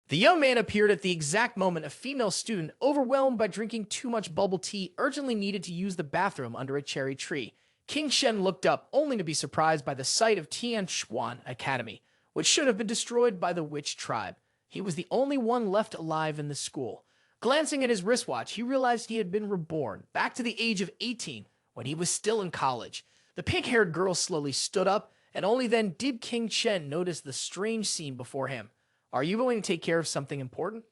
The young man appeared at the exact moment a female student, overwhelmed by drinking too much bubble tea, urgently needed to use the bathroom under a cherry tree. King Shen looked up, only to be surprised by the sight of Tianchuan Academy, which should have been destroyed by the witch tribe. He was the only one left alive in the school. Glancing at his wristwatch, he realized he had been reborn, back to the age of 18, when he was still in college. The pink-haired girl slowly stood up, and only then did King Chen notice the strange scene before him. Are you going to take care of something important?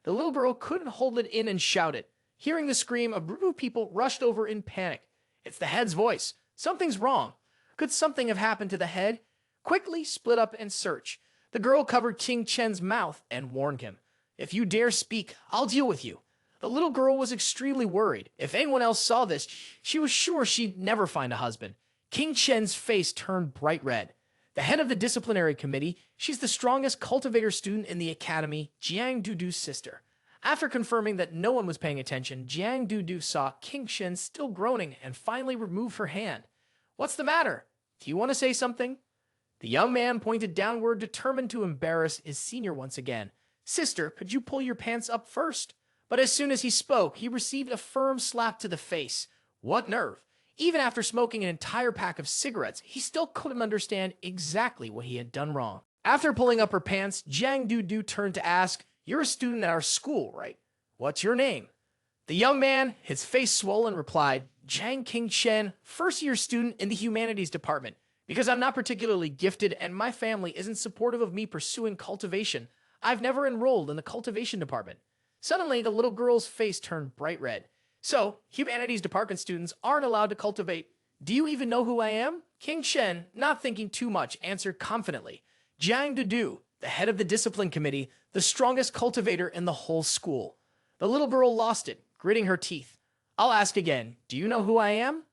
The little girl couldn't hold it in and shouted. Hearing the scream, a group of people rushed over in panic. It's the head's voice. Something's wrong. Could something have happened to the head? Quickly split up and search. The girl covered King Chen's mouth and warned him. If you dare speak, I'll deal with you. The little girl was extremely worried. If anyone else saw this, she was sure she'd never find a husband. King Chen's face turned bright red. The head of the disciplinary committee, she's the strongest cultivator student in the academy, Jiang Dudu's sister. After confirming that no one was paying attention, Jiang Dudu saw King Shen still groaning and finally removed her hand. What's the matter? Do you want to say something? The young man pointed downward, determined to embarrass his senior once again. Sister, could you pull your pants up first? But as soon as he spoke, he received a firm slap to the face. What nerve! Even after smoking an entire pack of cigarettes, he still couldn't understand exactly what he had done wrong. After pulling up her pants, Jiang Dudu turned to ask, You're a student at our school, right? What's your name? The young man, his face swollen, replied, Jiang King Chen, first-year student in the humanities department. Because I'm not particularly gifted and my family isn't supportive of me pursuing cultivation, I've never enrolled in the cultivation department. Suddenly, the little girl's face turned bright red. So, humanities department students aren't allowed to cultivate. Do you even know who I am? King Shen, not thinking too much, answered confidently. Jiang Dudu, the head of the discipline committee, the strongest cultivator in the whole school. The little girl lost it, gritting her teeth. I'll ask again, do you know who I am?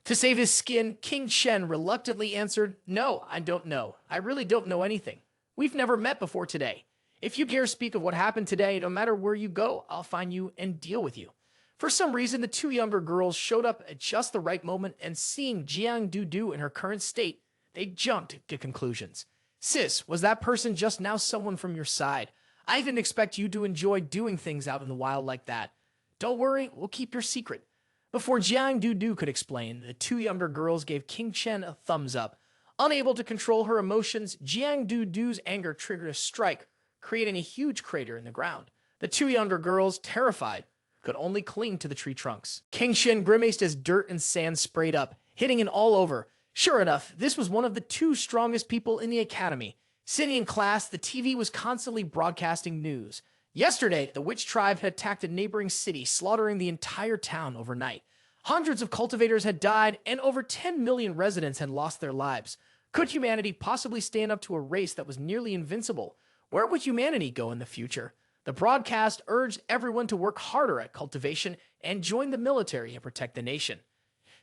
To save his skin, King Shen reluctantly answered, No, I don't know. I really don't know anything. We've never met before today. If you dare speak of what happened today, no matter where you go, I'll find you and deal with you. For some reason, the two younger girls showed up at just the right moment, and seeing Jiang Dudu in her current state, they jumped to conclusions. Sis, was that person just now someone from your side? I didn't expect you to enjoy doing things out in the wild like that. Don't worry, we'll keep your secret. Before Jiang Dudu could explain, the two younger girls gave King Chen a thumbs up. Unable to control her emotions, Jiang Dudu's anger triggered a strike, creating a huge crater in the ground. The two younger girls, terrified, could only cling to the tree trunks. King Shen grimaced as dirt and sand sprayed up, hitting it all over. Sure enough, this was one of the two strongest people in the academy. Sitting in class, the TV was constantly broadcasting news. Yesterday, the witch tribe had attacked a neighboring city, slaughtering the entire town overnight. Hundreds of cultivators had died, and over 10 million residents had lost their lives. Could humanity possibly stand up to a race that was nearly invincible? Where would humanity go in the future? The broadcast urged everyone to work harder at cultivation and join the military and protect the nation.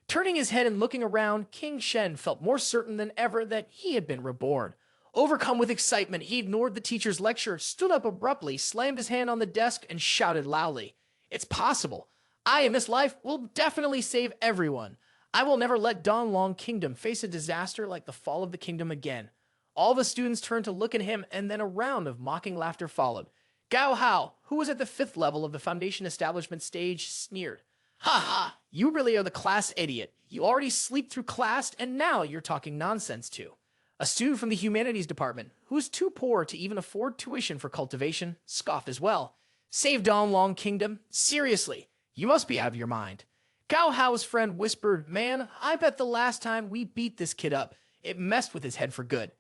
Turning his head and looking around, King Shen felt more certain than ever that he had been reborn. Overcome with excitement, he ignored the teacher's lecture, stood up abruptly, slammed his hand on the desk, and shouted loudly, It's possible. I, in this life, will definitely save everyone. I will never let Donglong Kingdom face a disaster like the fall of the kingdom again. All the students turned to look at him, and then a round of mocking laughter followed. Gao Hao, who was at the 5th level of the foundation establishment stage, sneered. Ha ha, you really are the class idiot. You already sleep through class, and now you're talking nonsense too. A student from the humanities department, who is too poor to even afford tuition for cultivation, scoffed as well. Save Donglong Kingdom? Seriously, you must be out of your mind. Gao Hao's friend whispered, Man, I bet the last time we beat this kid up, it messed with his head for good.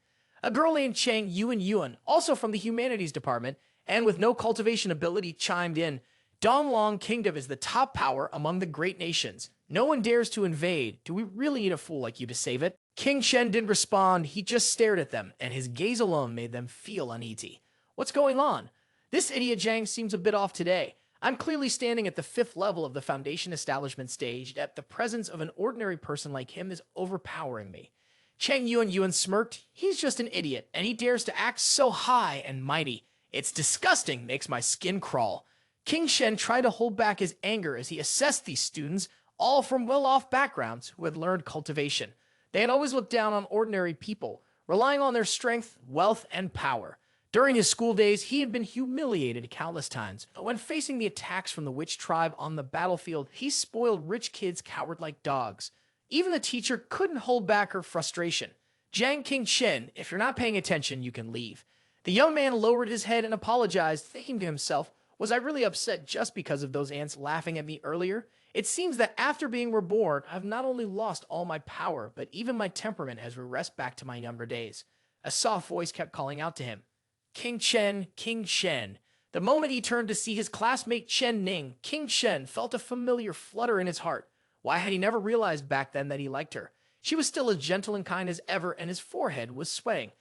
A girl named Chang Yuan, also from the humanities department, and with no cultivation ability, chimed in, Donglong Kingdom is the top power among the great nations. No one dares to invade. Do we really need a fool like you to save it? King Shen didn't respond. He just stared at them, and his gaze alone made them feel uneasy. What's going on? This idiot Zhang seems a bit off today. I'm clearly standing at the 5th level of the foundation establishment stage, yet the presence of an ordinary person like him is overpowering me. Chang Yuan smirked. He's just an idiot, and he dares to act so high and mighty. It's disgusting, makes my skin crawl. King Shen tried to hold back his anger as he assessed these students, all from well-off backgrounds who had learned cultivation. They had always looked down on ordinary people, relying on their strength, wealth, and power. During his school days, he had been humiliated countless times, but when facing the attacks from the witch tribe on the battlefield, he spoiled rich kids coward-like dogs. Even the teacher couldn't hold back her frustration. Jiang Qingchen, if you're not paying attention, you can leave. The young man lowered his head and apologized, thinking to himself, was I really upset just because of those ants laughing at me earlier? It seems that after being reborn, I've not only lost all my power, but even my temperament has regressed back to my younger days. A soft voice kept calling out to him, King Chen, King Shen. The moment he turned to see his classmate Chen Ning, King Shen felt a familiar flutter in his heart. Why had he never realized back then that he liked her? She was still as gentle and kind as ever, and his forehead was sweating.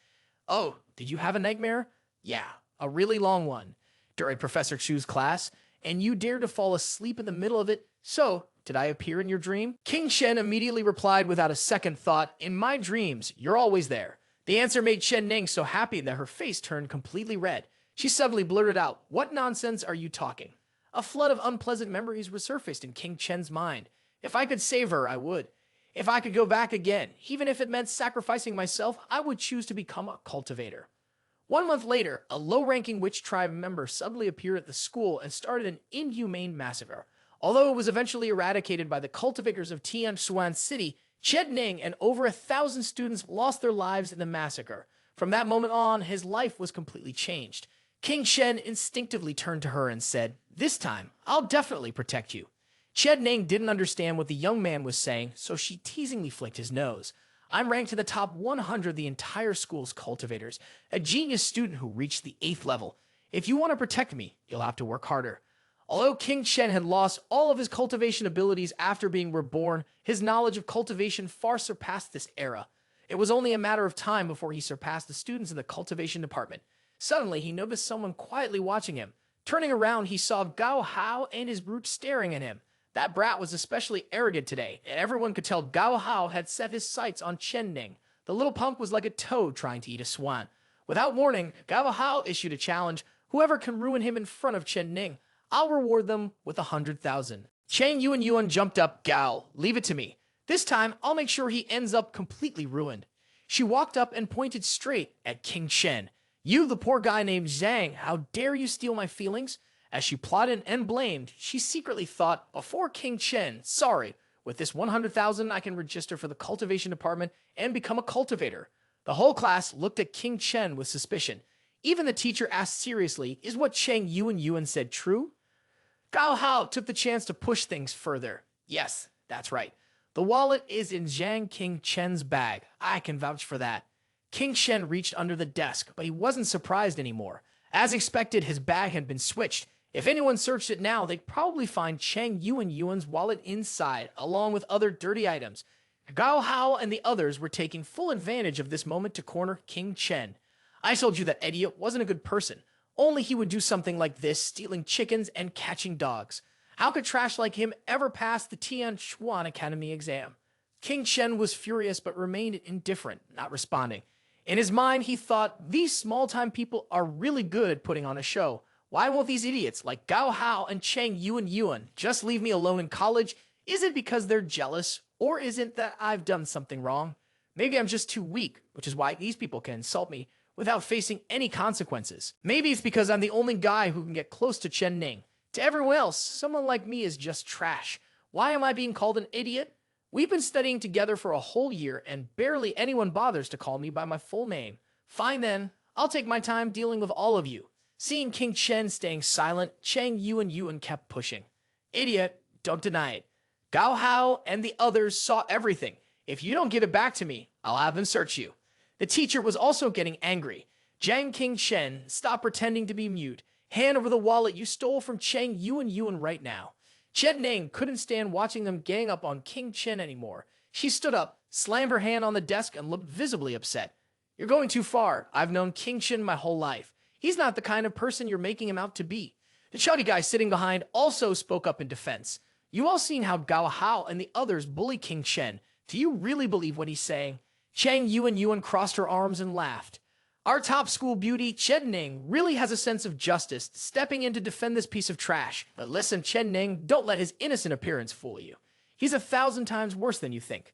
Oh, did you have a nightmare? Yeah, a really long one. During Professor Chu's class, and you dared to fall asleep in the middle of it, so did I appear in your dream? King Shen immediately replied without a second thought, in my dreams, you're always there. The answer made Chen Ning so happy that her face turned completely red. She suddenly blurted out, what nonsense are you talking? A flood of unpleasant memories resurfaced in King Chen's mind. If I could save her, I would. If I could go back again, even if it meant sacrificing myself, I would choose to become a cultivator. 1 month later, a low-ranking witch tribe member suddenly appeared at the school and started an inhumane massacre. Although it was eventually eradicated by the cultivators of Tianshuan City, Chen Ning and over 1,000 students lost their lives in the massacre. From that moment on, his life was completely changed. King Shen instinctively turned to her and said, this time, I'll definitely protect you. Chen Ning didn't understand what the young man was saying, so she teasingly flicked his nose. I'm ranked in the top 100 of the entire school's cultivators, a genius student who reached the 8th level. If you want to protect me, you'll have to work harder. Although King Chen had lost all of his cultivation abilities after being reborn, his knowledge of cultivation far surpassed this era. It was only a matter of time before he surpassed the students in the cultivation department. Suddenly, he noticed someone quietly watching him. Turning around, he saw Gao Hao and his brute staring at him. That brat was especially arrogant today, and everyone could tell Gao Hao had set his sights on Chen Ning. The little punk was like a toad trying to eat a swan. Without warning, Gao Hao issued a challenge. Whoever can ruin him in front of Chen Ning, I'll reward them with 100,000. Chang Yuan jumped up. Gao, leave it to me. This time, I'll make sure he ends up completely ruined. She walked up and pointed straight at King Shen. You, the poor guy named Zhang, how dare you steal my feelings? As she plotted and blamed, she secretly thought, before King Chen, sorry, with this 100,000 I can register for the cultivation department and become a cultivator. The whole class looked at King Chen with suspicion. Even the teacher asked seriously, is what Chang Yuan said true? Gao Hao took the chance to push things further. Yes, that's right. The wallet is in Zhang King Chen's bag. I can vouch for that. King Shen reached under the desk, but he wasn't surprised anymore. As expected, his bag had been switched. If anyone searched it now, they'd probably find Chang Yuan's wallet inside, along with other dirty items. Gao Hao and the others were taking full advantage of this moment to corner King Chen. I told you that idiot wasn't a good person. Only he would do something like this, stealing chickens and catching dogs. How could trash like him ever pass the Tianshuan Academy exam? King Chen was furious but remained indifferent, not responding. In his mind, he thought, these small-time people are really good at putting on a show. Why won't these idiots like Gao Hao and Chang Yuan just leave me alone in college? Is it because they're jealous, or is it that I've done something wrong? Maybe I'm just too weak, which is why these people can insult me without facing any consequences. Maybe it's because I'm the only guy who can get close to Chen Ning. To everyone else, someone like me is just trash. Why am I being called an idiot? We've been studying together for a whole year, and barely anyone bothers to call me by my full name. Fine then, I'll take my time dealing with all of you. Seeing King Chen staying silent, Chang Yuan kept pushing. Idiot, don't deny it. Gao Hao and the others saw everything. If you don't give it back to me, I'll have them search you. The teacher was also getting angry. Jiang King Shen, stop pretending to be mute. Hand over the wallet you stole from Chang Yuan right now. Chen Ning couldn't stand watching them gang up on King Chen anymore. She stood up, slammed her hand on the desk, and looked visibly upset. You're going too far. I've known King Chen my whole life. He's not the kind of person you're making him out to be. The chubby guy sitting behind also spoke up in defense. You all seen how Gao Hao and the others bully King Chen. Do you really believe what he's saying? Chang Yuan crossed her arms and laughed. Our top school beauty, Chen Ning, really has a sense of justice, stepping in to defend this piece of trash. But listen, Chen Ning, don't let his innocent appearance fool you. He's 1,000 times worse than you think.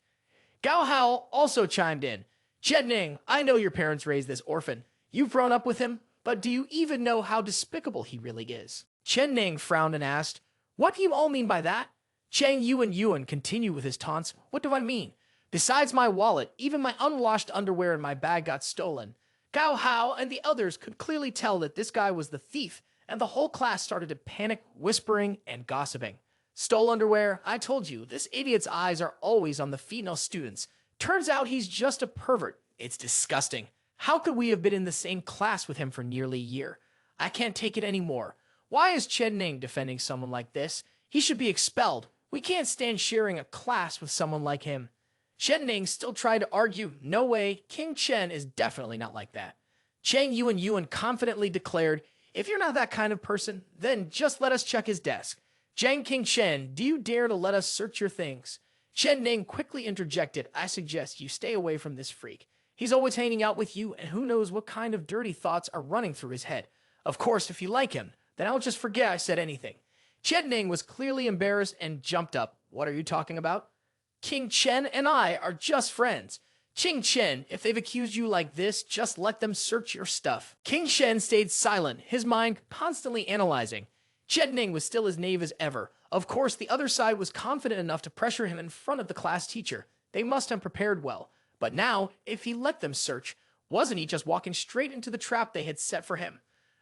Gao Hao also chimed in. Chen Ning, I know your parents raised this orphan. You've grown up with him, but do you even know how despicable he really is? Chen Ning frowned and asked, "What do you all mean by that?" Chang Yuan continued with his taunts. "What do I mean? Besides my wallet, even my unwashed underwear in my bag got stolen. Gao Hao and the others could clearly tell that this guy was the thief, and the whole class started to panic, whispering, and gossiping. Stole underwear? I told you, this idiot's eyes are always on the female students. Turns out he's just a pervert. It's disgusting. How could we have been in the same class with him for nearly a year? I can't take it anymore. Why is Chen Ning defending someone like this? He should be expelled. We can't stand sharing a class with someone like him." Chen Ning still tried to argue, "No way, King Chen is definitely not like that." Chang Yuan confidently declared, "If you're not that kind of person, then just let us check his desk. Jiang King Chen, do you dare to let us search your things?" Chen Ning quickly interjected, "I suggest you stay away from this freak. He's always hanging out with you, and who knows what kind of dirty thoughts are running through his head. Of course, if you like him, then I'll just forget I said anything." Chen Ning was clearly embarrassed and jumped up. "What are you talking about? King Chen and I are just friends. King Chen, if they've accused you like this, just let them search your stuff." King Chen stayed silent, his mind constantly analyzing. Chen Ning was still as naive as ever. Of course, the other side was confident enough to pressure him in front of the class teacher. They must have prepared well. But now, if he let them search, wasn't he just walking straight into the trap they had set for him?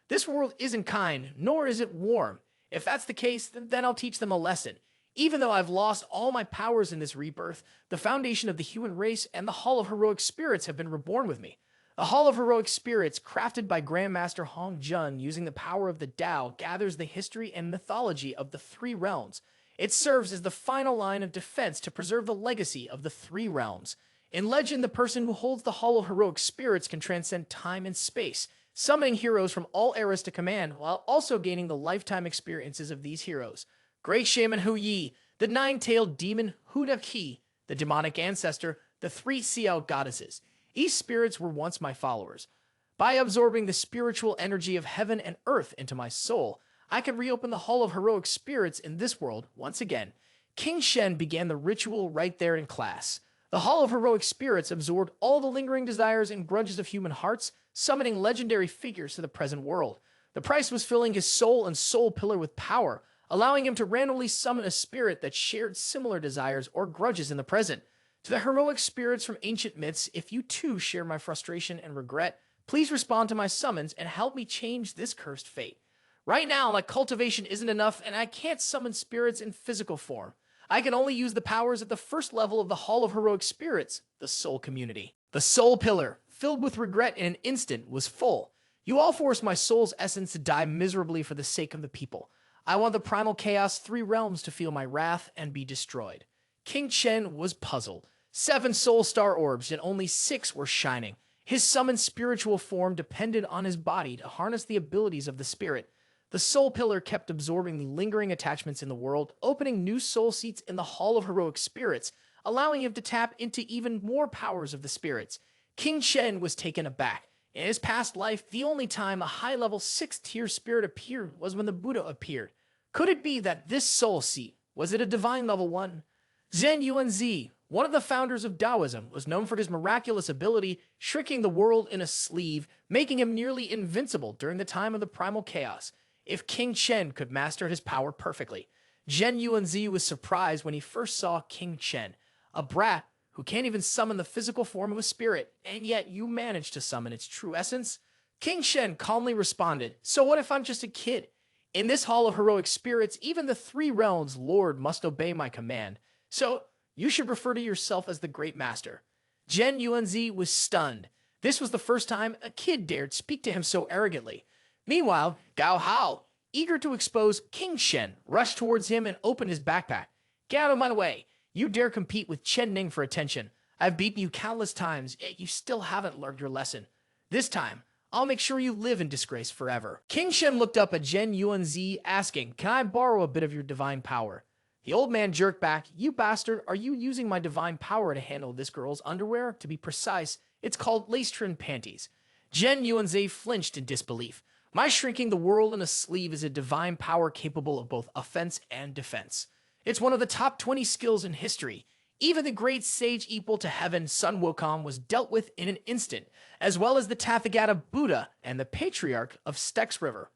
This world isn't kind, nor is it warm. If that's the case, then I'll teach them a lesson. Even though I've lost all my powers in this rebirth, the foundation of the human race and the Hall of Heroic Spirits have been reborn with me. The Hall of Heroic Spirits, crafted by Grandmaster Hong Jun using the power of the Tao, gathers the history and mythology of the three realms. It serves as the final line of defense to preserve the legacy of the three realms. In legend, the person who holds the Hall of Heroic Spirits can transcend time and space, summoning heroes from all eras to command, while also gaining the lifetime experiences of these heroes. Great Shaman Hu Yi, the nine-tailed demon Hu Da Qi, the demonic ancestor, the three Xiao goddesses. These spirits were once my followers. By absorbing the spiritual energy of heaven and earth into my soul, I can reopen the Hall of Heroic Spirits in this world once again. King Shen began the ritual right there in class. The Hall of Heroic Spirits absorbed all the lingering desires and grudges of human hearts, summoning legendary figures to the present world. The price was filling his soul and soul pillar with power, allowing him to randomly summon a spirit that shared similar desires or grudges in the present. To the heroic spirits from ancient myths, if you too share my frustration and regret, please respond to my summons and help me change this cursed fate. Right now, my cultivation isn't enough and I can't summon spirits in physical form. I can only use the powers at the first level of the Hall of Heroic Spirits, the Soul Community. The Soul Pillar, filled with regret in an instant, was full. You all forced my soul's essence to die miserably for the sake of the people. I want the primal chaos three realms to feel my wrath and be destroyed. King Chen was puzzled. 7 soul star orbs, and only 6 were shining. His summoned spiritual form depended on his body to harness the abilities of the spirit. The soul pillar kept absorbing the lingering attachments in the world, opening new soul seats in the Hall of Heroic Spirits, allowing him to tap into even more powers of the spirits. King Chen was taken aback. In his past life, the only time a high-level 6th-tier spirit appeared was when the Buddha appeared. Could it be that this soul seat, was it a divine level 1? Zhen Yuanzi, one of the founders of Taoism, was known for his miraculous ability, shrinking the world in a sleeve, making him nearly invincible during the time of the primal chaos. If King Chen could master his power perfectly. Zhen Yuanzi was surprised when he first saw King Chen, a brat who can't even summon the physical form of a spirit, and yet you managed to summon its true essence. King Chen calmly responded, "So what if I'm just a kid? In this Hall of Heroic Spirits, even the three realms' lord must obey my command. So you should refer to yourself as the Great Master." Zhen Yuanzi was stunned. This was the first time a kid dared speak to him so arrogantly. Meanwhile, Gao Hao, eager to expose King Shen, rushed towards him and opened his backpack. "Get out of my way. You dare compete with Chen Ning for attention. I've beaten you countless times, yet you still haven't learned your lesson. This time, I'll make sure you live in disgrace forever." King Shen looked up at Zhen Yuanzi, asking, "Can I borrow a bit of your divine power?" The old man jerked back. "You bastard, are you using my divine power to handle this girl's underwear? To be precise, it's called lace-trimmed panties." Zhen Yuanzi flinched in disbelief. "My shrinking the world in a sleeve is a divine power capable of both offense and defense. It's one of the top 20 skills in history. Even the great sage equal to heaven, Sun Wukong, was dealt with in an instant, as well as the Tathagata Buddha and the patriarch of Styx River.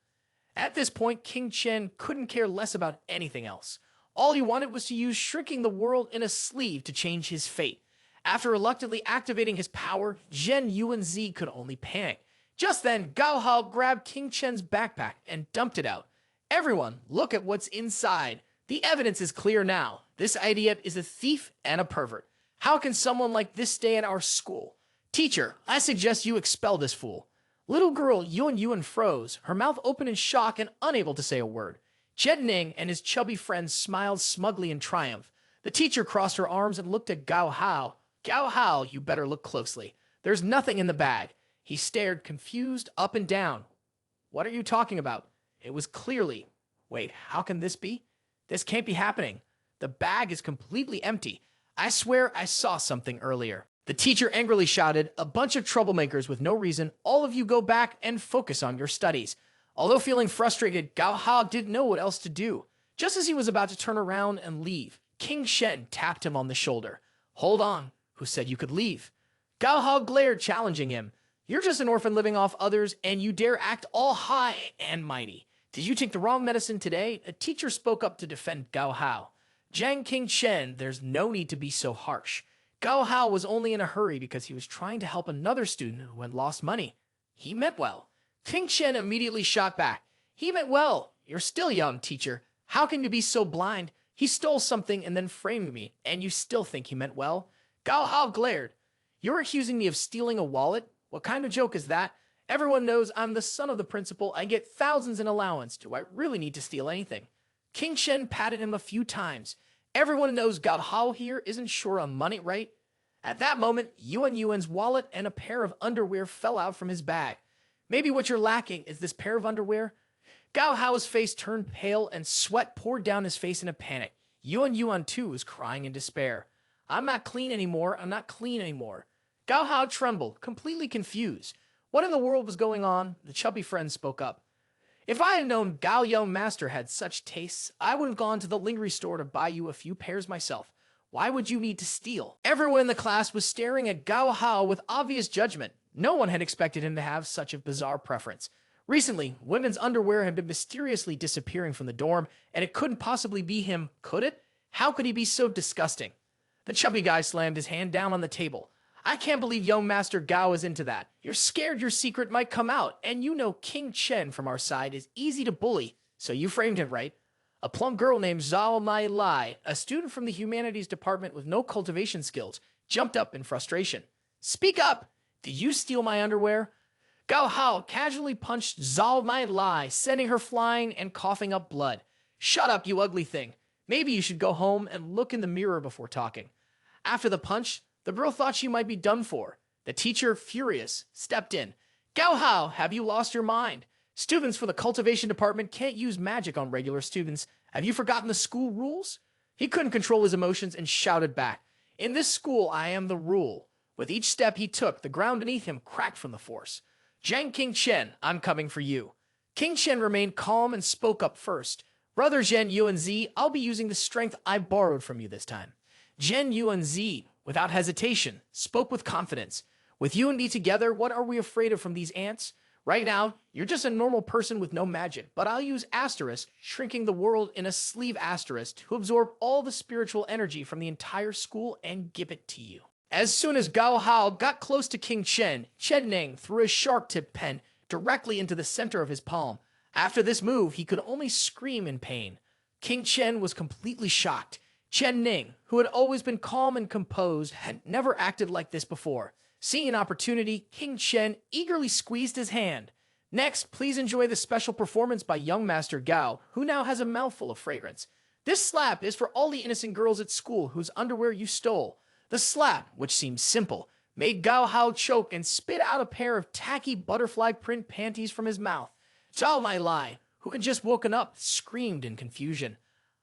At this point, King Chen couldn't care less about anything else. All he wanted was to use shrinking the world in a sleeve to change his fate. After reluctantly activating his power, Zhen Yuanzi could only panic. Just then, Gao Hao grabbed King Chen's backpack and dumped it out. Everyone, look at what's inside. The evidence is clear now. This idiot is a thief and a pervert. How can someone like this stay in our school? Teacher, I suggest you expel this fool. Little girl Yuan froze, her mouth open in shock and unable to say a word. Chen Ning and his chubby friends smiled smugly in triumph. The teacher crossed her arms and looked at Gao Hao. Gao Hao, you better look closely. There's nothing in the bag. He stared, confused, up and down. What are you talking about? It was clearly... Wait, how can this be? This can't be happening. The bag is completely empty. I swear I saw something earlier. The teacher angrily shouted, a bunch of troublemakers with no reason, all of you go back and focus on your studies. Although feeling frustrated, Gao Hao didn't know what else to do. Just as he was about to turn around and leave, King Shen tapped him on the shoulder. Hold on, who said you could leave? Gao Hao glared, challenging him. You're just an orphan living off others, and you dare act all high and mighty. Did you take the wrong medicine today? A teacher spoke up to defend Gao Hao. Jiang King Chen, there's no need to be so harsh. Gao Hao was only in a hurry because he was trying to help another student who had lost money. He meant well. King Chen immediately shot back. He meant well. You're still young, teacher. How can you be so blind? He stole something and then framed me, and you still think he meant well? Gao Hao glared. You're accusing me of stealing a wallet? What kind of joke is that? Everyone knows I'm the son of the principal. I get thousands in allowance. Do I really need to steal anything? King Shen patted him a few times. Everyone knows Gao Hao here isn't sure on money, right? At that moment, Yuan's wallet and a pair of underwear fell out from his bag. Maybe what you're lacking is this pair of underwear? Gao Hao's face turned pale and sweat poured down his face in a panic. Yuan too was crying in despair. I'm not clean anymore. I'm not clean anymore. Gao Hao trembled, completely confused. What in the world was going on? The chubby friend spoke up. If I had known Gao Young Master had such tastes, I would have gone to the lingerie store to buy you a few pairs myself. Why would you need to steal? Everyone in the class was staring at Gao Hao with obvious judgment. No one had expected him to have such a bizarre preference. Recently, women's underwear had been mysteriously disappearing from the dorm, and it couldn't possibly be him, could it? How could he be so disgusting? The chubby guy slammed his hand down on the table. I can't believe young Master Gao is into that. You're scared your secret might come out, and you know King Chen from our side is easy to bully, so you framed him right. A plump girl named Zhao Mai Lai, a student from the humanities department with no cultivation skills, jumped up in frustration. Speak up! Did you steal my underwear? Gao Hao casually punched Zhao Mai Lai, sending her flying and coughing up blood. Shut up, you ugly thing. Maybe you should go home and look in the mirror before talking. After the punch, the girl thought she might be done for. The teacher, furious, stepped in. Gao Hao, have you lost your mind? Students from the cultivation department can't use magic on regular students. Have you forgotten the school rules? He couldn't control his emotions and shouted back. In this school, I am the rule. With each step he took, the ground beneath him cracked from the force. Jiang King Chen, I'm coming for you. King Chen remained calm and spoke up first. Brother Zhen Yuanzi, I'll be using the strength I borrowed from you this time. Zhen Yuanzi, without hesitation, spoke with confidence. With you and me together, what are we afraid of from these ants? Right now, you're just a normal person with no magic, but I'll use asterisk, shrinking the world in a sleeve asterisk to absorb all the spiritual energy from the entire school and give it to you. As soon as Gao Hao got close to King Chen, Chen Ning threw a sharp-tipped pen directly into the center of his palm. After this move, he could only scream in pain. King Chen was completely shocked. Chen Ning, who had always been calm and composed, had never acted like this before. Seeing an opportunity, King Chen eagerly squeezed his hand. Next, please enjoy the special performance by young Master Gao, who now has a mouthful of fragrance. This slap is for all the innocent girls at school whose underwear you stole. The slap, which seemed simple, made Gao Hao choke and spit out a pair of tacky butterfly print panties from his mouth. Zhao Mai Lai, who had just woken up, screamed in confusion.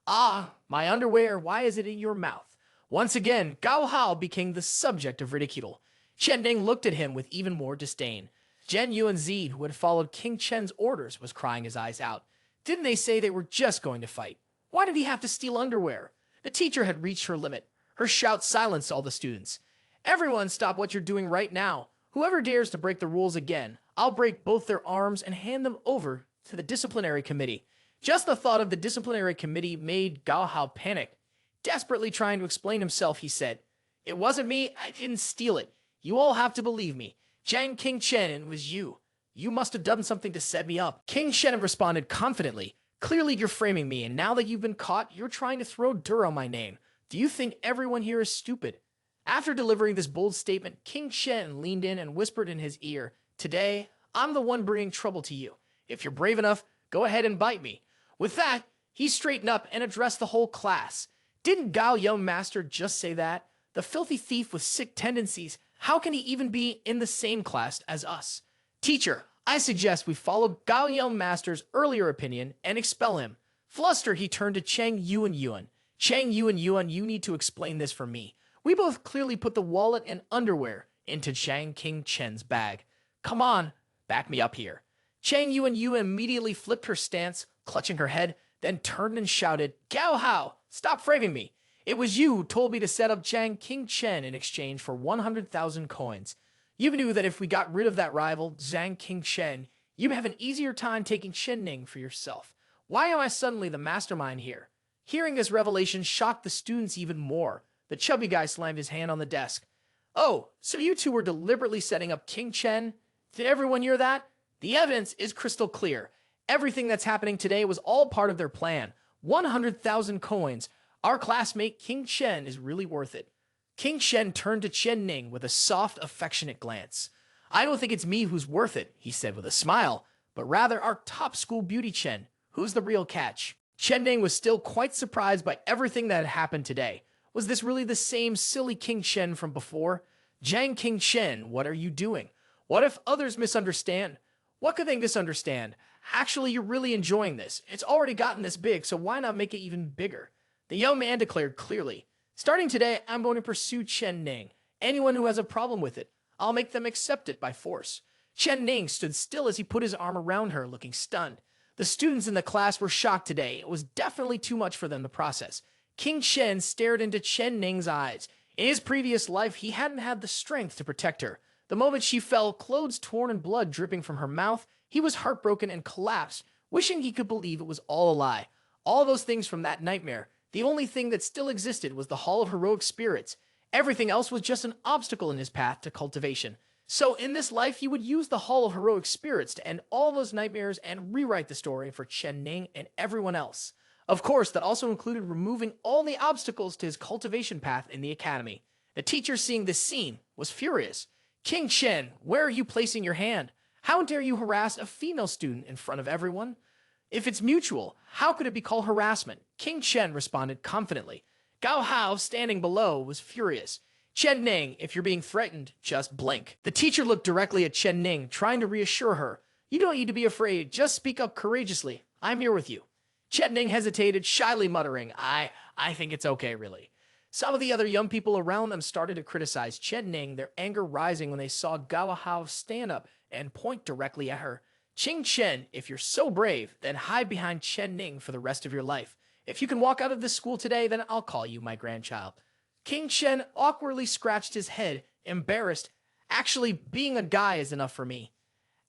Ah, my underwear, why is it in your mouth? Once again, Gao Hao became the subject of ridicule. Chen Ning looked at him with even more disdain. Zhen Yuanzi, who had followed King Chen's orders, was crying his eyes out. Didn't they say they were just going to fight? Why did he have to steal underwear? The teacher had reached her limit. Her shout silenced all the students. Everyone stop what you're doing right now. Whoever dares to break the rules again, I'll break both their arms and hand them over to the disciplinary committee. Just the thought of the disciplinary committee made Gao Hao panic. Desperately trying to explain himself, he said, "It wasn't me. I didn't steal it. You all have to believe me. Jiang Qingchen, it was you. You must have done something to set me up." King Shen responded confidently. "Clearly you're framing me, and now that you've been caught, you're trying to throw dirt on my name. Do you think everyone here is stupid?" After delivering this bold statement, King Shen leaned in and whispered in his ear, "Today, I'm the one bringing trouble to you. If you're brave enough, go ahead and bite me." With that, he straightened up and addressed the whole class. Didn't Gao Young Master just say that? The filthy thief with sick tendencies, how can he even be in the same class as us? "Teacher, I suggest we follow Gao Young Master's earlier opinion and expel him." Flustered, he turned to Chang Yuan Yuan. "Chang Yuan Yuan, you need to explain this for me. We both clearly put the wallet and underwear into Jiang Qingchen's bag. Come on, back me up here." Chang Yuan Yuan immediately flipped her stance, clutching her head, then turned and shouted, "Gao Hao, stop framing me. It was you who told me to set up Jiang Qingchen in exchange for 100,000 coins. You knew that if we got rid of that rival, Jiang Qingchen, you'd have an easier time taking Qianning for yourself. Why am I suddenly the mastermind here?" Hearing this revelation shocked the students even more. The chubby guy slammed his hand on the desk. "Oh, so you two were deliberately setting up King Chen? Did everyone hear that? The evidence is crystal clear. Everything that's happening today was all part of their plan. 100,000 coins. Our classmate King Chen is really worth it." King Shen turned to Chen Ning with a soft, affectionate glance. "I don't think it's me who's worth it," he said with a smile, "but rather our top school beauty Chen. Who's the real catch?" Chen Ning was still quite surprised by everything that had happened today. Was this really the same silly King Shen from before? "Jiang King Shen, what are you doing? What if others misunderstand?" What could they misunderstand? Actually, you're really enjoying this. It's already gotten this big, so why not make it even bigger? The young man declared clearly, "Starting today, I'm going to pursue Chen Ning. Anyone who has a problem with it, I'll make them accept it by force." Chen Ning stood still as he put his arm around her, looking stunned. The students in the class were shocked today. It was definitely too much for them to process. King Shen stared into Chen Ning's eyes. In his previous life, he hadn't had the strength to protect her. The moment she fell, clothes torn and blood dripping from her mouth, he was heartbroken and collapsed, wishing he could believe it was all a lie. All those things from that nightmare. The only thing that still existed was the Hall of Heroic Spirits. Everything else was just an obstacle in his path to cultivation. So in this life, he would use the Hall of Heroic Spirits to end all those nightmares and rewrite the story for Chen Ning and everyone else. Of course, that also included removing all the obstacles to his cultivation path in the academy. The teacher, seeing this scene, was furious. "King Chen, where are you placing your hand? How dare you harass a female student in front of everyone? If it's mutual, how could it be called harassment?" King Chen responded confidently. Gao Hao, standing below, was furious. "Chen Ning, if you're being threatened, just blink." The teacher looked directly at Chen Ning, trying to reassure her. "You don't need to be afraid. Just speak up courageously. I'm here with you." Chen Ning hesitated, shyly muttering, I think it's okay, really." Some of the other young people around them started to criticize Chen Ning, their anger rising when they saw Gao Hao stand up and point directly at her. "Qing Chen, if you're so brave, then hide behind Chen Ning for the rest of your life. If you can walk out of this school today, then I'll call you my grandchild." King Chen awkwardly scratched his head, embarrassed. "Actually, being a guy is enough for me."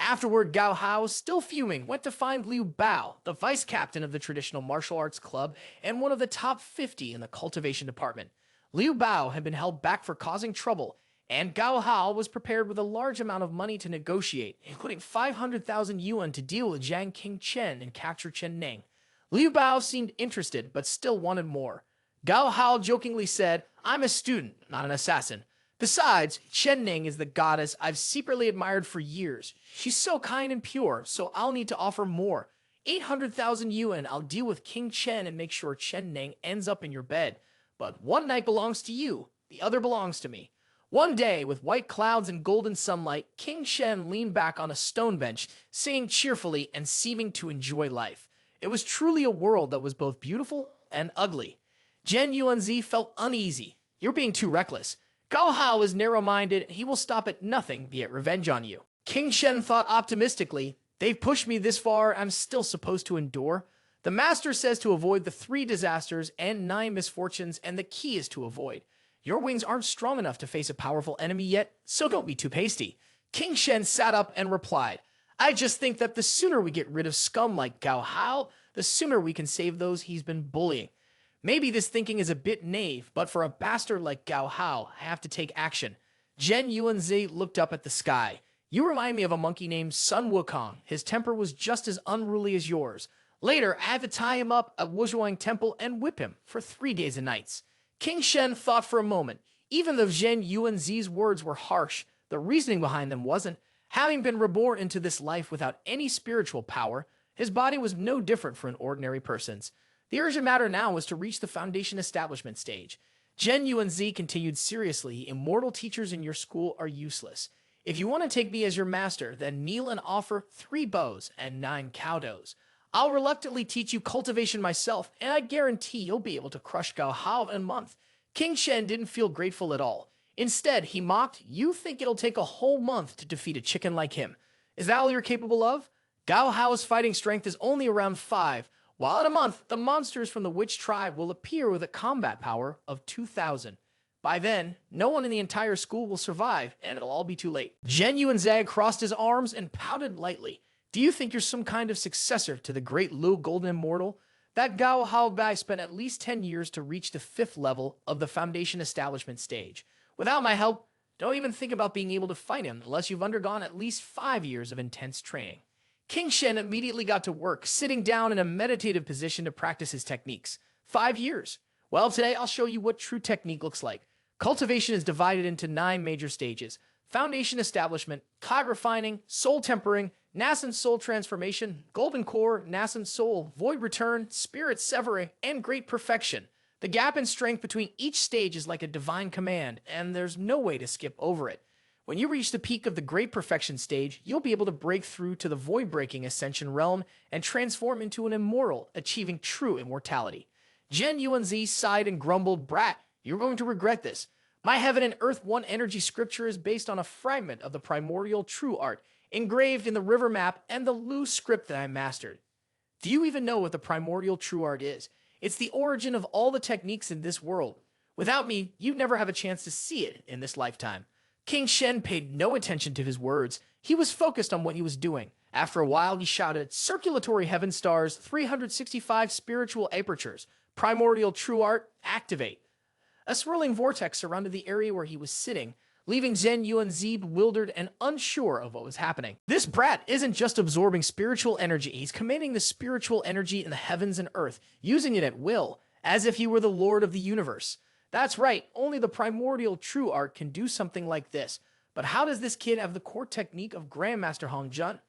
Afterward, Gao Hao, still fuming, went to find Liu Bao, the vice captain of the traditional martial arts club and one of the top 50 in the cultivation department. Liu Bao had been held back for causing trouble, and Gao Hao was prepared with a large amount of money to negotiate, including 500,000 yuan to deal with Jiang Qingchen and capture Chen Ning. Liu Bao seemed interested, but still wanted more. Gao Hao jokingly said, "I'm a student, not an assassin. Besides, Chen Ning is the goddess I've secretly admired for years. She's so kind and pure, so I'll need to offer more. 800,000 yuan, I'll deal with King Chen and make sure Chen Ning ends up in your bed. But one night belongs to you, the other belongs to me." One day, with white clouds and golden sunlight, King Shen leaned back on a stone bench, singing cheerfully and seeming to enjoy life. It was truly a world that was both beautiful and ugly. Zhen Yuanzi felt uneasy. "You're being too reckless. Gao Hao is narrow-minded, and he will stop at nothing to get revenge on you." King Shen thought optimistically, "They've pushed me this far, I'm still supposed to endure. The master says to avoid the 3 disasters and 9 misfortunes, and the key is to avoid. Your wings aren't strong enough to face a powerful enemy yet, so don't be too hasty. King Shen sat up and replied, I just think that the sooner we get rid of scum like Gao Hao, the sooner we can save those he's been bullying. Maybe this thinking is a bit naive, but for a bastard like Gao Hao, I have to take action. Zhen Yuanzi looked up at the sky. You remind me of a monkey named Sun Wukong. His temper was just as unruly as yours. Later, I had to tie him up at Wuzhuang Temple and whip him for 3 days and nights. King Shen thought for a moment. Even though Zhen Yuanzi's words were harsh, the reasoning behind them wasn't. Having been reborn into this life without any spiritual power, his body was no different from an ordinary person's. The urgent matter now was to reach the foundation establishment stage. Zhen Yuanzi continued seriously, immortal teachers in your school are useless. If you want to take me as your master, then kneel and offer 3 bows and 9 cowdoes. I'll reluctantly teach you cultivation myself, and I guarantee you'll be able to crush Gao Hao in a month. King Shen didn't feel grateful at all. Instead, he mocked, you think it'll take a whole month to defeat a chicken like him. Is that all you're capable of? Gao Hao's fighting strength is only around 5, while in a month, the monsters from the witch tribe will appear with a combat power of 2,000. By then, no one in the entire school will survive, and it'll all be too late. Zhen Yuanzai crossed his arms and pouted lightly. Do you think you're some kind of successor to the great Lu Golden Immortal? That Gao Hao guy spent at least 10 years to reach the 5th level of the Foundation Establishment stage. Without my help, don't even think about being able to fight him unless you've undergone at least 5 years of intense training. King Shen immediately got to work, sitting down in a meditative position to practice his techniques. 5 years. Well, today I'll show you what true technique looks like. Cultivation is divided into 9 major stages. Foundation establishment, cog refining, soul tempering, nascent soul transformation, golden core, nascent soul, void return, spirit severing, and great perfection. The gap in strength between each stage is like a divine command, and there's no way to skip over it. When you reach the peak of the Great Perfection stage, you'll be able to break through to the void-breaking Ascension realm and transform into an immortal, achieving true immortality. Zhen Yuanzi sighed and grumbled, Brat, you're going to regret this. My Heaven and Earth One energy scripture is based on a fragment of the primordial true art, engraved in the river map and the Lu script that I mastered. Do you even know what the primordial true art is? It's the origin of all the techniques in this world. Without me, you'd never have a chance to see it in this lifetime. King Shen paid no attention to his words. He was focused on what he was doing. After a while, he shouted, Circulatory Heaven Stars, 365 Spiritual Apertures, Primordial True Art, activate. A swirling vortex surrounded the area where he was sitting, leaving Zhen Yuanzi bewildered and unsure of what was happening. This brat isn't just absorbing spiritual energy, he's commanding the spiritual energy in the heavens and earth, using it at will, as if he were the Lord of the universe. That's right, only the primordial true art can do something like this. But how does this kid have the core technique of Grandmaster Hong Jun?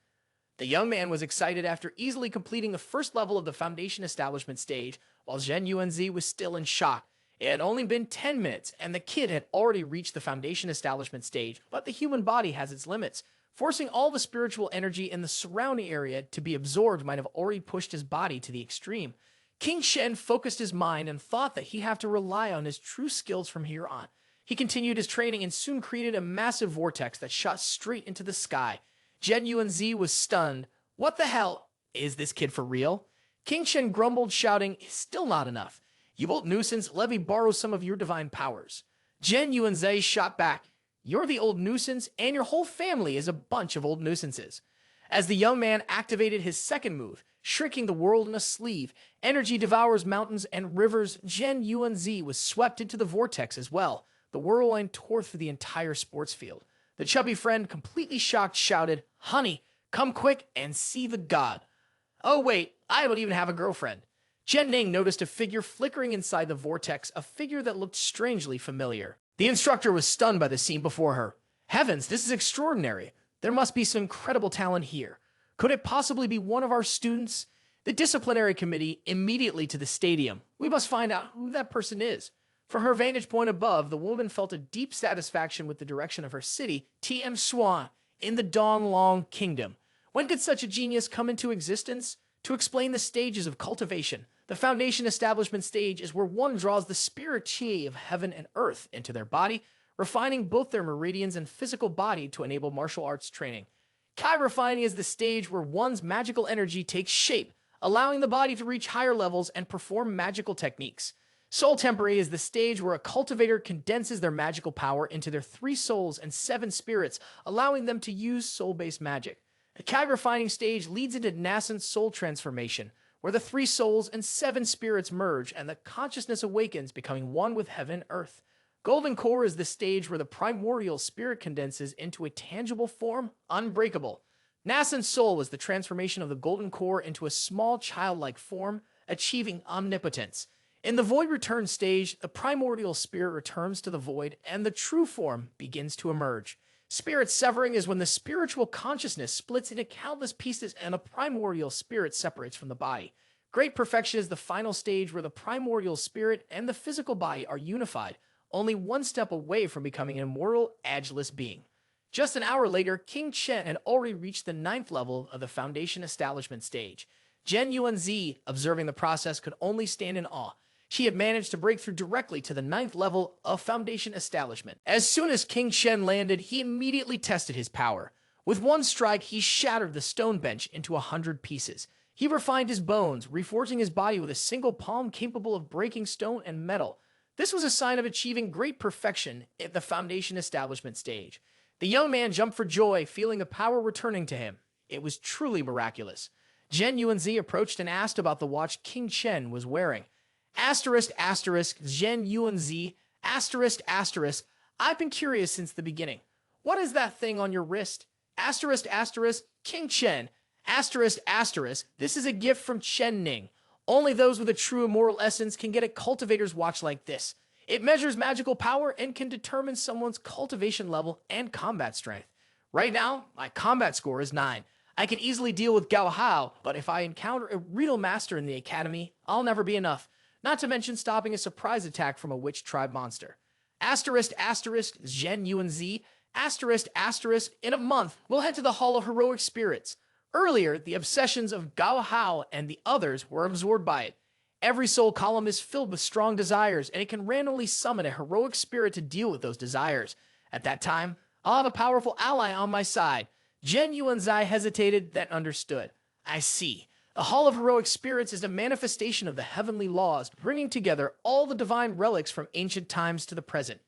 The young man was excited after easily completing the first level of the Foundation Establishment stage, while Zhen Yuanzi was still in shock. It had only been 10 minutes, and the kid had already reached the Foundation Establishment stage, but the human body has its limits. Forcing all the spiritual energy in the surrounding area to be absorbed might have already pushed his body to the extreme. King Shen focused his mind and thought that he'd have to rely on his true skills from here on. He continued his training and soon created a massive vortex that shot straight into the sky. Zhen Yuanzi was stunned. What the hell? Is this kid for real? King Shen grumbled, shouting, still not enough. You old nuisance, let me borrow some of your divine powers. Zhen Yuanzi shot back. You're the old nuisance, and your whole family is a bunch of old nuisances. As the young man activated his second move, shrinking the world in a sleeve, energy devours mountains and rivers, Zhen Yuanzi was swept into the vortex as well. The whirlwind tore through the entire sports field. The chubby friend, completely shocked, shouted, Honey, come quick and see the god. Oh wait, I don't even have a girlfriend. Chen Ning noticed a figure flickering inside the vortex, a figure that looked strangely familiar. The instructor was stunned by the scene before her. Heavens, this is extraordinary. There must be some incredible talent here. Could it possibly be one of our students? The disciplinary committee immediately to the stadium. We must find out who that person is. From her vantage point above, the woman felt a deep satisfaction with the direction of her city, TM Swan, in the Donglong Kingdom. When did such a genius come into existence? To explain the stages of cultivation, the Foundation Establishment stage is where one draws the spirit chi of heaven and earth into their body, refining both their meridians and physical body to enable martial arts training. Carve refining is the stage where one's magical energy takes shape, allowing the body to reach higher levels and perform magical techniques. Soul Temporary is the stage where a cultivator condenses their magical power into their 3 souls and 7 spirits, allowing them to use soul-based magic. The Kag-refining stage leads into nascent soul transformation, where the 3 souls and 7 spirits merge and the consciousness awakens, becoming one with heaven and earth. Golden Core is the stage where the primordial spirit condenses into a tangible form, unbreakable. Nascent Soul is the transformation of the Golden Core into a small childlike form, achieving omnipotence. In the Void Return stage, the primordial spirit returns to the void and the true form begins to emerge. Spirit severing is when the spiritual consciousness splits into countless pieces and the primordial spirit separates from the body. Great Perfection is the final stage where the primordial spirit and the physical body are unified, only one step away from becoming an immortal, ageless being. Just an hour later, King Chen had already reached the 9th level of the Foundation Establishment stage. Jen Yuanzi, observing the process, could only stand in awe. She had managed to break through directly to the 9th level of Foundation Establishment. As soon as King Chen landed, he immediately tested his power. With one strike, he shattered the stone bench into 100 pieces. He refined his bones, reforging his body with a single palm capable of breaking stone and metal. This was a sign of achieving great perfection at the Foundation Establishment stage. The young man jumped for joy, feeling the power returning to him. It was truly miraculous. Jen Yuanzi approached and asked about the watch King Chen was wearing. Asterisk, Jen Yuanzi, asterisk, I've been curious since the beginning. What is that thing on your wrist? Asterisk, King Chen, asterisk, this is a gift from Chen Ning. Only those with a true immortal essence can get a cultivator's watch like this. It measures magical power and can determine someone's cultivation level and combat strength. Right now, my combat score is 9. I can easily deal with Gao Hao, but if I encounter a Riddle Master in the academy, I'll never be enough. Not to mention stopping a surprise attack from a witch tribe monster. Asterisk, Zhen Yuanzi, asterisk, in a month, we'll head to the Hall of Heroic Spirits. Earlier, the obsessions of Gao Hao and the others were absorbed by it. Every soul column is filled with strong desires, and it can randomly summon a heroic spirit to deal with those desires. At that time, I'll have a powerful ally on my side. Jen Yuanzai hesitated, then understood. I see. The Hall of Heroic Spirits is a manifestation of the heavenly laws, bringing together all the divine relics from ancient times to the present.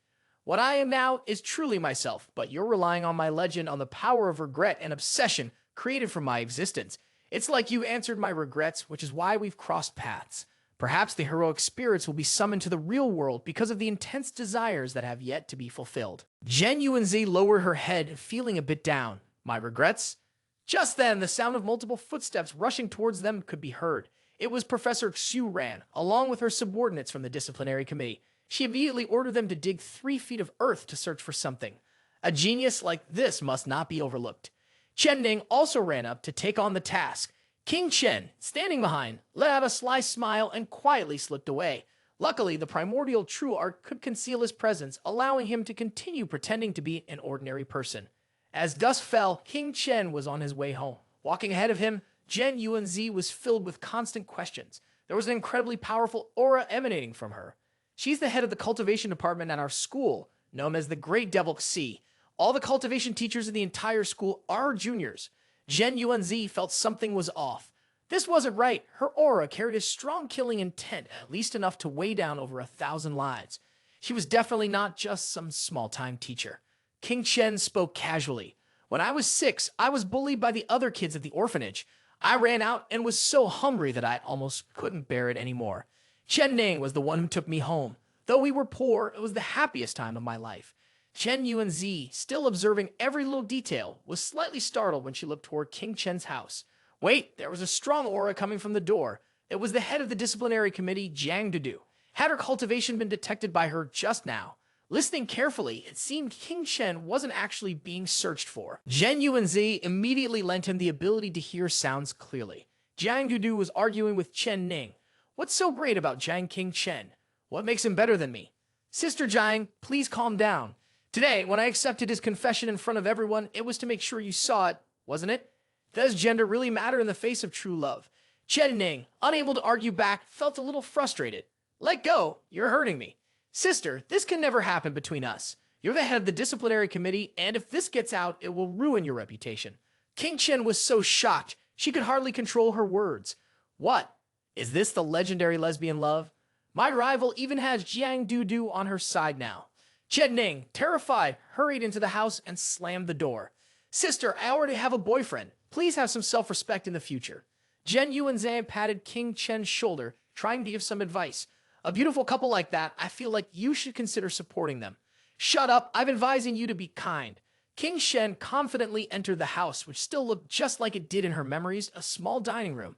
What I am now is truly myself, but you're relying on my legend on the power of regret and obsession created from my existence. It's like you answered my regrets, which is why we've crossed paths. Perhaps the heroic spirits will be summoned to the real world because of the intense desires that have yet to be fulfilled. Jen Yuanzi lowered her head, feeling a bit down. My regrets? Just then, the sound of multiple footsteps rushing towards them could be heard. It was Professor Xu Ran, along with her subordinates from the disciplinary committee. She immediately ordered them to dig 3 feet of earth to search for something. A genius like this must not be overlooked. Chen Ning also ran up to take on the task. King Chen, standing behind, let out a sly smile and quietly slipped away. Luckily, the primordial true art could conceal his presence, allowing him to continue pretending to be an ordinary person. As dusk fell, King Chen was on his way home. Walking ahead of him, Jen Yuanzi was filled with constant questions. There was an incredibly powerful aura emanating from her. She's the head of the cultivation department at our school, known as the Great Devil Xi. All the cultivation teachers in the entire school are juniors. Jen Yuanzi felt something was off. This wasn't right. Her aura carried a strong killing intent, at least enough to weigh down over 1,000 lives. She was definitely not just some small-time teacher. King Chen spoke casually. When I was 6, I was bullied by the other kids at the orphanage. I ran out and was so hungry that I almost couldn't bear it anymore. Chen Ning was the one who took me home. Though we were poor, it was the happiest time of my life. Chen Yuanzi, still observing every little detail, was slightly startled when she looked toward King Chen's house. Wait, there was a strong aura coming from the door. It was the head of the disciplinary committee, Jiang Dudu. Had her cultivation been detected by her just now? Listening carefully, it seemed King Chen wasn't actually being searched for. Zhen Yuanzi immediately lent him the ability to hear sounds clearly. Jiang Dudu was arguing with Chen Ning. What's so great about Jiang King Chen? What makes him better than me? Sister Jiang, please calm down. Today, when I accepted his confession in front of everyone, it was to make sure you saw it, wasn't it? Does gender really matter in the face of true love? Chen Ning, unable to argue back, felt a little frustrated. Let go, you're hurting me. Sister, this can never happen between us. You're the head of the disciplinary committee, and if this gets out, it will ruin your reputation. King Chen was so shocked, she could hardly control her words. What? Is this the legendary lesbian love? My rival even has Jiang Dudu on her side now. Chen Ning, terrified, hurried into the house and slammed the door. Sister, I already have a boyfriend. Please have some self-respect in the future. Jen Yuanzai patted King Chen's shoulder, trying to give some advice. A beautiful couple like that, I feel like you should consider supporting them. Shut up, I'm advising you to be kind. King Shen confidently entered the house, which still looked just like it did in her memories, a small dining room.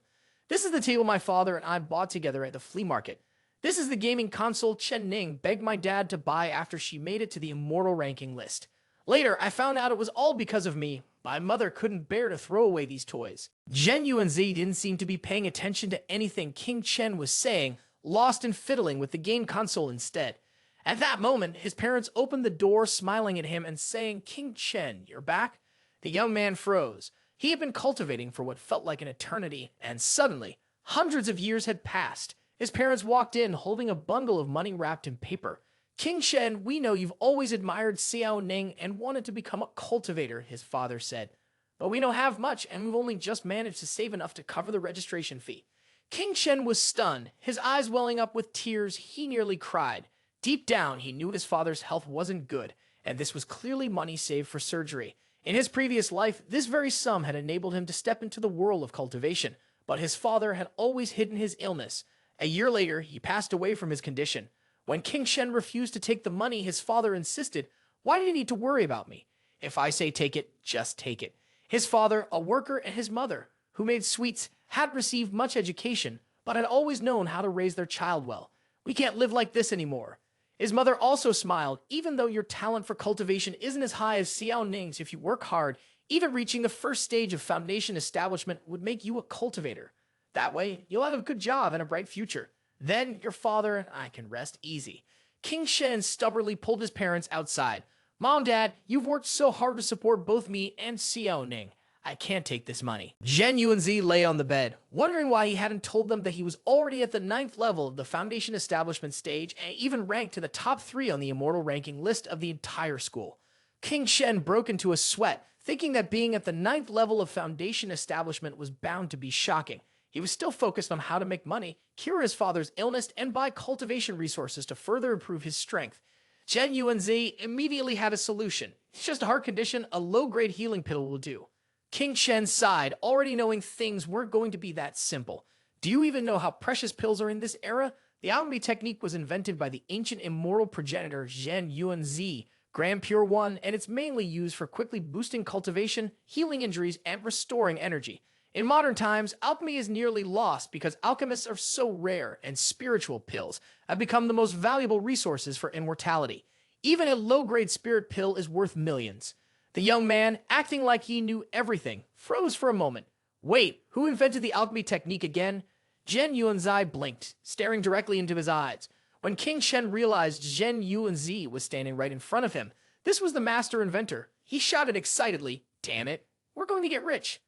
This is the table my father and I bought together at the flea market. This is the gaming console Chen Ning begged my dad to buy after she made it to the immortal ranking list. Later, I found out it was all because of me. My mother couldn't bear to throw away these toys. Zhen Yuanzi didn't seem to be paying attention to anything King Chen was saying, lost in fiddling with the game console instead. At that moment, his parents opened the door, smiling at him and saying, "King Chen, you're back?" The young man froze. He had been cultivating for what felt like an eternity, and suddenly, hundreds of years had passed. His parents walked in, holding a bundle of money wrapped in paper. "King Shen, we know you've always admired Xiao Ning and wanted to become a cultivator," his father said. "But we don't have much, and we've only just managed to save enough to cover the registration fee." King Shen was stunned, his eyes welling up with tears. He nearly cried. Deep down, he knew his father's health wasn't good, and this was clearly money saved for surgery. In his previous life, this very sum had enabled him to step into the world of cultivation, but his father had always hidden his illness. A year later, he passed away from his condition. When King Shen refused to take the money, his father insisted, "Why do you need to worry about me? If I say take it, just take it." His father, a worker, and his mother, who made sweets, had received much education, but had always known how to raise their child well. "We can't live like this anymore." His mother also smiled. "Even though your talent for cultivation isn't as high as Xiao Ning's, if you work hard, even reaching the first stage of foundation establishment would make you a cultivator. That way, you'll have a good job and a bright future. Then your father and I can rest easy." King Shen stubbornly pulled his parents outside. "Mom, Dad, you've worked so hard to support both me and Xiao Ning. I can't take this money." Zhen Yuanzi lay on the bed, wondering why he hadn't told them that he was already at the 9th level of the foundation establishment stage and even ranked to the top 3 on the immortal ranking list of the entire school. King Shen broke into a sweat, thinking that being at the 9th level of foundation establishment was bound to be shocking. He was still focused on how to make money, cure his father's illness, and buy cultivation resources to further improve his strength. Zhen Yuanzi immediately had a solution. It's just a heart condition, a low-grade healing pill will do. King Shen sighed, already knowing things weren't going to be that simple. "Do you even know how precious pills are in this era? The alchemy technique was invented by the ancient immortal progenitor Zhen Yuanzi, Grand Pure One, and it's mainly used for quickly boosting cultivation, healing injuries, and restoring energy. In modern times, alchemy is nearly lost because alchemists are so rare, and spiritual pills have become the most valuable resources for immortality. Even a low-grade spirit pill is worth millions." The young man, acting like he knew everything, froze for a moment. "Wait, who invented the alchemy technique again?" Zhen Yuanzai blinked, staring directly into his eyes. When King Shen realized Zhen Yuanzi was standing right in front of him, this was the master inventor. He shouted excitedly, "Damn it, we're going to get rich."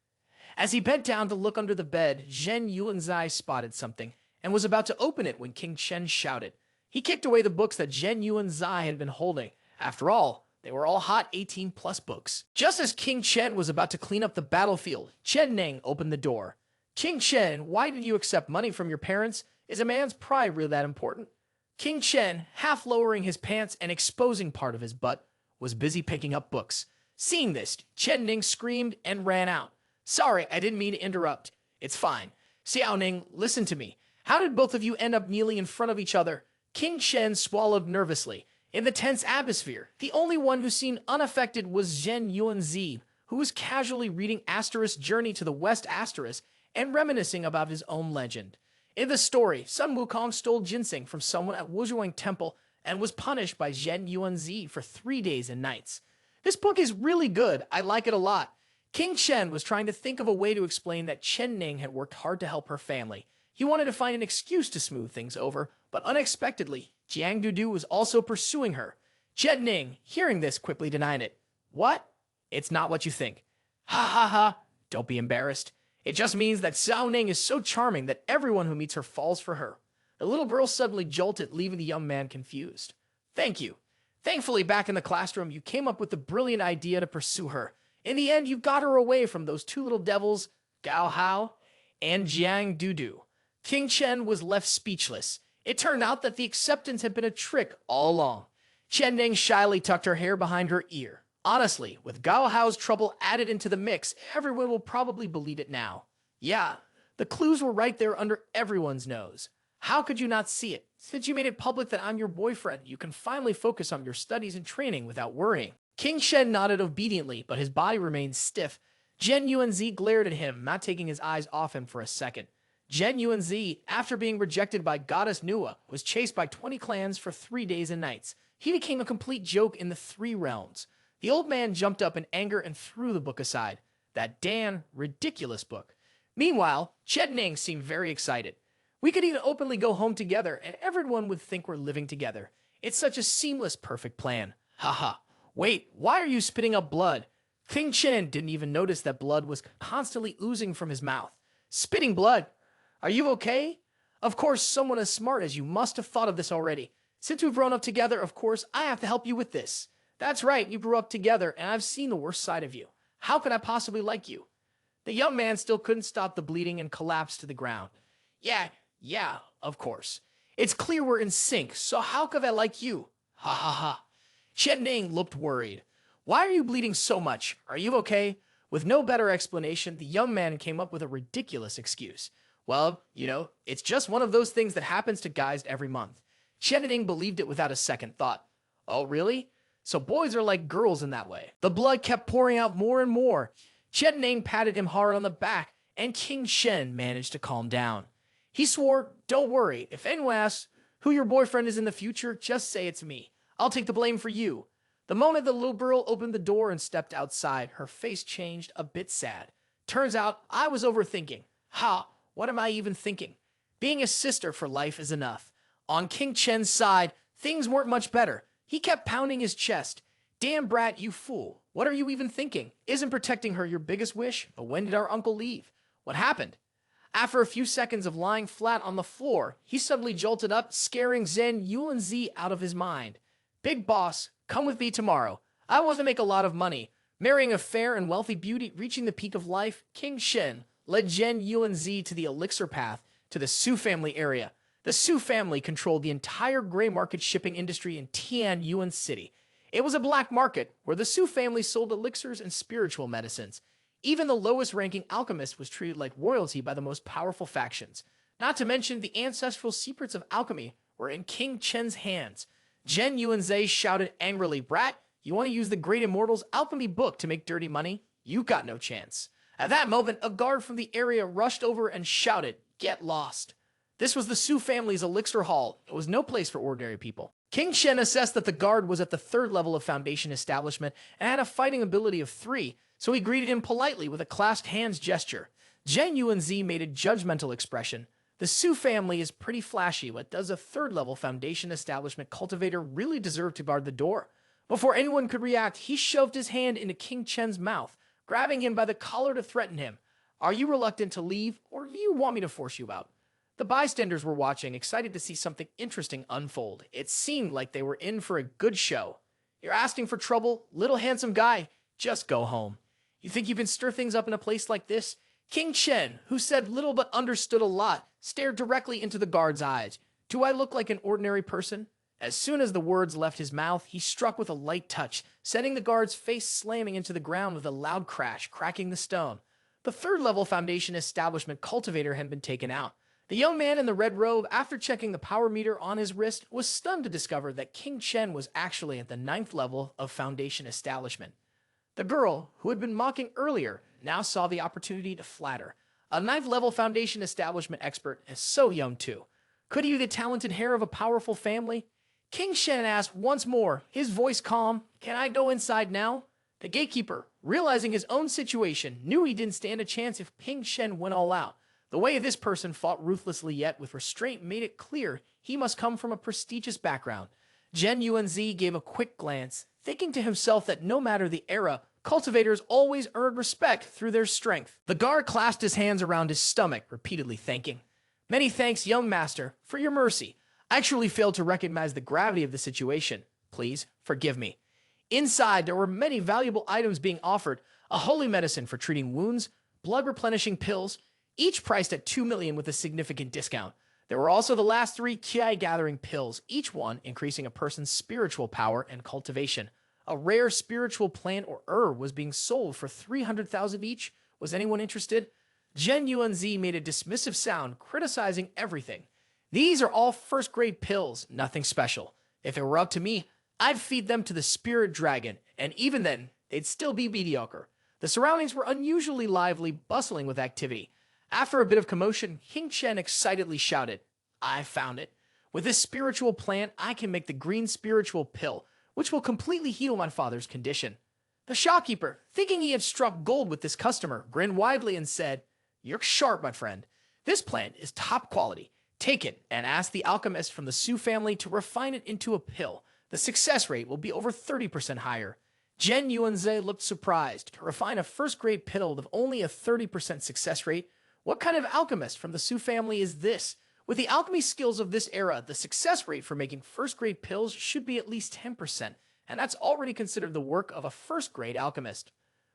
As he bent down to look under the bed, Zhen Yuanzai spotted something and was about to open it when King Shen shouted. He kicked away the books that Zhen Yuanzai had been holding. After all, they were all hot 18-plus books. Just as King Chen was about to clean up the battlefield, Chen Ning opened the door. "King Chen, why did you accept money from your parents? Is a man's pride really that important?" King Chen, half lowering his pants and exposing part of his butt, was busy picking up books. Seeing this, Chen Ning screamed and ran out. "Sorry, I didn't mean to interrupt. It's fine. Xiao Ning, listen to me. How did both of you end up kneeling in front of each other?" King Shen swallowed nervously. In the tense atmosphere, the only one who seemed unaffected was Zhen Yuanzi, who was casually reading Asterisk Journey to the West Asterisk and reminiscing about his own legend. In the story, Sun Wukong stole ginseng from someone at Wuzhuang Temple and was punished by Zhen Yuanzi for 3 days and nights. "This book is really good. I like it a lot." King Chen was trying to think of a way to explain that Chen Ning had worked hard to help her family. He wanted to find an excuse to smooth things over, but unexpectedly, Jiang Dudu was also pursuing her. Chen Ning, hearing this, quickly denied it. "What? It's not what you think." "Ha ha ha. Don't be embarrassed. It just means that Xiao Ning is so charming that everyone who meets her falls for her." The little girl suddenly jolted, leaving the young man confused. "Thank you. Thankfully, back in the classroom, you came up with the brilliant idea to pursue her. In the end, you got her away from those 2 little devils, Gao Hao and Jiang Dudu." King Chen was left speechless. It turned out that the acceptance had been a trick all along. Chen Ning shyly tucked her hair behind her ear. Honestly, with Gao Hao's trouble added into the mix, everyone will probably believe it now. Yeah, the clues were right there under everyone's nose. How could you not see it? Since you made it public that I'm your boyfriend, you can finally focus on your studies and training without worrying. King Shen nodded obediently, but his body remained stiff. Zhen Yuanzi glared at him, not taking his eyes off him for a second. Zhen Yuanzi, after being rejected by Goddess Nua, was chased by 20 clans for 3 days and nights. He became a complete joke in the 3 realms. The old man jumped up in anger and threw the book aside. That damn ridiculous book. Meanwhile, Chen Ning seemed very excited. We could even openly go home together, and everyone would think we're living together. It's such a seamless, perfect plan. Haha. Wait, why are you spitting up blood? King Chen didn't even notice that blood was constantly oozing from his mouth. Spitting blood? Are you okay? Of course, someone as smart as you must have thought of this already. Since we've grown up together, of course, I have to help you with this. That's right, you grew up together, and I've seen the worst side of you. How could I possibly like you? The young man still couldn't stop the bleeding and collapsed to the ground. Yeah, of course. It's clear we're in sync, so how could I like you? Ha ha ha. Chen Ning looked worried. Why are you bleeding so much? Are you okay? With no better explanation, the young man came up with a ridiculous excuse. Well, it's just one of those things that happens to guys every month. Chen Ning believed it without a second thought. Oh, really? So boys are like girls in that way. The blood kept pouring out more and more. Chen Ning patted him hard on the back, and King Shen managed to calm down. He swore, don't worry, if anyone asks who your boyfriend is in the future, just say it's me. I'll take the blame for you. The moment the little girl opened the door and stepped outside, her face changed a bit sad. Turns out, I was overthinking. What am I even thinking? Being a sister for life is enough. On King Chen's side, things weren't much better. He kept pounding his chest. Damn brat, you fool. What are you even thinking? Isn't protecting her your biggest wish? But when did our uncle leave? What happened? After a few seconds of lying flat on the floor, he suddenly jolted up, scaring Zhen Yuanzi out of his mind. Big boss, come with me tomorrow. I want to make a lot of money. Marrying a fair and wealthy beauty, reaching the peak of life, King Shen led Zhen Yuanzi to the elixir path to the Su family area. The Su family controlled the entire gray market shipping industry in Tianyuan City. It was a black market where the Su family sold elixirs and spiritual medicines. Even the lowest-ranking alchemist was treated like royalty by the most powerful factions. Not to mention the ancestral secrets of alchemy were in King Chen's hands. Zhen Yuanzi shouted angrily, "Brat, you want to use the Great Immortal's alchemy book to make dirty money? You got no chance." At that moment, a guard from the area rushed over and shouted, "Get lost." This was the Su family's elixir hall. It was no place for ordinary people. King Shen assessed that the guard was at the 3rd level of Foundation establishment and had a fighting ability of 3, so he greeted him politely with a clasped hands gesture. Zhen Yuanzi made a judgmental expression. The Su family is pretty flashy, but does a 3rd level Foundation establishment cultivator really deserve to guard the door? Before anyone could react, he shoved his hand into King Chen's mouth, grabbing him by the collar to threaten him. Are you reluctant to leave, or do you want me to force you out? The bystanders were watching, excited to see something interesting unfold. It seemed like they were in for a good show. You're asking for trouble, little handsome guy? Just go home. You think you can stir things up in a place like this? King Chen, who said little but understood a lot, stared directly into the guard's eyes. Do I look like an ordinary person? As soon as the words left his mouth, he struck with a light touch, sending the guard's face slamming into the ground with a loud crash, cracking the stone. The 3rd level Foundation establishment cultivator had been taken out. The young man in the red robe, after checking the power meter on his wrist, was stunned to discover that King Chen was actually at the 9th level of Foundation establishment. The girl, who had been mocking earlier, now saw the opportunity to flatter. A 9th level Foundation establishment expert is so young too. Could he be the talented heir of a powerful family? King Shen asked once more, his voice calm, "Can I go inside now?" The gatekeeper, realizing his own situation, knew he didn't stand a chance if King Shen went all out. The way this person fought ruthlessly yet with restraint made it clear he must come from a prestigious background. Zhen Yuanzi gave a quick glance, thinking to himself that no matter the era, cultivators always earned respect through their strength. The guard clasped his hands around his stomach, repeatedly thanking. "Many thanks, young master, for your mercy. I truly failed to recognize the gravity of the situation. Please, forgive me." Inside, there were many valuable items being offered, a holy medicine for treating wounds, blood replenishing pills, each priced at 2 million with a significant discount. There were also the last 3 Ki-gathering pills, each one increasing a person's spiritual power and cultivation. A rare spiritual plant or herb was being sold for 300,000 each. Was anyone interested? Jen Yuanzi made a dismissive sound, criticizing everything. These are all first-grade pills, nothing special. If it were up to me, I'd feed them to the spirit dragon, and even then, they'd still be mediocre. The surroundings were unusually lively, bustling with activity. After a bit of commotion, King Chen excitedly shouted, "I found it. With this spiritual plant, I can make the green spiritual pill, which will completely heal my father's condition." The shopkeeper, thinking he had struck gold with this customer, grinned widely and said, "You're sharp, my friend. This plant is top quality. Take it and ask the alchemist from the Su family to refine it into a pill. The success rate will be over 30% higher." Jen Yuanze looked surprised. To refine a first-grade pill with only a 30% success rate? What kind of alchemist from the Su family is this? With the alchemy skills of this era, the success rate for making first-grade pills should be at least 10%, and that's already considered the work of a first-grade alchemist.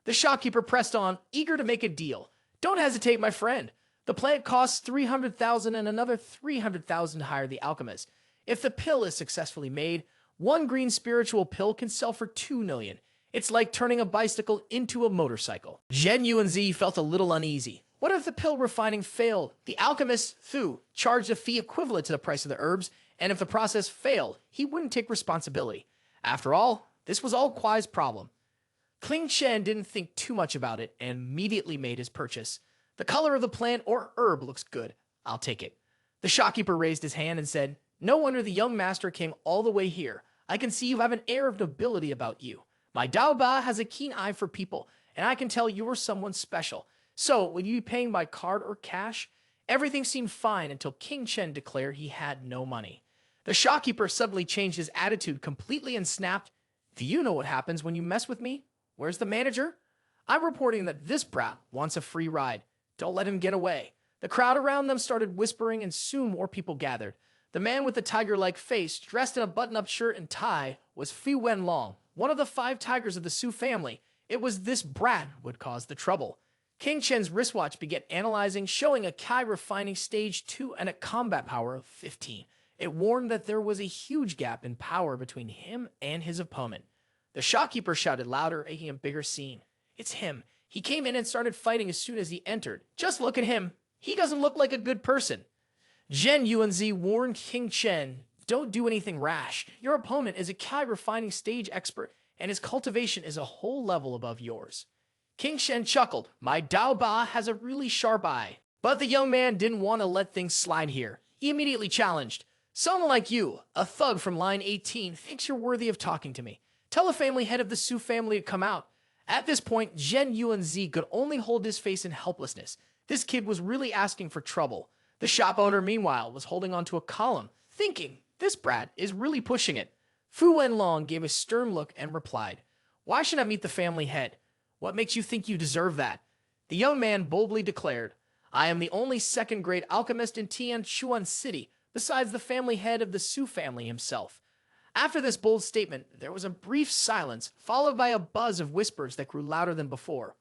The shopkeeper pressed on, eager to make a deal. "Don't hesitate, my friend. The plant costs 300,000 and another 300,000 to hire the alchemist. If the pill is successfully made, one green spiritual pill can sell for 2 million. It's like turning a bicycle into a motorcycle." Zhen Yuanzi felt a little uneasy. What if the pill refining failed? The alchemist, Thu, charged a fee equivalent to the price of the herbs, and if the process failed, he wouldn't take responsibility. After all, this was all Kuai's problem. Kling Chen didn't think too much about it and immediately made his purchase. "The color of the plant or herb looks good. I'll take it." The shopkeeper raised his hand and said, "No wonder the young master came all the way here. I can see you have an air of nobility about you. My Dao Ba has a keen eye for people, and I can tell you're someone special. So, will you be paying by card or cash?" Everything seemed fine until King Chen declared he had no money. The shopkeeper suddenly changed his attitude completely and snapped, "Do you know what happens when you mess with me? Where's the manager? I'm reporting that this brat wants a free ride. Don't let him get away." The crowd around them started whispering, and soon more people gathered. The man with the tiger-like face, dressed in a button-up shirt and tie, was Fu Wenlong, one of the 5 tigers of the Su family. It was this brat who would cause the trouble. King Chen's wristwatch began analyzing, showing a Kai refining stage 2 and a combat power of 15. It warned that there was a huge gap in power between him and his opponent. The shopkeeper shouted louder, making a bigger scene. "It's him. He came in and started fighting as soon as he entered. Just look at him. He doesn't look like a good person." Zhen Yuanzi warned King Chen, "Don't do anything rash. Your opponent is a Kai refining stage expert, and his cultivation is a whole level above yours." King Chen chuckled. "My Dao Ba has a really sharp eye." But the young man didn't want to let things slide here. He immediately challenged, "Someone like you, a thug from line 18, thinks you're worthy of talking to me. Tell the family head of the Su family to come out." At this point, Zhen Yuanzi could only hold his face in helplessness. This kid was really asking for trouble. The shop owner, meanwhile, was holding onto a column, thinking, "This brat is really pushing it." Fu Wenlong gave a stern look and replied, "Why should I meet the family head? What makes you think you deserve that?" The young man boldly declared, "I am the only second-grade alchemist in Tianchuan City, besides the family head of the Su family himself." After this bold statement, there was a brief silence, followed by a buzz of whispers that grew louder than before.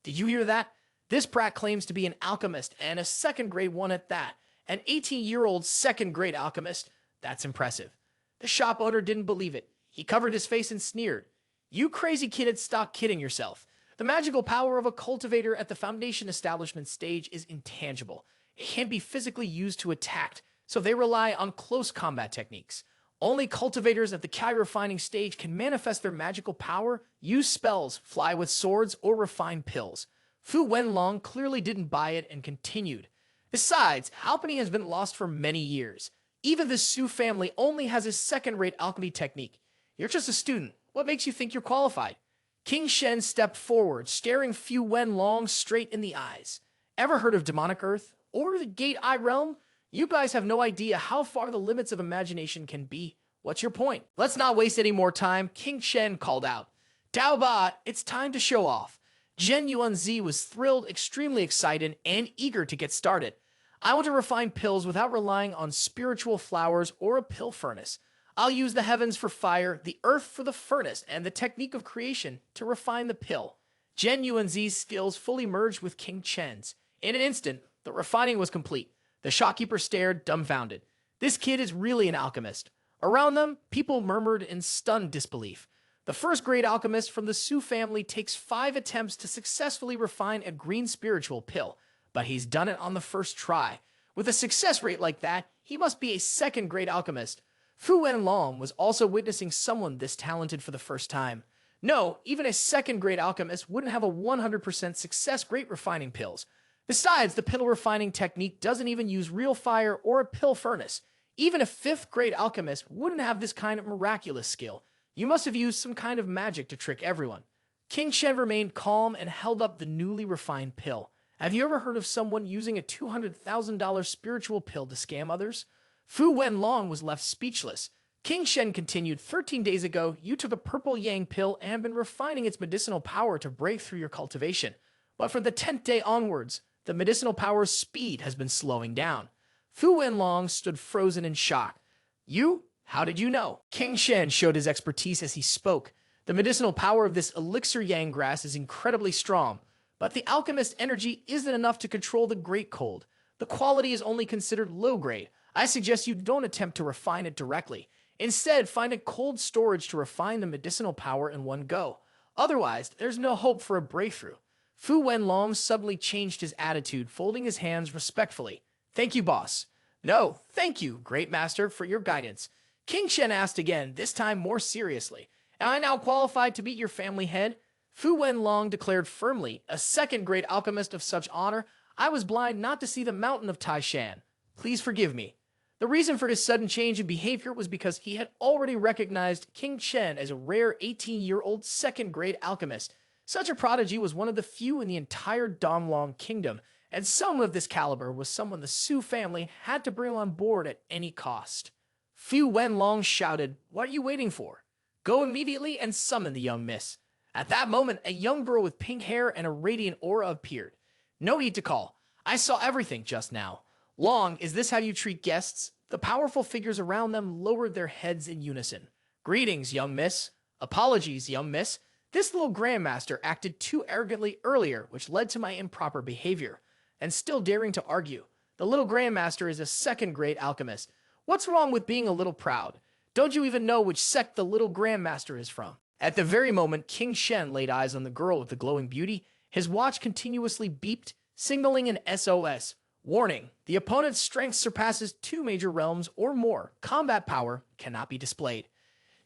"Did you hear that? This brat claims to be an alchemist, and a second-grade one at that. An 18-year-old second-grade alchemist. That's impressive." The shop owner didn't believe it. He covered his face and sneered, "You crazy kid had stopped kidding yourself. The magical power of a cultivator at the foundation establishment stage is intangible. It can't be physically used to attack, so they rely on close combat techniques. Only cultivators at the Kai refining stage can manifest their magical power, use spells, fly with swords, or refine pills." Fu Wenlong clearly didn't buy it and continued, "Besides, alchemy has been lost for many years. Even the Su family only has a second-rate alchemy technique. You're just a student. What makes you think you're qualified?" King Shen stepped forward, staring Fu Wenlong straight in the eyes. "Ever heard of demonic earth? Or the Gate Eye realm? You guys have no idea how far the limits of imagination can be. What's your point?" "Let's not waste any more time," King Shen called out. "Dao Ba, it's time to show off." Zhen Yuanzi was thrilled, extremely excited, and eager to get started. "I want to refine pills without relying on spiritual flowers or a pill furnace. I'll use the heavens for fire, the earth for the furnace, and the technique of creation to refine the pill." Zhen Yuanzi's skills fully merged with King Chen's. In an instant, the refining was complete. The shopkeeper stared, dumbfounded. This kid is really an alchemist. Around them, people murmured in stunned disbelief. The first great alchemist from the Su family takes 5 attempts to successfully refine a green spiritual pill, but he's done it on the first try. With a success rate like that, he must be a second great alchemist. Fu Wenlong was also witnessing someone this talented for the first time. No, even a second great alchemist wouldn't have a 100% success rate refining pills. Besides, the pill refining technique doesn't even use real fire or a pill furnace. Even a 5th grade alchemist wouldn't have this kind of miraculous skill. You must have used some kind of magic to trick everyone. King Shen remained calm and held up the newly refined pill. Have you ever heard of someone using a $200,000 spiritual pill to scam others? Fu Wenlong was left speechless. King Shen continued, 13 days ago, you took a purple yang pill and been refining its medicinal power to break through your cultivation. But from the 10th day onwards, the medicinal power's speed has been slowing down. Fu Wenlong stood frozen in shock. You? How did you know? King Shen showed his expertise as he spoke. The medicinal power of this elixir yang grass is incredibly strong, but the alchemist's energy isn't enough to control the great cold. The quality is only considered low grade. I suggest you don't attempt to refine it directly. Instead, find a cold storage to refine the medicinal power in one go. Otherwise, there's no hope for a breakthrough. Fu Wenlong suddenly changed his attitude, folding his hands respectfully. Thank you, boss. No, thank you, great master, for your guidance. King Shen asked again, this time more seriously. Am I now qualified to be your family head? Fu Wenlong declared firmly, a second great alchemist of such honor, I was blind not to see the mountain of Taishan. Please forgive me. The reason for his sudden change in behavior was because he had already recognized King Shen as a rare 18-year-old second-grade alchemist. Such a prodigy was one of the few in the entire Donglong kingdom, and someone of this caliber was someone the Su family had to bring on board at any cost. Fu Wenlong shouted, what are you waiting for? Go immediately and summon the young miss. At that moment, a young girl with pink hair and a radiant aura appeared. No need to call. I saw everything just now. Long, is this how you treat guests? The powerful figures around them lowered their heads in unison. Greetings, young miss. Apologies, young miss. This little grandmaster acted too arrogantly earlier, which led to my improper behavior. And still daring to argue. The little grandmaster is a second-grade alchemist. What's wrong with being a little proud? Don't you even know which sect the little grandmaster is from? At the very moment King Shen laid eyes on the girl with the glowing beauty, his watch continuously beeped, signaling an SOS. Warning, the opponent's strength surpasses 2 major realms or more. Combat power cannot be displayed.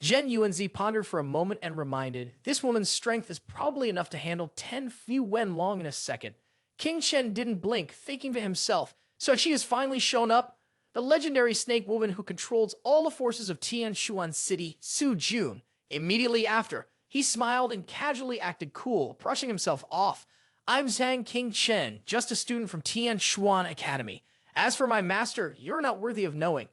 Zhen Yuanzi pondered for a moment and reminded, this woman's strength is probably enough to handle 10 Fu Wenlong in a second. King Shen didn't blink, thinking to himself, so she has finally shown up? The legendary snake woman who controls all the forces of Tianshuan City, Su Jun. Immediately after, he smiled and casually acted cool, brushing himself off. I'm Zhang King Chen, just a student from Tianshuan Academy. As for my master, you're not worthy of knowing.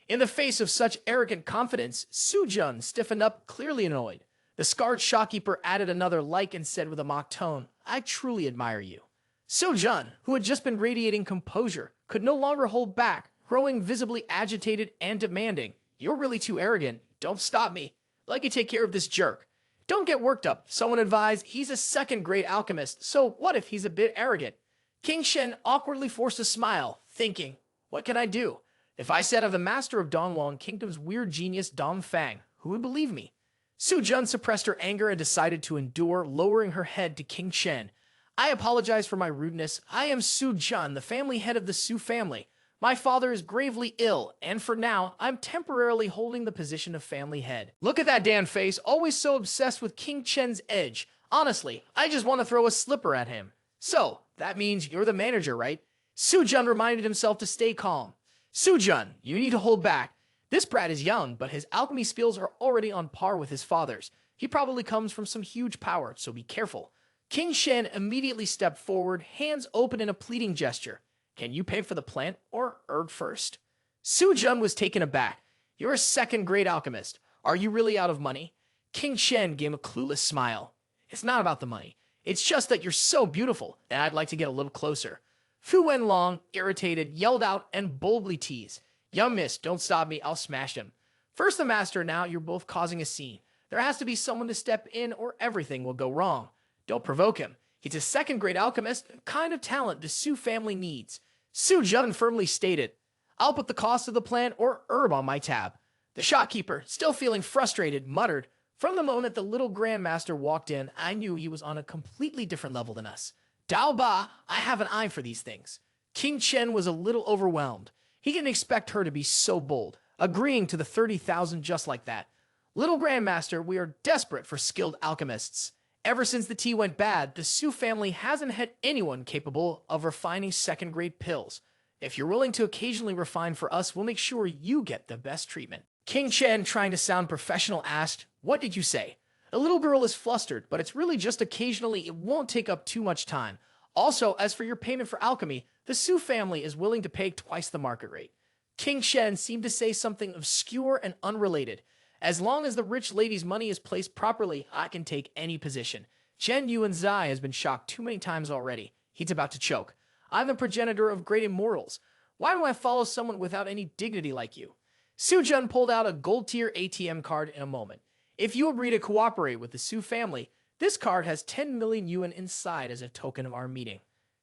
In the face of such arrogant confidence, Su Jun stiffened up, clearly annoyed. The scarred shopkeeper added another like and said with a mock tone, I truly admire you. Su Jun, who had just been radiating composure, could no longer hold back, growing visibly agitated and demanding. You're really too arrogant. Don't stop me. Let me take care of this jerk. Don't get worked up. Someone advised he's a second-grade alchemist, so what if he's a bit arrogant? King Shen awkwardly forced a smile, thinking, what can I do? If I said I'm the master of Donglong Kingdom's weird genius Dong Fang, who would believe me? Su Jun suppressed her anger and decided to endure, lowering her head to King Shen. I apologize for my rudeness. I am Su Jun, the family head of the Su family. My father is gravely ill, and for now, I'm temporarily holding the position of family head. Look at that damn face, always so obsessed with King Chen's edge. Honestly, I just want to throw a slipper at him. So, that means you're the manager, right? Su Jun reminded himself to stay calm. Su Jun, you need to hold back. This brat is young, but his alchemy skills are already on par with his father's. He probably comes from some huge power, so be careful. King Shen immediately stepped forward, hands open in a pleading gesture. Can you pay for the plant or herb first? Su Jun was taken aback. You're a second-grade alchemist. Are you really out of money? King Shen gave a clueless smile. It's not about the money. It's just that you're so beautiful, and I'd like to get a little closer. Fu Wenlong, irritated, yelled out and boldly teased. Young miss, don't stop me, I'll smash him. First the master, now you're both causing a scene. There has to be someone to step in or everything will go wrong. Don't provoke him. He's a second-grade alchemist, a kind of talent the Su family needs. Su Jun firmly stated, I'll put the cost of the plant or herb on my tab. The shopkeeper, still feeling frustrated, muttered, from the moment the little grandmaster walked in, I knew he was on a completely different level than us. Dao Ba, I have an eye for these things. King Chen was a little overwhelmed. He didn't expect her to be so bold, agreeing to the 30,000 just like that. Little Grandmaster, we are desperate for skilled alchemists. Ever since the tea went bad, the Su family hasn't had anyone capable of refining second-grade pills. If you're willing to occasionally refine for us, we'll make sure you get the best treatment. King Chen, trying to sound professional, asked, What did you say? The little girl is flustered, but it's really just occasionally. It won't take up too much time. Also, as for your payment for alchemy, the Su family is willing to pay twice the market rate. King Shen seemed to say something obscure and unrelated. As long as the rich lady's money is placed properly, I can take any position. Chen Yuanzai has been shocked too many times already. He's about to choke. I'm the progenitor of great immortals. Why do I follow someone without any dignity like you? Su Jun pulled out a gold-tier ATM card in a moment. If you agree to cooperate with the Su family, this card has 10 million yuan inside as a token of our meeting.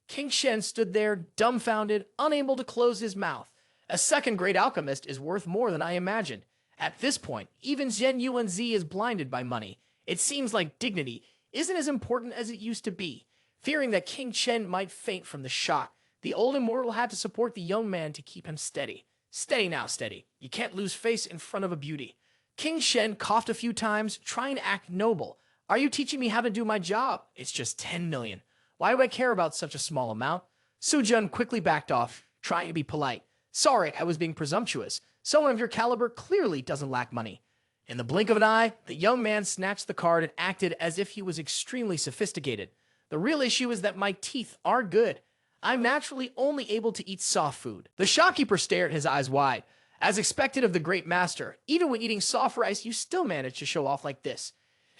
King Shen stood there, dumbfounded, unable to close his mouth. A second-grade alchemist is worth more than I imagined. At this point, even Zhen Yuanzi is blinded by money. It seems like dignity isn't as important as it used to be. Fearing that King Chen might faint from the shock, the old immortal had to support the young man to keep him steady. Steady now, steady. You can't lose face in front of a beauty. King Shen coughed a few times, trying to act noble. Are you teaching me how to do my job? It's just 10 million. Why do I care about such a small amount? Su Jun quickly backed off, trying to be polite. Sorry, I was being presumptuous. Someone of your caliber clearly doesn't lack money. In the blink of an eye, the young man snatched the card and acted as if he was extremely sophisticated. The real issue is that my teeth are good. I'm naturally only able to eat soft food. The shopkeeper stared, his eyes wide. As expected of the great master, even when eating soft rice, you still manage to show off like this.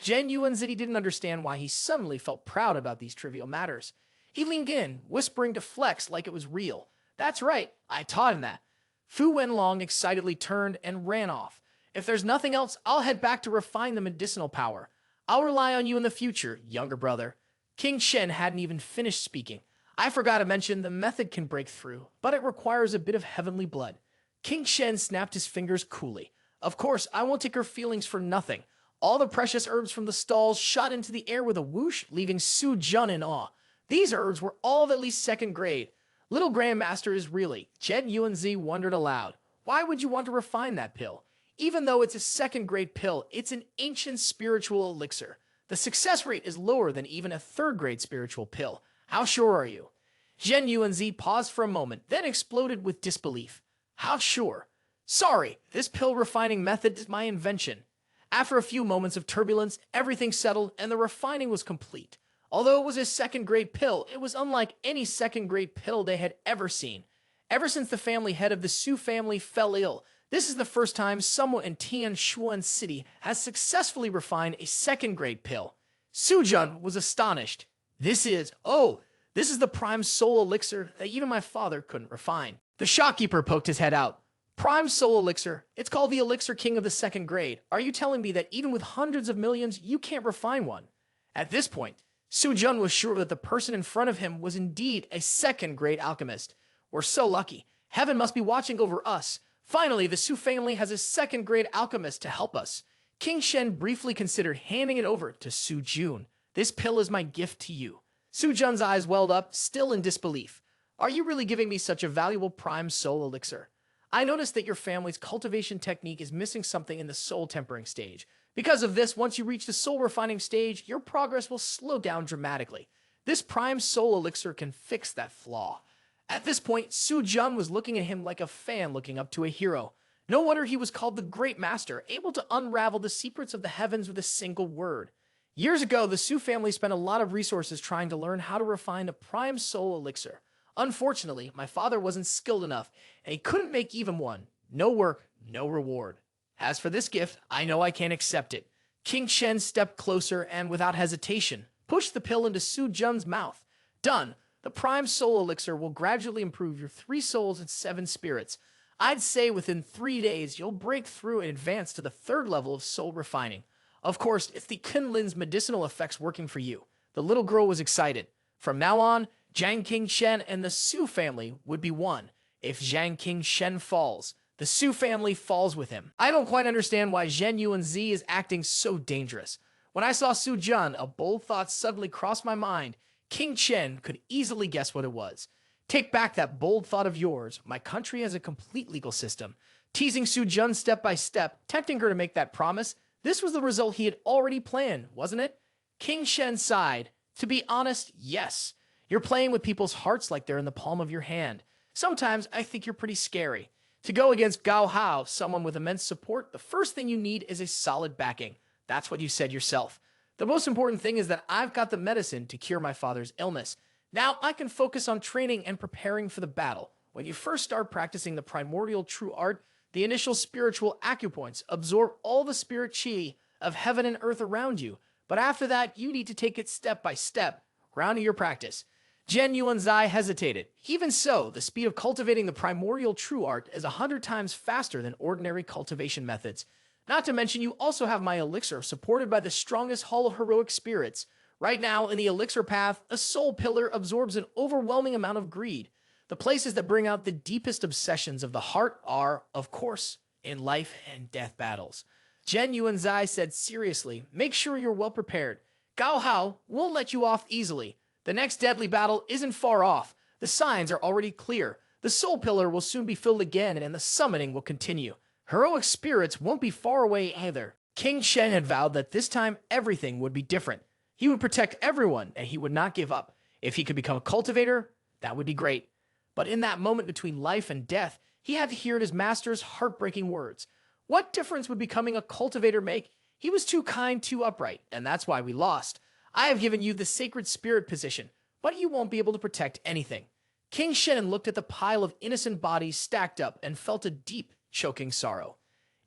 Zhen Yuanzi didn't understand why he suddenly felt proud about these trivial matters. He leaned in, whispering to Flex like it was real. That's right, I taught him that. Fu Wenlong excitedly turned and ran off. If there's nothing else, I'll head back to refine the medicinal power. I'll rely on you in the future, younger brother. King Shen hadn't even finished speaking. I forgot to mention the method can break through, but it requires a bit of heavenly blood. King Shen snapped his fingers coolly. Of course, I won't take her feelings for nothing. All the precious herbs from the stalls shot into the air with a whoosh, leaving Su Jun in awe. These herbs were all of at least second grade. Little Grandmaster is really. Zhen Yuanzi wondered aloud. Why would you want to refine that pill? Even though it's a second-grade pill, it's an ancient spiritual elixir. The success rate is lower than even a third-grade spiritual pill. How sure are you? Zhen Yuanzi paused for a moment, then exploded with disbelief. How sure? Sorry, this pill refining method is my invention. After a few moments of turbulence, everything settled and the refining was complete. Although it was a second-grade pill, it was unlike any second-grade pill they had ever seen. Ever since the family head of the Su family fell ill, this is the first time someone in Tianshuan City has successfully refined a second-grade pill. Su Jun was astonished. This is the prime soul elixir that even my father couldn't refine. The shopkeeper poked his head out. Prime soul elixir? It's called the elixir king of the second grade. Are you telling me that even with hundreds of millions, you can't refine one? At this point, Su Jun was sure that the person in front of him was indeed a second-grade alchemist. We're so lucky. Heaven must be watching over us. Finally, the Su family has a second-grade alchemist to help us. King Shen briefly considered handing it over to Su Jun. This pill is my gift to you. Su Jun's eyes welled up, still in disbelief. Are you really giving me such a valuable prime soul elixir? I noticed that your family's cultivation technique is missing something in the soul tempering stage. Because of this, once you reach the soul refining stage, your progress will slow down dramatically. This prime soul elixir can fix that flaw. At this point, Su Jun was looking at him like a fan looking up to a hero. No wonder he was called the Great Master, able to unravel the secrets of the heavens with a single word. Years ago, the Su family spent a lot of resources trying to learn how to refine a prime soul elixir. Unfortunately, my father wasn't skilled enough, and he couldn't make even one. No work, no reward. As for this gift, I know I can't accept it. King Shen stepped closer and, without hesitation, pushed the pill into Su Jun's mouth. Done. The prime soul elixir will gradually improve your 3 souls and 7 spirits. I'd say within 3 days, you'll break through and advance to the 3rd level of soul refining. Of course, it's the Kunlin's medicinal effects working for you. The little girl was excited. From now on, Jiang Qingshen and the Su family would be one. If Jiang Qingshen falls, the Su family falls with him. I don't quite understand why Zhen Yuanzi is acting so dangerous. When I saw Su Jun, a bold thought suddenly crossed my mind. King Chen could easily guess what it was. Take back that bold thought of yours. My country has a complete legal system. Teasing Su Jun step by step, tempting her to make that promise, this was the result he had already planned, wasn't it? King Shen sighed. To be honest, yes. You're playing with people's hearts like they're in the palm of your hand. Sometimes I think you're pretty scary. To go against Gao Hao, someone with immense support, the first thing you need is a solid backing. That's what you said yourself. The most important thing is that I've got the medicine to cure my father's illness. Now I can focus on training and preparing for the battle. When you first start practicing the primordial true art, the initial spiritual acupoints absorb all the spirit chi of heaven and earth around you. But after that, you need to take it step by step, grounding your practice. Zhen Yuanzai hesitated. Even so, the speed of cultivating the primordial true art is 100 times faster than ordinary cultivation methods. Not to mention, you also have my elixir, supported by the strongest hall of heroic spirits. Right now, in the elixir path, a soul pillar absorbs an overwhelming amount of greed. The places that bring out the deepest obsessions of the heart are, of course, in life and death battles. Zhen Yuanzai said seriously, make sure you're well prepared. Gao Hao won't let you off easily. The next deadly battle isn't far off. The signs are already clear. The soul pillar will soon be filled again, and the summoning will continue. Heroic spirits won't be far away either. King Shen had vowed that this time everything would be different. He would protect everyone, and he would not give up. If he could become a cultivator, that would be great. But in that moment between life and death, he had to hear his master's heartbreaking words. What difference would becoming a cultivator make? He was too kind, too upright, and that's why we lost. I have given you the sacred spirit position, but you won't be able to protect anything. King Shen looked at the pile of innocent bodies stacked up and felt a deep, choking sorrow.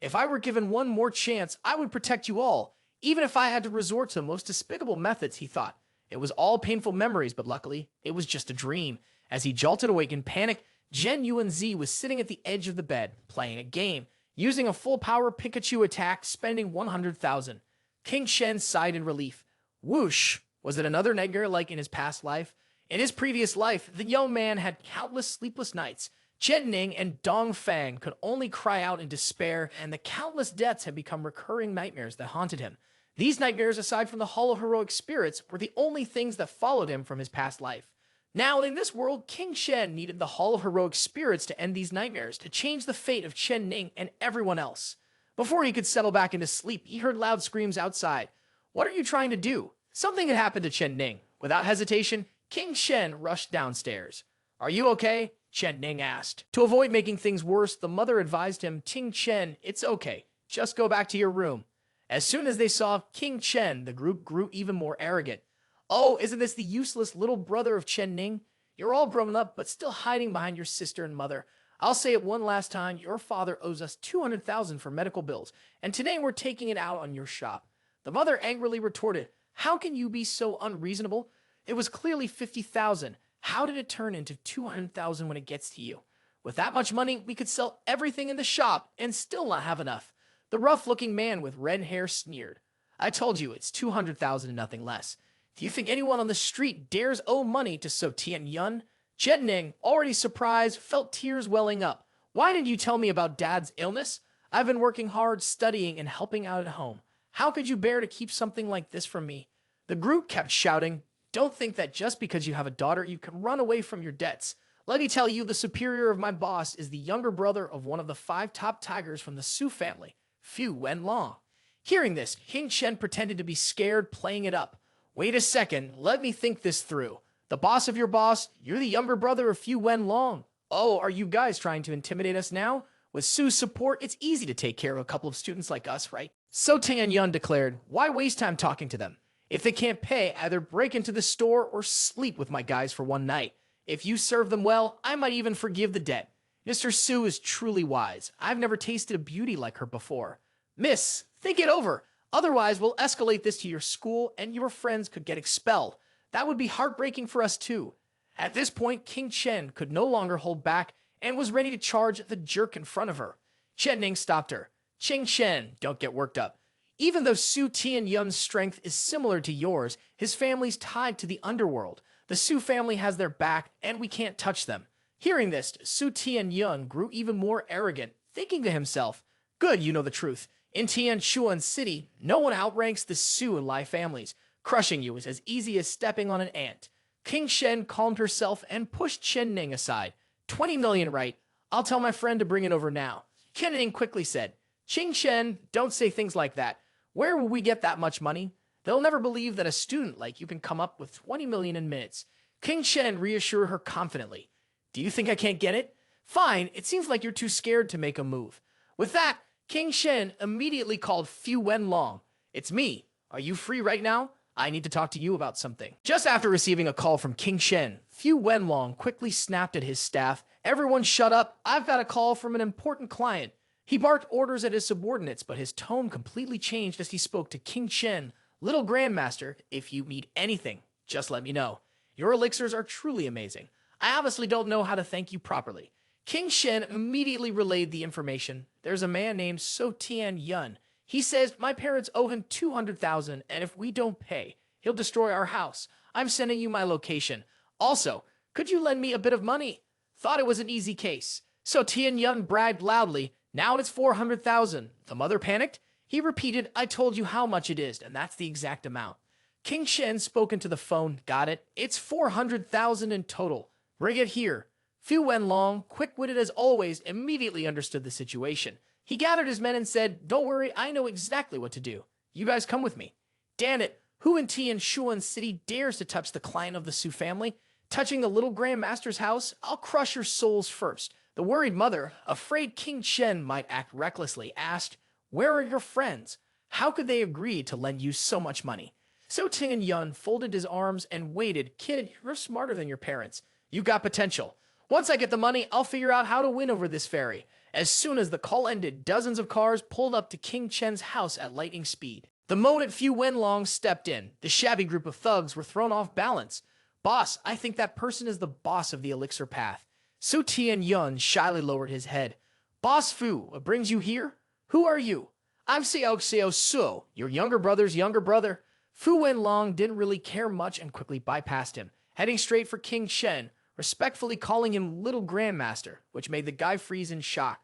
If I were given one more chance, I would protect you all, even if I had to resort to the most despicable methods, he thought. It was all painful memories, but luckily, it was just a dream. As he jolted awake in panic, Zhen Yuanzi was sitting at the edge of the bed, playing a game, using a full-power Pikachu attack, spending 100,000. King Shen sighed in relief. Whoosh! Was it another nightmare like in his past life? In his previous life, the young man had countless sleepless nights. Chen Ning and Dong Fang could only cry out in despair, and the countless deaths had become recurring nightmares that haunted him. These nightmares, aside from the Hall of Heroic Spirits, were the only things that followed him from his past life. Now, in this world, King Shen needed the Hall of Heroic Spirits to end these nightmares, to change the fate of Chen Ning and everyone else. Before he could settle back into sleep, he heard loud screams outside. What are you trying to do? Something had happened to Chen Ning. Without hesitation, King Shen rushed downstairs. Are you okay? Chen Ning asked. To avoid making things worse, the mother advised him, Ting Chen, it's okay. Just go back to your room. As soon as they saw King Chen, the group grew even more arrogant. Oh, isn't this the useless little brother of Chen Ning? You're all grown up, but still hiding behind your sister and mother. I'll say it one last time, your father owes us 200,000 for medical bills, and today we're taking it out on your shop. The mother angrily retorted, how can you be so unreasonable? It was clearly 50,000. How did it turn into 200,000 when it gets to you? With that much money, we could sell everything in the shop and still not have enough. The rough-looking man with red hair sneered. I told you, it's 200,000 and nothing less. Do you think anyone on the street dares owe money to So Tian Yun? Chen Ning, already surprised, felt tears welling up. Why didn't you tell me about Dad's illness? I've been working hard, studying, and helping out at home. How could you bear to keep something like this from me? The group kept shouting, don't think that just because you have a daughter, you can run away from your debts. Let me tell you, the superior of my boss is the younger brother of one of the 5 top tigers from the Su family, Fu Wenlong. Hearing this, King Shen pretended to be scared, playing it up. Wait a second, let me think this through. The boss of your boss, you're the younger brother of Fu Wenlong. Oh, are you guys trying to intimidate us now? With Su's support, it's easy to take care of a couple of students like us, right? So Tian Yun declared, why waste time talking to them? If they can't pay, either break into the store or sleep with my guys for one night. If you serve them well, I might even forgive the debt. Mr. Su is truly wise. I've never tasted a beauty like her before. Miss, think it over. Otherwise, we'll escalate this to your school and your friends could get expelled. That would be heartbreaking for us too. At this point, King Chen could no longer hold back and was ready to charge the jerk in front of her. Chen Ning stopped her. King Shen, don't get worked up. Even though Su Tian Yun's strength is similar to yours, his family's tied to the underworld. The Su family has their back, and we can't touch them. Hearing this, Su Tianyun grew even more arrogant, thinking to himself, good, you know the truth. In Tianshuan City, no one outranks the Su and Lai families. Crushing you is as easy as stepping on an ant. King Shen calmed herself and pushed Chen Ning aside. 20 million, right? I'll tell my friend to bring it over now. Chen Ning quickly said, Qing Shen, don't say things like that. Where will we get that much money? They'll never believe that a student like you can come up with 20 million in minutes. King Shen reassured her confidently. Do you think I can't get it? Fine, it seems like you're too scared to make a move. With that, King Shen immediately called Fu Wenlong. It's me. Are you free right now? I need to talk to you about something. Just after receiving a call from King Shen, Fu Wenlong quickly snapped at his staff. Everyone shut up. I've got a call from an important client. He barked orders at his subordinates, but his tone completely changed as he spoke to King Shen. Little Grandmaster, if you need anything, just let me know. Your elixirs are truly amazing. I obviously don't know how to thank you properly. King Shen immediately relayed the information. There's a man named So Tian Yun. He says my parents owe him 200,000, and if we don't pay, he'll destroy our house. I'm sending you my location. Also, could you lend me a bit of money? Thought it was an easy case. So Tian Yun bragged loudly. Now it's 400,000. The mother panicked. He repeated, I told you how much it is, and that's the exact amount. King Shen spoke into the phone. Got it. It's 400,000 in total. Bring it here. Fu Wenlong, quick-witted as always, immediately understood the situation. He gathered his men and said, don't worry, I know exactly what to do. You guys come with me. Damn it, who in Tianshuan City dares to touch the client of the Su family? Touching the little Grandmaster's house? I'll crush your souls first. The worried mother, afraid King Shen might act recklessly, asked, where are your friends? How could they agree to lend you so much money? So Tian Yun folded his arms and waited. Kid, you're smarter than your parents. You got potential. Once I get the money, I'll figure out how to win over this fairy. As soon as the call ended, dozens of cars pulled up to King Chen's house at lightning speed. The moment Fu Wenlong stepped in, the shabby group of thugs were thrown off balance. Boss, I think that person is the boss of the elixir path. Su Tian Yun shyly lowered his head. Boss Fu, what brings you here? Who are you? I'm Xiao Su, your younger brother's younger brother. Fu Wenlong didn't really care much and quickly bypassed him, heading straight for King Shen, respectfully calling him Little Grandmaster, which made the guy freeze in shock.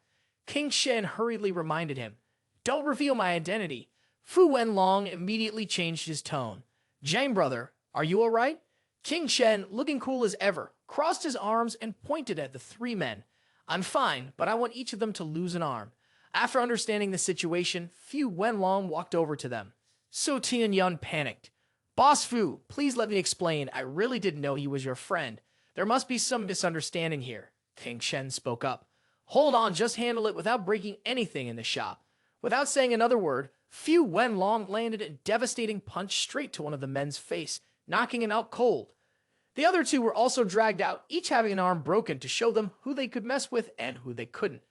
King Shen hurriedly reminded him, don't reveal my identity. Fu Wenlong immediately changed his tone. Jang brother, are you alright? King Shen, looking cool as ever, crossed his arms and pointed at the three men. I'm fine, but I want each of them to lose an arm. After understanding the situation, Fu Wenlong walked over to them. So Tian Yun panicked. Boss Fu, please let me explain. I really didn't know he was your friend. There must be some misunderstanding here. King Shen spoke up. Hold on, just handle it without breaking anything in the shop. Without saying another word, Fu Wenlong landed a devastating punch straight to one of the men's face, knocking him out cold. The other two were also dragged out, each having an arm broken to show them who they could mess with and who they couldn't.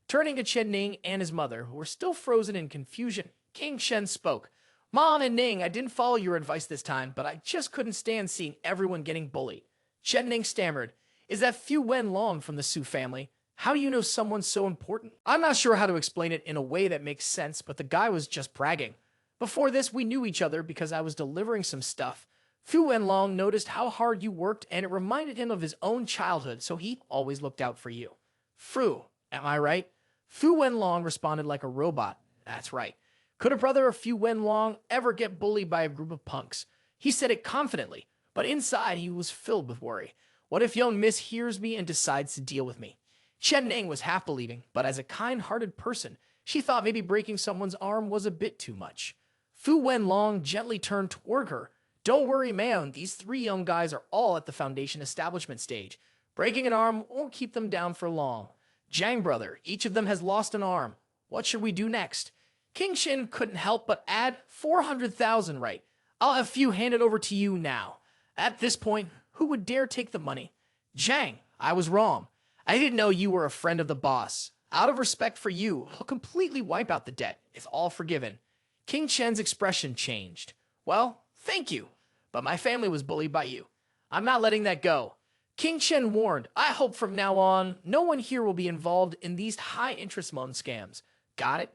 Turning to Chen Ning and his mother, who were still frozen in confusion, King Shen spoke. Mom and Ning, I didn't follow your advice this time, but I just couldn't stand seeing everyone getting bullied. Chen Ning stammered, is that Fu Wenlong from the Su family? How do you know someone so important? I'm not sure how to explain it in a way that makes sense, but the guy was just bragging. Before this, we knew each other because I was delivering some stuff. Fu Wenlong noticed how hard you worked, and it reminded him of his own childhood, so he always looked out for you. Fu, am I right? Fu Wenlong responded like a robot. That's right. Could a brother of Fu Wenlong ever get bullied by a group of punks? He said it confidently, but inside he was filled with worry. What if young Miss hears me and decides to deal with me? Chen Ning was half believing, but as a kind-hearted person, she thought maybe breaking someone's arm was a bit too much. Fu Wenlong gently turned toward her. Don't worry, ma'am, these three young guys are all at the foundation establishment stage. Breaking an arm won't keep them down for long. Jang brother, each of them has lost an arm. What should we do next? King Shin couldn't help but add 400,000 right. I'll have Fu hand it over to you now. At this point, who would dare take the money? Jang, I was wrong. I didn't know you were a friend of the boss. Out of respect for you, I'll completely wipe out the debt. It's all forgiven. King Shen's expression changed. Well, thank you, but my family was bullied by you. I'm not letting that go. King Shen warned, I hope from now on, no one here will be involved in these high-interest loan scams. Got it?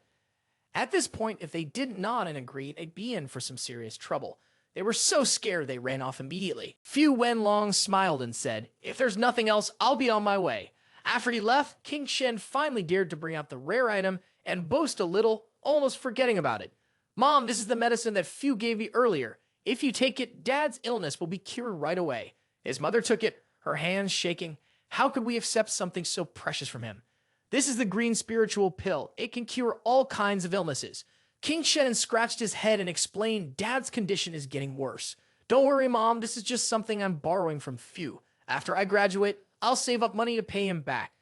At this point, if they didn't nod and agree, they'd be in for some serious trouble. They were so scared they ran off immediately. Fu Wenlong smiled and said, "If there's nothing else, I'll be on my way." After he left, King Shen finally dared to bring out the rare item and boast a little, almost forgetting about it. "Mom, this is the medicine that Fu gave me earlier. If you take it, Dad's illness will be cured right away." His mother took it, her hands shaking. How could we accept something so precious from him? "This is the green spiritual pill. It can cure all kinds of illnesses." King Shen scratched his head and explained, "Dad's condition is getting worse. Don't worry, Mom, this is just something I'm borrowing from Fu. After I graduate, I'll save up money to pay him back."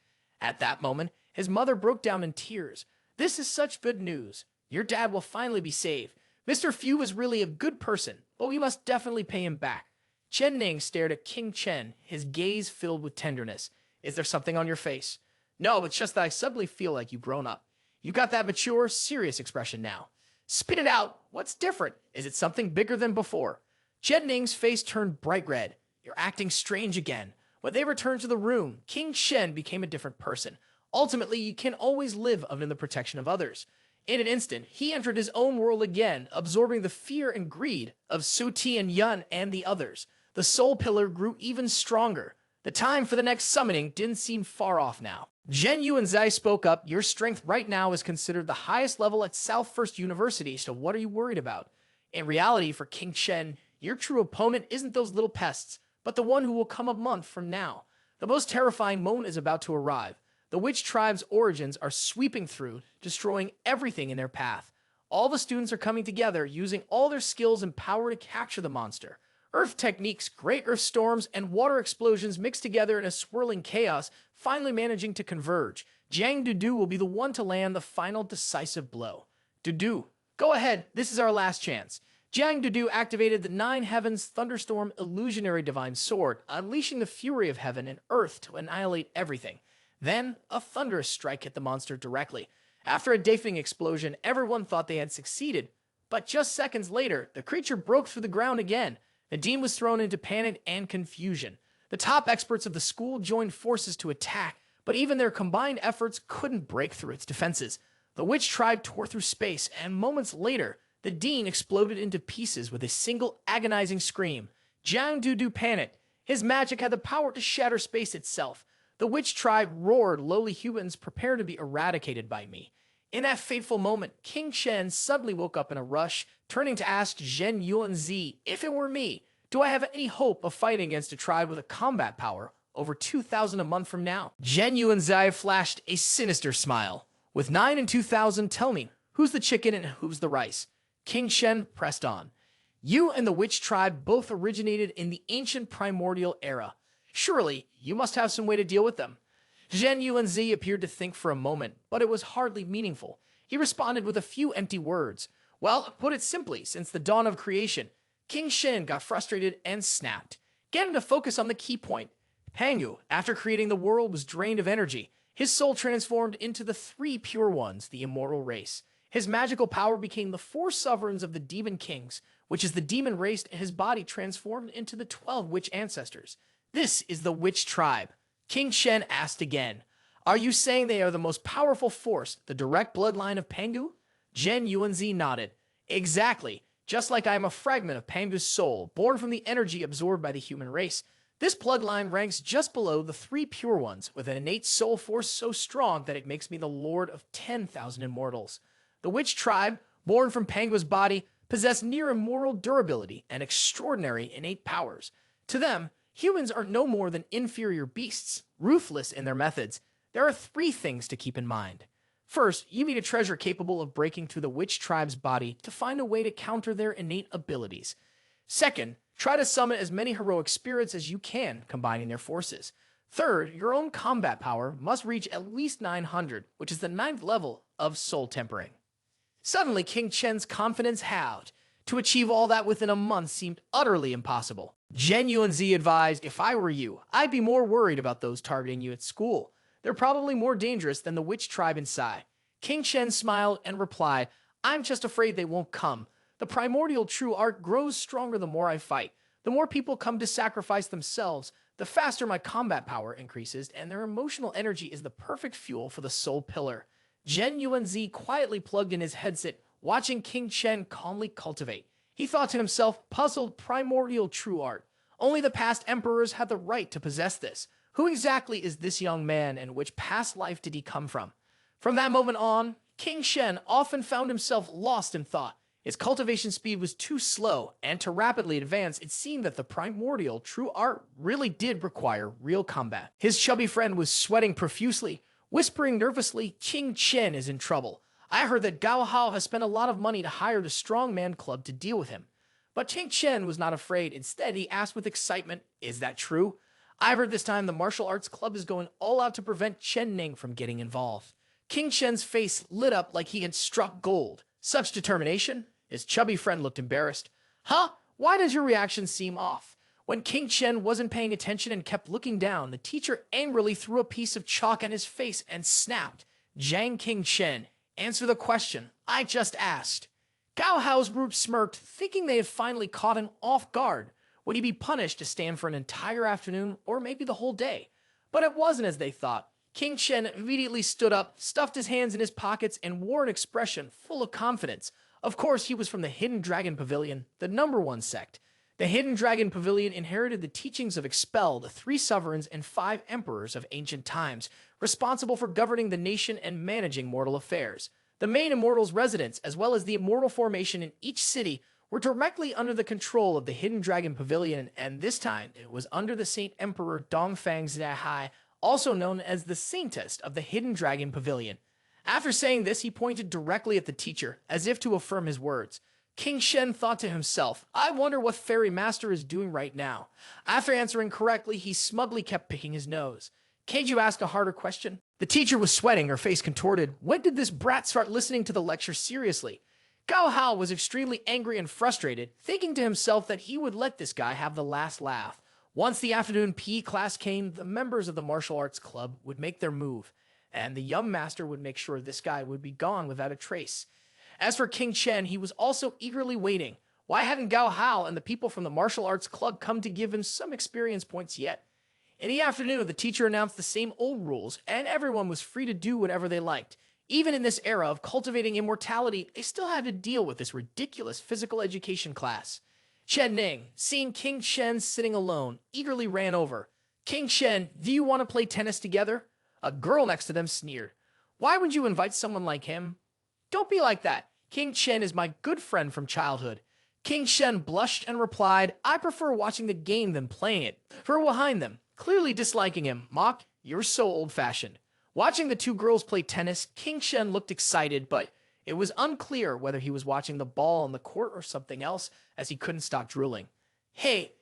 At that moment, his mother broke down in tears. "This is such good news. Your dad will finally be saved. Mr. Fu was really a good person, but we must definitely pay him back." Chen Ning stared at King Chen, his gaze filled with tenderness. "Is there something on your face?" "No, it's just that I suddenly feel like you've grown up. You got that mature, serious expression now." "Spit it out. What's different? Is it something bigger than before?" Chen Ning's face turned bright red. "You're acting strange again." When they returned to the room, King Shen became a different person. Ultimately, you can always live under the protection of others. In an instant, he entered his own world again, absorbing the fear and greed of Su Ti and Yun and the others. The soul pillar grew even stronger. The time for the next summoning didn't seem far off now. Zhen Yuanzai spoke up, "Your strength right now is considered the highest level at South First University, so what are you worried about?" In reality, for King Shen, your true opponent isn't those little pests, but the one who will come a month from now. The most terrifying moment is about to arrive. The witch tribe's origins are sweeping through, destroying everything in their path. All the students are coming together, using all their skills and power to capture the monster. Earth techniques, great earth storms, and water explosions mixed together in a swirling chaos, finally managing to converge. Jiang Dudu will be the one to land the final decisive blow. "Dudu, go ahead, this is our last chance." Jiang Dudu activated the Nine Heavens Thunderstorm Illusionary Divine Sword, unleashing the fury of heaven and earth to annihilate everything. Then, a thunderous strike hit the monster directly. After a deafening explosion, everyone thought they had succeeded. But just seconds later, the creature broke through the ground again. The team was thrown into panic and confusion. The top experts of the school joined forces to attack, but even their combined efforts couldn't break through its defenses. The witch tribe tore through space, and moments later, the dean exploded into pieces with a single agonizing scream. Jiang Dudu panicked. His magic had the power to shatter space itself. The witch tribe roared, "Lowly humans, prepare to be eradicated by me." In that fateful moment, King Shen suddenly woke up in a rush, turning to ask Zhen Yuanzi, "If it were me, do I have any hope of fighting against a tribe with a combat power over 2,000 a month from now?" Zhen Yuanzi flashed a sinister smile. "With 9 and 2,000, tell me, who's the chicken and who's the rice?" King Shen pressed on. "You and the witch tribe both originated in the ancient primordial era. Surely, you must have some way to deal with them." Zhen Yuanzi appeared to think for a moment, but it was hardly meaningful. He responded with a few empty words. "Well, put it simply, since the dawn of creation." King Shen got frustrated and snapped. "Get him to focus on the key point. Pangu, after creating the world, was drained of energy. His soul transformed into the 3 pure ones, the immortal race. His magical power became the 4 sovereigns of the demon kings, which is the demon race, and his body transformed into the 12 witch ancestors. This is the witch tribe." King Shen asked again, "Are you saying they are the most powerful force, the direct bloodline of Pangu?" Zhen Yuanzi nodded. "Exactly. Just like I am a fragment of Pangu's soul, born from the energy absorbed by the human race. This bloodline ranks just below the 3 pure ones, with an innate soul force so strong that it makes me the lord of 10,000 immortals. The witch tribe, born from Pangu's body, possess near immortal durability and extraordinary innate powers. To them, humans are no more than inferior beasts, ruthless in their methods. There are 3 things to keep in mind. First, you need a treasure capable of breaking through the witch tribe's body to find a way to counter their innate abilities. Second, try to summon as many heroic spirits as you can, combining their forces. Third, your own combat power must reach at least 900, which is the 9th level of soul tempering." Suddenly, King Chen's confidence halved. To achieve all that within a month seemed utterly impossible. Zhen Yuanzi advised, "If I were you, I'd be more worried about those targeting you at school. They're probably more dangerous than the witch tribe inside." King Chen smiled and replied, "I'm just afraid they won't come. The primordial true art grows stronger the more I fight. The more people come to sacrifice themselves, the faster my combat power increases, and their emotional energy is the perfect fuel for the soul pillar." Zhen Yuanzi quietly plugged in his headset, watching King Chen calmly cultivate. He thought to himself, puzzled primordial true art. Only the past emperors had the right to possess this. Who exactly is this young man, and which past life did he come from? From that moment on, King Shen often found himself lost in thought. His cultivation speed was too slow, and to rapidly advance, it seemed that the primordial true art really did require real combat. His chubby friend was sweating profusely, whispering nervously, King Chen is in trouble. I heard that Gao Hao has spent a lot of money to hire the strongman club to deal with him. But King Chen was not afraid. Instead, he asked with excitement, is that true? I've heard this time the martial arts club is going all out to prevent Chen Ning from getting involved. King Shen's face lit up like he had struck gold. Such determination? His chubby friend looked embarrassed. Huh? Why does your reaction seem off? When King Chen wasn't paying attention and kept looking down, the teacher angrily threw a piece of chalk at his face and snapped. Zhang King Chen, answer the question I just asked. Gao Hao's group smirked, thinking they had finally caught him off guard. Would he be punished to stand for an entire afternoon or maybe the whole day? But it wasn't as they thought. King Chen immediately stood up, stuffed his hands in his pockets, and wore an expression full of confidence. Of course, he was from the Hidden Dragon Pavilion, the #1 sect. The Hidden Dragon Pavilion inherited the teachings of Expel, the 3 sovereigns and 5 emperors of ancient times, responsible for governing the nation and managing mortal affairs. The main immortals' residence, as well as the immortal formation in each city, were directly under the control of the Hidden Dragon Pavilion, and this time it was under the Saint Emperor Dongfang Zhahai, also known as the Saintest of the Hidden Dragon Pavilion. After saying this, he pointed directly at the teacher, as if to affirm his words. King Shen thought to himself, I wonder what Fairy Master is doing right now. After answering correctly, he smugly kept picking his nose. Can't you ask a harder question? The teacher was sweating, her face contorted. When did this brat start listening to the lecture seriously? Gao Hao was extremely angry and frustrated, thinking to himself that he would let this guy have the last laugh. Once the afternoon PE class came, the members of the martial arts club would make their move, and the young master would make sure this guy would be gone without a trace. As for King Chen, he was also eagerly waiting. Why hadn't Gao Hao and the people from the martial arts club come to give him some experience points yet? In the afternoon, the teacher announced the same old rules, and everyone was free to do whatever they liked. Even in this era of cultivating immortality, they still had to deal with this ridiculous physical education class. Chen Ning, seeing King Chen sitting alone, eagerly ran over. King Chen, do you want to play tennis together? A girl next to them sneered. Why would you invite someone like him? Don't be like that. King Chen is my good friend from childhood. King Shen blushed and replied, I prefer watching the game than playing it. For behind them, clearly disliking him, mock, you're so old-fashioned. Watching the 2 girls play tennis, King Shen looked excited, but it was unclear whether he was watching the ball on the court or something else, as he couldn't stop drooling. Hey,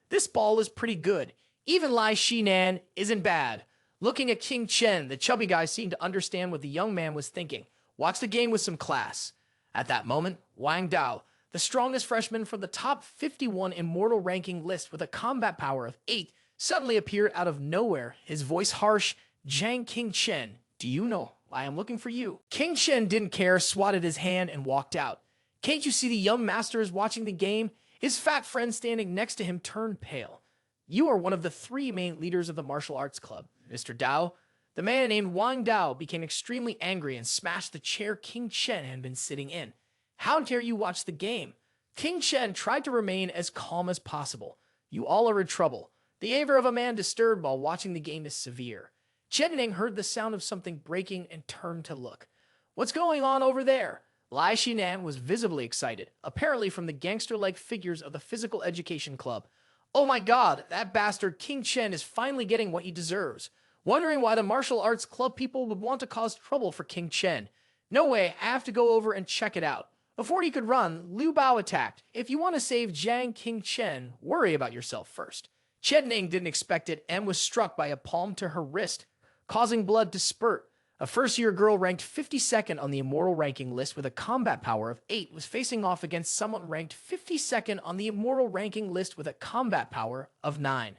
this ball is pretty good. Even Lai Shinan isn't bad. Looking at King Chen, the chubby guy seemed to understand what the young man was thinking. Watch the game with some class. At that moment, Wang Dao, the strongest freshman from the top 51 immortal ranking list with a combat power of 8, suddenly appeared out of nowhere, his voice harsh. Zhang King Chen, do you know I am looking for you? King Chen didn't care, swatted his hand, and walked out. Can't you see the young master is watching the game? His fat friend standing next to him turned pale. You are one of the 3 main leaders of the martial arts club, Mr. Dao. The man named Wang Dao became extremely angry and smashed the chair King Chen had been sitting in. How dare you watch the game? King Chen tried to remain as calm as possible. You all are in trouble. The anger of a man disturbed while watching the game is severe. Chen Ning heard the sound of something breaking and turned to look. What's going on over there? Lai Shinan was visibly excited, apparently from the gangster-like figures of the physical education club. Oh my god, that bastard King Chen is finally getting what he deserves. Wondering why the martial arts club people would want to cause trouble for King Chen. No way, I have to go over and check it out. Before he could run, Liu Bao attacked. If you want to save Zhang King Chen, worry about yourself first. Chen Ning didn't expect it and was struck by a palm to her wrist, causing blood to spurt. A first-year girl ranked 52nd on the immortal ranking list with a combat power of 8 was facing off against someone ranked 52nd on the immortal ranking list with a combat power of 9.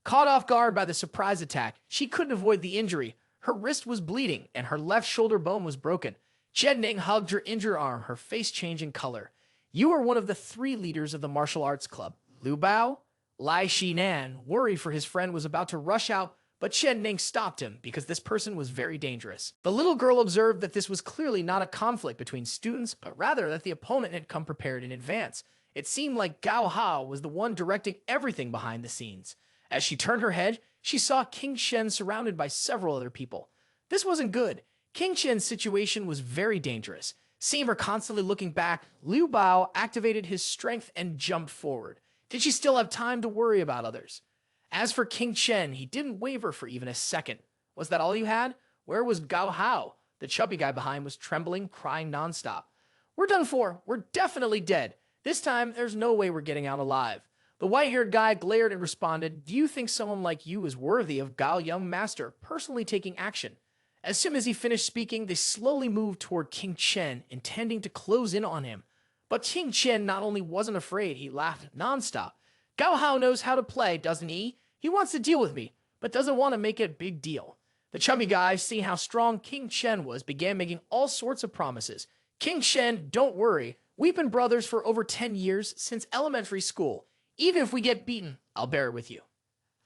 Caught off guard by the surprise attack, she couldn't avoid the injury. Her wrist was bleeding, and her left shoulder bone was broken. Chen Ning hugged her injured arm, her face changing color. You are one of the 3 leaders of the martial arts club. Liu Bao? Lai Shinan, worried for his friend, was about to rush out, but Chen Ning stopped him because this person was very dangerous. The little girl observed that this was clearly not a conflict between students, but rather that the opponent had come prepared in advance. It seemed like Gao Hao was the one directing everything behind the scenes. As she turned her head, she saw King Shen surrounded by several other people. This wasn't good. King Shen's situation was very dangerous. Seeing her constantly looking back, Liu Bao activated his strength and jumped forward. Did she still have time to worry about others? As for King Shen, he didn't waver for even a second. Was that all you had? Where was Gao Hao? The chubby guy behind was trembling, crying nonstop. We're done for. We're definitely dead. This time, there's no way we're getting out alive. The white-haired guy glared and responded, do you think someone like you is worthy of Gao Young Master personally taking action? As soon as he finished speaking, they slowly moved toward King Chen, intending to close in on him. But King Chen not only wasn't afraid, he laughed nonstop. Gao Hao knows how to play, doesn't he? He wants to deal with me, but doesn't want to make it a big deal. The chubby guy, seeing how strong King Chen was, began making all sorts of promises. King Chen, don't worry. We've been brothers for over 10 years, since elementary school. Even if we get beaten, I'll bear it with you.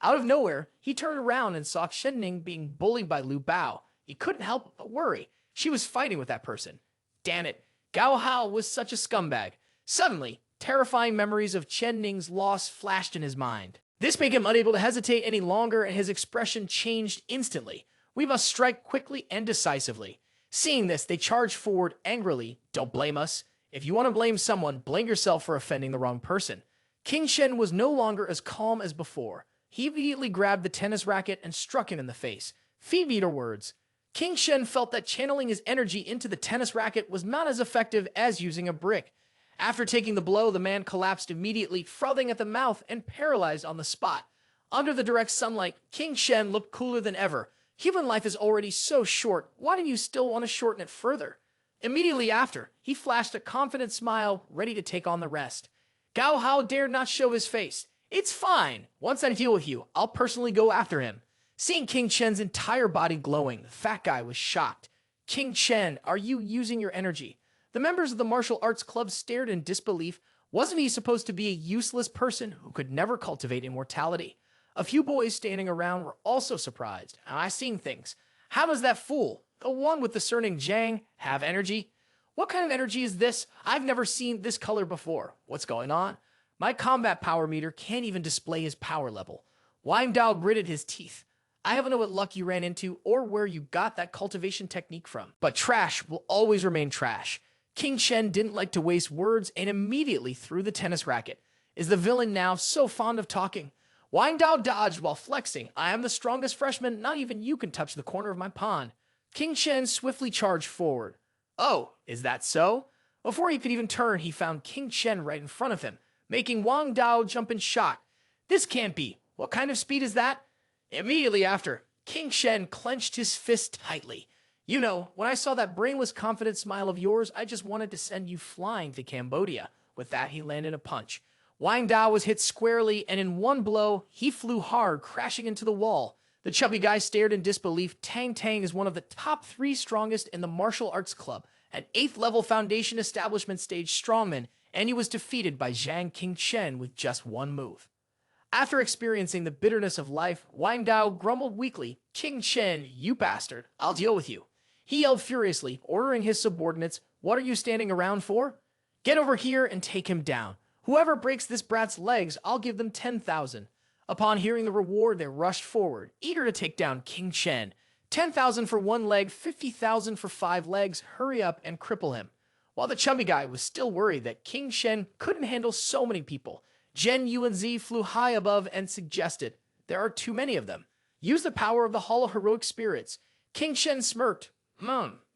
Out of nowhere, he turned around and saw Shenning being bullied by Liu Bao. He couldn't help but worry. She was fighting with that person. Damn it, Gao Hao was such a scumbag. Suddenly, terrifying memories of Chen Ning's loss flashed in his mind. This made him unable to hesitate any longer, and his expression changed instantly. We must strike quickly and decisively. Seeing this, they charged forward angrily. Don't blame us. If you want to blame someone, blame yourself for offending the wrong person. King Shen was no longer as calm as before. He immediately grabbed the tennis racket and struck him in the face. Feed me your words. King Shen felt that channeling his energy into the tennis racket was not as effective as using a brick. After taking the blow, the man collapsed immediately, frothing at the mouth and paralyzed on the spot. Under the direct sunlight, King Shen looked cooler than ever. Human life is already so short. Why do you still want to shorten it further? Immediately after, he flashed a confident smile, ready to take on the rest. Gao Hao dared not show his face. It's fine. Once I deal with you, I'll personally go after him. Seeing King Chen's entire body glowing, the fat guy was shocked. King Chen, are you using your energy? The members of the martial arts club stared in disbelief. Wasn't he supposed to be a useless person who could never cultivate immortality? A few boys standing around were also surprised. I seen things. How does that fool, the one with the surname Zhang, have energy? What kind of energy is this? I've never seen this color before. What's going on? My combat power meter can't even display his power level. Wang Dao gritted his teeth. I don't know what luck you ran into or where you got that cultivation technique from, but trash will always remain trash. King Chen didn't like to waste words and immediately threw the tennis racket. Is the villain now so fond of talking? Wang Dao dodged while flexing. I am the strongest freshman, not even you can touch the corner of my pond. King Chen swiftly charged forward. Oh, is that so? Before he could even turn, he found King Chen right in front of him, making Wang Dao jump in shock. This can't be. What kind of speed is that? Immediately after, King Shen clenched his fist tightly. You know, when I saw that brainless, confident smile of yours, I just wanted to send you flying to Cambodia. With that, he landed a punch. Wang Dao was hit squarely, and in one blow, he flew hard, crashing into the wall. The chubby guy stared in disbelief. Tang Tang is one of the top 3 strongest in the martial arts club, an 8th level foundation establishment stage strongman, and he was defeated by Zhang King Chen with just one move. After experiencing the bitterness of life, Wang Dao grumbled weakly, King Chen, you bastard, I'll deal with you. He yelled furiously, ordering his subordinates, what are you standing around for? Get over here and take him down. Whoever breaks this brat's legs, I'll give them 10,000. Upon hearing the reward, they rushed forward, eager to take down King Chen. 10,000 for 1 leg, 50,000 for 5 legs, hurry up and cripple him. While the chubby guy was still worried that King Chen couldn't handle so many people, Zhen Yuanzi flew high above and suggested, there are too many of them. Use the power of the Hall of Heroic Spirits. King Shen smirked.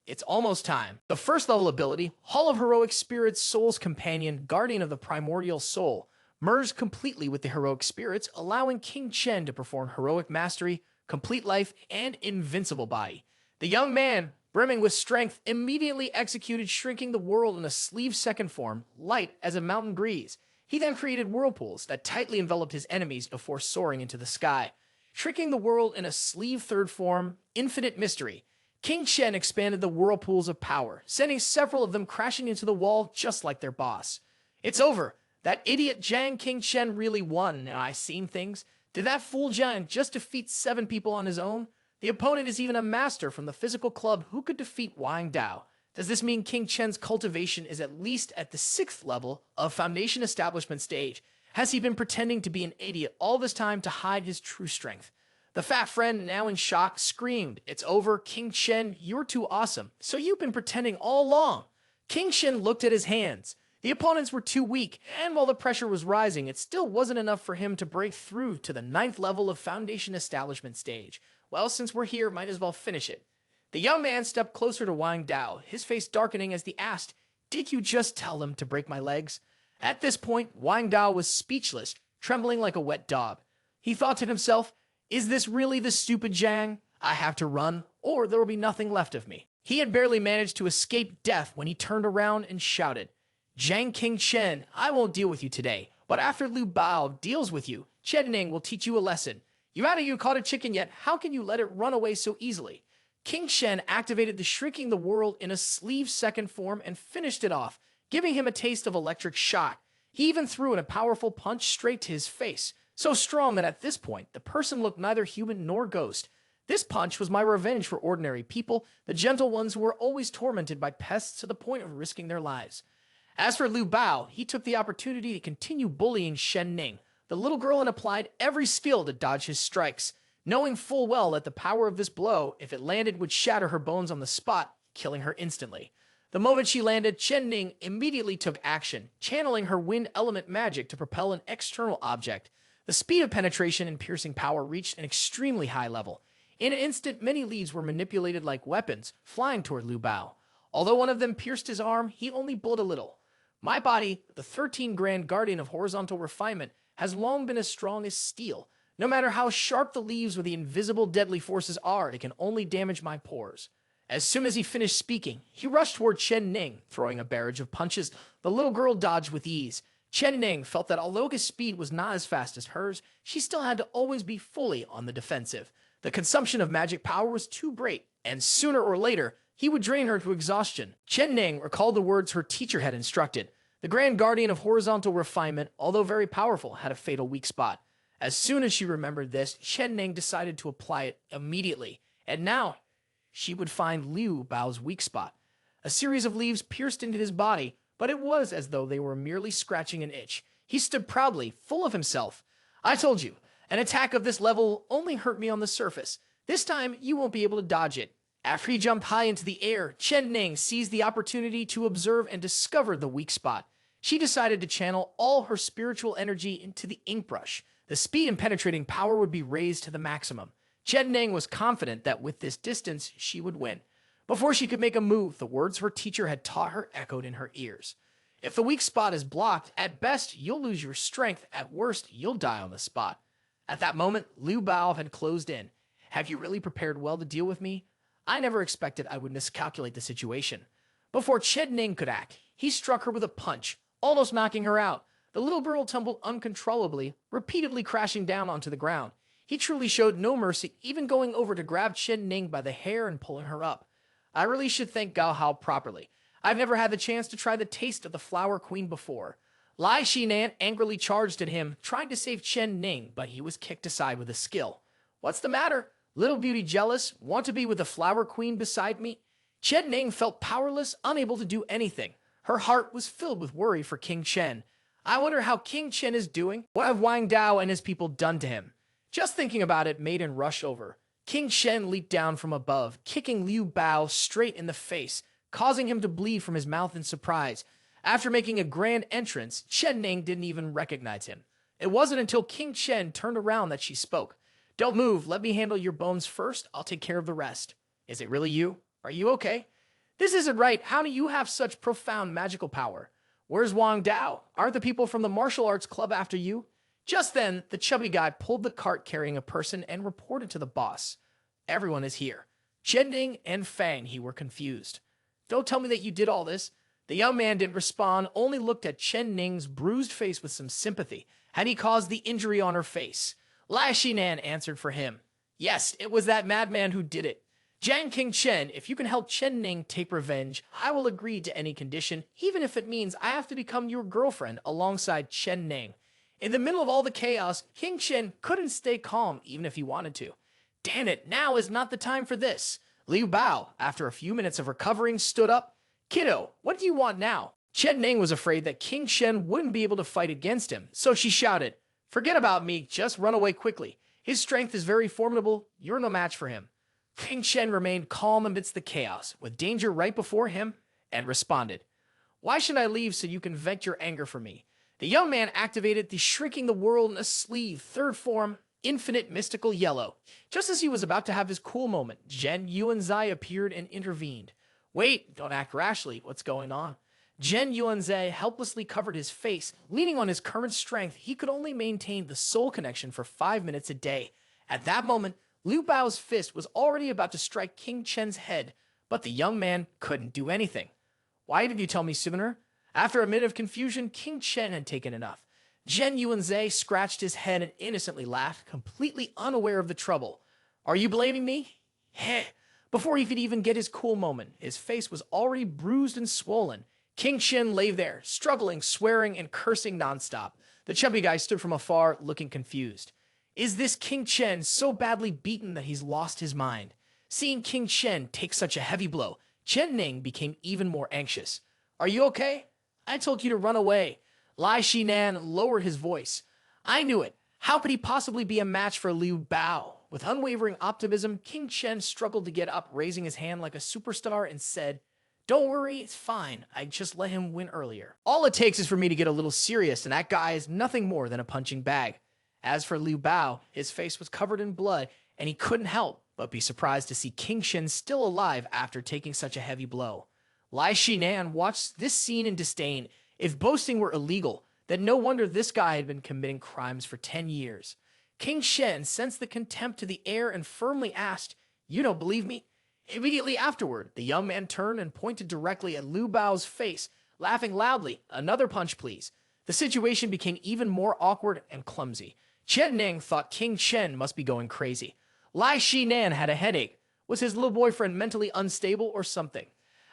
It's almost time. The first level ability, Hall of Heroic Spirits Soul's Companion, Guardian of the Primordial Soul, merged completely with the Heroic Spirits, allowing King Chen to perform Heroic Mastery, Complete Life, and Invincible Body. The young man, brimming with strength, immediately executed shrinking the world in a sleeve second form, light as a mountain breeze. He then created whirlpools that tightly enveloped his enemies before soaring into the sky. Shrinking the world in a sleeve third form, Infinite Mystery, King Chen expanded the whirlpools of power, sending several of them crashing into the wall just like their boss. It's over. That idiot Zhang King Chen really won. Now I seen things. Did that fool giant just defeat 7 people on his own? The opponent is even a master from the physical club who could defeat Wang Dao. Does this mean King Chen's cultivation is at least at the 6th level of foundation establishment stage? Has he been pretending to be an idiot all this time to hide his true strength? The fat friend, now in shock, screamed, "It's over, King Chen, you're too awesome. So you've been pretending all along." King Chen looked at his hands. The opponents were too weak, and while the pressure was rising, it still wasn't enough for him to break through to the 9th level of foundation establishment stage. Well, since we're here, might as well finish it. The young man stepped closer to Wang Dao, his face darkening as he asked, "Did you just tell them to break my legs?" At this point, Wang Dao was speechless, trembling like a wet dog. He thought to himself, "Is this really the stupid Zhang? I have to run, or there will be nothing left of me." He had barely managed to escape death when he turned around and shouted, "Zhang King Chen, I won't deal with you today, but after Liu Bao deals with you, Chen Ning will teach you a lesson. You haven't even caught a chicken yet, how can you let it run away so easily?" King Shen activated the Shrinking the World in a sleeve second form and finished it off, giving him a taste of electric shock. He even threw in a powerful punch straight to his face, so strong that at this point, the person looked neither human nor ghost. This punch was my revenge for ordinary people, the gentle ones who were always tormented by pests to the point of risking their lives. As for Liu Bao, he took the opportunity to continue bullying Shen Ning, the little girl, and applied every skill to dodge his strikes, knowing full well that the power of this blow, if it landed, would shatter her bones on the spot, killing her instantly. The moment she landed, Chen Ning immediately took action, channeling her wind element magic to propel an external object. The speed of penetration and piercing power reached an extremely high level. In an instant, many leaves were manipulated like weapons, flying toward Liu Bao. Although one of them pierced his arm, he only bled a little. My body, the 13 Grand Guardian of Horizontal Refinement, has long been as strong as steel. No matter how sharp the leaves or the invisible deadly forces are, it can only damage my pores. As soon as he finished speaking, he rushed toward Chen Ning, throwing a barrage of punches. The little girl dodged with ease. Chen Ning felt that although his speed was not as fast as hers, she still had to always be fully on the defensive. The consumption of magic power was too great, and sooner or later, he would drain her to exhaustion. Chen Ning recalled the words her teacher had instructed. The Grand Guardian of Horizontal Refinement, although very powerful, had a fatal weak spot. As soon as she remembered this, Chen Ning decided to apply it immediately, and now she would find Liu Bao's weak spot. A series of leaves pierced into his body, but it was as though they were merely scratching an itch. He stood proudly, full of himself. "I told you, an attack of this level only hurt me on the surface. This time, you won't be able to dodge it." After he jumped high into the air, Chen Ning seized the opportunity to observe and discover the weak spot. She decided to channel all her spiritual energy into the ink brush. The speed and penetrating power would be raised to the maximum. Chen Ning was confident that with this distance, she would win. Before she could make a move, the words her teacher had taught her echoed in her ears. "If the weak spot is blocked, at best, you'll lose your strength. At worst, you'll die on the spot." At that moment, Liu Bao had closed in. "Have you really prepared well to deal with me? I never expected I would miscalculate the situation." Before Chen Ning could act, he struck her with a punch, almost knocking her out. The little girl tumbled uncontrollably, repeatedly crashing down onto the ground. He truly showed no mercy, even going over to grab Chen Ning by the hair and pulling her up. I really should thank Gao Hao properly. I've never had the chance to try the taste of the Flower Queen before. Lai Shinan angrily charged at him, trying to save Chen Ning, but he was kicked aside with a skill. "What's the matter? Little beauty jealous? Want to be with the Flower Queen beside me?" Chen Ning felt powerless, unable to do anything. Her heart was filled with worry for King Chen. I wonder how King Chen is doing. What have Wang Dao and his people done to him? Just thinking about it made him rush over. King Chen leaped down from above, kicking Liu Bao straight in the face, causing him to bleed from his mouth in surprise. After making a grand entrance, Chen Ning didn't even recognize him. It wasn't until King Chen turned around that she spoke. "Don't move, let me handle your bones first, I'll take care of the rest." "Is it really you? Are you okay?" "This isn't right, how do you have such profound magical power?" "Where's Wang Dao? Aren't the people from the martial arts club after you?" Just then, the chubby guy pulled the cart carrying a person and reported to the boss. "Everyone is here." Chen Ning and Fang He were confused. "Don't tell me that you did all this." The young man didn't respond, only looked at Chen Ning's bruised face with some sympathy. Had he caused the injury on her face? Lai Shinan answered for him. "Yes, it was that madman who did it. Jiang King Chen, if you can help Chen Ning take revenge, I will agree to any condition, even if it means I have to become your girlfriend alongside Chen Ning." In the middle of all the chaos, King Chen couldn't stay calm even if he wanted to. "Damn it, now is not the time for this." Liu Bao, after a few minutes of recovering, stood up. "Kiddo, what do you want now?" Chen Ning was afraid that King Shen wouldn't be able to fight against him, so she shouted, "Forget about me, just run away quickly. His strength is very formidable, you're no match for him." King Shen remained calm amidst the chaos, with danger right before him, and responded, "Why should I leave so you can vent your anger for me?" The young man activated the Shrinking the World in a sleeve, third form, infinite mystical yellow. Just as he was about to have his cool moment, Zhen Yuanzai appeared and intervened. "Wait, don't act rashly. What's going on?" Zhen Yuanzai helplessly covered his face. Leaning on his current strength, he could only maintain the soul connection for 5 minutes a day. At that moment, Liu Bao's fist was already about to strike King Chen's head, but the young man couldn't do anything. "Why did you tell me sooner?" After a minute of confusion, King Chen had taken enough. Zhen Yuanzai scratched his head and innocently laughed, completely unaware of the trouble. "Are you blaming me?" Heh. Before he could even get his cool moment, his face was already bruised and swollen. King Chen lay there, struggling, swearing, and cursing nonstop. The chubby guy stood from afar, looking confused. Is this King Chen so badly beaten that he's lost his mind? Seeing King Chen take such a heavy blow, Chen Ning became even more anxious. "Are you okay? I told you to run away." Lai Shinan lowered his voice. "I knew it. How could he possibly be a match for Liu Bao?" With unwavering optimism, King Chen struggled to get up, raising his hand like a superstar, and said, "Don't worry, it's fine. I just let him win earlier. All it takes is for me to get a little serious, and that guy is nothing more than a punching bag." As for Liu Bao, his face was covered in blood, and he couldn't help but be surprised to see King Shen still alive after taking such a heavy blow. Lai Shinan watched this scene in disdain. If boasting were illegal, then no wonder this guy had been committing crimes for 10 years. King Shen sensed the contempt to the air and firmly asked, "You don't believe me?" Immediately afterward, the young man turned and pointed directly at Liu Bao's face, laughing loudly. "Another punch, please." The situation became even more awkward and clumsy. Chen Ning thought King Chen must be going crazy. Lai Shinan had a headache. Was his little boyfriend mentally unstable or something?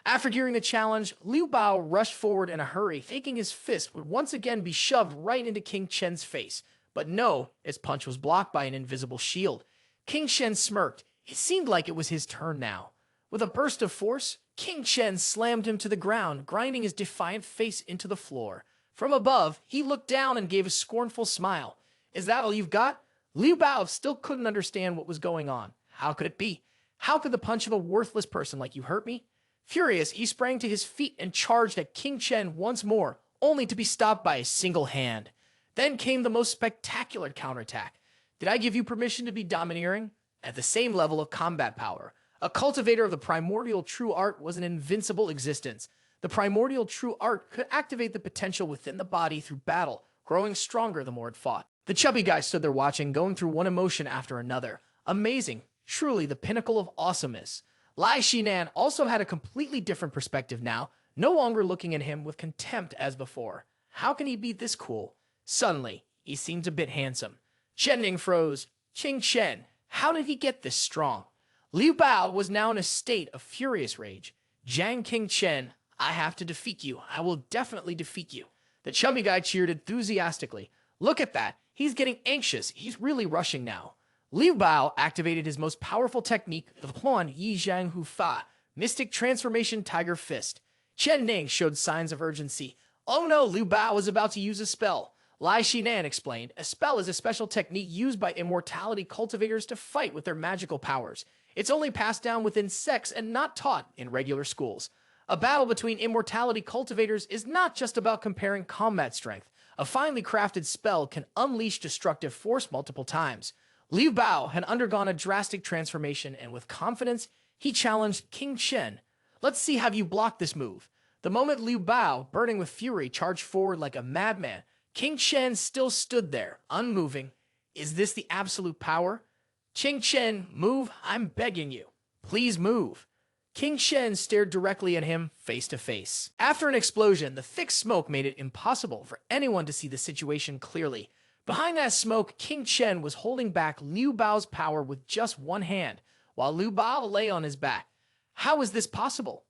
After hearing the challenge, Liu Bao rushed forward in a hurry, thinking his fist would once again be shoved right into King Chen's face. But no, its punch was blocked by an invisible shield. King Chen smirked. It seemed like it was his turn now. With a burst of force, King Chen slammed him to the ground, grinding his defiant face into the floor. From above, he looked down and gave a scornful smile. "Is that all you've got?" Liu Bao still couldn't understand what was going on. How could it be? How could the punch of a worthless person like you hurt me? Furious, he sprang to his feet and charged at King Chen once more, only to be stopped by a single hand. Then came the most spectacular counterattack. "Did I give you permission to be domineering?" At the same level of combat power, a cultivator of the primordial true art was an invincible existence. The primordial true art could activate the potential within the body through battle, growing stronger the more it fought. The chubby guy stood there watching, going through one emotion after another. Amazing, truly the pinnacle of awesomeness. Lai Shinan also had a completely different perspective now, no longer looking at him with contempt as before. How can he be this cool? Suddenly, he seemed a bit handsome. Chen Ning froze. King Chen, how did he get this strong? Liu Bao was now in a state of furious rage. "Jiang King Chen, I have to defeat you. I will definitely defeat you." The chubby guy cheered enthusiastically. "Look at that. He's getting anxious. He's really rushing now." Liu Bao activated his most powerful technique, the Huan Yi Zhang Hu Fa, Mystic Transformation Tiger Fist. Chen Ning showed signs of urgency. "Oh no, Liu Bao was about to use a spell." Lai Shinan explained, a spell is a special technique used by immortality cultivators to fight with their magical powers. It's only passed down within sects and not taught in regular schools. A battle between immortality cultivators is not just about comparing combat strength. A finely crafted spell can unleash destructive force multiple times. Liu Bao had undergone a drastic transformation, and with confidence, he challenged King Chen. "Let's see how you block this move." The moment Liu Bao, burning with fury, charged forward like a madman, King Chen still stood there, unmoving. Is this the absolute power? "King Chen, move, I'm begging you. Please move." King Chen stared directly at him, face to face. After an explosion, the thick smoke made it impossible for anyone to see the situation clearly. Behind that smoke, King Chen was holding back Liu Bao's power with just one hand, while Liu Bao lay on his back. How is this possible?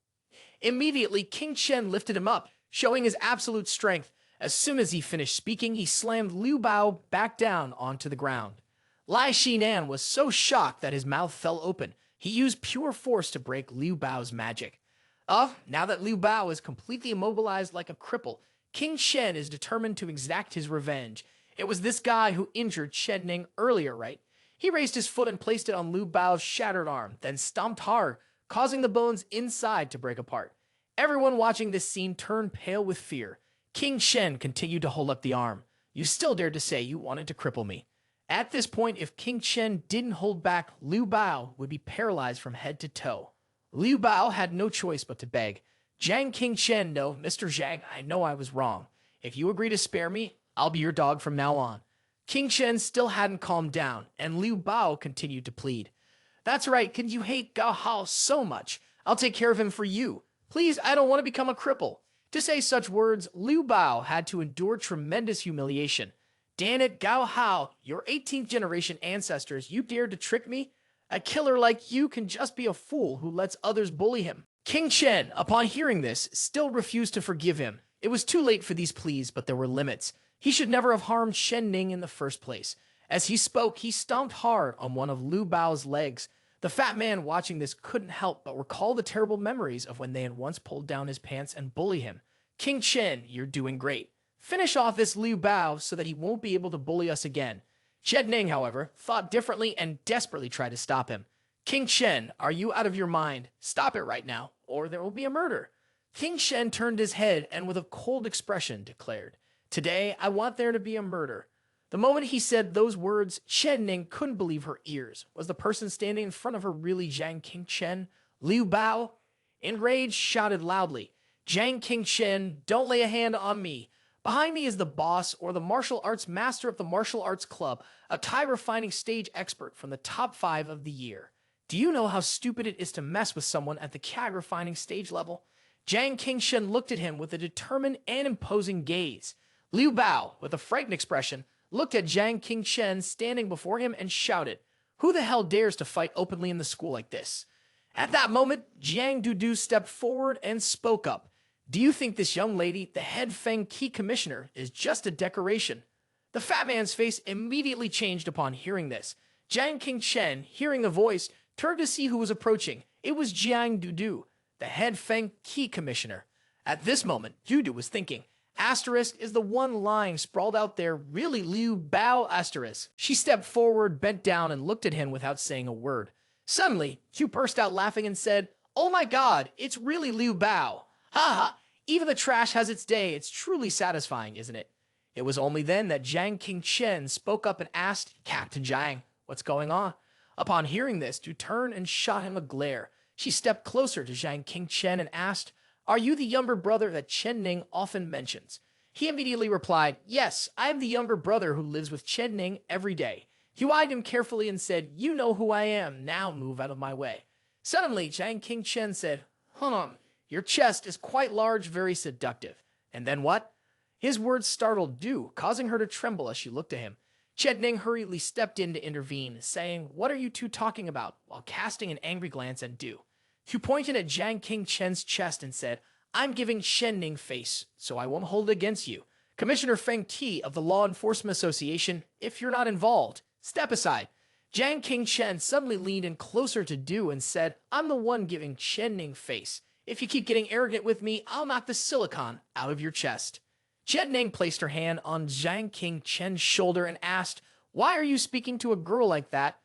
Immediately, King Chen lifted him up, showing his absolute strength. As soon as he finished speaking, he slammed Liu Bao back down onto the ground. Lai Shinan was so shocked that his mouth fell open. He used pure force to break Liu Bao's magic. Now that Liu Bao is completely immobilized like a cripple, King Shen is determined to exact his revenge. It was this guy who injured Chen Ning earlier, right? He raised his foot and placed it on Liu Bao's shattered arm, then stomped hard, causing the bones inside to break apart. Everyone watching this scene turned pale with fear. King Shen continued to hold up the arm. You still dared to say you wanted to cripple me. At this point, if King Shen didn't hold back, Liu Bao would be paralyzed from head to toe. Liu Bao had no choice but to beg. Zhang King Shen, no, Mr. Zhang, I know I was wrong. If you agree to spare me, I'll be your dog from now on. King Shen still hadn't calmed down, and Liu Bao continued to plead. That's right, can you hate Gao Hao so much? I'll take care of him for you. Please, I don't want to become a cripple. To say such words, Liu Bao had to endure tremendous humiliation. Damn it, Gao Hao, your 18th generation ancestors, you dared to trick me? A killer like you can just be a fool who lets others bully him. King Shen, upon hearing this, still refused to forgive him. It was too late for these pleas, but there were limits. He should never have harmed Shen Ning in the first place. As he spoke, he stomped hard on one of Liu Bao's legs. The fat man watching this couldn't help but recall the terrible memories of when they had once pulled down his pants and bullied him. King Shen, you're doing great. Finish off this Liu Bao so that he won't be able to bully us again. Shen Ning, however, thought differently and desperately tried to stop him. King Shen, are you out of your mind? Stop it right now, or there will be a murder. King Shen turned his head and with a cold expression declared, Today, I want there to be a murder. The moment he said those words, Shen Ning couldn't believe her ears. Was the person standing in front of her really Zhang King Shen? Liu Bao? Enraged, shouted loudly, Zhang King Shen, don't lay a hand on me. Behind me is the boss, or the martial arts master of the martial arts club, a tie-refining stage expert from the top 5 of the year. Do you know how stupid it is to mess with someone at the tie-refining stage level? Zhang King Shen looked at him with a determined and imposing gaze. Liu Bao, with a frightened expression, looked at Zhang King Shen standing before him and shouted, Who the hell dares to fight openly in the school like this? At that moment, Jiang Dudu stepped forward and spoke up. Do you think this young lady, the head Feng Key commissioner, is just a decoration? The fat man's face immediately changed upon hearing this. Zhang King Shen, hearing the voice, turned to see who was approaching. It was Jiang Dudu, the head Feng Key commissioner. At this moment, Dudu was thinking, Asterisk is the one lying sprawled out there, really Liu Bao asterisk. She stepped forward, bent down, and looked at him without saying a word. Suddenly, Q burst out laughing and said, Oh my god, it's really Liu Bao. Ha ha, even the trash has its day. It's truly satisfying, isn't it? It was only then that Zhang King Shen spoke up and asked, Captain Zhang, what's going on? Upon hearing this, Du turned and shot him a glare. She stepped closer to Zhang King Shen and asked, Are you the younger brother that Chen Ning often mentions? He immediately replied, Yes, I am the younger brother who lives with Chen Ning every day. He eyed him carefully and said, You know who I am. Now move out of my way. Suddenly, Zhang King Shen said, Hold on. Your chest is quite large, very seductive. And then what? His words startled Du, causing her to tremble as she looked at him. Chen Ning hurriedly stepped in to intervene, saying, What are you two talking about? While casting an angry glance at Du. Du pointed at Zhang King Shen's chest and said, I'm giving Shen Ning face, so I won't hold it against you. Commissioner Feng Ti of the Law Enforcement Association, if you're not involved, step aside. Zhang King Shen suddenly leaned in closer to Du and said, I'm the one giving Shen Ning face. If you keep getting arrogant with me, I'll knock the silicon out of your chest. Chen Ning placed her hand on Zhang King Shen's shoulder and asked, Why are you speaking to a girl like that?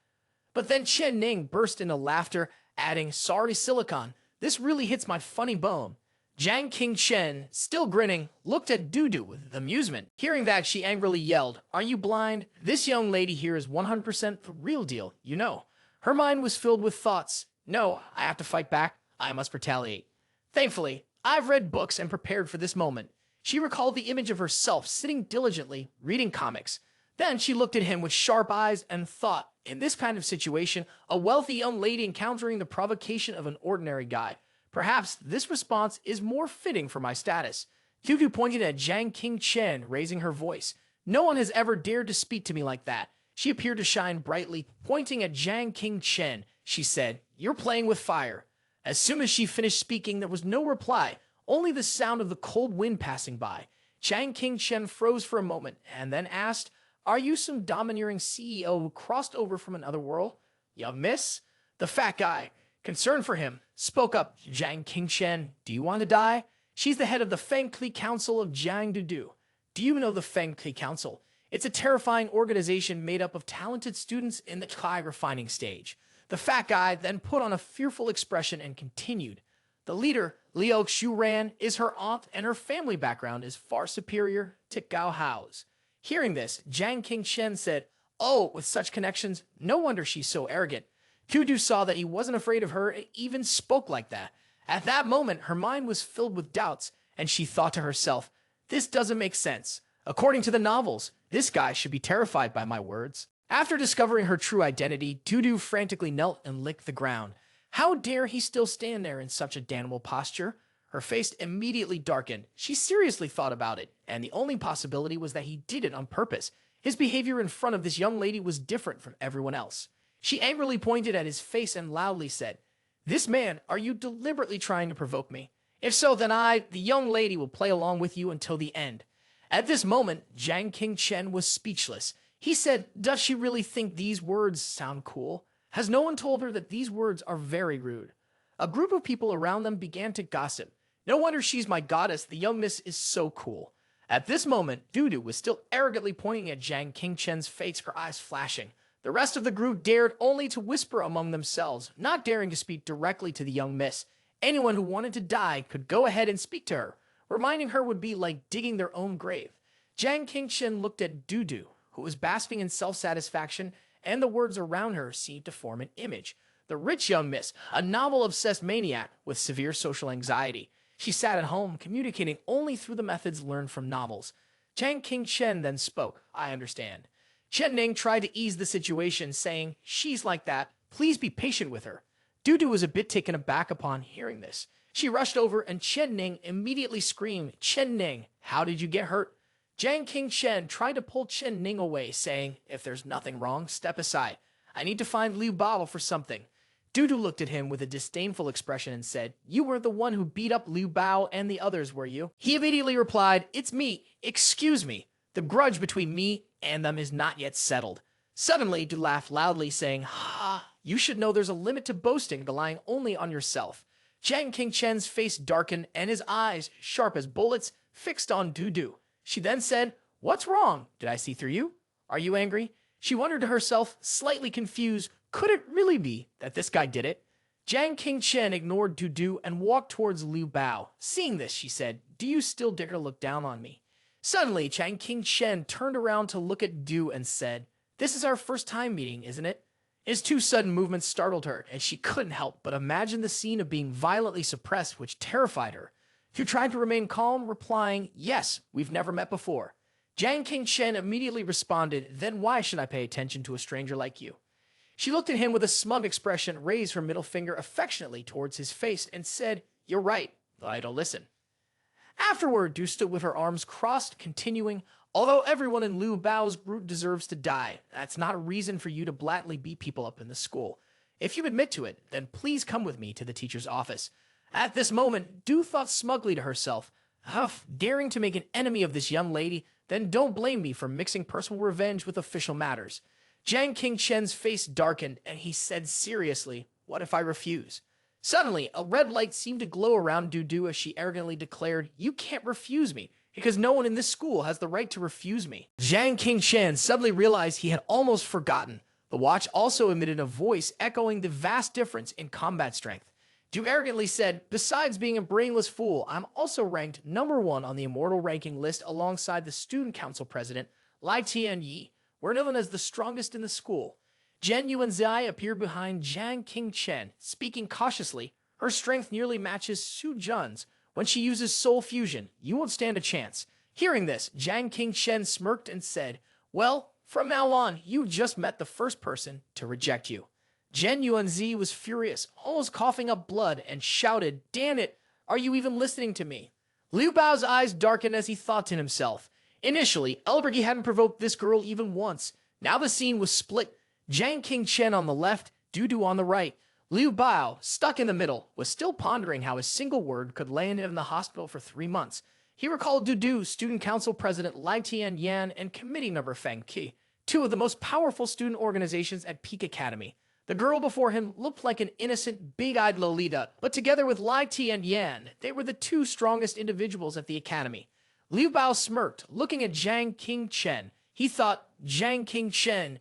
But then Chen Ning burst into laughter, adding, Sorry, silicon, this really hits my funny bone. Zhang King Shen, still grinning, looked at Dudu with amusement. Hearing that, she angrily yelled, Are you blind? This young lady here is 100% the real deal, you know. Her mind was filled with thoughts. No, I have to fight back. I must retaliate. Thankfully, I've read books and prepared for this moment. She recalled the image of herself sitting diligently, reading comics. Then she looked at him with sharp eyes and thought, in this kind of situation, a wealthy young lady encountering the provocation of an ordinary guy. Perhaps this response is more fitting for my status. Tutu pointed at Zhang King Shen, raising her voice. No one has ever dared to speak to me like that. She appeared to shine brightly, pointing at Zhang King Shen. She said, You're playing with fire. As soon as she finished speaking, there was no reply, only the sound of the cold wind passing by. Zhang King Shen froze for a moment and then asked, Are you some domineering CEO who crossed over from another world? You miss? The fat guy. Concerned for him, spoke up Jiang Qingchen, do you want to die? She's the head of the Feng Cli Council of Jiang Dudu. Do you know the Feng Cli Council? It's a terrifying organization made up of talented students in the Cli refining stage. The fat guy then put on a fearful expression and continued. The leader, Liu Xuran, is her aunt, and her family background is far superior to Gao Hao's. Hearing this, Jiang Qingchen said, oh, with such connections, no wonder she's so arrogant. Dudu saw that he wasn't afraid of her and even spoke like that. At that moment, her mind was filled with doubts, and she thought to herself, this doesn't make sense. According to the novels, this guy should be terrified by my words. After discovering her true identity, Dudu frantically knelt and licked the ground. How dare he still stand there in such a damnable posture? Her face immediately darkened. She seriously thought about it, and the only possibility was that he did it on purpose. His behavior in front of this young lady was different from everyone else. She angrily pointed at his face and loudly said, this man, are you deliberately trying to provoke me? If so, then I, the young lady, will play along with you until the end. At this moment, Jiang Qingchen was speechless. He said, does she really think these words sound cool? Has no one told her that these words are very rude? A group of people around them began to gossip. No wonder she's my goddess, the young miss is so cool. At this moment, Dudu was still arrogantly pointing at Jiang Qingchen's face, her eyes flashing. The rest of the group dared only to whisper among themselves, not daring to speak directly to the young miss. Anyone who wanted to die could go ahead and speak to her. Reminding her would be like digging their own grave. Jiang Qingchen looked at Dudu, who was basking in self-satisfaction, and the words around her seemed to form an image. The rich young miss, a novel-obsessed maniac with severe social anxiety. She sat at home, communicating only through the methods learned from novels. Jiang Qingchen then spoke. I understand. Chen Ning tried to ease the situation, saying, she's like that. Please be patient with her. Dudu was a bit taken aback upon hearing this. She rushed over, and Chen Ning immediately screamed, Chen Ning, how did you get hurt? Jiang Qingchen tried to pull Chen Ning away, saying, if there's nothing wrong, step aside. I need to find Liu Bao for something. Dudu looked at him with a disdainful expression and said, you were the one who beat up Liu Bao and the others, were you? He immediately replied, it's me. Excuse me. The grudge between me and them is not yet settled. Suddenly, Du laughed loudly, saying, ha, you should know there's a limit to boasting, relying only on yourself. Jiang Qingchen's face darkened, and his eyes, sharp as bullets, fixed on Dudu. She then said, what's wrong? Did I see through you? Are you angry? She wondered to herself, slightly confused, could it really be that this guy did it? Jiang Qingchen ignored Dudu and walked towards Liu Bao. Seeing this, she said, do you still dare to look down on me? Suddenly, Jiang Qingchen turned around to look at Du and said, this is our first time meeting, isn't it? His two sudden movements startled her, and she couldn't help but imagine the scene of being violently suppressed, which terrified her. Du tried to remain calm, replying, yes, we've never met before. Jiang Qingchen immediately responded, then why should I pay attention to a stranger like you? She looked at him with a smug expression, raised her middle finger affectionately towards his face, and said, you're right, though I don't listen. Afterward, Du stood with her arms crossed, continuing, although everyone in Liu Bao's group deserves to die, that's not a reason for you to blatantly beat people up in the school. If you admit to it, then please come with me to the teacher's office. At this moment, Du thought smugly to herself, huff, daring to make an enemy of this young lady, then don't blame me for mixing personal revenge with official matters. Jiang Qingchen's face darkened, and he said seriously, what if I refuse? Suddenly, a red light seemed to glow around Dudu as she arrogantly declared, you can't refuse me, because no one in this school has the right to refuse me. Jiang Qingchen suddenly realized he had almost forgotten. The watch also emitted a voice echoing the vast difference in combat strength. Du arrogantly said, besides being a brainless fool, I'm also ranked #1 on the immortal ranking list alongside the student council president, Lai Tianyi. We're known as the strongest in the school. Zhen Yuanzai appeared behind Jiang Qingchen, speaking cautiously. Her strength nearly matches Su Jun's. When she uses soul fusion, you won't stand a chance. Hearing this, Jiang Qingchen smirked and said, well, from now on, you just met the first person to reject you. Zhen Yuanzi was furious, almost coughing up blood, and shouted, damn it, are you even listening to me? Liu Bao's eyes darkened as he thought to himself. Initially, Elbergy hadn't provoked this girl even once. Now the scene was split. Jiang Qingchen on the left, Dudu on the right. Liu Bao, stuck in the middle, was still pondering how a single word could land him in the hospital for 3 months. He recalled Dudu, student council president Lai Tianyan, and committee member Feng Qi, two of the most powerful student organizations at Peak Academy. The girl before him looked like an innocent, big-eyed Lolita, but together with Lai Ti and Yan, they were the two strongest individuals at the academy. Liu Bao smirked, looking at Jiang Qingchen. He thought, Jiang Qingchen,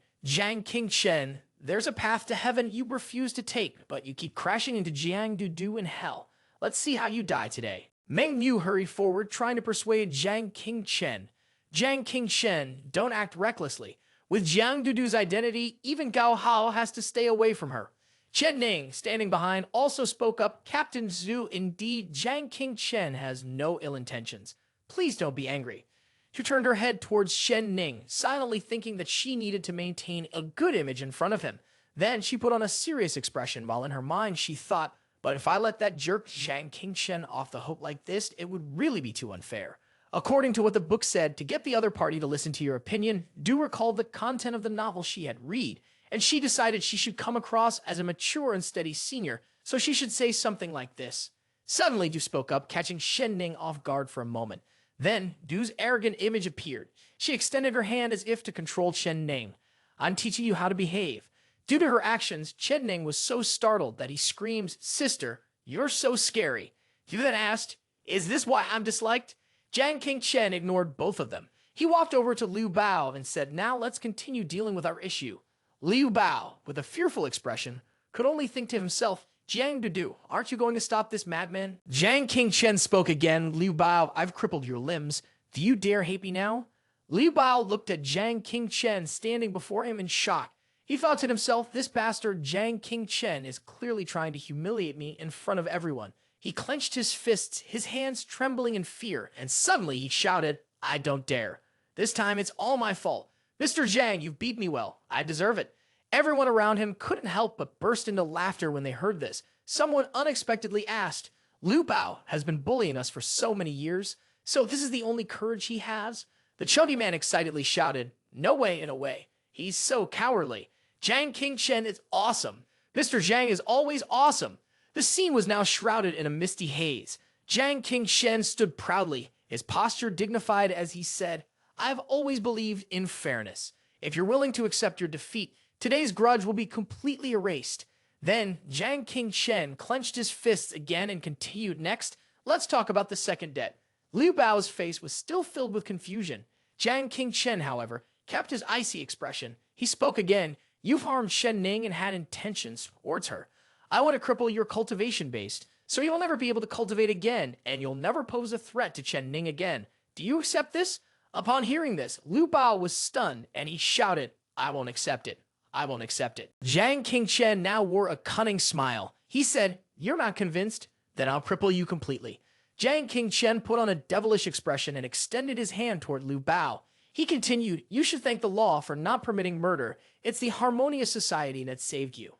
there's a path to heaven you refuse to take, but you keep crashing into Jiang Dudu in hell. Let's see how you die today. Meng Mu hurried forward, trying to persuade Jiang Qingchen. Jiang Qingchen, don't act recklessly. With Jiang Dudu's identity, even Gao Hao has to stay away from her. Chen Ning, standing behind, also spoke up, Captain Zhu, indeed, Jiang Qingchen has no ill intentions. Please don't be angry. She turned her head towards Shen Ning, silently thinking that she needed to maintain a good image in front of him. Then she put on a serious expression, while in her mind she thought, but if I let that jerk Jiang Qingchen off the hook like this, it would really be too unfair. According to what the book said, to get the other party to listen to your opinion, do recall the content of the novel she had read, and she decided she should come across as a mature and steady senior, so she should say something like this. Suddenly, Du spoke up, catching Shen Ning off guard for a moment. Then, Du's arrogant image appeared. She extended her hand as if to control Chen Ning. I'm teaching you how to behave. Due to her actions, Chen Ning was so startled that he screamed, Sister, you're so scary. Du then asked, Is this why I'm disliked? Jiang Qingchen ignored both of them. He walked over to Liu Bao and said, Now let's continue dealing with our issue. Liu Bao, with a fearful expression, could only think to himself, Jiang Dudu, aren't you going to stop this madman? Jiang Qingchen spoke again. Liu Bao, I've crippled your limbs. Do you dare hate me now? Liu Bao looked at Jiang Qingchen standing before him in shock. He thought to himself, this bastard Jiang Qingchen is clearly trying to humiliate me in front of everyone. He clenched his fists, his hands trembling in fear, and suddenly he shouted, I don't dare. This time it's all my fault. Mr. Jiang, you've beat me well. I deserve it. Everyone around him couldn't help but burst into laughter when they heard this. Someone unexpectedly asked, Liu Bao has been bullying us for so many years, so this is the only courage he has? The chubby man excitedly shouted, No way in a way. He's so cowardly. Jiang Qingchen is awesome. Mr. Jiang is always awesome. The scene was now shrouded in a misty haze. Jiang Qingchen stood proudly, his posture dignified as he said, I've always believed in fairness. If you're willing to accept your defeat, today's grudge will be completely erased. Then Jiang Qingchen clenched his fists again and continued, Next, let's talk about the second debt. Liu Bao's face was still filled with confusion. Jiang Qingchen, however, kept his icy expression. He spoke again, You've harmed Shen Ning and had intentions towards her. I want to cripple your cultivation base, so you'll never be able to cultivate again, and you'll never pose a threat to Chen Ning again. Do you accept this? Upon hearing this, Liu Bao was stunned, and he shouted, I won't accept it. I won't accept it. Jiang Qingchen now wore a cunning smile. He said, You're not convinced? Then I'll cripple you completely. Jiang Qingchen put on a devilish expression and extended his hand toward Liu Bao. He continued, You should thank the law for not permitting murder. It's the harmonious society that saved you.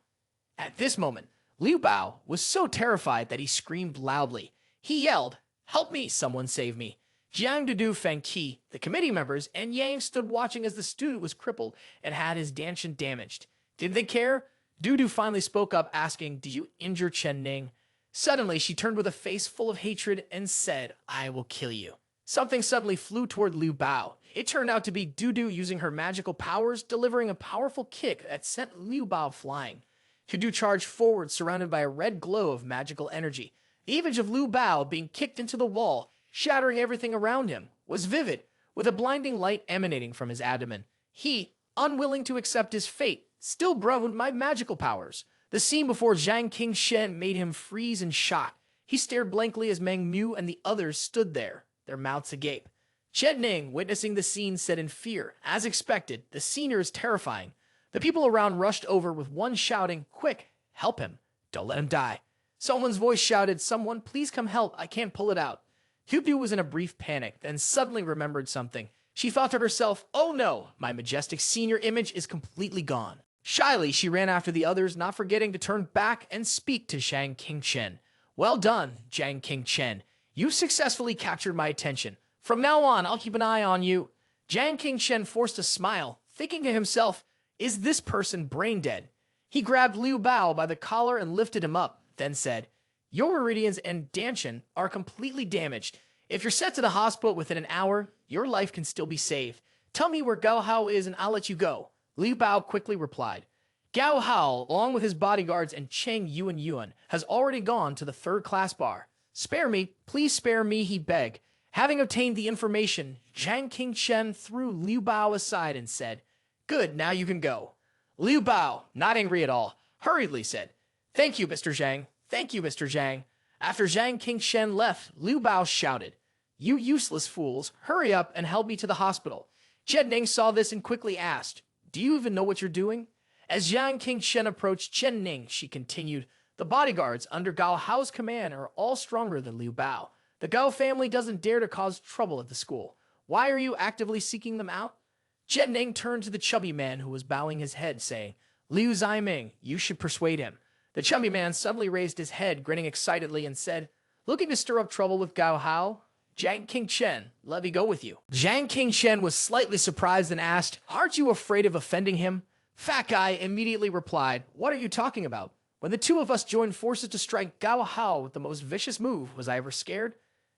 At this moment, Liu Bao was so terrified that he screamed loudly. He yelled, Help me, someone save me. Jiang Dudu, Feng Qi, the committee members, and Yang stood watching as the student was crippled and had his dantian damaged. Did they care? Dudu finally spoke up, asking, Did you injure Chen Ning? Suddenly, she turned with a face full of hatred and said, I will kill you. Something suddenly flew toward Liu Bao. It turned out to be Dudu using her magical powers, delivering a powerful kick that sent Liu Bao flying. Dudu charged forward, surrounded by a red glow of magical energy. The image of Liu Bao being kicked into the wall, shattering everything around him, was vivid, with a blinding light emanating from his abdomen. He, unwilling to accept his fate, still groaned my magical powers. The scene before Jiang Qingchen made him freeze in shock. He stared blankly as Meng Mu and the others stood there, their mouths agape. Chen Ning, witnessing the scene, said in fear, As expected, the senior is terrifying. The people around rushed over with one shouting, Quick, help him. Don't let him die. Someone's voice shouted, Someone, please come help. I can't pull it out. Hubu was in a brief panic, then suddenly remembered something. She thought to herself, Oh no, my majestic senior image is completely gone. Shyly, she ran after the others, not forgetting to turn back and speak to Jiang Qingchen. Well done, Jiang Qingchen. You've successfully captured my attention. From now on, I'll keep an eye on you. Jiang Qingchen forced a smile, thinking to himself, Is this person brain dead? He grabbed Liu Bao by the collar and lifted him up, then said, Your meridians and dantian are completely damaged. If you're sent to the hospital within an hour, your life can still be saved. Tell me where Gao Hao is and I'll let you go. Liu Bao quickly replied. Gao Hao, along with his bodyguards and Cheng Yuan, has already gone to the third-class bar. "Spare me, please spare me," he begged. Having obtained the information, Zhang Qingshen threw Liu Bao aside and said, "Good, now you can go." Liu Bao, not angry at all, hurriedly said, "Thank you, Mr. Zhang. Thank you, Mr. Zhang." After Zhang Qingshen left, Liu Bao shouted, "You useless fools, hurry up and help me to the hospital." Chen Ning saw this and quickly asked, "Do you even know what you're doing?" As Zhang Qingshen approached Chen Ning, she continued, "The bodyguards under Gao Hao's command are all stronger than Liu Bao. The Gao family doesn't dare to cause trouble at the school. Why are you actively seeking them out?" Chen Ning turned to the chubby man who was bowing his head, saying, "Liu Ziming, you should persuade him." The chubby man suddenly raised his head, grinning excitedly, and said, "Looking to stir up trouble with Gao Hao? Zhang Qingshen, let me go with you." Zhang Qingshen was slightly surprised and asked, "Aren't you afraid of offending him?" Fat Guy immediately replied, "What are you talking about? When the two of us joined forces to strike Gao Hao with the most vicious move, was I ever scared?"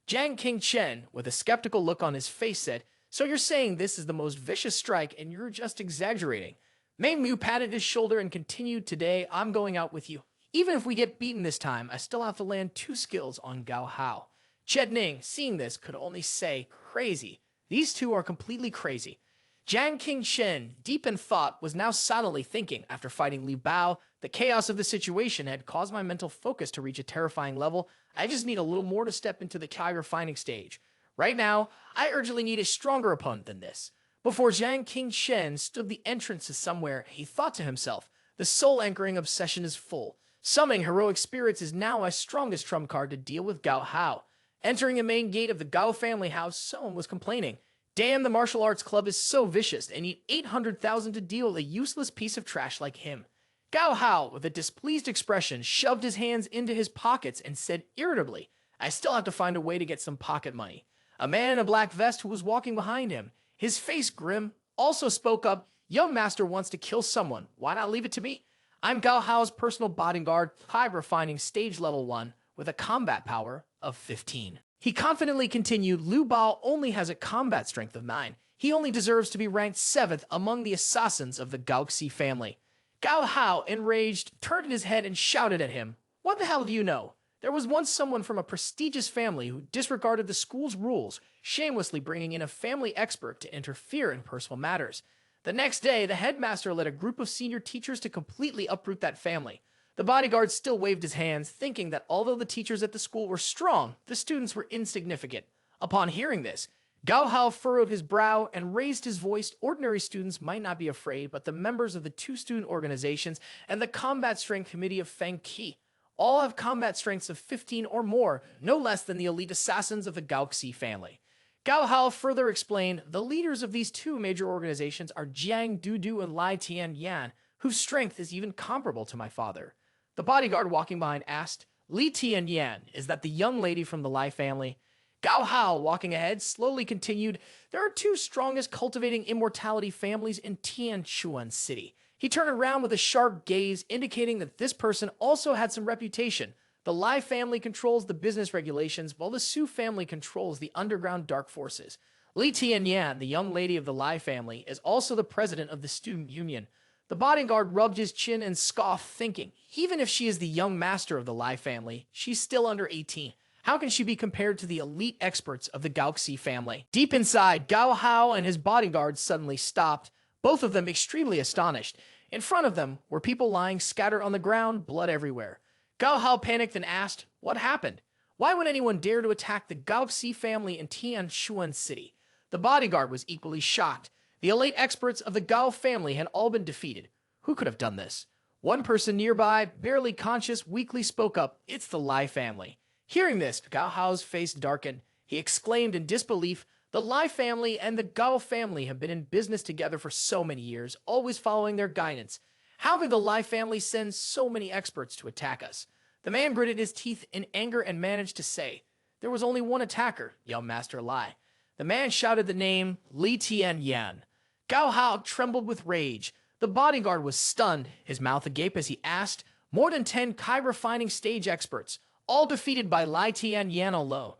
Zhang Qingshen, with a skeptical look on his face, said, "So you're saying this is the most vicious strike and you're just exaggerating?" Meng Mu patted his shoulder and continued, "Today, I'm going out with you. Even if we get beaten this time, I still have to land 2 skills on Gao Hao." Chen Ning, seeing this, could only say, "Crazy. These two are completely crazy." Zhang Qingshen, deep in thought, was now silently thinking, after fighting Liu Bao, the chaos of the situation had caused my mental focus to reach a terrifying level. I just need a little more to step into the Kai refining stage. Right now, I urgently need a stronger opponent than this. Before Zhang Qingshen stood the entrance to somewhere, he thought to himself, the soul anchoring obsession is full. Summoning heroic spirits is now my strongest trump card to deal with Gao Hao. Entering the main gate of the Gao family house, someone was complaining, "Damn, the martial arts club is so vicious and need 800,000 to deal with a useless piece of trash like him." Gao Hao, with a displeased expression, shoved his hands into his pockets and said irritably, "I still have to find a way to get some pocket money." A man in a black vest who was walking behind him, his face grim, also spoke up, "Young master wants to kill someone. Why not leave it to me? I'm Gao Hao's personal bodyguard, high refining stage level 1, with a combat power of 15. He confidently continued, "Liu Bao only has a combat strength of 9. He only deserves to be ranked 7th among the assassins of the Gaoxi family." Gao Hao, enraged, turned his head and shouted at him, "What the hell do you know? There was once someone from a prestigious family who disregarded the school's rules, shamelessly bringing in a family expert to interfere in personal matters. The next day, the headmaster led a group of senior teachers to completely uproot that family. The bodyguard still waved his hands, thinking that although the teachers at the school were strong, the students were insignificant. Upon hearing this, Gao Hao furrowed his brow and raised his voice. Ordinary students might not be afraid, but the members of the 2 student organizations and the combat strength committee of Feng Qi all have combat strengths of 15 or more, no less than the elite assassins of the Gaoxi family." Gao Hao further explained, "The leaders of these 2 major organizations are Jiang Dudu and Lai Tianyan, whose strength is even comparable to my father." The bodyguard walking behind asked, "Li Tianyan, is that the young lady from the Lai family?" Gao Hao, walking ahead, slowly continued, "There are 2 strongest cultivating immortality families in Tianchuan City." He turned around with a sharp gaze, indicating that this person also had some reputation. The Lai family controls the business regulations, while the Su family controls the underground dark forces. Li Tianyan, the young lady of the Lai family, is also the president of the student union. The bodyguard rubbed his chin and scoffed, thinking, even if she is the young master of the Lai family, she's still under 18. How can she be compared to the elite experts of the Gaoxi family? Deep inside, Gao Hao and his bodyguards suddenly stopped, both of them extremely astonished. In front of them were people lying scattered on the ground, blood everywhere. Gao Hao panicked and asked, "What happened? Why would anyone dare to attack the Gaoxi family in Tianchuan City?" The bodyguard was equally shocked. The elite experts of the Gao family had all been defeated. Who could have done this? One person nearby, barely conscious, weakly spoke up, "It's the Lai family." Hearing this, Gao Hao's face darkened. He exclaimed in disbelief, "The Lai family and the Gao family have been in business together for so many years, always following their guidance. How could the Lai family send so many experts to attack us?" The man gritted his teeth in anger and managed to say, "There was only one attacker, young Master Lai." The man shouted the name Li Tianyan. Gao Hao trembled with rage. The bodyguard was stunned, his mouth agape as he asked, "More than 10 Kai refining stage experts, all defeated by Lai Tianyan alone."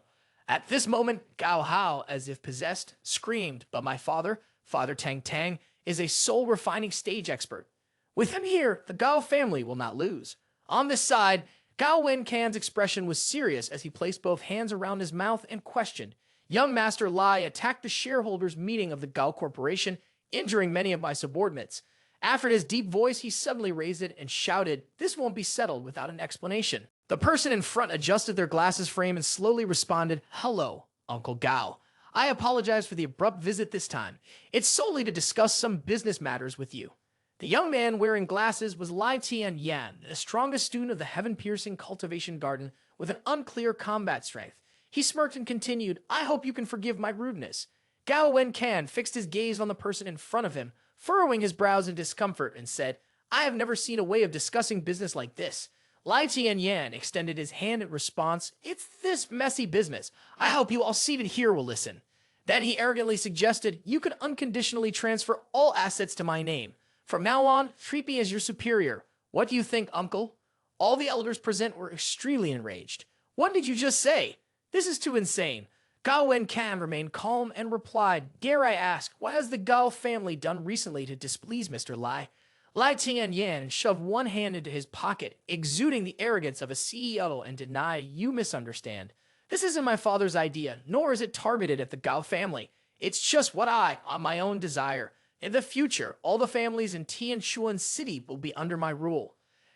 At this moment, Gao Hao, as if possessed, screamed, "But my father, Father Tang Tang, is a soul refining stage expert." With him here, the Gao family will not lose. On this side, Gao Wencan's expression was serious as he placed both hands around his mouth and questioned. Young Master Lai attacked the shareholders' meeting of the Gao Corporation, injuring many of my subordinates. After his deep voice, he suddenly raised it and shouted, "This won't be settled without an explanation." The person in front adjusted their glasses frame and slowly responded, "Hello, Uncle Gao. I apologize for the abrupt visit this time. It's solely to discuss some business matters with you." The young man wearing glasses was Lai Tian Yan, the strongest student of the heaven-piercing cultivation garden with an unclear combat strength. He smirked and continued, "I hope you can forgive my rudeness." Gao Wencan fixed his gaze on the person in front of him, furrowing his brows in discomfort, and said, "I have never seen a way of discussing business like this." Lai Tian Yan extended his hand in response, "It's this messy business. I hope you all seated here will listen." Then he arrogantly suggested, "You could unconditionally transfer all assets to my name. From now on, treat me as your superior. What do you think, uncle?" All the elders present were extremely enraged. "What did you just say? This is too insane." Gao Wencan remained calm and replied, "Dare I ask, what has the Gao family done recently to displease Mr. Lai?" Lai Tian Yan shoved one hand into his pocket, exuding the arrogance of a CEO, and denied, "You misunderstand. This isn't my father's idea, nor is it targeted at the Gao family. It's just what I, on my own desire. In the future, all the families in Tianshuan City will be under my rule."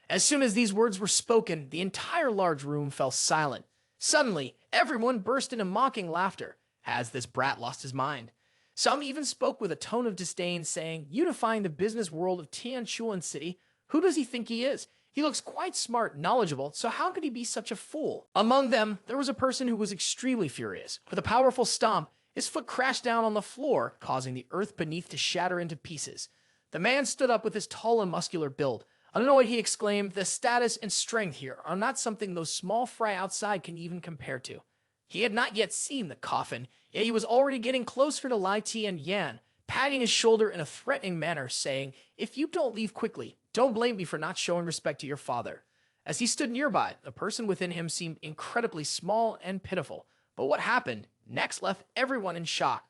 As soon as these words were spoken, the entire large room fell silent. Suddenly, everyone burst into mocking laughter. Has this brat lost his mind? Some even spoke with a tone of disdain, saying, "Unifying the business world of Tianshuan City, who does he think he is? He looks quite smart, knowledgeable, so how could he be such a fool?" Among them, there was a person who was extremely furious. With a powerful stomp, his foot crashed down on the floor, causing the earth beneath to shatter into pieces. The man stood up with his tall and muscular build. Annoyed, he exclaimed, "The status and strength here are not something those small fry outside can even compare to." He had not yet seen the coffin, yet he was already getting closer to Lai Tian Yan, patting his shoulder in a threatening manner, saying, "If you don't leave quickly, don't blame me for not showing respect to your father." As he stood nearby, the person within him seemed incredibly small and pitiful. But what happened next left everyone in shock.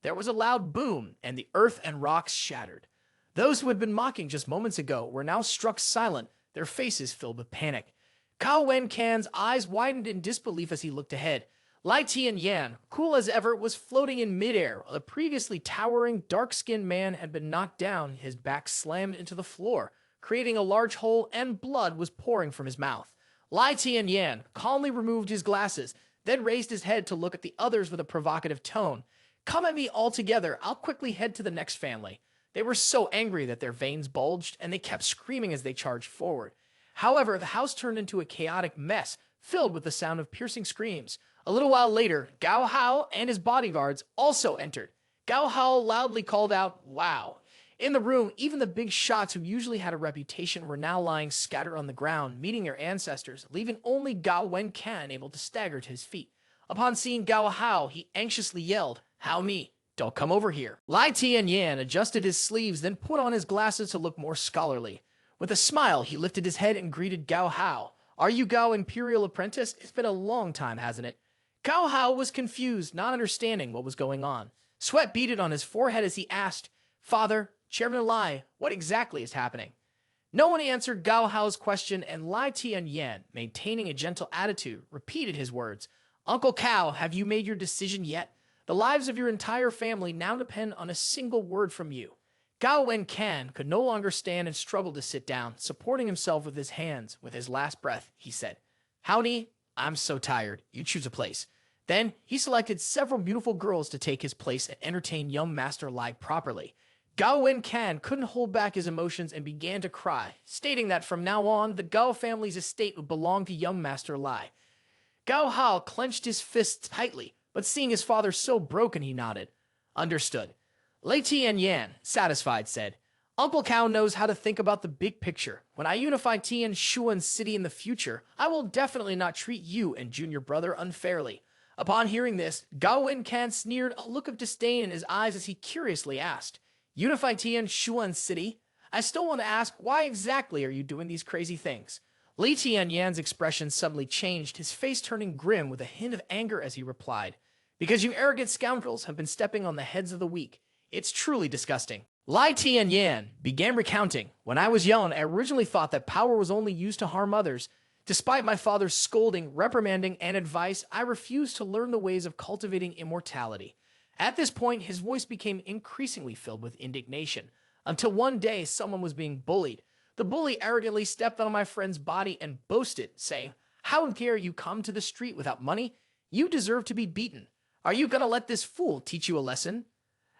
There was a loud boom, and the earth and rocks shattered. Those who had been mocking just moments ago were now struck silent, their faces filled with panic. Gao Wencan's eyes widened in disbelief as he looked ahead. Lai Tian Yan, cool as ever, was floating in midair, while the previously towering, dark-skinned man had been knocked down, his back slammed into the floor, creating a large hole, and blood was pouring from his mouth. Lai Tian Yan calmly removed his glasses, then raised his head to look at the others with a provocative tone. "Come at me all together, I'll quickly head to the next family." They were so angry that their veins bulged, and they kept screaming as they charged forward. However, the house turned into a chaotic mess, filled with the sound of piercing screams. A little while later, Gao Hao and his bodyguards also entered. Gao Hao loudly called out, "Wow." In the room, even the big shots who usually had a reputation were now lying scattered on the ground, meeting their ancestors, leaving only Gao Wencan able to stagger to his feet. Upon seeing Gao Hao, he anxiously yelled, "Hao Mi, don't come over here." Lai Tian Yan adjusted his sleeves, then put on his glasses to look more scholarly. With a smile, he lifted his head and greeted Gao Hao. "Are you Gao Imperial Apprentice? It's been a long time, hasn't it?" Gao Hao was confused, not understanding what was going on. Sweat beaded on his forehead as he asked, "Father, Chairman Lai, what exactly is happening?" No one answered Gao Hao's question, and Lai Tian Yan, maintaining a gentle attitude, repeated his words. "Uncle Cao, have you made your decision yet? The lives of your entire family now depend on a single word from you." Gao Wencan could no longer stand and struggled to sit down, supporting himself with his hands. With his last breath, he said, "Howdy, I'm so tired. You choose a place." Then he selected several beautiful girls to take his place and entertain young Master Lai properly. Gao Wencan couldn't hold back his emotions and began to cry, stating that from now on, the Gao family's estate would belong to young Master Lai. Gao Hao clenched his fists tightly, but seeing his father so broken, he nodded. "Understood." Lai Tian Yan, satisfied, said, "Uncle Cao knows how to think about the big picture. When I unify Tianshuan City in the future, I will definitely not treat you and junior brother unfairly." Upon hearing this, Gao Wencan sneered, a look of disdain in his eyes as he curiously asked, "Unify Tianshuan City? I still want to ask, why exactly are you doing these crazy things?" Lai Tian Yan's expression suddenly changed, his face turning grim with a hint of anger as he replied, "Because you arrogant scoundrels have been stepping on the heads of the weak. It's truly disgusting." Lai Tianyan began recounting. When I was young, I originally thought that power was only used to harm others. Despite my father's scolding, reprimanding, and advice, I refused to learn the ways of cultivating immortality. At this point, his voice became increasingly filled with indignation, until one day someone was being bullied. The bully arrogantly stepped on my friend's body and boasted, saying, "How dare you come to the street without money? You deserve to be beaten. Are you going to let this fool teach you a lesson?"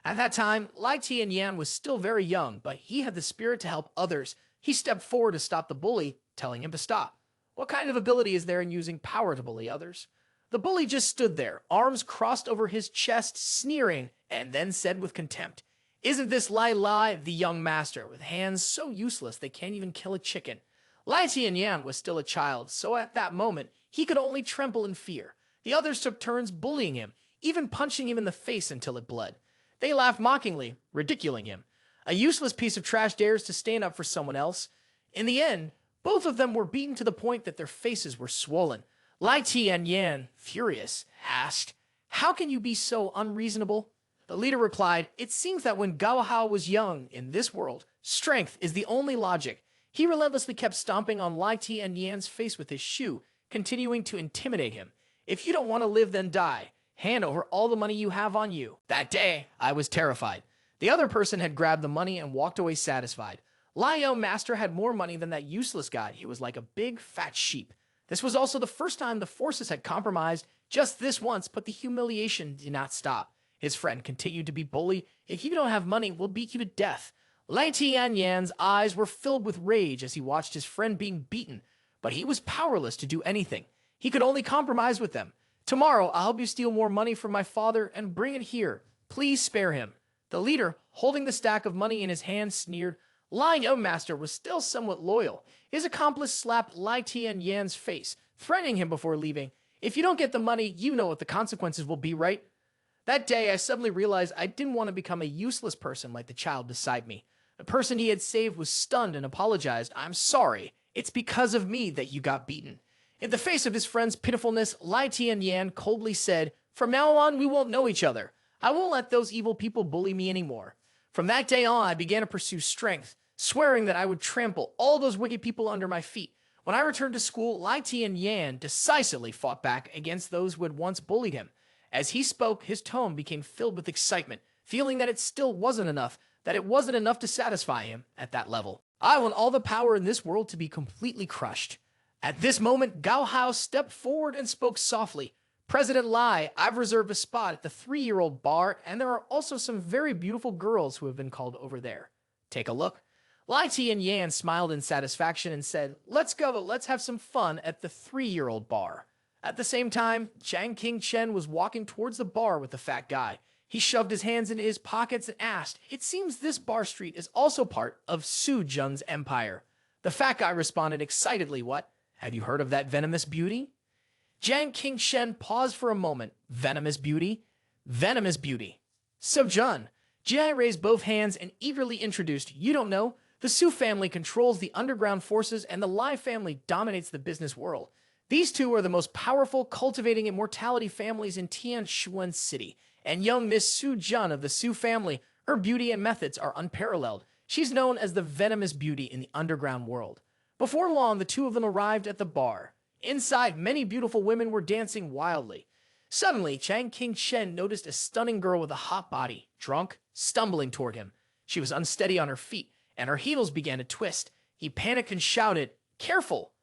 At that time, Lai Tianyan was still very young, but he had the spirit to help others. He stepped forward to stop the bully, telling him to stop. What kind of ability is there in using power to bully others? The bully just stood there, arms crossed over his chest, sneering, and then said with contempt, "Isn't this Lai Lai, the young master, with hands so useless they can't even kill a chicken?" Lai Tianyan was still a child, so at that moment, he could only tremble in fear. The others took turns bullying him, even punching him in the face until it bled. They laughed mockingly, ridiculing him. A useless piece of trash dares to stand up for someone else. In the end, both of them were beaten to the point that their faces were swollen. Lai Tianyan, furious, asked, "How can you be so unreasonable?" The leader replied, "It seems that when Gao Hao was young in this world, strength is the only logic." He relentlessly kept stomping on Lai Tianyan's face with his shoe, continuing to intimidate him. "If you don't want to live, then die. Hand over all the money you have on you." That day, I was terrified. The other person had grabbed the money and walked away satisfied. Lai Master had more money than that useless guy. He was like a big, fat sheep. This was also the first time the forces had compromised, just this once, but the humiliation did not stop. His friend continued to be bullied. "If you don't have money, we'll beat you to death." Lai Tianyan's eyes were filled with rage as he watched his friend being beaten, but he was powerless to do anything. He could only compromise with them. "Tomorrow, I'll help you steal more money from my father and bring it here. Please spare him." The leader, holding the stack of money in his hand, sneered. Lai Master was still somewhat loyal. His accomplice slapped Lai Tianyan's face, threatening him before leaving. "If you don't get the money, you know what the consequences will be, right?" That day, I suddenly realized I didn't want to become a useless person like the child beside me. The person he had saved was stunned and apologized. "I'm sorry. It's because of me that you got beaten." In the face of his friend's pitifulness, Lai Tianyan coldly said, "From now on, we won't know each other. I won't let those evil people bully me anymore." From that day on, I began to pursue strength, swearing that I would trample all those wicked people under my feet. When I returned to school, Lai Tianyan decisively fought back against those who had once bullied him. As he spoke, his tone became filled with excitement, feeling that it still wasn't enough, that it wasn't enough to satisfy him at that level. "I want all the power in this world to be completely crushed." At this moment, Gao Hao stepped forward and spoke softly. "President Lai, I've reserved a spot at the 3-year-old bar, and there are also some very beautiful girls who have been called over there. Take a look." Lai Tianyan smiled in satisfaction and said, "Let's go, let's have some fun at the 3-year-old bar." At the same time, Jiang Qingchen was walking towards the bar with the fat guy. He shoved his hands into his pockets and asked, "It seems this bar street is also part of Su Jun's empire." The fat guy responded excitedly, "What? Have you heard of that venomous beauty?" Jiang Qingchen paused for a moment. "Venomous beauty? Venomous beauty. So Jun." Jiang raised both hands and eagerly introduced, "You don't know? The Su family controls the underground forces and the Lai family dominates the business world. These two are the most powerful, cultivating immortality families in Tianshuan City. And young Miss Su Jun of the Su family, her beauty and methods are unparalleled. She's known as the venomous beauty in the underground world." Before long, the two of them arrived at the bar. Inside, many beautiful women were dancing wildly. Suddenly, Jiang Qingchen noticed a stunning girl with a hot body, drunk, stumbling toward him. She was unsteady on her feet, and her heels began to twist. He panicked and shouted, "Careful!"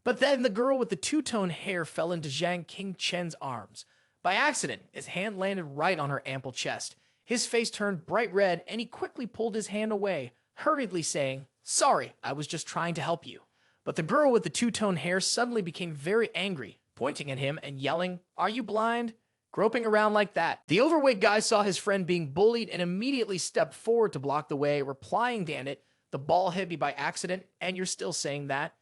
But then the girl with the two-tone hair fell into Jiang Qingchen's arms. By accident, his hand landed right on her ample chest. His face turned bright red, and he quickly pulled his hand away, hurriedly saying, "Sorry, I was just trying to help you." But the girl with the two-tone hair suddenly became very angry, pointing at him and yelling, "Are you blind? Groping around like that." The overweight guy saw his friend being bullied and immediately stepped forward to block the way, replying, "Damn it, the ball hit me by accident, and you're still saying that?"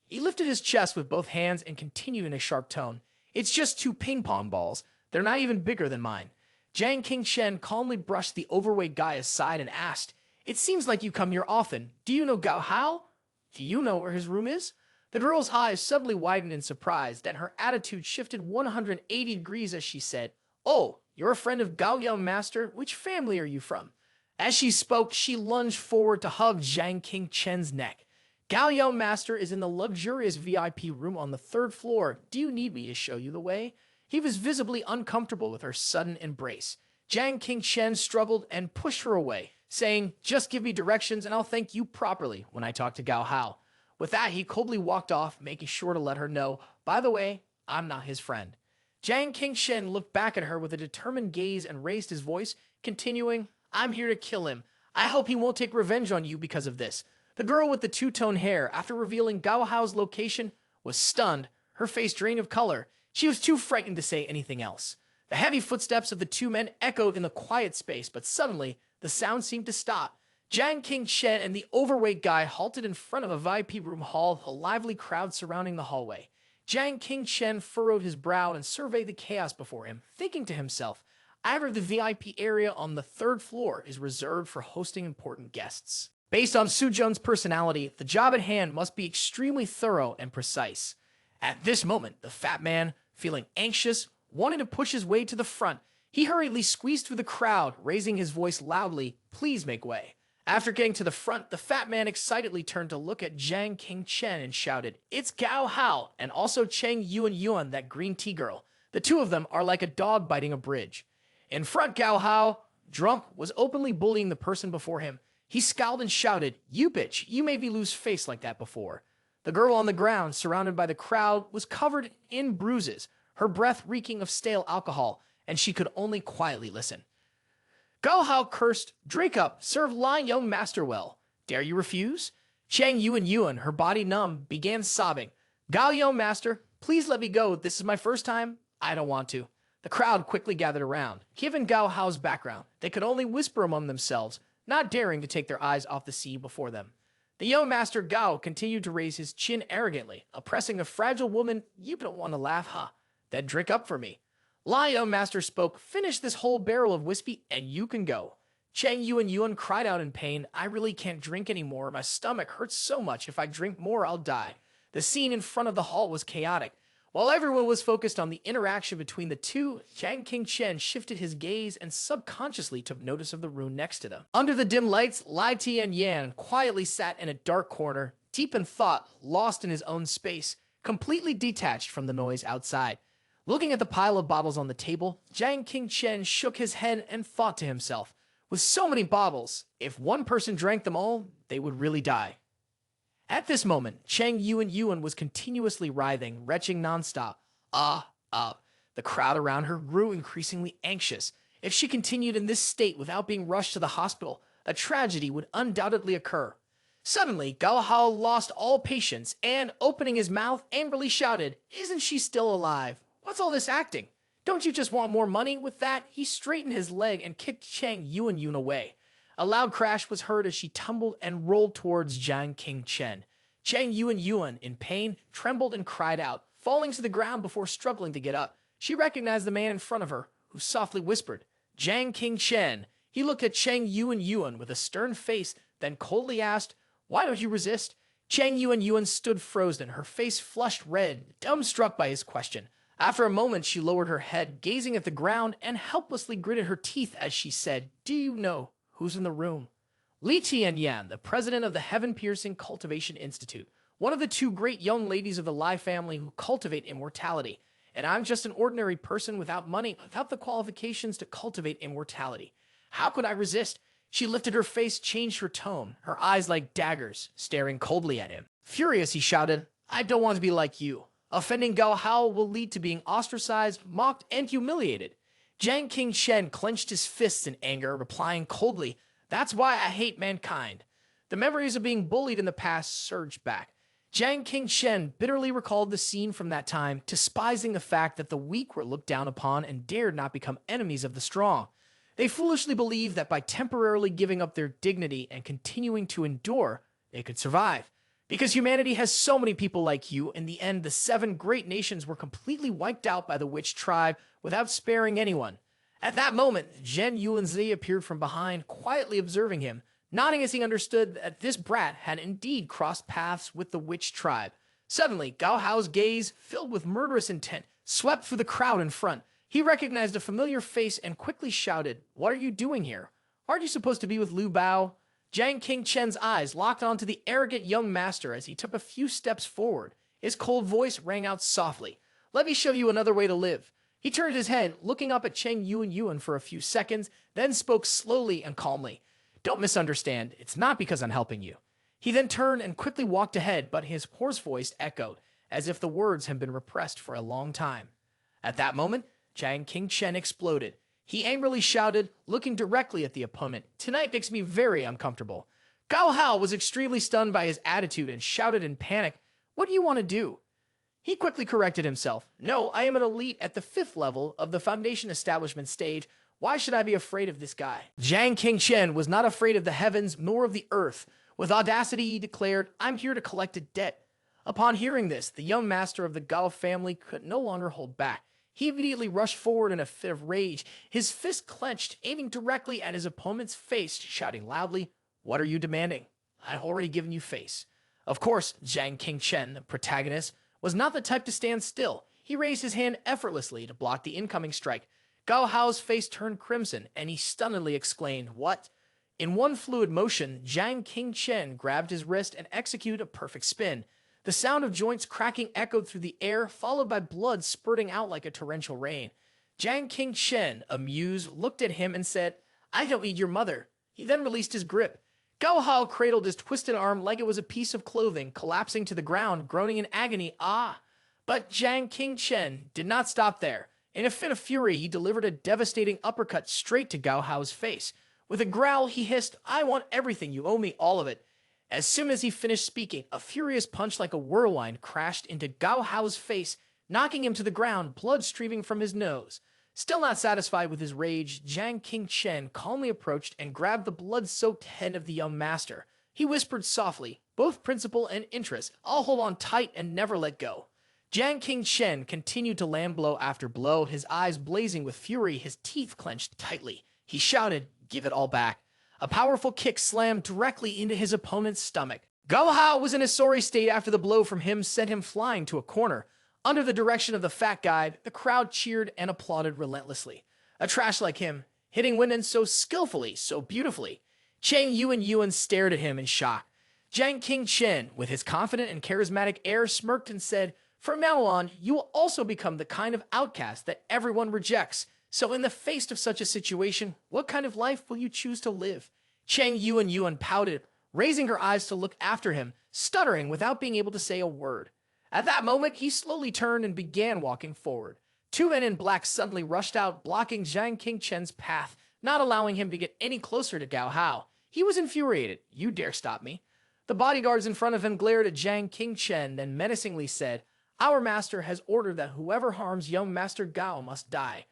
He lifted his chest with both hands and continued in a sharp tone, "It's just 2 ping-pong balls. They're not even bigger than mine." Jiang Qingchen calmly brushed the overweight guy aside and asked, "It seems like you come here often. Do you know Gao Hao? Do you know where his room is?" The girl's eyes suddenly widened in surprise, then her attitude shifted 180 degrees as she said, "Oh, you're a friend of Gao Master? Which family are you from?" As she spoke, she lunged forward to hug Zhang King Chen's neck. Gao Yao Master is in the luxurious VIP room on the third floor. Do you need me to show you the way? He was visibly uncomfortable with her sudden embrace. Zhang King Chen struggled and pushed her away, saying, "Just give me directions and I'll thank you properly when I talk to Gao Hao." With that, he coldly walked off, making sure to let her know, "By the way, I'm not his friend." Zhang King Chen looked back at her with a determined gaze and raised his voice, continuing, "I'm here to kill him. I hope he won't take revenge on you because of this." The girl with the two-tone hair, after revealing Gao Hao's location, was stunned, her face drained of color. She was too frightened to say anything else. The heavy footsteps of the two men echoed in the quiet space, but suddenly, the sound seemed to stop. Zhang King Chen and the overweight guy halted in front of a VIP room hall with a lively crowd surrounding the hallway. Zhang King Chen furrowed his brow and surveyed the chaos before him, thinking to himself, either the VIP area on the third floor is reserved for hosting important guests. Based on Su Jun's personality, the job at hand must be extremely thorough and precise. At this moment, the fat man, feeling anxious, wanted to push his way to the front. He hurriedly squeezed through the crowd, raising his voice loudly, "Please make way." After getting to the front, the fat man excitedly turned to look at Zhang King Chen and shouted, "It's Gao Hao, and also Cheng Yuan, that green tea girl. The two of them are like a dog biting a bridge." In front, Gao Hao, drunk, was openly bullying the person before him. He scowled and shouted, "You bitch, you made me lose face like that before." The girl on the ground, surrounded by the crowd, was covered in bruises, her breath reeking of stale alcohol, and she could only quietly listen. Gao Hao cursed, "Drink up, serve Lion Young Master well. Dare you refuse?" Cheng Yuan, her body numb, began sobbing. "Gao Yao Master, please let me go. This is my first time. I don't want to." The crowd quickly gathered around. Given Gao Hao's background, they could only whisper among themselves, not daring to take their eyes off the sea before them. The young master Gao continued to raise his chin arrogantly, oppressing the fragile woman. "You don't want to laugh, huh? Then drink up for me." Young Master spoke, "Finish this whole barrel of whiskey and you can go." Cheng Yuan cried out in pain, "I really can't drink anymore. My stomach hurts so much. If I drink more, I'll die." The scene in front of the hall was chaotic. While everyone was focused on the interaction between the two, Zhang King Chen shifted his gaze and subconsciously took notice of the room next to them. Under the dim lights, Lai Tianyan quietly sat in a dark corner, deep in thought, lost in his own space, completely detached from the noise outside. Looking at the pile of bottles on the table, Zhang King Chen shook his head and thought to himself, with so many bottles, if one person drank them all, they would really die. At this moment, Cheng Yuan was continuously writhing, retching nonstop. The crowd around her grew increasingly anxious. If she continued in this state without being rushed to the hospital, a tragedy would undoubtedly occur. Suddenly, Gao Hao lost all patience and, opening his mouth, angrily shouted, "Isn't she still alive? What's all this acting? Don't you just want more money?" With that, he straightened his leg and kicked Cheng Yuan away. A loud crash was heard as she tumbled and rolled towards Zhang King Chen. Cheng Yuan, in pain, trembled and cried out, falling to the ground before struggling to get up. She recognized the man in front of her, who softly whispered, "Zhang King Chen." He looked at Cheng Yuan with a stern face, then coldly asked, "Why don't you resist?" Cheng Yuan stood frozen, her face flushed red, dumbstruck by his question. After a moment, she lowered her head, gazing at the ground, and helplessly gritted her teeth as she said, "Do you know who's in the room?" Li Tianyan, the president of the Heaven-Piercing Cultivation Institute, one of the two great young ladies of the Lai family who cultivate immortality. And I'm just an ordinary person without money, without the qualifications to cultivate immortality. How could I resist? She lifted her face, changed her tone, her eyes like daggers, staring coldly at him. Furious, he shouted, "I don't want to be like you. Offending Gao Hao will lead to being ostracized, mocked, and humiliated." Zhang King Chen clenched his fists in anger, replying coldly, "That's why I hate mankind." The memories of being bullied in the past surged back. Zhang King Chen bitterly recalled the scene from that time, despising the fact that the weak were looked down upon and dared not become enemies of the strong. They foolishly believed that by temporarily giving up their dignity and continuing to endure, they could survive. Because humanity has so many people like you, in the end, the 7 great nations were completely wiped out by the witch tribe without sparing anyone. At that moment, Zhen Yuanzi appeared from behind, quietly observing him, nodding as he understood that this brat had indeed crossed paths with the witch tribe. Suddenly, Gao Hao's gaze, filled with murderous intent, swept through the crowd in front. He recognized a familiar face and quickly shouted, "What are you doing here? Aren't you supposed to be with Lu Bao? Jiang Qingchen's eyes locked onto the arrogant young master as he took a few steps forward. His cold voice rang out softly. Let me show you another way to live. He turned his head, looking up at Cheng Yuan for a few seconds, then spoke slowly and calmly. Don't misunderstand. It's not because I'm helping you. He then turned and quickly walked ahead, but his hoarse voice echoed, as if the words had been repressed for a long time. At that moment, Jiang Qingchen exploded. He angrily shouted, looking directly at the opponent. Tonight makes me very uncomfortable. Gao Hao was extremely stunned by his attitude and shouted in panic, What do you want to do? He quickly corrected himself. No, I am an elite at the 5th level of the Foundation Establishment stage. Why should I be afraid of this guy? Jiang Qingchen was not afraid of the heavens nor of the earth. With audacity, he declared, I'm here to collect a debt. Upon hearing this, the young master of the Gao family could no longer hold back. He immediately rushed forward in a fit of rage, his fist clenched, aiming directly at his opponent's face, shouting loudly, What are you demanding? I've already given you face. Of course, Jiang Qingchen, the protagonist, was not the type to stand still. He raised his hand effortlessly to block the incoming strike. Gao Hao's face turned crimson, and he stunnedly exclaimed, What? In one fluid motion, Jiang Qingchen grabbed his wrist and executed a perfect spin. The sound of joints cracking echoed through the air, followed by blood spurting out like a torrential rain. Jiang Qingchen, amused, looked at him and said, I don't need your mother. He then released his grip. Gao Hao cradled his twisted arm like it was a piece of clothing, collapsing to the ground, groaning in agony, Ah! But Jiang Qingchen did not stop there. In a fit of fury, he delivered a devastating uppercut straight to Gao Hao's face. With a growl, he hissed, I want everything, you owe me all of it. As soon as he finished speaking, a furious punch like a whirlwind crashed into Gao Hao's face, knocking him to the ground, blood streaming from his nose. Still not satisfied with his rage, Jiang Qingchen calmly approached and grabbed the blood-soaked head of the young master. He whispered softly, Both principle and interest, I'll hold on tight and never let go. Jiang Qingchen continued to land blow after blow, his eyes blazing with fury, his teeth clenched tightly. He shouted, Give it all back. A powerful kick slammed directly into his opponent's stomach. Gao Hao was in a sorry state after the blow from him sent him flying to a corner. Under the direction of the fat guy, the crowd cheered and applauded relentlessly. A trash like him, hitting Winden so skillfully, so beautifully. Cheng Yuan stared at him in shock. Jiang Qingchen, with his confident and charismatic air, smirked and said, From now on, you will also become the kind of outcast that everyone rejects. So in the face of such a situation, what kind of life will you choose to live? Cheng Yuan pouted, raising her eyes to look after him, stuttering without being able to say a word. At that moment, he slowly turned and began walking forward. Two men in black suddenly rushed out, blocking Jiang Qingchen's path, not allowing him to get any closer to Gao Hao. He was infuriated. You dare stop me? The bodyguards in front of him glared at Jiang Qingchen, then menacingly said, Our master has ordered that whoever harms young Master Gao must die.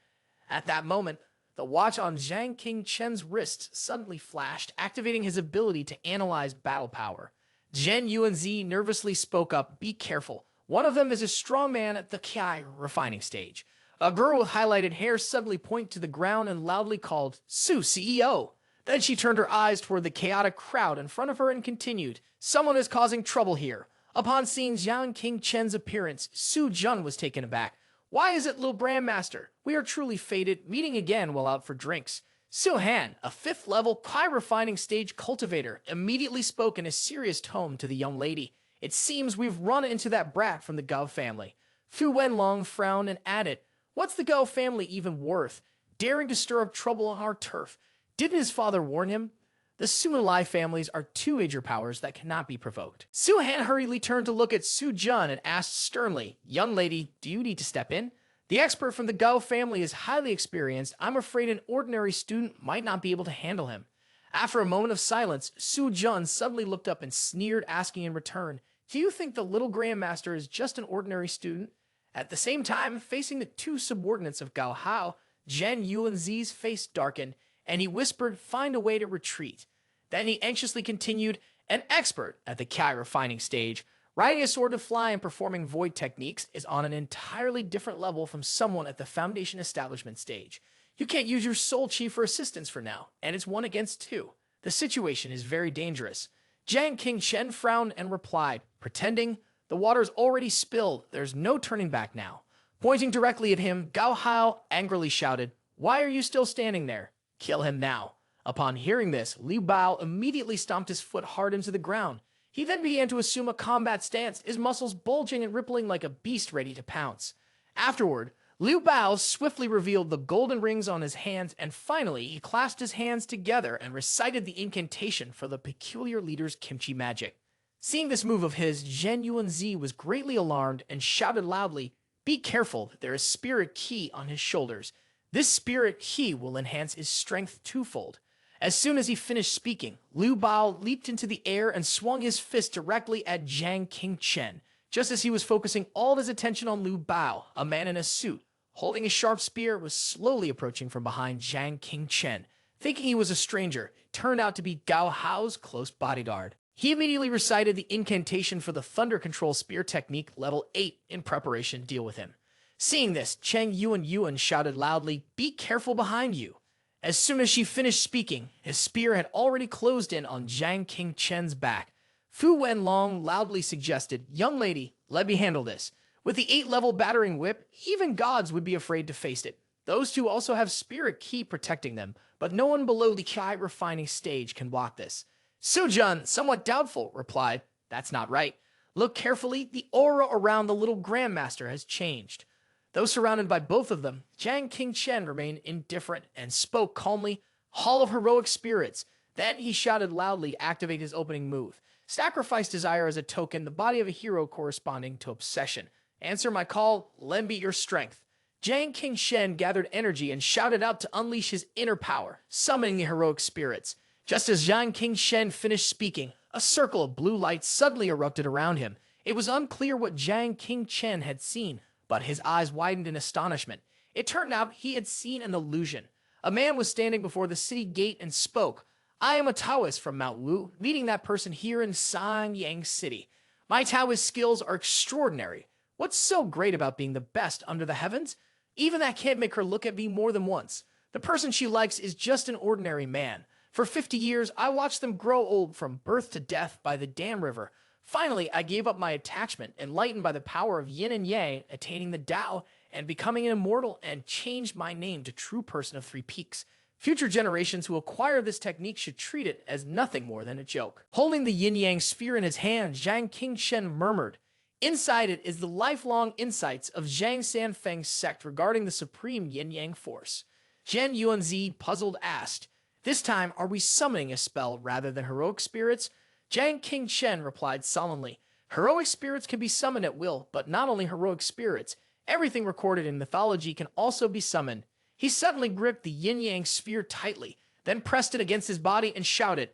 At that moment, the watch on Jiang Qingchen's wrist suddenly flashed, activating his ability to analyze battle power. Zhen Yuanzi nervously spoke up, Be careful. One of them is a strong man at the Kai refining stage. A girl with highlighted hair suddenly pointed to the ground and loudly called, Su, CEO. Then she turned her eyes toward the chaotic crowd in front of her and continued, Someone is causing trouble here. Upon seeing Jiang Qingchen's appearance, Su Jun was taken aback. Why is it, little Brandmaster? We are truly fated, meeting again while out for drinks. Su Han, a 5th level Kai refining stage cultivator, immediately spoke in a serious tone to the young lady. It seems we've run into that brat from the Gao family. Fu Wenlong frowned and added, What's the Gao family even worth? Daring to stir up trouble on our turf. Didn't his father warn him? The Sunalai families are two major powers that cannot be provoked. Su Han hurriedly turned to look at Su Jun and asked sternly, Young lady, do you need to step in? The expert from the Gao family is highly experienced. I'm afraid an ordinary student might not be able to handle him. After a moment of silence, Su Jun suddenly looked up and sneered, asking in return, Do you think the little Grandmaster is just an ordinary student? At the same time, facing the two subordinates of Gao Hao, Zhen Yuanzi's face darkened, and he whispered, Find a way to retreat. Then he anxiously continued, An expert at the Kai refining stage, riding a sword to fly and performing void techniques is on an entirely different level from someone at the Foundation Establishment stage. You can't use your soul chi for assistance for now, and it's 1 against 2. The situation is very dangerous. Jiang Qingchen frowned and replied, pretending, The water's already spilled, there's no turning back now. Pointing directly at him, Gao Hao angrily shouted, Why are you still standing there? Kill him now. Upon hearing this, Liu Bao immediately stomped his foot hard into the ground. He then began to assume a combat stance, his muscles bulging and rippling like a beast ready to pounce. Afterward, Liu Bao swiftly revealed the golden rings on his hands, and finally he clasped his hands together and recited the incantation for the peculiar leader's kimchi magic. Seeing this move of his, Zhen Yuanzi was greatly alarmed and shouted loudly, "Be careful, there is spirit ki on his shoulders. This spirit ki will enhance his strength twofold." As soon as he finished speaking, Liu Bao leaped into the air and swung his fist directly at Zhang Qingchen. Just as he was focusing all his attention on Liu Bao, a man in a suit, holding a sharp spear, was slowly approaching from behind Zhang Qingchen. Thinking he was a stranger, turned out to be Gao Hao's close bodyguard. He immediately recited the incantation for the Thunder Control Spear Technique Level 8 in preparation to deal with him. Seeing this, Cheng Yuan shouted loudly, "Be careful behind you." As soon as she finished speaking, his spear had already closed in on Zhang Qingchen's back. Fu Wenlong loudly suggested, "Young lady, let me handle this. With the 8-level battering whip, even gods would be afraid to face it. Those two also have spirit ki protecting them, but no one below the Kai refining stage can block this." Sujun, somewhat doubtful, replied, "That's not right. Look carefully, the aura around the little Grandmaster has changed." Though surrounded by both of them, Zhang Qingchen remained indifferent and spoke calmly, "Hall of Heroic Spirits." Then he shouted loudly to activate his opening move. "Sacrifice desire as a token, the body of a hero corresponding to obsession. Answer my call, lend me your strength." Zhang Qingchen gathered energy and shouted out to unleash his inner power, summoning the heroic spirits. Just as Zhang Qingchen finished speaking, a circle of blue light suddenly erupted around him. It was unclear what Zhang Qingchen had seen, but his eyes widened in astonishment. It turned out he had seen an illusion. A man was standing before the city gate and spoke, "I am a Taoist from Mount Wu, meeting that person here in Sanyang City. My Taoist skills are extraordinary. What's so great about being the best under the heavens? Even that can't make her look at me more than once. The person she likes is just an ordinary man. For 50 years, I watched them grow old from birth to death by the Dam River. Finally, I gave up my attachment, enlightened by the power of yin and yang, attaining the Tao, and becoming an immortal, and changed my name to True Person of Three Peaks. Future generations who acquire this technique should treat it as nothing more than a joke." Holding the yin-yang sphere in his hand, Zhang Qingchen murmured, "Inside it is the lifelong insights of Zhang Sanfeng's sect regarding the supreme yin-yang force." Zhen Yuanzi, puzzled, asked, "This time, are we summoning a spell rather than heroic spirits?" Zhang Qingchen replied sullenly, "Heroic spirits can be summoned at will, but not only heroic spirits. Everything recorded in mythology can also be summoned." He suddenly gripped the yin-yang sphere tightly, then pressed it against his body and shouted,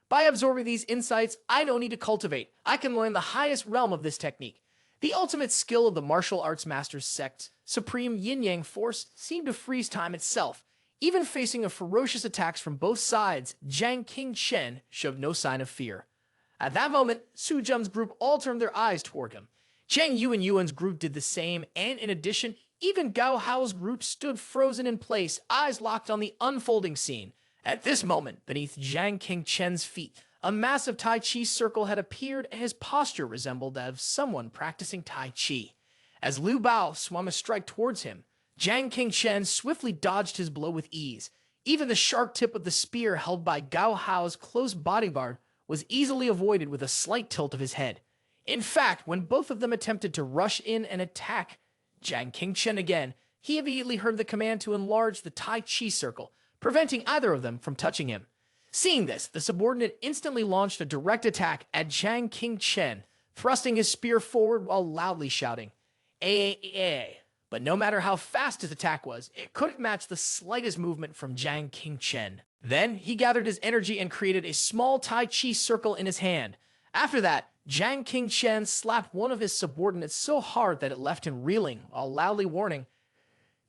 "By absorbing these insights, I don't need to cultivate. I can learn the highest realm of this technique." The ultimate skill of the martial arts master's sect's supreme yin-yang force seemed to freeze time itself. Even facing a ferocious attacks from both sides, Zhang Qingchen showed no sign of fear. At that moment, Su Jum's group all turned their eyes toward him. Cheng Yuan's group did the same, and in addition, even Gao Hao's group stood frozen in place, eyes locked on the unfolding scene. At this moment, beneath Zhang Qingchen's feet, a massive Tai Chi circle had appeared, and his posture resembled that of someone practicing Tai Chi. As Liu Bao swung a strike towards him, Zhang Qingchen swiftly dodged his blow with ease. Even the sharp tip of the spear held by Gao Hao's close bodyguard was easily avoided with a slight tilt of his head. In fact, when both of them attempted to rush in and attack Zhang Qingchen again, he immediately heard the command to enlarge the Tai Chi circle, preventing either of them from touching him. Seeing this, the subordinate instantly launched a direct attack at Zhang Qingchen, thrusting his spear forward while loudly shouting, "Aye." But no matter how fast his attack was, it couldn't match the slightest movement from Zhang Qingchen. Then he gathered his energy and created a small Tai Chi circle in his hand. After that, Zhang Qingchen slapped one of his subordinates so hard that it left him reeling, while loudly warning,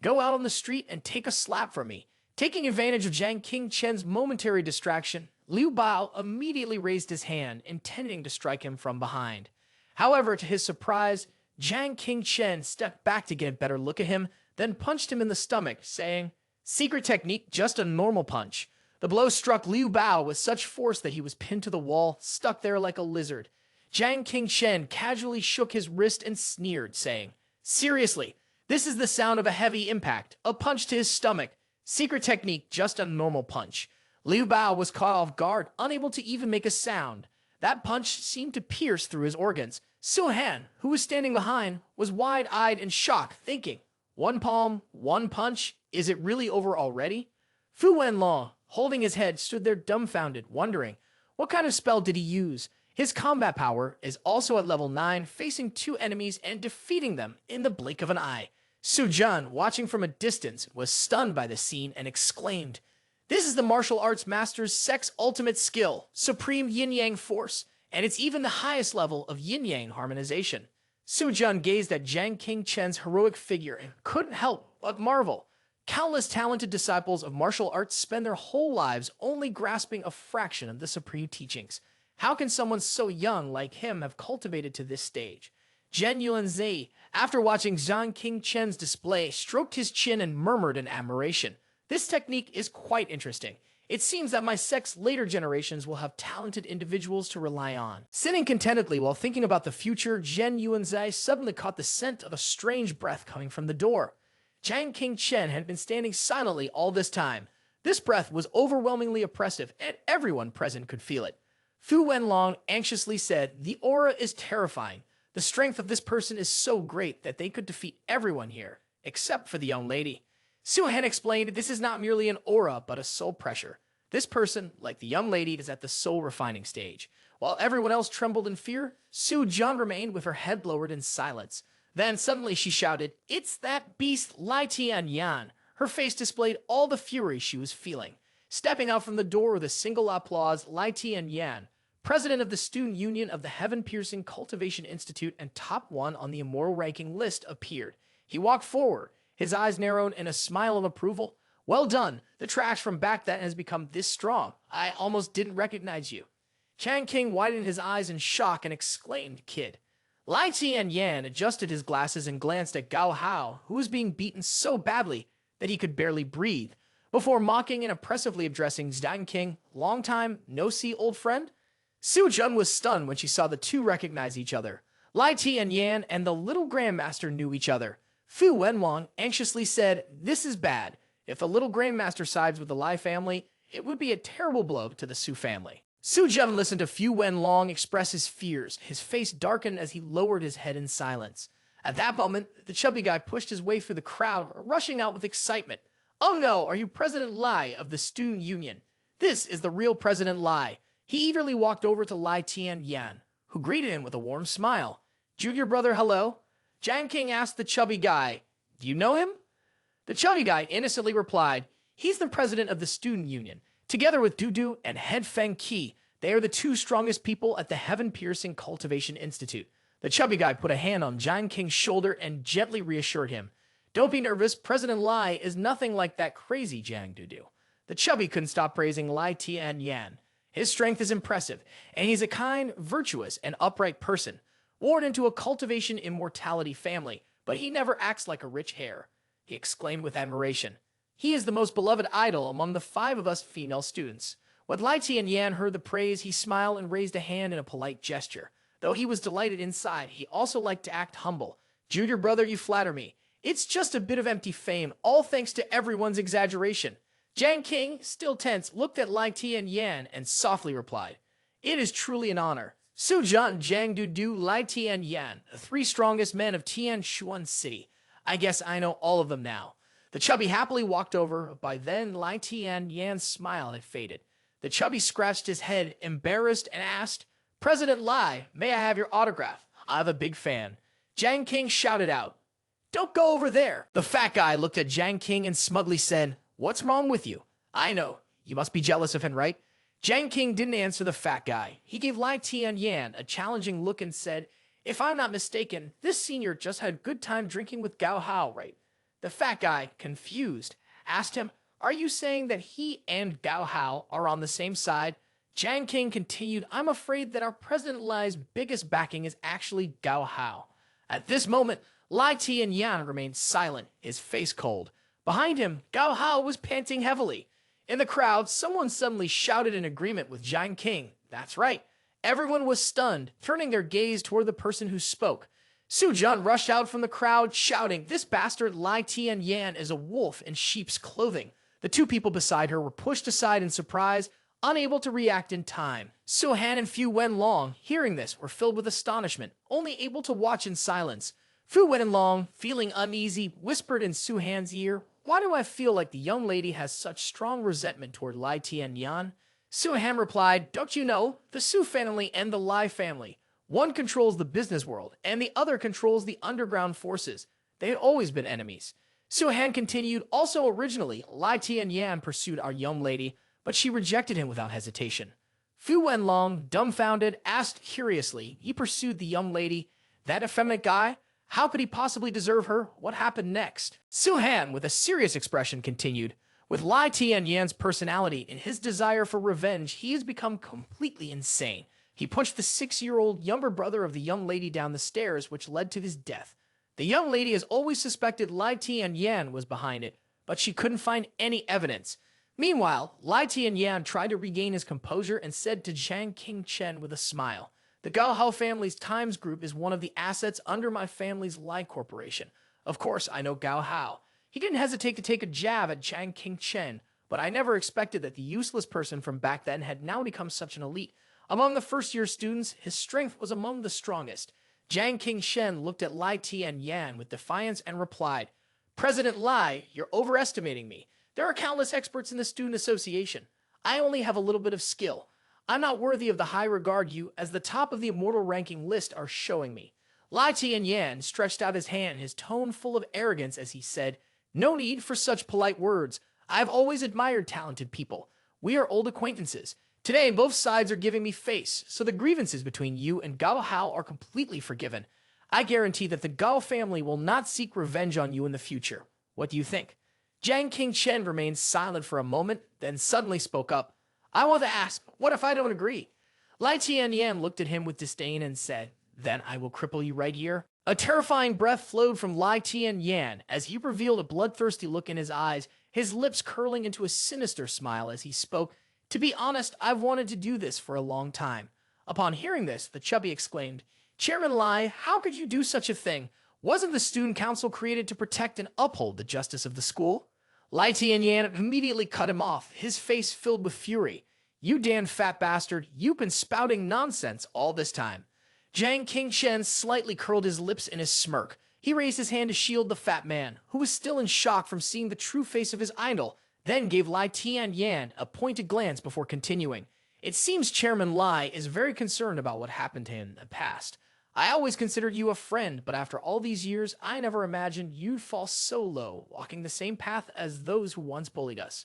"Go out on the street and take a slap from me." Taking advantage of Zhang Qingchen's momentary distraction, Liu Bao immediately raised his hand, intending to strike him from behind. However, to his surprise, Zhang Qingchen stepped back to get a better look at him, then punched him in the stomach, saying, "Secret technique, just a normal punch." The blow struck Liu Bao with such force that he was pinned to the wall, stuck there like a lizard. Zhang Qingchen casually shook his wrist and sneered, saying, "Seriously, this is the sound of a heavy impact, a punch to his stomach. Secret technique, just a normal punch." Liu Bao was caught off guard, unable to even make a sound. That punch seemed to pierce through his organs. Su Han, who was standing behind, was wide-eyed in shock, thinking, one palm, one punch, is it really over already? Fu Wenlong, holding his head, stood there dumbfounded, wondering, what kind of spell did he use? His combat power is also at level 9, facing 2 enemies and defeating them in the blink of an eye. Su Jun, watching from a distance, was stunned by the scene and exclaimed, this is the martial arts master's sex ultimate skill, supreme yin-yang force, and it's even the highest level of yin-yang harmonization. Su Jun gazed at Jiang Qingchen's heroic figure and couldn't help but marvel. Countless talented disciples of martial arts spend their whole lives only grasping a fraction of the supreme teachings. How can someone so young like him have cultivated to this stage? Zhen Yuanzi, after watching Jiang Qingchen's display, stroked his chin and murmured in admiration. This technique is quite interesting. It seems that my sect's later generations will have talented individuals to rely on. Sitting contentedly while thinking about the future, Zhen Yuanzai suddenly caught the scent of a strange breath coming from the door. Jiang Qingchen had been standing silently all this time. This breath was overwhelmingly oppressive, and everyone present could feel it. Fu Wenlong anxiously said, the aura is terrifying. The strength of this person is so great that they could defeat everyone here, except for the young lady. Su Han explained this is not merely an aura, but a soul pressure. This person, like the young lady, is at the soul refining stage. While everyone else trembled in fear, Su Jun remained with her head lowered in silence. Then suddenly she shouted, it's that beast Lai Tian Yan. Her face displayed all the fury she was feeling. Stepping out from the door with a single applause, Lai Tian Yan, president of the Student Union of the Heaven-Piercing Cultivation Institute and top 1 on the immoral ranking list, appeared. He walked forward, his eyes narrowed in a smile of approval. Well done. The trash from back then has become this strong. I almost didn't recognize you. Chang King widened his eyes in shock and exclaimed, kid. Lai Tian Yan adjusted his glasses and glanced at Gao Hao, who was being beaten so badly that he could barely breathe, before mocking and oppressively addressing Zhang King, long time, no see, old friend. Su Jun was stunned when she saw the two recognize each other. Lai Tian Yan and the little Grandmaster knew each other. Fu Wenwang anxiously said, this is bad. If the little Grandmaster sides with the Lai family, it would be a terrible blow to the Su family. Su Jun listened to Fu Wenlong express his fears. His face darkened as he lowered his head in silence. At that moment, the chubby guy pushed his way through the crowd, rushing out with excitement. Oh no, are you President Lai of the Student Union? This is the real President Lai. He eagerly walked over to Lai Tian Yan, who greeted him with a warm smile. Junior brother, hello? Jiang King asked the chubby guy, do you know him? The chubby guy innocently replied, he's the president of the Student Union. Together with Dudu and Head Feng Qi, they are the two strongest people at the Heaven-Piercing Cultivation Institute. The chubby guy put a hand on Jiang King's shoulder and gently reassured him. Don't be nervous, President Lai is nothing like that crazy Jiang Dudu. The chubby couldn't stop praising Lai Tian Yan. His strength is impressive, and he's a kind, virtuous, and upright person, born into a cultivation immortality family, but he never acts like a rich hare, he exclaimed with admiration. He is the most beloved idol among the 5 of us female students. When Lai Tian Yan heard the praise, he smiled and raised a hand in a polite gesture. Though he was delighted inside, he also liked to act humble. Junior brother, you flatter me. It's just a bit of empty fame, all thanks to everyone's exaggeration. Jiang King, still tense, looked at Lai Tian Yan and softly replied, it is truly an honor. Su Jun, Jiang Dudu, Lai Tian Yan, the 3 strongest men of Tianshuan City. I guess I know all of them now. The chubby happily walked over. By then, Lai Tian Yan's smile had faded. The chubby scratched his head, embarrassed, and asked, President Lai, may I have your autograph? I'm a big fan. Jiang King shouted out, don't go over there. The fat guy looked at Jiang King and smugly said, what's wrong with you? I know. You must be jealous of him, right? Jiang King didn't answer the fat guy. He gave Lai Tian Yan a challenging look and said, if I'm not mistaken, this senior just had a good time drinking with Gao Hao, right? The fat guy, confused, asked him, are you saying that he and Gao Hao are on the same side? Jiang King continued, I'm afraid that our President Lai's biggest backing is actually Gao Hao. At this moment, Lai Tian Yan remained silent, his face cold. Behind him, Gao Hao was panting heavily. In the crowd, someone suddenly shouted in agreement with Jiang King. That's right. Everyone was stunned, turning their gaze toward the person who spoke. Su Jun rushed out from the crowd, shouting, this bastard Lai Tian Yan is a wolf in sheep's clothing. The two people beside her were pushed aside in surprise, unable to react in time. Su-han and Fu Wenlong, hearing this, were filled with astonishment, only able to watch in silence. Fu Wenlong, feeling uneasy, whispered in Su-han's ear, "Why do I feel like the young lady has such strong resentment toward Lai Tianyan?" Su-han replied, "Don't you know? The Su family and the Lai family. One controls the business world, and the other controls the underground forces. They had always been enemies." Su-han continued, "Also originally, Lai Tianyan pursued our young lady, but she rejected him without hesitation." Fu Wenlong, dumbfounded, asked curiously, "He pursued the young lady? That effeminate guy? How could he possibly deserve her? What happened next?" Su-han, with a serious expression, continued, "With Lai Tianyan's personality and his desire for revenge, he has become completely insane. He punched the 6-year-old younger brother of the young lady down the stairs, which led to his death. The young lady has always suspected Lai Tianyan was behind it, but she couldn't find any evidence. Meanwhile, Lai Tianyan tried to regain his composure and said to Jiang Qingchen with a smile, 'The Gao Hao family's Times Group is one of the assets under my family's Lai Corporation. Of course, I know Gao Hao.' He didn't hesitate to take a jab at Jiang Qingchen, but I never expected that the useless person from back then had now become such an elite. Among the first-year students, his strength was among the strongest." Jiang Qingchen looked at Lai Tianyan with defiance and replied, "President Lai, you're overestimating me. There are countless experts in the Student Association. I only have a little bit of skill. I'm not worthy of the high regard you, as the top of the immortal ranking list, are showing me." Lai Tianyan stretched out his hand, his tone full of arrogance as he said, "No need for such polite words. I've always admired talented people. We are old acquaintances. Today, both sides are giving me face, so the grievances between you and Gao Hao are completely forgiven. I guarantee that the Gao family will not seek revenge on you in the future. What do you think?" Jiang Qingchen remained silent for a moment, then suddenly spoke up, "I want to ask, what if I don't agree?" Lai Tianyan looked at him with disdain and said, "Then I will cripple you right here." A terrifying breath flowed from Lai Tianyan as he revealed a bloodthirsty look in his eyes, his lips curling into a sinister smile as he spoke. "To be honest, I've wanted to do this for a long time." Upon hearing this, the chubby exclaimed, "Chairman Lai, how could you do such a thing? Wasn't the student council created to protect and uphold the justice of the school?" Lai Tianyan immediately cut him off, his face filled with fury. "You damn fat bastard, you've been spouting nonsense all this time." Jiang Qingchen slightly curled his lips in a smirk. He raised his hand to shield the fat man, who was still in shock from seeing the true face of his idol, then gave Lai Tianyan a pointed glance before continuing. "It seems Chairman Lai is very concerned about what happened to him in the past. I always considered you a friend, but after all these years, I never imagined you'd fall so low, walking the same path as those who once bullied us."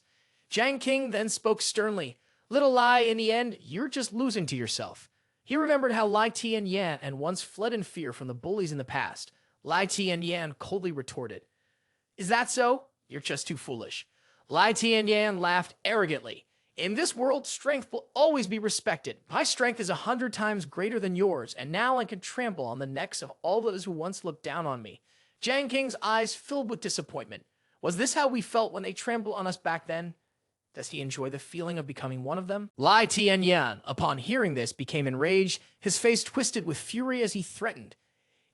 Jiang Qing then spoke sternly, "Little Lai, in the end, you're just losing to yourself." He remembered how Lai Tianyan had once fled in fear from the bullies in the past. Lai Tianyan coldly retorted, "Is that so? You're just too foolish." Lai Tianyan laughed arrogantly. "In this world, strength will always be respected. My strength is 100 times greater than yours, and now I can trample on the necks of all those who once looked down on me." Jiang Qing's eyes filled with disappointment. Was this how we felt when they trampled on us back then? Does he enjoy the feeling of becoming one of them? Lai Tianyan, upon hearing this, became enraged, his face twisted with fury as he threatened,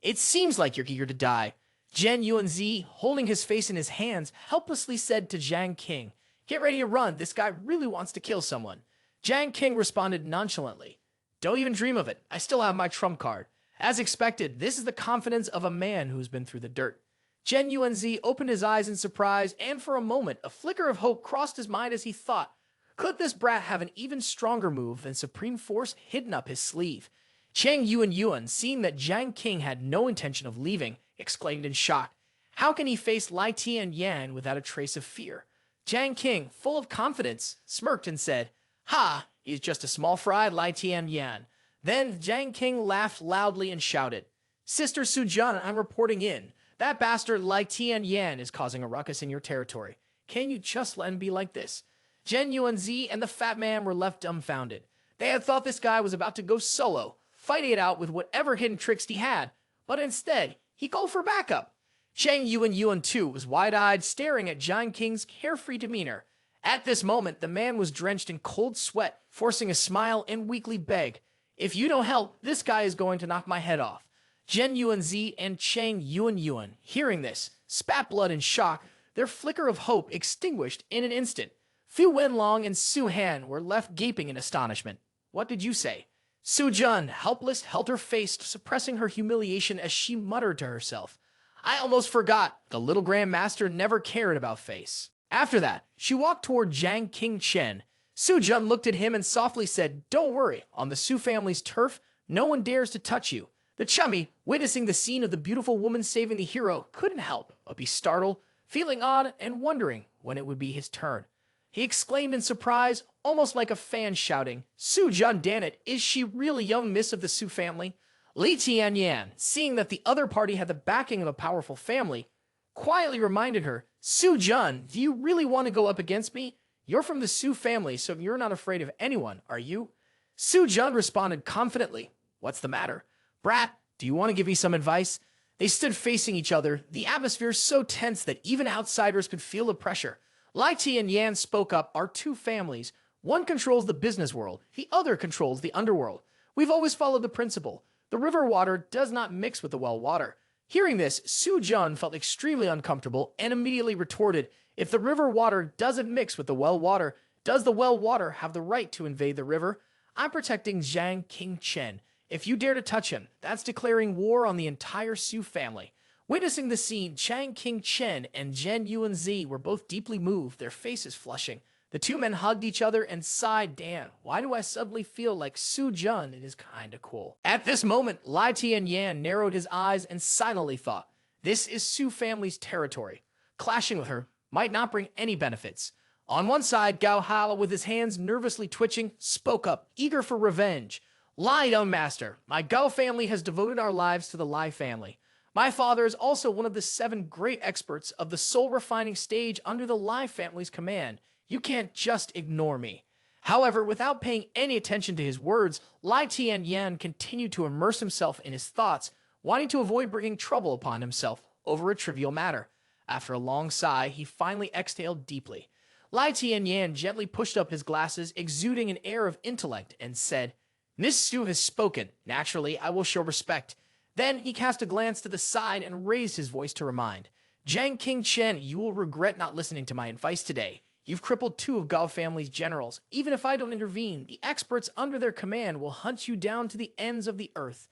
"It seems like you're eager to die." Zhen Yuanzi, holding his face in his hands, helplessly said to Jiang Qing, "Get ready to run, this guy really wants to kill someone." Jiang Qing responded nonchalantly, "Don't even dream of it, I still have my trump card." As expected, this is the confidence of a man who's been through the dirt. Zhen Yuanzi opened his eyes in surprise, and for a moment, a flicker of hope crossed his mind as he thought, could this brat have an even stronger move than Supreme Force hidden up his sleeve? Chang Yuan, seeing that Jiang Qing had no intention of leaving, exclaimed in shock, "How can he face Lai Tianyan without a trace of fear?" Jiang Qing, full of confidence, smirked and said, "Ha, he's just a small fry, Lai Tianyan." Then Jiang Qing laughed loudly and shouted, "Sister Sujun, I'm reporting in. That bastard Lai Tianyan is causing a ruckus in your territory. Can you just let him be like this?" Zhen Yuanzi and the fat man were left dumbfounded. They had thought this guy was about to go solo, fighting it out with whatever hidden tricks he had, but instead, he called for backup. Chang Yuan too was wide-eyed, staring at Jiang Qing's carefree demeanor. At this moment, the man was drenched in cold sweat, forcing a smile and weakly begged, "If you don't help, this guy is going to knock my head off." Zhen Yuanzi and Chang Yuan, hearing this, spat blood in shock, their flicker of hope extinguished in an instant. Fu Wenlong and Su Han were left gaping in astonishment. What did you say? Su Jun, helpless, held her face, suppressing her humiliation as she muttered to herself. I almost forgot. The little Grand Master never cared about face. After that, she walked toward Jiang Qingchen. Su Jun looked at him and softly said, Don't worry, on the Su family's turf, no one dares to touch you. The chummy, witnessing the scene of the beautiful woman saving the hero, couldn't help but be startled, feeling odd and wondering when it would be his turn. He exclaimed in surprise, almost like a fan shouting, Su Jun, damn it, is she really young miss of the Su family? Li Tianyan, seeing that the other party had the backing of a powerful family, quietly reminded her, Su Jun, do you really want to go up against me? You're from the Su family, so you're not afraid of anyone, are you? Su Jun responded confidently, What's the matter? Brat, do you want to give me some advice? They stood facing each other, the atmosphere so tense that even outsiders could feel the pressure. Lai Tianyan spoke up, Our two families. One controls the business world, the other controls the underworld. We've always followed the principle. The river water does not mix with the well water. Hearing this, Su Jun felt extremely uncomfortable and immediately retorted, If the river water doesn't mix with the well water, does the well water have the right to invade the river? I'm protecting Jiang Qingchen. If you dare to touch him, that's declaring war on the entire Su family. Witnessing the scene, Jiang Qingchen and Zhen Yuanzi were both deeply moved, their faces flushing. The two men hugged each other and sighed, Damn, why do I suddenly feel like Su Jun is kinda cool? At this moment, Lai Tianyan narrowed his eyes and silently thought, This is Su family's territory. Clashing with her might not bring any benefits. On one side, Gao Hao, with his hands nervously twitching, spoke up, eager for revenge. Lai, young master, my Gao family has devoted our lives to the Lai family. My father is also one of the 7 great experts of the soul refining stage under the Lai family's command. You can't just ignore me. However, without paying any attention to his words, Lai Tianyan continued to immerse himself in his thoughts, wanting to avoid bringing trouble upon himself over a trivial matter. After a long sigh, he finally exhaled deeply. Lai Tianyan gently pushed up his glasses, exuding an air of intellect, and said, Miss Su has spoken. Naturally, I will show respect. Then he cast a glance to the side and raised his voice to remind, Jiang Qingchen, you will regret not listening to my advice today. You've crippled 2 of Gao family's generals. Even if I don't intervene, the experts under their command will hunt you down to the ends of the earth.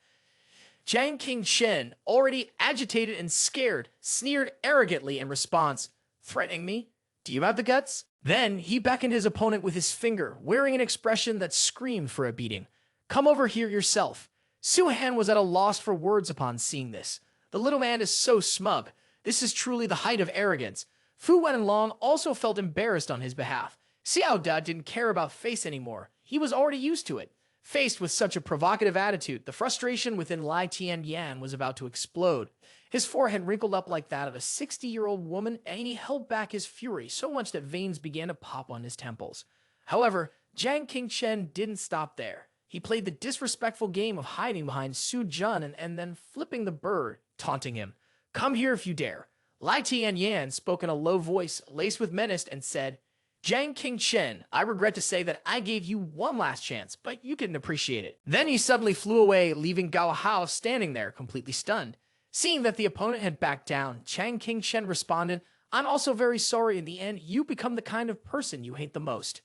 Jiang Qingchen, already agitated and scared, sneered arrogantly in response, Threatening me? Do you have the guts? Then he beckoned his opponent with his finger, wearing an expression that screamed for a beating. Come over here yourself. Su Han was at a loss for words upon seeing this. The little man is so smug. This is truly the height of arrogance. Fu Wenlong also felt embarrassed on his behalf. Xiao Da didn't care about face anymore. He was already used to it. Faced with such a provocative attitude, the frustration within Lai Tianyan was about to explode. His forehead wrinkled up like that of a 60-year-old woman, and he held back his fury so much that veins began to pop on his temples. However, Jiang Qingchen didn't stop there. He played the disrespectful game of hiding behind Su Jun and then flipping the bird, taunting him. Come here if you dare. Lai Tianyan spoke in a low voice, laced with menace, and said, Jiang Qingchen, I regret to say that I gave you one last chance, but you didn't appreciate it. Then he suddenly flew away, leaving Gao Hao standing there, completely stunned. Seeing that the opponent had backed down, Jiang Qingchen responded, I'm also very sorry in the end you become the kind of person you hate the most.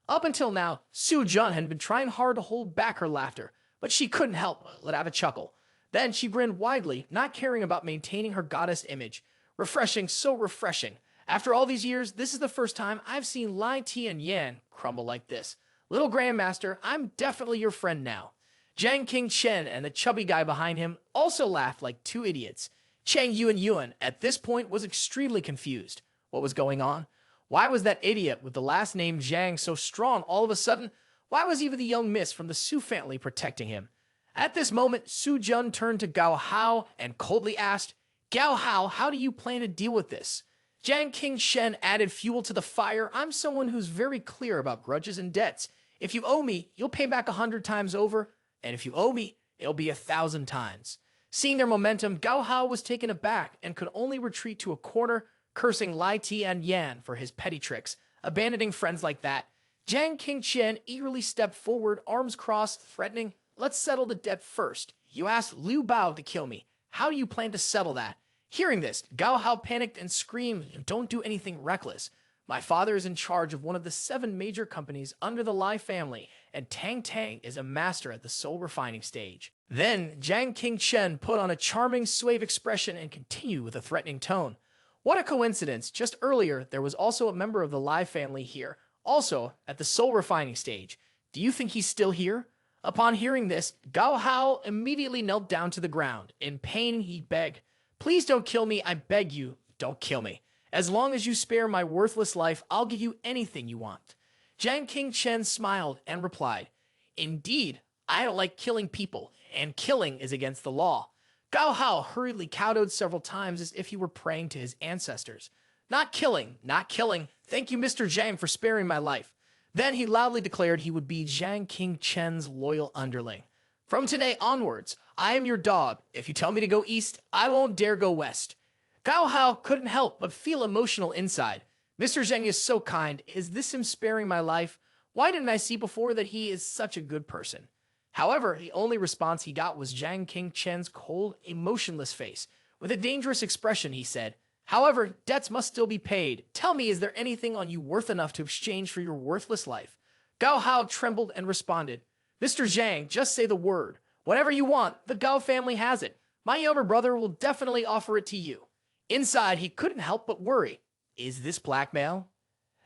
Up until now, Su Jun had been trying hard to hold back her laughter, but she couldn't help but let out a chuckle. Then she grinned widely, not caring about maintaining her goddess image. Refreshing, so refreshing. After all these years, this is the first time I've seen Lai Tianyan crumble like this. Little Grandmaster, I'm definitely your friend now. Jiang Qingchen and the chubby guy behind him also laughed like 2 idiots. Chang Yuan at this point was extremely confused. What was going on? Why was that idiot with the last name Jiang so strong all of a sudden? Why was even the young miss from the Su family protecting him? At this moment, Su Jun turned to Gao Hao and coldly asked, Gao Hao, how do you plan to deal with this? Jiang Qingchen added fuel to the fire. I'm someone who's very clear about grudges and debts. If you owe me, you'll pay back 100 times over, and if you owe me, it'll be 1,000 times. Seeing their momentum, Gao Hao was taken aback and could only retreat to a corner, cursing Lai Tianyan for his petty tricks, abandoning friends like that. Jiang Qingchen eagerly stepped forward, arms crossed, threatening, Let's settle the debt first. You asked Liu Bao to kill me. How do you plan to settle that? Hearing this, Gao Hao panicked and screamed, "Don't do anything reckless. My father is in charge of one of the 7 major companies under the Lai family, and Tang Tang is a master at the soul refining stage." Then, Jiang Qingchen put on a charming, suave expression and continued with a threatening tone. What a coincidence, just earlier there was also a member of the Lai family here, also at the soul refining stage. Do you think he's still here? Upon hearing this, Gao Hao immediately knelt down to the ground. In pain, he begged, "Please don't kill me, I beg you, don't kill me. As long as you spare my worthless life, I'll give you anything you want." Jiang Qingchen smiled and replied, "Indeed, I don't like killing people, and killing is against the law." Gao Hao hurriedly kowtowed several times as if he were praying to his ancestors. Not killing, not killing. Thank you, Mr. Jiang, for sparing my life." Then he loudly declared he would be Jiang Qingchen's loyal underling. "From today onwards, I am your dog. If you tell me to go east, I won't dare go west." Gao Hao couldn't help but feel emotional inside. Mr. Zheng is so kind. Is this him sparing my life? Why didn't I see before that he is such a good person? However, the only response he got was Jiang Qingchen's cold, emotionless face. With a dangerous expression, he said, "However, debts must still be paid. Tell me, is there anything on you worth enough to exchange for your worthless life?" Gao Hao trembled and responded, "Mr. Zhang, just say the word. Whatever you want, the Gao family has it. My younger brother will definitely offer it to you." Inside, he couldn't help but worry. Is this blackmail?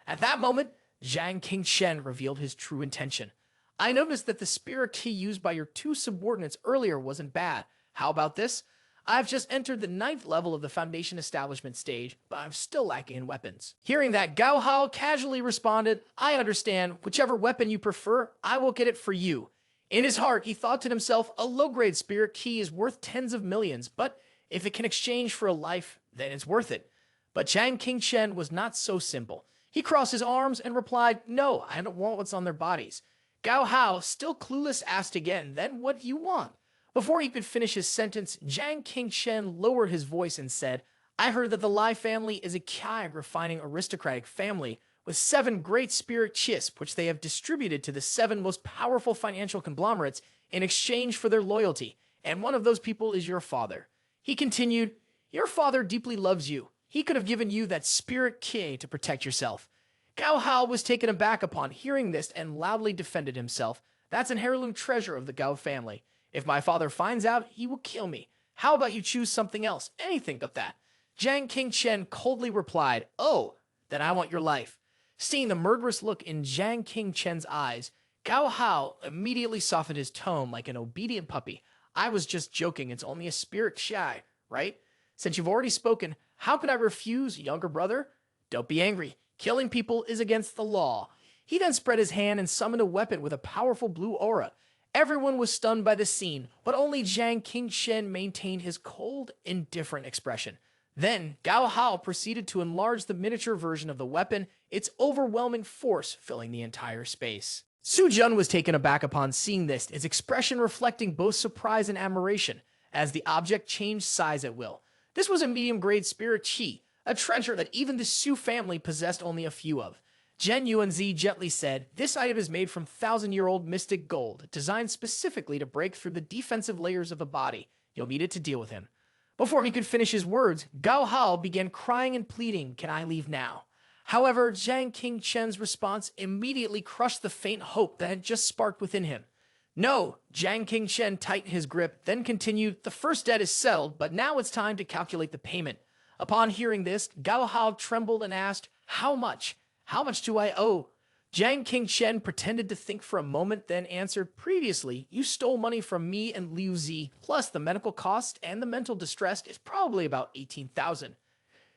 At that moment, Jiang Qingchen revealed his true intention. "I noticed that the spirit key used by your 2 subordinates earlier wasn't bad. How about this? I've just entered the 9th level of the Foundation Establishment stage, but I'm still lacking in weapons." Hearing that, Gao Hao casually responded, "I understand. Whichever weapon you prefer, I will get it for you." In his heart, he thought to himself, a low-grade spirit key is worth tens of millions, but if it can exchange for a life, then it's worth it. But Jiang Qingchen was not so simple. He crossed his arms and replied, "No, I don't want what's on their bodies." Gao Hao, still clueless, asked again, "Then what do you want?" Before he could finish his sentence, Jiang Qingchen lowered his voice and said, "I heard that the Lai family is a Kai refining aristocratic family with 7 great spirit chisp, which they have distributed to the 7 most powerful financial conglomerates in exchange for their loyalty, and one of those people is your father." He continued, "Your father deeply loves you. He could have given you that spirit key to protect yourself." Gao Hao was taken aback upon hearing this and loudly defended himself. "That's an heirloom treasure of the Gao family. If my father finds out, he will kill me. How about you choose something else? Anything but that." Jiang Qingchen coldly replied, "Oh, then I want your life." Seeing the murderous look in Jiang Qingchen's eyes, Gao Hao immediately softened his tone like an obedient puppy. "I was just joking. It's only a spirit shy, right? Since you've already spoken, how could I refuse, younger brother? Don't be angry. Killing people is against the law." He then spread his hand and summoned a weapon with a powerful blue aura. Everyone was stunned by the scene, but only Jiang Qingchen maintained his cold, indifferent expression. Then, Gao Hao proceeded to enlarge the miniature version of the weapon, its overwhelming force filling the entire space. Su Jun was taken aback upon seeing this, his expression reflecting both surprise and admiration, as the object changed size at will. This was a medium-grade spirit chi, a treasure that even the Su family possessed only a few of. Zhen Yuanzi gently said, "This item is made from 1,000-year-old mystic gold, designed specifically to break through the defensive layers of the body. You'll need it to deal with him." Before he could finish his words, Gao Hao began crying and pleading, "Can I leave now?" However, Jiang Qingchen's response immediately crushed the faint hope that had just sparked within him. "No," Jiang Qingchen tightened his grip, then continued, "The first debt is settled, but now it's time to calculate the payment." Upon hearing this, Gao Hao trembled and asked, "How much? How much do I owe?" Jiang Qingchen pretended to think for a moment, then answered, "Previously, you stole money from me and Liu Zi, plus the medical cost and the mental distress is probably about 18,000.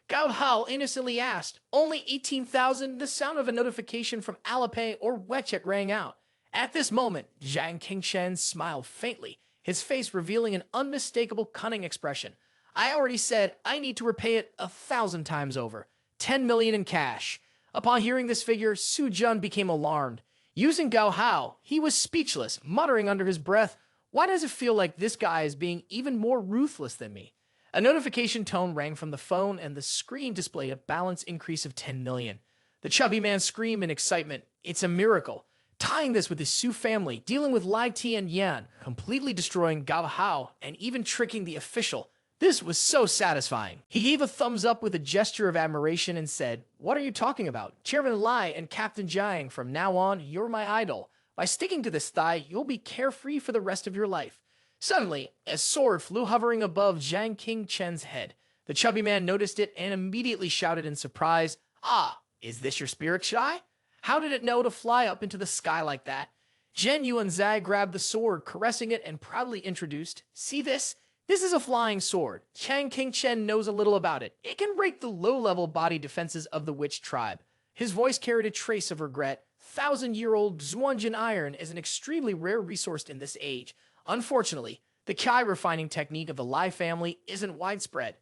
Gao Hao innocently asked, "Only 18,000? The sound of a notification from Alipay or WeChat rang out. At this moment, Jiang Qingchen smiled faintly, his face revealing an unmistakable cunning expression. "I already said I need to repay it 1,000 times over. 10 million in cash." Upon hearing this figure, Su Jun became alarmed. Using Gao Hao, he was speechless, muttering under his breath, "Why does it feel like this guy is being even more ruthless than me?" A notification tone rang from the phone, and the screen displayed a balance increase of 10 million. The chubby man screamed in excitement, "It's a miracle!" Tying this with his Su family, dealing with Lai Ti and Yan, completely destroying Gao Hao, and even tricking the official, This was so satisfying. He gave a thumbs up with a gesture of admiration and said, "What are you talking about? Chairman Lai and Captain Jiang, from now on, you're my idol. By sticking to this thigh, you'll be carefree for the rest of your life." Suddenly, a sword flew hovering above Jiang Qingchen's head. The chubby man noticed it and immediately shouted in surprise, "Ah, is this your spirit shy? How did it know to fly up into the sky like that?" Zhen Yuanzai grabbed the sword, caressing it, and proudly introduced, "See this? This is a flying sword. Jiang Qingchen knows a little about it. It can break the low-level body defenses of the witch tribe." His voice carried a trace of regret. 1,000-year-old Zhuanjin iron is an extremely rare resource in this age. Unfortunately, the Kai refining technique of the Lai family isn't widespread.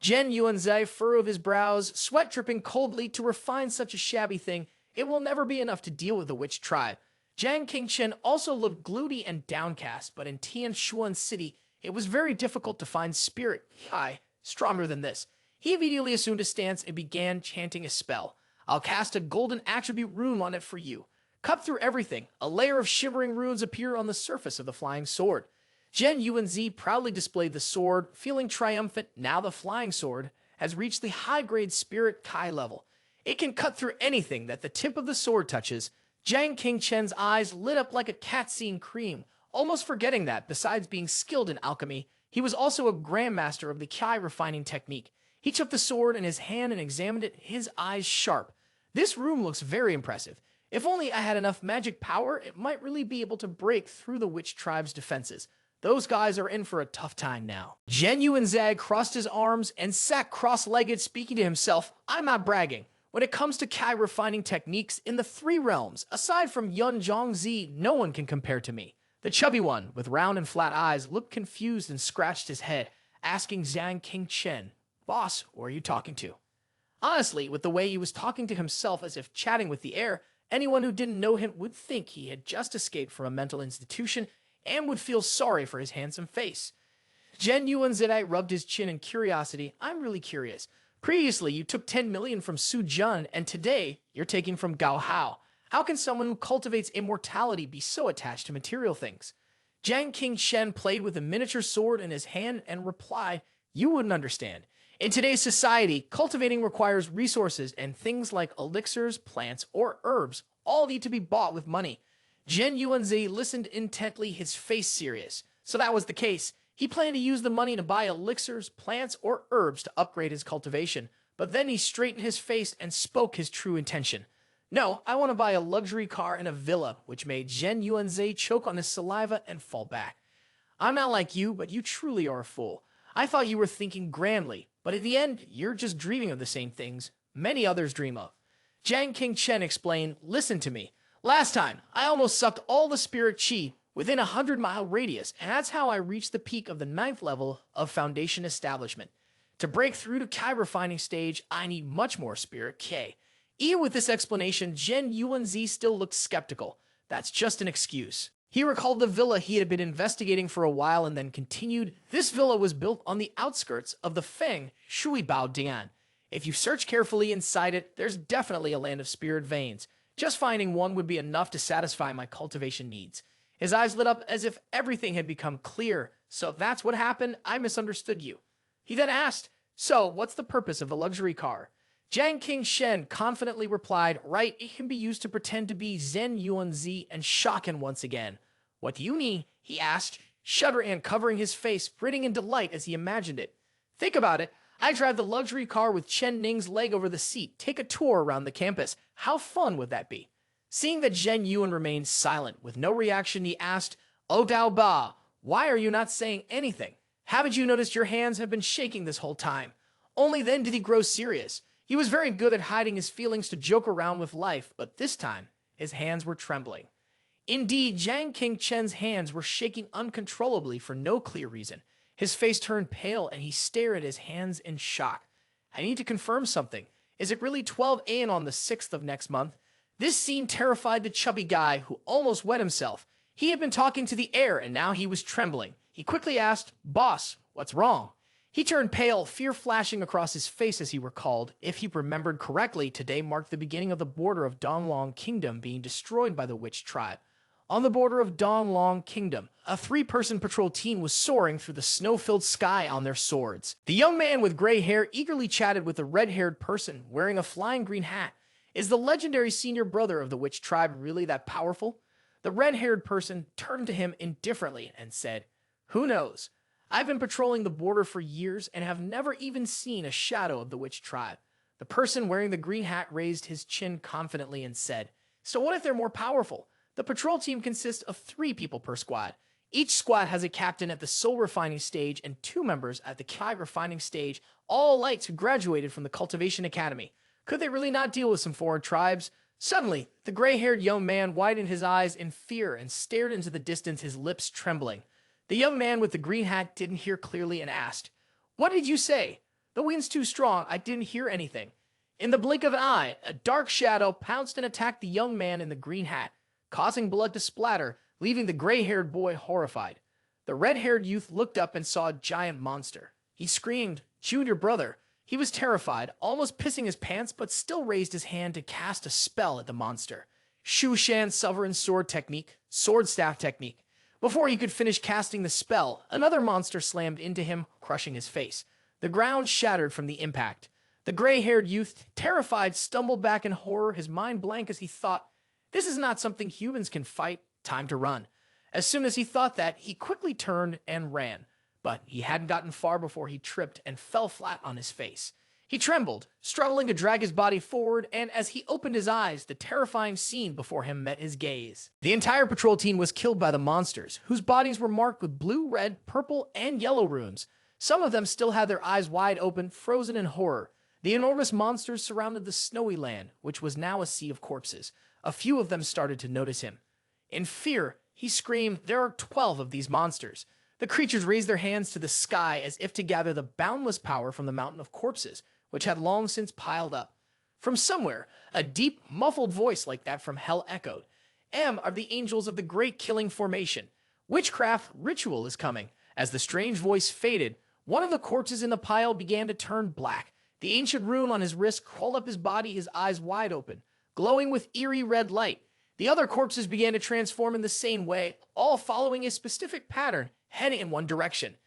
Zhen Yuanzai furrowed his brows, sweat dripping coldly. To refine such a shabby thing, it will never be enough to deal with the witch tribe. Jiang Qingchen also looked gloomy and downcast, but in Tianshuan City, it was very difficult to find spirit Kai stronger than this. He immediately assumed a stance and began chanting a spell. "I'll cast a golden attribute rune on it for you." Cut through everything, a layer of shimmering runes appeared on the surface of the flying sword. Zhen Yuanzi proudly displayed the sword, feeling triumphant. Now the flying sword has reached the high-grade spirit Kai level. It can cut through anything that the tip of the sword touches. Jiang Qingchen's eyes lit up like a cat seeing cream, almost forgetting that, besides being skilled in alchemy, he was also a grandmaster of the Kai refining technique. He took the sword in his hand and examined it, his eyes sharp. "This room looks very impressive. If only I had enough magic power, it might really be able to break through the witch tribe's defenses. Those guys are in for a tough time now." Zhen Yuanzai crossed his arms and sat cross-legged, speaking to himself, "I'm not bragging. When it comes to Kai refining techniques in the three realms, aside from Yun Zhongzi, no one can compare to me." The chubby one, with round and flat eyes, looked confused and scratched his head, asking Jiang Qingchen, "Boss, who are you talking to?" Honestly, with the way he was talking to himself as if chatting with the air, anyone who didn't know him would think he had just escaped from a mental institution and would feel sorry for his handsome face. Zhen Yuanzai rubbed his chin in curiosity. "I'm really curious. Previously, you took 10 million from Su Jun, and today, you're taking from Gao Hao. How can someone who cultivates immortality be so attached to material things?" Jiang Qingchen played with a miniature sword in his hand and replied, "You wouldn't understand. In today's society, cultivating requires resources, and things like elixirs, plants, or herbs all need to be bought with money." Zhen Yuanzi listened intently, his face serious. So that was the case. He planned to use the money to buy elixirs, plants, or herbs to upgrade his cultivation. But then he straightened his face and spoke his true intention. "No, I want to buy a luxury car and a villa," which made Zhen Yuanzi choke on his saliva and fall back. "I'm not like you, but you truly are a fool. I thought you were thinking grandly, but at the end, you're just dreaming of the same things many others dream of." Jiang Qingchen explained, "Listen to me. Last time, I almost sucked all the spirit chi within a 100-mile radius, and that's how I reached the peak of the 9th level of Foundation Establishment. To break through to Kai refining stage, I need much more spirit K." Even with this explanation, Zhen Yuanzi still looked skeptical. That's just an excuse. He recalled the villa he had been investigating for a while and then continued, "This villa was built on the outskirts of the Feng Shuibao Dian. If you search carefully inside it, there's definitely a land of spirit veins. Just finding one would be enough to satisfy my cultivation needs." His eyes lit up as if everything had become clear. "So if that's what happened, I misunderstood you." He then asked, "So what's the purpose of the luxury car?" Jiang Qingchen confidently replied, "Right, it can be used to pretend to be Zhen Yuanzi and shock him once again." "What do you mean?" he asked, shuddering and covering his face, grinning in delight as he imagined it. "Think about it. I drive the luxury car with Chen Ning's leg over the seat, take a tour around the campus. How fun would that be?" Seeing that Zhen Yuan remained silent with no reaction, he asked, "O Dao Ba, why are you not saying anything? Haven't you noticed your hands have been shaking this whole time?" Only then did he grow serious. He was very good at hiding his feelings to joke around with life, but this time, his hands were trembling. Indeed, Jiang Qingchen's hands were shaking uncontrollably for no clear reason. His face turned pale and he stared at his hands in shock. "I need to confirm something. Is it really 12 AN on the 6th of next month?" This scene terrified the chubby guy, who almost wet himself. He had been talking to the air and now he was trembling. He quickly asked, "Boss, what's wrong?" He turned pale, fear flashing across his face as he recalled. If he remembered correctly, today marked the beginning of the border of Donglong Kingdom being destroyed by the witch tribe. On the border of Donglong Kingdom, a three-person patrol team was soaring through the snow-filled sky on their swords. The young man with gray hair eagerly chatted with the red-haired person wearing a flying green hat. Is the legendary senior brother of the witch tribe really that powerful? The red-haired person turned to him indifferently and said, "Who knows? I've been patrolling the border for years and have never even seen a shadow of the witch tribe." The person wearing the green hat raised his chin confidently and said, "So what if they're more powerful? The patrol team consists of 3 people per squad. Each squad has a captain at the soul refining stage and 2 members at the carve refining stage, all lights who graduated from the cultivation academy. Could they really not deal with some foreign tribes?" Suddenly, the gray-haired young man widened his eyes in fear and stared into the distance, his lips trembling. The young man with the green hat didn't hear clearly and asked, "What did you say? The wind's too strong. I didn't hear anything." In the blink of an eye, a dark shadow pounced and attacked the young man in the green hat, causing blood to splatter, leaving the gray-haired boy horrified. The red-haired youth looked up and saw a giant monster. He screamed, "Junior brother!" He was terrified, almost pissing his pants, but still raised his hand to cast a spell at the monster. Shu Shan's sovereign sword technique, sword staff technique. Before he could finish casting the spell, another monster slammed into him, crushing his face. The ground shattered from the impact. The gray-haired youth, terrified, stumbled back in horror, his mind blank as he thought, "This is not something humans can fight. Time to run." As soon as he thought that, he quickly turned and ran. But he hadn't gotten far before he tripped and fell flat on his face. He trembled, struggling to drag his body forward, and as he opened his eyes, the terrifying scene before him met his gaze. The entire patrol team was killed by the monsters, whose bodies were marked with blue, red, purple, and yellow runes. Some of them still had their eyes wide open, frozen in horror. The enormous monsters surrounded the snowy land, which was now a sea of corpses. A few of them started to notice him. In fear, he screamed, "There are 12 of these monsters." The creatures raised their hands to the sky as if to gather the boundless power from the mountain of corpses, which had long since piled up. From somewhere, a deep, muffled voice like that from hell echoed. Are the angels of the great killing formation. Witchcraft ritual is coming." As the strange voice faded, one of the corpses in the pile began to turn black. The ancient rune on his wrist crawled up his body, his eyes wide open, glowing with eerie red light. The other corpses began to transform in the same way, all following a specific pattern, heading in one direction.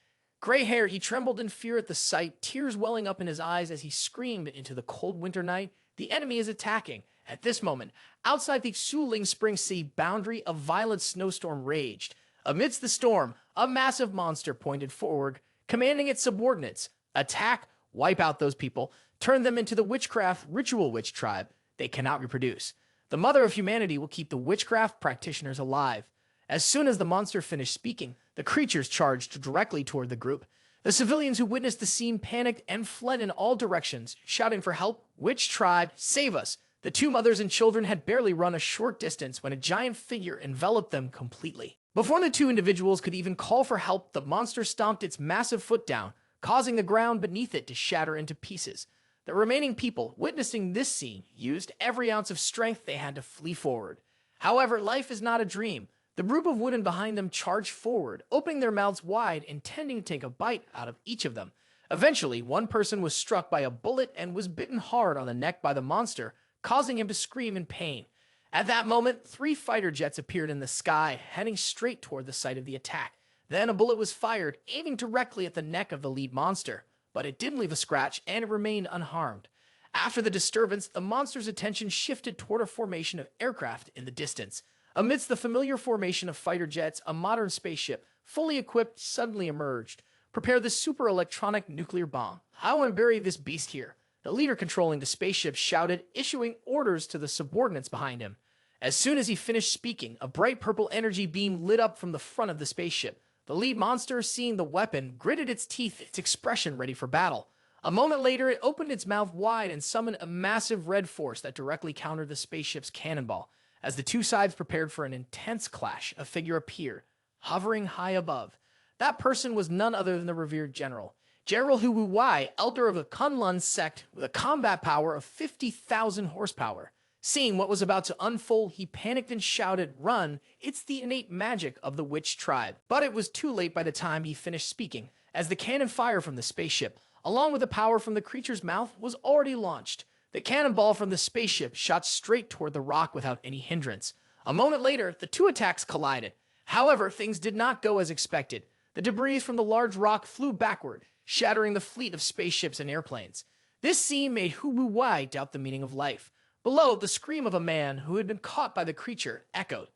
Gray hair, he trembled in fear at the sight, tears welling up in his eyes as he screamed into the cold winter night, "The enemy is attacking." At this moment, outside the Suling Spring Sea boundary, a violent snowstorm raged. Amidst the storm, a massive monster pointed forward, commanding its subordinates, "Attack, wipe out those people, turn them into the witchcraft ritual witch tribe. They cannot reproduce. The mother of humanity will keep the witchcraft practitioners alive." As soon as the monster finished speaking, the creatures charged directly toward the group. The civilians who witnessed the scene panicked and fled in all directions, shouting for help. "Witch tribe, save us!" The 2 mothers and children had barely run a short distance when a giant figure enveloped them completely. Before the 2 individuals could even call for help, the monster stomped its massive foot down, causing the ground beneath it to shatter into pieces. The remaining people, witnessing this scene, used every ounce of strength they had to flee forward. However, life is not a dream. The group of wooden behind them charged forward, opening their mouths wide, intending to take a bite out of each of them. Eventually, one person was struck by a bullet and was bitten hard on the neck by the monster, causing him to scream in pain. At that moment, 3 fighter jets appeared in the sky, heading straight toward the site of the attack. Then a bullet was fired, aiming directly at the neck of the lead monster, but it didn't leave a scratch and it remained unharmed. After the disturbance, the monster's attention shifted toward a formation of aircraft in the distance. Amidst the familiar formation of fighter jets, a modern spaceship, fully equipped, suddenly emerged. "Prepare the super electronic nuclear bomb. I want to bury this beast here." The leader controlling the spaceship shouted, issuing orders to the subordinates behind him. As soon as he finished speaking, a bright purple energy beam lit up from the front of the spaceship. The lead monster, seeing the weapon, gritted its teeth, its expression ready for battle. A moment later, it opened its mouth wide and summoned a massive red force that directly countered the spaceship's cannonball. As the 2 sides prepared for an intense clash, a figure appeared, hovering high above. That person was none other than the revered General Hu Wai, elder of the Kunlun sect, with a combat power of 50,000 horsepower. Seeing what was about to unfold, he panicked and shouted, "Run! It's the innate magic of the witch tribe." But it was too late by the time he finished speaking, as the cannon fire from the spaceship, along with the power from the creature's mouth, was already launched. The cannonball from the spaceship shot straight toward the rock without any hindrance. A moment later, the two attacks collided. However, things did not go as expected. The debris from the large rock flew backward, shattering the fleet of spaceships and airplanes. This scene made Hu Wu Wai doubt the meaning of life. Below, the scream of a man who had been caught by the creature echoed.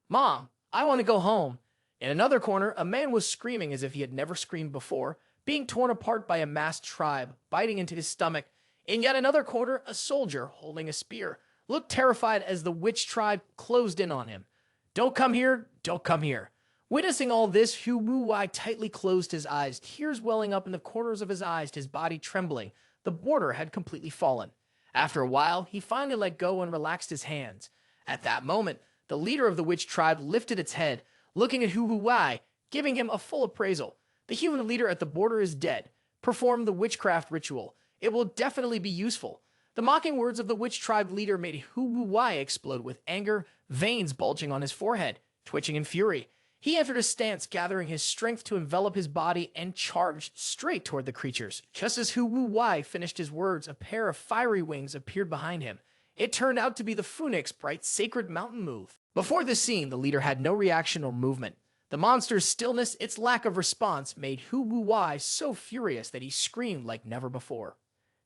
"Mom, I want to go home." In another corner, a man was screaming as if he had never screamed before, being torn apart by a massed tribe, biting into his stomach. In yet another corner, a soldier, holding a spear, looked terrified as the witch tribe closed in on him. "Don't come here, don't come here." Witnessing all this, Hu Wu Wai tightly closed his eyes, tears welling up in the corners of his eyes, his body trembling. The border had completely fallen. After a while, he finally let go and relaxed his hands. At that moment, the leader of the witch tribe lifted its head, looking at Hu Wu Wai, giving him a full appraisal. "The human leader at the border is dead. Perform the witchcraft ritual. It will definitely be useful." The mocking words of the witch tribe leader made Hu Wu Wai explode with anger, veins bulging on his forehead, twitching in fury. He entered a stance, gathering his strength to envelop his body, and charged straight toward the creatures. Just as Hu Wu Wai finished his words, a pair of fiery wings appeared behind him. It turned out to be the Phoenix Bright Sacred Mountain move. Before this scene, the leader had no reaction or movement. The monster's stillness, its lack of response, made Hu Wu Wai so furious that he screamed like never before.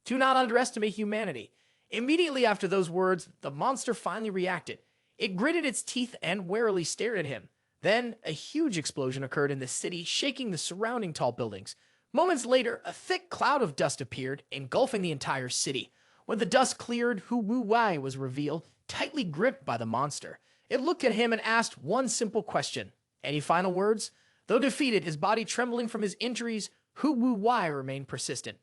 Do not underestimate humanity. Immediately after those words, the monster finally reacted. It gritted its teeth and warily stared at him. Then, a huge explosion occurred in the city, shaking the surrounding tall buildings. Moments later, a thick cloud of dust appeared, engulfing the entire city. When the dust cleared, Hu Wu Wai was revealed, tightly gripped by the monster. It looked at him and asked one simple question. Any final words? Though defeated, his body trembling from his injuries, Hu Wu Wai remained persistent.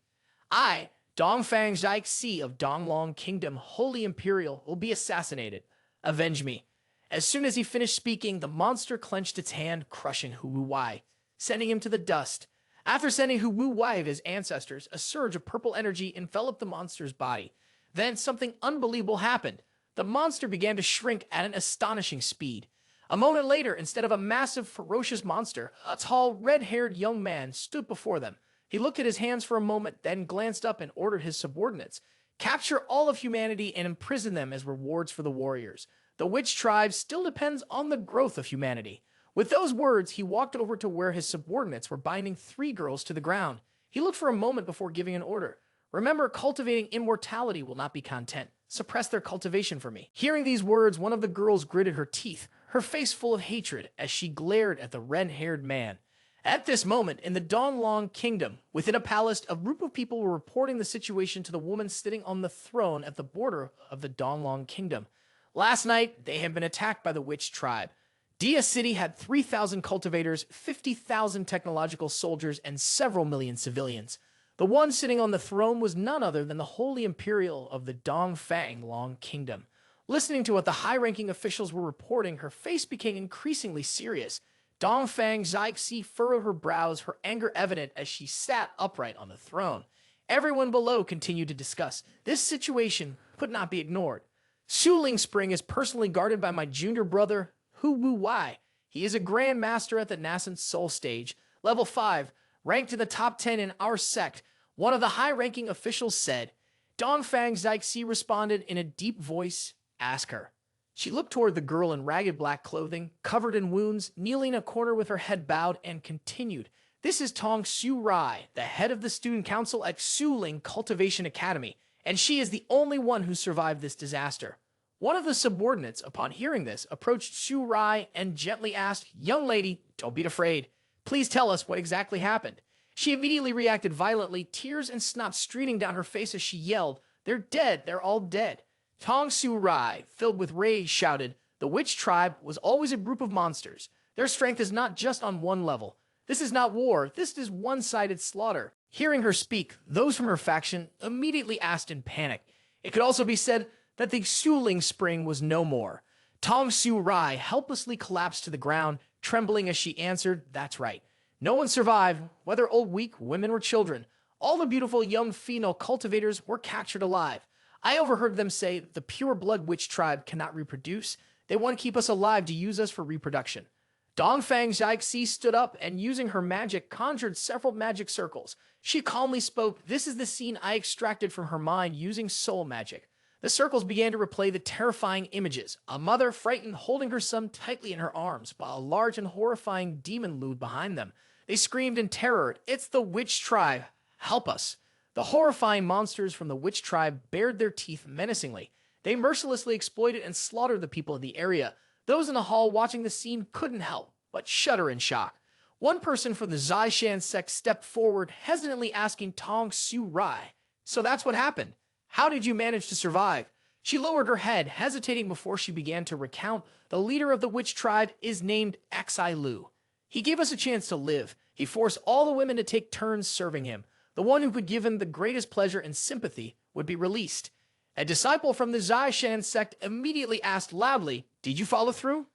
"I, Dongfang Zhaixi of Donglong Kingdom, Holy Imperial, will be assassinated. Avenge me." As soon as he finished speaking, the monster clenched its hand, crushing Hu Wu Wai, sending him to the dust. After sending Hu Wu Wai of his ancestors, a surge of purple energy enveloped the monster's body. Then something unbelievable happened. The monster began to shrink at an astonishing speed. A moment later, instead of a massive, ferocious monster, a tall, red-haired young man stood before them. He looked at his hands for a moment, then glanced up and ordered his subordinates. Capture all of humanity and imprison them as rewards for the warriors. The witch tribe still depends on the growth of humanity. With those words, he walked over to where his subordinates were binding 3 girls to the ground. He looked for a moment before giving an order. "Remember, cultivating immortality will not be content. Suppress their cultivation for me." Hearing these words, one of the girls gritted her teeth, her face full of hatred, as she glared at the red-haired man. At this moment, in the Donglong Kingdom, within a palace, a group of people were reporting the situation to the woman sitting on the throne at the border of the Donglong Kingdom. Last night, they had been attacked by the witch tribe. Dia City had 3,000 cultivators, 50,000 technological soldiers, and several million civilians. The one sitting on the throne was none other than the Holy Imperial of the Dongfang Long Kingdom. Listening to what the high-ranking officials were reporting, her face became increasingly serious. Dongfang Zhaixi furrowed her brows, her anger evident as she sat upright on the throne. Everyone below continued to discuss. This situation could not be ignored. Suling Spring is personally guarded by my junior brother, Hu Wu Wai. He is a Grand Master at the Nascent Soul Stage, level 5, ranked in the top 10 in our sect, one of the high-ranking officials said. Dongfang Zhaixi responded in a deep voice, "Ask her." She looked toward the girl in ragged black clothing, covered in wounds, kneeling in a corner with her head bowed, and continued. "This is Tong Su Rai, the head of the student council at Suling Cultivation Academy, and she is the only one who survived this disaster." One of the subordinates, upon hearing this, approached Su Rai and gently asked, "Young lady, don't be afraid. Please tell us what exactly happened." She immediately reacted violently, tears and snot streaming down her face as she yelled, "They're dead, they're all dead." Tong Su Rai, filled with rage, shouted, "The witch tribe was always a group of monsters. Their strength is not just on one level. This is not war, this is one-sided slaughter." Hearing her speak, those from her faction immediately asked in panic. It could also be said that the Suling Spring was no more. Tong Su Rai helplessly collapsed to the ground, trembling as she answered, "That's right. No one survived, whether old, weak, women, or children. All the beautiful young female cultivators were captured alive. I overheard them say that the pure blood witch tribe cannot reproduce. They want to keep us alive to use us for reproduction." Dongfang Zhaixi stood up and, using her magic, conjured several magic circles. She calmly spoke, "This is the scene I extracted from her mind using soul magic. The circles began to replay the terrifying images. A mother, frightened, holding her son tightly in her arms, while a large and horrifying demon loomed behind them. They screamed in terror, "It's the witch tribe! Help us!" The horrifying monsters from the witch tribe bared their teeth menacingly. They mercilessly exploited and slaughtered the people in the area. Those in the hall watching the scene couldn't help but shudder in shock. One person from the Zaishan sect stepped forward, hesitantly asking Tong Su Rai, "So that's what happened. How did you manage to survive?" She lowered her head, hesitating before she began to recount. "The leader of the witch tribe is named Xi Lu. He gave us a chance to live. He forced all the women to take turns serving him. The one who could give him the greatest pleasure and sympathy would be released." A disciple from the Zaishan sect immediately asked loudly, "Did you follow through?"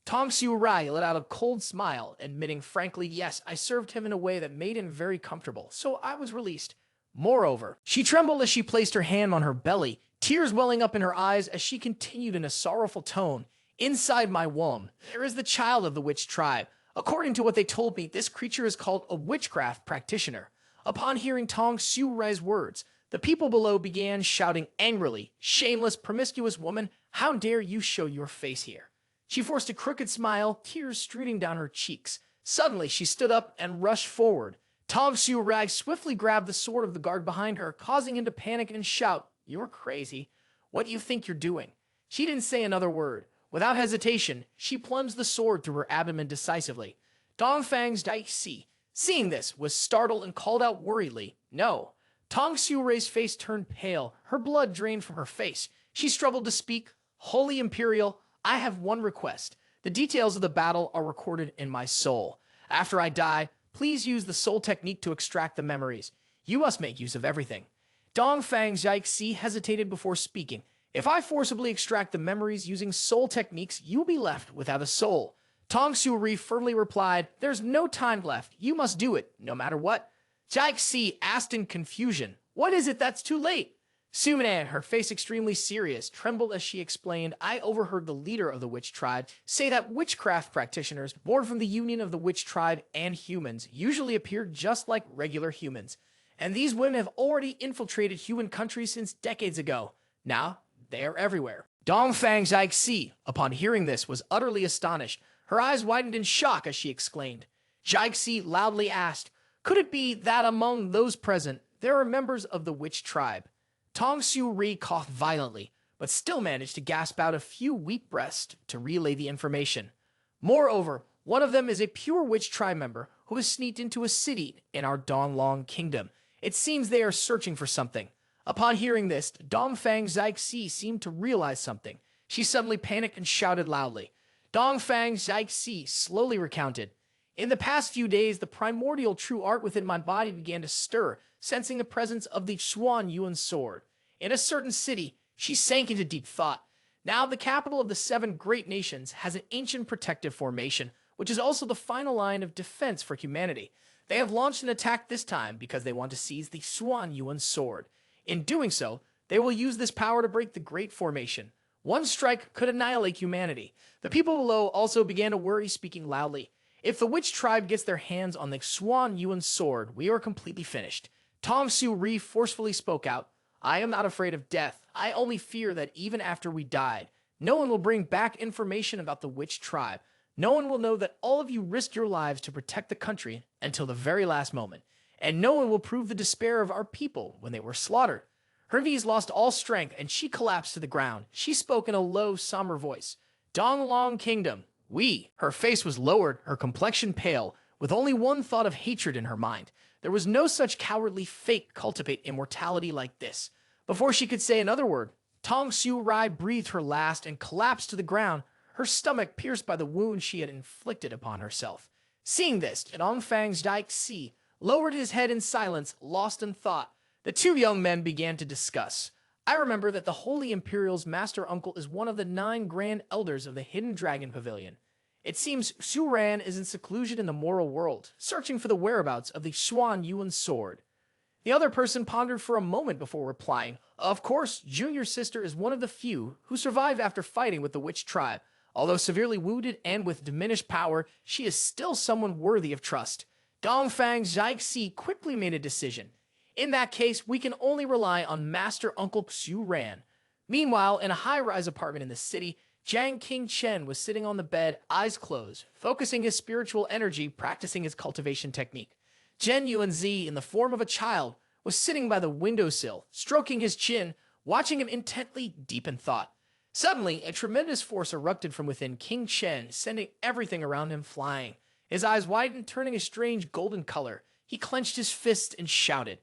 Tong Su Rai let out a cold smile, admitting frankly, "Yes, I served him in a way that made him very comfortable, so I was released." Moreover, she trembled as she placed her hand on her belly, tears welling up in her eyes as she continued in a sorrowful tone, "Inside my womb, there is the child of the witch tribe. According to what they told me, this creature is called a witchcraft practitioner." Upon hearing Tong Su Rai's words, the people below began shouting angrily, "Shameless, promiscuous woman, how dare you show your face here?" She forced a crooked smile, tears streaming down her cheeks. Suddenly, she stood up and rushed forward. Tong Su Rai swiftly grabbed the sword of the guard behind her, causing him to panic and shout, "You're crazy. What do you think you're doing?" She didn't say another word. Without hesitation, she plunged the sword through her abdomen decisively. Dongfang's Daixi, seeing this, was startled and called out worriedly, "No." Tong Su Rai's face turned pale. Her blood drained from her face. She struggled to speak. "Holy Imperial, I have one request. The details of the battle are recorded in my soul. After I die, please use the soul technique to extract the memories. You must make use of everything." Dongfang Jiaxi hesitated before speaking. "If I forcibly extract the memories using soul techniques, you'll be left without a soul." Tong Su Ri firmly replied, "There's no time left. You must do it, no matter what." Jiaxi asked in confusion, "What is it that's too late?" Sumine, her face extremely serious, trembled as she explained, "I overheard the leader of the witch tribe say that witchcraft practitioners born from the union of the witch tribe and humans usually appear just like regular humans. And these women have already infiltrated human countries since decades ago. Now, they are everywhere." Dongfang Jiaxi, upon hearing this, was utterly astonished. Her eyes widened in shock as she exclaimed. Jiaxi loudly asked, "Could it be that among those present, there are members of the witch tribe?" Tong Su Ri coughed violently, but still managed to gasp out a few weak breaths to relay the information. "Moreover, one of them is a pure witch tribe member who has sneaked into a city in our Donglong kingdom. It seems they are searching for something." Upon hearing this, Dongfang Jiaxi seemed to realize something. She suddenly panicked and shouted loudly. Dongfang Jiaxi slowly recounted, "In the past few days, the primordial true art within my body began to stir, sensing the presence of the Swan Yuan sword. In a certain city, she sank into deep thought. Now the capital of the 7 great nations has an ancient protective formation, which is also the final line of defense for humanity. They have launched an attack this time because they want to seize the Swan Yuan sword. In doing so, they will use this power to break the great formation. One strike could annihilate humanity." The people below also began to worry, speaking loudly. "If the witch tribe gets their hands on the Swan Yuan sword, we are completely finished." Tong Su Ri forcefully spoke out, "I am not afraid of death. I only fear that even after we died, no one will bring back information about the witch tribe. No one will know that all of you risked your lives to protect the country until the very last moment. And no one will prove the despair of our people when they were slaughtered." Hermes lost all strength and she collapsed to the ground. She spoke in a low, somber voice. "Donglong Kingdom, we." Her face was lowered, her complexion pale, with only one thought of hatred in her mind. There was no such cowardly fate cultivate immortality like this. Before she could say another word, Tong Su Rai breathed her last and collapsed to the ground, her stomach pierced by the wound she had inflicted upon herself. Seeing this, Dongfang Jiaxi lowered his head in silence, lost in thought. The two young men began to discuss. "I remember that the Holy Imperial's master uncle is one of the 9 grand elders of the Hidden Dragon Pavilion. It seems Su Ran is in seclusion in the moral world, searching for the whereabouts of the Swan Yuan sword." The other person pondered for a moment before replying, "Of course, Junior's sister is one of the few who survived after fighting with the witch tribe. Although severely wounded and with diminished power, she is still someone worthy of trust." Dongfang Jiaxi quickly made a decision. "In that case, we can only rely on Master Uncle Xu Ran." Meanwhile, in a high-rise apartment in the city, Jiang Qingchen was sitting on the bed, eyes closed, focusing his spiritual energy, practicing his cultivation technique. Zhen Yuanzi, in the form of a child, was sitting by the windowsill, stroking his chin, watching him intently, deep in thought. Suddenly, a tremendous force erupted from within King Chen, sending everything around him flying. His eyes widened, turning a strange golden color. He clenched his fist and shouted.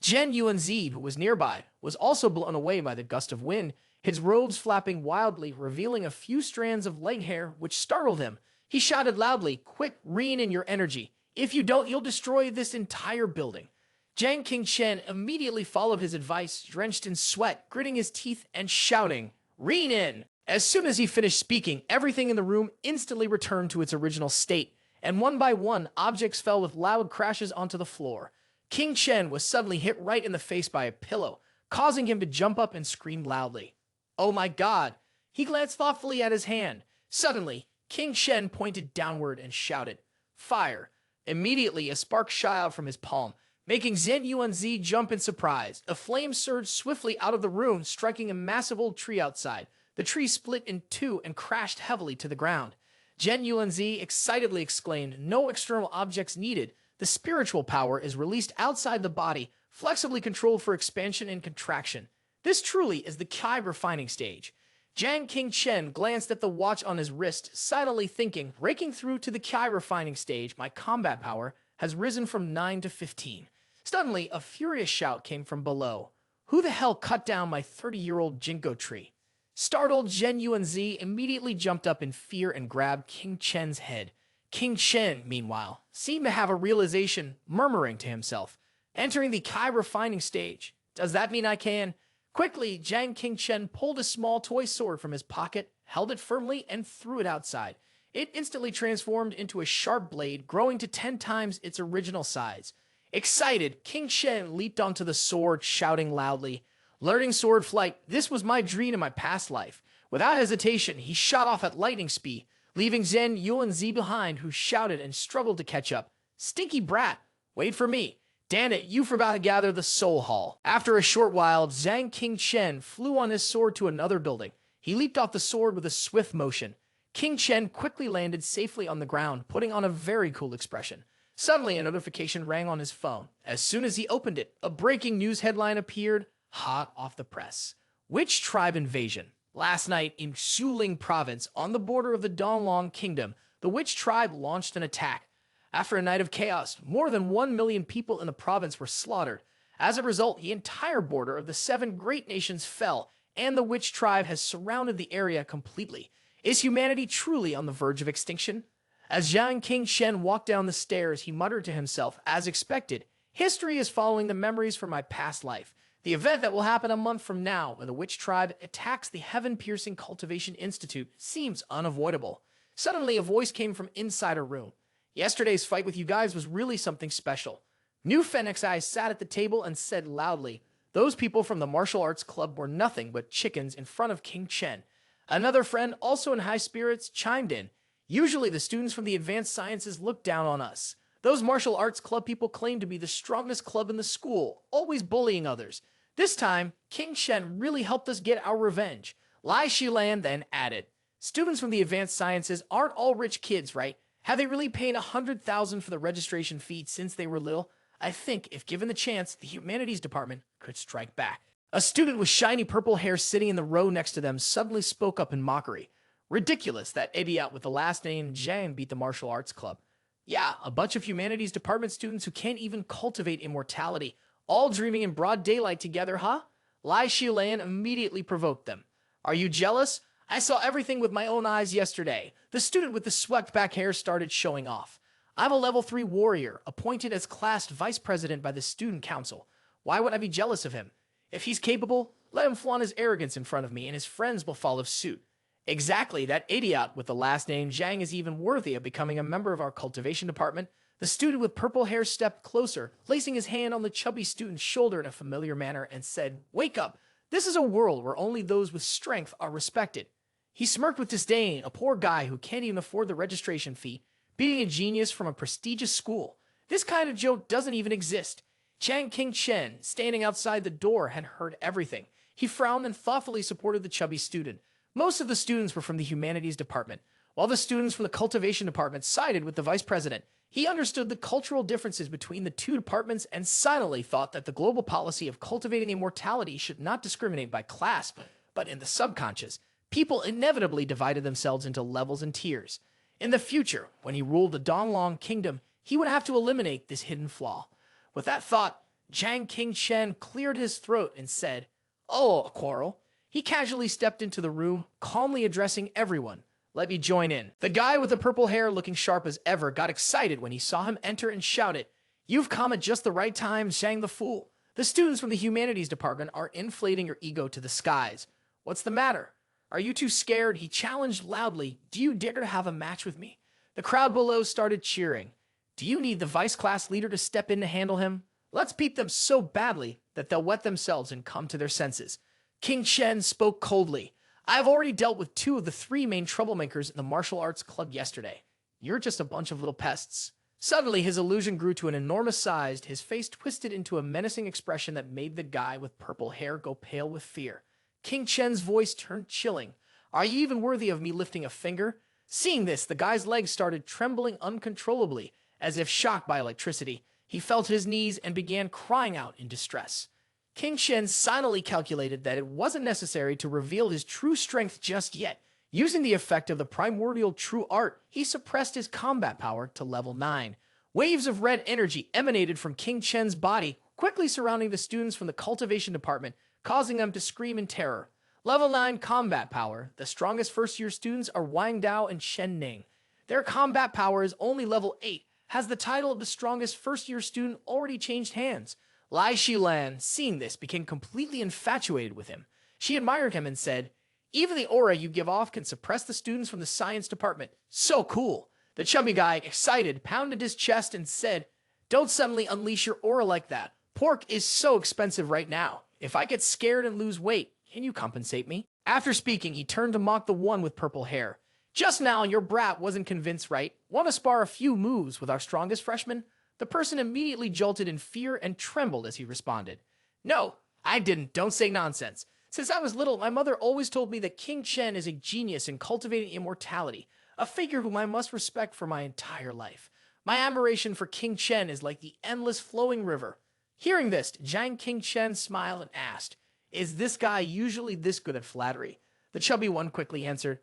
Zhen Yuanzi, who was nearby, was also blown away by the gust of wind, his robes flapping wildly, revealing a few strands of leg hair, which startled him. He shouted loudly, "Quick, rein in your energy. If you don't, you'll destroy this entire building." Jiang Qingchen immediately followed his advice, drenched in sweat, gritting his teeth and shouting, "Rein in!" As soon as he finished speaking, everything in the room instantly returned to its original state, and one by one, objects fell with loud crashes onto the floor. King Chen was suddenly hit right in the face by a pillow, causing him to jump up and scream loudly. "Oh my God!" He glanced thoughtfully at his hand. Suddenly, King Shen pointed downward and shouted, "Fire!" Immediately, a spark shot out from his palm, making Zhen Yuanzi jump in surprise. A flame surged swiftly out of the room, striking a massive old tree outside. The tree split in two and crashed heavily to the ground. Zhen Yuanzi excitedly exclaimed, "No external objects needed. The spiritual power is released outside the body, flexibly controlled for expansion and contraction. This truly is the carve refining stage." Jiang Qingchen glanced at the watch on his wrist, silently thinking, breaking through to the carve refining stage, my combat power has risen from 9 to 15. Suddenly, a furious shout came from below. "Who the hell cut down my 30-year-old ginkgo tree?" Startled, Zhen Yuanzi immediately jumped up in fear and grabbed King Chen's head. King Chen, meanwhile, seemed to have a realization, murmuring to himself, "Entering the carve refining stage. Does that mean I can?" Quickly, Jiang Qingchen pulled a small toy sword from his pocket, held it firmly, and threw it outside. It instantly transformed into a sharp blade, growing to 10 times its original size. Excited, King Shen leaped onto the sword, shouting loudly, "Learning sword flight, this was my dream in my past life." Without hesitation, he shot off at lightning speed, leaving Zhen Yuanzi behind, who shouted and struggled to catch up. "Stinky brat, wait for me. Damn it, you forgot to gather the soul hall." After a short while, Zhang Qingchen flew on his sword to another building. He leaped off the sword with a swift motion. King Chen quickly landed safely on the ground, putting on a very cool expression. Suddenly, a notification rang on his phone. As soon as he opened it, a breaking news headline appeared, hot off the press. Witch tribe invasion. Last night, in Xuling province, on the border of the Donglong kingdom, the witch tribe launched an attack. After a night of chaos, more than 1 million people in the province were slaughtered. As a result, the entire border of the 7 great nations fell, and the witch tribe has surrounded the area completely. Is humanity truly on the verge of extinction? As Jiang Qingchen walked down the stairs, he muttered to himself, as expected, "History is following the memories from my past life. The event that will happen a month from now, when the witch tribe attacks the Heaven-Piercing Cultivation Institute, seems unavoidable." Suddenly, a voice came from inside a room. "Yesterday's fight with you guys was really something special." New Phoenix Eyes sat at the table and said loudly, "Those people from the martial arts club were nothing but chickens in front of King Chen." Another friend, also in high spirits, chimed in, "Usually the students from the advanced sciences look down on us. Those martial arts club people claim to be the strongest club in the school, always bullying others. This time, King Chen really helped us get our revenge." Lai Shilan then added, "Students from the advanced sciences aren't all rich kids, right? Have they really paid 100,000 for the registration fee since they were little? I think, if given the chance, the humanities department could strike back." A student with shiny purple hair sitting in the row next to them suddenly spoke up in mockery. "Ridiculous that idiot with the last name Zhang beat the martial arts club. Yeah, a bunch of humanities department students who can't even cultivate immortality, all dreaming in broad daylight together, huh?" Lai Shilan immediately provoked them. "Are you jealous? I saw everything with my own eyes yesterday." The student with the swept back hair started showing off. "I'm a level 3 warrior, appointed as class vice president by the student council. Why would I be jealous of him? If he's capable, let him flaunt his arrogance in front of me and his friends will follow suit." "Exactly, that idiot with the last name Zhang is even worthy of becoming a member of our cultivation department." The student with purple hair stepped closer, placing his hand on the chubby student's shoulder in a familiar manner and said, "Wake up. This is a world where only those with strength are respected." He smirked with disdain, a poor guy who can't even afford the registration fee, beating a genius from a prestigious school. This kind of joke doesn't even exist. Jiang Qingchen, standing outside the door, had heard everything. He frowned and thoughtfully supported the chubby student. Most of the students were from the humanities department, while the students from the cultivation department sided with the vice president. He understood the cultural differences between the two departments and silently thought that the global policy of cultivating immortality should not discriminate by class, but in the subconscious, people inevitably divided themselves into levels and tiers. In the future, when he ruled the Donglong kingdom, he would have to eliminate this hidden flaw. With that thought, Jiang Qingchen cleared his throat and said, "Oh, a quarrel." He casually stepped into the room, calmly addressing everyone. "Let me join in." The guy with the purple hair, looking sharp as ever, got excited when he saw him enter and shouted, "You've come at just the right time, Zhang the Fool. The students from the humanities department are inflating your ego to the skies. What's the matter? Are you too scared?" He challenged loudly. "Do you dare to have a match with me?" The crowd below started cheering. "Do you need the vice class leader to step in to handle him? Let's beat them so badly that they'll wet themselves and come to their senses." King Chen spoke coldly. "I have already dealt with 2 of the 3 main troublemakers in the martial arts club yesterday. You're just a bunch of little pests." Suddenly, his illusion grew to an enormous size, his face twisted into a menacing expression that made the guy with purple hair go pale with fear. King Chen's voice turned chilling. "Are you even worthy of me lifting a finger?" Seeing this, the guy's legs started trembling uncontrollably, as if shocked by electricity. He fell to his knees and began crying out in distress. King Shen silently calculated that it wasn't necessary to reveal his true strength just yet. Using the effect of the primordial true art, he suppressed his combat power to level 9. Waves of red energy emanated from King Chen's body, quickly surrounding the students from the cultivation department, causing them to scream in terror. Level 9 combat power. The strongest first-year students are Wang Dao and Shen Ning. Their combat power is only level 8. Has the title of the strongest first-year student already changed hands? Lai Shilan, seeing this, became completely infatuated with him. She admired him and said, "Even the aura you give off can suppress the students from the science department. So cool." The chubby guy, excited, pounded his chest and said, "Don't suddenly unleash your aura like that. Pork is so expensive right now. If I get scared and lose weight, can you compensate me?" After speaking, he turned to mock the one with purple hair. "Just now, your brat wasn't convinced, right? Want to spar a few moves with our strongest freshman?" The person immediately jolted in fear and trembled as he responded, "No, I didn't. Don't say nonsense. Since I was little, my mother always told me that King Chen is a genius in cultivating immortality, a figure whom I must respect for my entire life. My admiration for King Chen is like the endless flowing river." Hearing this, Jiang King Chen smiled and asked, "Is this guy usually this good at flattery?" The chubby one quickly answered,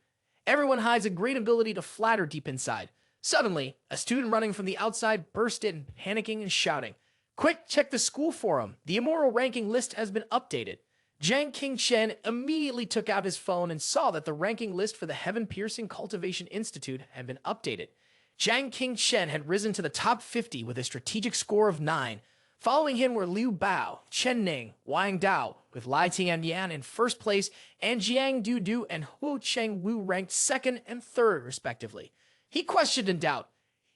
"Everyone hides a great ability to flatter deep inside." Suddenly, a student running from the outside burst in, panicking and shouting, "Quick, check the school forum. The immoral ranking list has been updated." Jiang Qingchen immediately took out his phone and saw that the ranking list for the Heaven-Piercing Cultivation Institute had been updated. Jiang Qingchen had risen to the top 50 with a strategic score of 9. Following him were Liu Bao, Chen Ning, Wang Dao, with Lai Tianyan in first place, and Jiang Dudu and Huo Chengwu ranked 2nd and 3rd, respectively. He questioned in doubt,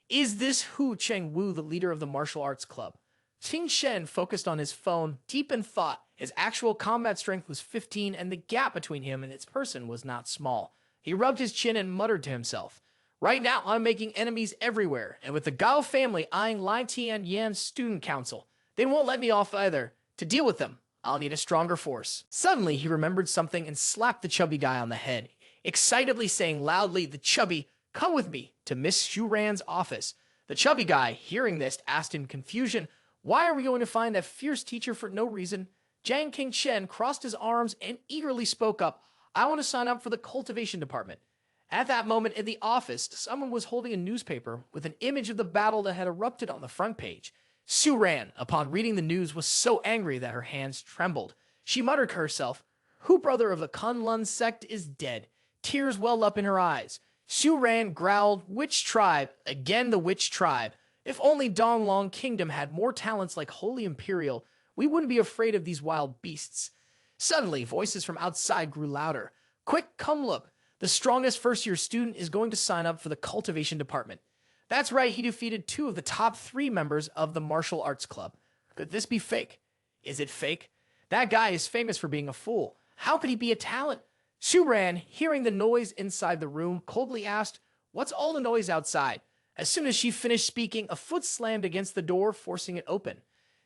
"Is this Hu Chengwu the leader of the martial arts club?" Qing Shen focused on his phone, deep in thought. His actual combat strength was 15, and the gap between him and its person was not small. He rubbed his chin and muttered to himself, "Right now, I'm making enemies everywhere, and with the Gao family eyeing Lai Tianyan's student council, they won't let me off either. To deal with them, I'll need a stronger force." Suddenly, he remembered something and slapped the chubby guy on the head, excitedly saying loudly, "The chubby, come with me to Miss Shuran's office." The chubby guy, hearing this, asked in confusion, "Why are we going to find that fierce teacher for no reason?" Jiang Qingchen crossed his arms and eagerly spoke up, "I want to sign up for the cultivation department." At that moment in the office, someone was holding a newspaper with an image of the battle that had erupted on the front page. Suran, upon reading the news, was so angry that her hands trembled. She muttered to herself, "Who brother of the Kunlun sect is dead?" Tears welled up in her eyes. Suran growled, "Which tribe? Again the witch tribe. If only Donglong Kingdom had more talents like Holy Imperial, we wouldn't be afraid of these wild beasts." Suddenly, voices from outside grew louder. "Quick, come look. The strongest first-year student is going to sign up for the cultivation department." That's right, he defeated 2 of the top 3 members of the martial arts club. Could this be fake? Is it fake? That guy is famous for being a fool. How could he be a talent? Suran, hearing the noise inside the room, coldly asked, "What's all the noise outside?" As soon as she finished speaking, a foot slammed against the door, forcing it open.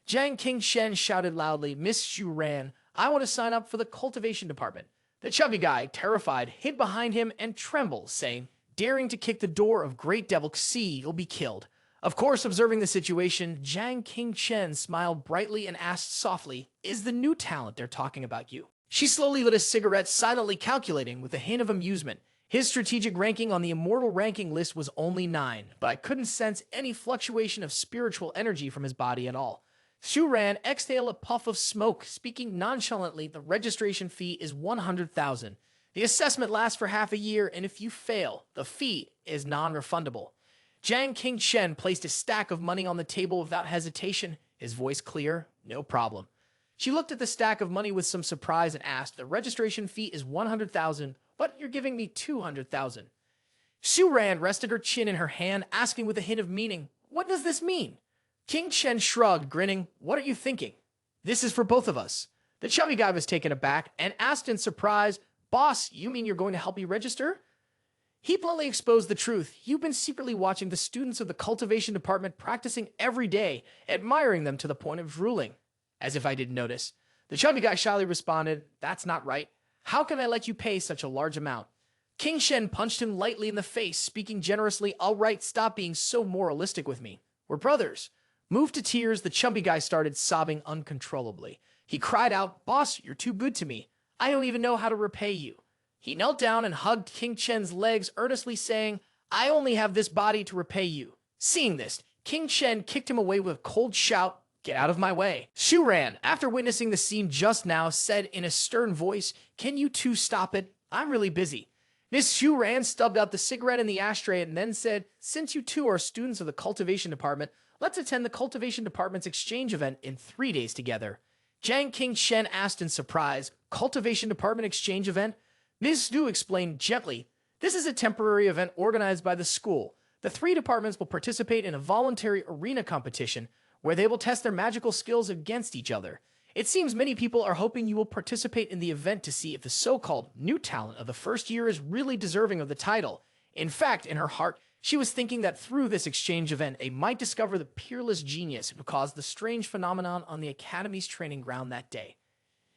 Jiang Qingchen shouted loudly, "Miss Shuran, I want to sign up for the cultivation department. The chubby guy, terrified, hid behind him and trembled, saying, daring to kick the door of Great Devil Xi, you'll be killed. Of course, observing the situation, Jiang Qingchen smiled brightly and asked softly, is the new talent they're talking about you? She slowly lit a cigarette, silently calculating with a hint of amusement. His strategic ranking on the immortal ranking list was only 9, but I couldn't sense any fluctuation of spiritual energy from his body at all. Xu Ran exhaled a puff of smoke, speaking nonchalantly, the registration fee is 100,000. The assessment lasts for half a year, and if you fail, the fee is non-refundable. Jiang Qingchen placed a stack of money on the table without hesitation, his voice clear, no problem. She looked at the stack of money with some surprise and asked, the registration fee is 100,000, but you're giving me 200,000. Xu Ran rested her chin in her hand, asking with a hint of meaning, what does this mean? Qingchen shrugged, grinning, what are you thinking? This is for both of us. The chubby guy was taken aback and asked in surprise, boss, you mean you're going to help me register? He bluntly exposed the truth. You've been secretly watching the students of the cultivation department practicing every day, admiring them to the point of drooling. As if I didn't notice. The chubby guy shyly responded, that's not right. How can I let you pay such a large amount? Qingchen punched him lightly in the face, speaking generously, all right, stop being so moralistic with me. We're brothers. Moved to tears, the chubby guy started sobbing uncontrollably. He cried out, boss, you're too good to me. I don't even know how to repay you. He knelt down and hugged Qingchen's legs, earnestly saying, I only have this body to repay you. Seeing this, Qingchen kicked him away with a cold shout, get out of my way. Xu Ran, after witnessing the scene just now, said in a stern voice, can you two stop it? I'm really busy. Miss Xu Ran stubbed out the cigarette in the ashtray and then said, since you two are students of the cultivation department, let's attend the cultivation department's exchange event in 3 days together. Jiang Qingchen asked in surprise, cultivation department exchange event? Ms. Du explained gently, this is a temporary event organized by the school. The 3 departments will participate in a voluntary arena competition where they will test their magical skills against each other. It seems many people are hoping you will participate in the event to see if the so-called new talent of the first year is really deserving of the title. In fact, in her heart, she was thinking that through this exchange event, they might discover the peerless genius who caused the strange phenomenon on the Academy's training ground that day.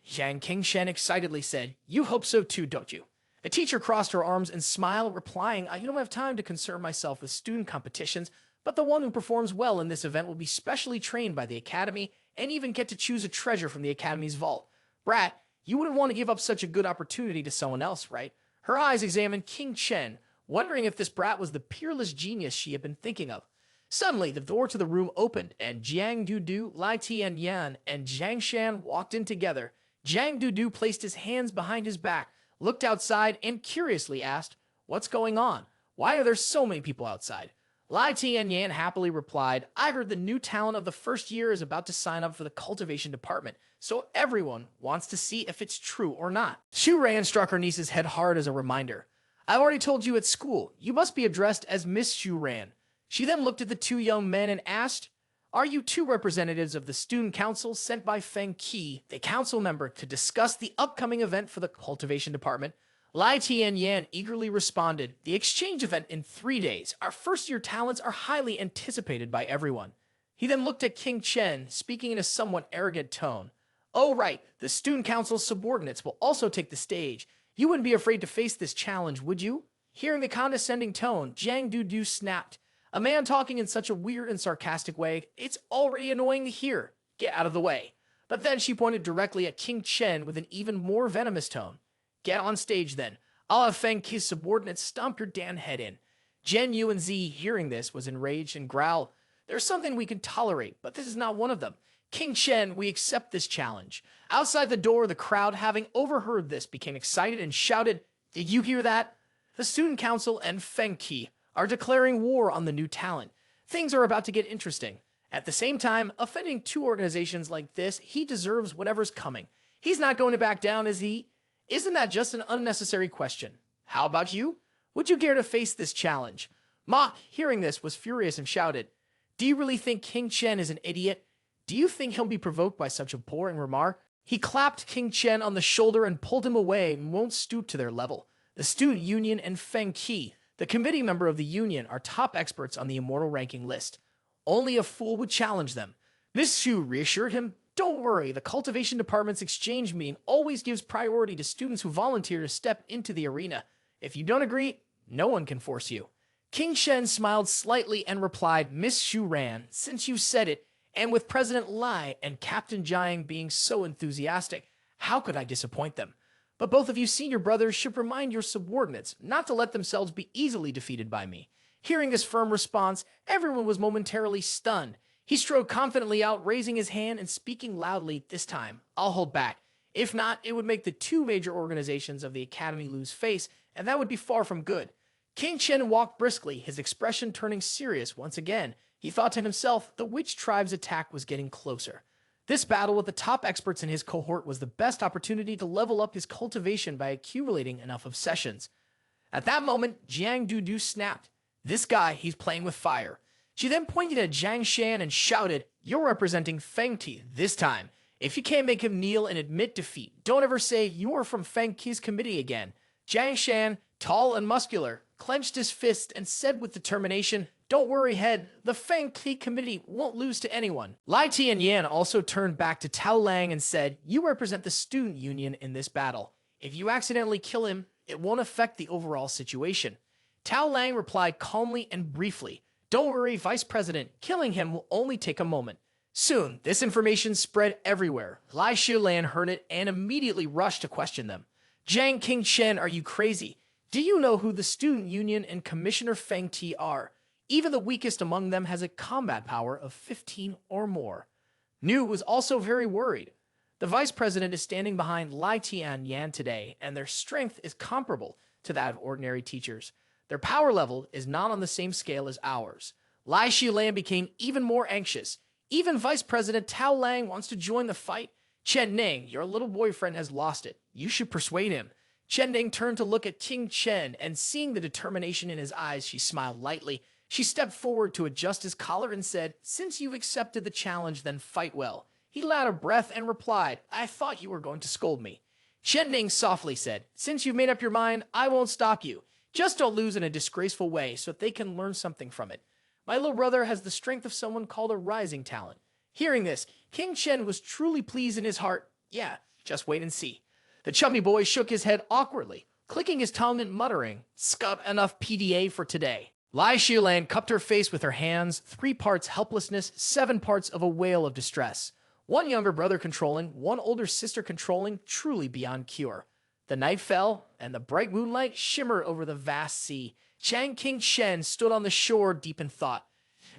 Jiang Qingchen excitedly said, you hope so too, don't you? The teacher crossed her arms and smiled, replying, I don't have time to concern myself with student competitions, but the one who performs well in this event will be specially trained by the Academy and even get to choose a treasure from the Academy's vault. Brat, you wouldn't want to give up such a good opportunity to someone else, right? Her eyes examined Qingchen, wondering if this brat was the peerless genius she had been thinking of. Suddenly, the door to the room opened, and Jiang Dudu, Lai Tianyan, and Jiang Shan walked in together. Jiang Dudu placed his hands behind his back, looked outside, and curiously asked, what's going on? Why are there so many people outside? Lai Tianyan happily replied, I heard the new talent of the first year is about to sign up for the cultivation department, so everyone wants to see if it's true or not. Xu Ran struck her niece's head hard as a reminder. I've already told you at school, you must be addressed as Miss Xu Ran. She then looked at the 2 young men and asked, are you 2 representatives of the student council sent by Feng Qi, the council member, to discuss the upcoming event for the cultivation department? Lai Tianyan eagerly responded, the exchange event in 3 days. Our first-year talents are highly anticipated by everyone. He then looked at Qingchen, speaking in a somewhat arrogant tone. Oh, right, the student council's subordinates will also take the stage. You wouldn't be afraid to face this challenge, would you? Hearing the condescending tone, Jiang Dudu snapped. A man talking in such a weird and sarcastic way, it's already annoying to hear. Get out of the way. But then she pointed directly at Qingchen with an even more venomous tone. Get on stage then. I'll have Feng Qi's subordinates stomp your damn head in. Jen Yu and Z, hearing this, was enraged and growled. There's something we can tolerate, but this is not one of them. Qingchen, we accept this challenge. Outside the door, the crowd, having overheard this, became excited and shouted, did you hear that? The student council and Feng Qi are declaring war on the new talent. Things are about to get interesting. At the same time, offending 2 organizations like this, he deserves whatever's coming. He's not going to back down, is he? Isn't that just an unnecessary question? How about you? Would you dare to face this challenge? Ma, hearing this, was furious and shouted, do you really think Qingchen is an idiot? Do you think he'll be provoked by such a boring remark? He clapped Qingchen on the shoulder and pulled him away and won't stoop to their level. The student union and Feng Qi, the committee member of the union, are top experts on the immortal ranking list. Only a fool would challenge them. Miss Xu reassured him, Don't worry, the cultivation department's exchange meeting always gives priority to students who volunteer to step into the arena. If you don't agree, no one can force you. King Shen smiled slightly and replied, Miss Shu Ran, since you said it, and with President Lai and Captain Jiang being so enthusiastic, how could I disappoint them? But both of you senior brothers should remind your subordinates not to let themselves be easily defeated by me. Hearing this firm response, everyone was momentarily stunned. He strode confidently out, raising his hand and speaking loudly, this time, I'll hold back. If not, it would make the two major organizations of the Academy lose face, and that would be far from good. King Chen walked briskly, his expression turning serious once again. He thought to himself, the witch tribe's attack was getting closer. This battle with the top experts in his cohort was the best opportunity to level up his cultivation by accumulating enough obsessions. At that moment, Jiang Dudu snapped. This guy, he's playing with fire. She then pointed at Jiang Shan and shouted, you're representing Feng Ti this time. If you can't make him kneel and admit defeat, don't ever say you are from Feng Ti's committee again. Jiang Shan, tall and muscular, clenched his fist and said with determination, don't worry, head, the Feng Ti committee won't lose to anyone. Lai Tianyan also turned back to Tao Lang and said, you represent the student union in this battle. If you accidentally kill him, it won't affect the overall situation. Tao Lang replied calmly and briefly, don't worry, Vice President, killing him will only take a moment. Soon, this information spread everywhere. Lai Shilan heard it and immediately rushed to question them. Jiang King Chen, are you crazy? Do you know who the student union and Commissioner Feng Ti are? Even the weakest among them has a combat power of 15 or more. Nu was also very worried. The Vice President is standing behind Lai Tianyan today, and their strength is comparable to that of ordinary teachers. Their power level is not on the same scale as ours. Lai Shilan became even more anxious. Even Vice President Tao Lang wants to join the fight. Chen Ning, your little boyfriend has lost it. You should persuade him. Chen Ning turned to look at King Chen, and seeing the determination in his eyes, she smiled lightly. She stepped forward to adjust his collar and said, since you've accepted the challenge, then fight well. He let out a breath and replied, I thought you were going to scold me. Chen Ning softly said, since you've made up your mind, I won't stop you. Just don't lose in a disgraceful way so that they can learn something from it. My little brother has the strength of someone called a rising talent. Hearing this, King Chen was truly pleased in his heart. Yeah, just wait and see. The chubby boy shook his head awkwardly, clicking his tongue and muttering, Scut enough PDA for today. Lai Shilan cupped her face with her hands, 3 parts helplessness, 7 parts of a wail of distress. One younger brother controlling, one older sister controlling, truly beyond cure. The night fell, and the bright moonlight shimmered over the vast sea. Jiang King Chen stood on the shore deep in thought.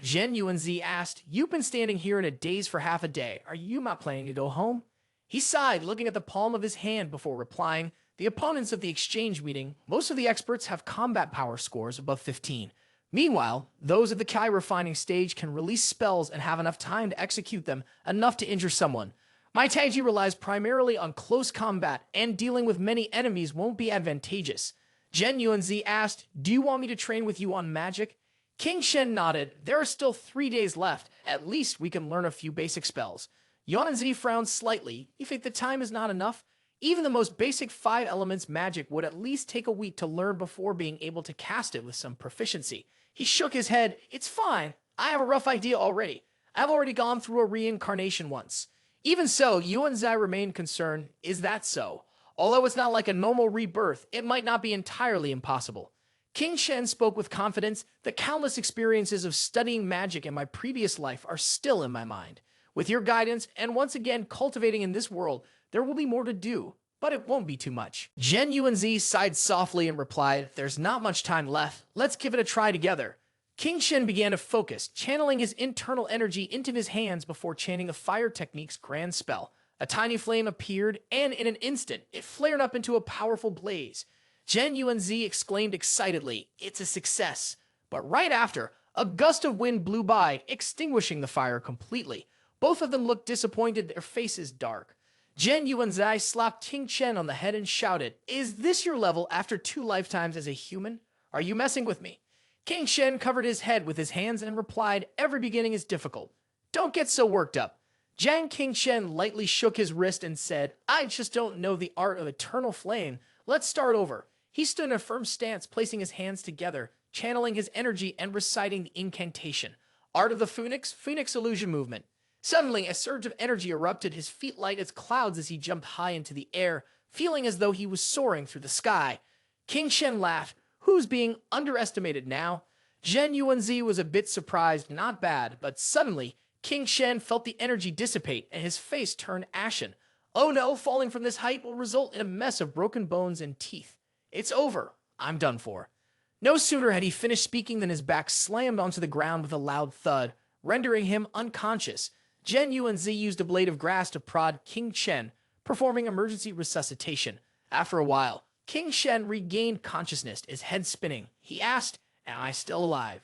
Zhen Yuanzi asked, you've been standing here in a daze for half a day. Are you not planning to go home? He sighed, looking at the palm of his hand before replying, the opponents of the exchange meeting, most of the experts have combat power scores above 15. Meanwhile, those at the Kai refining stage can release spells and have enough time to execute them, enough to injure someone. My Taiji relies primarily on close combat, and dealing with many enemies won't be advantageous. Zhen Yuanzi asked, do you want me to train with you on magic? King Shen nodded. There are still 3 days left. At least we can learn a few basic spells. Yuanzi frowned slightly. You think the time is not enough? Even the most basic 5 elements magic would at least take a week to learn before being able to cast it with some proficiency. He shook his head. It's fine. I have a rough idea already. I've already gone through a reincarnation once. Even so, Yuanzi remained concerned. Is that so? Although it's not like a normal rebirth, it might not be entirely impossible. King Shen spoke with confidence. The countless experiences of studying magic in my previous life are still in my mind. With your guidance, and once again cultivating in this world, there will be more to do, but it won't be too much. Zhen Yuanzi sighed softly and replied, there's not much time left. Let's give it a try together. King Shen began to focus, channeling his internal energy into his hands before chanting the fire technique's grand spell. A tiny flame appeared, and in an instant, it flared up into a powerful blaze. Zhen Yuanzi exclaimed excitedly, it's a success. But right after, a gust of wind blew by, extinguishing the fire completely. Both of them looked disappointed, their faces dark. Zhen Yuanzi slapped King Chen on the head and shouted, is this your level after 2 lifetimes as a human? Are you messing with me? King Shen covered his head with his hands and replied, every beginning is difficult. Don't get so worked up. Jiang King Shen lightly shook his wrist and said, I just don't know the art of eternal flame. Let's start over. He stood in a firm stance, placing his hands together, channeling his energy and reciting the incantation. Art of the Phoenix, Phoenix Illusion Movement. Suddenly, a surge of energy erupted, his feet light as clouds as he jumped high into the air, feeling as though he was soaring through the sky. King Shen laughed. Who's being underestimated now? Zhen Yuanzi was a bit surprised, not bad, but suddenly, King Shen felt the energy dissipate and his face turn ashen. Oh no, falling from this height will result in a mess of broken bones and teeth. It's over. I'm done for. No sooner had he finished speaking than his back slammed onto the ground with a loud thud, rendering him unconscious. Zhen Yuanzi used a blade of grass to prod King Shen, performing emergency resuscitation. After a while, King Shen regained consciousness, his head spinning. He asked, "Am I still alive?"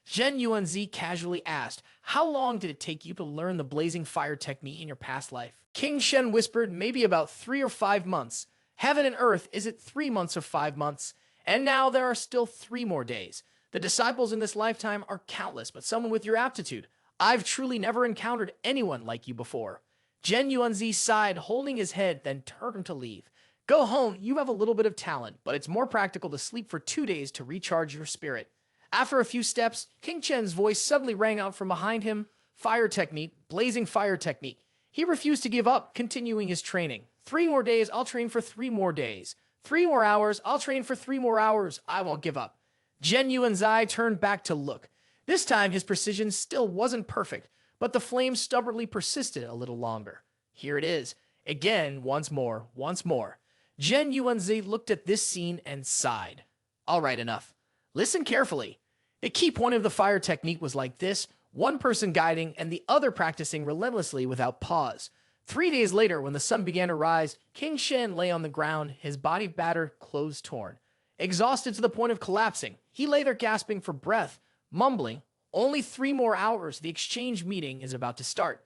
Zhen Yuanzi casually asked, "How long did it take you to learn the blazing fire technique in your past life?" King Shen whispered, "Maybe about 3 or 5 months. Heaven and earth, is it 3 months or 5 months? And now there are still 3 more days. The disciples in this lifetime are countless, but someone with your aptitude. I've truly never encountered anyone like you before." Zhen Yuanzi sighed, holding his head, then turned to leave. "Go home, you have a little bit of talent, but it's more practical to sleep for 2 days to recharge your spirit." After a few steps, King Shen's voice suddenly rang out from behind him. Fire technique, blazing fire technique. He refused to give up, continuing his training. 3 more days, I'll train for 3 more days. 3 more hours, I'll train for 3 more hours. I won't give up. Zhen Yuanzi turned back to look. This time, his precision still wasn't perfect, but the flame stubbornly persisted a little longer. Here it is. Again, once more. Zhen Yuanzi looked at this scene and sighed. All right, enough. Listen carefully. The key point of the fire technique was like this, one person guiding and the other practicing relentlessly without pause. 3 days later, when the sun began to rise, King Shen lay on the ground, his body battered, clothes torn. Exhausted to the point of collapsing, he lay there gasping for breath, mumbling, "Only 3 more hours, the exchange meeting is about to start."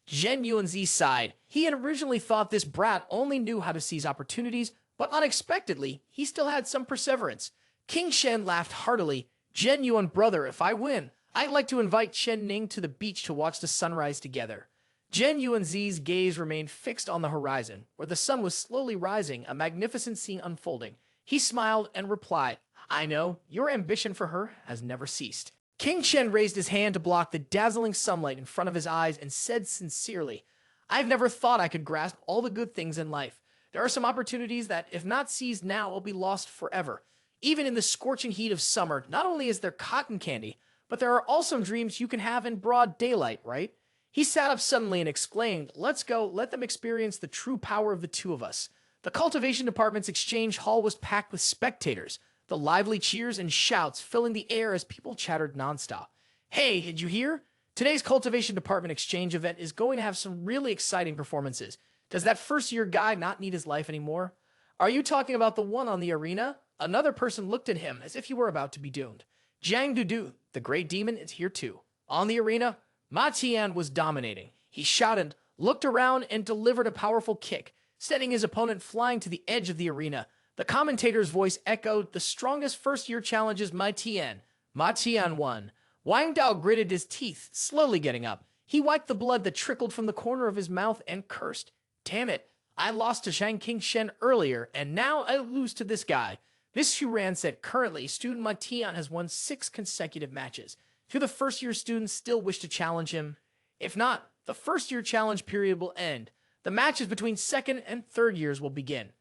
Zhen Yuanzi sighed. He had originally thought this brat only knew how to seize opportunities, but unexpectedly, he still had some perseverance. King Shen laughed heartily. "Zhen Yuan brother, if I win, I'd like to invite Chen Ning to the beach to watch the sunrise together." Zhen Yuanzi's gaze remained fixed on the horizon, where the sun was slowly rising, a magnificent scene unfolding. He smiled and replied, "I know, your ambition for her has never ceased." King Shen raised his hand to block the dazzling sunlight in front of his eyes and said sincerely, "I've never thought I could grasp all the good things in life. There are some opportunities that, if not seized now, will be lost forever. Even in the scorching heat of summer, not only is there cotton candy, but there are also dreams you can have in broad daylight, right?" He sat up suddenly and exclaimed, "Let's go, let them experience the true power of the two of us." The cultivation department's exchange hall was packed with spectators, the lively cheers and shouts filling the air as people chattered nonstop. "Hey, did you hear? Today's cultivation department exchange event is going to have some really exciting performances. Does that first-year guy not need his life anymore? Are you talking about the one on the arena?" Another person looked at him as if he were about to be doomed. "Jiang Dudu, the great demon, is here too." On the arena, Ma Tian was dominating. He shouted, looked around, and delivered a powerful kick, sending his opponent flying to the edge of the arena. The commentator's voice echoed, "The strongest first-year challenge is Ma Tian." Ma Tian won. Wang Dao gritted his teeth, slowly getting up. He wiped the blood that trickled from the corner of his mouth and cursed. "Damn it, I lost to Shang King Shen earlier, and now I lose to this guy." Miss Huran said, "Currently, student Ma Tian has won 6 consecutive matches. Do the first-year students still wish to challenge him? If not, the first-year challenge period will end. The matches between second and third years will begin."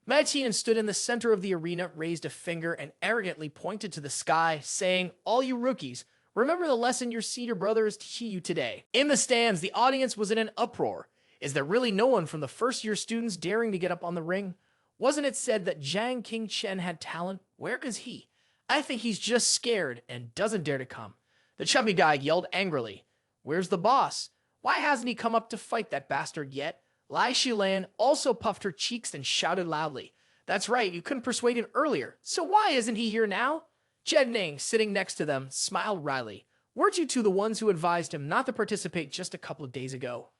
Ma Tian stood in the center of the arena, raised a finger, and arrogantly pointed to the sky, saying, "All you rookies, remember the lesson your senior brother is teaching you today." In the stands, the audience was in an uproar. Is there really no one from the first-year students daring to get up on the ring? Wasn't it said that Zhang King Chen had talent? Where is he? I think he's just scared and doesn't dare to come. The chubby guy yelled angrily, "Where's the boss? Why hasn't he come up to fight that bastard yet?" Lai Shilan also puffed her cheeks and shouted loudly, "That's right, you couldn't persuade him earlier, so why isn't he here now?" Chen Ning, sitting next to them, smiled wryly. "Weren't you two the ones who advised him not to participate just a couple of days ago?"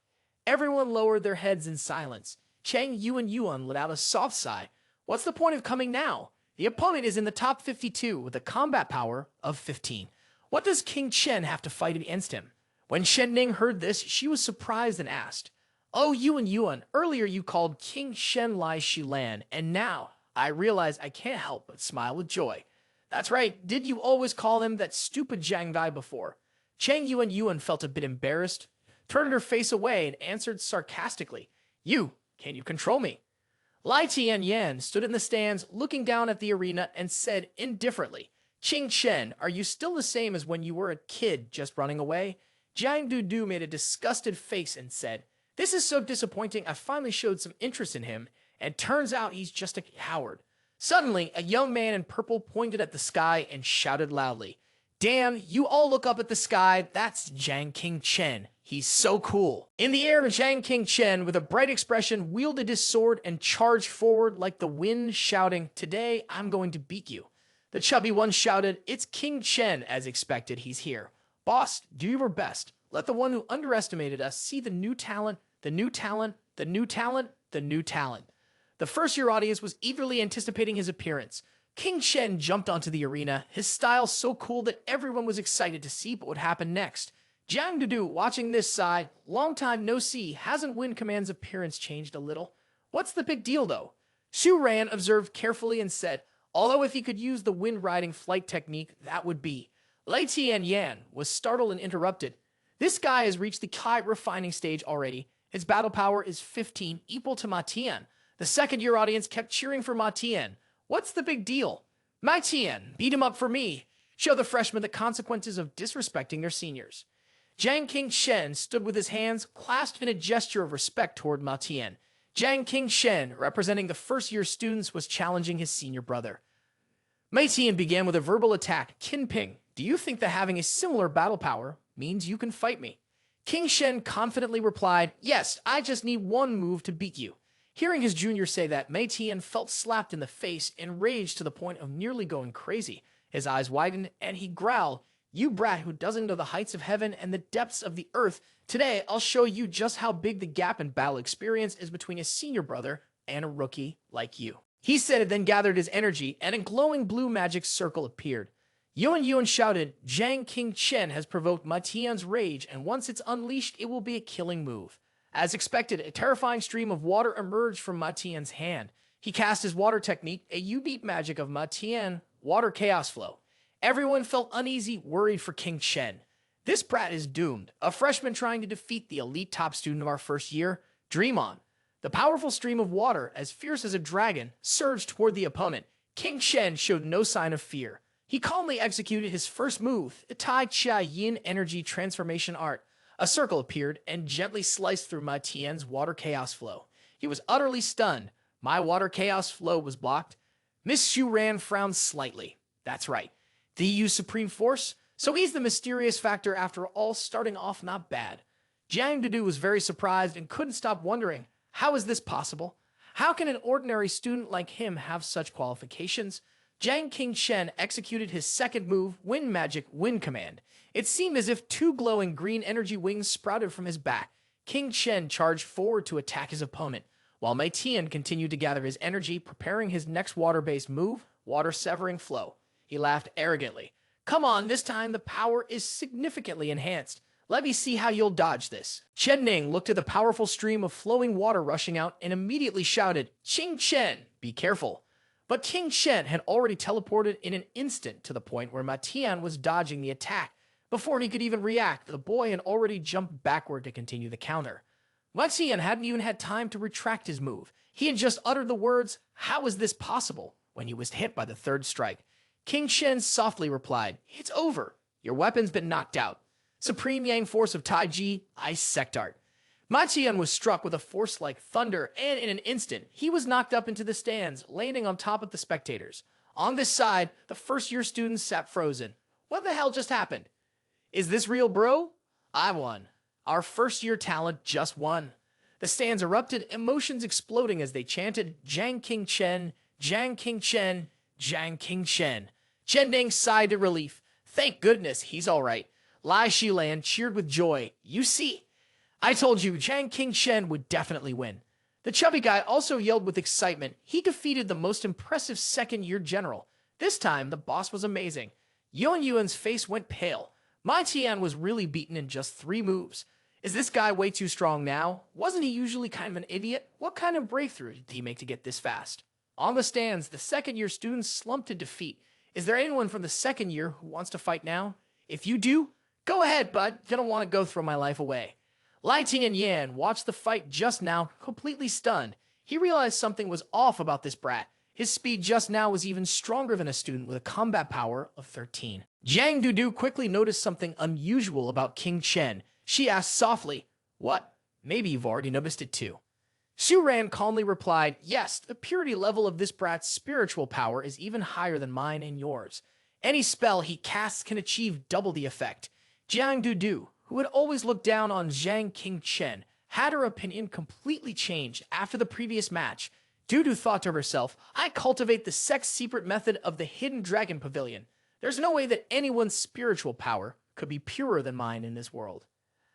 Everyone lowered their heads in silence. Chang Yuan let out a soft sigh. What's the point of coming now? The opponent is in the top 52 with a combat power of 15. What does King Chen have to fight against him? When Shen Ning heard this, she was surprised and asked, "Oh, Yuan, earlier you called King Shen Lai Shilan, and now I realize I can't help but smile with joy." "That's right, did you always call him that stupid Jiang Dai before?" Chang Yuan felt a bit embarrassed. turned her face away and answered sarcastically, can you control me? Lai Tianyan stood in the stands looking down at the arena and said indifferently, Qing Shen, are you still the same as when you were a kid just running away? Jiang Dudu made a disgusted face and said, this is so disappointing. I finally showed some interest in him, and turns out he's just a coward. Suddenly, a young man in purple pointed at the sky and shouted loudly, damn, you all look up at the sky. That's Jiang King Chen. He's so cool. In the air, Jiang King Chen, with a bright expression, wielded his sword and charged forward like the wind, shouting, today I'm going to beat you. The chubby one shouted, it's King Chen, as expected, he's here. Boss, do your best. Let the one who underestimated us see the new talent, the new talent, the new talent, the new talent. The first-year audience was eagerly anticipating his appearance. King Chen jumped onto the arena, his style so cool that everyone was excited to see what would happen next. Jiang Dudu, watching this side, long time no see, hasn't Wind Command's appearance changed a little? What's the big deal, though? Xu Ran observed carefully and said, although if he could use the wind-riding flight technique, that would be. Lei Tianyan was startled and interrupted. This guy has reached the kite refining stage already. His battle power is 15, equal to Ma Tian. The second-year audience kept cheering for Ma Tian. What's the big deal? Ma Tian, beat him up for me. Show the freshmen the consequences of disrespecting their seniors. Jiang King Shen stood with his hands clasped in a gesture of respect toward Ma Tian. Jiang King Shen, representing the first-year students, was challenging his senior brother. Ma Tian began with a verbal attack. Kinping, do you think that having a similar battle power means you can fight me? King Shen confidently replied, yes, I just need one move to beat you. Hearing his junior say that, Ma Tian felt slapped in the face, enraged to the point of nearly going crazy. His eyes widened, and he growled, you brat who doesn't know the heights of heaven and the depths of the earth, today I'll show you just how big the gap in battle experience is between a senior brother and a rookie like you. He said it, then gathered his energy, and a glowing blue magic circle appeared. Yuan shouted, Jiang King Chen has provoked Ma Tian's rage, and once it's unleashed, it will be a killing move. As expected, a terrifying stream of water emerged from Ma Tian's hand. He cast his water technique, a U-beat magic of Ma Tian, water chaos flow. Everyone felt uneasy, worried for King Chen. This brat is doomed, a freshman trying to defeat the elite top student of our first year. Dream on. The powerful stream of water, as fierce as a dragon, surged toward the opponent. King Chen showed no sign of fear. He calmly executed his first move, the Tai Chia Yin Energy Transformation Art. A circle appeared and gently sliced through Ma Tian's water chaos flow. He was utterly stunned. My water chaos flow was blocked. Miss Xu Ran frowned slightly. That's right. Did he use Supreme Force? So he's the mysterious factor after all, starting off not bad. Jiang Dudu was very surprised and couldn't stop wondering, how is this possible? How can an ordinary student like him have such qualifications? Jiang King Shen executed his second move, Wind Magic Wind Command. It seemed as if two glowing green energy wings sprouted from his back. King Shen charged forward to attack his opponent, while Mei Tian continued to gather his energy, preparing his next water-based move, Water Severing Flow. He laughed arrogantly. Come on, this time the power is significantly enhanced. Let me see how you'll dodge this. Chen Ning looked at the powerful stream of flowing water rushing out and immediately shouted, Qing Chen, be careful. But King Shen had already teleported in an instant to the point where Ma Tian was dodging the attack. Before he could even react, the boy had already jumped backward to continue the counter. Ma Tian hadn't even had time to retract his move. He had just uttered the words, how is this possible, when he was hit by the third strike. King Shen softly replied, it's over. Your weapon's been knocked out. Supreme Yang Force of Taiji, Ice Sect Art. Ma Tian was struck with a force like thunder, and in an instant, he was knocked up into the stands, landing on top of the spectators. On this side, the first-year students sat frozen. What the hell just happened? Is this real, bro? I won. Our first-year talent just won. The stands erupted, emotions exploding as they chanted, Jiang King Chen, Jiang King Chen, Jiang King Chen. Chen Ning sighed in relief. Thank goodness, he's all right. Lai Shilan cheered with joy. You see, I told you Jiang King Shen would definitely win. The chubby guy also yelled with excitement. He defeated the most impressive second-year general. This time, the boss was amazing. Yuan's face went pale. Ma Tian was really beaten in just 3 moves. Is this guy way too strong now? Wasn't he usually kind of an idiot? What kind of breakthrough did he make to get this fast? On the stands, the second-year students slumped in defeat. Is there anyone from the second year who wants to fight now? If you do, go ahead, bud. Didn't want to go throw my life away. Lai Tianyan watched the fight just now, completely stunned. He realized something was off about this brat. His speed just now was even stronger than a student with a combat power of 13. Jiang Dudu quickly noticed something unusual about King Chen. She asked softly, "What? Maybe you've already noticed it too." Xu Ran calmly replied, "Yes, the purity level of this brat's spiritual power is even higher than mine and yours. Any spell he casts can achieve double the effect." Jiang Dudu, who had always looked down on Zhang King Chen, had her opinion completely changed after the previous match. Dudu thought to herself, "I cultivate the sex-secret method of the Hidden Dragon Pavilion. There's no way that anyone's spiritual power could be purer than mine in this world."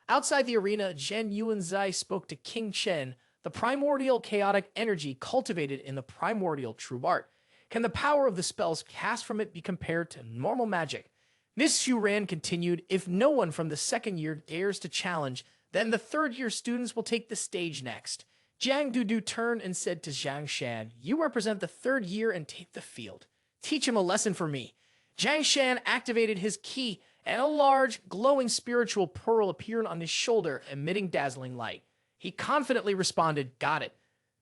Outside the arena, Zhen Yuanzai spoke to King Chen, the primordial chaotic energy cultivated in the primordial true art. Can the power of the spells cast from it be compared to normal magic? Miss Xu Ran continued, "If no one from the second year dares to challenge, then the third year students will take the stage next." Jiang Dudu turned and said to Zhang Shan, "You represent the third year and take the field. Teach him a lesson for me." Zhang Shan activated his ki, and a large, glowing spiritual pearl appeared on his shoulder, emitting dazzling light. He confidently responded, "Got it."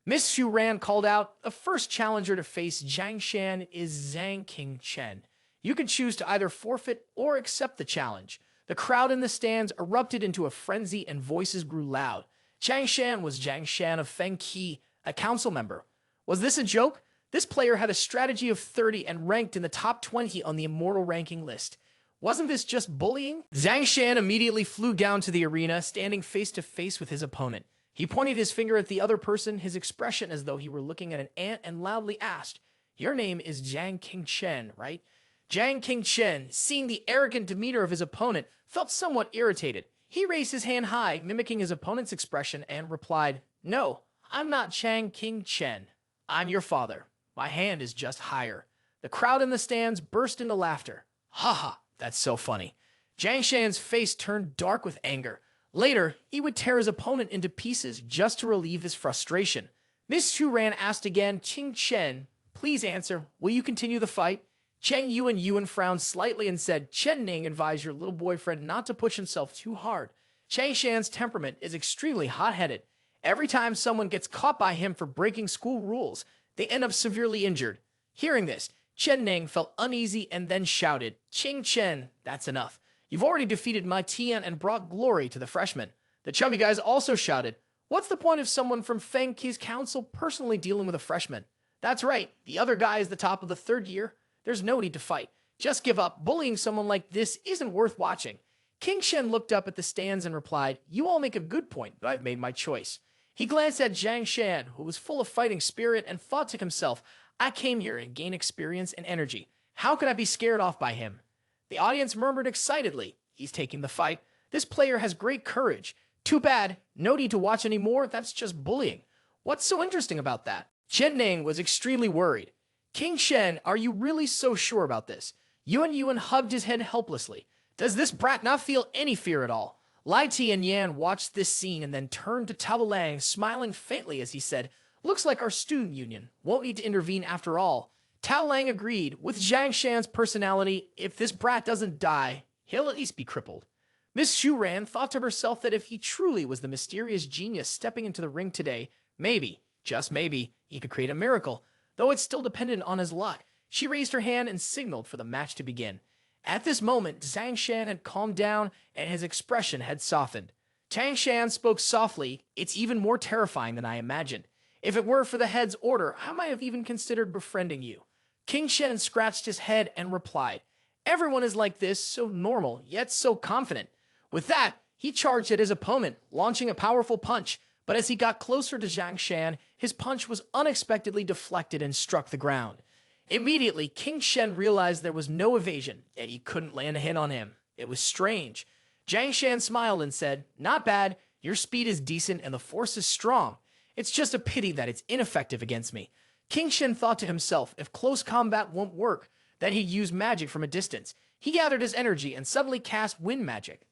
Miss Xu Ran called out, "The first challenger to face Zhang Shan is Zhang King Chen. You can choose to either forfeit or accept the challenge." The crowd in the stands erupted into a frenzy and voices grew loud. Zhang Shan was Zhang Shan of Feng Qi, a council member. Was this a joke? This player had a strategy of 30 and ranked in the top 20 on the immortal ranking list. Wasn't this just bullying? Zhang Shan immediately flew down to the arena, standing face to face with his opponent. He pointed his finger at the other person, his expression as though he were looking at an ant, and loudly asked, "Your name is Zhang King Chen, right?" Zhang King Chen, seeing the arrogant demeanor of his opponent, felt somewhat irritated. He raised his hand high, mimicking his opponent's expression, and replied, "No, I'm not Zhang King Chen. I'm your father. My hand is just higher." The crowd in the stands burst into laughter. "Haha, that's so funny." Zhang Shan's face turned dark with anger. Later, he would tear his opponent into pieces just to relieve his frustration. Miss Xu Ran asked again, "Qing Chen, please answer. Will you continue the fight?" Cheng Yuan frowned slightly and said, "Chen Ning advised your little boyfriend not to push himself too hard. Chang Shan's temperament is extremely hot-headed. Every time someone gets caught by him for breaking school rules, they end up severely injured." Hearing this, Chen Ning felt uneasy and then shouted, "Qing Chen, that's enough. You've already defeated my Tian and brought glory to the freshmen." The chubby guys also shouted, "What's the point of someone from Feng Qi's council personally dealing with a freshman? That's right, the other guy is the top of the third year. There's no need to fight. Just give up. Bullying someone like this isn't worth watching." King Shen looked up at the stands and replied, "You all make a good point, but I've made my choice." He glanced at Zhang Shan, who was full of fighting spirit, and thought to himself, "I came here to gain experience and energy. How could I be scared off by him?" The audience murmured excitedly, "He's taking the fight. This player has great courage. Too bad. No need to watch anymore. That's just bullying. What's so interesting about that?" Chen Ning was extremely worried. "King Shen, are you really so sure about this?" Yuan hugged his head helplessly. "Does this brat not feel any fear at all?" Lai Tianyan watched this scene and then turned to Tao Lang, smiling faintly as he said, "Looks like our student union won't need to intervene after all." Tao Lang agreed. With Zhang Shan's personality, if this brat doesn't die, he'll at least be crippled. Miss Xu Ran thought to herself that if he truly was the mysterious genius stepping into the ring today, maybe, just maybe, he could create a miracle, though it still depended on his luck. She raised her hand and signaled for the match to begin. At this moment, Zhang Shan had calmed down and his expression had softened. Tang Shan spoke softly, "It's even more terrifying than I imagined. If it were for the head's order, I might have even considered befriending you." King Shen scratched his head and replied, "Everyone is like this, so normal, yet so confident." With that, he charged at his opponent, launching a powerful punch, but as he got closer to Zhang Shan, his punch was unexpectedly deflected and struck the ground. Immediately, King Shen realized there was no evasion, and he couldn't land a hit on him. It was strange. Zhang Shan smiled and said, "Not bad. Your speed is decent and the force is strong. It's just a pity that it's ineffective against me." King Shen thought to himself, if close combat won't work, then he'd use magic from a distance. He gathered his energy and suddenly cast wind magic.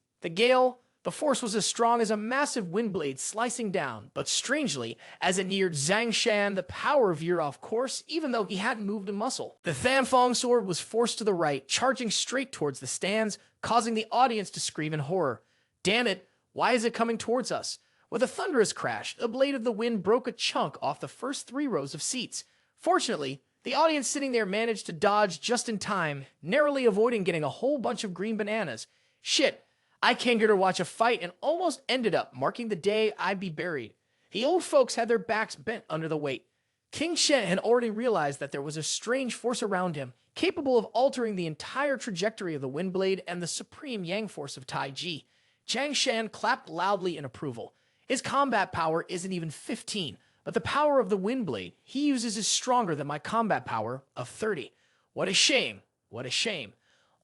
The force was as strong as a massive wind blade slicing down, but strangely, as it neared Zhang Shan, the power veered off course, even though he hadn't moved a muscle. The Thanfong sword was forced to the right, charging straight towards the stands, causing the audience to scream in horror. "Damn it, Why is it coming towards us? With a thunderous crash, a blade of the wind broke a chunk off the first 3 rows of seats. Fortunately, the audience sitting there managed to dodge just in time, narrowly avoiding getting a whole bunch of green bananas. Shit, I came here to watch a fight and almost ended up marking the day I'd be buried. The old folks had their backs bent under the weight. King Shen had already realized that there was a strange force around him, capable of altering the entire trajectory of the wind blade and the supreme yang force of Taiji. Jiang Shan clapped loudly in approval. His combat power isn't even 15, but the power of the wind blade he uses is stronger than my combat power of 30. What a shame, what a shame.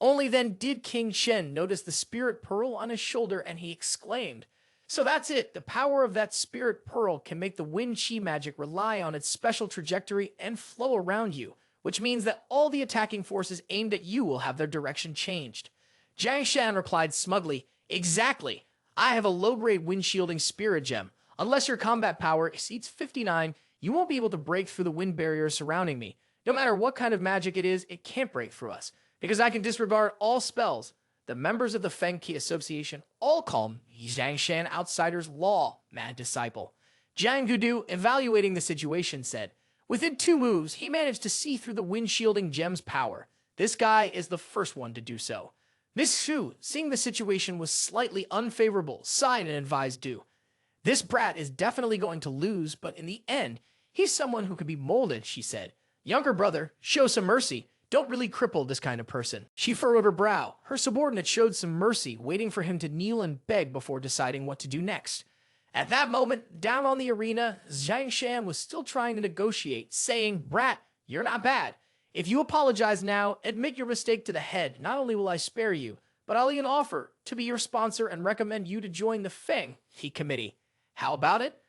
Only then did King Shen notice the spirit pearl on his shoulder, and he exclaimed, "So that's it, the power of that spirit pearl can make the wind chi magic rely on its special trajectory and flow around you, which means that all the attacking forces aimed at you will have their direction changed." Jiang Shan replied smugly, "Exactly. I have a low-grade wind-shielding spirit gem. Unless your combat power exceeds 59, you won't be able to break through the wind barrier surrounding me. No matter what kind of magic it is, it can't break through us, because I can disregard all spells. The members of the Feng Qi Association all call him Jiang Shan Outsider's Law, Mad Disciple." Jiang Gudu, evaluating the situation, said, "Within 2 moves, he managed to see through the wind-shielding gem's power. This guy is the first one to do so." Miss Xu, seeing the situation was slightly unfavorable, sighed and advised Du, "This brat is definitely going to lose, but in the end, he's someone who could be molded," she said. "Younger brother, show some mercy. Don't really cripple this kind of person." She furrowed her brow. Her subordinate showed some mercy, waiting for him to kneel and beg before deciding what to do next. At that moment, down on the arena, Jiang Shan was still trying to negotiate, saying, "Brat, you're not bad. If you apologize now, admit your mistake to the head, not only will I spare you, but I'll even offer to be your sponsor and recommend you to join the Feng Qi Committee. How about it?"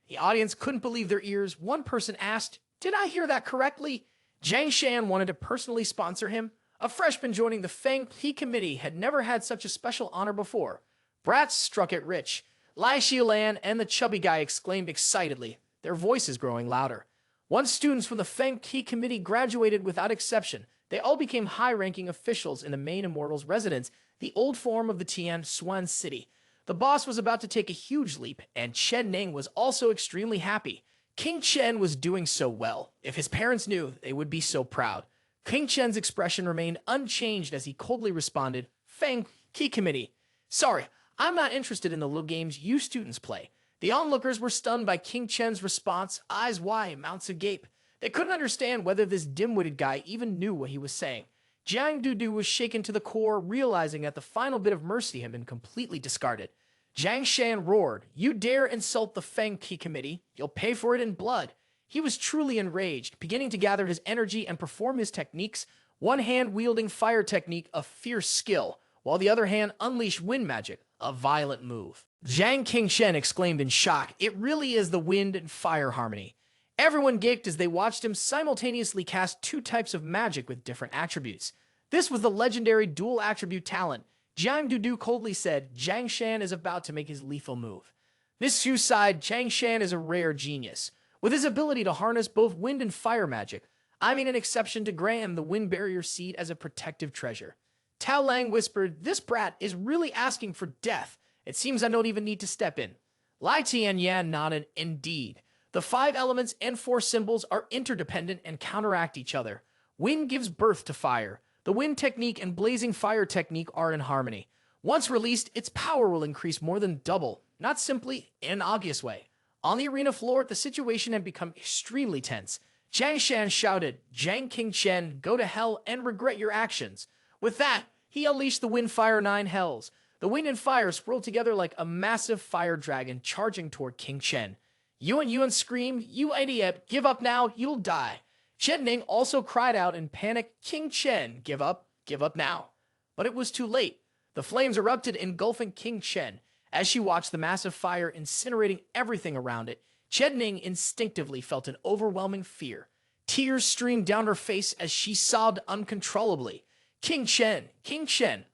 The audience couldn't believe their ears. One person asked, "Did I hear that correctly?" Jiang Shan wanted to personally sponsor him. A freshman joining the Feng Qi Committee had never had such a special honor before. Brats struck it rich. Lai Xiaolan and the chubby guy exclaimed excitedly, their voices growing louder. Once students from the Feng Qi Committee graduated without exception, they all became high-ranking officials in the main immortal's residence, the old form of the Tian Xuan city. The boss was about to take a huge leap, and Chen Ning was also extremely happy. King Chen was doing so well. If his parents knew, they would be so proud. King Chen's expression remained unchanged as he coldly responded, "Feng Qi Committee. Sorry, I'm not interested in the little games you students play." The onlookers were stunned by King Chen's response, eyes wide, mouths agape. They couldn't understand whether this dim-witted guy even knew what he was saying. Jiang Dudu was shaken to the core, realizing that the final bit of mercy had been completely discarded. Jiang Shan roared, "You dare insult the Feng Qi Committee? You'll pay for it in blood." He was truly enraged, beginning to gather his energy and perform his techniques, one hand wielding fire technique of fierce skill, while the other hand unleashed wind magic, a violent move. Jiang Qingshen exclaimed in shock, "It really is the wind and fire harmony." Everyone gaped as they watched him simultaneously cast 2 types of magic with different attributes. This was the legendary dual attribute talent. Jiang Dudu coldly said, "Jiang Shan is about to make his lethal move." Miss Xu sighed, "Jiang Shan is a rare genius. With his ability to harness both wind and fire magic, I made an exception to grant him the wind barrier seed as a protective treasure." Tao Lang whispered, "This brat is really asking for death. It seems I don't even need to step in." Lai Tianyan nodded, "Indeed. The 5 elements and 4 symbols are interdependent and counteract each other. Wind gives birth to fire. The wind technique and blazing fire technique are in harmony. Once released, its power will increase more than double, not simply in an obvious way." On the arena floor, the situation had become extremely tense. Jiang Shan shouted, "Jiang Qingshen, go to hell and regret your actions." With that, he unleashed the Wind Fire 9 Hells. The wind and fire swirled together like a massive fire dragon charging toward King Chen. Yuan screamed, "You idiot, give up now, you'll die." Chen Ning also cried out in panic, "King Chen, give up now." But it was too late. The flames erupted, engulfing King Chen. As she watched the massive fire incinerating everything around it, Chen Ning instinctively felt an overwhelming fear. Tears streamed down her face as she sobbed uncontrollably. King Chen,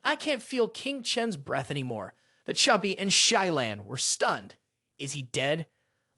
I can't feel King Chen's breath anymore." The chubby and Shylan were stunned. "Is he dead?"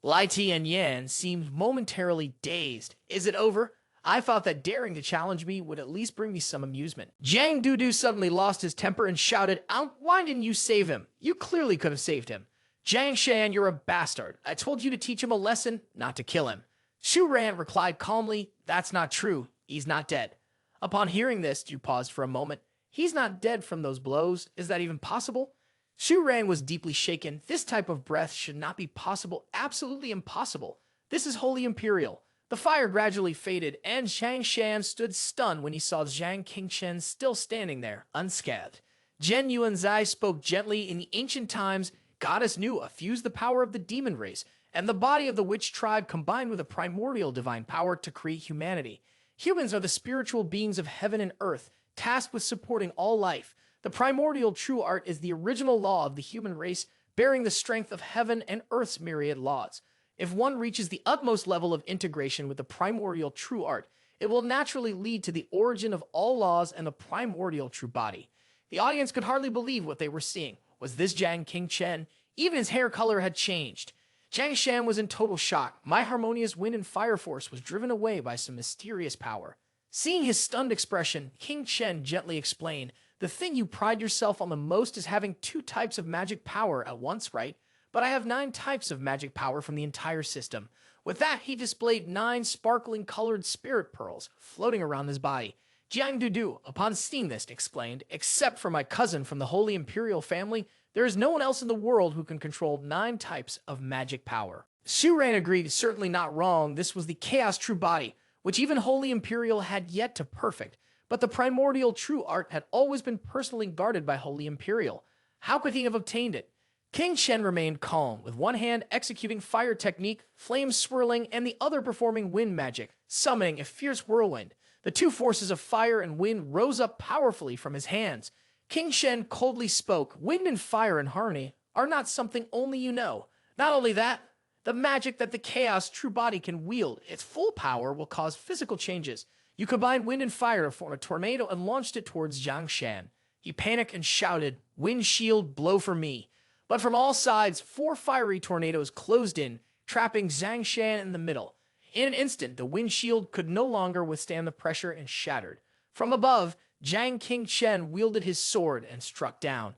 Lai Tianyan seemed momentarily dazed. "Is it over? I thought that daring to challenge me would at least bring me some amusement. Jiang Dudu suddenly lost his temper and shouted, out, why didn't you save him? You clearly could have saved him. Jiang Shan, you're a bastard. I told you to teach him a lesson, not to kill him. Shu Ran replied calmly, that's not true. He's not dead. Upon hearing this, Ju paused for a moment. He's not dead from those blows. Is that even possible? Shu Ran was deeply shaken. This type of breath should not be possible. Absolutely impossible. This is Holy Imperial. The fire gradually faded, and Zhang Shan stood stunned when he saw Zhang Qingchen still standing there, unscathed. Zhen Yuanzai spoke gently. In the ancient times, Goddess Nu fused the power of the demon race and the body of the witch tribe combined with a primordial divine power to create humanity. Humans are the spiritual beings of heaven and earth, tasked with supporting all life. The primordial true art is the original law of the human race, bearing the strength of heaven and earth's myriad laws. If one reaches the utmost level of integration with the primordial true art, it will naturally lead to the origin of all laws and the primordial true body. The audience could hardly believe what they were seeing. Was this Zhang Qingchen? Even his hair color had changed. Zhang Shan was in total shock. My harmonious wind and fire force was driven away by some mysterious power. Seeing his stunned expression, King Chen gently explained, the thing you pride yourself on the most is having 2 types of magic power at once, right? But I have 9 types of magic power from the entire system. With that, he displayed 9 sparkling colored spirit pearls floating around his body. Jiang Dudu, upon seeing this, explained, except for my cousin from the Holy Imperial family, there is no one else in the world who can control 9 types of magic power. Shu Ran agreed, certainly not wrong. This was the Chaos True Body, which even Holy Imperial had yet to perfect. But the primordial true art had always been personally guarded by Holy Imperial. How could he have obtained it? King Shen remained calm, with one hand executing fire technique, flames swirling, and the other performing wind magic, summoning a fierce whirlwind. The 2 forces of fire and wind rose up powerfully from his hands. King Shen coldly spoke, wind and fire in harmony are not something only you know. Not only that, the magic that the chaos true body can wield, its full power will cause physical changes. You combined wind and fire to form a tornado and launched it towards Zhang Shan. He panicked and shouted, wind shield, blow for me. But from all sides, 4 fiery tornadoes closed in, trapping Zhang Shan in the middle. In an instant, the wind shield could no longer withstand the pressure and shattered. From above, Zhang Qingchen wielded his sword and struck down.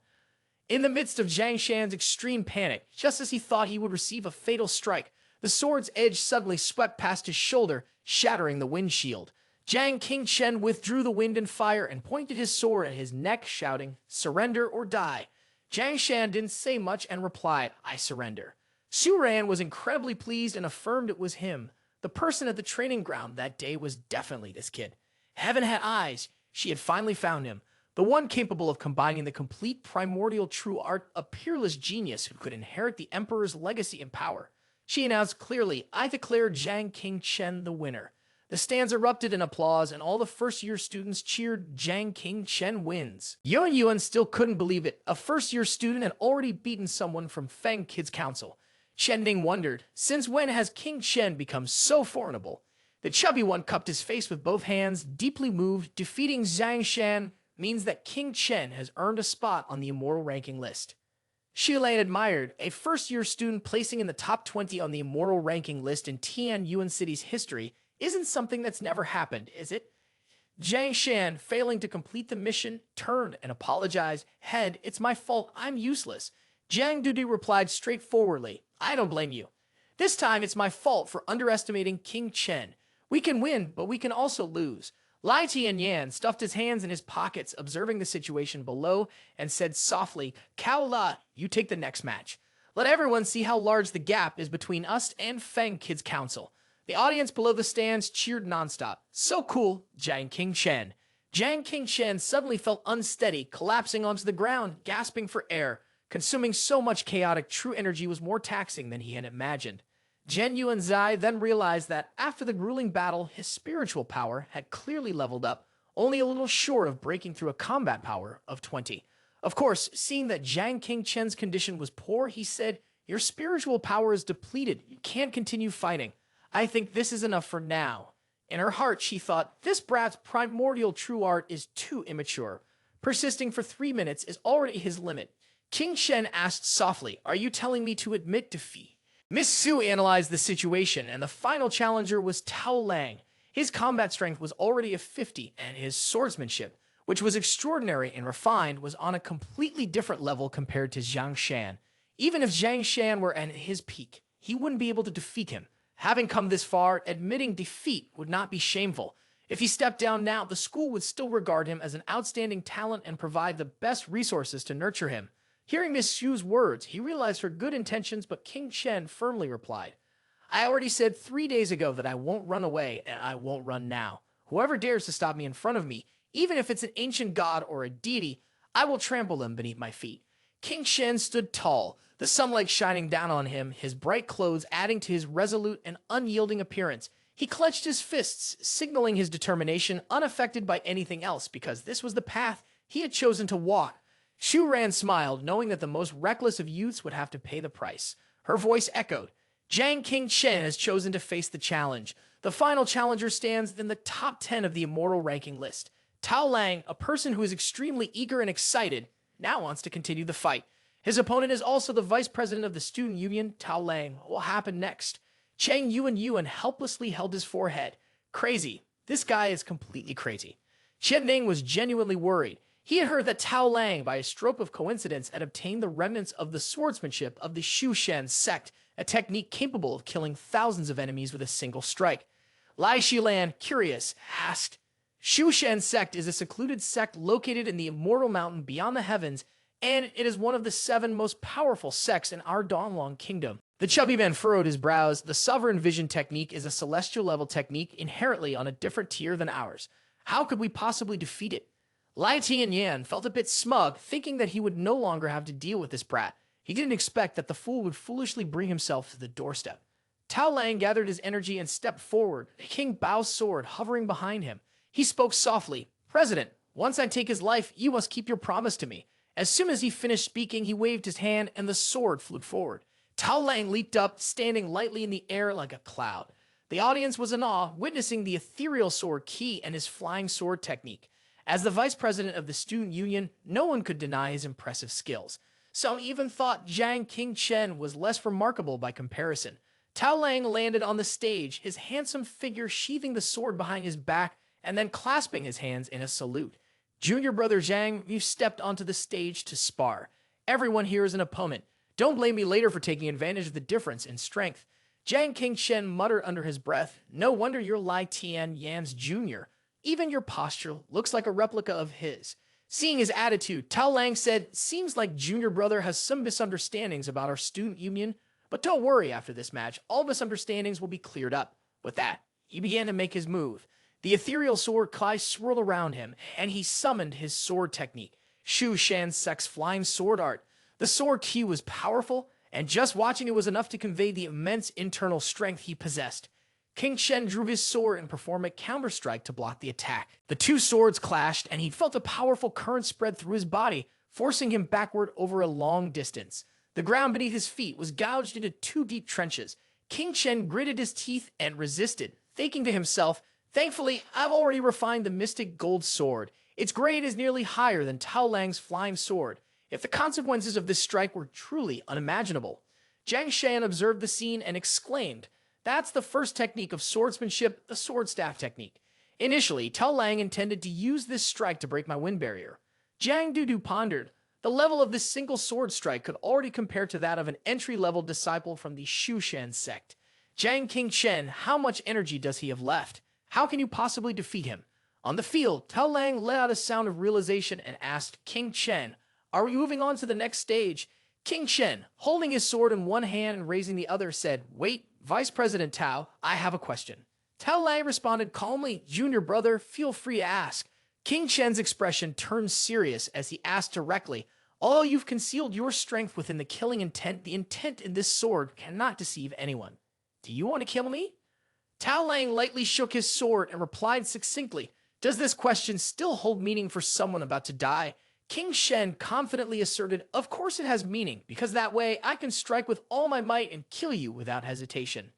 In the midst of Zhang Shan's extreme panic, just as he thought he would receive a fatal strike, the sword's edge suddenly swept past his shoulder, shattering the wind shield. Zhang Qingchen withdrew the wind and fire and pointed his sword at his neck, shouting, surrender or die. Zhang Shan didn't say much and replied, I surrender. Shu Ran was incredibly pleased and affirmed it was him. The person at the training ground that day was definitely this kid. Heaven had eyes. She had finally found him. The one capable of combining the complete primordial true art, a peerless genius who could inherit the Emperor's legacy and power. She announced clearly, I declare Zhang Qingchen the winner. The stands erupted in applause, and all the first-year students cheered, Zhang Qingchen wins. Yuan still couldn't believe it. A first-year student had already beaten someone from Feng Kids Council. Shending wondered, since when has King Shen become so formidable? The chubby one cupped his face with both hands, deeply moved. Defeating Zhang Shan means that King Chen has earned a spot on the immortal ranking list. Shilan admired, a first-year student placing in the top 20 on the immortal ranking list in Tianyuan City's history isn't something that's never happened, is it? Zhang Shan, failing to complete the mission, turned and apologized. Head, it's my fault, I'm useless. Jiang Dudu replied straightforwardly, I don't blame you. This time it's my fault for underestimating King Chen. We can win, but we can also lose. Lai Tianyan stuffed his hands in his pockets, observing the situation below, and said softly, Cao La, you take the next match. Let everyone see how large the gap is between us and Feng Kids Council. The audience below the stands cheered nonstop. So cool, Zhang Qingchen. Zhang Qingchen suddenly felt unsteady, collapsing onto the ground, gasping for air. Consuming so much chaotic true energy was more taxing than he had imagined. Zhen Yuanzai then realized that after the grueling battle, his spiritual power had clearly leveled up, only a little short of breaking through a combat power of 20. Of course, seeing that Zhang Qingchen's condition was poor, he said, your spiritual power is depleted. You can't continue fighting. I think this is enough for now. In her heart, she thought, this brat's primordial true art is too immature. Persisting for 3 minutes is already his limit. King Shen asked softly, are you telling me to admit defeat? Miss Su analyzed the situation, and the final challenger was Tao Lang. His combat strength was already a 50, and his swordsmanship, which was extraordinary and refined, was on a completely different level compared to Zhang Shan. Even if Zhang Shan were at his peak, he wouldn't be able to defeat him. Having come this far, admitting defeat would not be shameful. If he stepped down now, the school would still regard him as an outstanding talent and provide the best resources to nurture him. Hearing Miss Xu's words, he realized her good intentions, but King Chen firmly replied, I already said 3 days ago that I won't run away, and I won't run now. Whoever dares to stop me in front of me, even if it's an ancient god or a deity, I will trample them beneath my feet. King Chen stood tall, the sunlight shining down on him, his bright clothes adding to his resolute and unyielding appearance. He clenched his fists, signaling his determination, unaffected by anything else, because this was the path he had chosen to walk. Xu Ran smiled, knowing that the most reckless of youths would have to pay the price. Her voice echoed, Zhang King Chen has chosen to face the challenge. The final challenger stands in the top 10 of the immortal ranking list. Tao Lang, a person who is extremely eager and excited, now wants to continue the fight. His opponent is also the vice president of the student union, Tao Lang. What will happen next? Chang Yuan helplessly held his forehead. Crazy. This guy is completely crazy. Chen Ning was genuinely worried. He had heard that Tao Lang, by a stroke of coincidence, had obtained the remnants of the swordsmanship of the Shu Shen sect, a technique capable of killing thousands of enemies with a single strike. Lai Shilan, curious, asked, Shu Shen sect is a secluded sect located in the immortal mountain beyond the heavens, and it is one of the 7 most powerful sects in our Donglong kingdom. The chubby man furrowed his brows. The sovereign vision technique is a celestial level technique inherently on a different tier than ours. How could we possibly defeat it? Lai Tianyan felt a bit smug, thinking that he would no longer have to deal with this brat. He didn't expect that the fool would foolishly bring himself to the doorstep. Tao Lang gathered his energy and stepped forward, King Bao's sword hovering behind him. He spoke softly, President, once I take his life, you must keep your promise to me. As soon as he finished speaking, he waved his hand and the sword flew forward. Tao Lang leaped up, standing lightly in the air like a cloud. The audience was in awe, witnessing the ethereal sword Qi and his flying sword technique. As the vice president of the student union, no one could deny his impressive skills. Some even thought Zhang King Chen was less remarkable by comparison. Tao Lang landed on the stage, his handsome figure sheathing the sword behind his back and then clasping his hands in a salute. Junior brother Zhang, you've stepped onto the stage to spar. Everyone here is an opponent. Don't blame me later for taking advantage of the difference in strength. Zhang King Chen muttered under his breath, no wonder you're Lai Tian Yan's junior. Even your posture looks like a replica of his. Seeing his attitude, Tao Lang said, seems like junior brother has some misunderstandings about our student union, but don't worry, after this match, all misunderstandings will be cleared up. With that, he began to make his move. The ethereal sword Kai swirled around him, and he summoned his sword technique, Shu Shan's sex flying sword art. The sword Qi was powerful, and just watching it was enough to convey the immense internal strength he possessed. King Chen drew his sword and performed a counter-strike to block the attack. The two swords clashed, and he felt a powerful current spread through his body, forcing him backward over a long distance. The ground beneath his feet was gouged into 2 deep trenches. King Chen gritted his teeth and resisted, thinking to himself, thankfully, I've already refined the mystic gold sword. Its grade is nearly higher than Tao Lang's flying sword. If the consequences of this strike were truly unimaginable. Zhang Shan observed the scene and exclaimed, that's the first technique of swordsmanship, the sword staff technique. Initially, Tao Lang intended to use this strike to break my wind barrier. Jiang Dudu pondered. The level of this single sword strike could already compare to that of an entry-level disciple from the Shu Shan sect. Zhang King Chen, how much energy does he have left? How can you possibly defeat him? On the field, Tao Lang let out a sound of realization and asked King Chen, are we moving on to the next stage? King Chen, holding his sword in one hand and raising the other, said, wait, Vice President Tao, I have a question. Tao Lang responded calmly, junior brother, feel free to ask. King Chen's expression turned serious as he asked directly, although you've concealed your strength within the killing intent, the intent in this sword cannot deceive anyone. Do you want to kill me? Tao Lang lightly shook his sword and replied succinctly, does this question still hold meaning for someone about to die? King Shen confidently asserted, of course it has meaning, because that way I can strike with all my might and kill you without hesitation.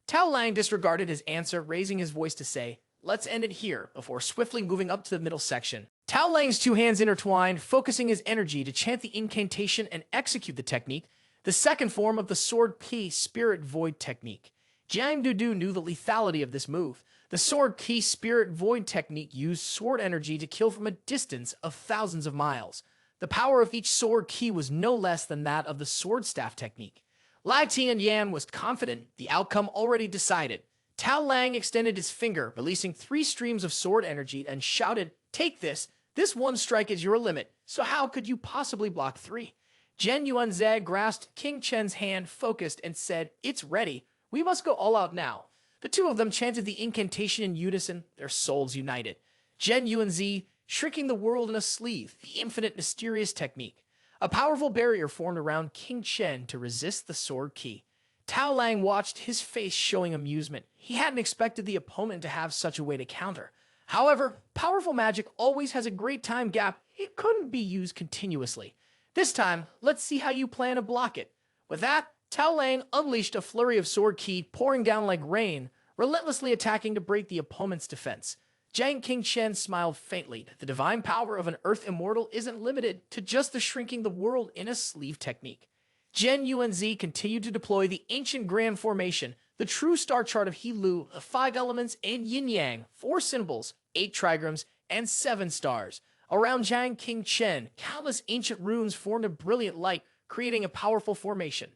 Tao Lang disregarded his answer, raising his voice to say, let's end it here, before swiftly moving up to the middle section. Tao Lang's 2 hands intertwined, focusing his energy to chant the incantation and execute the technique, the second form of the sword P spirit void technique. Jiang Dudu knew the lethality of this move. The sword key spirit void technique used sword energy to kill from a distance of thousands of miles. The power of each sword key was no less than that of the sword staff technique. Lai Tianyan was confident, the outcome already decided. Tao Lang extended his finger, releasing 3 streams of sword energy, and shouted, "Take this! This one strike is your limit, so how could you possibly block 3? Zhen Yuanzhe grasped King Chen's hand, focused, and said, "It's ready. We must go all out now." The two of them chanted the incantation in unison, their souls united. Zhen Yuanzhe, shrinking the world in a sleeve, the infinite mysterious technique. A powerful barrier formed around King Chen to resist the sword key. Tao Lang watched, his face showing amusement. He hadn't expected the opponent to have such a way to counter. However, powerful magic always has a great time gap. It couldn't be used continuously. This time, let's see how you plan to block it. With that, Tao Lang unleashed a flurry of sword ki pouring down like rain, relentlessly attacking to break the opponent's defense. Jiang Qingchen smiled faintly. The divine power of an earth immortal isn't limited to just the shrinking the world in a sleeve technique. Zhen Yuanzi continued to deploy the ancient grand formation, the true star chart of He-Lu, the 5 elements and yin-yang, 4 symbols, 8 trigrams, and 7 stars. Around Jiang Qingchen, countless ancient runes formed a brilliant light, creating a powerful formation.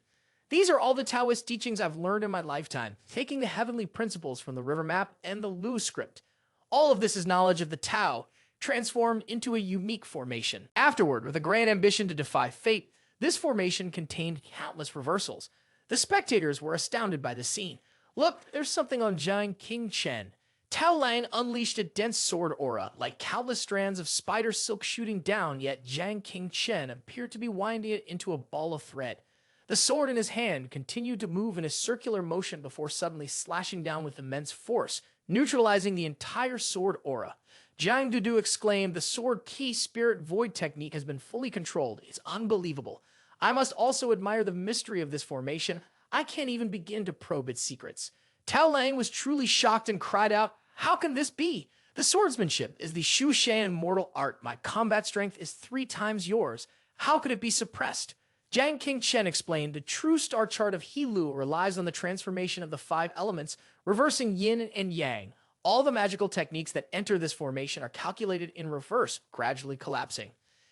These are all the Taoist teachings I've learned in my lifetime, taking the heavenly principles from the river map and the Lu script. All of this is knowledge of the Tao, transformed into a unique formation. Afterward, with a grand ambition to defy fate, this formation contained countless reversals. The spectators were astounded by the scene. Look, there's something on Jiang Qingchen. Tao Lang unleashed a dense sword aura, like countless strands of spider silk shooting down, yet Jiang Qingchen appeared to be winding it into a ball of thread. The sword in his hand continued to move in a circular motion before suddenly slashing down with immense force, neutralizing the entire sword aura. Jiang Dudu exclaimed, "The sword key spirit void technique has been fully controlled. It's unbelievable. I must also admire the mystery of this formation. I can't even begin to probe its secrets." Tao Lang was truly shocked and cried out, "How can this be? The swordsmanship is the Shu Shan immortal art. My combat strength is 3 times yours. How could it be suppressed?" Jiang Qingchen explained, "The true star chart of He-Lu relies on the transformation of the 5 elements, reversing yin and yang. All the magical techniques that enter this formation are calculated in reverse, gradually collapsing."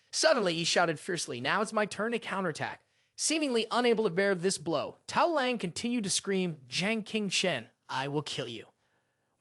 Suddenly, he shouted fiercely, "Now it's my turn to counterattack." Seemingly unable to bear this blow, Tao Lang continued to scream, "Jiang Qingchen, I will kill you."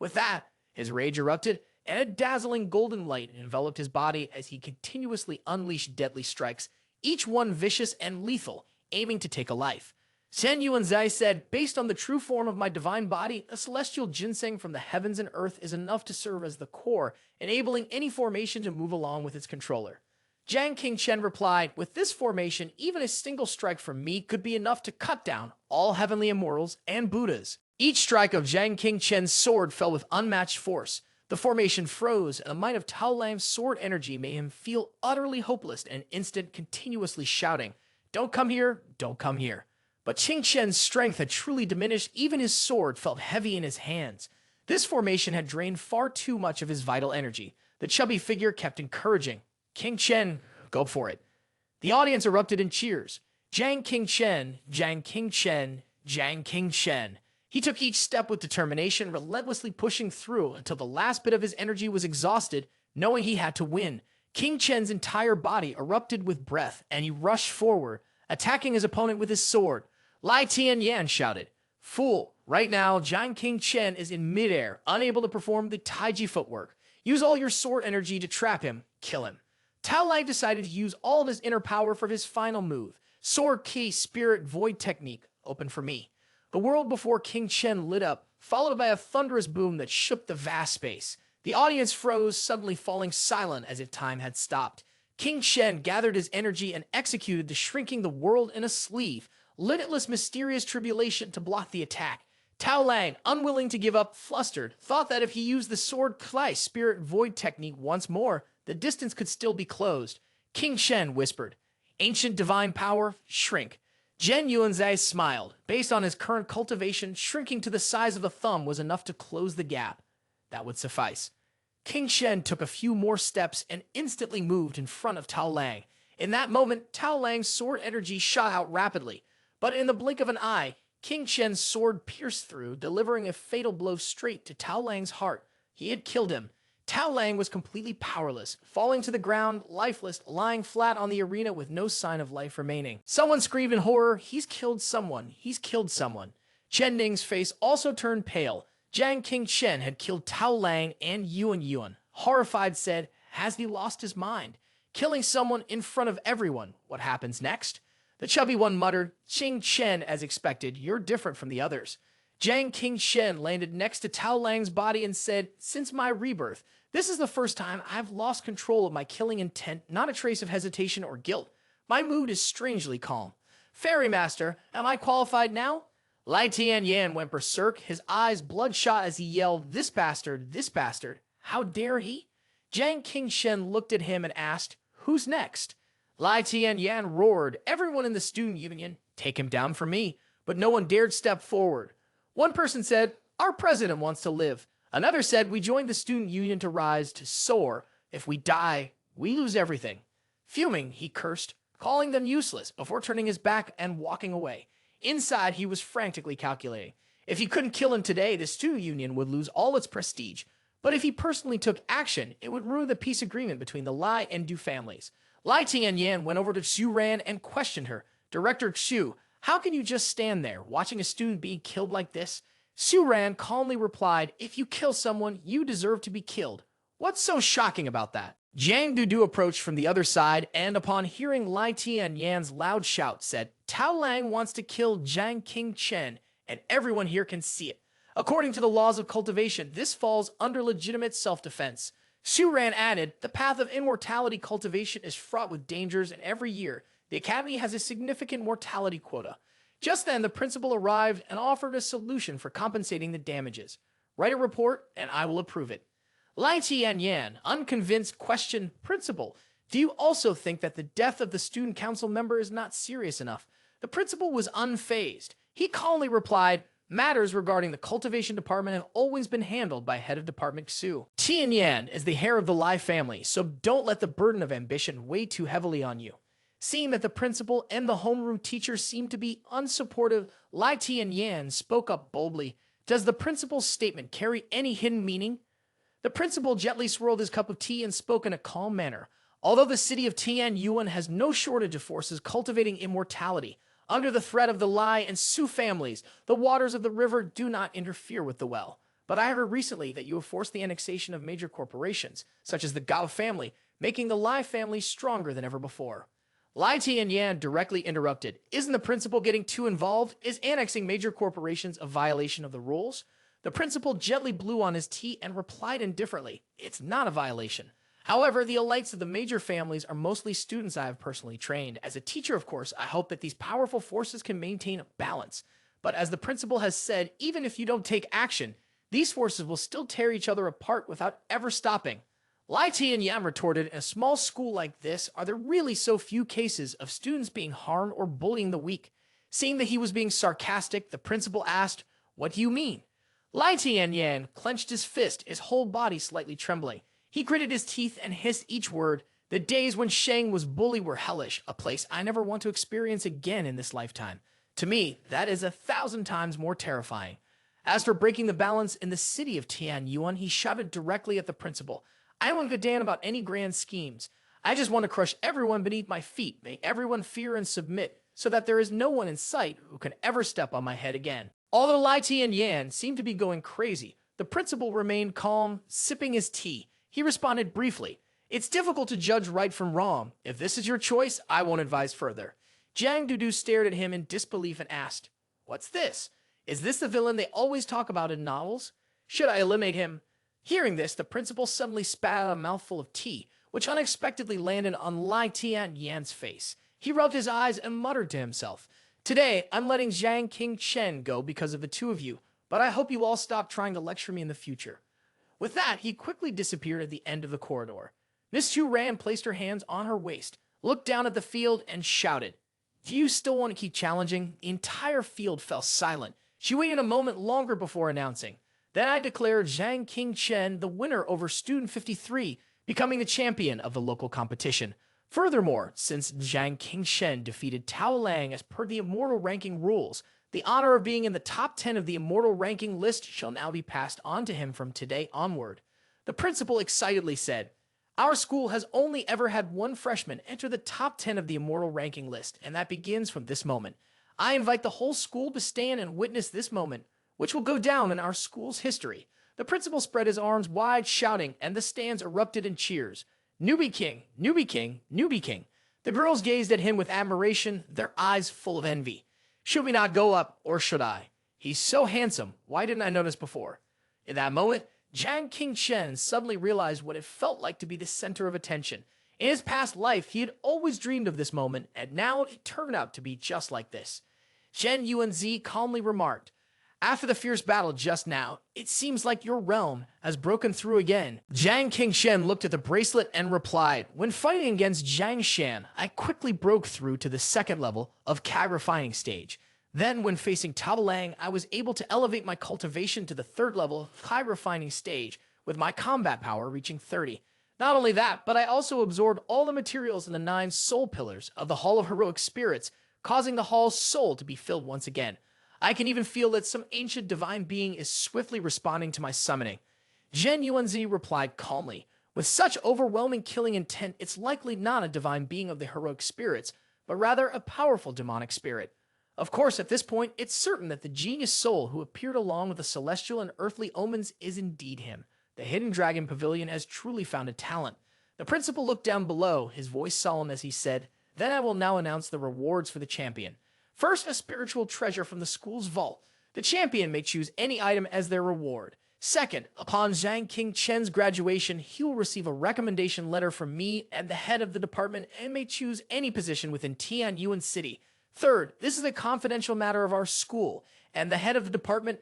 With that, his rage erupted, and a dazzling golden light enveloped his body as he continuously unleashed deadly strikes, each one vicious and lethal, aiming to take a life. Zhen Yuanzai said, "Based on the true form of my divine body, a celestial ginseng from the heavens and earth is enough to serve as the core, enabling any formation to move along with its controller." Jiang Qingchen replied, "With this formation, even a single strike from me could be enough to cut down all heavenly immortals and Buddhas." Each strike of Jiang Qingchen's sword fell with unmatched force. The formation froze, and the might of Tao Lang's sword energy made him feel utterly hopeless and instant, continuously shouting, "Don't come here, don't come here." But Qingchen's strength had truly diminished. Even his sword felt heavy in his hands. This formation had drained far too much of his vital energy. The chubby figure kept encouraging, "Qingchen, go for it." The audience erupted in cheers. Jiang Qingchen, Jiang Qingchen, Jiang Qingchen. He took each step with determination, relentlessly pushing through until the last bit of his energy was exhausted, knowing he had to win. Qingchen's entire body erupted with breath, and he rushed forward, attacking his opponent with his sword. Lai Tianyan shouted, "Fool, right now, Jiang Qingchen is in midair, unable to perform the Taiji footwork. Use all your sword energy to trap him, kill him." Tao Lai decided to use all of his inner power for his final move. Sword key spirit void technique, open for me. The world before King Chen lit up, followed by a thunderous boom that shook the vast space. The audience froze, suddenly falling silent as if time had stopped. King Chen gathered his energy and executed the shrinking the world in a sleeve, limitless mysterious tribulation to block the attack. Tao Lang, unwilling to give up, flustered, thought that if he used the sword Klai spirit void technique once more, the distance could still be closed. King Shen whispered, "Ancient divine power, shrink." Zhen Yuanzai smiled. Based on his current cultivation, shrinking to the size of a thumb was enough to close the gap. That would suffice. King Shen took a few more steps and instantly moved in front of Tao Lang. In that moment, Tao Lang's sword energy shot out rapidly. But in the blink of an eye, King Shen's sword pierced through, delivering a fatal blow straight to Tao Lang's heart. He had killed him. Tao Lang was completely powerless, falling to the ground, lifeless, lying flat on the arena with no sign of life remaining. Someone screamed in horror, "He's killed someone! He's killed someone!" Chen Ning's face also turned pale. Jiang Qingshen had killed Tao Lang and Yuan Yuan. Horrified said, "Has he lost his mind? Killing someone in front of everyone. What happens next?" The chubby one muttered, "Qing Chen, as expected, you're different from the others." Jiang Qingshen landed next to Tao Lang's body and said, "Since my rebirth, this is the first time I've lost control of my killing intent, not a trace of hesitation or guilt. My mood is strangely calm. Fairy Master, am I qualified now?" Lai Tianyan went berserk, his eyes bloodshot as he yelled, this bastard, how dare he?" Jiang Qingshen looked at him and asked, "Who's next?" Lai Tianyan roared, "Everyone in the student union, take him down for me," but no one dared step forward. One person said, "Our president wants to live." Another said, "We joined the student union to rise, to soar. If we die, we lose everything." Fuming, he cursed, calling them useless before turning his back and walking away. Inside, he was frantically calculating. If he couldn't kill him today, the student union would lose all its prestige. But if he personally took action, it would ruin the peace agreement between the Lai and Du families. Lai Tianyan went over to Xu Ran and questioned her. "Director Xu, how can you just stand there, watching a student being killed like this?" Xu Ran calmly replied, "If you kill someone, you deserve to be killed. What's so shocking about that?" Jiang Dudu approached from the other side, and upon hearing Lai Tianyan's loud shout, said, "Tao Lang wants to kill Jiang Qingshen, and everyone here can see it. According to the laws of cultivation, this falls under legitimate self-defense." Xu Ran added, "The path of immortality cultivation is fraught with dangers, and every year, the Academy has a significant mortality quota." Just then, the principal arrived and offered a solution for compensating the damages. "Write a report, and I will approve it." Lai Tianyan, unconvinced, questioned, "Principal, do you also think that the death of the student council member is not serious enough?" The principal was unfazed. He calmly replied, "Matters regarding the cultivation department have always been handled by head of department Xu. Tianyan is the heir of the Lai family, so don't let the burden of ambition weigh too heavily on you." Seeing that the principal and the homeroom teacher seemed to be unsupportive, Lai Tianyan spoke up boldly. "Does the principal's statement carry any hidden meaning?" The principal gently swirled his cup of tea and spoke in a calm manner. "Although the city of Tianyuan has no shortage of forces cultivating immortality, under the threat of the Lai and Su families, the waters of the river do not interfere with the well. But I heard recently that you have forced the annexation of major corporations, such as the Gao family, making the Lai family stronger than ever before." Lai Tianyan directly interrupted. "Isn't the principal getting too involved? Is annexing major corporations a violation of the rules?" The principal gently blew on his tea and replied indifferently, "It's not a violation. However, the elites of the major families are mostly students I have personally trained. As a teacher, of course, I hope that these powerful forces can maintain a balance. But as the principal has said, even if you don't take action, these forces will still tear each other apart without ever stopping." Lai Tianyan retorted, "In a small school like this, are there really so few cases of students being harmed or bullying the weak?" Seeing that he was being sarcastic, the principal asked, "What do you mean?" Lai Tianyan clenched his fist, his whole body slightly trembling. He gritted his teeth and hissed each word. "The days when Shang was bullied were hellish, a place I never want to experience again in this lifetime. To me, that is 1,000 times more terrifying." As for breaking the balance in the city of Tianyuan, he shouted directly at the principal, "I don't give a damn about any grand schemes. I just want to crush everyone beneath my feet, make everyone fear and submit, so that there is no one in sight who can ever step on my head again." Although Lai Tianyan seemed to be going crazy, the principal remained calm, sipping his tea. He responded briefly, "It's difficult to judge right from wrong. If this is your choice, I won't advise further." Jiang Dudu stared at him in disbelief and asked, "What's this? Is this the villain they always talk about in novels? Should I eliminate him?" Hearing this, the principal suddenly spat out a mouthful of tea, which unexpectedly landed on Lai Tianyan's face. He rubbed his eyes and muttered to himself, "Today, I'm letting Jiang Qingshen go because of the two of you, but I hope you all stop trying to lecture me in the future." With that, he quickly disappeared at the end of the corridor. Miss Xu Ran placed her hands on her waist, looked down at the field, and shouted, "Do you still want to keep challenging?" The entire field fell silent. She waited a moment longer before announcing, "Then I declare Jiang Qingshen the winner over Student 53, becoming the champion of the local competition. Furthermore, since Jiang Qingshen defeated Tao Lang as per the immortal ranking rules, The honor of being in the top 10 of the immortal ranking list shall now be passed on to him from today onward. The principal excitedly said, "Our school has only ever had one freshman enter the top 10 of the immortal ranking list, and that begins from this moment. I invite the whole school to stand and witness this moment, which will go down in our school's history." The principal spread his arms wide, shouting, and the stands erupted in cheers. "Newbie King, Newbie King, Newbie King." The girls gazed at him with admiration, their eyes full of envy. "Should we not go up, or should I? He's so handsome. Why didn't I notice before?" In that moment, Jiang Qingchen suddenly realized what it felt like to be the center of attention. In his past life, he had always dreamed of this moment, and now it turned out to be just like this. Shen Yuanzi calmly remarked, "After the fierce battle just now, it seems like your realm has broken through again." Jiang Qingshen looked at the bracelet and replied, "When fighting against Jiang Shan, I quickly broke through to the second level of Kai refining stage. Then, when facing Tabalang, I was able to elevate my cultivation to the third level of Kai refining stage, with my combat power reaching 30. Not only that, but I also absorbed all the materials in the 9 soul pillars of the Hall of Heroic Spirits, causing the hall's soul to be filled once again. I can even feel that some ancient divine being is swiftly responding to my summoning." Zhen Yuanzi replied calmly, "With such overwhelming killing intent, it's likely not a divine being of the heroic spirits, but rather a powerful demonic spirit. Of course, at this point, it's certain that the genius soul who appeared along with the celestial and earthly omens is indeed him. The Hidden Dragon Pavilion has truly found a talent." The principal looked down below, his voice solemn as he said, "Then I will now announce the rewards for the champion. First, a spiritual treasure from the school's vault. The champion may choose any item as their reward. Second, upon Zhang Qingchen's graduation, he will receive a recommendation letter from me and the head of the department and may choose any position within Tianyuan City. Third, this is a confidential matter of our school, and the head of the department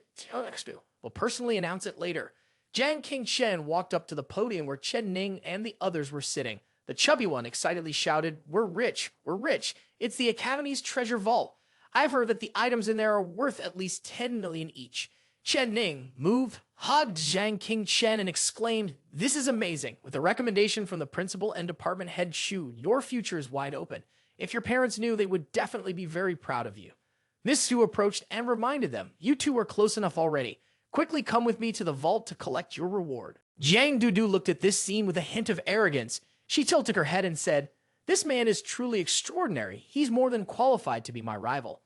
will personally announce it later." Jiang Qingchen walked up to the podium where Chen Ning and the others were sitting. The chubby one excitedly shouted, "We're rich, we're rich. It's the Academy's treasure vault. I've heard that the items in there are worth at least 10 million each." Chen Ning moved, hugged Jiang Qingchen, and exclaimed, "This is amazing. With a recommendation from the principal and department head Shu, your future is wide open. If your parents knew, they would definitely be very proud of you." Miss Sue approached and reminded them, "You two are close enough already. Quickly come with me to the vault to collect your reward." Jiang Dudu looked at this scene with a hint of arrogance. She tilted her head and said, "This man is truly extraordinary. He's more than qualified to be my rival."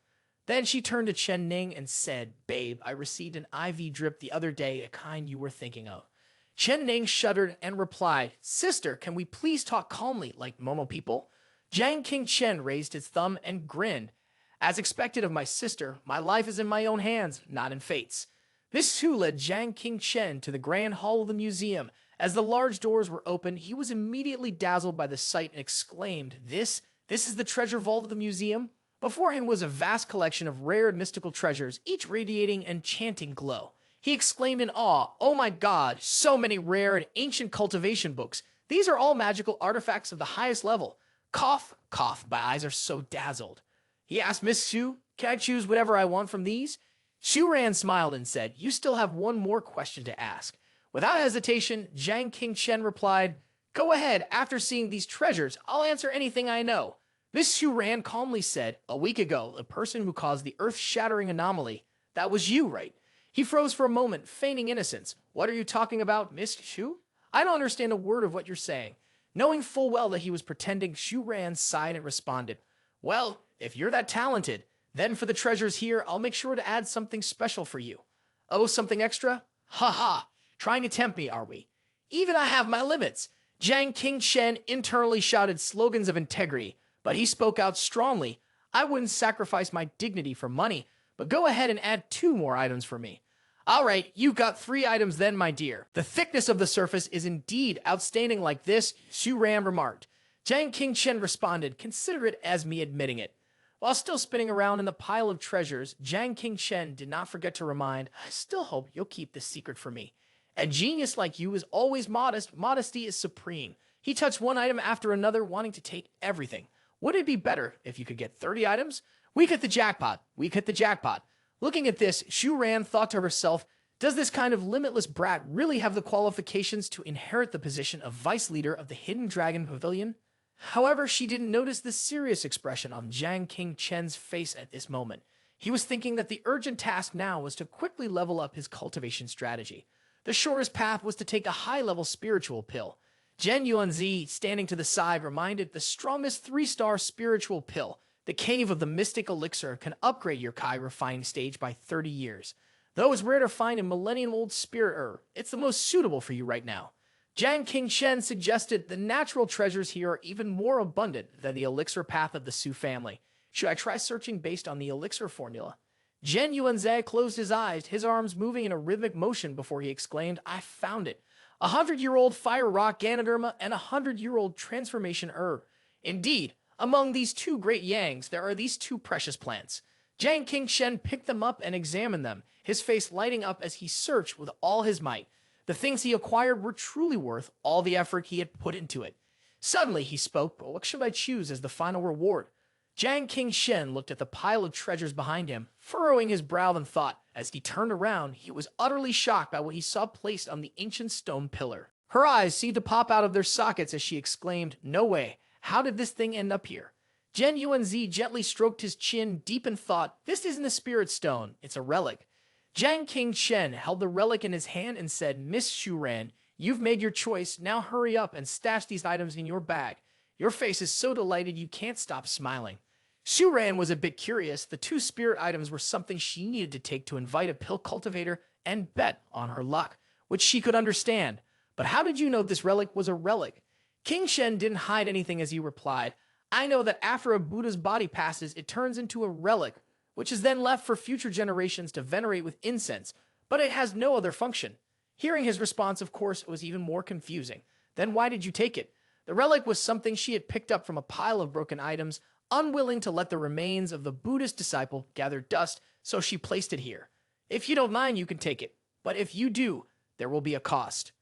Then she turned to Chen Ning and said, "Babe, I received an IV drip the other day, a kind you were thinking of." Chen Ning shuddered and replied, "Sister, can we please talk calmly like normal people?" Jiang Qingchen raised his thumb and grinned. "As expected of my sister, my life is in my own hands, not in fate's." Miss Su led Jiang Qingchen to the grand hall of the museum. As the large doors were opened, he was immediately dazzled by the sight and exclaimed, This is the treasure vault of the museum?" Before him was a vast collection of rare and mystical treasures, each radiating enchanting glow. He exclaimed in awe, "Oh my God, so many rare and ancient cultivation books. These are all magical artifacts of the highest level. Cough, cough, my eyes are so dazzled." He asked Miss Shu, "Can I choose whatever I want from these?" Shu Ran smiled and said, "You still have one more question to ask." Without hesitation, Jiang Qingchen replied, "Go ahead, after seeing these treasures, I'll answer anything I know." Miss Shu Ran calmly said, "A week ago, the person who caused the earth-shattering anomaly, that was you, right?" He froze for a moment, feigning innocence. "What are you talking about, Miss Shu? I don't understand a word of what you're saying." Knowing full well that he was pretending, Shu Ran sighed and responded, "Well, if you're that talented, then for the treasures here, I'll make sure to add something special for you." "Oh, something extra? Ha ha! Trying to tempt me, are we? Even I have my limits." Jiang Qingchen internally shouted slogans of integrity, but he spoke out strongly. "I wouldn't sacrifice my dignity for money, but go ahead and add 2 more items for me." "All right, you got 3 items then, my dear. The thickness of the surface is indeed outstanding like this," Shu Ran remarked. Jiang Qingchen responded, "Consider it as me admitting it." While still spinning around in the pile of treasures, Jiang Qingchen did not forget to remind, "I still hope you'll keep this secret for me. A genius like you is always modest. Modesty is supreme." He touched one item after another, wanting to take everything. Wouldn't it be better if you could get 30 items? We've hit the jackpot. We've hit the jackpot. Looking at this, Shu Ran thought to herself, does this kind of limitless brat really have the qualifications to inherit the position of vice leader of the Hidden Dragon Pavilion? However, she didn't notice the serious expression on Jiang Qingchen's face at this moment. He was thinking that the urgent task now was to quickly level up his cultivation strategy. The shortest path was to take a high-level spiritual pill. Jen Yuanzi, standing to the side, reminded the strongest 3-star spiritual pill. The Cave of the Mystic Elixir can upgrade your Kai refining stage by 30 years. Though it's rare to find a millennium-old spirit herb, it's the most suitable for you right now. Jiang Qingshen suggested the natural treasures here are even more abundant than the elixir path of the Su family. Should I try searching based on the elixir formula? Zhen Yuanzhe closed his eyes, his arms moving in a rhythmic motion before he exclaimed, I found it. 100-year-old fire rock Ganoderma and 100-year-old transformation herb. Indeed, among these two great yangs, there are these two precious plants. Jiang Qingshen picked them up and examined them, his face lighting up as he searched with all his might. The things he acquired were truly worth all the effort he had put into it. Suddenly he spoke, but what should I choose as the final reward? Jiang Qingshen looked at the pile of treasures behind him, furrowing his brow in thought. As he turned around, he was utterly shocked by what he saw placed on the ancient stone pillar. Her eyes seemed to pop out of their sockets as she exclaimed, No way, how did this thing end up here? Zhen Yuanzi gently stroked his chin, deep in thought. This isn't a spirit stone, it's a relic. Jiang Qingshen held the relic in his hand and said, Miss Shuran, you've made your choice, now hurry up and stash these items in your bag. Your face is so delighted you can't stop smiling. Shuran was a bit curious. The two spirit items were something she needed to take to invite a pill cultivator and bet on her luck, which she could understand. But how did you know this relic was a relic? Qingshen didn't hide anything as he replied, I know that after a Buddha's body passes, it turns into a relic, which is then left for future generations to venerate with incense, but it has no other function. Hearing his response, of course, was even more confusing. Then why did you take it? The relic was something she had picked up from a pile of broken items, unwilling to let the remains of the Buddhist disciple gather dust, so she placed it here. If you don't mind, you can take it, but if you do, there will be a cost.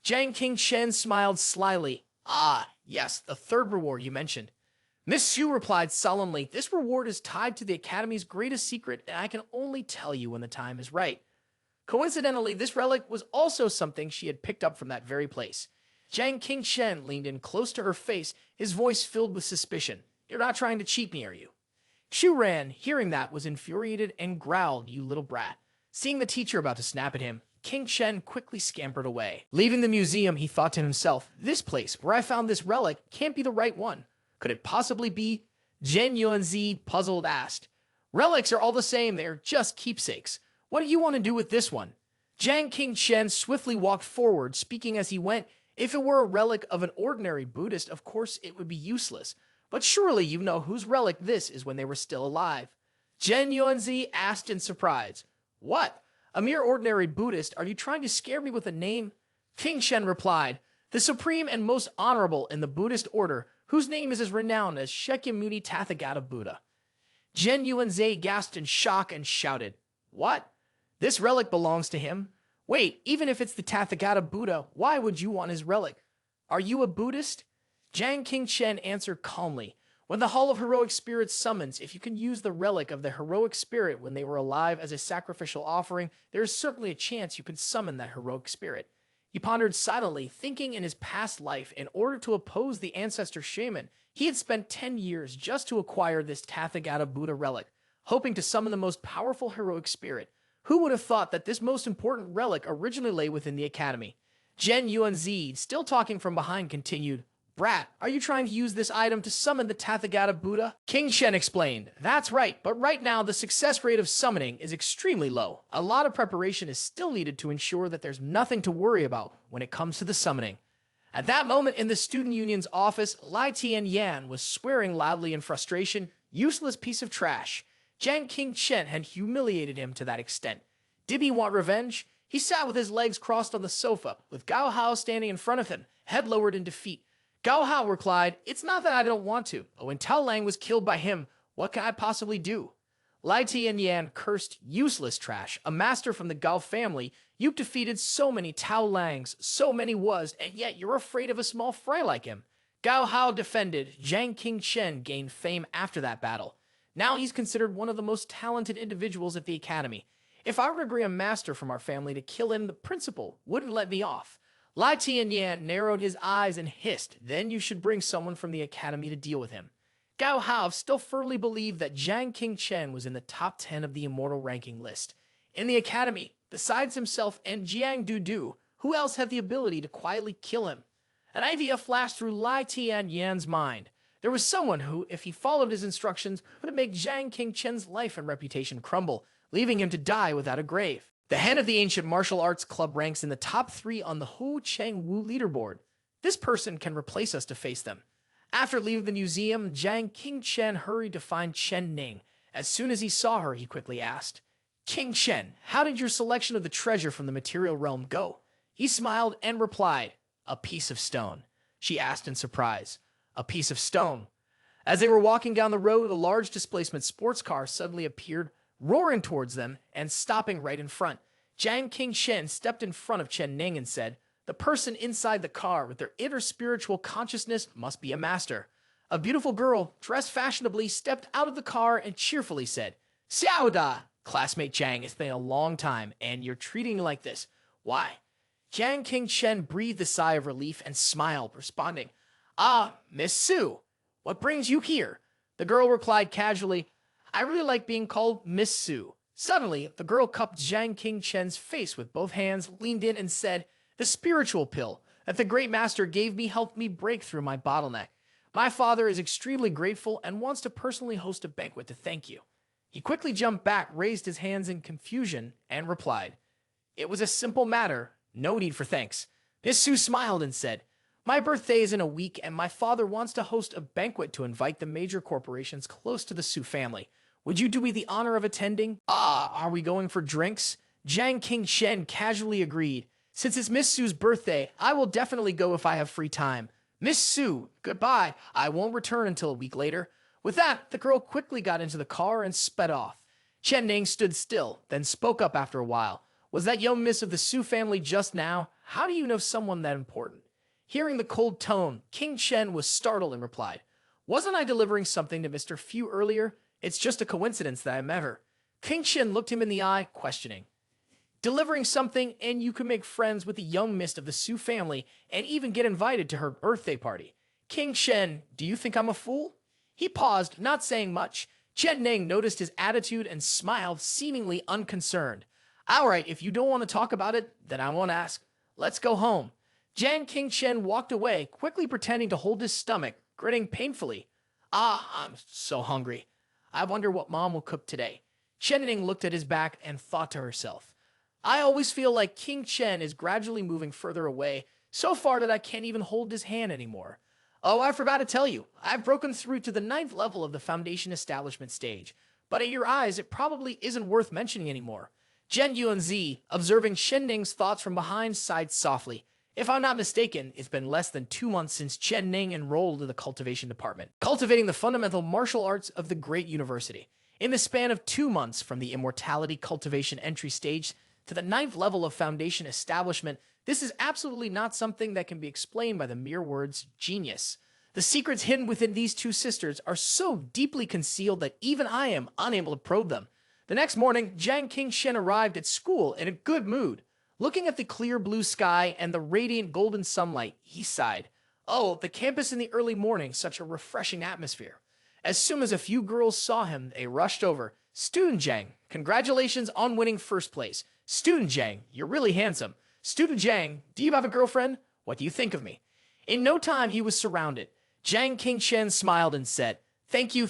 Jiang Qingshen smiled slyly. Ah, yes, the third reward you mentioned. Miss Xu replied solemnly, This reward is tied to the Academy's greatest secret, and I can only tell you when the time is right. Coincidentally, this relic was also something she had picked up from that very place. Jiang Qingshen leaned in close to her face, his voice filled with suspicion. You're not trying to cheat me, are you? Xu Ran, hearing that, was infuriated and growled, You little brat. Seeing the teacher about to snap at him, Qingshen quickly scampered away. Leaving the museum, he thought to himself, This place, where I found this relic, can't be the right one. Could it possibly be? Zhen Yuanzi, puzzled, asked. Relics are all the same, they are just keepsakes. What do you want to do with this one? Jiang Qingshen swiftly walked forward, speaking as he went. If it were a relic of an ordinary Buddhist, of course it would be useless. But surely you know whose relic this is when they were still alive. Zhen Yuanzi asked in surprise. What? A mere ordinary Buddhist? Are you trying to scare me with a name? Qingshen replied, The supreme and most honorable in the Buddhist order, whose name is as renowned as Shakyamuni Tathagata Buddha. Zhen Yuanzi gasped in shock and shouted, What? This relic belongs to him? Wait, even if it's the Tathagata Buddha, why would you want his relic? Are you a Buddhist? Jiang Qingshen answered calmly, When the Hall of Heroic Spirits summons, if you can use the relic of the heroic spirit when they were alive as a sacrificial offering, there is certainly a chance you can summon that heroic spirit. He pondered silently, thinking in his past life, in order to oppose the ancestor shaman, he had spent 10 years just to acquire this Tathagata Buddha relic, hoping to summon the most powerful heroic spirit. Who would have thought that this most important relic originally lay within the academy? Zhen Yuanzi, still talking from behind, continued, Brat, are you trying to use this item to summon the Tathagata Buddha? Qingshen explained, That's right, but right now the success rate of summoning is extremely low. A lot of preparation is still needed to ensure that there's nothing to worry about when it comes to the summoning. At that moment in the student union's office, Lai Tianyan was swearing loudly in frustration, Useless piece of trash. Jiang Qingshen had humiliated him to that extent. Did he want revenge? He sat with his legs crossed on the sofa, with Gao Hao standing in front of him, head lowered in defeat. Gao Hao replied, It's not that I don't want to, but when Tao Lang was killed by him, what can I possibly do? Lai Tianyan cursed, Useless trash, a master from the Gao family. You've defeated so many Tao Langs, so many was, and yet you're afraid of a small fry like him. Gao Hao defended. Jiang Qingshen gained fame after that battle. Now he's considered one of the most talented individuals at the academy. If I were to bring a master from our family to kill him, the principal wouldn't let me off. Lai Tianyan narrowed his eyes and hissed, Then you should bring someone from the academy to deal with him. Gao Hao still firmly believed that Jiang Qingchen was in the top 10 of the immortal ranking list. In the academy, besides himself and Jiang Dudu, who else had the ability to quietly kill him? An idea flashed through Lai Tianyan's mind. There was someone who, if he followed his instructions, would make Jiang Qingchen's life and reputation crumble, leaving him to die without a grave. The head of the ancient martial arts club ranks in the top 3 on the Hu Cheng Wu leaderboard. This person can replace us to face them. After leaving the museum, Jiang Qingchen hurried to find Chen Ning. As soon as he saw her, he quickly asked, "Qingchen, how did your selection of the treasure from the material realm go?" He smiled and replied, "A piece of stone." She asked in surprise, "A piece of stone?" As they were walking down the road, a large displacement sports car suddenly appeared, roaring towards them and stopping right in front. Jiang Qingchen stepped in front of Chen Ning and said, "The person inside the car with their inner spiritual consciousness must be a master." A beautiful girl, dressed fashionably, stepped out of the car and cheerfully said, "Xiao Da, classmate Jiang, it's been a long time, and you're treating me like this. Why?" Jiang Qingchen breathed a sigh of relief and smiled, responding, "Ah, Miss Su, what brings you here?" The girl replied casually, "I really like being called Miss Su." Suddenly, the girl cupped Jiang Qingchen's face with both hands, leaned in and said, "The spiritual pill that the great master gave me helped me break through my bottleneck. My father is extremely grateful and wants to personally host a banquet to thank you." He quickly jumped back, raised his hands in confusion, and replied, "It was a simple matter. No need for thanks." Miss Su smiled and said, "My birthday is in a week, and my father wants to host a banquet to invite the major corporations close to the Su family. Would you do me the honor of attending?" "Ah, are we going for drinks?" Jiang Qingchen casually agreed. "Since it's Miss Su's birthday, I will definitely go if I have free time. Miss Su, goodbye. I won't return until a week later." With that, the girl quickly got into the car and sped off. Chen Ning stood still, then spoke up after a while. "Was that young miss of the Su family just now? How do you know someone that important?" Hearing the cold tone, King Chen was startled and replied, "Wasn't I delivering something to Mr. Fu earlier? It's just a coincidence that I met her." King Chen looked him in the eye, questioning. "Delivering something, and you could make friends with the young miss of the Su family and even get invited to her birthday party. King Chen, do you think I'm a fool?" He paused, not saying much. Chen Ning noticed his attitude and smiled, seemingly unconcerned. "All right, if you don't want to talk about it, then I won't ask. Let's go home." Jiang Qingchen walked away, quickly pretending to hold his stomach, gritting painfully. "Ah, I'm so hungry. I wonder what Mom will cook today." Chen Ning looked at his back and thought to herself, "I always feel like King Chen is gradually moving further away, so far that I can't even hold his hand anymore. Oh, I forgot to tell you, I've broken through to the 9th level of the Foundation Establishment stage, but in your eyes, it probably isn't worth mentioning anymore." Zhen Yuanzi, observing Chen Ning's thoughts from behind, sighed softly. If I'm not mistaken, it's been less than 2 months since Chen Ning enrolled in the cultivation department, cultivating the fundamental martial arts of the great university. In the span of 2 months from the immortality cultivation entry stage to the 9th level of Foundation Establishment, this is absolutely not something that can be explained by the mere words genius. The secrets hidden within these two sisters are so deeply concealed that even I am unable to probe them. The next morning, Jiang Qingchen arrived at school in a good mood. Looking at the clear blue sky and the radiant golden sunlight, he sighed. Oh, the campus in the early morning, such a refreshing atmosphere. As soon as a few girls saw him, they rushed over. "Student Jiang, congratulations on winning first place. Student Jiang, you're really handsome. Student Jiang, do you have a girlfriend? What do you think of me?" In no time, he was surrounded. Jiang Qingchen smiled and said, thank you,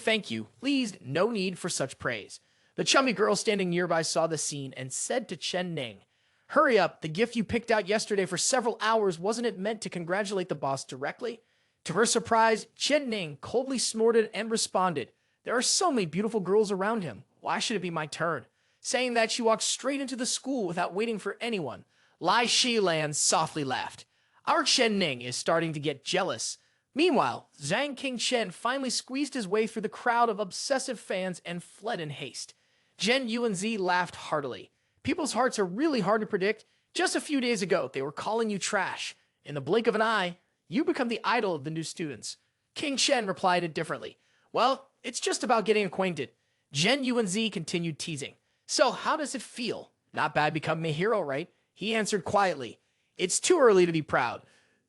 please, no need for such praise." The chummy girl standing nearby saw the scene and said to Chen Ning, "Hurry up, the gift you picked out yesterday for several hours, wasn't it meant to congratulate the boss directly?" To her surprise, Chen Ning coldly snorted and responded, "There are so many beautiful girls around him. Why should it be my turn?" Saying that, she walked straight into the school without waiting for anyone. Lai Shilan softly laughed. Our Chen Ning is starting to get jealous. Meanwhile, Zhang Qingchen finally squeezed his way through the crowd of obsessive fans and fled in haste. Zhen Yuanzi laughed heartily. People's hearts are really hard to predict. Just a few days ago, they were calling you trash. In the blink of an eye, you become the idol of the new students. King Shen replied indifferently. Well, it's just about getting acquainted. Zhen Yuanzi continued teasing. So, how does it feel? Not bad becoming a hero, right? He answered quietly. It's too early to be proud.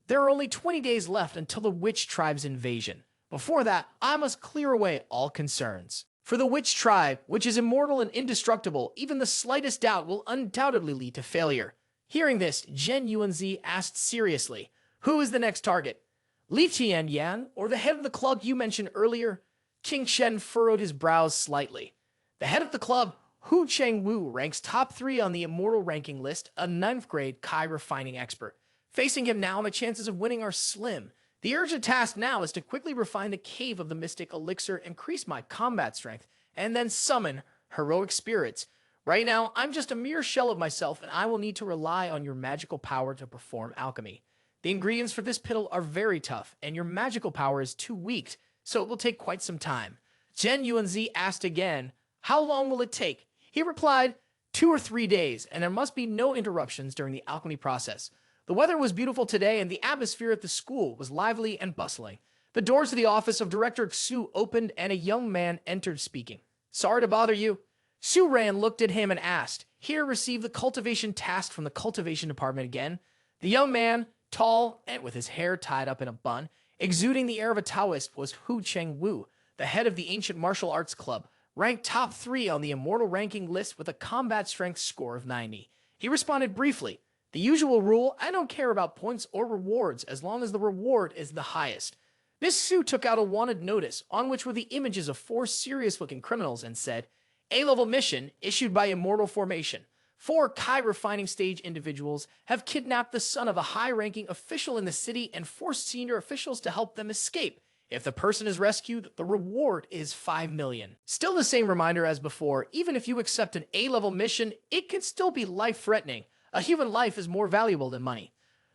There are only 20 days left until the witch tribe's invasion. Before that, I must clear away all concerns. For the witch tribe, which is immortal and indestructible, even the slightest doubt will undoubtedly lead to failure. Hearing this, Zhen Yuanzi asked seriously, who is the next target? Li Tianyan, or the head of the club you mentioned earlier? King Shen furrowed his brows slightly. The head of the club, Hu Chengwu, ranks top 3 on the immortal ranking list, a 9th grade Kai refining expert. Facing him now, my chances of winning are slim. The urgent task now is to quickly refine the cave of the mystic elixir, increase my combat strength, and then summon heroic spirits. Right now, I'm just a mere shell of myself, and I will need to rely on your magical power to perform alchemy. The ingredients for this pill are very tough, and your magical power is too weak, so it will take quite some time. Zhen Yuanzi asked again, how long will it take? He replied, 2 or 3 days, and there must be no interruptions during the alchemy process. The weather was beautiful today, and the atmosphere at the school was lively and bustling. The doors of the office of Director Xu opened, and a young man entered speaking. Sorry to bother you. Xu Ran looked at him and asked, here, receive the cultivation task from the cultivation department again. The young man, tall and with his hair tied up in a bun, exuding the air of a Taoist, was Hu Chengwu, the head of the ancient martial arts club, ranked top 3 on the immortal ranking list with a combat strength score of 90. He responded briefly, the usual rule, I don't care about points or rewards as long as the reward is the highest. Miss Su took out a wanted notice on which were the images of 4 serious-looking criminals and said, A-level mission issued by Immortal Formation. 4 Kai refining stage individuals have kidnapped the son of a high-ranking official in the city and forced senior officials to help them escape. If the person is rescued, the reward is 5 million. Still the same reminder as before, even if you accept an A-level mission, it can still be life-threatening. A human life is more valuable than money.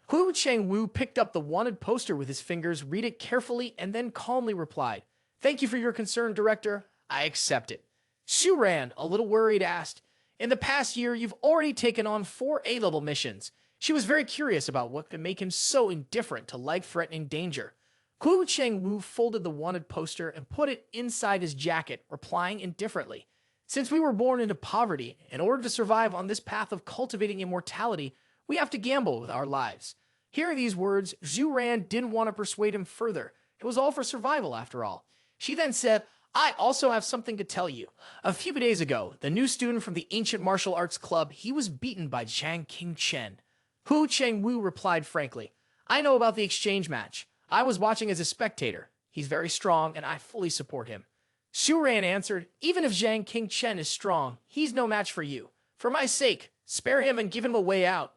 Hu Chengwu picked up the wanted poster with his fingers, read it carefully, and then calmly replied, thank you for your concern, Director. I accept it. Xu Ran, a little worried, asked, in the past year, you've already taken on 4 A-level missions. She was very curious about what could make him so indifferent to life-threatening danger. Hu Chengwu folded the wanted poster and put it inside his jacket, replying indifferently, since we were born into poverty, in order to survive on this path of cultivating immortality, we have to gamble with our lives. Hearing these words, Xu Ran didn't want to persuade him further. It was all for survival, after all. She then said, I also have something to tell you. A few days ago, the new student from the Ancient Martial Arts Club, he was beaten by Zhang Qingchen. Hu Chengwu replied frankly, I know about the exchange match. I was watching as a spectator. He's very strong, and I fully support him. Xu Ran answered, even if Zhang Qingchen is strong, he's no match for you. For my sake, spare him and give him a way out.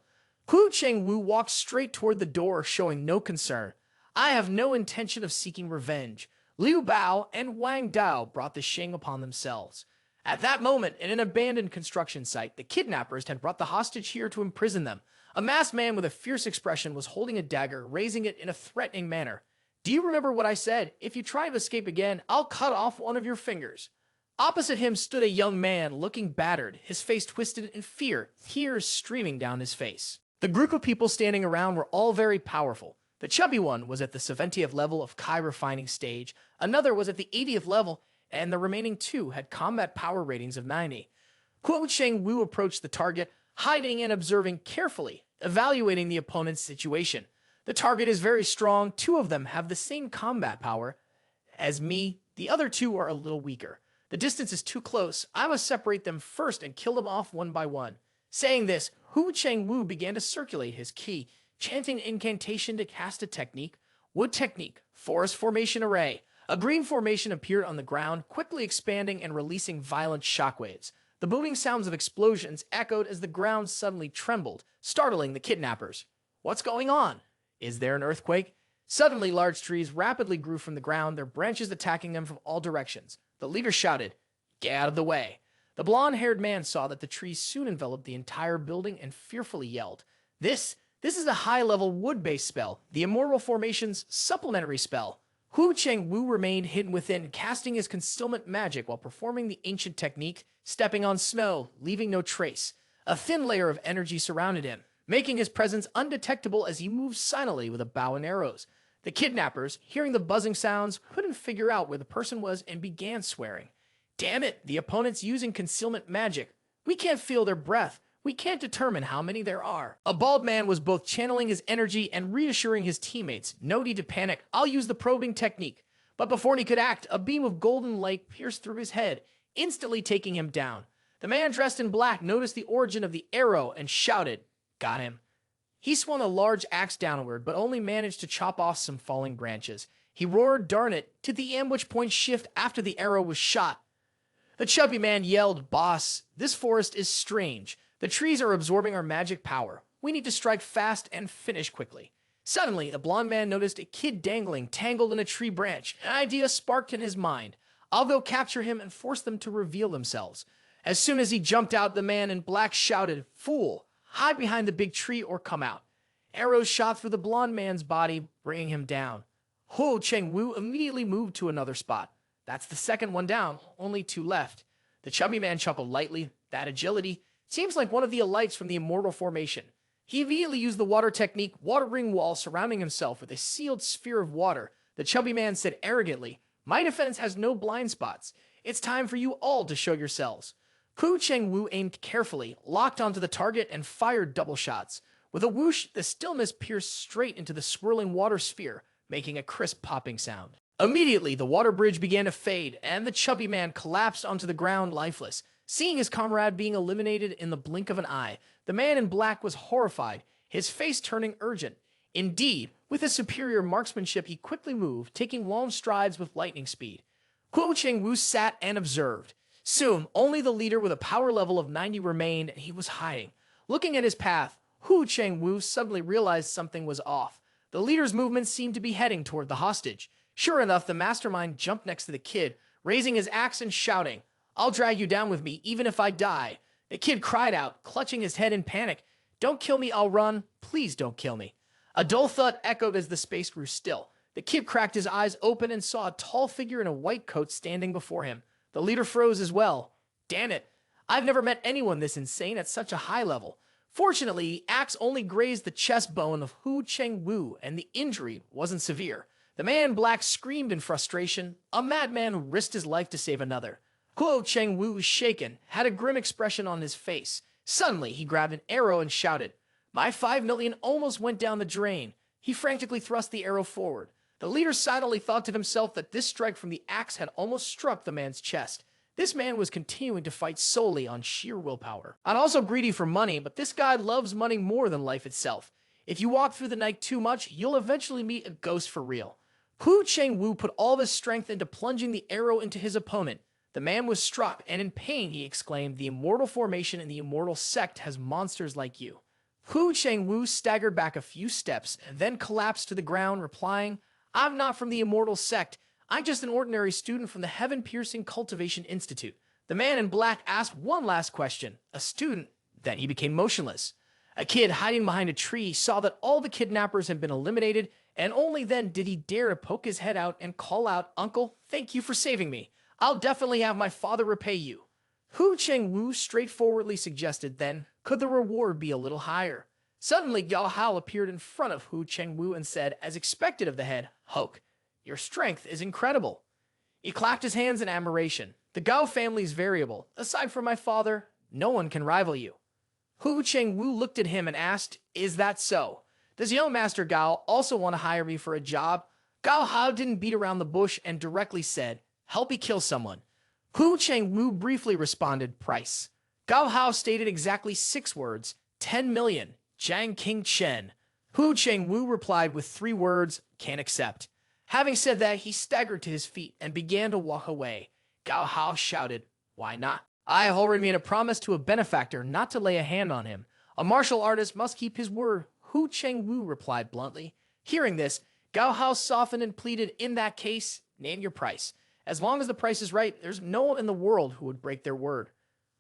Hu Chengwu walked straight toward the door, showing no concern. I have no intention of seeking revenge. Liu Bao and Wang Dao brought the shame upon themselves. At that moment, in an abandoned construction site, the kidnappers had brought the hostage here to imprison them. A masked man with a fierce expression was holding a dagger, raising it in a threatening manner. Do you remember what I said? If you try to escape again, I'll cut off one of your fingers. Opposite him stood a young man, looking battered, his face twisted in fear, tears streaming down his face. The group of people standing around were all very powerful. The chubby one was at the 70th level of Kai refining stage, another was at the 80th level, and the remaining 2 had combat power ratings of 90. Hu Chengwu approached the target, hiding and observing carefully, evaluating the opponent's situation. The target is very strong. 2 of them have the same combat power as me. The other 2 are a little weaker. The distance is too close. I must separate them first and kill them off one by one. Saying this, Hu Chengwu began to circulate his ki, chanting an incantation to cast a technique. Wood technique, forest formation array. A green formation appeared on the ground, quickly expanding and releasing violent shockwaves. The booming sounds of explosions echoed as the ground suddenly trembled, startling the kidnappers. What's going on? Is there an earthquake? Suddenly, large trees rapidly grew from the ground, their branches attacking them from all directions. The leader shouted, "Get out of the way." The blonde-haired man saw that the trees soon enveloped the entire building and fearfully yelled, This is a high-level wood-based spell, the Immortal Formation's supplementary spell. Hu Chengwu remained hidden within, casting his concealment magic while performing the ancient technique, stepping on snow, leaving no trace. A thin layer of energy surrounded him, making his presence undetectable as he moved silently with a bow and arrows. The kidnappers, hearing the buzzing sounds, couldn't figure out where the person was and began swearing. Damn it, the opponent's using concealment magic. We can't feel their breath. We can't determine how many there are. A bald man was both channeling his energy and reassuring his teammates. No need to panic. I'll use the probing technique. But before he could act, a beam of golden light pierced through his head, instantly taking him down. The man dressed in black noticed the origin of the arrow and shouted, "Got him." He swung a large axe downward, but only managed to chop off some falling branches. He roared, "Darn it," to the ambush point shift after the arrow was shot. The chubby man yelled, "Boss, this forest is strange. The trees are absorbing our magic power. We need to strike fast and finish quickly." Suddenly, the blonde man noticed a kid dangling, tangled in a tree branch. An idea sparked in his mind. "I'll go capture him and force them to reveal themselves." As soon as he jumped out, the man in black shouted, "Fool, hide behind the big tree or come out." Arrows shot through the blonde man's body, bringing him down. Hu Chengwu immediately moved to another spot. That's the second one down, only 2 left. The chubby man chuckled lightly. That agility seems like one of the elites from the immortal formation. He immediately used the water technique, water ring wall surrounding himself with a sealed sphere of water. The chubby man said arrogantly, "My defense has no blind spots. It's time for you all to show yourselves." Hu Chengwu aimed carefully, locked onto the target, and fired double shots. With a whoosh, the stillness pierced straight into the swirling water sphere, making a crisp popping sound. Immediately, the water bridge began to fade, and the chubby man collapsed onto the ground lifeless. Seeing his comrade being eliminated in the blink of an eye, the man in black was horrified, his face turning urgent. Indeed, with his superior marksmanship, he quickly moved, taking long strides with lightning speed. Hu Chengwu sat and observed. Soon, only the leader with a power level of 90 remained, and he was hiding. Looking at his path, Hu Chengwu suddenly realized something was off. The leader's movements seemed to be heading toward the hostage. Sure enough, the mastermind jumped next to the kid, raising his axe and shouting, "I'll drag you down with me, even if I die." The kid cried out, clutching his head in panic, "Don't kill me, I'll run. Please don't kill me." A dull thud echoed as the space grew still. The kid cracked his eyes open and saw a tall figure in a white coat standing before him. The leader froze as well. Damn it, I've never met anyone this insane at such a high level. Fortunately, the axe only grazed the chest bone of Hu Chengwu, and the injury wasn't severe. The man in black screamed in frustration, a madman who risked his life to save another. Hu Chengwu was shaken, had a grim expression on his face. Suddenly, he grabbed an arrow and shouted, "My 5 million almost went down the drain." He frantically thrust the arrow forward. The leader silently thought to himself that this strike from the axe had almost struck the man's chest. This man was continuing to fight solely on sheer willpower. I'm also greedy for money, but this guy loves money more than life itself. If you walk through the night too much, you'll eventually meet a ghost for real. Hu Chengwu put all of his strength into plunging the arrow into his opponent. The man was struck, and in pain he exclaimed, "The immortal formation and the immortal sect has monsters like you." Hu Chengwu staggered back a few steps, and then collapsed to the ground, replying, "I'm not from the immortal sect. I'm just an ordinary student from the Heaven-Piercing Cultivation Institute." The man in black asked one last question. A student. Then he became motionless. A kid hiding behind a tree saw that all the kidnappers had been eliminated, and only then did he dare to poke his head out and call out, "Uncle, thank you for saving me. I'll definitely have my father repay you." Hu Chengwu straightforwardly suggested then, could the reward be a little higher? Suddenly, Gao Hao appeared in front of Hu Chengwu and said, as expected of the head, "Hoke, your strength is incredible." He clapped his hands in admiration. "The Gao family is variable. Aside from my father, no one can rival you." Hu Chengwu looked at him and asked, "Is that so? Does young Master Gao also want to hire me for a job?" Gao Hao didn't beat around the bush and directly said, "Help me kill someone." Hu Chengwu briefly responded, "Price." Gao Hao stated exactly 6 words, 10 million, Jiang King Chen. Hu Chengwu replied with 3 words, "Can't accept." Having said that, he staggered to his feet and began to walk away. Gao Hao shouted, "Why not? I have already made a promise to a benefactor not to lay a hand on him. A martial artist must keep his word," Hu Chengwu replied bluntly. Hearing this, Gao Hao softened and pleaded, "In that case, name your price. As long as the price is right, there's no one in the world who would break their word."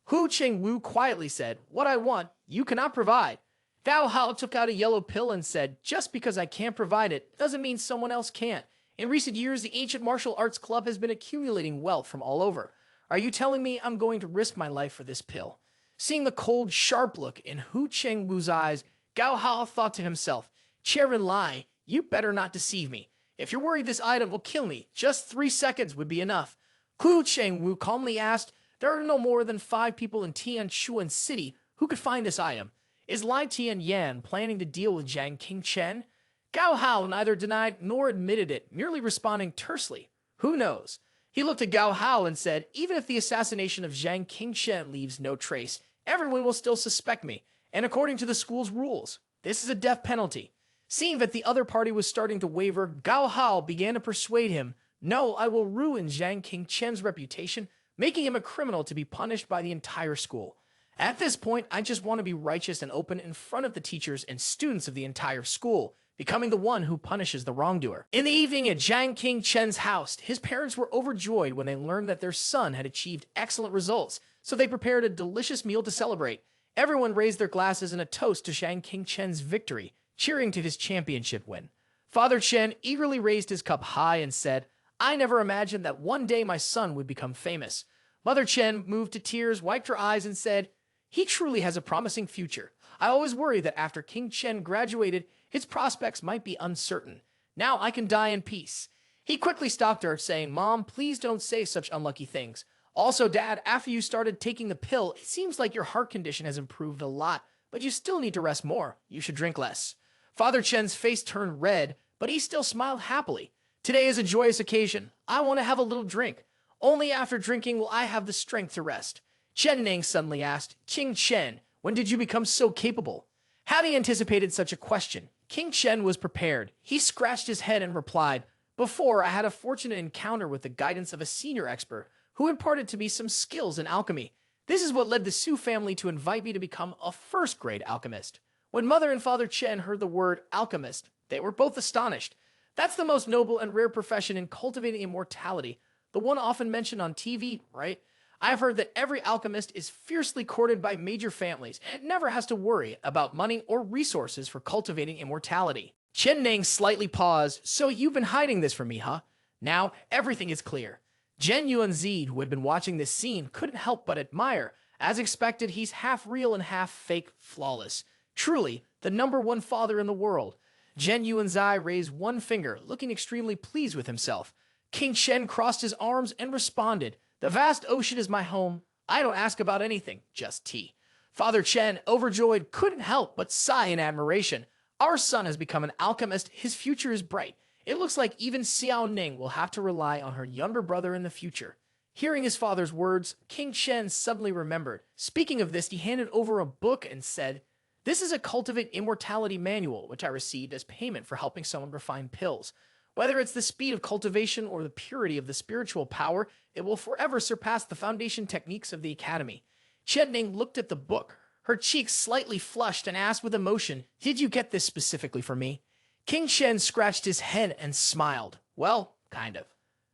Hu Chengwu quietly said, "What I want, you cannot provide." Gao Hao took out a yellow pill and said, "Just because I can't provide it doesn't mean someone else can't. In recent years, the Ancient Martial Arts Club has been accumulating wealth from all over. Are you telling me I'm going to risk my life for this pill?" Seeing the cold, sharp look in Hu Chengwu's eyes, Gao Hao thought to himself, "Chairman Lai, you better not deceive me. If you're worried this item will kill me, just 3 seconds would be enough." Hu Chengwu calmly asked, "There are no more than 5 people in Tianshuan City who could find this item. Is Lai Tianyan planning to deal with Jiang King Chen?" Gao Hao neither denied nor admitted it, merely responding tersely, Who knows? He looked at Gao Hao and said, even if the assassination of Zhang Qingshen leaves no trace, everyone will still suspect me, and according to the school's rules, this is a death penalty. Seeing that the other party was starting to waver, Gao Hao began to persuade him, no, I will ruin Zhang Qingshen's reputation, making him a criminal to be punished by the entire school. At this point, I just want to be righteous and open in front of the teachers and students of the entire school, becoming the one who punishes the wrongdoer. In the evening at Zhang Qingshen's house, his parents were overjoyed when they learned that their son had achieved excellent results, so they prepared a delicious meal to celebrate. Everyone raised their glasses in a toast to Zhang Qingshen's victory, cheering to his championship win. Father Chen eagerly raised his cup high and said, I never imagined that one day my son would become famous. Mother Chen, moved to tears, wiped her eyes and said, he truly has a promising future. I always worry that after King Chen graduated, his prospects might be uncertain. Now I can die in peace. He quickly stopped her, saying, Mom, please don't say such unlucky things. Also, Dad, after you started taking the pill, it seems like your heart condition has improved a lot, but you still need to rest more. You should drink less. Father Chen's face turned red, but he still smiled happily. Today is a joyous occasion. I want to have a little drink. Only after drinking will I have the strength to rest. Chen Ning suddenly asked, King Chen, when did you become so capable? Had he anticipated such a question? King Chen was prepared. He scratched his head and replied, before I had a fortunate encounter with the guidance of a senior expert who imparted to me some skills in alchemy. This is what led the Su family to invite me to become a first-grade alchemist. When Mother and Father Chen heard the word alchemist, they were both astonished. That's the most noble and rare profession in cultivating immortality, the one often mentioned on TV, right? I've heard that every alchemist is fiercely courted by major families and never has to worry about money or resources for cultivating immortality. Chen Ning slightly paused. So you've been hiding this from me, huh? Now everything is clear. Zhen Yuanzi, who had been watching this scene, couldn't help but admire. As expected, he's half real and half fake, flawless. Truly, the #1 father in the world. Zhen Yuanzi raised one finger, looking extremely pleased with himself. King Shen crossed his arms and responded, the vast ocean is my home. I don't ask about anything, just tea. Father Chen, overjoyed, couldn't help but sigh in admiration. Our son has become an alchemist. His future is bright. It looks like even Xiao Ning will have to rely on her younger brother in the future. Hearing his father's words, King Shen suddenly remembered. Speaking of this, he handed over a book and said, this is a Cultivate Immortality manual, which I received as payment for helping someone refine pills. Whether it's the speed of cultivation or the purity of the spiritual power, it will forever surpass the foundation techniques of the academy. Chen Ning looked at the book. Her cheeks slightly flushed and asked with emotion, did you get this specifically for me? King Shen scratched his head and smiled. Well, kind of.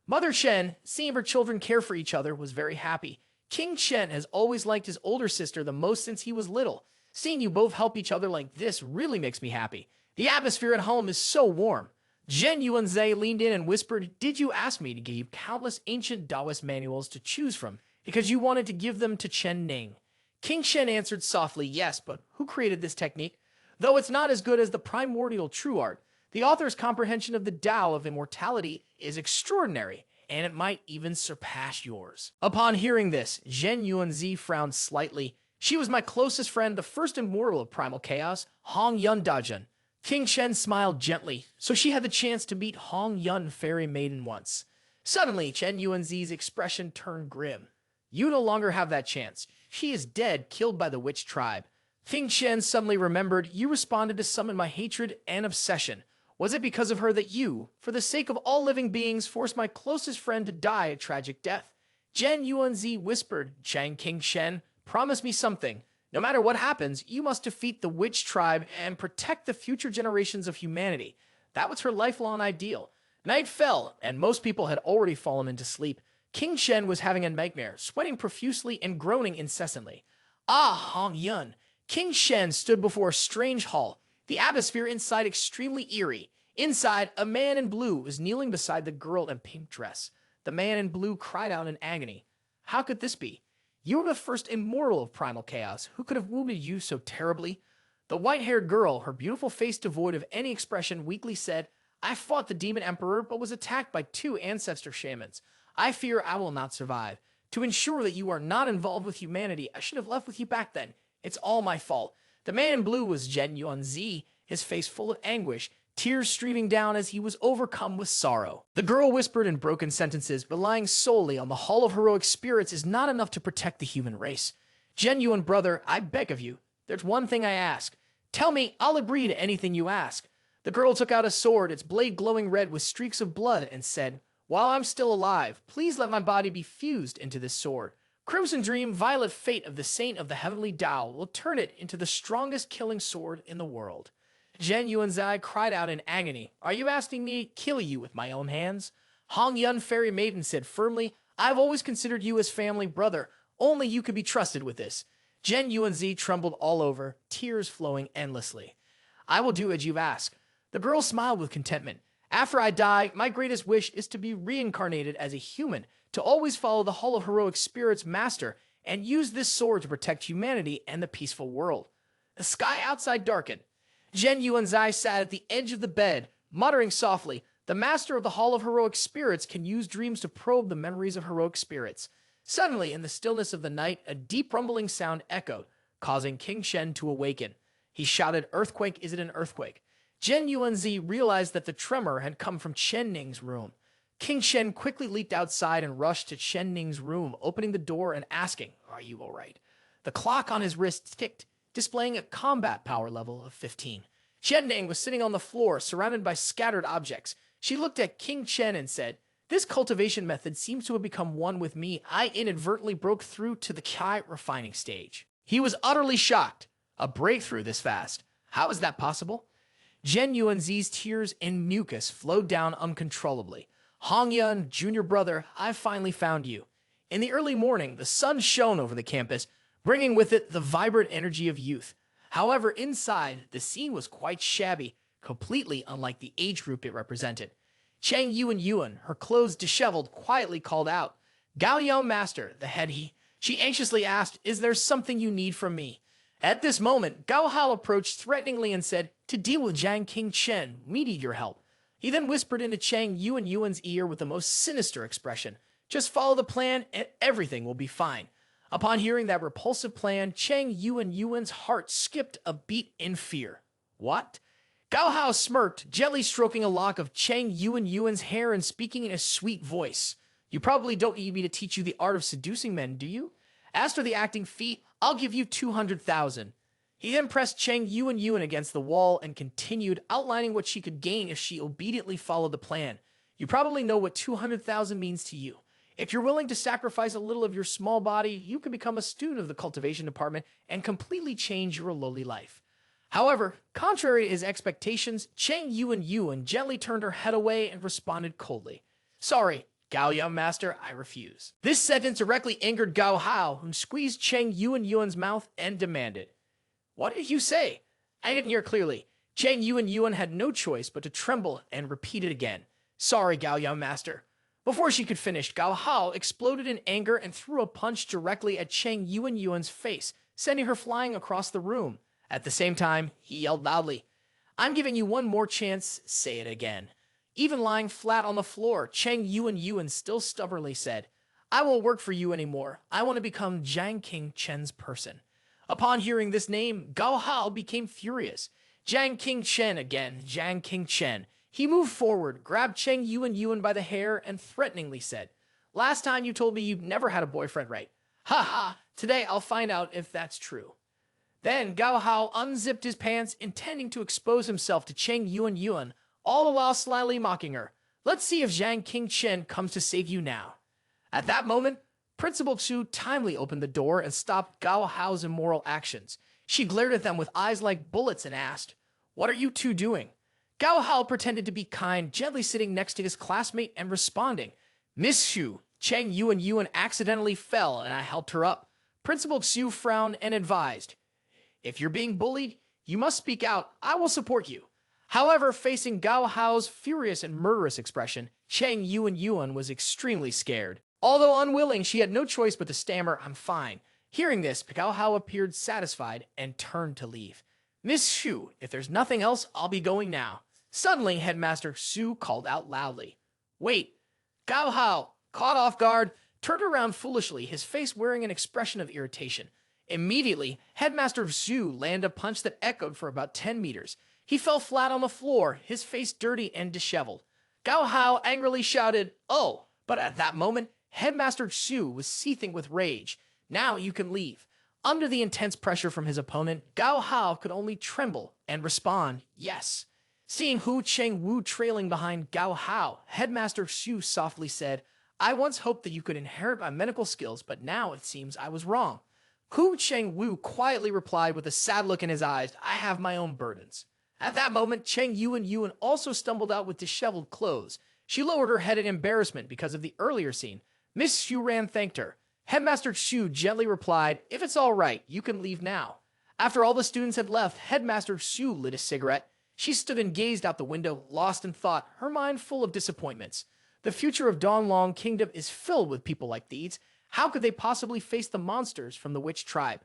Mother Shen, seeing her children care for each other, was very happy. King Shen has always liked his older sister the most since he was little. Seeing you both help each other like this really makes me happy. The atmosphere at home is so warm. Zhen Yuanzi leaned in and whispered, did you ask me to give you countless ancient Taoist manuals to choose from because you wanted to give them to Chen Ning? King Shen answered softly, yes, but who created this technique? Though it's not as good as the primordial true art, the author's comprehension of the Tao of immortality is extraordinary, and it might even surpass yours. Upon hearing this, Zhen Yuanzi frowned slightly. She was my closest friend, the first immortal of primal chaos, Hong Yun Dajun. King Shen smiled gently, so she had the chance to meet Hong Yun Fairy Maiden once. Suddenly, Chen Yuanzi's expression turned grim. You no longer have that chance. She is dead, killed by the witch tribe. King Shen suddenly remembered, you responded to summon my hatred and obsession. Was it because of her that you, for the sake of all living beings, forced my closest friend to die a tragic death? Zhen Yuanzi whispered, Chang King Shen, promise me something. No matter what happens, you must defeat the witch tribe and protect the future generations of humanity. That was her lifelong ideal. Night fell, and most people had already fallen into sleep. King Shen was having a nightmare, sweating profusely and groaning incessantly. Ah, Hong Yun! King Shen stood before a strange hall, the atmosphere inside extremely eerie. Inside, a man in blue was kneeling beside the girl in pink dress. The man in blue cried out in agony. How could this be? You were the first immortal of primal chaos. Who could have wounded you so terribly? The white-haired girl, her beautiful face devoid of any expression, weakly said, I fought the demon emperor, but was attacked by 2 ancestor shamans. I fear I will not survive. To ensure that you are not involved with humanity, I should have left with you back then. It's all my fault. The man in blue was Zhen Yuanzi, his face full of anguish. tears streaming down as he was overcome with sorrow. The girl whispered in broken sentences, relying solely on the Hall of Heroic Spirits is not enough to protect the human race. Genuine brother, I beg of you, there's one thing I ask. Tell me, I'll agree to anything you ask. The girl took out a sword, its blade glowing red with streaks of blood, and said, While I'm still alive, please let my body be fused into this sword. Crimson Dream, violet fate of the Saint of the Heavenly Tao will turn it into the strongest killing sword in the world. Zhen Yuanzai cried out in agony, Are you asking me to kill you with my own hands? Hong Yun Fairy Maiden said firmly, I've always considered you as family brother. Only you could be trusted with this. Zhen Yuanzi trembled all over, tears flowing endlessly. I will do as you ask. The girl smiled with contentment. After I die, my greatest wish is to be reincarnated as a human, to always follow the Hall of Heroic Spirits master, and use this sword to protect humanity and the peaceful world. The sky outside darkened. Zhen Yuanzai sat at the edge of the bed, muttering softly, The master of the Hall of Heroic Spirits can use dreams to probe the memories of heroic spirits. Suddenly, in the stillness of the night, a deep rumbling sound echoed, causing King Shen to awaken. He shouted, Earthquake, is it an earthquake? Zhen Yuanzi realized that the tremor had come from Chen Ning's room. King Shen quickly leaped outside and rushed to Chen Ning's room, opening the door and asking, Are you all right? The clock on his wrist ticked, displaying a combat power level of 15. Chen Ning was sitting on the floor, surrounded by scattered objects. She looked at King Chen and said, This cultivation method seems to have become one with me. I inadvertently broke through to the Kai refining stage. He was utterly shocked. A breakthrough this fast. How is that possible? Zhen Yuanzi's tears and mucus flowed down uncontrollably. Hong Yun, junior brother, I finally found you. In the early morning, the sun shone over the campus, bringing with it the vibrant energy of youth. However, inside, the scene was quite shabby, completely unlike the age group it represented. Chang Yuan, her clothes disheveled, quietly called out, Gao Yao Master, the head She anxiously asked, Is there something you need from me? At this moment, Gao Hao approached threateningly and said, To deal with Zhang King Chen, we need your help. He then whispered into Chang Yuan's ear with the most sinister expression, Just follow the plan and everything will be fine. Upon hearing that repulsive plan, Chang Yuan's heart skipped a beat in fear. What? Gao Hao smirked, gently stroking a lock of Chang Yuan's hair and speaking in a sweet voice. You probably don't need me to teach you the art of seducing men, do you? As for the acting fee, I'll give you 200,000. He then pressed Chang Yuan against the wall and continued, outlining what she could gain if she obediently followed the plan. You probably know what 200,000 means to you. If you're willing to sacrifice a little of your small body, you can become a student of the cultivation department and completely change your lowly life. However, contrary to his expectations, Chang Yuan gently turned her head away and responded coldly. Sorry, Gao Yao Master, I refuse. This sentence directly angered Gao Hao, who squeezed Chang Yuan's mouth and demanded, What did you say? I didn't hear clearly. Chang Yuan had no choice but to tremble and repeat it again. Sorry, Gao Yao Master. Before she could finish, Gao Hao exploded in anger and threw a punch directly at Chang Yuan's face, sending her flying across the room. At the same time, he yelled loudly, I'm giving you one more chance, say it again. Even lying flat on the floor, Chang Yuan still stubbornly said, I won't work for you anymore. I want to become Zhang King Chen's person. Upon hearing this name, Gao Hao became furious. Zhang King Chen again, Zhang King Chen. He moved forward, grabbed Chang Yuan by the hair, and threateningly said, Last time you told me you never had a boyfriend, right? Ha ha, today I'll find out if that's true. Then Gao Hao unzipped his pants, intending to expose himself to Chang Yuan, all the while slyly mocking her. Let's see if Zhang King Chen comes to save you now. At that moment, Principal Chu timely opened the door and stopped Gao Hao's immoral actions. She glared at them with eyes like bullets and asked, What are you two doing? Gao Hao pretended to be kind, gently sitting next to his classmate and responding, Miss Xu, Chang Yuan accidentally fell and I helped her up. Principal Xu frowned and advised, If you're being bullied, you must speak out. I will support you. However, facing Gao Hao's furious and murderous expression, Chang Yuan was extremely scared. Although unwilling, she had no choice but to stammer, I'm fine. Hearing this, Gao Hao appeared satisfied and turned to leave. Miss Xu, if there's nothing else, I'll be going now. Suddenly, Headmaster Xu called out loudly. Wait! Gao Hao, caught off guard, turned around foolishly, his face wearing an expression of irritation. Immediately, Headmaster Xu landed a punch that echoed for about 10 meters. He fell flat on the floor, his face dirty and disheveled. Gao Hao angrily shouted, "Oh!" But at that moment, Headmaster Xu was seething with rage. "Now you can leave." Under the intense pressure from his opponent, Gao Hao could only tremble and respond, "Yes." Seeing Hu Cheng-Wu trailing behind Gao Hao, Headmaster Xu softly said, "I once hoped that you could inherit my medical skills, but now it seems I was wrong." Hu Cheng-Wu quietly replied with a sad look in his eyes, "I have my own burdens." At that moment, Cheng Yuan also stumbled out with disheveled clothes. She lowered her head in embarrassment because of the earlier scene. Miss Xuran thanked her. Headmaster Xu gently replied, "If it's all right, you can leave now." After all the students had left, Headmaster Xu lit a cigarette. She stood and gazed out the window, lost in thought, her mind full of disappointments. The future of Donglong Kingdom is filled with people like these. How could they possibly face the monsters from the witch tribe?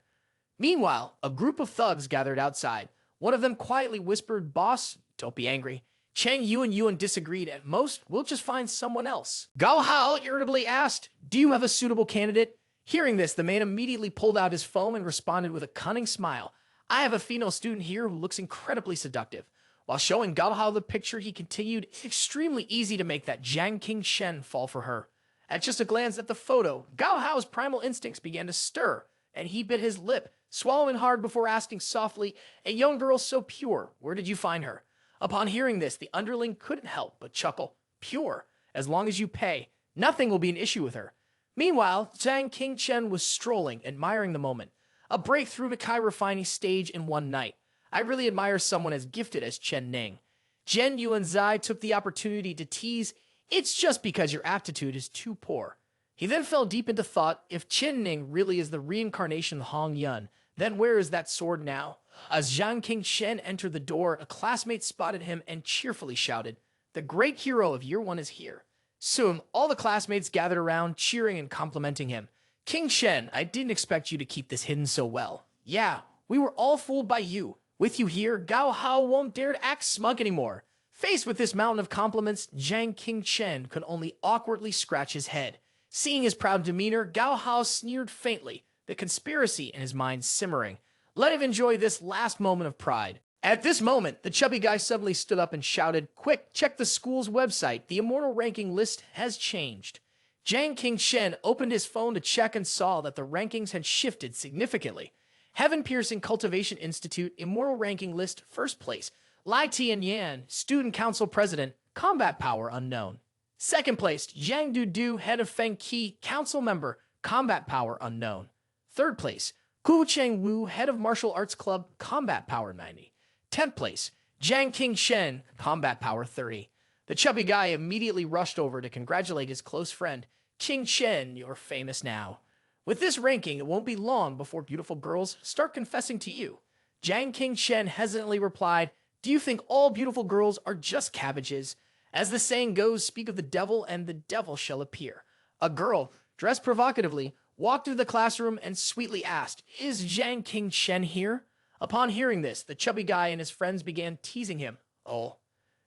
Meanwhile, a group of thugs gathered outside. One of them quietly whispered, "Boss, don't be angry." Cheng Yuan disagreed. "At most, we'll just find someone else." Gao Hao irritably asked, "Do you have a suitable candidate?" Hearing this, the man immediately pulled out his phone and responded with a cunning smile. "I have a female student here who looks incredibly seductive." While showing Gao Hao the picture, he continued, "It's extremely easy to make that Jiang Qingshen fall for her." At just a glance at the photo, Gao Hao's primal instincts began to stir, and he bit his lip, swallowing hard before asking softly, "A young girl so pure, where did you find her?" Upon hearing this, the underling couldn't help but chuckle. "Pure, as long as you pay. Nothing will be an issue with her." Meanwhile, Zhang Qingchen was strolling, admiring the moment. A breakthrough to Kai refining stage in one night. I really admire someone as gifted as Chen Ning. Jen Yuanzai took the opportunity to tease, "It's just because your aptitude is too poor." He then fell deep into thought. If Chen Ning really is the reincarnation of Hong Yun, then where is that sword now? As Zhang Qingshen entered the door, a classmate spotted him and cheerfully shouted, "The great hero of year one is here." Soon, all the classmates gathered around, cheering and complimenting him. "Qingshen, I didn't expect you to keep this hidden so well." "Yeah, we were all fooled by you. With you here, Gao Hao won't dare to act smug anymore." Faced with this mountain of compliments, Zhang Qingchen could only awkwardly scratch his head. Seeing his proud demeanor, Gao Hao sneered faintly, the conspiracy in his mind simmering. Let him enjoy this last moment of pride. At this moment, the chubby guy suddenly stood up and shouted, "Quick, check the school's website. The immortal ranking list has changed." Zhang Qingshen opened his phone to check and saw that the rankings had shifted significantly. Heaven-Piercing Cultivation Institute, immortal ranking list, first place. Lai Tianyan, student council president, combat power unknown. Second place, Jiang Dudu, head of Feng Qi, council member, combat power unknown. Third place, Hu Cheng-Wu, head of martial arts club, combat power 90. 10th place, Jiang Qingshen, combat power 30. The chubby guy immediately rushed over to congratulate his close friend. "Qingshen, you're famous now." With this ranking, it won't be long before beautiful girls start confessing to you. Jiang Qingshen hesitantly replied, "Do you think all beautiful girls are just cabbages? As the saying goes, speak of the devil and the devil shall appear." A girl, dressed provocatively, walked into the classroom and sweetly asked, "Is Jiang Qingshen here?" Upon hearing this, the chubby guy and his friends began teasing him. Oh.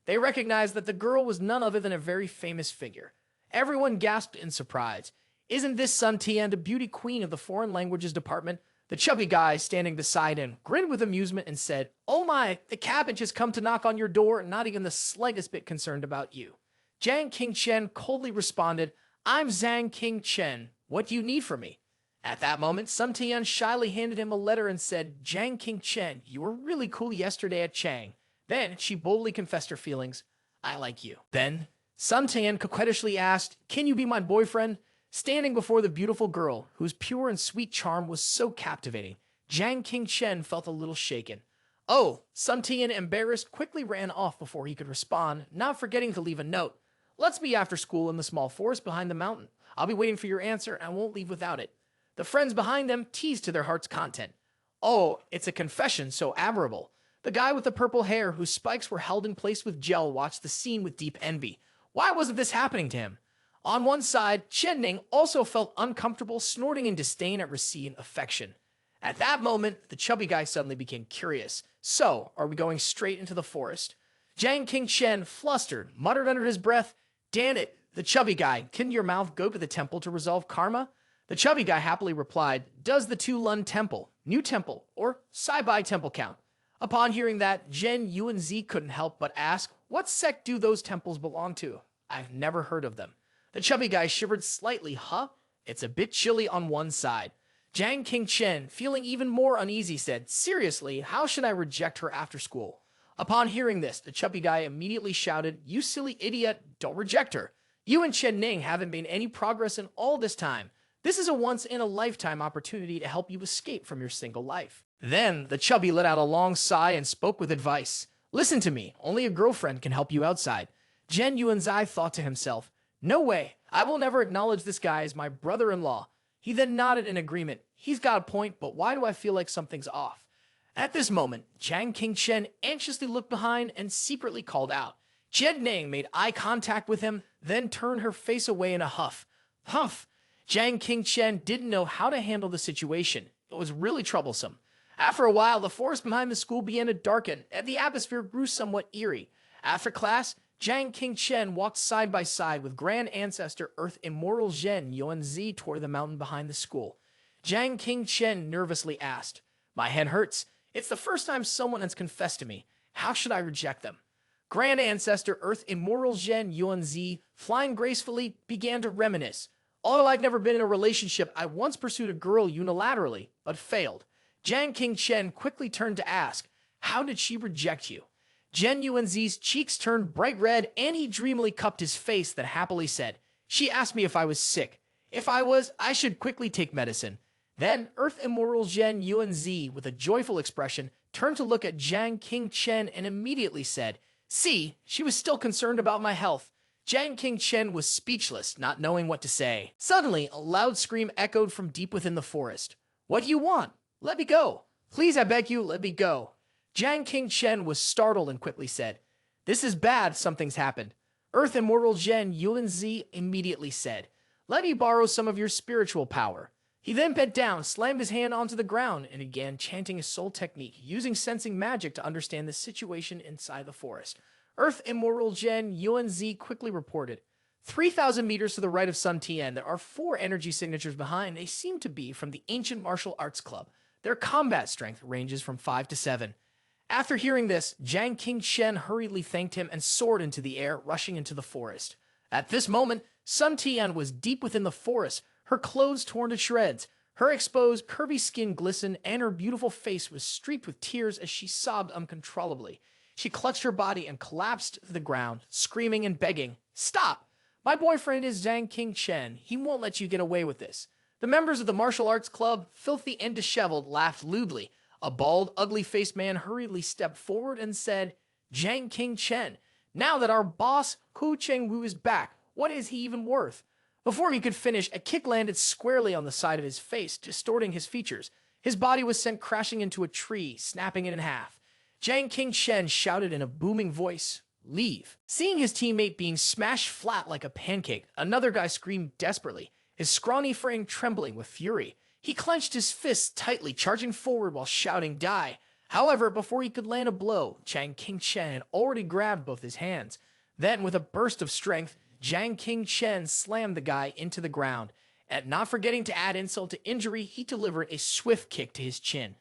They recognized that the girl was none other than a very famous figure. Everyone gasped in surprise. Isn't this Sun Tian, the beauty queen of the foreign languages department? The chubby guy standing beside him grinned with amusement and said, "Oh my, the cabbage has come to knock on your door, not even the slightest bit concerned about you." Jiang Qingshen coldly responded, "I'm Zhang Qingshen. What do you need from me?" At that moment, Sun Tian shyly handed him a letter and said, "Jiang Qingshen, you were really cool yesterday at Chang." Then she boldly confessed her feelings. "I like you." Then Sun Tian coquettishly asked, "Can you be my boyfriend?" Standing before the beautiful girl, whose pure and sweet charm was so captivating, Jiang Qingshen felt a little shaken. "Oh," Sun Tian, embarrassed, quickly ran off before he could respond, not forgetting to leave a note. "Let's be after school in the small forest behind the mountain. I'll be waiting for your answer and won't leave without it." The friends behind them teased to their heart's content. "Oh, it's a confession so admirable." The guy with the purple hair, whose spikes were held in place with gel, watched the scene with deep envy. Why wasn't this happening to him? On one side, Chen Ning also felt uncomfortable, snorting in disdain at receiving affection. At that moment, the chubby guy suddenly became curious. "So, are we going straight into the forest?" Jiang Qingshen, flustered, muttered under his breath, "Damn it, the chubby guy, can your mouth go to the temple to resolve karma?" The chubby guy happily replied, "Does the Tu Lun Temple, New Temple, or Sai Bai Temple count?" Upon hearing that, Jen, Yu, and Z couldn't help but ask, what sect do those temples belong to? I've never heard of them. The chubby guy shivered slightly. Huh? It's a bit chilly on one side. Jang King Chen, feeling even more uneasy, said, seriously, how should I reject her after school? Upon hearing this, the chubby guy immediately shouted, you silly idiot, don't reject her. You and Chen Ning haven't made any progress in all this time. This is a once-in-a-lifetime opportunity to help you escape from your single life. Then, the chubby let out a long sigh and spoke with advice. Listen to me, only a girlfriend can help you outside. Jen Yuanzai thought to himself, no way, I will never acknowledge this guy as my brother-in-law. He then nodded in agreement. He's got a point, but why do I feel like something's off? At this moment, Jang King Chen anxiously looked behind and secretly called out. Jen Ning made eye contact with him, then turned her face away in a huff. Huff! Jang King Chen didn't know how to handle the situation. It was really troublesome. After a while, the forest behind the school began to darken, and the atmosphere grew somewhat eerie. After class, Jang King Chen walked side by side with Grand Ancestor Earth Immortal Zhen Yuanzi toward the mountain behind the school. Jang King Chen nervously asked, my head hurts. It's the first time someone has confessed to me. How should I reject them? Grand Ancestor Earth Immortal Zhen Yuanzi, flying gracefully, began to reminisce. Although I've never been in a relationship, I once pursued a girl unilaterally, but failed. Jang King Chen quickly turned to ask, how did she reject you? Zhen Yuanzi's cheeks turned bright red, and he dreamily cupped his face, then happily said, she asked me if I was sick. If I was, I should quickly take medicine. Then, Earth Immortal Zhen Yuanzi, with a joyful expression, turned to look at Jang King Chen and immediately said, see, she was still concerned about my health. Jang King Chen was speechless, not knowing what to say. Suddenly, a loud scream echoed from deep within the forest. What do you want? Let me go. Please, I beg you, let me go. Jang King Chen was startled and quickly said, this is bad, something's happened. Earth Immortal Zhen Yuanzi immediately said, let me borrow some of your spiritual power. He then bent down, slammed his hand onto the ground, and began chanting his soul technique, using sensing magic to understand the situation inside the forest. Earth Immortal Zhen Yuanzi quickly reported, 3,000 meters to the right of Sun Tian, there are 4 energy signatures behind. They seem to be from the Ancient Martial Arts Club. Their combat strength ranges from 5 to 7. After hearing this, Jang King Chen hurriedly thanked him and soared into the air, rushing into the forest. At this moment, Sun Tian was deep within the forest, her clothes torn to shreds. Her exposed, curvy skin glistened, and her beautiful face was streaked with tears as she sobbed uncontrollably. She clutched her body and collapsed to the ground, screaming and begging, stop! My boyfriend is Jang King Chen. He won't let you get away with this. The members of the martial arts club, filthy and disheveled, laughed lewdly. A bald, ugly-faced man hurriedly stepped forward and said, Jang King Chen, now that our boss, Hu Chengwu, is back, what is he even worth? Before he could finish, a kick landed squarely on the side of his face, distorting his features. His body was sent crashing into a tree, snapping it in half. Jang King Chen shouted in a booming voice, leave. Seeing his teammate being smashed flat like a pancake, another guy screamed desperately, his scrawny frame trembling with fury. He clenched his fists tightly, charging forward while shouting, die. However, before he could land a blow, Jang King Chen had already grabbed both his hands. Then, with a burst of strength, Jang King Chen slammed the guy into the ground, and not forgetting to add insult to injury, he delivered a swift kick to his chin.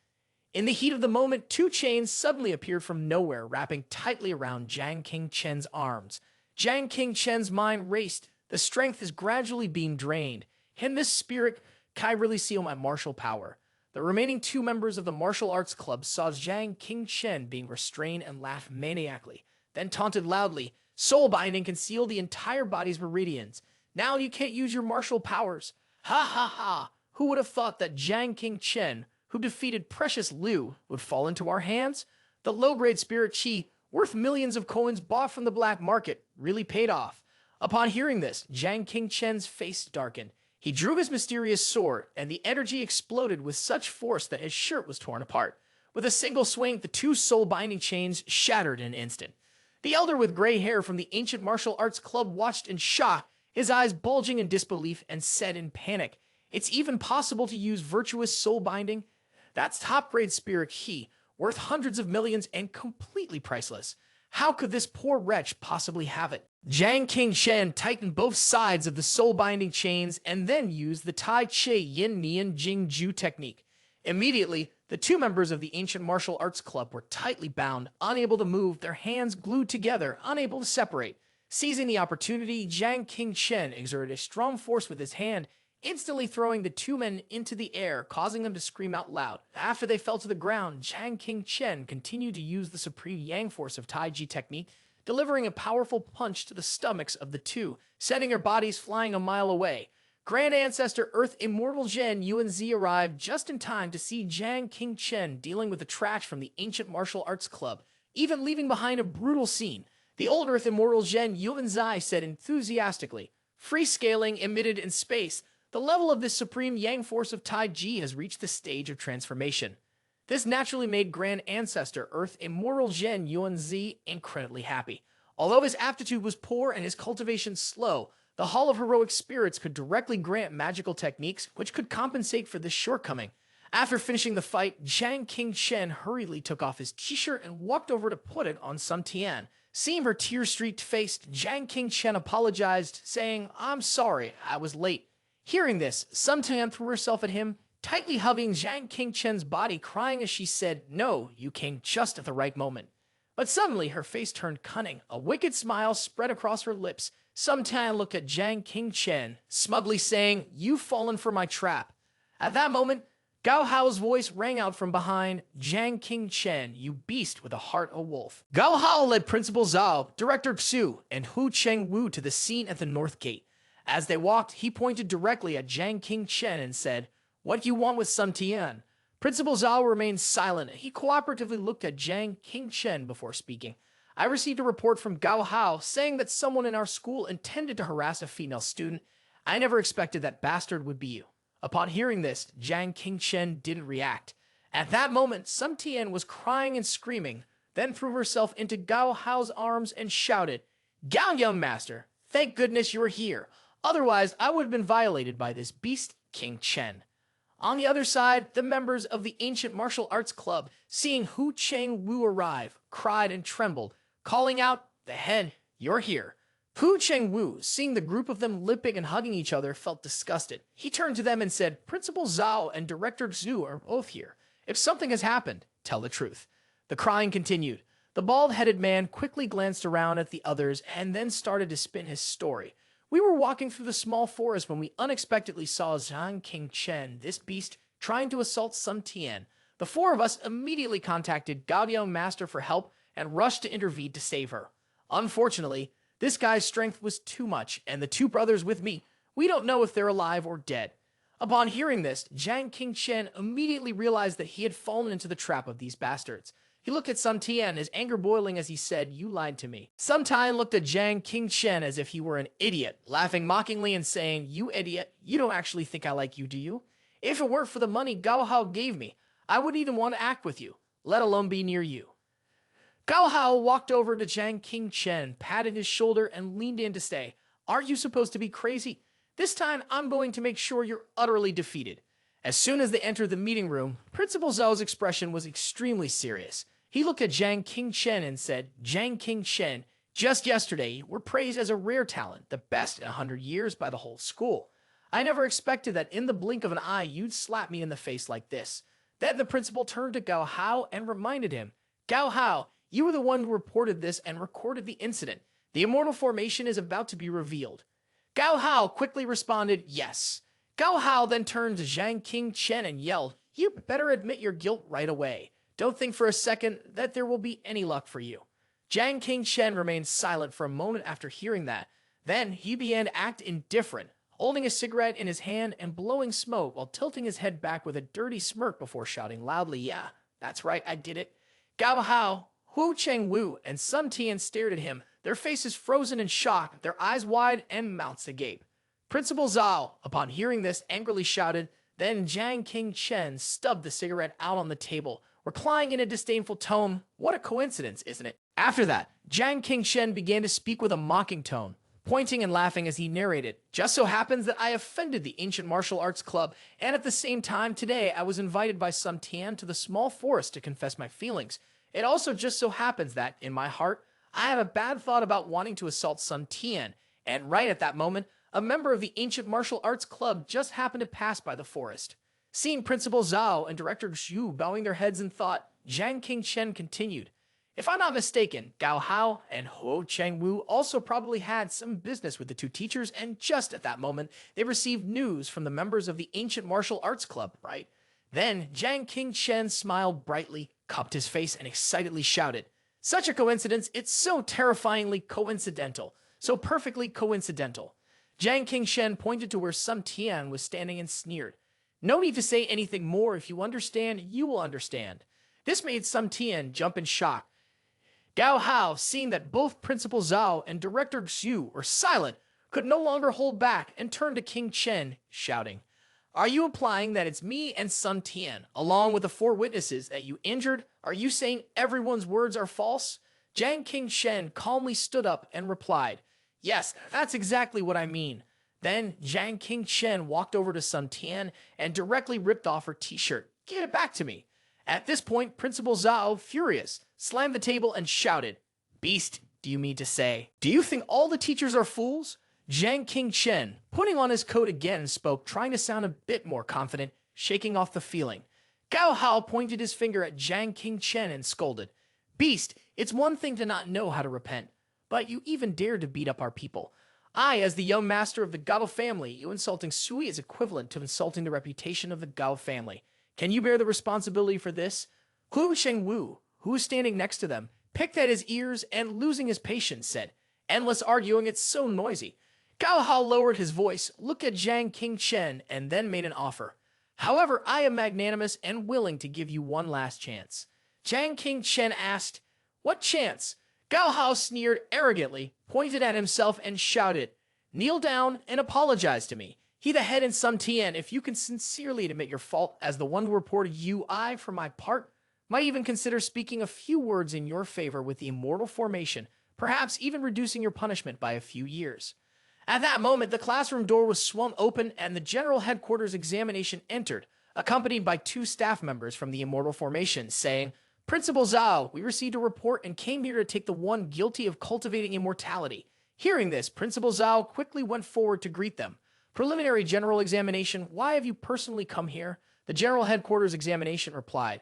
In the heat of the moment, 2 chains suddenly appeared from nowhere, wrapping tightly around Jang King Chen's arms. Jang King Chen's mind raced. The strength is gradually being drained. In this spirit, can I really seal my martial power? The remaining 2 members of the martial arts club saw Jang King Chen being restrained and laughed maniacally, then taunted loudly, soul binding can seal the entire body's meridians. Now you can't use your martial powers. Ha ha ha! Who would have thought that Jang King Chen, who defeated Precious Liu, would fall into our hands? The low-grade spirit chi, worth millions of coins bought from the black market, really paid off. Upon hearing this, Jang King Chen's face darkened. He drew his mysterious sword, and the energy exploded with such force that his shirt was torn apart. With a single swing, the 2 soul-binding chains shattered in an instant. The elder with gray hair from the Ancient Martial Arts Club watched in shock, his eyes bulging in disbelief, and said in panic, it's even possible to use virtuous soul binding? That's top-grade spirit chi, worth hundreds of millions and completely priceless. How could this poor wretch possibly have it? Jang King Chen tightened both sides of the soul-binding chains and then used the Tai Chi Yin Nian Jing Ju technique. Immediately, The two members of the ancient martial arts club were tightly bound, unable to move, their hands glued together, unable to separate. Seizing the opportunity, Jiang Qingchen exerted a strong force with his hand, instantly throwing the two men into the air, causing them to scream out loud. After they fell to the ground, Jiang Qingchen continued to use the supreme yang force of Taiji technique, delivering a powerful punch to the stomachs of the two, sending their bodies flying a mile away. Grand Ancestor Earth Immortal Zhen Yuanzi arrived just in time to see Jiang Qingchen dealing with the trash from the ancient martial arts club, even leaving behind a brutal scene. The old Earth Immortal Zhen Yuanzi said enthusiastically, "Free scaling emitted in space. The level of this supreme yang force of Taiji has reached the stage of transformation." This naturally made Grand Ancestor Earth Immortal Zhen Yuanzi incredibly happy. Although his aptitude was poor and his cultivation slow, the Hall of Heroic Spirits could directly grant magical techniques which could compensate for this shortcoming. After finishing the fight, Jiang Qingchen hurriedly took off his t-shirt and walked over to put it on Sun Tian. Seeing her tear-streaked face, Jiang Qingchen apologized, saying, "I'm sorry, I was late." Hearing this, Sun Tian threw herself at him, tightly hugging Jiang Qingchen's body, crying as she said, "No, you came just at the right moment." But suddenly, her face turned cunning. A wicked smile spread across her lips. Sun Tian looked at Jiang Qingchen, smugly saying, "You've fallen for my trap." At that moment, Gao Hao's voice rang out from behind, "Jiang Qingchen, you beast with a heart of wolf." Gao Hao led Principal Zhao, Director Xu, and Hu Chengwu to the scene at the North Gate. As they walked, he pointed directly at Jiang Qingchen and said, "What do you want with Sun Tian?" Principal Zhao remained silent. He cooperatively looked at Jiang Qingchen before speaking. "I received a report from Gao Hao saying that someone in our school intended to harass a female student. I never expected that bastard would be you." Upon hearing this, Jiang Qingchen didn't react. At that moment, Sun Tian was crying and screaming, then threw herself into Gao Hao's arms and shouted, "Gao young master, thank goodness you're here. Otherwise, I would have been violated by this beast, Qingchen." On the other side, the members of the ancient martial arts club, seeing Hu Chengwu arrive, cried and trembled, calling out, "The head, you're here." Hu Chengwu, seeing the group of them limping and hugging each other, felt disgusted. He turned to them and said, "Principal Zhao and Director Xu are both here. If something has happened, tell the truth." The crying continued. The bald-headed man quickly glanced around at the others and then started to spin his story. "We were walking through the small forest when we unexpectedly saw Jiang Qingchen, this beast, trying to assault Sun Tian. The four of us immediately contacted Gaudiao Master for help and rushed to intervene to save her. Unfortunately, this guy's strength was too much, and the two brothers with me, we don't know if they're alive or dead." Upon hearing this, Jiang Qingchen immediately realized that he had fallen into the trap of these bastards. He looked at Sun Tian, his anger boiling as he said, "You lied to me." Sun Tian looked at Jiang Qingchen as if he were an idiot, laughing mockingly and saying, "You idiot, you don't actually think I like you, do you? If it weren't for the money Gao Hao gave me, I wouldn't even want to act with you, let alone be near you." Gao Hao walked over to Jiang Qingchen, patted his shoulder, and leaned in to say, "Aren't you supposed to be crazy? This time I'm going to make sure you're utterly defeated." As soon as they entered the meeting room, Principal Zhao's expression was extremely serious. He looked at Jiang Qingchen and said, "Jiang Qingchen, just yesterday you were praised as a rare talent, the best in 100 years by the whole school. I never expected that in the blink of an eye you'd slap me in the face like this." Then the principal turned to Gao Hao and reminded him, "Gao Hao, you were the one who reported this and recorded the incident. The immortal formation is about to be revealed." Gao Hao quickly responded, "Yes." Gao Hao then turned to Jiang Qingchen and yelled, "You better admit your guilt right away. Don't think for a second that there will be any luck for you." Jiang Qingchen remained silent for a moment after hearing that. Then he began to act indifferent, holding a cigarette in his hand and blowing smoke while tilting his head back with a dirty smirk before shouting loudly, "Yeah, that's right, I did it." Gao Hao, Hu Chengwu, and Sun Tian stared at him, their faces frozen in shock, their eyes wide and mouths agape. Principal Zhao, upon hearing this, angrily shouted. Then Jiang Qingchen stubbed the cigarette out on the table, replying in a disdainful tone, "What a coincidence, isn't it?" After that, Jiang Qingchen began to speak with a mocking tone, pointing and laughing as he narrated. "Just so happens that I offended the Ancient Martial Arts Club, and at the same time today I was invited by Sun Tian to the small forest to confess my feelings. It also just so happens that, in my heart, I have a bad thought about wanting to assault Sun Tian, and right at that moment, a member of the Ancient Martial Arts Club just happened to pass by the forest." Seeing Principal Zhao and Director Xu bowing their heads in thought, Jiang Qingchen continued. If I'm not mistaken, Gao Hao and Huo Chengwu also probably had some business with the two teachers, and just at that moment, they received news from the members of the Ancient Martial Arts Club, right? Then Jiang Qingchen smiled brightly, cupped his face, and excitedly shouted, Such a coincidence, it's so terrifyingly coincidental, so perfectly coincidental. Jiang Qingchen pointed to where Sun Tian was standing and sneered. No need to say anything more. If you understand, you will understand. This made Sun Tian jump in shock. Gao Hao, seeing that both Principal Zhao and Director Xu were silent, could no longer hold back and turned to King Chen, shouting, Are you implying that it's me and Sun Tian, along with the 4 witnesses that you injured? Are you saying everyone's words are false? Jiang Qingchen calmly stood up and replied, Yes, that's exactly what I mean. Then Jiang Qingchen walked over to Sun Tian and directly ripped off her t-shirt. Give it back to me. At this point, Principal Zhao, furious, slammed the table and shouted, Beast, do you mean to say? Do you think all the teachers are fools? Jiang Qingchen, putting on his coat again, spoke, trying to sound a bit more confident, shaking off the feeling. Gao Hao pointed his finger at Jiang Qingchen and scolded, Beast, it's one thing to not know how to repent, but you even dared to beat up our people. I, as the young master of the Gao family, you insulting Sui is equivalent to insulting the reputation of the Gao family. Can you bear the responsibility for this? Hu Shengwu, who was standing next to them, picked at his ears and, losing his patience, said, Endless arguing, it's so noisy. Gao Hao lowered his voice, looked at Jiang Qingchen, and then made an offer. However, I am magnanimous and willing to give you one last chance. Jiang Qingchen asked, What chance? Gao Hao sneered arrogantly, pointed at himself, and shouted, Kneel down and apologize to me. He the head and Sun Tian, if you can sincerely admit your fault as the one who reported you, I, for my part, might even consider speaking a few words in your favor with the immortal formation, perhaps even reducing your punishment by a few years. At that moment, the classroom door was swung open and the general headquarters examination entered, accompanied by 2 staff members from the immortal formation, saying, Principal Zhao, we received a report and came here to take the one guilty of cultivating immortality. Hearing this, Principal Zhao quickly went forward to greet them. Preliminary general examination, why have you personally come here? The general headquarters examination replied,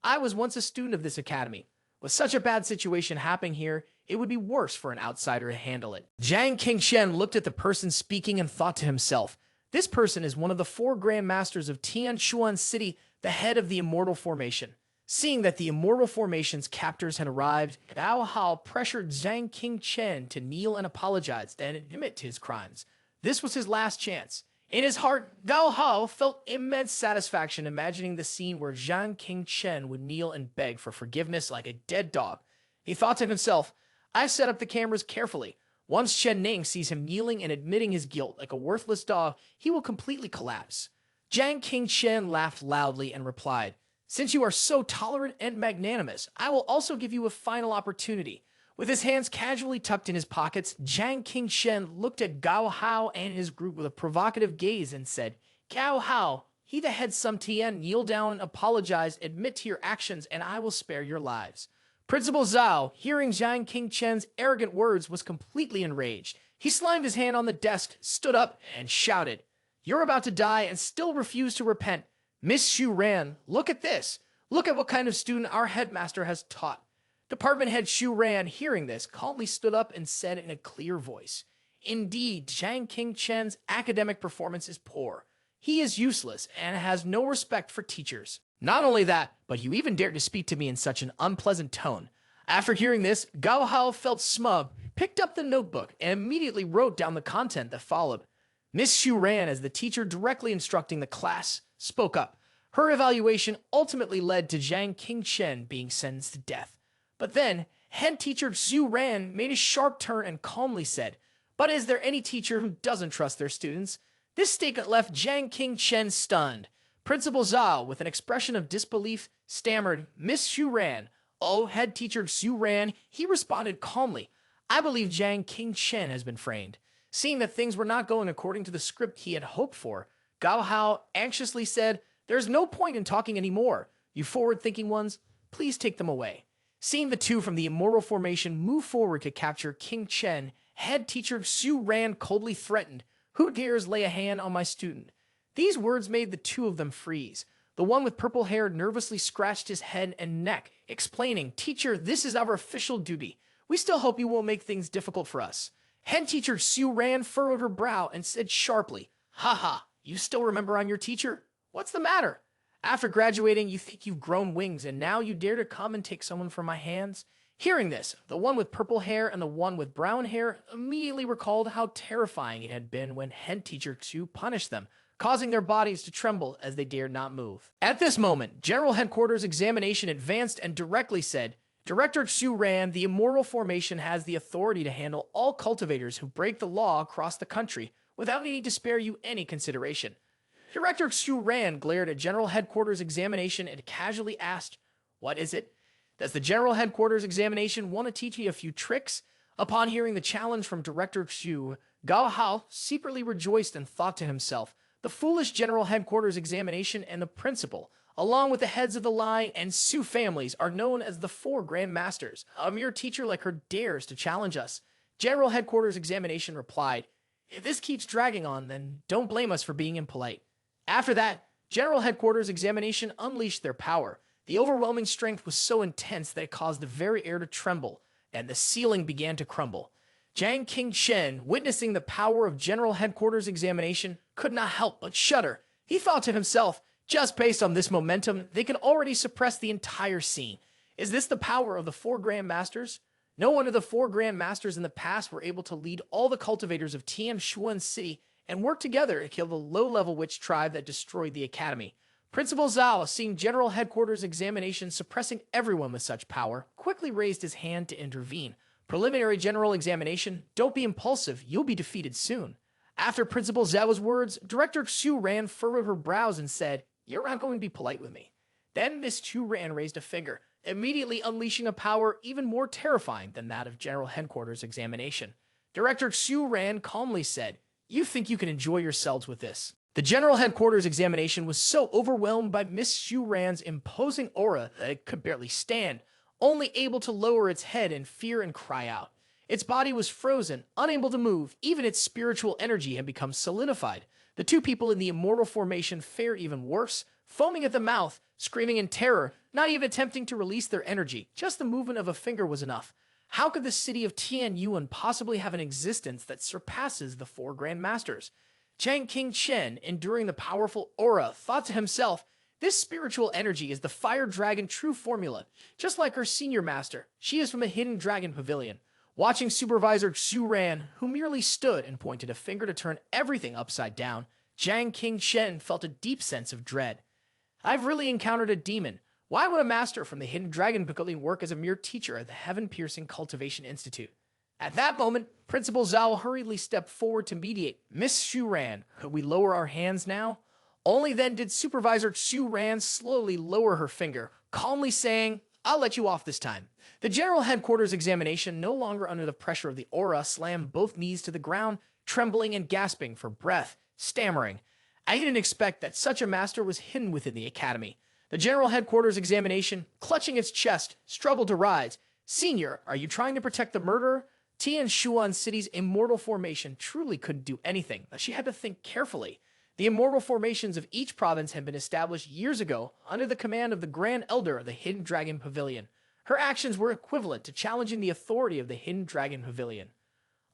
I was once a student of this academy. With such a bad situation happening here, it would be worse for an outsider to handle it. Jiang Qingchen looked at the person speaking and thought to himself, this person is one of the 4 Grand Masters of Tianshuan City, the head of the Immortal Formation. Seeing that the Immortal Formation's captors had arrived, Gao Hao pressured Jiang Qingchen to kneel and apologize, then admit to his crimes. This was his last chance. In his heart, Gao Hao felt immense satisfaction imagining the scene where Jiang Qingchen would kneel and beg for forgiveness like a dead dog. He thought to himself, I've set up the cameras carefully. Once Chen Ning sees him kneeling and admitting his guilt like a worthless dog, he will completely collapse. Jiang Qingchen laughed loudly and replied, Since you are so tolerant and magnanimous, I will also give you a final opportunity. With his hands casually tucked in his pockets, Jiang Qingchen looked at Gao Hao and his group with a provocative gaze and said, Gao Hao, he the head Sun Tian, kneel down and apologize, admit to your actions, and I will spare your lives. Principal Zhao, hearing Jiang Qingchen's arrogant words, was completely enraged. He slammed his hand on the desk, stood up, and shouted, You're about to die and still refuse to repent. Miss Xu Ran, look at this. Look at what kind of student our headmaster has taught. Department head Xu Ran, hearing this, calmly stood up and said in a clear voice, Indeed, Jiang Qingchen's academic performance is poor. He is useless and has no respect for teachers. Not only that, but you even dared to speak to me in such an unpleasant tone. After hearing this, Gao Hao felt smug, picked up the notebook, and immediately wrote down the content that followed. Miss Xu Ran, as the teacher directly instructing the class, spoke up. Her evaluation ultimately led to Jiang Qingchen being sentenced to death. But then, head teacher Xu Ran made a sharp turn and calmly said, But is there any teacher who doesn't trust their students? This statement left Jiang Qingchen stunned. Principal Zhao, with an expression of disbelief, stammered, Miss Xu Ran. Oh, head teacher Xu Ran, he responded calmly, I believe Jiang Qingchen has been framed. Seeing that things were not going according to the script he had hoped for, Gao Hao anxiously said, There's no point in talking anymore. You forward-thinking ones, please take them away. Seeing the 2 from the Immortal Formation move forward to capture King Chen, head teacher Xu Ran coldly threatened, Who dares lay a hand on my student? These words made the two of them freeze. The one with purple hair nervously scratched his head and neck, explaining, "Teacher, this is our official duty. We still hope you won't make things difficult for us." Head teacher Sue Ran furrowed her brow and said sharply, "Haha, you still remember I'm your teacher? What's the matter? After graduating, you think you've grown wings and now you dare to come and take someone from my hands?" Hearing this, the one with purple hair and the one with brown hair immediately recalled how terrifying it had been when head teacher Sue punished them, causing their bodies to tremble as they dared not move. At this moment, General Headquarters Examination advanced and directly said, "Director Xu Ran, the Immortal Formation has the authority to handle all cultivators who break the law across the country without needing to spare you any consideration." Director Xu Ran glared at General Headquarters Examination and casually asked, "What is it? Does the General Headquarters Examination want to teach you a few tricks?" Upon hearing the challenge from Director Xu, Gao Hao secretly rejoiced and thought to himself, the foolish General Headquarters Examination and the principal, along with the heads of the Lai and Su families, are known as the Four Grand Masters. A mere teacher like her dares to challenge us. General Headquarters Examination replied, "If this keeps dragging on, then don't blame us for being impolite." After that, General Headquarters Examination unleashed their power. The overwhelming strength was so intense that it caused the very air to tremble, and the ceiling began to crumble. Jiang Qingshen, witnessing the power of General Headquarters Examination, could not help but shudder. He thought to himself, just based on this momentum, they can already suppress the entire scene. Is this the power of the Four Grand Masters? No wonder the Four Grand Masters in the past were able to lead all the cultivators of Tianshuan City and work together to kill the low-level witch tribe that destroyed the academy. Principal Zhao, seeing General Headquarters Examination suppressing everyone with such power, quickly raised his hand to intervene. "Preliminary General Examination, don't be impulsive, you'll be defeated soon." After Principal Zhao's words, Director Xu Ran furrowed her brows and said, "You're not going to be polite with me." Then Miss Xu Ran raised a finger, immediately unleashing a power even more terrifying than that of General Headquarters Examination. Director Xu Ran calmly said, "You think you can enjoy yourselves with this." The General Headquarters Examination was so overwhelmed by Miss Xu Ran's imposing aura that it could barely stand, only able to lower its head in fear and cry out. Its body was frozen, unable to move, even its spiritual energy had become solidified. The two people in the Immortal Formation fared even worse, foaming at the mouth, screaming in terror, not even attempting to release their energy. Just the movement of a finger was enough. How could the city of Tianyuan possibly have an existence that surpasses the Four Grand Masters? Jiang Qingshen, enduring the powerful aura, thought to himself, "This spiritual energy is the Fire Dragon true formula. Just like her senior master, she is from a hidden dragon pavilion." Watching Supervisor Xu Ran, who merely stood and pointed a finger to turn everything upside down, Jiang Qingshen felt a deep sense of dread. "I've really encountered a demon. Why would a master from the Hidden Dragon Pavilion work as a mere teacher at the Heaven-Piercing Cultivation Institute?" At that moment, Principal Zhao hurriedly stepped forward to mediate. "Miss Xu Ran, could we lower our hands now?" Only then did Supervisor Xu Ran slowly lower her finger, calmly saying, "I'll let you off this time." The General Headquarters Examination, no longer under the pressure of the aura, slammed both knees to the ground, trembling and gasping for breath, stammering, "I didn't expect that such a master was hidden within the academy." The General Headquarters Examination, clutching its chest, struggled to rise. "Senior, are you trying to protect the murderer?" Tianshuan City's Immortal Formation truly couldn't do anything. She had to think carefully. The Immortal Formations of each province had been established years ago under the command of the Grand Elder of the Hidden Dragon Pavilion. Her actions were equivalent to challenging the authority of the Hidden Dragon Pavilion.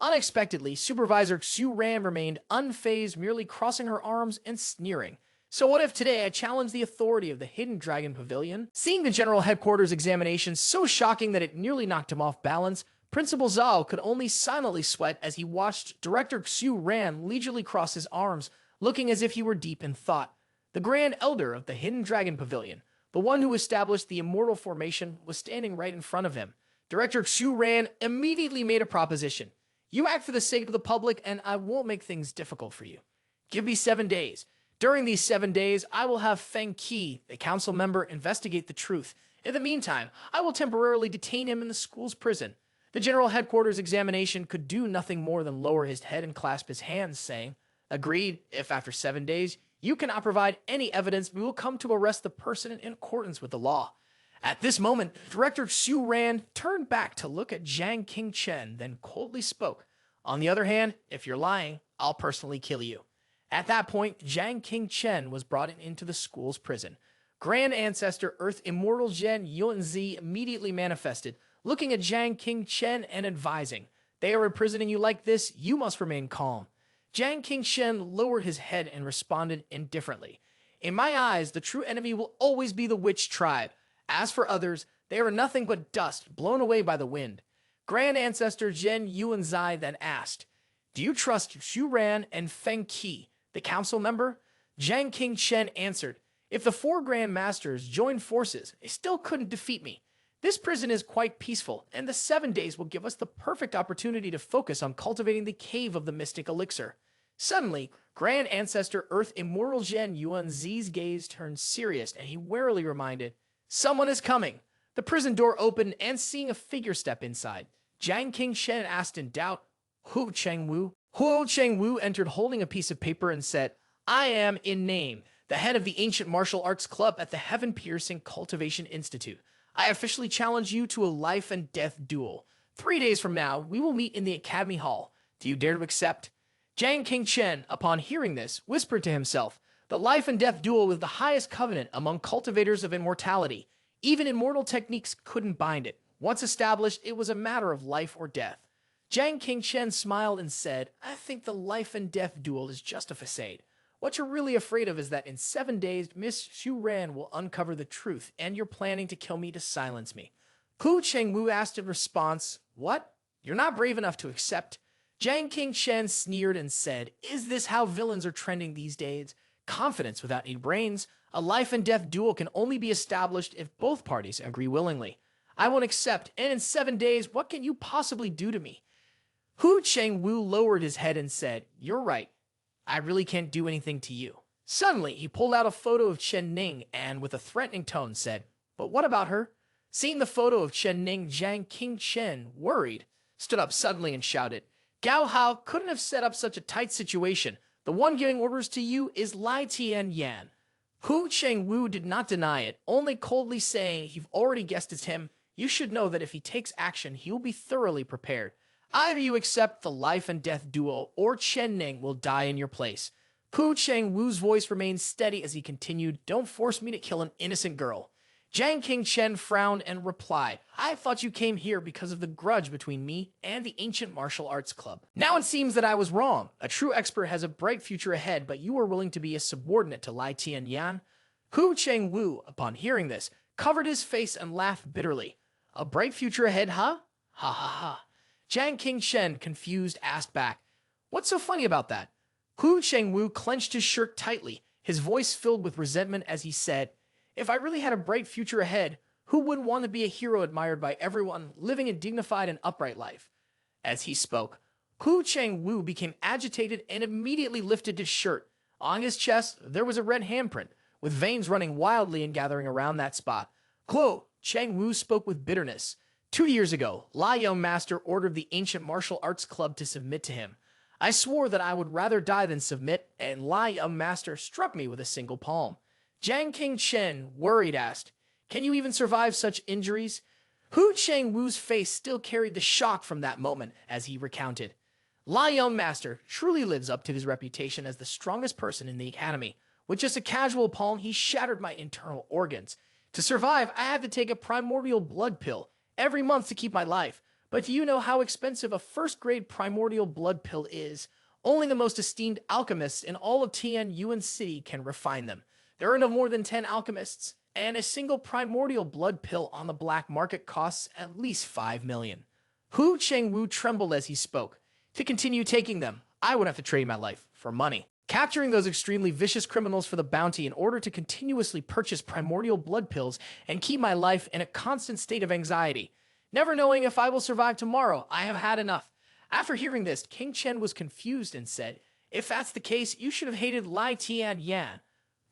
Unexpectedly, Supervisor Xu Ran remained unfazed, merely crossing her arms and sneering. "So what if today I challenge the authority of the Hidden Dragon Pavilion?" Seeing the General Headquarters Examination so shocking that it nearly knocked him off balance, Principal Zhao could only silently sweat as he watched Director Xu Ran leisurely cross his arms, looking as if he were deep in thought. The Grand Elder of the Hidden Dragon Pavilion, the one who established the Immortal Formation, was standing right in front of him. Director Xu Ran immediately made a proposition. "You act for the sake of the public, and I won't make things difficult for you. Give me 7 days. During these 7 days, I will have Feng Qi, the council member, investigate the truth. In the meantime, I will temporarily detain him in the school's prison." The General Headquarters Examination could do nothing more than lower his head and clasp his hands, saying, "Agreed, if after 7 days you cannot provide any evidence, we will come to arrest the person in accordance with the law." At this moment, Director Xu Ran turned back to look at Jiang Qingshen, then coldly spoke, "On the other hand, if you're lying, I'll personally kill you." At that point, Jiang Qingchen was brought into the school's prison. Grand Ancestor Earth Immortal Zhen Yuanzi immediately manifested, looking at Jiang Qingchen and advising, "They are imprisoning you like this, you must remain calm." Jiang Qingchen lowered his head and responded indifferently, "In my eyes, the true enemy will always be the witch tribe. As for others, they are nothing but dust blown away by the wind." Grand Ancestor Zhen Yuanzai then asked, "Do you trust Xu Ran and Feng Qi, the council member?" Jiang Qingchen answered, "If the four Grand Masters joined forces, they still couldn't defeat me. This prison is quite peaceful, and the 7 days will give us the perfect opportunity to focus on cultivating the cave of the mystic elixir." Suddenly, Grand Ancestor Earth Immortal Zhen Yuanzi's gaze turned serious, and he warily reminded, "Someone is coming." The prison door opened, and seeing a figure step inside, Jiang Qingchen asked in doubt, "Hu Chengwu?" Hu Chengwu entered holding a piece of paper and said, "I am, in name, the head of the Ancient Martial Arts Club at the Heaven-Piercing Cultivation Institute. I officially challenge you to a life and death duel. 3 days from now, we will meet in the Academy Hall. Do you dare to accept?" Jiang Qingchen, upon hearing this, whispered to himself, "The life and death duel was the highest covenant among cultivators of immortality. Even immortal techniques couldn't bind it. Once established, it was a matter of life or death." Jiang Qingchen smiled and said, "I think the life and death duel is just a facade. What you're really afraid of is that in 7 days, Miss Xu Ran will uncover the truth, and you're planning to kill me to silence me." Hu Chengwu asked in response, "What? You're not brave enough to accept?" Jiang Qingchen sneered and said, "Is this how villains are trending these days? Confidence without any brains? A life and death duel can only be established if both parties agree willingly. I won't accept, and in 7 days, what can you possibly do to me?" Hu Chengwu lowered his head and said, "You're right. I really can't do anything to you." Suddenly, he pulled out a photo of Chen Ning and, with a threatening tone, said, "But what about her?" Seeing the photo of Chen Ning, Jiang Qingchen, worried, stood up suddenly and shouted, "Gao Hao couldn't have set up such a tight situation. The one giving orders to you is Lai Tian Yan." Hu Chengwu did not deny it, only coldly saying, "You've already guessed it's him. You should know that if he takes action, he will be thoroughly prepared. Either you accept the life and death duel, or Chen Ning will die in your place." Hu Chengwu's voice remained steady as he continued, "Don't force me to kill an innocent girl." Jiang Qingchen frowned and replied, "I thought you came here because of the grudge between me and the Ancient Martial Arts Club. Now it seems that I was wrong. A true expert has a bright future ahead, but you are willing to be a subordinate to Lai Tian Yan." Hu Chengwu, upon hearing this, covered his face and laughed bitterly. "A bright future ahead, huh? Ha ha ha." Jiang Qingchen, confused, asked back, "What's so funny about that?" Hu Chengwu clenched his shirt tightly, his voice filled with resentment as he said, "If I really had a bright future ahead, who wouldn't want to be a hero admired by everyone, living a dignified and upright life?" As he spoke, Hu Chengwu became agitated and immediately lifted his shirt. On his chest, there was a red handprint, with veins running wildly and gathering around that spot. "Quo," Chengwu spoke with bitterness. 2 years ago, Lai Young Master ordered the Ancient Martial Arts Club to submit to him. I swore that I would rather die than submit, and Lai Young Master struck me with a single palm." Jiang Qingchen, worried, asked, "Can you even survive such injuries?" Hu Chengwu's face still carried the shock from that moment as he recounted, "Lai Young Master truly lives up to his reputation as the strongest person in the academy. With just a casual palm, he shattered my internal organs. To survive, I had to take a primordial blood pill every month to keep my life. But do you know how expensive a first-grade primordial blood pill is? Only the most esteemed alchemists in all of Tian Yuan City can refine them. There are no more than 10 alchemists, and a single primordial blood pill on the black market costs at least 5 million. Hu Chengwu trembled as he spoke. To continue taking them, I would have to trade my life for money. Capturing those extremely vicious criminals for the bounty in order to continuously purchase primordial blood pills and keep my life in a constant state of anxiety. Never knowing if I will survive tomorrow, I have had enough." After hearing this, King Chen was confused and said, "If that's the case, you should have hated Lai Tian Yan."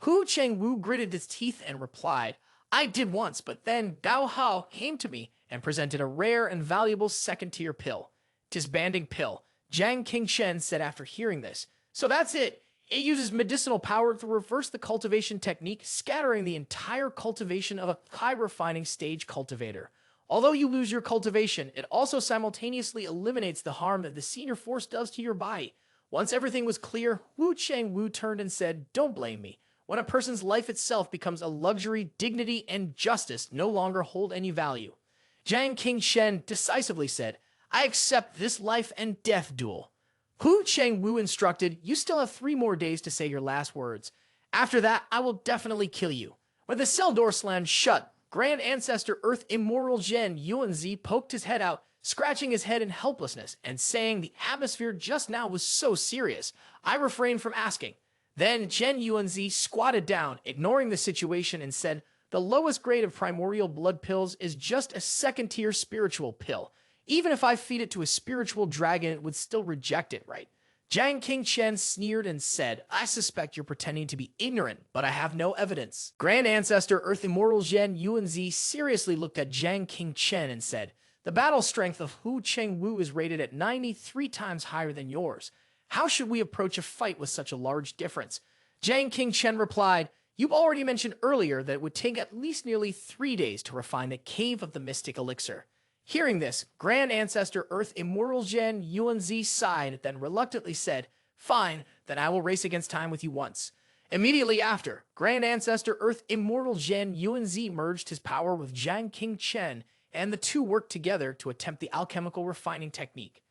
Hu Chengwu gritted his teeth and replied, "I did once, but then Gao Hao came to me and presented a rare and valuable second-tier pill. 'Disbanding pill," Jiang Qingchen said after hearing this. "So that's it. It uses medicinal power to reverse the cultivation technique, scattering the entire cultivation of a high refining stage cultivator. Although you lose your cultivation, it also simultaneously eliminates the harm that the senior force does to your body. Once everything was clear, Wu Chang-Wu turned and said, "Don't blame me. When a person's life itself becomes a luxury, dignity and justice no longer hold any value." Jiang Qingshen decisively said, "I accept this life and death duel." Hu Chang-Wu instructed, "You still have 3 more days to say your last words. After that, I will definitely kill you." When the cell door slammed shut, Grand Ancestor Earth Immortal Zhen Yuanzi poked his head out, scratching his head in helplessness and saying the atmosphere just now was so serious, I refrained from asking. Then Zhen Yuanzi squatted down, ignoring the situation, and said, "The lowest grade of primordial blood pills is just a second-tier spiritual pill. Even if I feed it to a spiritual dragon, it would still reject it, right?" Jiang Qingshen sneered and said, "I suspect you're pretending to be ignorant, but I have no evidence." Grand Ancestor Earth Immortal Zhen Yuanzi seriously looked at Jiang Qingshen and said, "The battle strength of Hu Cheng-Wu is rated at 93 times higher than yours. How should we approach a fight with such a large difference?" Jiang Qingshen replied, "You've already mentioned earlier that it would take at least nearly 3 days to refine the Cave of the Mystic Elixir." Hearing this, Grand Ancestor Earth Immortal Zhen Yuanzi sighed, then reluctantly said, "Fine, then I will race against time with you once." Immediately after, Grand Ancestor Earth Immortal Zhen Yuanzi merged his power with Jiang Qingshen, and the two worked together to attempt the alchemical refining technique.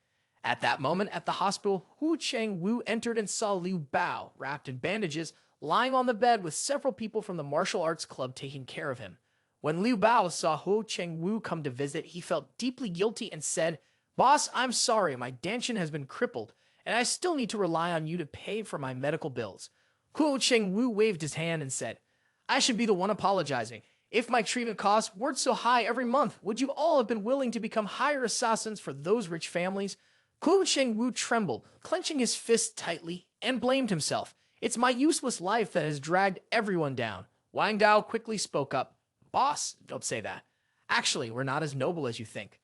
At that moment, at the hospital, Hu Chang-Wu entered and saw Liu Bao, wrapped in bandages, lying on the bed with several people from the martial arts club taking care of him. When Liu Bao saw Hu Cheng-Wu come to visit, he felt deeply guilty and said, "Boss, I'm sorry, my Danshin has been crippled, and I still need to rely on you to pay for my medical bills." Hu Cheng-Wu waved his hand and said, "I should be the one apologizing. If my treatment costs weren't so high every month, would you all have been willing to become hired assassins for those rich families?" Hu Cheng-Wu trembled, clenching his fists tightly, and blamed himself. "It's my useless life that has dragged everyone down." Wang Dao quickly spoke up, "Boss, don't say that. Actually, we're not as noble as you think."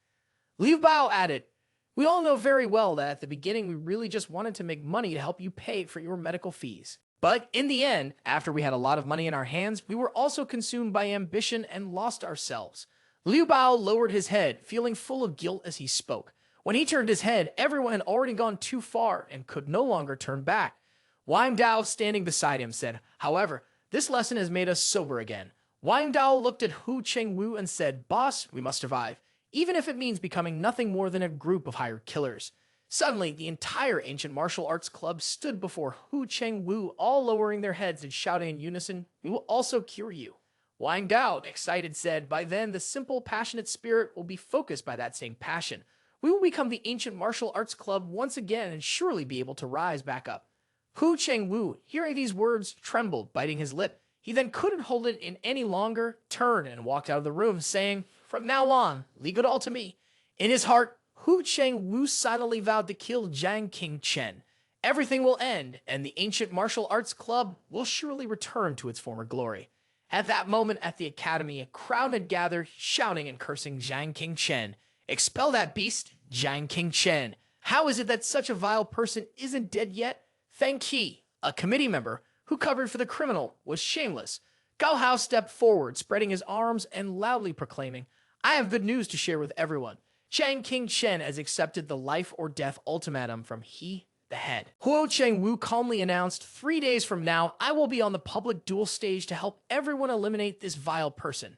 Liu Bao added, "We all know very well that at the beginning we really just wanted to make money to help you pay for your medical fees. But in the end, after we had a lot of money in our hands, we were also consumed by ambition and lost ourselves." Liu Bao lowered his head, feeling full of guilt as he spoke. When he turned his head, everyone had already gone too far and could no longer turn back. Wang Dao, standing beside him, said, "However, this lesson has made us sober again." Wang Dao looked at Hu Cheng-Wu and said, "Boss, we must survive, even if it means becoming nothing more than a group of hired killers." Suddenly, the entire ancient martial arts club stood before Hu Cheng-Wu, all lowering their heads and shouting in unison, "We will also cure you." Wang Dao, excited, said, "By then, the simple, passionate spirit will be focused by that same passion. We will become the ancient martial arts club once again and surely be able to rise back up." Hu Cheng-Wu, hearing these words, trembled, biting his lip. He then couldn't hold it in any longer, turned and walked out of the room, saying, "From now on, leave it all to me." In his heart, Hu Cheng-Wu silently vowed to kill Jiang Qingshen. Everything will end, and the ancient martial arts club will surely return to its former glory. At that moment at the academy, a crowd had gathered, shouting and cursing Jiang Qingshen. "Expel that beast, Jiang Qingshen. How is it that such a vile person isn't dead yet?" Feng Qi, a committee member who covered for the criminal, was shameless. Gao Hao stepped forward, spreading his arms and loudly proclaiming, "I have good news to share with everyone. Jiang Qingshen has accepted the life or death ultimatum from he, the head." Hu Cheng-Wu calmly announced, 3 days from now, I will be on the public duel stage to help everyone eliminate this vile person.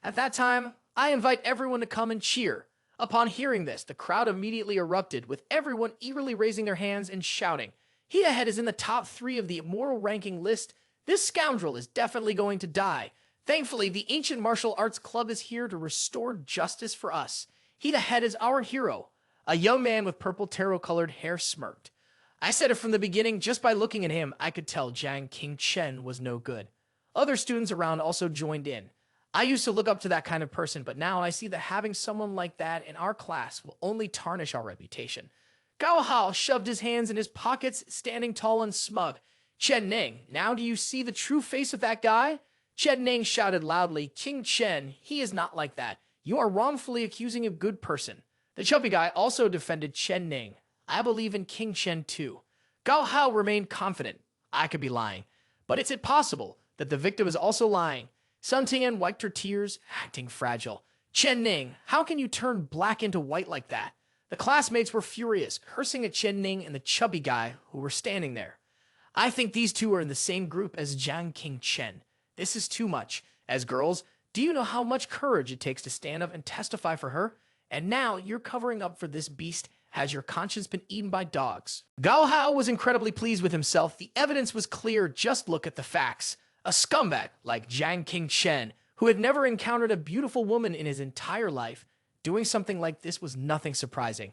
At that time, I invite everyone to come and cheer." Upon hearing this, the crowd immediately erupted, with everyone eagerly raising their hands and shouting, "He ahead is in the top 3 of the immortal ranking list. This scoundrel is definitely going to die. Thankfully, the Ancient Martial Arts Club is here to restore justice for us. He ahead is our hero." A young man with purple tarot-colored hair smirked. "I said it from the beginning, just by looking at him, I could tell Jiang Qingshen was no good." Other students around also joined in. "I used to look up to that kind of person, but now I see that having someone like that in our class will only tarnish our reputation." Gao Hao shoved his hands in his pockets, standing tall and smug. "Chen Ning, now do you see the true face of that guy?" Chen Ning shouted loudly, "King Chen, he is not like that. You are wrongfully accusing a good person." The chubby guy also defended Chen Ning. "I believe in King Chen too." Gao Hao remained confident. "I could be lying. But is it possible that the victim is also lying?" Sun Tian wiped her tears, acting fragile. "Chen Ning, how can you turn black into white like that?" The classmates were furious, cursing at Chen Ning and the chubby guy who were standing there. I think these two are in the same group as Jiang King Chen. This is too much. As girls, do you know how much courage it takes to stand up and testify for her? And now you're covering up for this beast. Has your conscience been eaten by dogs? Gao Hao was incredibly pleased with himself. The evidence was clear. Just look at the facts. A scumbag like Jiang King Chen, who had never encountered a beautiful woman in his entire life, doing something like this was nothing surprising.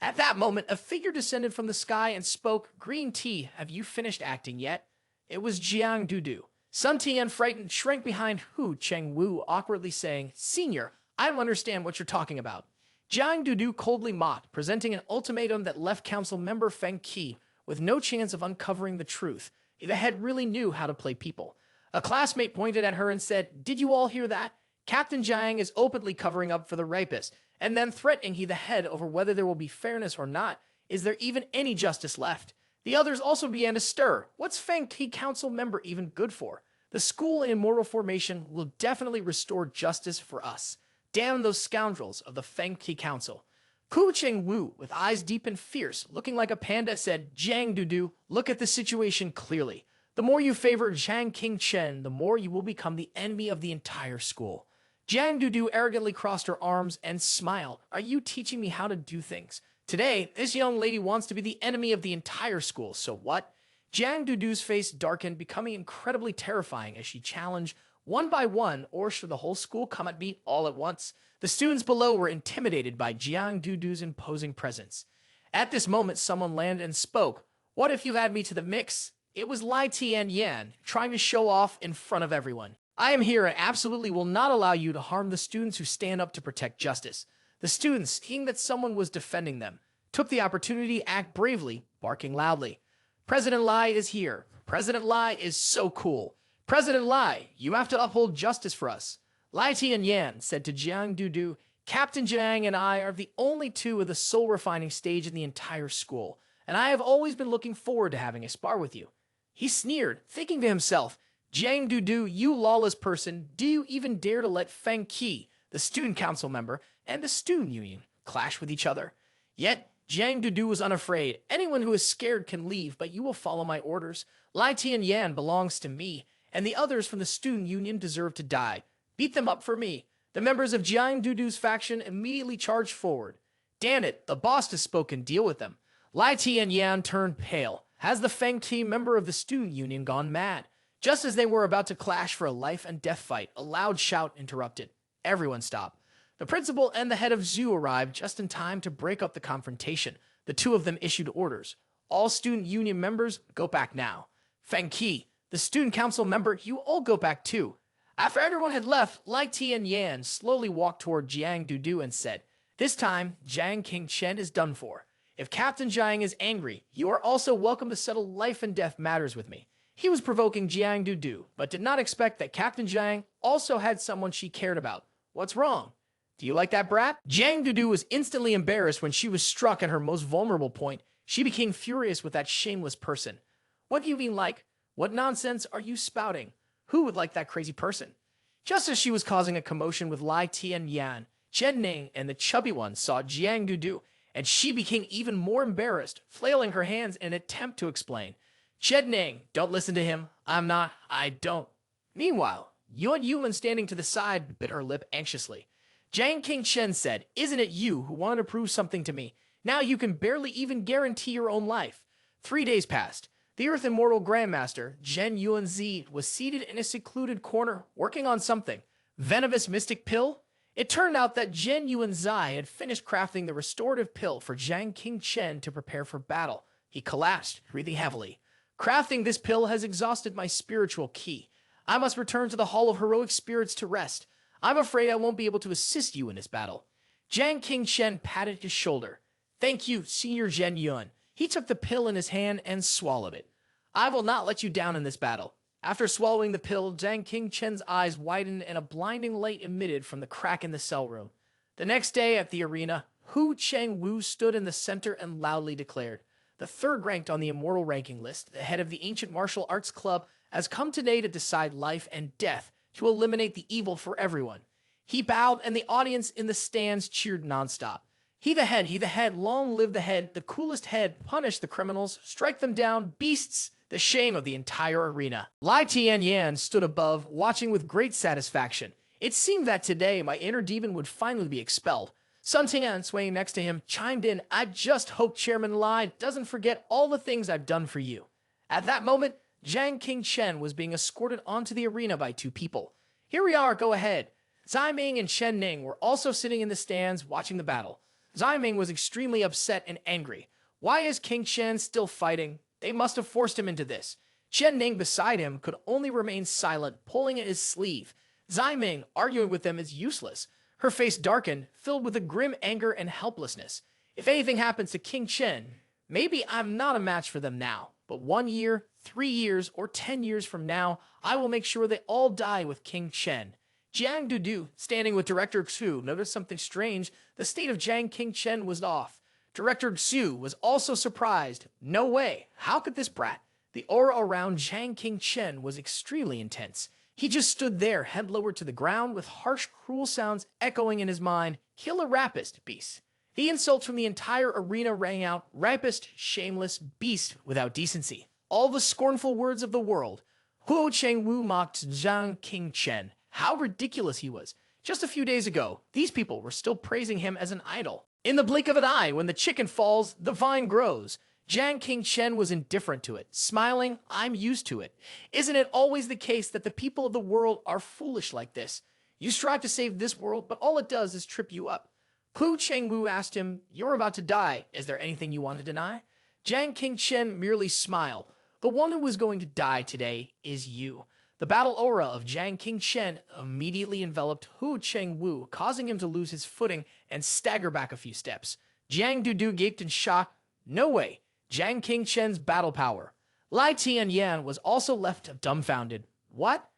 At that moment, a figure descended from the sky and spoke, "Green tea, have you finished acting yet?" It was Jiang Dudu. Sun Tian, frightened, shrank behind Hu Chengwu, awkwardly saying, "Senior, I don't understand what you're talking about." Jiang Dudu coldly mocked, presenting an ultimatum that left council member Feng Qi with no chance of uncovering the truth. The head really knew how to play people. A classmate pointed at her and said, "Did you all hear that? Captain Jiang is openly covering up for the rapist, and then threatening he the head over whether there will be fairness or not. Is there even any justice left?" The others also began to stir. What's Feng Qi council member even good for? The school in immortal formation will definitely restore justice for us. Damn those scoundrels of the Feng Qi Council. Ku Chengwu, with eyes deep and fierce, looking like a panda, said, "Jiang Dudu, look at the situation clearly. The more you favor Jiang King Chen, the more you will become the enemy of the entire school." Jiang Dudu arrogantly crossed her arms and smiled. "Are you teaching me how to do things? Today, this young lady wants to be the enemy of the entire school, so what?" Jiang Dudu's face darkened, becoming incredibly terrifying as she challenged, "One by one, or should the whole school come at me all at once?" The students below were intimidated by Jiang Dudu's imposing presence. At this moment, someone landed and spoke. "What if you add me to the mix?" It was Lai Tian Yan, trying to show off in front of everyone. "I am here and absolutely will not allow you to harm the students who stand up to protect justice." The students, seeing that someone was defending them, took the opportunity to act bravely, barking loudly. "President Lai is here. President Lai is so cool. President Lai, you have to uphold justice for us." Lai Tianyan said to Jiang Dudu, "Captain Jiang and I are the only two of the soul refining stage in the entire school, and I have always been looking forward to having a spar with you." He sneered, thinking to himself, "Jiang Dudu, you lawless person, do you even dare to let Feng Qi, the student council member, and the student union clash with each other?" Yet, Jiang Dudu was unafraid. "Anyone who is scared can leave, but you will follow my orders. Lai Tianyan belongs to me, and the others from the student union deserve to die. Beat them up for me." The members of Jiang Dudu's faction immediately charged forward. "Damn it, the boss has spoken, deal with them." Lai Tianyan turned pale. Has the Feng Qi member of the student union gone mad? Just as they were about to clash for a life and death fight, a loud shout interrupted. Everyone stopped. The principal and the head of Zoo arrived just in time to break up the confrontation. The two of them issued orders. "All student union members, go back now. Feng Qi, the student council member, you all go back too." After everyone had left, Lai Tianyan slowly walked toward Jiang Dudu and said, "This time, Jiang King Chen is done for. If Captain Jiang is angry, you are also welcome to settle life and death matters with me." He was provoking Jiang Dudu, but did not expect that Captain Jiang also had someone she cared about. What's wrong? Do you like that brat? Jiang Dudu was instantly embarrassed when she was struck at her most vulnerable point. She became furious with that shameless person. "What do you mean like? What nonsense are you spouting? Who would like that crazy person?" Just as she was causing a commotion with Lai Tian Yan, Chen Ning and the chubby one saw Jiang Dudu, and she became even more embarrassed, flailing her hands in an attempt to explain. "Chen Ning, don't listen to him. I don't." Meanwhile, Yuan Yuan, standing to the side, bit her lip anxiously. Jiang King Chen said, "Isn't it you who wanted to prove something to me? Now you can barely even guarantee your own life." 3 days passed. The Earth Immortal Grandmaster, Zhen Yuanzi, was seated in a secluded corner, working on something. Venomous mystic pill? It turned out that Zhen Yuanzi had finished crafting the restorative pill for Jiang King Chen to prepare for battle. He collapsed, breathing heavily. "Crafting this pill has exhausted my spiritual ki. I must return to the Hall of Heroic Spirits to rest. I'm afraid I won't be able to assist you in this battle." Jiang King Chen patted his shoulder. "Thank you, Senior Zhen Yuan." He took the pill in his hand and swallowed it. "I will not let you down in this battle." After swallowing the pill, Jiang King Chen's eyes widened and a blinding light emitted from the crack in the cell room. The next day at the arena, Hu Chengwu stood in the center and loudly declared, "The third ranked on the immortal ranking list, the head of the Ancient Martial Arts Club, has come today to decide life and death, to eliminate the evil for everyone." He bowed, and the audience in the stands cheered nonstop. He the head, long live the head, the coolest head, punish the criminals, strike them down, beasts, the shame of the entire arena. Lai Tianyan stood above, watching with great satisfaction. It seemed that today my inner demon would finally be expelled. Sun Tian, swaying next to him, chimed in, I just hope Chairman Lai doesn't forget all the things I've done for you. At that moment, Jiang Qingchen was being escorted onto the arena by two people. Here we are, go ahead. Zai Ming and Shen Ning were also sitting in the stands watching the battle. Zai Ming was extremely upset and angry. Why is King Shen still fighting? They must have forced him into this. Shen Ning beside him could only remain silent, pulling at his sleeve. Zai Ming arguing with them is useless. Her face darkened, filled with a grim anger and helplessness. If anything happens to King Shen, maybe I'm not a match for them now. But 1 year, 3 years, or 10 years from now, I will make sure they all die with King Shen. Jiang Dudu, standing with Director Xu, noticed something strange. The state of Jiang Qingchen was off. Director Xu was also surprised. No way. How could this brat? The aura around Jiang Qingchen was extremely intense. He just stood there, head lowered to the ground, with harsh, cruel sounds echoing in his mind. Kill a rapist, beast. The insults from the entire arena rang out. Rapist, shameless, beast without decency. All the scornful words of the world. Huo Chengwu mocked Jiang Qingchen. How ridiculous he was. Just a few days ago, these people were still praising him as an idol. In the blink of an eye, when the chicken falls, the vine grows. Jiang Qingchen was indifferent to it, smiling, I'm used to it. Isn't it always the case that the people of the world are foolish like this? You strive to save this world, but all it does is trip you up. Hu Chengwu asked him, you're about to die. Is there anything you want to deny? Jiang Qingchen merely smiled. The one who is going to die today is you. The battle aura of Jiang Qingchen immediately enveloped Hu Chengwu, causing him to lose his footing and stagger back a few steps. Jiang Dudu gaped in shock. No way. Jiang Qingchen's battle power. Lai Tianyan was also left dumbfounded. What?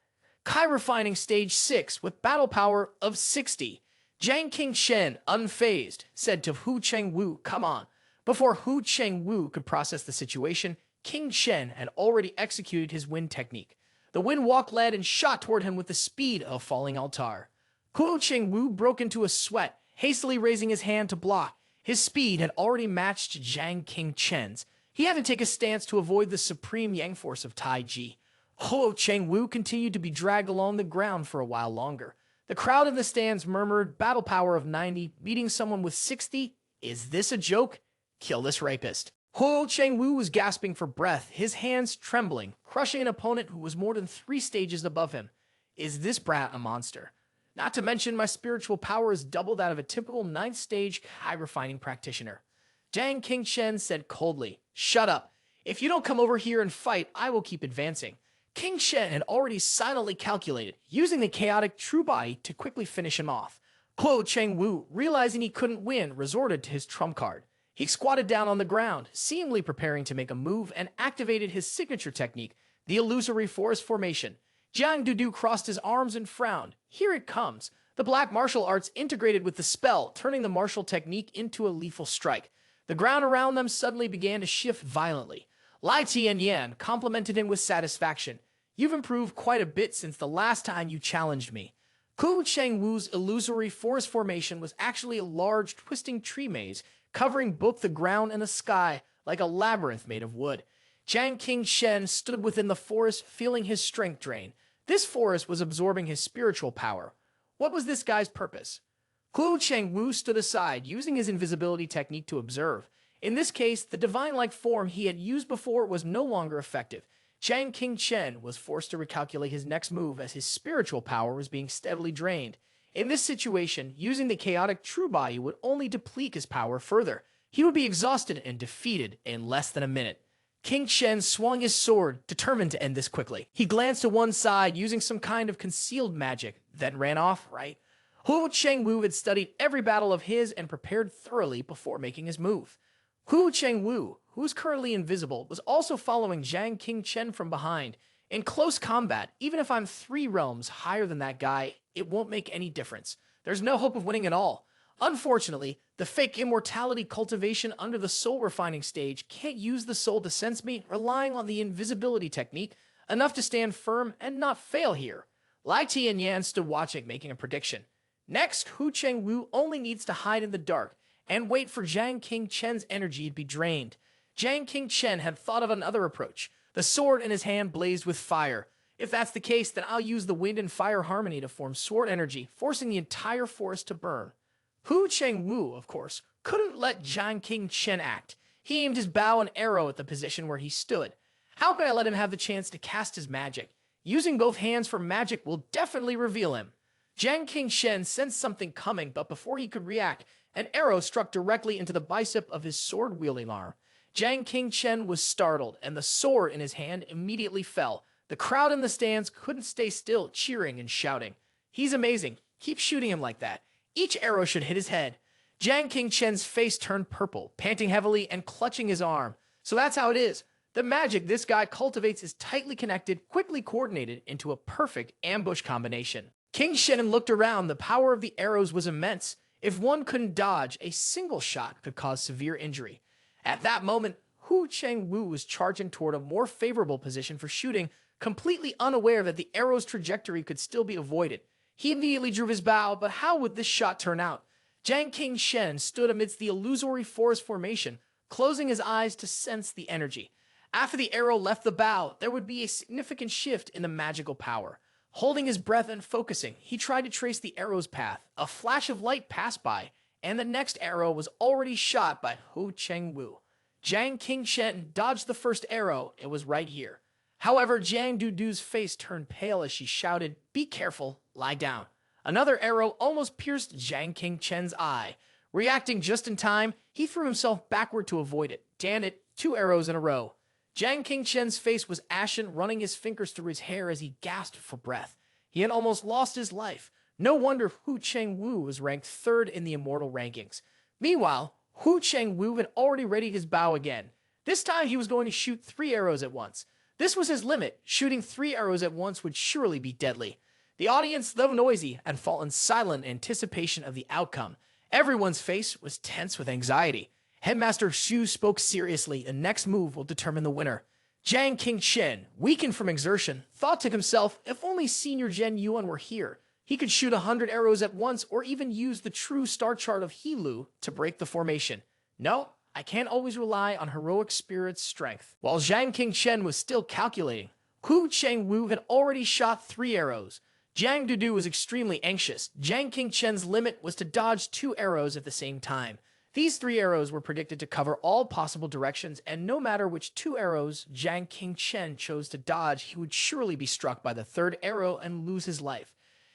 Kai refining stage 6 with battle power of 60. Jiang Qingchen, unfazed, said to Hu Chengwu, come on. Before Hu Chengwu could process the situation, King Shen had already executed his wind technique. The wind walk led and shot toward him with the speed of falling altar. Hu Chengwu broke into a sweat, hastily raising his hand to block. His speed had already matched Jiang Qingchen's. He had to take a stance to avoid the supreme yang force of Taiji. Hu Chengwu continued to be dragged along the ground for a while longer. The crowd in the stands murmured, battle power of 90, beating someone with 60? Is this a joke? Kill this rapist. Hu Chengwu was gasping for breath, his hands trembling, crushing an opponent who was more than 3 stages above him. Is this brat a monster? Not to mention my spiritual power is double that of a typical 9th stage high refining practitioner. Jiang Qingchen said coldly, shut up. If you don't come over here and fight, I will keep advancing. King Shen had already silently calculated, using the chaotic true body to quickly finish him off. Hu Chengwu, realizing he couldn't win, resorted to his trump card. He squatted down on the ground, seemingly preparing to make a move, and activated his signature technique, the illusory forest formation. Jiang Dudu crossed his arms and frowned. Here it comes. The black martial arts integrated with the spell, turning the martial technique into a lethal strike. The ground around them suddenly began to shift violently. Lai Tianyan complimented him with satisfaction. You've improved quite a bit since the last time you challenged me. Hu Chengwu's illusory forest formation was actually a large, twisting tree maze, covering both the ground and the sky like a labyrinth made of wood. Jiang Qingchen stood within the forest, feeling his strength drain. This forest was absorbing his spiritual power. What was this guy's purpose? Hu Chengwu stood aside, using his invisibility technique to observe. In this case, the divine-like form he had used before was no longer effective. Jiang Qingchen was forced to recalculate his next move as his spiritual power was being steadily drained. In this situation, using the chaotic true body would only deplete his power further. He would be exhausted and defeated in less than a minute. King Shen swung his sword, determined to end this quickly. He glanced to one side, using some kind of concealed magic, then ran off, right? Hu Chengwu had studied every battle of his and prepared thoroughly before making his move. Hu Chengwu, who is currently invisible, was also following Jiang Qingchen from behind. In close combat, even if I'm 3 realms higher than that guy, it won't make any difference. There's no hope of winning at all. Unfortunately, the fake immortality cultivation under the soul refining stage can't use the soul to sense me, relying on the invisibility technique, enough to stand firm and not fail here. Lai Tianyan stood watching, making a prediction. Next, Hu Chengwu only needs to hide in the dark, and wait for Jiang King Chen's energy to be drained. Jiang King Chen had thought of another approach. The sword in his hand blazed with fire. If that's the case, then I'll use the wind and fire harmony to form sword energy, forcing the entire forest to burn. Hu Chengwu, of course, couldn't let Jiang King Chen act. He aimed his bow and arrow at the position where he stood. How could I let him have the chance to cast his magic? Using both hands for magic will definitely reveal him. Jiang King Chen sensed something coming, but before he could react, an arrow struck directly into the bicep of his sword-wielding arm. Jiang King Chen was startled, and the sword in his hand immediately fell. The crowd in the stands couldn't stay still, cheering and shouting. "He's amazing. Keep shooting him like that. Each arrow should hit his head." Jiang King Chen's face turned purple, panting heavily and clutching his arm. So that's how it is. The magic this guy cultivates is tightly connected, quickly coordinated into a perfect ambush combination. King Shen looked around. The power of the arrows was immense. If one couldn't dodge, a single shot could cause severe injury. At that moment, Hu Chengwu was charging toward a more favorable position for shooting, completely unaware that the arrow's trajectory could still be avoided. He immediately drew his bow, but how would this shot turn out? Jiang King Shen stood amidst the illusory forest formation, closing his eyes to sense the energy. After the arrow left the bow, there would be a significant shift in the magical power. Holding his breath and focusing, he tried to trace the arrow's path. A flash of light passed by, and the next arrow was already shot by Hu Chengwu. Jiang King Shen dodged the first arrow. It was right here. However, Jiang Dudu's face turned pale as she shouted, "Be careful, lie down." Another arrow almost pierced Jiang King Chen's eye. Reacting just in time, he threw himself backward to avoid it. Damn it, 2 arrows in a row. Jiang King Chen's face was ashen, running his fingers through his hair as he gasped for breath. He had almost lost his life. No wonder Hu Chengwu was ranked 3rd in the immortal rankings. Meanwhile, Hu Chengwu had already readied his bow again. This time he was going to shoot 3 arrows at once. This was his limit. Shooting 3 arrows at once would surely be deadly. The audience, though noisy, had fallen silent in anticipation of the outcome. Everyone's face was tense with anxiety. Headmaster Xu spoke seriously. The next move will determine the winner. Jiang King Chen, weakened from exertion, thought to himself, if only Senior Zhen Yuan were here. He could shoot 100 arrows at once or even use the true star chart of Heelu to break the formation. No, I can't always rely on heroic spirit's strength. While Jiang King Chen was still calculating, Hu Chengwu had already shot 3 arrows. Jiang Dudu was extremely anxious. Jiang King Chen's limit was to dodge 2 arrows at the same time. These 3 arrows were predicted to cover all possible directions, and no matter which 2 arrows Jiang King Chen chose to dodge, he would surely be struck by the 3rd arrow and lose his life.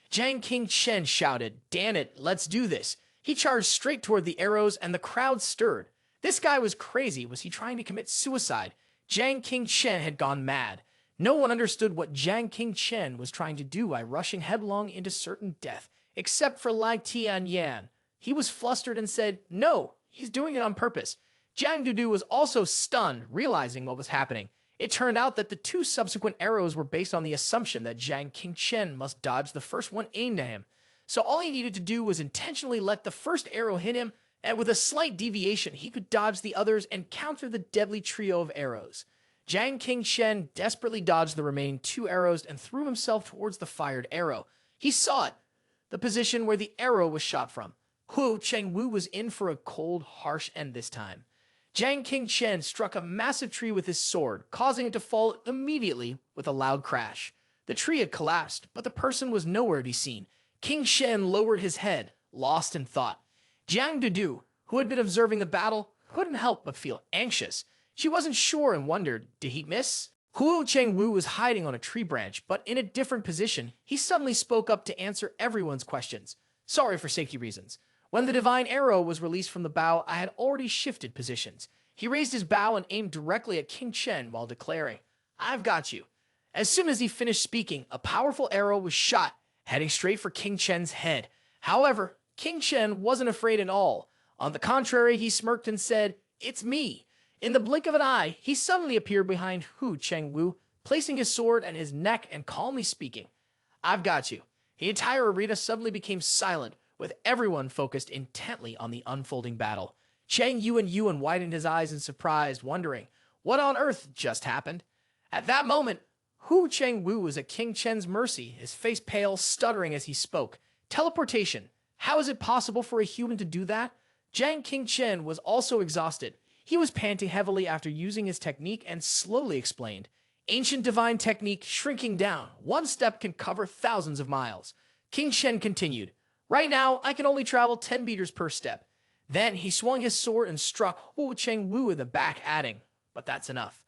Jiang King Chen shouted, "Damn it, let's do this." He charged straight toward the arrows, and the crowd stirred. This guy was crazy. Was he trying to commit suicide? Jiang King Chen had gone mad. No one understood what Jiang King Chen was trying to do by rushing headlong into certain death, except for Lai Tianyan. He was flustered and said, "No, he's doing it on purpose." Jiang Dudu was also stunned, realizing what was happening. It turned out that the 2 subsequent arrows were based on the assumption that Jiang King Chen must dodge the first one aimed at him. So all he needed to do was intentionally let the first arrow hit him, and with a slight deviation, he could dodge the others and counter the deadly trio of arrows. Jiang King Chen desperately dodged the remaining 2 arrows and threw himself towards the fired arrow. He saw it, the position where the arrow was shot from. Hu Chengwu was in for a cold, harsh end this time. Jiang King Chen struck a massive tree with his sword, causing it to fall immediately with a loud crash. The tree had collapsed, but the person was nowhere to be seen. King Shen lowered his head, lost in thought. Jiang Dudu, who had been observing the battle, couldn't help but feel anxious. She wasn't sure and wondered, did he miss? Hu Chengwu was hiding on a tree branch, but in a different position. He suddenly spoke up to answer everyone's questions. "Sorry for safety reasons. When the divine arrow was released from the bow, I had already shifted positions." He raised his bow and aimed directly at King Chen while declaring, "I've got you." As soon as he finished speaking, a powerful arrow was shot, heading straight for King Chen's head. However, King Chen wasn't afraid at all. On the contrary, he smirked and said, "It's me." In the blink of an eye, he suddenly appeared behind Hu Chengwu, placing his sword at his neck and calmly speaking, "I've got you." The entire arena suddenly became silent, with everyone focused intently on the unfolding battle. Chang Yuan widened his eyes in surprise, wondering, what on earth just happened? At that moment, Hu Chengwu was at King Chen's mercy, his face pale, stuttering as he spoke. Teleportation. How is it possible for a human to do that? Jiang Qingchen was also exhausted. He was panting heavily after using his technique and slowly explained, "Ancient divine technique shrinking down. One step can cover thousands of miles." King Shen continued, "Right now, I can only travel 10 meters per step." Then he swung his sword and struck Wu Chengwu in the back, adding, "But that's enough."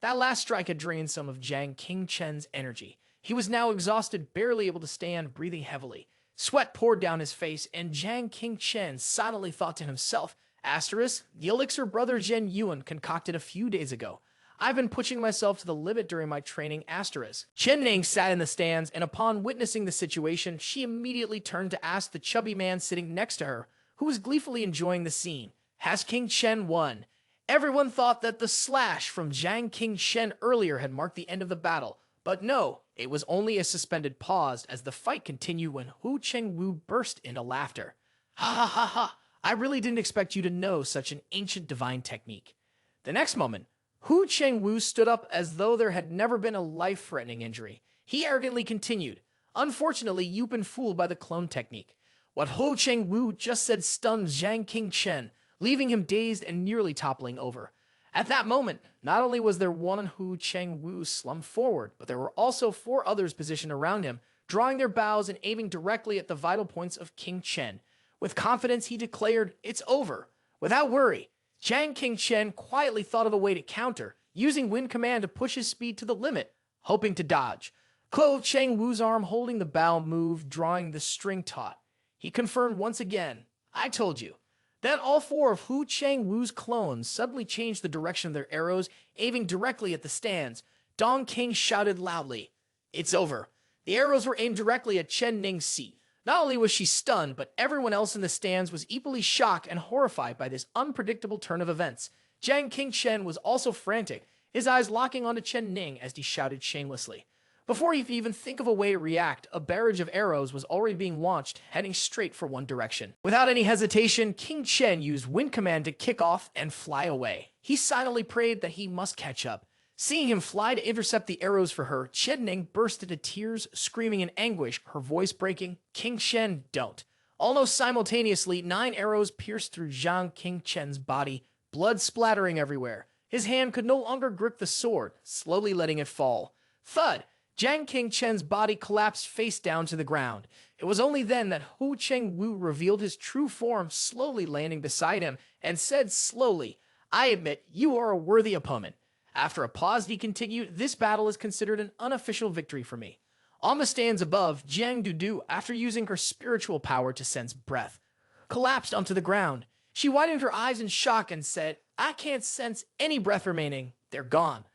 That last strike had drained some of Jiang Qingchen's energy. He was now exhausted, barely able to stand, breathing heavily. Sweat poured down his face, and Jiang Qingchen silently thought to himself, "Asterisk, the elixir brother Zhen Yuan concocted a few days ago. I've been pushing myself to the limit during my training." Asterisk. Chen Ning sat in the stands, and upon witnessing the situation, she immediately turned to ask the chubby man sitting next to her, who was gleefully enjoying the scene, "Has King Chen won?" Everyone thought that the slash from Jiang Qingchen earlier had marked the end of the battle, but no, it was only a suspended pause as the fight continued when Hu Chengwu burst into laughter. "Ha ha ha ha, I really didn't expect you to know such an ancient divine technique." The next moment, Hu Chengwu stood up as though there had never been a life-threatening injury. He arrogantly continued, "Unfortunately, you've been fooled by the clone technique." What Hu Chengwu just said stunned Jiang Qingchen, leaving him dazed and nearly toppling over. At that moment, not only was there one Hu Chengwu slumped forward, but there were also 4 others positioned around him, drawing their bows and aiming directly at the vital points of King Chen. With confidence, he declared, "It's over." Without worry, Jiang Qingchen quietly thought of a way to counter, using wind command to push his speed to the limit, hoping to dodge. Klo Chengwu's arm holding the bow moved, drawing the string taut. He confirmed once again, "I told you." Then all 4 of Hu Chengwu's clones suddenly changed the direction of their arrows, aiming directly at the stands. Dong King shouted loudly, "It's over." The arrows were aimed directly at Chen Ning's seat. Not only was she stunned, but everyone else in the stands was equally shocked and horrified by this unpredictable turn of events. Jiang Qingchen was also frantic, his eyes locking onto Chen Ning as he shouted shamelessly. Before he could even think of a way to react, a barrage of arrows was already being launched, heading straight for one direction. Without any hesitation, King Chen used wind command to kick off and fly away. He silently prayed that he must catch up. Seeing him fly to intercept the arrows for her, Chen Ning burst into tears, screaming in anguish, her voice breaking, "King Chen, don't." Almost simultaneously, 9 arrows pierced through Jiang Qingchen's body, blood splattering everywhere. His hand could no longer grip the sword, slowly letting it fall. Thud! Jiang Qingchen's body collapsed face down to the ground. It was only then that Hu Chengwu revealed his true form, slowly landing beside him, and said slowly, "I admit you are a worthy opponent." After a pause, he continued, "This battle is considered an unofficial victory for me." On the stands above, Jiang Dudu, after using her spiritual power to sense breath, collapsed onto the ground. She widened her eyes in shock and said, "I can't sense any breath remaining. They're gone."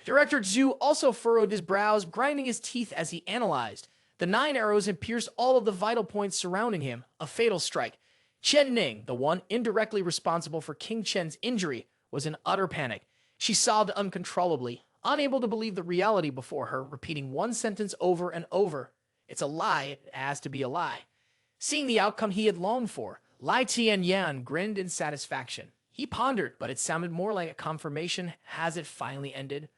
Director Zhu also furrowed his brows, grinding his teeth as he analyzed. The 9 arrows had pierced all of the vital points surrounding him, a fatal strike. Chen Ning, the one indirectly responsible for King Chen's injury, was in utter panic. She sobbed uncontrollably, unable to believe the reality before her, repeating one sentence over and over. "It's a lie, it has to be a lie." Seeing the outcome he had longed for, Lai Tianyan grinned in satisfaction. He pondered, but it sounded more like a confirmation. Has it finally ended?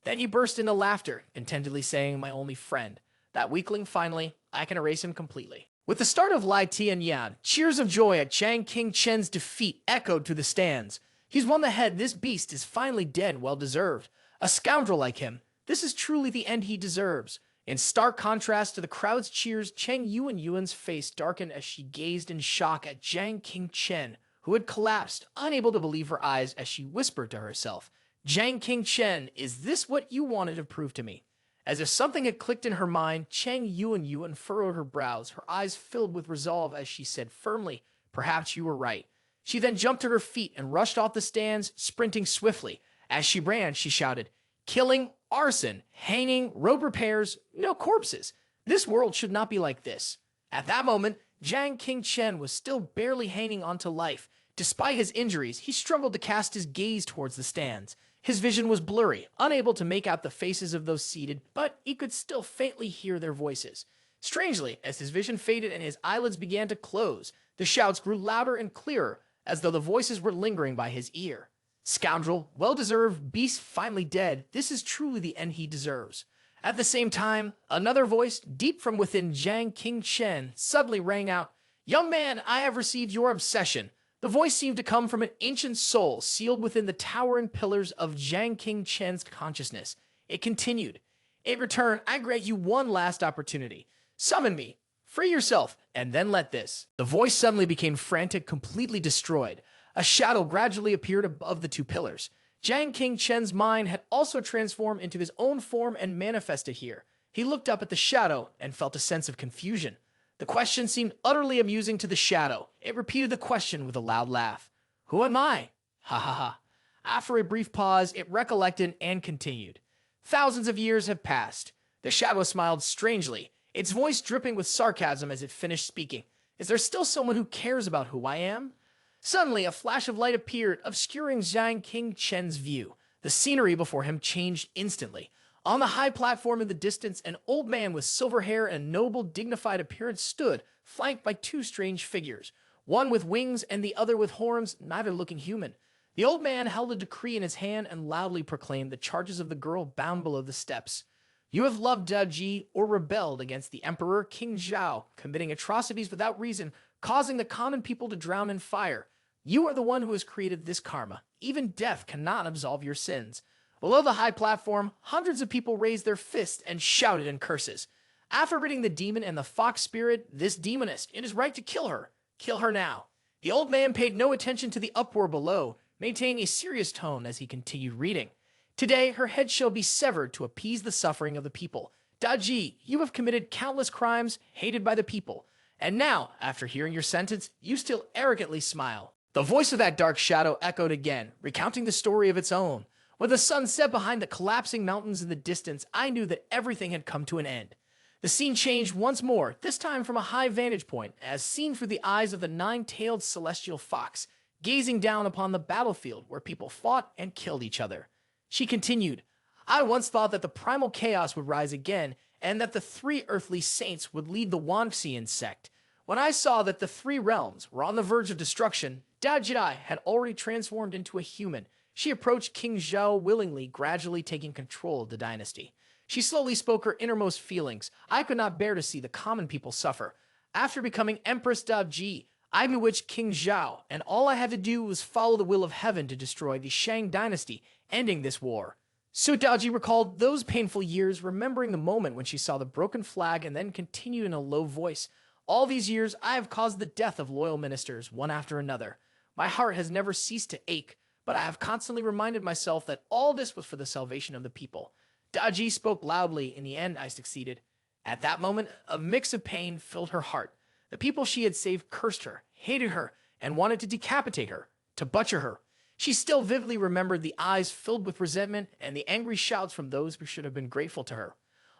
Then he burst into laughter, intently saying, "My only friend. That weakling, finally, I can erase him completely." With the start of Lai Tianyan, cheers of joy at Jiang Qingchen's defeat echoed through the stands. "He's won the head. This beast is finally dead, well deserved. A scoundrel like him. This is truly the end he deserves." In stark contrast to the crowd's cheers, Cheng Yuan's face darkened as she gazed in shock at Jiang Qingchen, who had collapsed, unable to believe her eyes as she whispered to herself, "Jiang Qingchen, is this what you wanted to prove to me?" As if something had clicked in her mind, Cheng Yuan furrowed her brows, her eyes filled with resolve as she said firmly, "Perhaps you were right." She then jumped to her feet and rushed off the stands, sprinting swiftly. As she ran, she shouted, "Killing, arson, hanging, road repairs, no corpses. This world should not be like this." At that moment, Jiang Qingchen was still barely hanging on to life. Despite his injuries, he struggled to cast his gaze towards the stands. His vision was blurry, unable to make out the faces of those seated, but he could still faintly hear their voices. Strangely, as his vision faded and his eyelids began to close, the shouts grew louder and clearer, as though the voices were lingering by his ear. "Scoundrel, well-deserved, beast finally dead. This is truly the end he deserves." At the same time, another voice, deep from within Jiang Qingchen, suddenly rang out, "Young man, I have received your obsession. The voice seemed to come from an ancient soul sealed within the towering pillars of Jiang Qingchen's consciousness. It continued. In return, I grant you one last opportunity. Summon me. Free yourself, and then let this. The voice suddenly became frantic, completely destroyed. A shadow gradually appeared above the two pillars. Jiang Qingchen's mind had also transformed into his own form and manifested here. He looked up at the shadow and felt a sense of confusion. The question seemed utterly amusing to the shadow. It repeated the question with a loud laugh. Who am I? Ha ha ha. After a brief pause, it recollected and continued. Thousands of years have passed. The shadow smiled strangely, its voice dripping with sarcasm as it finished speaking. Is there still someone who cares about who I am? Suddenly, a flash of light appeared, obscuring Jiang Qingchen's view. The scenery before him changed instantly. On the high platform in the distance, an old man with silver hair and noble, dignified appearance stood, flanked by two strange figures, one with wings and the other with horns, neither looking human. The old man held a decree in his hand and loudly proclaimed the charges of the girl bound below the steps. You have loved Daji or rebelled against the emperor King Zhao, committing atrocities without reason, causing the common people to drown in fire. You are the one who has created this karma. Even death cannot absolve your sins. Below the high platform, hundreds of people raised their fists and shouted in curses. After ridding the demon and the fox spirit, this demoness, it is right to kill her. Kill her now. The old man paid no attention to the uproar below, maintaining a serious tone as he continued reading. Today, her head shall be severed to appease the suffering of the people. Daji, you have committed countless crimes, hated by the people. And now, after hearing your sentence, you still arrogantly smile. The voice of that dark shadow echoed again, recounting the story of its own. When the sun set behind the collapsing mountains in the distance, I knew that everything had come to an end. The scene changed once more, this time from a high vantage point, as seen through the eyes of the nine-tailed celestial fox, gazing down upon the battlefield where people fought and killed each other. She continued, I once thought that the primal chaos would rise again, and that the three earthly saints would lead the Wanxian sect. When I saw that the three realms were on the verge of destruction, Dajidai had already transformed into a human. She approached King Zhao willingly, gradually taking control of the dynasty. She slowly spoke her innermost feelings. I could not bear to see the common people suffer. After becoming Empress Daji, I bewitched King Zhao, and all I had to do was follow the will of heaven to destroy the Shang dynasty, ending this war. Su Daji recalled those painful years, remembering the moment when she saw the broken flag and then continued in a low voice. All these years, I have caused the death of loyal ministers, one after another. My heart has never ceased to ache, but I have constantly reminded myself that all this was for the salvation of the people. Daji spoke loudly. In the end, I succeeded. At that moment, a mix of pain filled her heart. The people she had saved cursed her, hated her, and wanted to decapitate her, to butcher her. She still vividly remembered the eyes filled with resentment and the angry shouts from those who should have been grateful to her.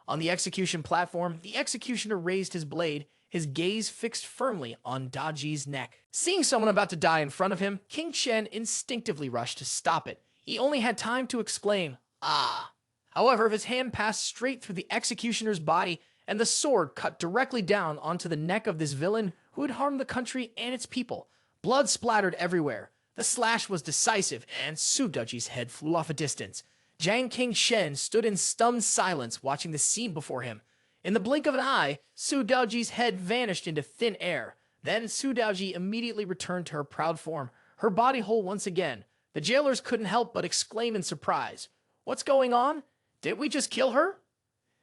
On the execution platform, the executioner raised his blade, his gaze fixed firmly on Daji's neck. Seeing someone about to die in front of him, King Chen instinctively rushed to stop it. He only had time to exclaim, "Ah!" However, his hand passed straight through the executioner's body, and the sword cut directly down onto the neck of this villain who had harmed the country and its people. Blood splattered everywhere. The slash was decisive, and Su Daji's head flew off a distance. Jiang Qingchen stood in stunned silence, watching the scene before him. In the blink of an eye, Su Daji's head vanished into thin air. Then Su Daji immediately returned to her proud form, her body whole once again. The jailers couldn't help but exclaim in surprise. What's going on? Did we just kill her?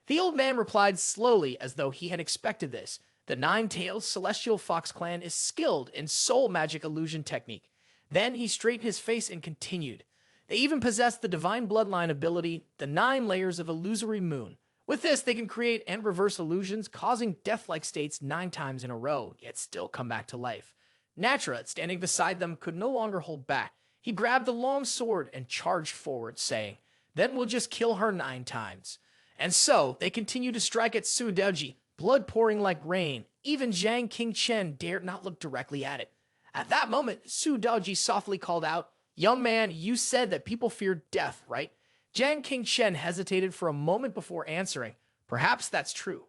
The old man replied slowly, as though he had expected this. The Nine-Tailed Celestial Fox Clan is skilled in soul magic illusion technique. Then he straightened his face and continued. They even possess the divine bloodline ability, the 9 layers of illusory moon. With this, they can create and reverse illusions, causing death-like states 9 times in a row, yet still come back to life. Natra, standing beside them, could no longer hold back. He grabbed the long sword and charged forward, saying, "Then we'll just kill her 9 times." And so, they continued to strike at Su Daji, blood pouring like rain. Even Jiang Qingchen dared not look directly at it. At that moment, Su Daji softly called out, "Young man, you said that people fear death, right?" Jiang Qingchen hesitated for a moment before answering. Perhaps that's true.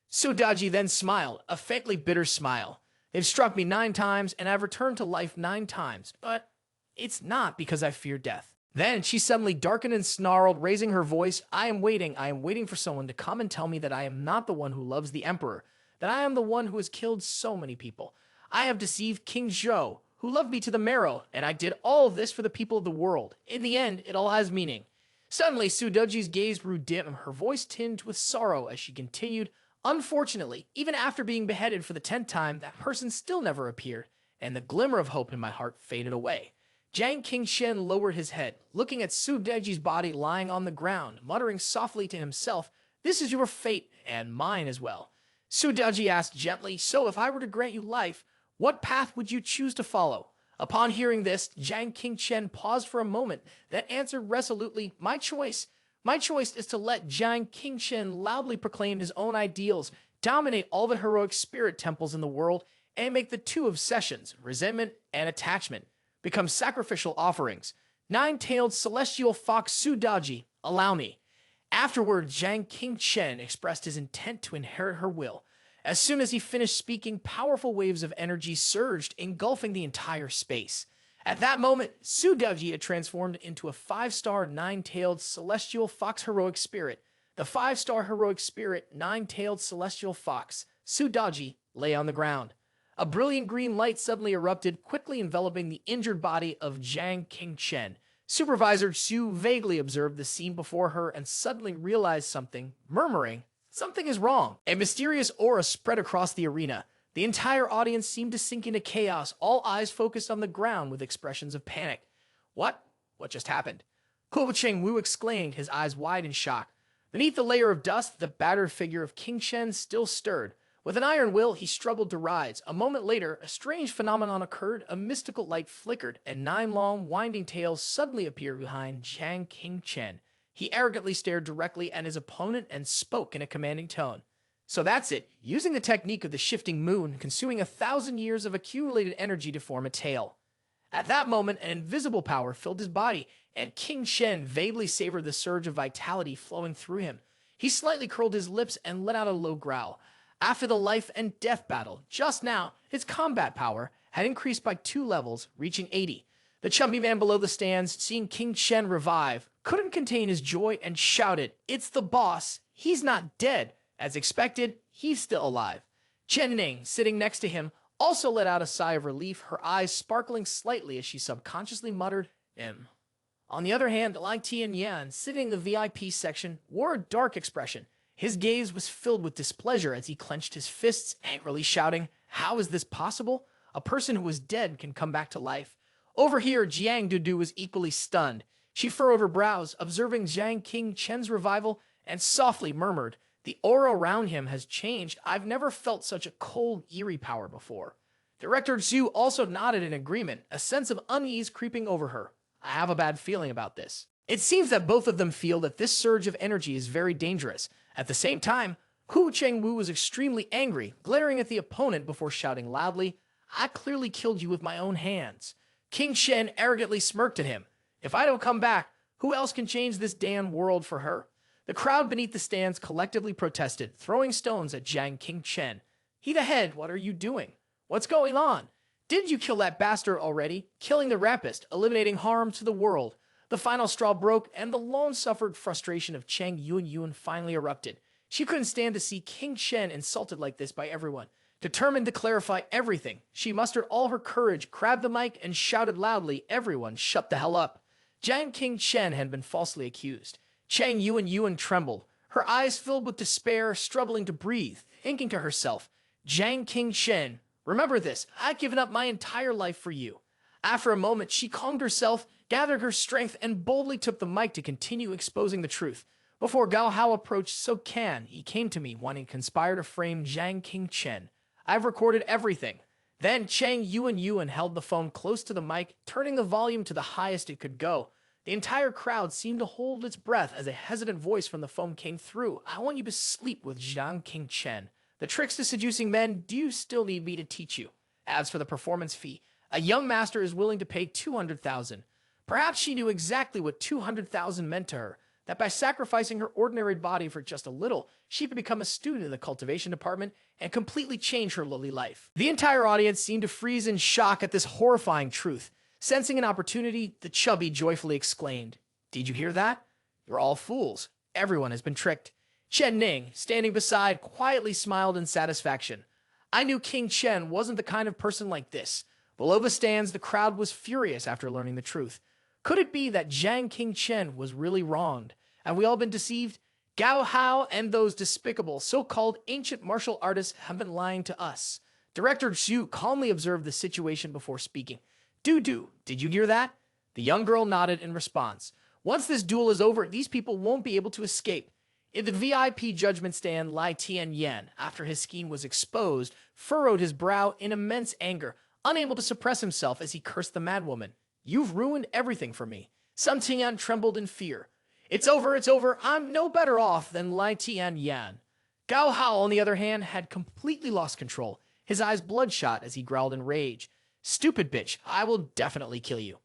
Su Daji then smiled, a faintly bitter smile. They've struck me 9 times, and I've returned to life 9 times, but it's not because I fear death. Then she suddenly darkened and snarled, raising her voice, I am waiting for someone to come and tell me that I am not the one who loves the emperor, that I am the one who has killed so many people. I have deceived King Zhou, who loved me to the marrow, and I did all of this for the people of the world. In the end, it all has meaning. Suddenly, Sudoji's gaze grew dim, her voice tinged with sorrow as she continued, "Unfortunately, even after being beheaded for the 10th time, that person still never appeared, and the glimmer of hope in my heart faded away." Jiang Qingshen lowered his head, looking at Sudoji's body lying on the ground, muttering softly to himself, "This is your fate, and mine as well." Sudoji asked gently, "So if I were to grant you life, what path would you choose to follow?" Upon hearing this, Jiang Qingshen paused for a moment, then answered resolutely, "My choice. My choice is to let Jiang Qingshen loudly proclaim his own ideals, dominate all the heroic spirit temples in the world, and make the two obsessions, resentment and attachment, become sacrificial offerings. Nine-tailed celestial fox Sudoji, allow me." Afterward, Jiang Qingshen expressed his intent to inherit her will. As soon as he finished speaking, powerful waves of energy surged, engulfing the entire space. At that moment, Sudoji had transformed into a 5-star nine-tailed celestial fox heroic spirit. The 5-star heroic spirit, nine-tailed celestial fox, Sudoji, lay on the ground. A brilliant green light suddenly erupted, quickly enveloping the injured body of Jiang Qingshen. Supervisor Xu vaguely observed the scene before her and suddenly realized something, murmuring, "Something is wrong." A mysterious aura spread across the arena. The entire audience seemed to sink into chaos, all eyes focused on the ground with expressions of panic. What? What just happened? Hu Chengwu exclaimed, his eyes wide in shock. Beneath the layer of dust, the battered figure of Qingshen still stirred. With an iron will, he struggled to rise. A moment later, a strange phenomenon occurred. A mystical light flickered, and 9 long, winding tails suddenly appeared behind Jiang Qingshen. He arrogantly stared directly at his opponent and spoke in a commanding tone. "So that's it, using the technique of the shifting moon, consuming 1,000 years of accumulated energy to form a tail." At that moment, an invisible power filled his body, and Qingshen vaguely savored the surge of vitality flowing through him. He slightly curled his lips and let out a low growl. After the life and death battle, just now, his combat power had increased by 2 levels, reaching 80. The chubby man below the stands, seeing Qingshen revive, couldn't contain his joy and shouted, "It's the boss! He's not dead! As expected, he's still alive." Chen Ning, sitting next to him, also let out a sigh of relief, her eyes sparkling slightly as she subconsciously muttered, On the other hand, Lai Tianyan, sitting in the VIP section, wore a dark expression. His gaze was filled with displeasure as he clenched his fists, angrily shouting, "How is this possible? A person who is dead can come back to life." Over here, Jiang Dudu was equally stunned. She furrowed her brows, observing Jiang Qingshen's revival, and softly murmured, "The aura around him has changed. I've never felt such a cold, eerie power before." Director Zhu also nodded in agreement, a sense of unease creeping over her. "I have a bad feeling about this." It seems that both of them feel that this surge of energy is very dangerous. At the same time, Hu Chengwu was extremely angry, glaring at the opponent before shouting loudly, "I clearly killed you with my own hands." Qingshen arrogantly smirked at him. "If I don't come back, who else can change this damn world for her?" The crowd beneath the stands collectively protested, throwing stones at Jiang Qingshen. "He the head, what are you doing? What's going on? Didn't you kill that bastard already? Killing the rapist, eliminating harm to the world." The final straw broke, and the long-suffered frustration of Cheng Yun finally erupted. She couldn't stand to see Qingshen insulted like this by everyone. Determined to clarify everything, she mustered all her courage, grabbed the mic, and shouted loudly, "Everyone, shut the hell up." Jiang Qingshen had been falsely accused. Cheng Yun trembled, her eyes filled with despair, struggling to breathe, thinking to herself, "Jiang Qingshen, remember this, I've given up my entire life for you." After a moment, she calmed herself, gathered her strength, and boldly took the mic to continue exposing the truth. Before Gao Hao approached, "So Can, he came to me wanting to conspire to frame Jiang Qingshen. I've recorded everything." Then Cheng Yun held the phone close to the mic, turning the volume to the highest it could go. The entire crowd seemed to hold its breath as a hesitant voice from the phone came through. "I want you to sleep with Jiang Qingshen. The tricks to seducing men, do you still need me to teach you? As for the performance fee, a young master is willing to pay 200,000. Perhaps she knew exactly what 200,000 meant to her, that by sacrificing her ordinary body for just a little, she could become a student in the cultivation department and completely change her lowly life. The entire audience seemed to freeze in shock at this horrifying truth. Sensing an opportunity, the chubby joyfully exclaimed, "Did you hear that? You're all fools. Everyone has been tricked." Chen Ning, standing beside, quietly smiled in satisfaction. "I knew King Chen wasn't the kind of person like this. Below the stands, the crowd was furious after learning the truth. Could it be that Zhang Qingchen was really wronged? Have we all been deceived? Gao Hao and those despicable so-called ancient martial artists have been lying to us. Director Xu calmly observed the situation before speaking. Du, did you hear that? The young girl nodded in response. Once this duel is over, these people won't be able to escape. In the VIP judgment stand, Lai Tianyan, after his scheme was exposed, furrowed his brow in immense anger, unable to suppress himself as he cursed the madwoman. You've ruined everything for me. Sun Tian trembled in fear. It's over, I'm no better off than Lai Tianyan. Gao Hao, on the other hand, had completely lost control, his eyes bloodshot as he growled in rage. Stupid bitch, I will definitely kill you.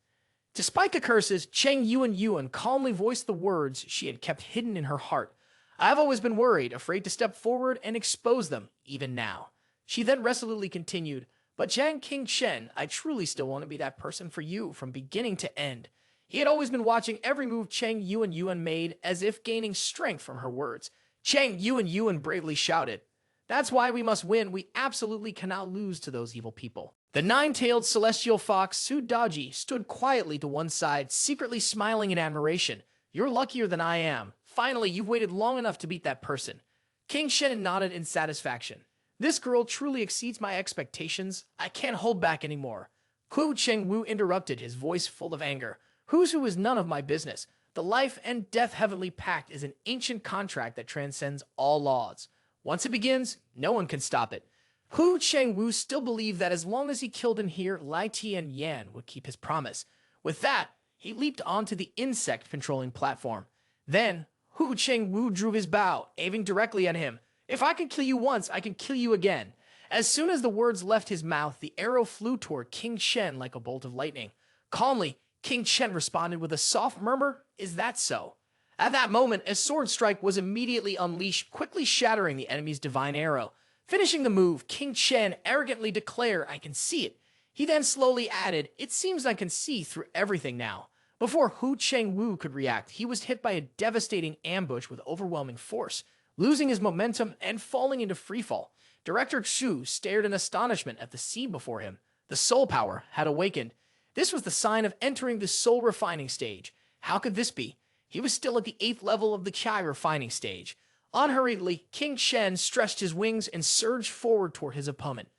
Despite the curses, Cheng Yuan calmly voiced the words she had kept hidden in her heart. I've always been worried, afraid to step forward and expose them, even now. She then resolutely continued, but Zhang Qingchen, I truly still want to be that person for you from beginning to end. He had always been watching every move Cheng Yuan made as if gaining strength from her words. Cheng Yuan bravely shouted, That's why we must win. We absolutely cannot lose to those evil people. The nine-tailed celestial fox, Su Daji, stood quietly to one side, secretly smiling in admiration. You're luckier than I am. Finally, you've waited long enough to beat that person. King Shen nodded in satisfaction. This girl truly exceeds my expectations. I can't hold back anymore. Hu Chengwu interrupted, his voice full of anger. Who's who is none of my business. The life and death heavenly pact is an ancient contract that transcends all laws. Once it begins, no one can stop it. Hu Chengwu still believed that as long as he killed in here, Lai Tianyan would keep his promise. With that, he leaped onto the insect-controlling platform. Then, Hu Chengwu drew his bow, aiming directly at him. If I can kill you once, I can kill you again. As soon as the words left his mouth, the arrow flew toward King Shen like a bolt of lightning. Calmly, King Shen responded with a soft murmur, Is that so? At that moment, a sword strike was immediately unleashed, quickly shattering the enemy's divine arrow. Finishing the move, King Shen arrogantly declared, I can see it. He then slowly added, It seems I can see through everything now. Before Hu Chengwu could react, he was hit by a devastating ambush with overwhelming force, losing his momentum and falling into freefall. Director Xu stared in astonishment at the scene before him. The soul power had awakened. This was the sign of entering the soul refining stage. How could this be? He was still at the 8th level of the Qi refining stage. Unhurriedly, King Shen stretched his wings and surged forward toward his opponent.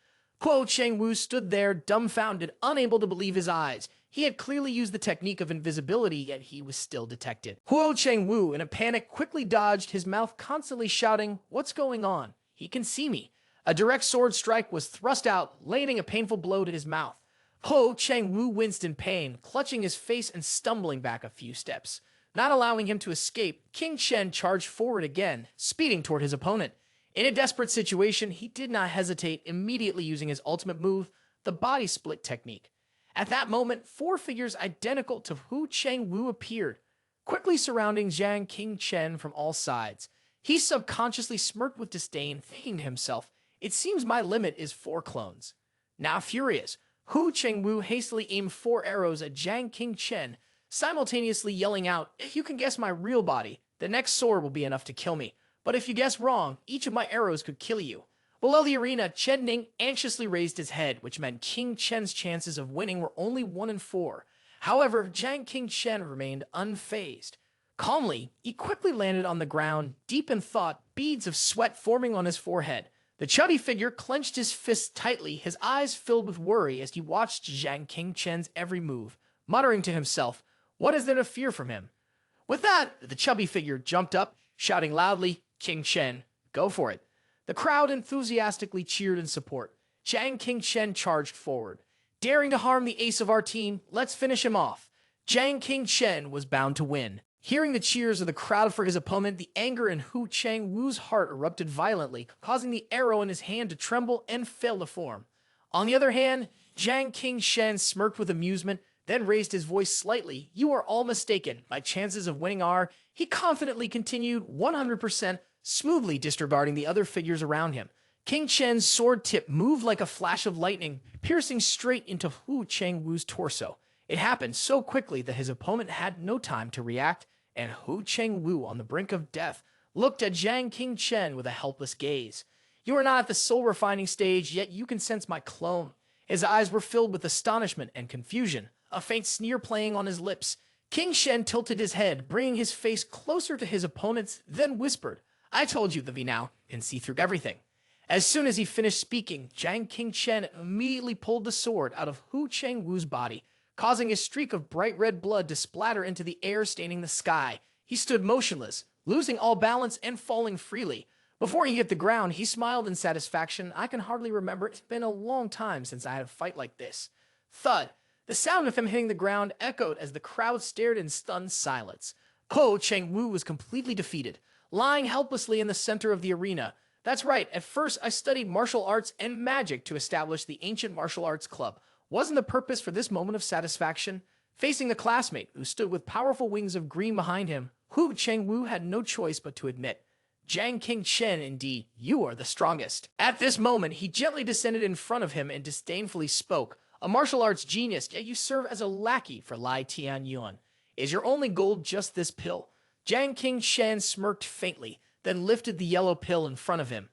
Hu Chengwu stood there, dumbfounded, unable to believe his eyes. He had clearly used the technique of invisibility, yet he was still detected. Hu Chengwu, in a panic, quickly dodged, his mouth constantly shouting, What's going on? He can see me. A direct sword strike was thrust out, landing a painful blow to his mouth. Hu Chengwu winced in pain, clutching his face and stumbling back a few steps. Not allowing him to escape, King Shen charged forward again, speeding toward his opponent. In a desperate situation, he did not hesitate, immediately using his ultimate move, the body split technique. At that moment, 4 figures identical to Hu Chengwu appeared, quickly surrounding Zhang Qingchen from all sides. He subconsciously smirked with disdain, thinking to himself, It seems my limit is 4 clones. Now furious, Hu Chengwu hastily aimed 4 arrows at Zhang Qingchen, simultaneously yelling out, If you can guess my real body, the next sword will be enough to kill me. But if you guess wrong, each of my arrows could kill you. Below the arena, Chen Ning anxiously raised his head, which meant King Chen's chances of winning were only 1 in 4. However, Zhang Qingchen remained unfazed. Calmly, he quickly landed on the ground, deep in thought, beads of sweat forming on his forehead. The chubby figure clenched his fists tightly, his eyes filled with worry as he watched Zhang Qingchen's every move, muttering to himself, What is there to fear from him? With that, the chubby figure jumped up, shouting loudly, King Shen, go for it. The crowd enthusiastically cheered in support. Zhang Qingchen charged forward. Daring to harm the ace of our team, let's finish him off. Zhang Qingchen was bound to win. Hearing the cheers of the crowd for his opponent, the anger in Hu Chengwu's heart erupted violently, causing the arrow in his hand to tremble and fail to form. On the other hand, Zhang Qingchen smirked with amusement, then raised his voice slightly. You are all mistaken. My chances of winning are, he confidently continued, 100%, smoothly disregarding the other figures around him. King Chen's sword tip moved like a flash of lightning, piercing straight into Hu Chengwu's torso. It happened so quickly that his opponent had no time to react, and Hu Chengwu, on the brink of death, looked at Zhang Qingchen with a helpless gaze. You are not at the soul refining stage, yet you can sense my clone. His eyes were filled with astonishment and confusion, a faint sneer playing on his lips. King Shen tilted his head, bringing his face closer to his opponent's, then whispered, "I told you that we now can see through everything." As soon as he finished speaking, Jiang King Chen immediately pulled the sword out of Hu Chengwu's body, causing a streak of bright red blood to splatter into the air, staining the sky. He stood motionless, losing all balance and falling freely. Before he hit the ground, he smiled in satisfaction. "I can hardly remember. It's been a long time since I had a fight like this." Thud. The sound of him hitting the ground echoed as the crowd stared in stunned silence. Hu Chengwu was completely defeated, lying helplessly in the center of the arena. That's right, at first I studied martial arts and magic to establish the Ancient Martial Arts Club. Wasn't the purpose for this moment of satisfaction? Facing the classmate, who stood with powerful wings of green behind him, Hu Chengwu had no choice but to admit, "Jiang King Chen, indeed, you are the strongest." At this moment, he gently descended in front of him and disdainfully spoke, "A martial arts genius, yet you serve as a lackey for Lai Tianyuan. Is your only goal just this pill?" Jiang King Shen smirked faintly, then lifted the yellow pill in front of him.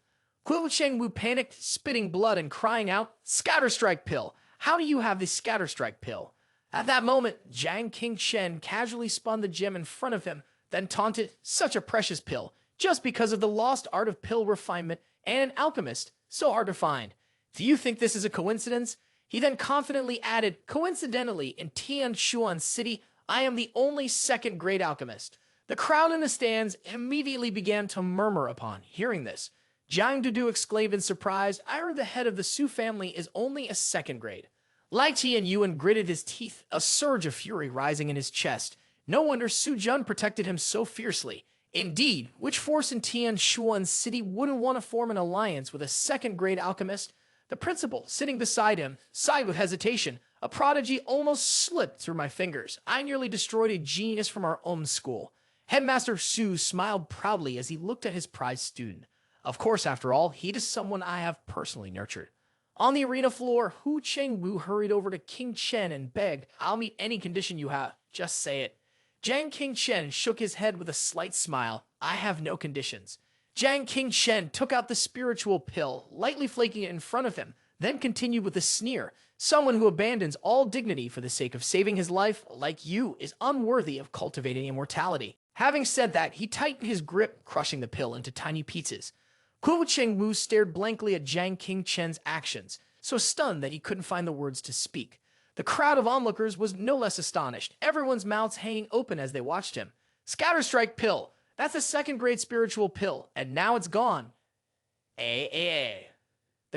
Hu Chengwu panicked, spitting blood and crying out, "Scatter Strike pill! How do you have the Scatter Strike pill?" At that moment, Jiang King Shen casually spun the gem in front of him, then taunted, "Such a precious pill, just because of the lost art of pill refinement and an alchemist, so hard to find. Do you think this is a coincidence?" He then confidently added, "Coincidentally, in Tianshuan City, I am the only second-grade alchemist." The crowd in the stands immediately began to murmur upon hearing this. Jiang Dudu exclaimed in surprise, "I heard the head of the Su family is only a second grade." Lai Tianyuan gritted his teeth, a surge of fury rising in his chest. No wonder Su Jun protected him so fiercely. Indeed, which force in Tianshuan City wouldn't want to form an alliance with a second-grade alchemist? The principal, sitting beside him, sighed with hesitation. "A prodigy almost slipped through my fingers. I nearly destroyed a genius from our own school." Headmaster Su smiled proudly as he looked at his prized student. "Of course, after all, he is someone I have personally nurtured." On the arena floor, Hu Chengwu hurried over to King Chen and begged, "I'll meet any condition you have. Just say it." Jiang King Chen shook his head with a slight smile. "I have no conditions." Jiang King Chen took out the spiritual pill, lightly flaking it in front of him, then continued with a sneer. "Someone who abandons all dignity for the sake of saving his life, like you, is unworthy of cultivating immortality." Having said that, he tightened his grip, crushing the pill into tiny pieces. Hu Chengwu stared blankly at Jiang King Chen's actions, so stunned that he couldn't find the words to speak. The crowd of onlookers was no less astonished, everyone's mouths hanging open as they watched him. "Scatter Strike pill! That's a second-grade spiritual pill, and now it's gone." The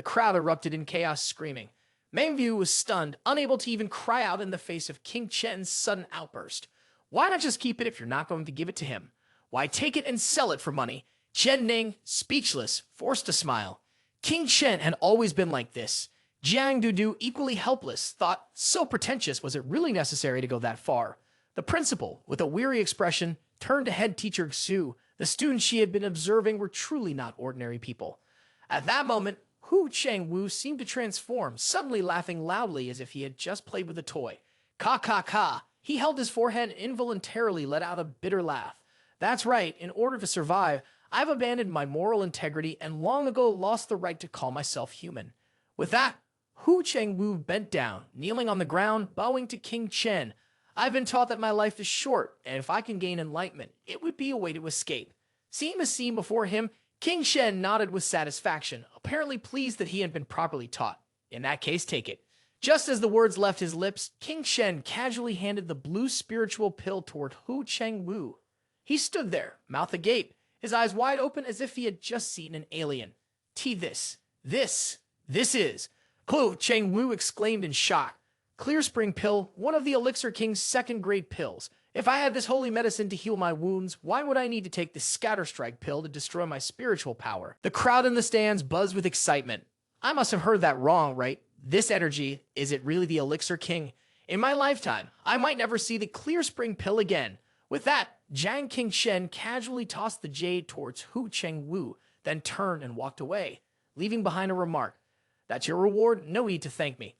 crowd erupted in chaos, screaming. Mengview was stunned, unable to even cry out in the face of King Chen's sudden outburst. Why not just keep it if you're not going to give it to him? Why take it and sell it for money? Chen Ning, speechless, forced a smile. King Chen had always been like this. Jiang Dudu, equally helpless, thought, so pretentious was it really necessary to go that far? The principal, with a weary expression, turned to head teacher Xu. The students she had been observing were truly not ordinary people. At that moment, Hu Chengwu seemed to transform, suddenly laughing loudly as if he had just played with a toy. "Ka ka ka." He held his forehead and involuntarily let out a bitter laugh. "That's right, in order to survive, I've abandoned my moral integrity and long ago lost the right to call myself human." With that, Hu Chengwu bent down, kneeling on the ground, bowing to King Chen. "I've been taught that my life is short, and if I can gain enlightenment, it would be a way to escape." Seeing the scene before him, King Chen nodded with satisfaction, apparently pleased that he had been properly taught. "In that case, take it." Just as the words left his lips, King Shen casually handed the blue spiritual pill toward Hu Chengwu. He stood there, mouth agape, his eyes wide open as if he had just seen an alien. This is," Hu Chengwu exclaimed in shock. "Clear Spring pill, one of the Elixir King's second-grade pills. If I had this holy medicine to heal my wounds, why would I need to take this Scatter Strike pill to destroy my spiritual power?" The crowd in the stands buzzed with excitement. "I must have heard that wrong, right? This energy, is it really the Elixir King? In my lifetime, I might never see the Clear Spring pill again." With that, Jiang King Shen casually tossed the jade towards Hu Chengwu, then turned and walked away, leaving behind a remark. "That's your reward? No need to thank me."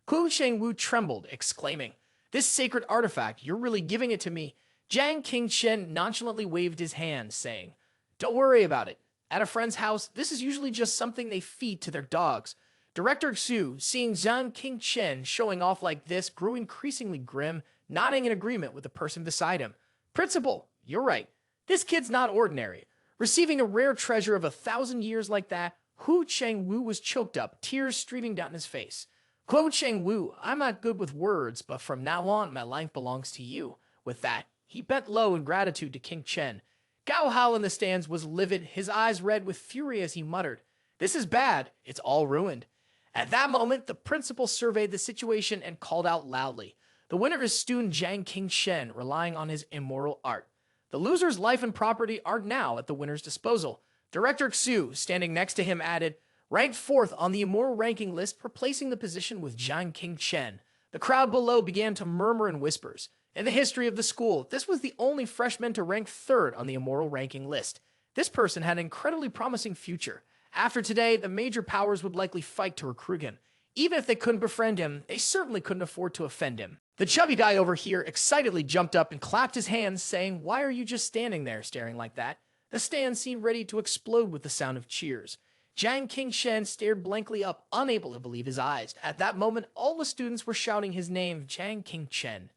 Hu Chengwu trembled, exclaiming, "This sacred artifact, you're really giving it to me?" Jiang King Shen nonchalantly waved his hand, saying, "Don't worry about it. At a friend's house, this is usually just something they feed to their dogs. Director Xu, seeing Zhang Qingchen showing off like this, grew increasingly grim, nodding in agreement with the person beside him. Principal, you're right. This kid's not ordinary. Receiving a rare treasure of 1,000 years like that, Hu Chengwu was choked up, tears streaming down his face. Guo Chengwu, I'm not good with words, but from now on, my life belongs to you. With that, he bent low in gratitude to King Chen. Gao Hao in the stands was livid, his eyes red with fury as he muttered, "This is bad. It's all ruined." At that moment, the principal surveyed the situation and called out loudly. The winner is student Zhang Qingchen, relying on his immoral art. The loser's life and property are now at the winner's disposal. Director Xu, standing next to him, added, "Ranked 4th on the immoral ranking list, replacing the position with Zhang Qingchen." The crowd below began to murmur in whispers. In the history of the school, this was the only freshman to rank 3rd on the immoral ranking list. This person had an incredibly promising future. After today, the major powers would likely fight to recruit him. Even if they couldn't befriend him, they certainly couldn't afford to offend him. The chubby guy over here excitedly jumped up and clapped his hands, saying, "Why are you just standing there staring like that?" The stand seemed ready to explode with the sound of cheers. Zhang Qingchen stared blankly up, unable to believe his eyes. At that moment, all the students were shouting his name, Zhang Qingchen.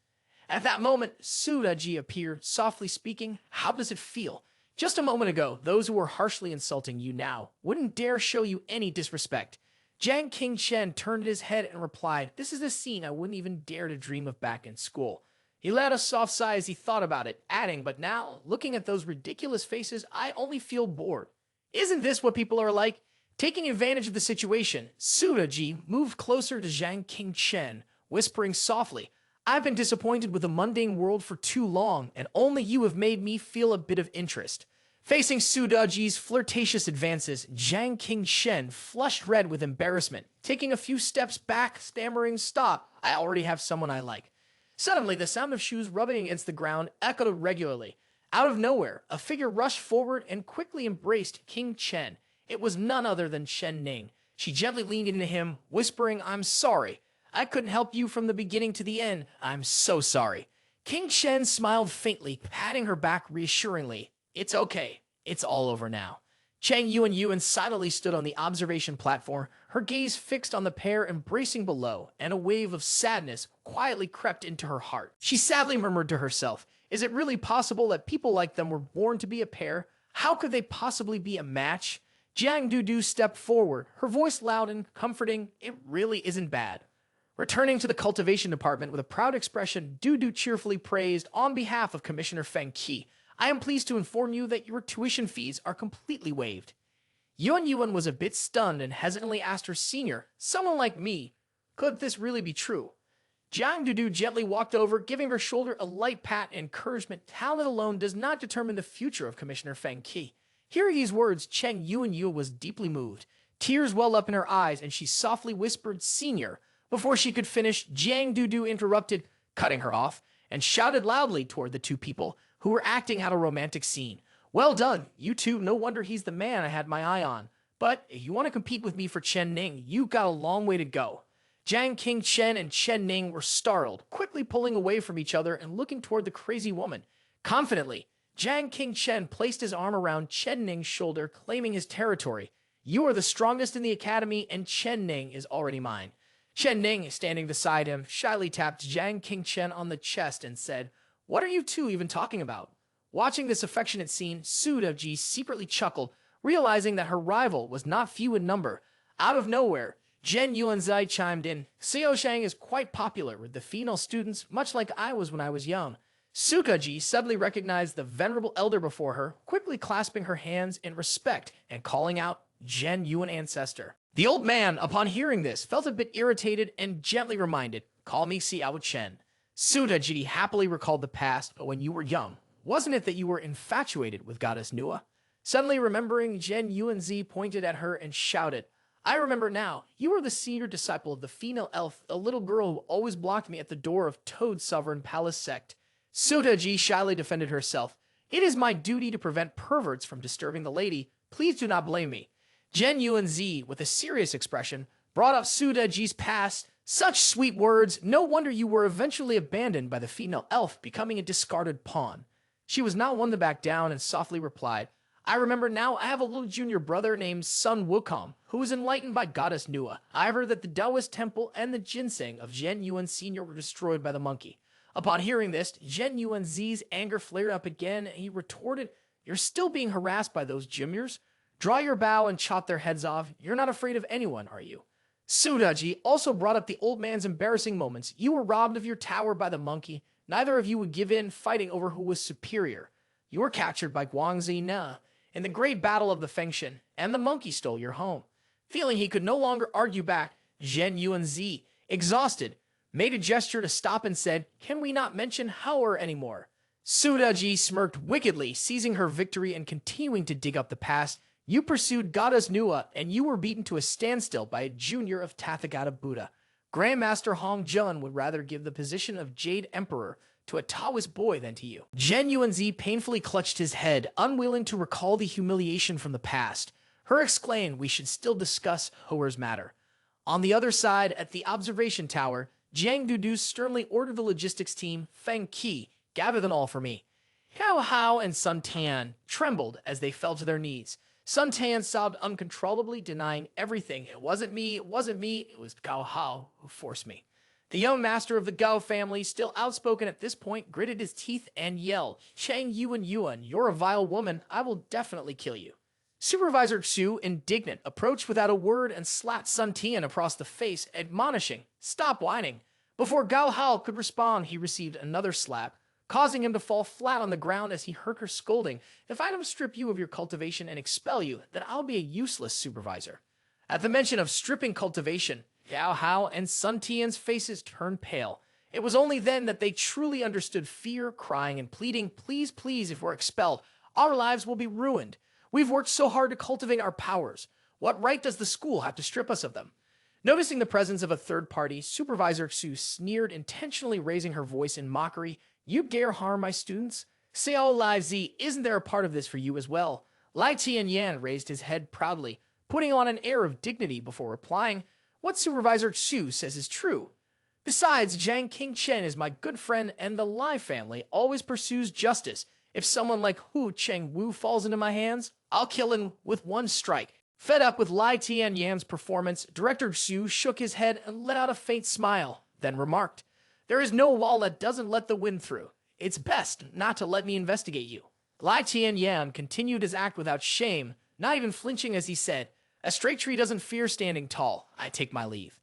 At that moment, Su Daji appeared, softly speaking, "How does it feel? Just a moment ago, those who were harshly insulting you now wouldn't dare show you any disrespect." Zhang Qingchen turned his head and replied, "This is a scene I wouldn't even dare to dream of back in school." He let a soft sigh as he thought about it, adding, "But now, looking at those ridiculous faces, I only feel bored." Isn't this what people are like? Taking advantage of the situation, Su Daji moved closer to Zhang Qingchen, whispering softly, "I've been disappointed with the mundane world for too long, and only you have made me feel a bit of interest." Facing Su Daji's flirtatious advances, Zhang Qingchen flushed red with embarrassment, taking a few steps back, stammering, "Stop, I already have someone I like." Suddenly, the sound of shoes rubbing against the ground echoed regularly. Out of nowhere, a figure rushed forward and quickly embraced King Chen. It was none other than Chen Ning. She gently leaned into him, whispering, "I'm sorry. I couldn't help you from the beginning to the end. I'm so sorry." King Chen smiled faintly, patting her back reassuringly. "It's okay. It's all over now." Chang Yuan silently stood on the observation platform, her gaze fixed on the pair embracing below, and a wave of sadness quietly crept into her heart. She sadly murmured to herself, "Is it really possible that people like them were born to be a pair? How could they possibly be a match?" Jiang Dudu stepped forward, her voice loud and comforting. "It really isn't bad." Returning to the cultivation department with a proud expression, Dudu cheerfully praised, "On behalf of Commissioner Feng Qi, I am pleased to inform you that your tuition fees are completely waived." Yuan was a bit stunned and hesitantly asked her senior, "Someone like me, could this really be true?" Jiang Dudu gently walked over, giving her shoulder a light pat and encouragement. Talent alone does not determine the future of Commissioner Feng Qi. Hearing these words, Cheng Yuan was deeply moved. Tears welled up in her eyes, and she softly whispered, "Senior." Before she could finish, Jiang Dudu interrupted, cutting her off, and shouted loudly toward the two people who were acting out a romantic scene. "Well done, you two. No wonder he's the man I had my eye on. But if you want to compete with me for Chen Ning, you've got a long way to go." Zhang Qingchen and Chen Ning were startled, quickly pulling away from each other and looking toward the crazy woman. Confidently, Zhang Qingchen placed his arm around Chen Ning's shoulder, claiming his territory. "You are the strongest in the academy, and Chen Ning is already mine." Chen Ning, standing beside him, shyly tapped Zhang Qingchen on the chest and said, "What are you two even talking about?" Watching this affectionate scene, Su Daji secretly chuckled, realizing that her rival was not few in number. Out of nowhere, Zhen Yuanzai chimed in, "Xiao Shang is quite popular with the female students, much like I was when I was young." Su Daji suddenly recognized the venerable elder before her, quickly clasping her hands in respect and calling out, "Zhen Yuan ancestor." The old man, upon hearing this, felt a bit irritated and gently reminded, "Call me Xiao Chen." Su Daji happily recalled the past, "But when you were young, wasn't it that you were infatuated with Goddess Nua?" Suddenly remembering, Zhen Yuanzi pointed at her and shouted, "I remember now. You were the senior disciple of the female elf, a little girl who always blocked me at the door of Toad's Sovereign Palace sect." Su Daji shyly defended herself. "It is my duty to prevent perverts from disturbing the lady. Please do not blame me." Zhen Yuanzi, with a serious expression, brought up Su Daji's past. "Such sweet words. No wonder you were eventually abandoned by the female elf, becoming a discarded pawn." She was not one to back down and softly replied, I remember now I have a little junior brother named Sun Wukong, who was enlightened by goddess Nua. I heard that the Taoist temple and the ginseng of Zhen Yuan Sr. were destroyed by the monkey. Upon hearing this, Zhen Yuan Z's anger flared up again, and he retorted, "You're still being harassed by those juniors? Draw your bow and chop their heads off. You're not afraid of anyone, are you?" Sudaji also brought up the old man's embarrassing moments. You were robbed of your tower by the monkey. Neither of you would give in, fighting over who was superior. You were captured by Guangzi Na in the great battle of the Fengshan, and the monkey stole your home. Feeling he could no longer argue back, Zhen Yuanzi, exhausted, made a gesture to stop and said, "Can we not mention Hauer anymore?" Sudaji smirked wickedly, seizing her victory and continuing to dig up the past. You pursued goddess Nua, and you were beaten to a standstill by a junior of Tathagata Buddha. Grandmaster Hong Jun would rather give the position of Jade Emperor to a Taoist boy than to you. Zhen Yuanzi painfully clutched his head, unwilling to recall the humiliation from the past. Her exclaimed we should still discuss Hoer's matter. On the other side, at the observation tower, Jiang Dudu sternly ordered the logistics team, Feng Qi, gather them all for me. Gao Hao and Sun Tan trembled as they fell to their knees. Sun Tan sobbed uncontrollably, denying everything. It wasn't me, it was Gao Hao who forced me. The young master of the Gao family, still outspoken at this point, gritted his teeth and yelled, "Chang Yuan, you're a vile woman. I will definitely kill you." Supervisor Xu, indignant, approached without a word and slapped Sun Tian across the face, admonishing, "Stop whining." Before Gao Hao could respond, he received another slap, causing him to fall flat on the ground as he heard her scolding, "If I don't strip you of your cultivation and expel you, then I'll be a useless supervisor." At the mention of stripping cultivation, Gao Hao and Sun Tian's faces turned pale. It was only then that they truly understood fear, crying and pleading, "Please, please, if we're expelled, our lives will be ruined. We've worked so hard to cultivate our powers. What right does the school have to strip us of them?" Noticing the presence of a third party, Supervisor Xu sneered, intentionally raising her voice in mockery. "You dare harm my students? Xiao Lai Zi, isn't there a part of this for you as well?" Lai Tianyan raised his head proudly, putting on an air of dignity before replying, "What Supervisor Xu says is true. Besides, Zhang Qingchen is my good friend, and the Lai family always pursues justice. If someone like Hu Chengwu falls into my hands, I'll kill him with one strike." Fed up with Lai Tianyan's performance, Director Xu shook his head and let out a faint smile, then remarked, "There is no wall that doesn't let the wind through. It's best not to let me investigate you." Lai Tianyan continued his act without shame, not even flinching as he said, "A straight tree doesn't fear standing tall. I take my leave."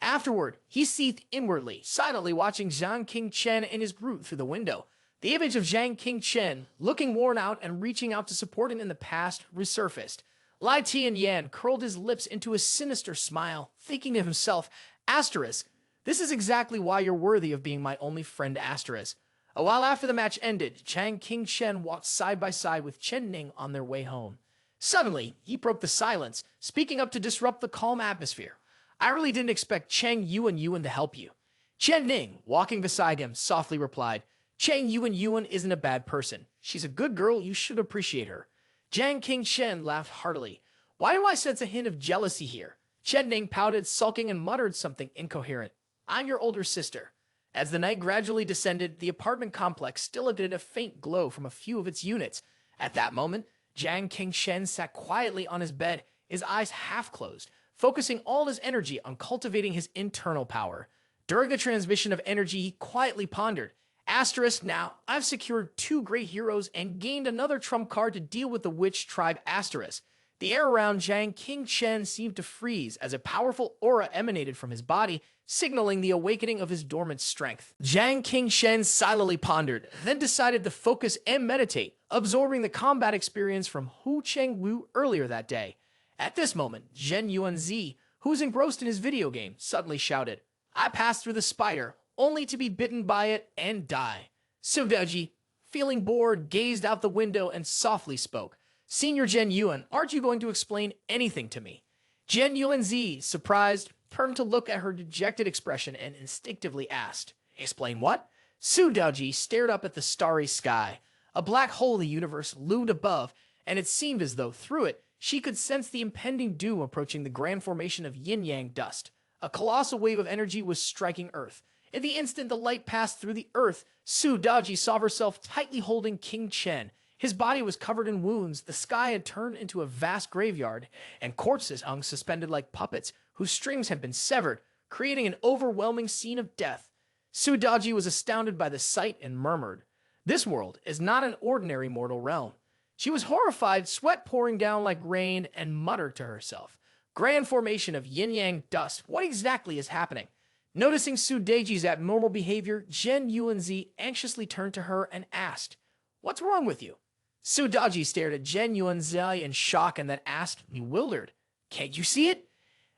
Afterward, he seethed inwardly, silently watching Zhang Qingchen and his group through the window. The image of Zhang Qingchen, looking worn out and reaching out to support him in the past, resurfaced. Lai Tianyan curled his lips into a sinister smile, thinking to himself, "Asterisk, this is exactly why you're worthy of being my only friend, Asterisk." A while after the match ended, Zhang Qingchen walked side by side with Chen Ning on their way home. Suddenly, he broke the silence, speaking up to disrupt the calm atmosphere. "I really didn't expect Chang Yuan to help you." Chen Ning, walking beside him, softly replied, "Chang Yuan isn't a bad person. She's a good girl, you should appreciate her." Zhang Qingchen laughed heartily. "Why do I sense a hint of jealousy here?" Chen Ning pouted, sulking, and muttered something incoherent. "I'm your older sister." As the night gradually descended, the apartment complex still emitted a faint glow from a few of its units. At that moment, Zhang Qingchen sat quietly on his bed, his eyes half closed, focusing all his energy on cultivating his internal power. During the transmission of energy, he quietly pondered, "Asterisk, now, I've secured 2 great heroes and gained another trump card to deal with the witch tribe Asterisk." The air around Zhang Qingchen seemed to freeze as a powerful aura emanated from his body, signaling the awakening of his dormant strength. Zhang Qingchen silently pondered, then decided to focus and meditate, absorbing the combat experience from Hu Chengwu earlier that day. At this moment, Zhen Yuanzi, who was engrossed in his video game, suddenly shouted, "I passed through the spider, only to be bitten by it and die." Sudaji, feeling bored, gazed out the window and softly spoke, "Senior Zhen Yuan, aren't you going to explain anything to me?" Zhen Yuanzi, surprised, turned to look at her dejected expression and instinctively asked, "Explain what?" Sudaji stared up at the starry sky. A black hole of the universe loomed above, and it seemed as though through it she could sense the impending doom approaching the grand formation of yin-yang dust. A colossal wave of energy was striking Earth. In the instant the light passed through the Earth, Sudaji saw herself tightly holding King Chen. His body was covered in wounds, the sky had turned into a vast graveyard, and corpses hung suspended like puppets whose strings had been severed, creating an overwhelming scene of death. Sudaji was astounded by the sight and murmured, "This world is not an ordinary mortal realm." She was horrified, sweat pouring down like rain, and muttered to herself, "Grand formation of yin-yang dust, what exactly is happening?" Noticing Sudaji's abnormal behavior, Jen Yuanzi anxiously turned to her and asked, "What's wrong with you?" Sudaji stared at Jen Yuanzi in shock and then asked, bewildered, "Can't you see it?"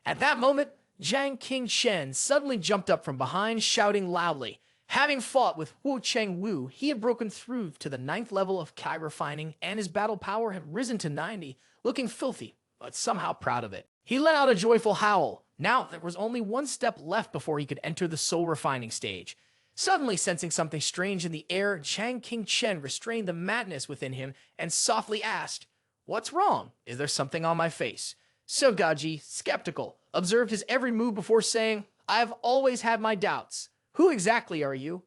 At that moment, Zhang Qingchen suddenly jumped up from behind, shouting loudly. Having fought with Wu Chengwu, he had broken through to the 9th level of Kai refining, and his battle power had risen to 90, looking filthy, but somehow proud of it. He let out a joyful howl. Now there was only one step left before he could enter the soul refining stage. Suddenly sensing something strange in the air, Zhang Qingchen restrained the madness within him and softly asked, "What's wrong? Is there something on my face?" Sogaji, skeptical, observed his every move before saying, "I have always had my doubts. Who exactly are you?"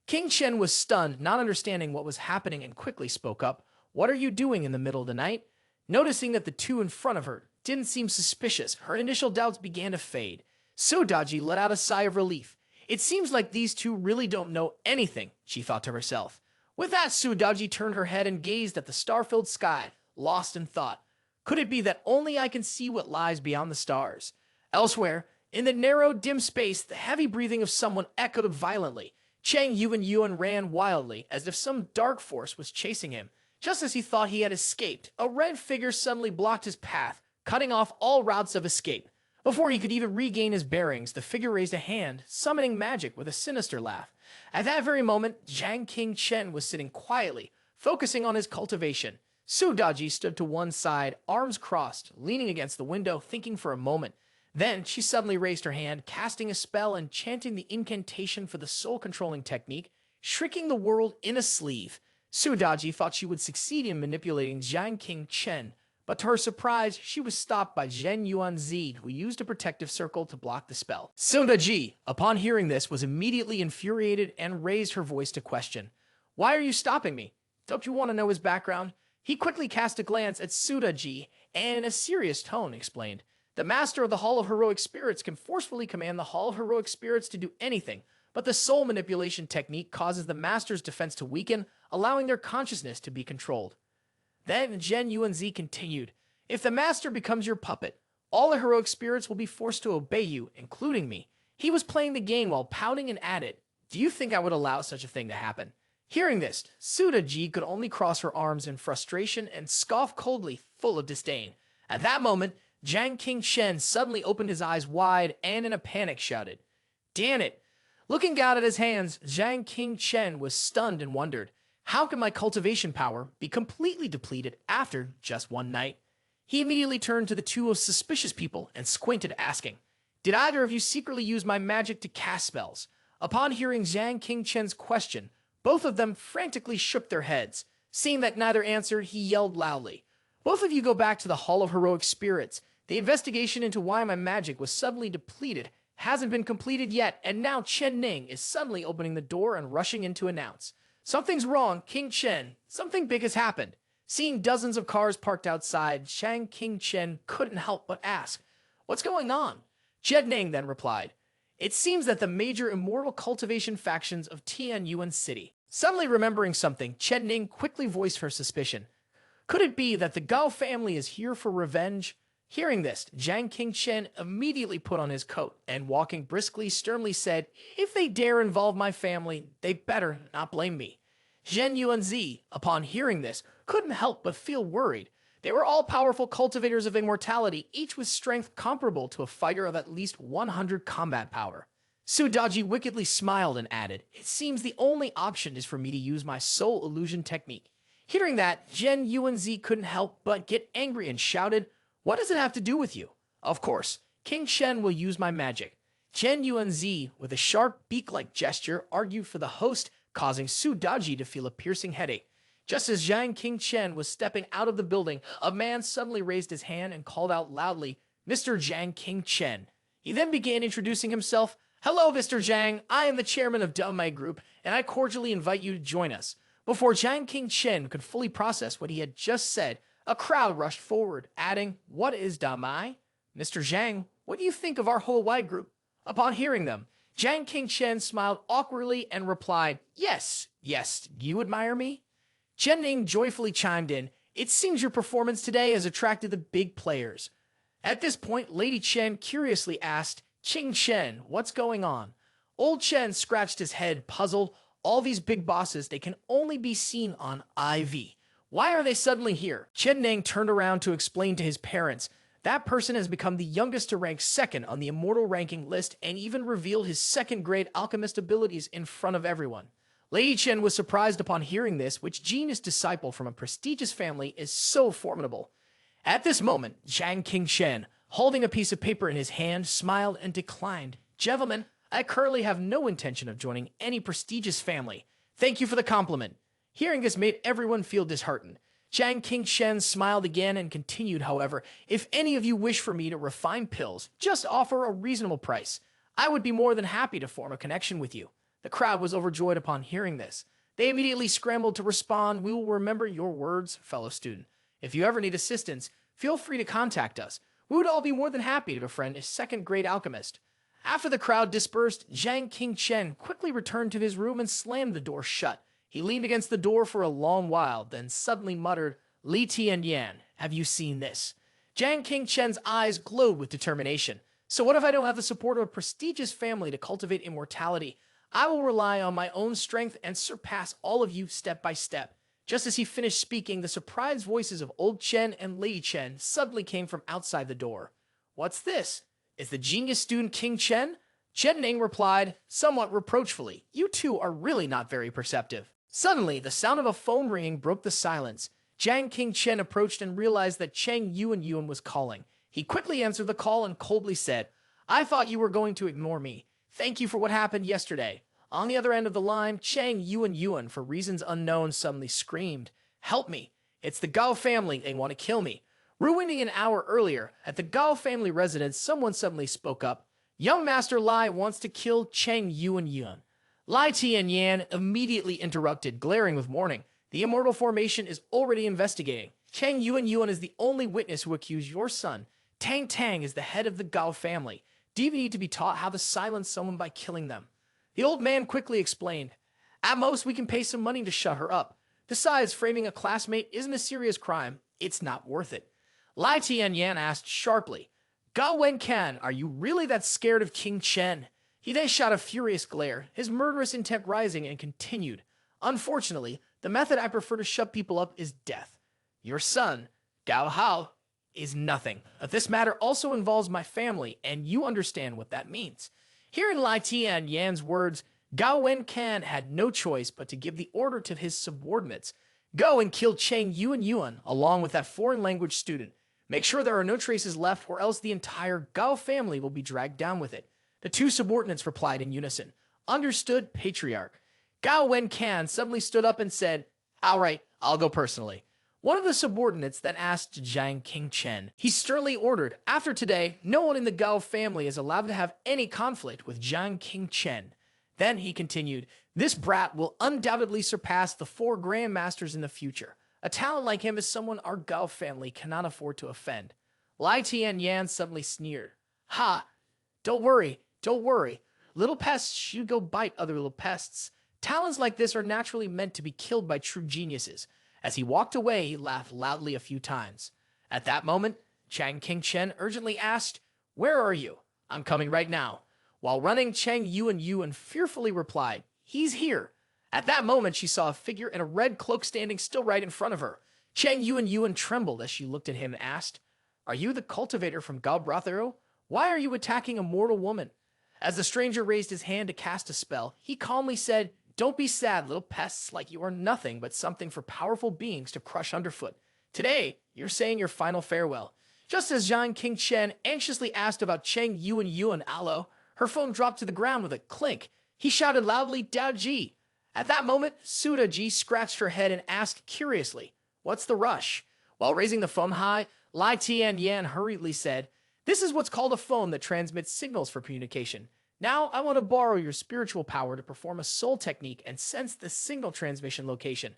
King Chen was stunned, not understanding what was happening, and quickly spoke up, "What are you doing in the middle of the night?" Noticing that the two in front of her didn't seem suspicious, her initial doubts began to fade. Sodaji let out a sigh of relief. It seems like these two really don't know anything, she thought to herself. With that, Sudaji turned her head and gazed at the star-filled sky, lost in thought. Could it be that only I can see what lies beyond the stars? Elsewhere, in the narrow, dim space, the heavy breathing of someone echoed violently. Chang Yuan ran wildly, as if some dark force was chasing him. Just as he thought he had escaped, a red figure suddenly blocked his path, cutting off all routes of escape. Before he could even regain his bearings, the figure raised a hand, summoning magic with a sinister laugh. At that very moment, Zhang Qingchen was sitting quietly, focusing on his cultivation. Sudaji stood to one side, arms crossed, leaning against the window, thinking for a moment. Then she suddenly raised her hand, casting a spell and chanting the incantation for the soul-controlling technique, shrinking the world in a sleeve. Sudaji thought she would succeed in manipulating Zhang Qingchen, but to her surprise, she was stopped by Zhen Yuanzi, who used a protective circle to block the spell. Sudaji, upon hearing this, was immediately infuriated and raised her voice to question, "Why are you stopping me? Don't you want to know his background?" He quickly cast a glance at Sudaji and in a serious tone explained, "The master of the Hall of Heroic Spirits can forcefully command the Hall of Heroic Spirits to do anything, but the soul manipulation technique causes the master's defense to weaken, allowing their consciousness to be controlled." Then Zhen Yuanzi continued, "If the master becomes your puppet, all the heroic spirits will be forced to obey you, including me." He was playing the game while pouting and added, "Do you think I would allow such a thing to happen?" Hearing this, Sudaji could only cross her arms in frustration and scoff coldly, full of disdain. At that moment, Zhang Qingchen suddenly opened his eyes wide and in a panic shouted, "Damn it!" Looking down at his hands, Zhang Qingchen was stunned and wondered, "How can my cultivation power be completely depleted after just one night?" He immediately turned to the two suspicious people and squinted, asking, "Did either of you secretly use my magic to cast spells?" Upon hearing Zhang Qingchen's question, both of them frantically shook their heads. Seeing that neither answered, he yelled loudly, "Both of you go back to the Hall of Heroic Spirits. The investigation into why my magic was suddenly depleted hasn't been completed yet, and now Chen Ning is suddenly opening the door and rushing in to announce, 'Something's wrong, King Chen. Something big has happened.'" Seeing dozens of cars parked outside, Zhang Qingchen couldn't help but ask, "What's going on?" Chen Ning then replied, "It seems that the major immortal cultivation factions of Tianyuan City." Suddenly remembering something, Chen Ning quickly voiced her suspicion. Could it be that the Gao family is here for revenge? Hearing this, Zhang Qingchen immediately put on his coat and, walking briskly, sternly said, "If they dare involve my family, they better not blame me." Zhen Yuanzi, upon hearing this, couldn't help but feel worried. They were all powerful cultivators of immortality, each with strength comparable to a fighter of at least 100 combat power. Sudaji wickedly smiled and added, "It seems the only option is for me to use my soul illusion technique." Hearing that, Zhen Yuanzi couldn't help but get angry and shouted, "What does it have to do with you?" "Of course, King Shen will use my magic." Zhen Yuanzi, with a sharp beak-like gesture, argued for the host, causing Sudaji to feel a piercing headache. Just as Zhang Qingchen was stepping out of the building, a man suddenly raised his hand and called out loudly, "Mr. Zhang Qingchen." He then began introducing himself. "Hello, Mr. Zhang. I am the chairman of Defy Group, and I cordially invite you to join us. Before Jiang King Chen could fully process what he had just said, a crowd rushed forward, adding, "What is Damai? Mr. Zhang, what do you think of our whole wide group?" Upon hearing them, Jiang King Chen smiled awkwardly and replied, "Yes, yes, you admire me?" Chen Ning joyfully chimed in, "It seems your performance today has attracted the big players." At this point, Lady Chen curiously asked, "Qing Chen, what's going on?" Old Chen scratched his head, puzzled. All these big bosses, they can only be seen on IV. Why are they suddenly here? Chen Ning turned around to explain to his parents. That person has become the youngest to rank second on the immortal ranking list and even revealed his second-grade alchemist abilities in front of everyone. Lady Chen was surprised upon hearing this, which genius disciple from a prestigious family is so formidable. At this moment, Jiang King Chen, holding a piece of paper in his hand, smiled and declined. "Gentlemen, I currently have no intention of joining any prestigious family. Thank you for the compliment." Hearing this made everyone feel disheartened. Jiang King Chen smiled again and continued, "However, if any of you wish for me to refine pills, just offer a reasonable price. I would be more than happy to form a connection with you." The crowd was overjoyed upon hearing this. They immediately scrambled to respond, "We will remember your words, fellow student. If you ever need assistance, feel free to contact us. We would all be more than happy to befriend a second-grade alchemist." After the crowd dispersed, Jiang King Chen quickly returned to his room and slammed the door shut. He leaned against the door for a long while, then suddenly muttered, "Li Tianyan, have you seen this?" Jiang King Chen's eyes glowed with determination. "So what if I don't have the support of a prestigious family to cultivate immortality? I will rely on my own strength and surpass all of you step by step." Just as he finished speaking, the surprised voices of Old Chen and Lady Chen suddenly came from outside the door. "What's this? Is the genius student King Chen?" Chen Ning replied, somewhat reproachfully, "You two are really not very perceptive." Suddenly, the sound of a phone ringing broke the silence. Jiang King Chen approached and realized that Cheng Yuan was calling. He quickly answered the call and coldly said, "I thought you were going to ignore me. Thank you for what happened yesterday." On the other end of the line, Cheng Yuan, for reasons unknown, suddenly screamed, "Help me! It's the Gao family. They want to kill me." Ruining an hour earlier, at the Gao family residence, someone suddenly spoke up. "Young Master Lai wants to kill Cheng Yuan." Lai Tianyan immediately interrupted, glaring with warning. "The immortal formation is already investigating. Cheng Yuan is the only witness who accused your son. Tang Tang is the head of the Gao family. Do you need to be taught how to silence someone by killing them?" The old man quickly explained, "At most, we can pay some money to shut her up. Besides, framing a classmate isn't a serious crime. It's not worth it." Lai Tianyan asked sharply, "Gao Wencan, are you really that scared of King Chen?" He then shot a furious glare, his murderous intent rising, and continued, "Unfortunately, the method I prefer to shut people up is death. Your son, Gao Hao, is nothing. This matter also involves my family, and you understand what that means." Hearing Lai Tianyan's words, Gao Wencan had no choice but to give the order to his subordinates. "Go and kill Cheng Yuan, along with that foreign language student. Make sure there are no traces left, or else the entire Gao family will be dragged down with it." The two subordinates replied in unison, "Understood, Patriarch." Gao Wencan suddenly stood up and said, "All right, I'll go personally." One of the subordinates then asked Jiang King Chen. He sternly ordered, "After today, no one in the Gao family is allowed to have any conflict with Jiang King Chen." Then he continued, "This brat will undoubtedly surpass the 4 grandmasters in the future. A talent like him is someone our Gao family cannot afford to offend." Lai Tianyan suddenly sneered, "Ha! Don't worry. Little pests should go bite other little pests. Talents like this are naturally meant to be killed by true geniuses." As he walked away, he laughed loudly a few times. At that moment, Jiang King Chen urgently asked, "Where are you?" "I'm coming right now." While running, Cheng Yuan fearfully replied, "He's here." At that moment, she saw a figure in a red cloak standing still right in front of her. Cheng Yuan trembled as she looked at him and asked, "Are you the cultivator from Gao Brothero? Why are you attacking a mortal woman?" As the stranger raised his hand to cast a spell, he calmly said, "Don't be sad, little pests, like you are nothing but something for powerful beings to crush underfoot. Today, you're saying your final farewell." Just as Jiang King Chen anxiously asked about Cheng Yuan Alo, her phone dropped to the ground with a clink. He shouted loudly, "Dao Ji." At that moment, Suda Ji scratched her head and asked curiously, "What's the rush?" While raising the phone high, Lai Tianyan hurriedly said, "This is what's called a phone that transmits signals for communication. Now, I want to borrow your spiritual power to perform a soul technique and sense the single transmission location.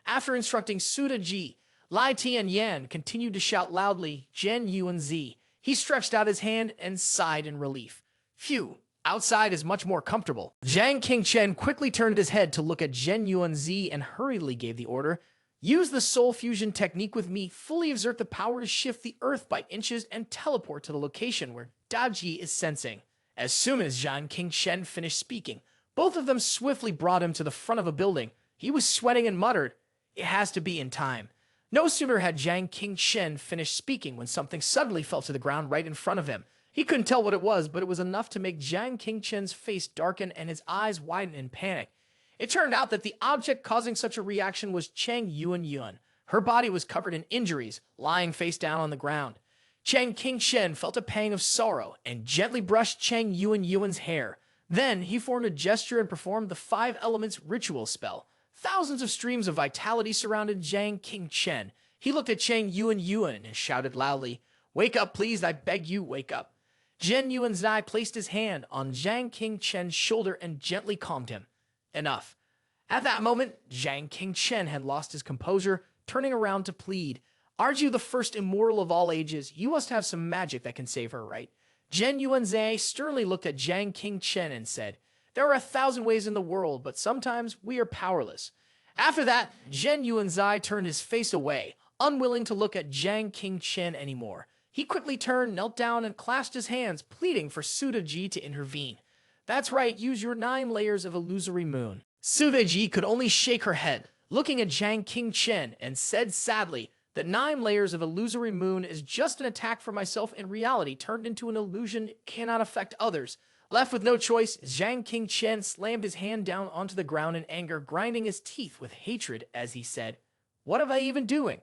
After instructing Suda Ji, Lai Tian Yan continued to shout loudly, Zhen Yuan Z. He stretched out his hand and sighed in relief. Phew, outside is much more comfortable. Zhang Qingchen quickly turned his head to look at Zhen Yuan Z and hurriedly gave the order, use the soul fusion technique with me, fully exert the power to shift the earth by inches and teleport to the location where Daji is sensing. As soon as Zhang Qingchen finished speaking, both of them swiftly brought him to the front of a building. He was sweating and muttered, it has to be in time. No sooner had Zhang Qingchen finished speaking when something suddenly fell to the ground right in front of him. He couldn't tell what it was, but it was enough to make Zhang Qingchen's face darken and his eyes widen in panic. It turned out that the object causing such a reaction was Cheng Yuan. Her body was covered in injuries, lying face down on the ground. Cheng Qingchen felt a pang of sorrow and gently brushed Cheng Yuan's hair. Then he formed a gesture and performed the 5 elements ritual spell. Thousands of streams of vitality surrounded Zhang Qingchen. He looked at Cheng Yuan and shouted loudly, wake up, please, I beg you, wake up. Zhen Yuanzai placed his hand on Zhang Qingchen's shoulder and gently calmed him. Enough. At that moment, Zhang Qingchen had lost his composure, turning around to plead. Aren't you the first immortal of all ages? You must have some magic that can save her, right? Zhen Yuanzai sternly looked at Zhang Qingchen and said, there are 1,000 ways in the world, but sometimes we are powerless. After that, Zhen Yuanzai turned his face away, unwilling to look at Zhang Qingchen anymore. He quickly turned, knelt down, and clasped his hands, pleading for Suda Ji to intervene. That's right, use your 9 layers of illusory moon. Suda Ji could only shake her head, looking at Zhang Qingchen, and said sadly that 9 layers of illusory moon is just an attack for myself in reality turned into an illusion cannot affect others. Left with no choice, Zhang Qingchen slammed his hand down onto the ground in anger, grinding his teeth with hatred as he said, what am I even doing?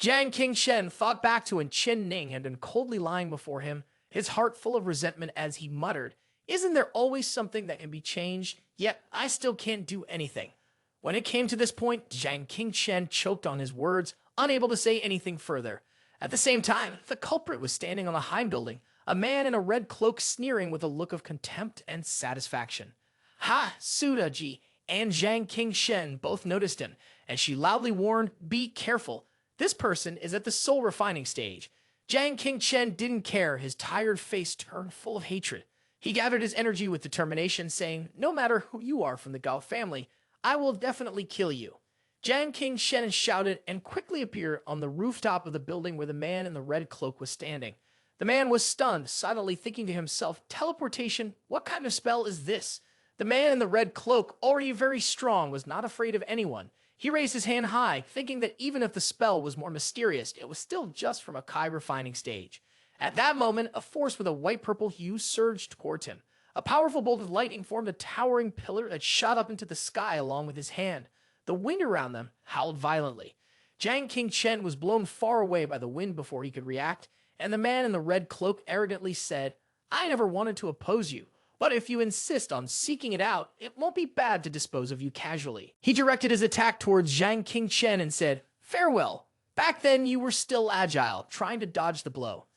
Zhang Qingchen thought back to when Chen Ning had been coldly lying before him, his heart full of resentment as he muttered, isn't there always something that can be changed? Yet I still can't do anything. When it came to this point, Zhang Qingchen choked on his words, unable to say anything further. At the same time, the culprit was standing on the hind building, a man in a red cloak sneering with a look of contempt and satisfaction. Ha! Suda Ji and Zhang Qingchen both noticed him, and she loudly warned, be careful. This person is at the soul refining stage. Zhang Qingchen didn't care, his tired face turned full of hatred. He gathered his energy with determination, saying, no matter who you are from the Gao family, I will definitely kill you. Zhang Qingchen shouted and quickly appeared on the rooftop of the building where the man in the red cloak was standing. The man was stunned, silently thinking to himself, teleportation, what kind of spell is this? The man in the red cloak, already very strong, was not afraid of anyone. He raised his hand high, thinking that even if the spell was more mysterious, it was still just from a Kai refining stage. At that moment, a force with a white-purple hue surged towards him. A powerful bolt of lightning formed a towering pillar that shot up into the sky along with his hand. The wind around them howled violently. Zhang Qingchen was blown far away by the wind before he could react, and the man in the red cloak arrogantly said, I never wanted to oppose you, but if you insist on seeking it out, it won't be bad to dispose of you casually. He directed his attack towards Zhang Qingchen and said, farewell. Back then you were still agile, trying to dodge the blow.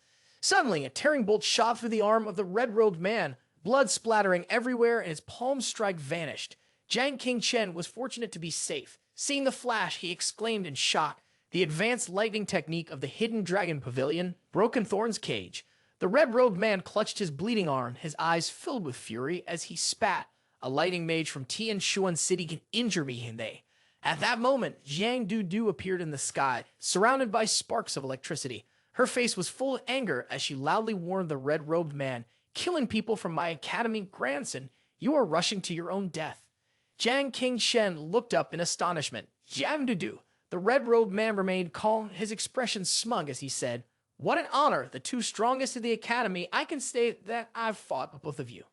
Suddenly, a tearing bolt shot through the arm of the red-robed man, blood splattering everywhere, and his palm strike vanished. Zhang Qingchen was fortunate to be safe. Seeing the flash, he exclaimed in shock. The advanced lightning technique of the Hidden Dragon Pavilion, Broken Thorn's cage. The red-robed man clutched his bleeding arm, his eyes filled with fury as he spat. A lightning mage from Tianshuan City can injure me, Hinde. At that moment, Jiang Dudu appeared in the sky, surrounded by sparks of electricity. Her face was full of anger as she loudly warned the red-robed man, killing people from my academy, grandson, you are rushing to your own death. Zhang Qingchen looked up in astonishment. Jiang Dudu. The red-robed man remained calm, his expression smug as he said, what an honor, the 2 strongest of the academy, I can say that I've fought both of you.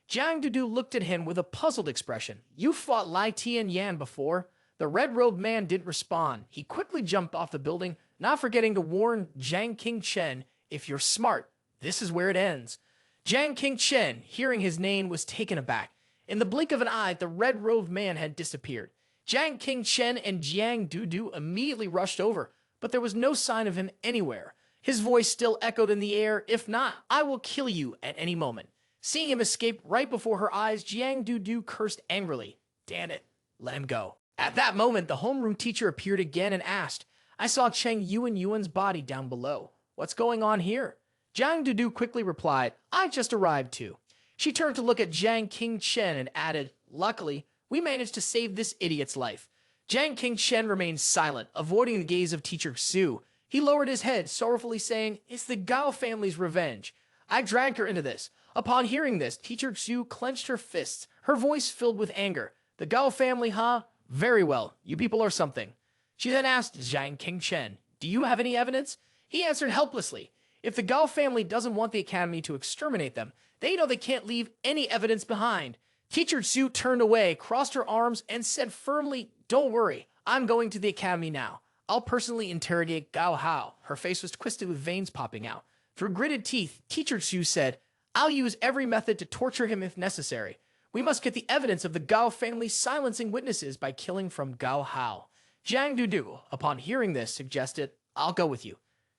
Jiang Dudu looked at him with a puzzled expression. You fought Lai Tian Yan before. The red-robed man didn't respond. He quickly jumped off the building, not forgetting to warn Zhang Qingchen, if you're smart, this is where it ends. Zhang Qingchen, hearing his name, was taken aback. In the blink of an eye, the red-robed man had disappeared. Zhang Qingchen and Jiang Dudu immediately rushed over, but there was no sign of him anywhere. His voice still echoed in the air, if not, I will kill you at any moment. Seeing him escape right before her eyes, Jiang Dudu cursed angrily. Damn it, let him go. At that moment, the homeroom teacher appeared again and asked, I saw Cheng Yuan's body down below. What's going on here? Jiang Dudu quickly replied, I just arrived too. She turned to look at Jiang Qingchen and added, luckily, we managed to save this idiot's life. Jiang Qingchen remained silent, avoiding the gaze of Teacher Xu. He lowered his head, sorrowfully saying, It's the Gao family's revenge. I dragged her into this. Upon hearing this, Teacher Xu clenched her fists, her voice filled with anger. The Gao family, huh? Very well. You people are something. She then asked Jiang Qingchen, Do you have any evidence? He answered helplessly. If the Gao family doesn't want the academy to exterminate them, they know they can't leave any evidence behind. Teacher Xu turned away, crossed her arms, and said firmly, Don't worry, I'm going to the academy now. I'll personally interrogate Gao Hao. Her face was twisted with veins popping out. Through gritted teeth, Teacher Xu said, I'll use every method to torture him if necessary. We must get the evidence of the Gao family silencing witnesses by killing from Gao Hao. Jiang Dudu, upon hearing this, suggested, I'll go with you.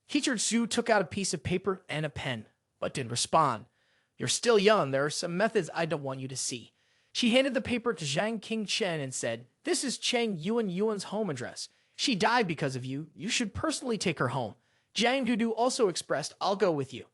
Teacher Xu took out a piece of paper and a pen, but didn't respond. You're still young. There are some methods I don't want you to see. She handed the paper to Jiang Qingchen and said, This is Cheng Yuan's home address. She died because of you. You should personally take her home. Jiang Dudu also expressed, I'll go with you.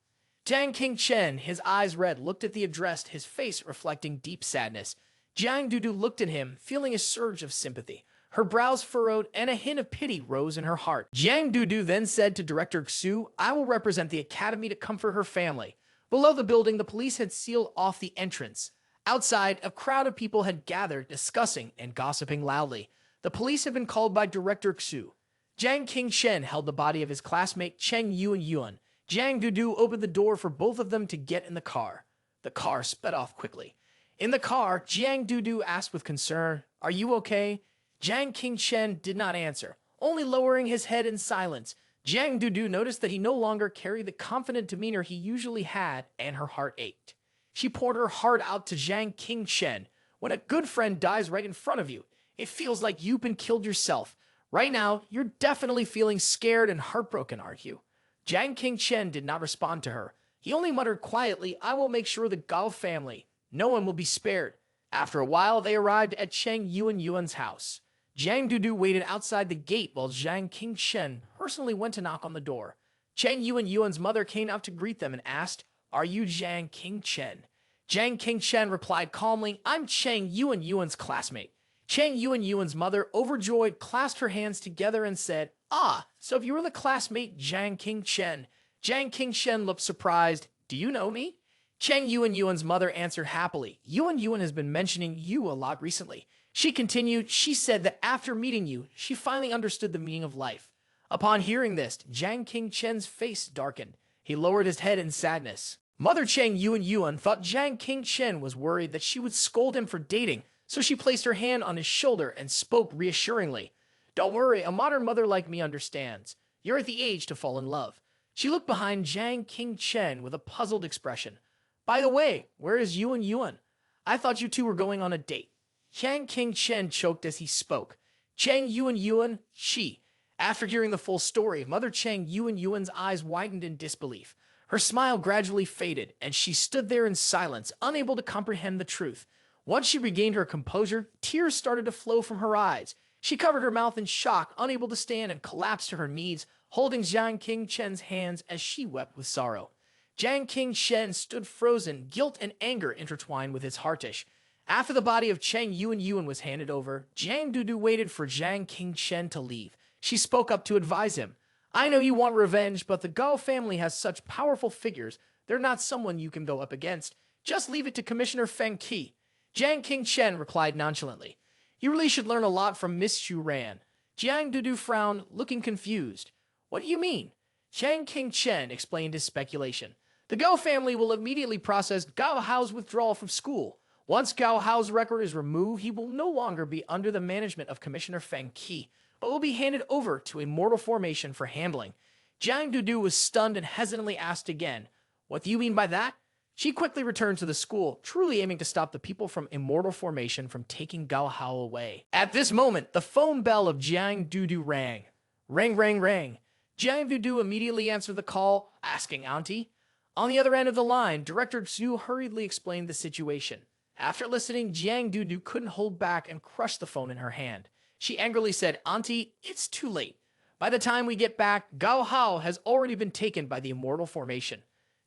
Jiang Qingchen, his eyes red, looked at the address, his face reflecting deep sadness. Jiang Dudu looked at him, feeling a surge of sympathy. Her brows furrowed, and a hint of pity rose in her heart. Jiang Dudu then said to Director Xu, I will represent the academy to comfort her family. Below the building, the police had sealed off the entrance. Outside, a crowd of people had gathered, discussing and gossiping loudly. The police had been called by Director Xu. Jiang Qingchen held the body of his classmate Cheng Yuan. Jiang Dudu opened the door for both of them to get in the car. The car sped off quickly. In the car, Jiang Dudu asked with concern, Are you okay? Jiang Qingchen did not answer, only lowering his head in silence. Jiang Dudu noticed that he no longer carried the confident demeanor he usually had, and her heart ached. She poured her heart out to Jiang Qingchen. When a good friend dies right in front of you, it feels like you've been killed yourself. Right now, you're definitely feeling scared and heartbroken, aren't you? Jiang Qingchen did not respond to her. He only muttered quietly, I will make sure the Gao family, no one will be spared. After a while, they arrived at Cheng Yuan's house. Jiang Dudu waited outside the gate while Jiang Qingchen personally went to knock on the door. Cheng Yuan's mother came out to greet them and asked, Are you Jiang Qingchen? Jiang Qingchen replied calmly, I'm Cheng Yuan's classmate. Cheng Yuan's mother, overjoyed, clasped her hands together and said, Ah, so if you were the classmate Jiang Qingchen. Jiang Qingchen looked surprised. Do you know me? Cheng Yuan's mother answered happily. Yuan has been mentioning you a lot recently. She continued, she said that after meeting you, she finally understood the meaning of life. Upon hearing this, Jiang Qingchen's face darkened. He lowered his head in sadness. Mother Cheng Yuan thought Jiang Qingchen was worried that she would scold him for dating, so she placed her hand on his shoulder and spoke reassuringly. Don't worry, a modern mother like me understands. You're at the age to fall in love. She looked behind Jiang Qingchen with a puzzled expression. By the way, where is Yuan? I thought you two were going on a date. Jiang Qingchen choked as he spoke. Cheng Yuan, she. After hearing the full story, Mother Cheng Yuan's eyes widened in disbelief. Her smile gradually faded, and she stood there in silence, unable to comprehend the truth. Once she regained her composure, tears started to flow from her eyes. She covered her mouth in shock, unable to stand, and collapsed to her knees, holding Jiang Qingchen's hands as she wept with sorrow. Jiang Qingchen stood frozen, guilt and anger intertwined with his heartish. After the body of Cheng Yuan was handed over, Jiang Dudu waited for Jiang Qingchen to leave. She spoke up to advise him. I know you want revenge, but the Gao family has such powerful figures. They're not someone you can go up against. Just leave it to Commissioner Feng Qi. Jiang Qingchen replied nonchalantly. You really should learn a lot from Miss Xu Ran. Jiang Dudu frowned, looking confused. What do you mean? Jiang Qingchen explained his speculation. The Gao family will immediately process Gao Hao's withdrawal from school. Once Gao Hao's record is removed, he will no longer be under the management of Commissioner Feng Qi, but will be handed over to Immortal Formation for handling. Jiang Dudu was stunned and hesitantly asked again, What do you mean by that? She quickly returned to the school, truly aiming to stop the people from Immortal Formation from taking Gao Hao away. At this moment, the phone bell of Jiang Dudu rang. Ring. Jiang Dudu immediately answered the call, asking Auntie. On the other end of the line, Director Zhu hurriedly explained the situation. After listening, Jiang Dudu couldn't hold back and crushed the phone in her hand. She angrily said, "Auntie, it's too late. By the time we get back, Gao Hao has already been taken by the immortal formation."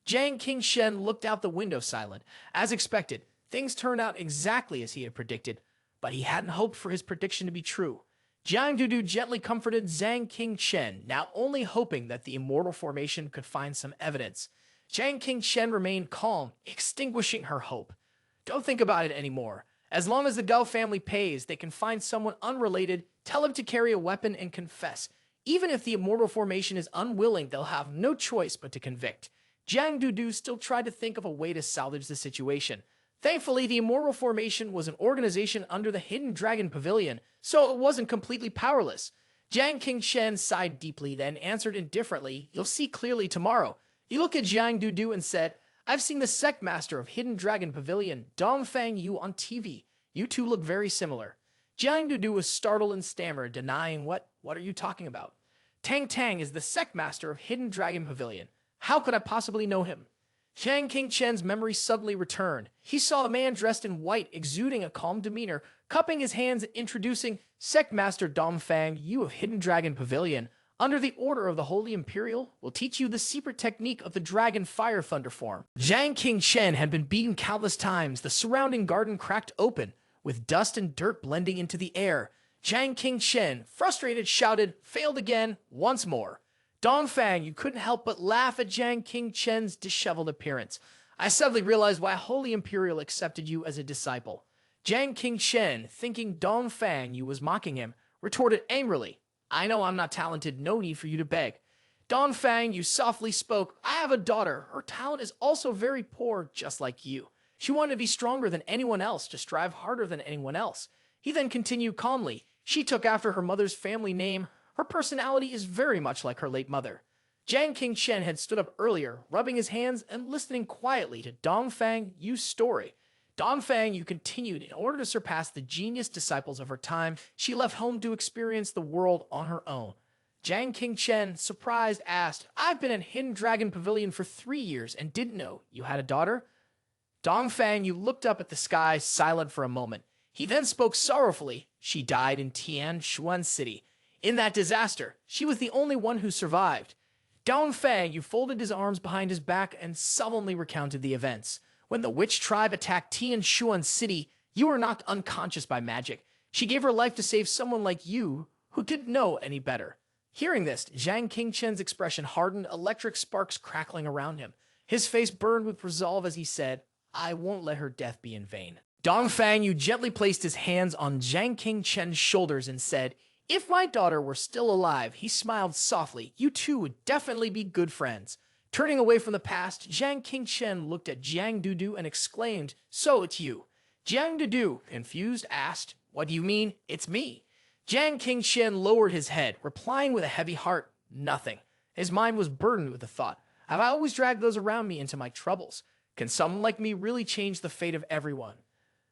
Jiang Qingshen looked out the window silent. As expected, things turned out exactly as he had predicted, but he hadn't hoped for his prediction to be true. Jiang Dudu gently comforted Zhang Qingshen, now only hoping that the immortal formation could find some evidence. Zhang Qingshen remained calm, extinguishing her hope. "Don't think about it anymore. As long as the Gao family pays, they can find someone unrelated, tell him to carry a weapon, and confess. Even if the immortal formation is unwilling, they'll have no choice but to convict." Jiang Dudu still tried to think of a way to salvage the situation. Thankfully, the immortal formation was an organization under the Hidden Dragon Pavilion, so it wasn't completely powerless. Jiang Qingshen sighed deeply, then answered indifferently, "You'll see clearly tomorrow." He looked at Jiang Dudu and said, "I've seen the sect master of Hidden Dragon Pavilion, Dongfang Yu, on TV. You two look very similar." Jiang Dudu was startled and stammered, denying, What are you talking about?" "Tang Tang is the sect master of Hidden Dragon Pavilion. How could I possibly know him?" Jiang Qingshen's memory suddenly returned. He saw a man dressed in white, exuding a calm demeanor, cupping his hands and introducing Sect Master Dongfang Yu of Hidden Dragon Pavilion. "Under the order of the Holy Imperial, will teach you the secret technique of the Dragon Fire Thunder form." Jiang Qingshen had been beaten countless times. The surrounding garden cracked open, with dust and dirt blending into the air. Jiang Qingshen, frustrated, shouted, "Failed again, once more." Dongfang, you couldn't help but laugh at Jiang Qingshen's disheveled appearance. "I suddenly realized why Holy Imperial accepted you as a disciple." Jiang Qingshen, thinking Dongfang you was mocking him, retorted angrily, "I know I'm not talented, no need for you to beg." Dongfang, you softly spoke, "I have a daughter. Her talent is also very poor, just like you. She wanted to be stronger than anyone else, to strive harder than anyone else." He then continued calmly, "She took after her mother's family name. Her personality is very much like her late mother." Jiang Qingshen had stood up earlier, rubbing his hands and listening quietly to Dongfang Yu's story. Dongfang Yu continued, "In order to surpass the genius disciples of her time, she left home to experience the world on her own." Jiang Qingshen, surprised, asked, "I've been at Hidden Dragon Pavilion for 3 years and didn't know you had a daughter?" Dongfang Yu looked up at the sky, silent for a moment. He then spoke sorrowfully, "She died in Tianshuan City. In that disaster, she was the only one who survived." Dongfang Yu folded his arms behind his back and solemnly recounted the events. "When the witch tribe attacked Tianshuan City, you were knocked unconscious by magic. She gave her life to save someone like you, who didn't know any better." Hearing this, Jiang Qingshen's expression hardened, electric sparks crackling around him. His face burned with resolve as he said, "I won't let her death be in vain." Dongfang Yu gently placed his hands on Jiang Qingshen's shoulders and said, "If my daughter were still alive," he smiled softly, "you two would definitely be good friends." Turning away from the past, Jiang Qingshen looked at Jiang Dudu and exclaimed, "So it's you." Jiang Dudu, confused, asked, "What do you mean, it's me?" Jiang Qingshen lowered his head, replying with a heavy heart, "Nothing." His mind was burdened with the thought, "Have I always dragged those around me into my troubles? Can someone like me really change the fate of everyone?"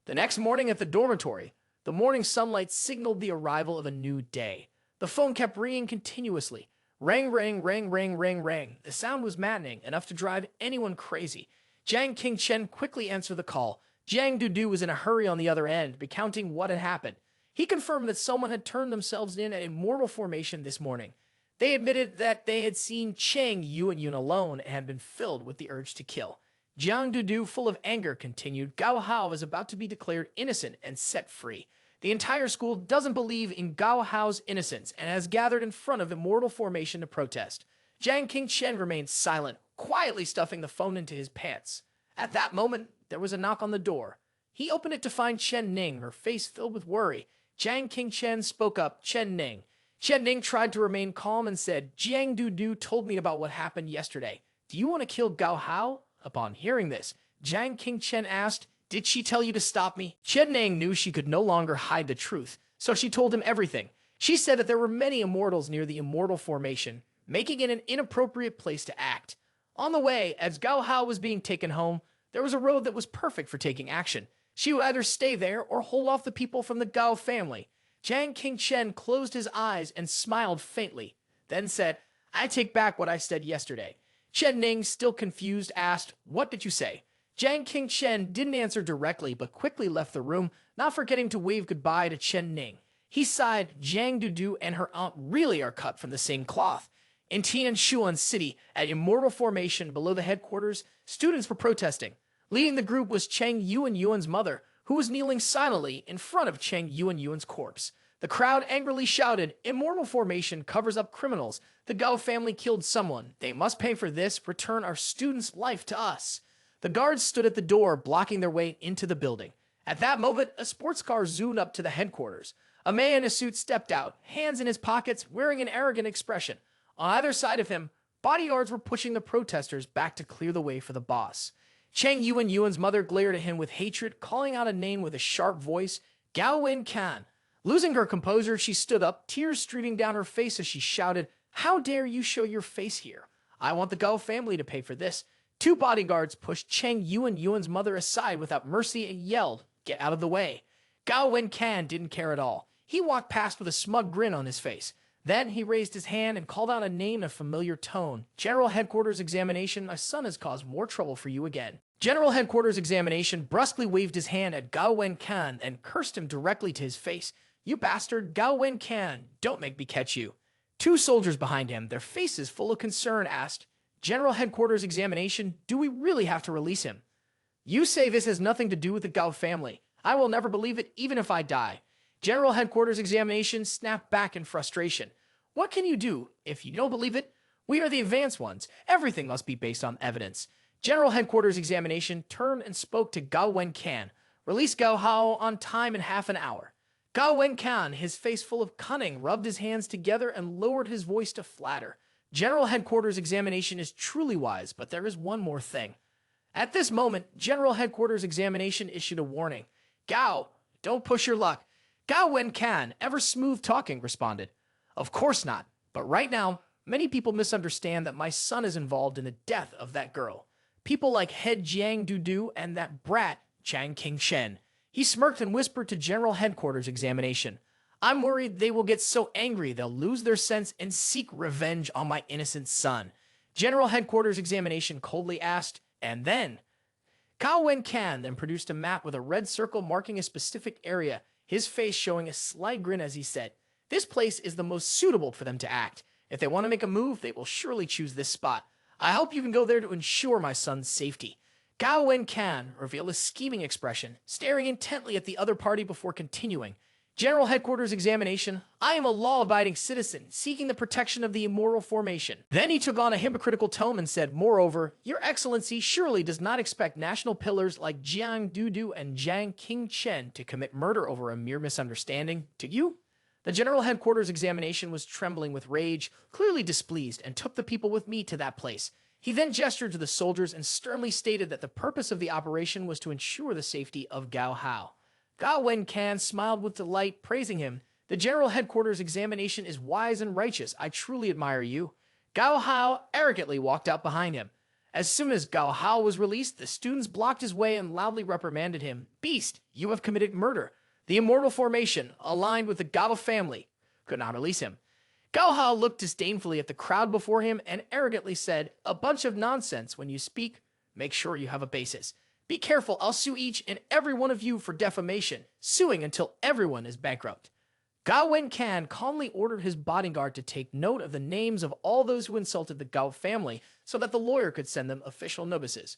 The next morning at the dormitory, the morning sunlight signaled the arrival of a new day. The phone kept ringing continuously. Rang, rang, rang, rang, rang, rang. The sound was maddening, enough to drive anyone crazy. Jiang Qingshen quickly answered the call. Jiang Dudu was in a hurry on the other end, recounting what had happened. He confirmed that someone had turned themselves in at immortal formation this morning. They admitted that they had seen Cheng, Yu, and Yun alone and had been filled with the urge to kill. Jiang Dudu, full of anger, continued, "Gao Hao is about to be declared innocent and set free. The entire school doesn't believe in Gao Hao's innocence and has gathered in front of immortal formation to protest." Jiang Qingshen remained silent, quietly stuffing the phone into his pants. At that moment, there was a knock on the door. He opened it to find Chen Ning, her face filled with worry. Jiang Qingshen spoke up, "Chen Ning." Chen Ning tried to remain calm and said, "Jiang Dudu told me about what happened yesterday. Do you want to kill Gao Hao?" Upon hearing this, Jiang Qingshen asked, "Did she tell you to stop me?" Chen Ning knew she could no longer hide the truth, so she told him everything. She said that there were many immortals near the immortal formation, making it an inappropriate place to act. On the way, as Gao Hao was being taken home, there was a road that was perfect for taking action. She would either stay there or hold off the people from the Gao family. Jiang Qingshen closed his eyes and smiled faintly, then said, "I take back what I said yesterday. Chen Ning, still confused, asked, "What did you say?" Jiang Qingchen didn't answer directly, but quickly left the room, not forgetting to wave goodbye to Chen Ning. He sighed. Jiang Dudu and her aunt really are cut from the same cloth. In Tianshuan City, at Immortal Formation below the headquarters, students were protesting. Leading the group was Cheng Yuan-Yuan's mother, who was kneeling silently in front of Cheng Yuan-Yuan's corpse. The crowd angrily shouted, "Immortal Formation covers up criminals. The Gao family killed someone. They must pay for this. Return our student's life to us." The guards stood at the door, blocking their way into the building. At that moment, a sports car zoomed up to the headquarters. A man in a suit stepped out, hands in his pockets, wearing an arrogant expression. On either side of him, bodyguards were pushing the protesters back to clear the way for the boss. Cheng Yuan-Yuan's mother glared at him with hatred, calling out a name with a sharp voice, "Gao Wen-kan." Losing her composure, she stood up, tears streaming down her face as she shouted, "How dare you show your face here? I want the Gao family to pay for this." Two bodyguards pushed Cheng Yuan-Yuan's mother aside without mercy and yelled, "Get out of the way." Gao Wen-kan didn't care at all. He walked past with a smug grin on his face. Then he raised his hand and called out a name in a familiar tone. "General Headquarters Examination, my son has caused more trouble for you again." General Headquarters Examination brusquely waved his hand at Gao Wen-kan and cursed him directly to his face. "You bastard, Gao Wen-kan, don't make me catch you." Two soldiers behind him, their faces full of concern, asked, "General Headquarters Examination, do we really have to release him?" "You say this has nothing to do with the Gao family. I will never believe it, even if I die." General Headquarters Examination snapped back in frustration. "What can you do? If you don't believe it, we are the advanced ones. Everything must be based on evidence." General Headquarters Examination turned and spoke to Gao Wen-kan. "Release Gao Hao on time in half an hour." Gao Wen-kan, his face full of cunning, rubbed his hands together and lowered his voice to flatter. General Headquarters Examination is truly wise, but there is one more thing. At this moment, General Headquarters Examination issued a warning. "Gao, don't push your luck." Gao Wen-kan, ever smooth talking, responded, "Of course not, but right now, many people misunderstand that my son is involved in the death of that girl. People like head Jiang Dudu and that brat, Jiang Qingchen." He smirked and whispered to General Headquarters Examination, "I'm worried they will get so angry they'll lose their sense and seek revenge on my innocent son." General Headquarters Examination coldly asked, "And then?" Gao Wen-kan then produced a map with a red circle marking a specific area, his face showing a slight grin as he said, "This place is the most suitable for them to act. If they want to make a move, they will surely choose this spot. I hope you can go there to ensure my son's safety." Gao Wen-kan revealed a scheming expression, staring intently at the other party before continuing. "General Headquarters Examination, I am a law-abiding citizen seeking the protection of the Immortal Formation." Then he took on a hypocritical tone and said, "Moreover, Your Excellency surely does not expect national pillars like Jiang Dudu and Jiang Qingchen to commit murder over a mere misunderstanding, do you?" The General Headquarters Examination was trembling with rage, clearly displeased, and took the people with me to that place. He then gestured to the soldiers and sternly stated that the purpose of the operation was to ensure the safety of Gao Hao. Gao Wen-kan smiled with delight, praising him. "The General Headquarters Examination is wise and righteous. I truly admire you." Gao Hao arrogantly walked out behind him. As soon as Gao Hao was released, the students blocked his way and loudly reprimanded him. "Beast, you have committed murder. The Immortal Formation, aligned with the Gao family, could not release him." Gao Hao looked disdainfully at the crowd before him and arrogantly said, "A bunch of nonsense. When you speak, make sure you have a basis. Be careful, I'll sue each and every one of you for defamation, suing until everyone is bankrupt." Gao Wen-kan calmly ordered his bodyguard to take note of the names of all those who insulted the Gao family so that the lawyer could send them official notices.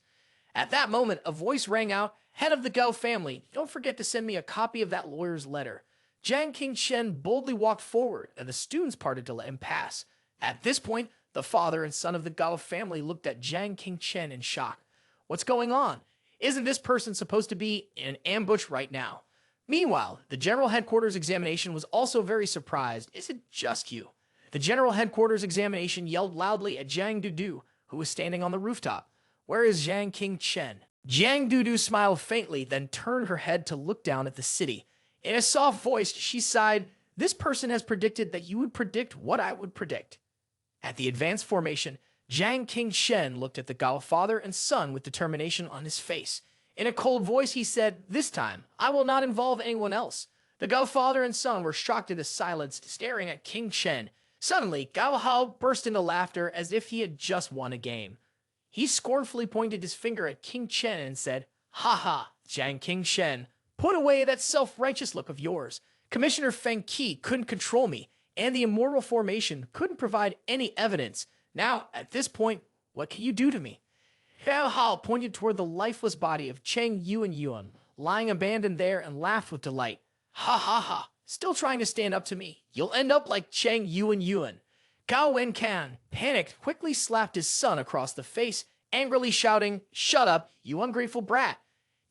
At that moment, a voice rang out, "Head of the Gao family, don't forget to send me a copy of that lawyer's letter." Jiang Qingchen boldly walked forward, and the students parted to let him pass. At this point, the father and son of the Gao family looked at Jiang Qingchen in shock. "What's going on? Isn't this person supposed to be in an ambush right now?" Meanwhile, the General Headquarters Examination was also very surprised. "Is it just you?" The General Headquarters Examination yelled loudly at Jiang Dudu, who was standing on the rooftop. "Where is Jiang Qingchen?" Jiang Dudu smiled faintly, then turned her head to look down at the city. In a soft voice, she sighed, "This person has predicted that you would predict what I would predict." At the advanced formation, Jiang Qingchen looked at the Gao father and son with determination on his face. In a cold voice, he said, "This time, I will not involve anyone else." The Gao father and son were shocked into silence, staring at Qingchen. Suddenly, Gao Hao burst into laughter as if he had just won a game. He scornfully pointed his finger at King Chen and said, "Ha ha, Jiang King Shen, put away that self-righteous look of yours. Commissioner Feng Qi couldn't control me, and the immortal formation couldn't provide any evidence. Now, at this point, what can you do to me?" Gao Hao pointed toward the lifeless body of Cheng Yuan, lying abandoned there, and laughed with delight. "Ha ha ha, still trying to stand up to me. You'll end up like Cheng Yuan. Gao Wencan, panicked, quickly slapped his son across the face, angrily shouting, "Shut up, you ungrateful brat."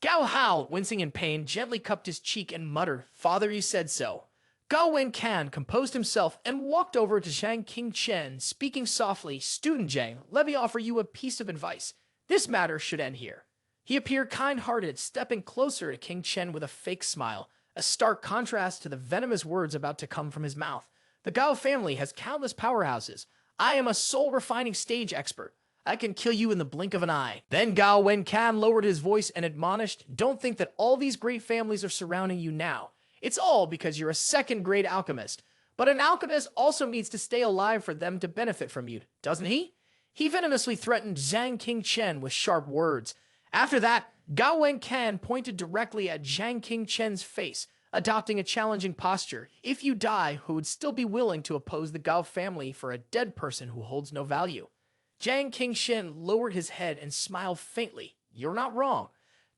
Gao Hao, wincing in pain, gently cupped his cheek and muttered, "Father, you said so." Gao Wencan composed himself and walked over to Zhang King Chen, speaking softly, "Student Zhang, let me offer you a piece of advice. This matter should end here." He appeared kind-hearted, stepping closer to King Chen with a fake smile, a stark contrast to the venomous words about to come from his mouth. "The Gao family has countless powerhouses. I am a soul-refining stage expert. I can kill you in the blink of an eye." Then Gao Wencan lowered his voice and admonished, "Don't think that all these great families are surrounding you now. It's all because you're a second-grade alchemist. But an alchemist also needs to stay alive for them to benefit from you, doesn't he?" He venomously threatened Zhang King Chen with sharp words. After that, Gao Wencan pointed directly at Zhang King Chen's face, adopting a challenging posture. "If you die, who would still be willing to oppose the Gao family for a dead person who holds no value?" Zhang King Chen lowered his head and smiled faintly. "You're not wrong."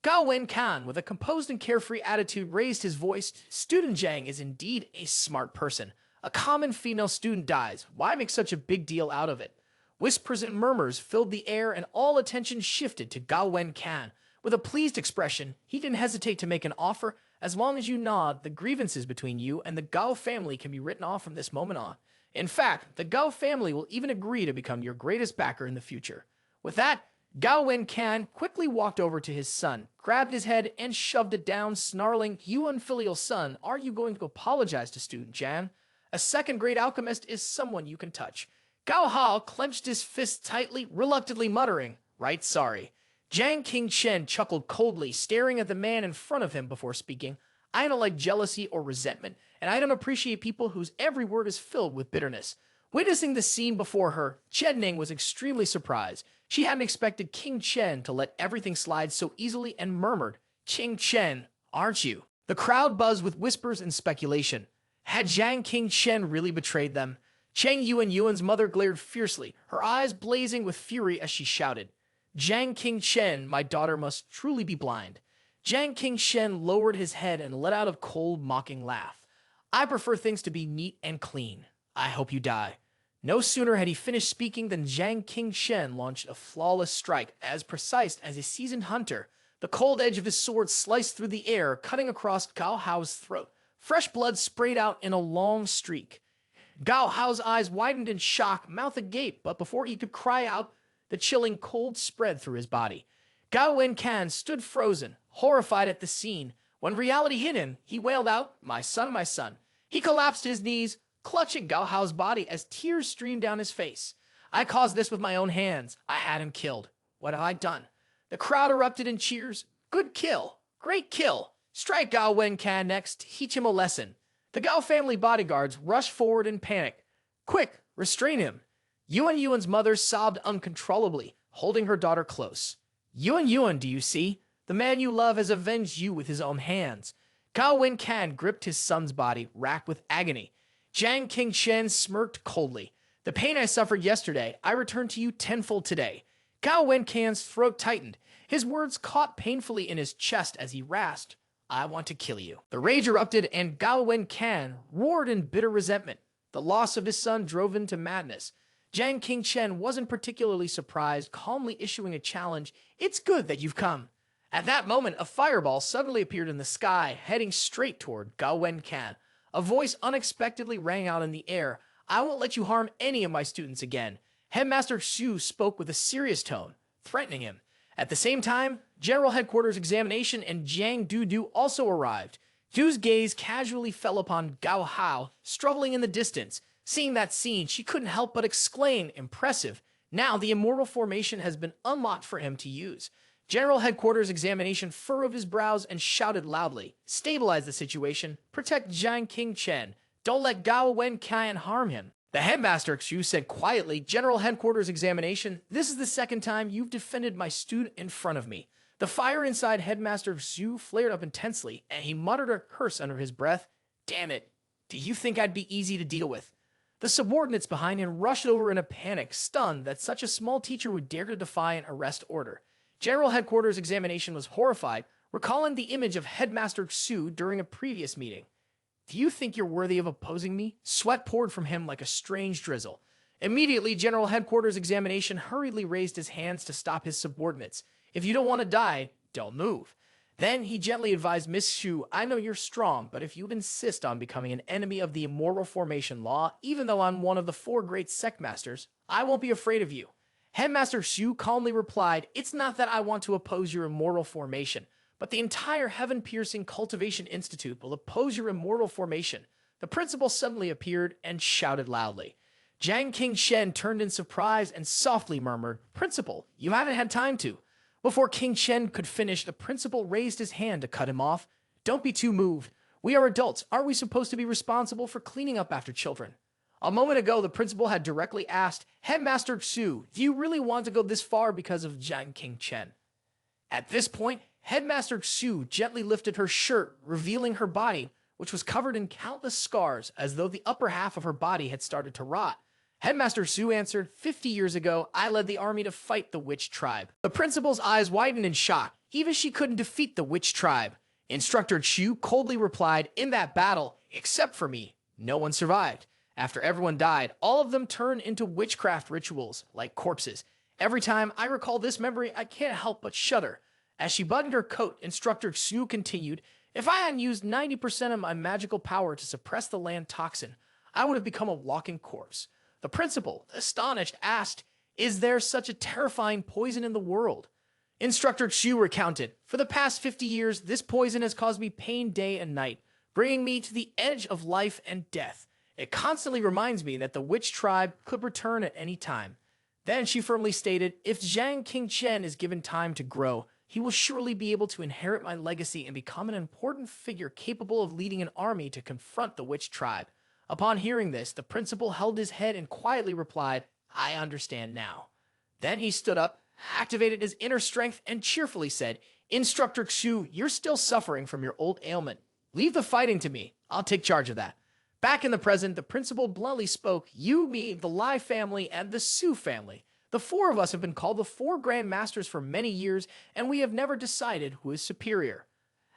Gao Wencan, with a composed and carefree attitude, raised his voice. "Student Zhang is indeed a smart person. A common female student dies. Why make such a big deal out of it?" Whispers and murmurs filled the air, and all attention shifted to Gao Wencan. With a pleased expression, he didn't hesitate to make an offer. "As long as you nod, the grievances between you and the Gao family can be written off from this moment on. In fact, the Gao family will even agree to become your greatest backer in the future." With that, Gao Wencan quickly walked over to his son, grabbed his head, and shoved it down, snarling, "You unfilial son, are you going to apologize to Student Zhang? A second-grade alchemist is someone you can touch." Gao Hao clenched his fist tightly, reluctantly muttering, "Right, sorry." Zhang King Chen chuckled coldly, staring at the man in front of him before speaking. "I don't like jealousy or resentment, and I don't appreciate people whose every word is filled with bitterness." Witnessing the scene before her, Chen Ning was extremely surprised. She hadn't expected King Chen to let everything slide so easily and murmured, "King Chen, aren't you?" The crowd buzzed with whispers and speculation. Had Zhang King Chen really betrayed them? Cheng Yuan's mother glared fiercely, her eyes blazing with fury as she shouted, "Zhang King Chen, my daughter must truly be blind." Zhang King Shen lowered his head and let out a cold, mocking laugh. "I prefer things to be neat and clean. I hope you die." No sooner had he finished speaking than Zhang King Shen launched a flawless strike, as precise as a seasoned hunter. The cold edge of his sword sliced through the air, cutting across Gao Hao's throat. Fresh blood sprayed out in a long streak. Gao Hao's eyes widened in shock, mouth agape, but before he could cry out, the chilling cold spread through his body. Gao Wencan stood frozen, horrified at the scene. When reality hit him, he wailed out, my son, my son." He collapsed to his knees, clutching Gao Hao's body as tears streamed down his face. "I caused this with my own hands. I had him killed. What have I done?" The crowd erupted in cheers. "Good kill. Great kill. Strike Gao Wencan next. Teach him a lesson." The Gao family bodyguards rushed forward in panic. "Quick, restrain him." Yuan's mother sobbed uncontrollably, holding her daughter close. Yuan, do you see? The man you love has avenged you with his own hands." Gao Wencan gripped his son's body, racked with agony. Zhang King Shen smirked coldly. "The pain I suffered yesterday, I return to you tenfold today." Gao Wencan's throat tightened. His words caught painfully in his chest as he rasped, "I want to kill you." The rage erupted, and Gao Wencan roared in bitter resentment. The loss of his son drove him to madness. Zhang King Chen wasn't particularly surprised, calmly issuing a challenge, "It's good that you've come." At that moment, a fireball suddenly appeared in the sky, heading straight toward Gao Wencan. A voice unexpectedly rang out in the air, "I won't let you harm any of my students again." Headmaster Xu spoke with a serious tone, threatening him. At the same time, General Headquarters Examination and Jiang Dudu also arrived. Xu's gaze casually fell upon Gao Hao, struggling in the distance. Seeing that scene, she couldn't help but exclaim, "Impressive. Now the immortal formation has been unlocked for him to use." General Headquarters Examination furrowed his brows and shouted loudly, "Stabilize the situation. Protect Zhang King Chen. Don't let Gao Wencan harm him." The headmaster Xu said quietly, "General Headquarters examination, this is the second time you've defended my student in front of me." The fire inside Headmaster Xu flared up intensely, and he muttered a curse under his breath. "Damn it. Do you think I'd be easy to deal with?" The subordinates behind him rushed over in a panic, stunned that such a small teacher would dare to defy an arrest order. General Headquarters examination was horrified, recalling the image of Headmaster Xu during a previous meeting. "Do you think you're worthy of opposing me?" Sweat poured from him like a strange drizzle. Immediately, General Headquarters examination hurriedly raised his hands to stop his subordinates. "If you don't want to die, don't move." Then he gently advised Miss Xu, "I know you're strong, but if you insist on becoming an enemy of the immoral formation law, even though I'm one of the 4 great sect masters, I won't be afraid of you." Headmaster Xu calmly replied, "It's not that I want to oppose your immoral formation, but the entire heaven-piercing Cultivation Institute will oppose your immortal formation." The principal suddenly appeared and shouted loudly. Jiang Qingshen turned in surprise and softly murmured, "Principal, you haven't had time to." Before King Shen could finish, the principal raised his hand to cut him off. "Don't be too moved. We are adults. Aren't we supposed to be responsible for cleaning up after children?" A moment ago, the principal had directly asked, "Headmaster Xu, do you really want to go this far because of Jiang Qingshen?" At this point, Headmaster Xu gently lifted her shirt, revealing her body, which was covered in countless scars, as though the upper half of her body had started to rot. Headmaster Xu answered, 50 years ago, I led the army to fight the witch tribe." The principal's eyes widened in shock. Even she couldn't defeat the witch tribe. Instructor Xu coldly replied, "In that battle, except for me, no one survived. After everyone died, all of them turned into witchcraft rituals, like corpses. Every time I recall this memory, I can't help but shudder." As she buttoned her coat, Instructor Xu continued, "If I hadn't used 90% of my magical power to suppress the land toxin, I would have become a walking corpse." The principal, astonished, asked, "Is there such a terrifying poison in the world?" Instructor Xu recounted, "For the past 50 years, this poison has caused me pain day and night, bringing me to the edge of life and death. It constantly reminds me that the witch tribe could return at any time." Then she firmly stated, "If Jiang Qingshen is given time to grow, he will surely be able to inherit my legacy and become an important figure capable of leading an army to confront the witch tribe." Upon hearing this, the principal held his head and quietly replied, "I understand now." Then he stood up, activated his inner strength, and cheerfully said, "Instructor Xu, you're still suffering from your old ailment. Leave the fighting to me. I'll take charge of that." Back in the present, the principal bluntly spoke, "You, me, the Lai family, and the Su family. The 4 of us have been called the 4 Grand Masters for many years, and we have never decided who is superior."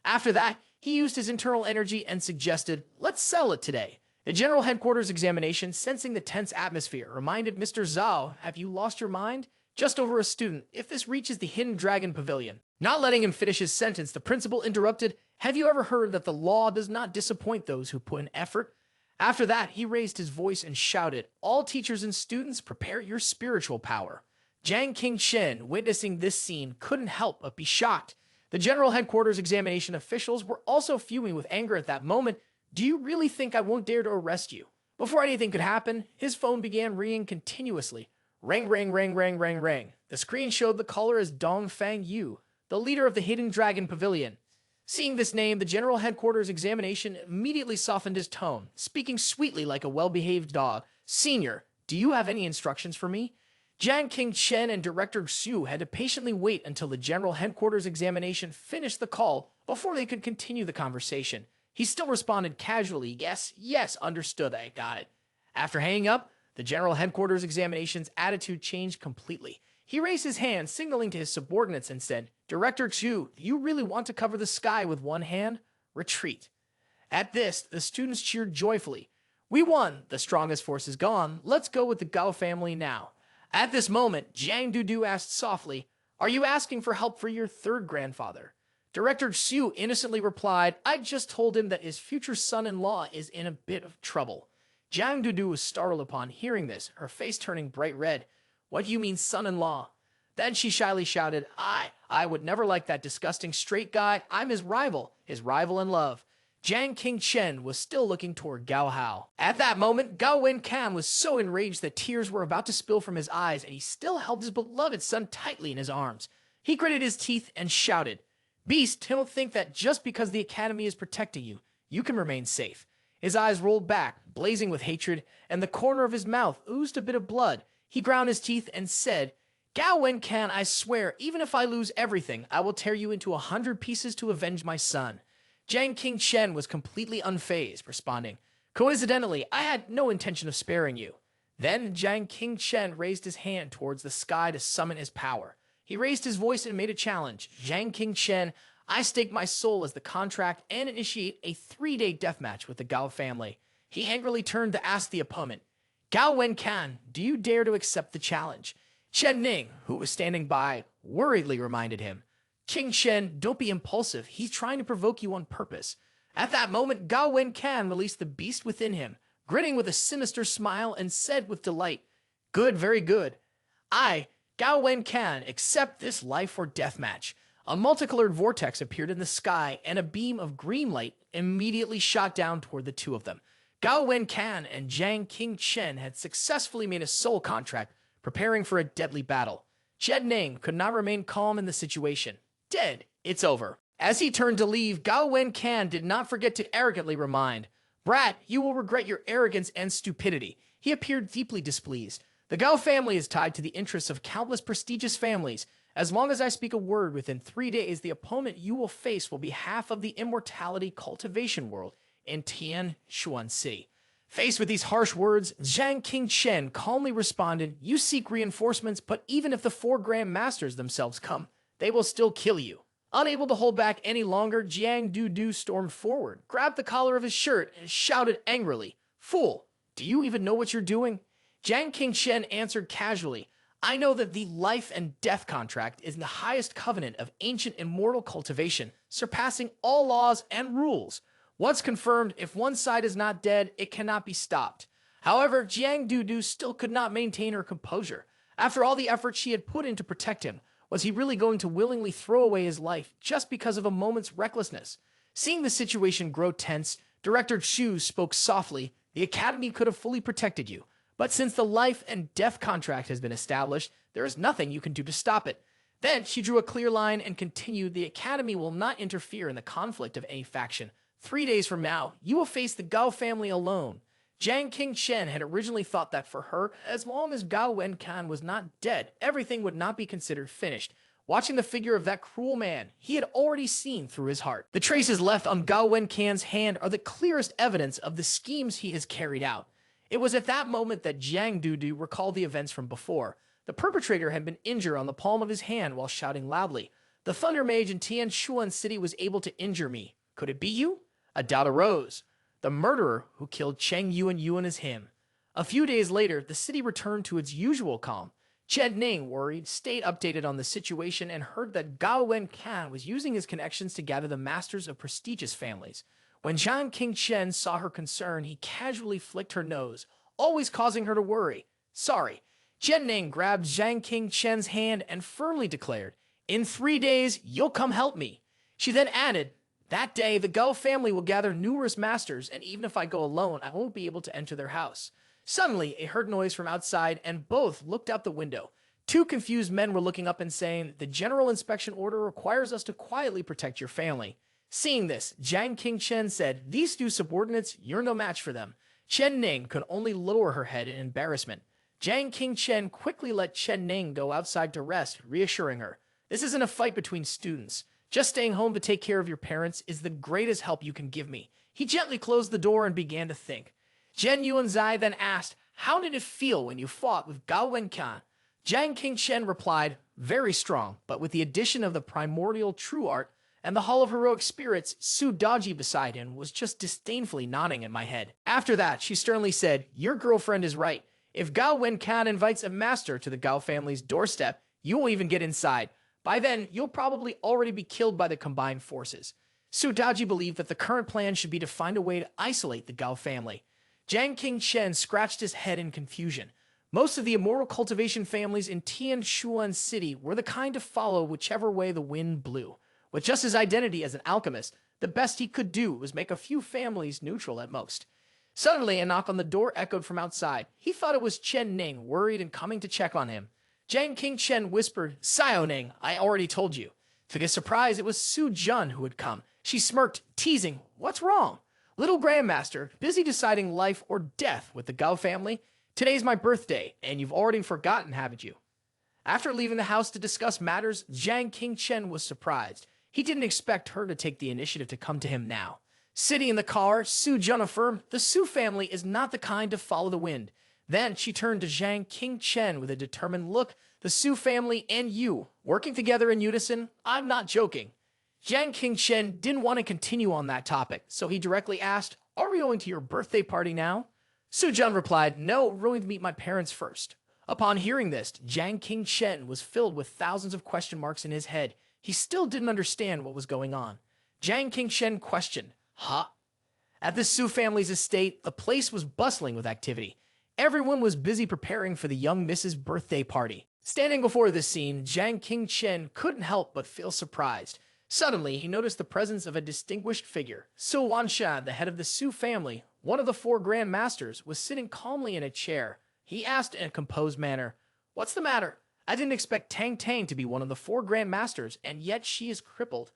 After that, he used his internal energy and suggested, "Let's settle it today." The General Headquarters examination, sensing the tense atmosphere, reminded Mr. Zhao, "Have you lost your mind? Just over a student, if this reaches the Hidden Dragon Pavilion." Not letting him finish his sentence, the principal interrupted, "Have you ever heard that the law does not disappoint those who put in effort?" After that, he raised his voice and shouted, "All teachers and students, prepare your spiritual power." Jiang Qingshen, witnessing this scene, couldn't help but be shocked. The General Headquarters examination officials were also fuming with anger at that moment. "Do you really think I won't dare to arrest you?" Before anything could happen, his phone began ringing continuously. Ring, ring, ring, ring, ring, ring. The screen showed the caller as Dongfang Yu, the leader of the Hidden Dragon Pavilion. Seeing this name, the General Headquarters examination immediately softened his tone, speaking sweetly like a well-behaved dog. "Senior, do you have any instructions for me?" Jiang Qingshen and Director Xu had to patiently wait until the General Headquarters examination finished the call before they could continue the conversation. He still responded casually, "Yes, yes, understood, I got it." After hanging up, the General Headquarters examination's attitude changed completely. He raised his hand, signaling to his subordinates, and said, "Director Xu, do you really want to cover the sky with one hand? Retreat." At this, the students cheered joyfully. "We won. The strongest force is gone. Let's go with the Gao family now." At this moment, Jiang Dudu asked softly, "Are you asking for help for your 3rd grandfather?" Director Xu innocently replied, "I just told him that his future son-in-law is in a bit of trouble." Jiang Dudu was startled upon hearing this, her face turning bright red. "What do you mean, son-in-law?" Then she shyly shouted, I would never like that disgusting straight guy. I'm his rival in love." Jiang Qingshen was still looking toward Gao Hao. At that moment, Gao Wenkan was so enraged that tears were about to spill from his eyes, and he still held his beloved son tightly in his arms. He gritted his teeth and shouted, "Beast, don't think that just because the Academy is protecting you, you can remain safe. His eyes rolled back, blazing with hatred, and the corner of his mouth oozed a bit of blood. He ground his teeth and said, "Gao Wencan, I swear, even if I lose everything, I will tear you into 100 pieces to avenge my son." Jiang Qingchen was completely unfazed, responding, "Coincidentally, I had no intention of sparing you." Then Jiang Qingchen raised his hand towards the sky to summon his power. He raised his voice and made a challenge. "Jiang Qingchen, I stake my soul as the contract and initiate a 3-day deathmatch with the Gao family." He angrily turned to ask the opponent, "Gao Wencan, do you dare to accept the challenge?" Chen Ning, who was standing by, worriedly reminded him, "Qingchen, don't be impulsive. He's trying to provoke you on purpose." At that moment, Gao Wencan released the beast within him, grinning with a sinister smile, and said with delight, "Good, very good. I, Gao Wencan, accept this life or death match." A multicolored vortex appeared in the sky, and a beam of green light immediately shot down toward the two of them. Gao Wencan and Jiang Qingchen had successfully made a soul contract, preparing for a deadly battle. Chen Ning could not remain calm in the situation. "Dead. It's over." As he turned to leave, Gao Wencan did not forget to arrogantly remind, "Brat, you will regret your arrogance and stupidity." He appeared deeply displeased. "The Gao family is tied to the interests of countless prestigious families. As long as I speak a word within 3 days, the opponent you will face will be half of the immortality cultivation world in Tianshuan City." Faced with these harsh words, Jiang Qingchen calmly responded, "You seek reinforcements, but even if the 4 Grand Masters themselves come, they will still kill you." Unable to hold back any longer, Jiang Dudu stormed forward, grabbed the collar of his shirt, and shouted angrily, "Fool, do you even know what you're doing?" Jiang Qingchen answered casually, "I know that the life and death contract is the highest covenant of ancient immortal cultivation, surpassing all laws and rules. Once confirmed, if one side is not dead, it cannot be stopped." However, Jiang Dudu still could not maintain her composure. After all the effort she had put in to protect him, was he really going to willingly throw away his life just because of a moment's recklessness? Seeing the situation grow tense, Director Chu spoke softly, "The Academy could have fully protected you, but since the life and death contract has been established, there is nothing you can do to stop it." Then she drew a clear line and continued, "The Academy will not interfere in the conflict of any faction. 3 days from now, you will face the Gao family alone." Jiang Qingchen had originally thought that for her, as long as Gao Wencan was not dead, everything would not be considered finished. Watching the figure of that cruel man, he had already seen through his heart. The traces left on Gao Wencan's hand are the clearest evidence of the schemes he has carried out. It was at that moment that Jiang Dudu recalled the events from before. The perpetrator had been injured on the palm of his hand while shouting loudly, "The Thunder Mage in Tianshuan City was able to injure me. Could it be you?" A doubt arose. The murderer who killed Cheng Yuan is him. A few days later, the city returned to its usual calm. Chen Ning, worried, stayed updated on the situation and heard that Gao Wencan was using his connections to gather the masters of prestigious families. When Jiang Qingchen saw her concern, he casually flicked her nose, always causing her to worry. "Sorry." Chen Ning grabbed Jiang Qingchen's hand and firmly declared, "In 3 days, you'll come help me." She then added, "That day, the Gao family will gather numerous masters, and even if I go alone, I won't be able to enter their house." Suddenly, they heard noise from outside, and both looked out the window. 2 confused men were looking up and saying, "The General Inspection Order requires us to quietly protect your family." Seeing this, Jiang Qingchen said, "These 2 subordinates, you're no match for them." Chen Ning could only lower her head in embarrassment. Jiang Qingchen quickly let Chen Ning go outside to rest, reassuring her, "This isn't a fight between students. Just staying home to take care of your parents is the greatest help you can give me." He gently closed the door and began to think. Zhen Yuanzai then asked, "How did it feel when you fought with Gao Wencan?" Jiang Qingchen replied, "Very strong, but with the addition of the primordial true art and the Hall of Heroic Spirits, Su Daji beside him was just disdainfully nodding in my head." After that, she sternly said, "Your girlfriend is right. If Gao Wencan invites a master to the Gao family's doorstep, you won't even get inside. By then, you'll probably already be killed by the combined forces." Su Daji believed that the current plan should be to find a way to isolate the Gao family. Jiang Qingchen scratched his head in confusion. Most of the immortal cultivation families in Tianshuan City were the kind to follow whichever way the wind blew. With just his identity as an alchemist, the best he could do was make a few families neutral at most. Suddenly, a knock on the door echoed from outside. He thought it was Chen Ning, worried and coming to check on him. Jiang Qingchen whispered, "Xiao Ning, I already told you." To his surprise, it was Su Jun who had come. She smirked, teasing, "What's wrong?" Little Grandmaster, busy deciding life or death with the Gao family. Today's my birthday, and you've already forgotten, haven't you? After leaving the house to discuss matters, Jiang Qingchen was surprised. He didn't expect her to take the initiative to come to him now. Sitting in the car, Su Jun affirmed the Su family is not the kind to follow the wind. Then she turned to Jiang Qingchen with a determined look. The Su family and you, working together in unison? I'm not joking. Jiang Qingchen didn't want to continue on that topic, so he directly asked, are we going to your birthday party now? Su Jun replied, no, we're going to meet my parents first. Upon hearing this, Jiang Qingchen was filled with thousands of question marks in his head. He still didn't understand what was going on. Jiang Qingchen questioned, huh? At the Su family's estate, the place was bustling with activity. Everyone was busy preparing for the young Mrs. birthday party. Standing before this scene, Jiang Qingchen couldn't help but feel surprised. Suddenly, he noticed the presence of a distinguished figure. Su Wanshan, the head of the Su family, one of the 4 Grand Masters, was sitting calmly in a chair. He asked in a composed manner, what's the matter? I didn't expect Tang Tang to be one of the 4 Grand Masters, and yet she is crippled.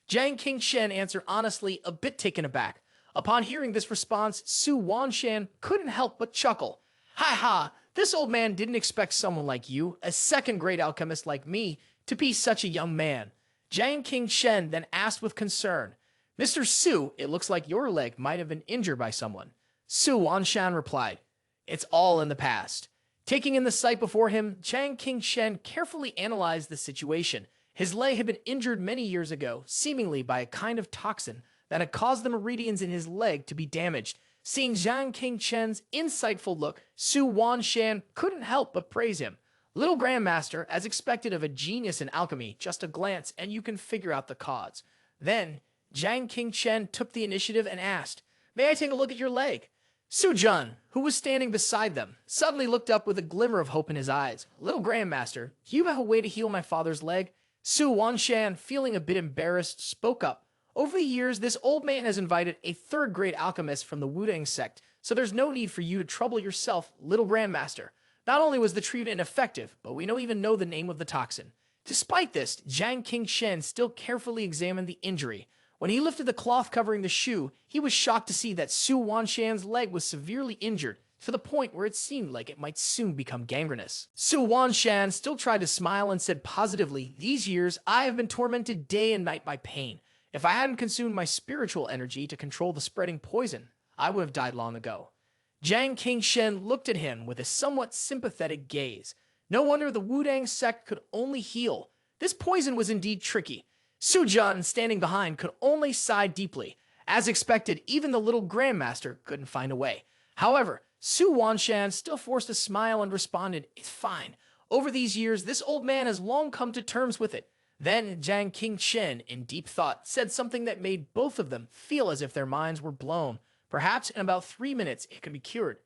Jiang Qingchen answered honestly, a bit taken aback. Upon hearing this response, Su Wanshan couldn't help but chuckle. Ha ha, this old man didn't expect someone like you, a second-grade alchemist like me, to be such a young man. Jiang Qingchen then asked with concern, Mr. Su, it looks like your leg might have been injured by someone. Su Wanshan replied, it's all in the past. Taking in the sight before him, Jiang Qingchen carefully analyzed the situation. His leg had been injured many years ago, seemingly by a kind of toxin that had caused the meridians in his leg to be damaged. Seeing Jiang Qingchen's insightful look, Su Wanshan couldn't help but praise him. Little Grandmaster, as expected of a genius in alchemy, just a glance and you can figure out the cause. Then, Jiang Qingchen took the initiative and asked, may I take a look at your leg? Su Jun, who was standing beside them, suddenly looked up with a glimmer of hope in his eyes. Little Grandmaster, do you have a way to heal my father's leg? Su Wanshan, feeling a bit embarrassed, spoke up. Over the years, this old man has invited a 3rd-grade alchemist from the Wudang sect, so there's no need for you to trouble yourself, Little Grandmaster. Not only was the treatment ineffective, but we don't even know the name of the toxin. Despite this, Jiang Qingchen still carefully examined the injury. When he lifted the cloth covering the shoe, he was shocked to see that Su Wanshan's leg was severely injured, to the point where it seemed like it might soon become gangrenous. Su Wanshan still tried to smile and said positively, these years I have been tormented day and night by pain. If I hadn't consumed my spiritual energy to control the spreading poison, I would have died long ago. Jiang Qingchen looked at him with a somewhat sympathetic gaze. No wonder the Wudang sect could only heal. This poison was indeed tricky. Su Jun, standing behind, could only sigh deeply. As expected, even the Little Grandmaster couldn't find a way. However, Su Wanshan still forced a smile and responded, it's fine. Over these years, this old man has long come to terms with it. Then Jiang Qingchen, in deep thought, said something that made both of them feel as if their minds were blown. Perhaps in about 3 minutes it could be cured.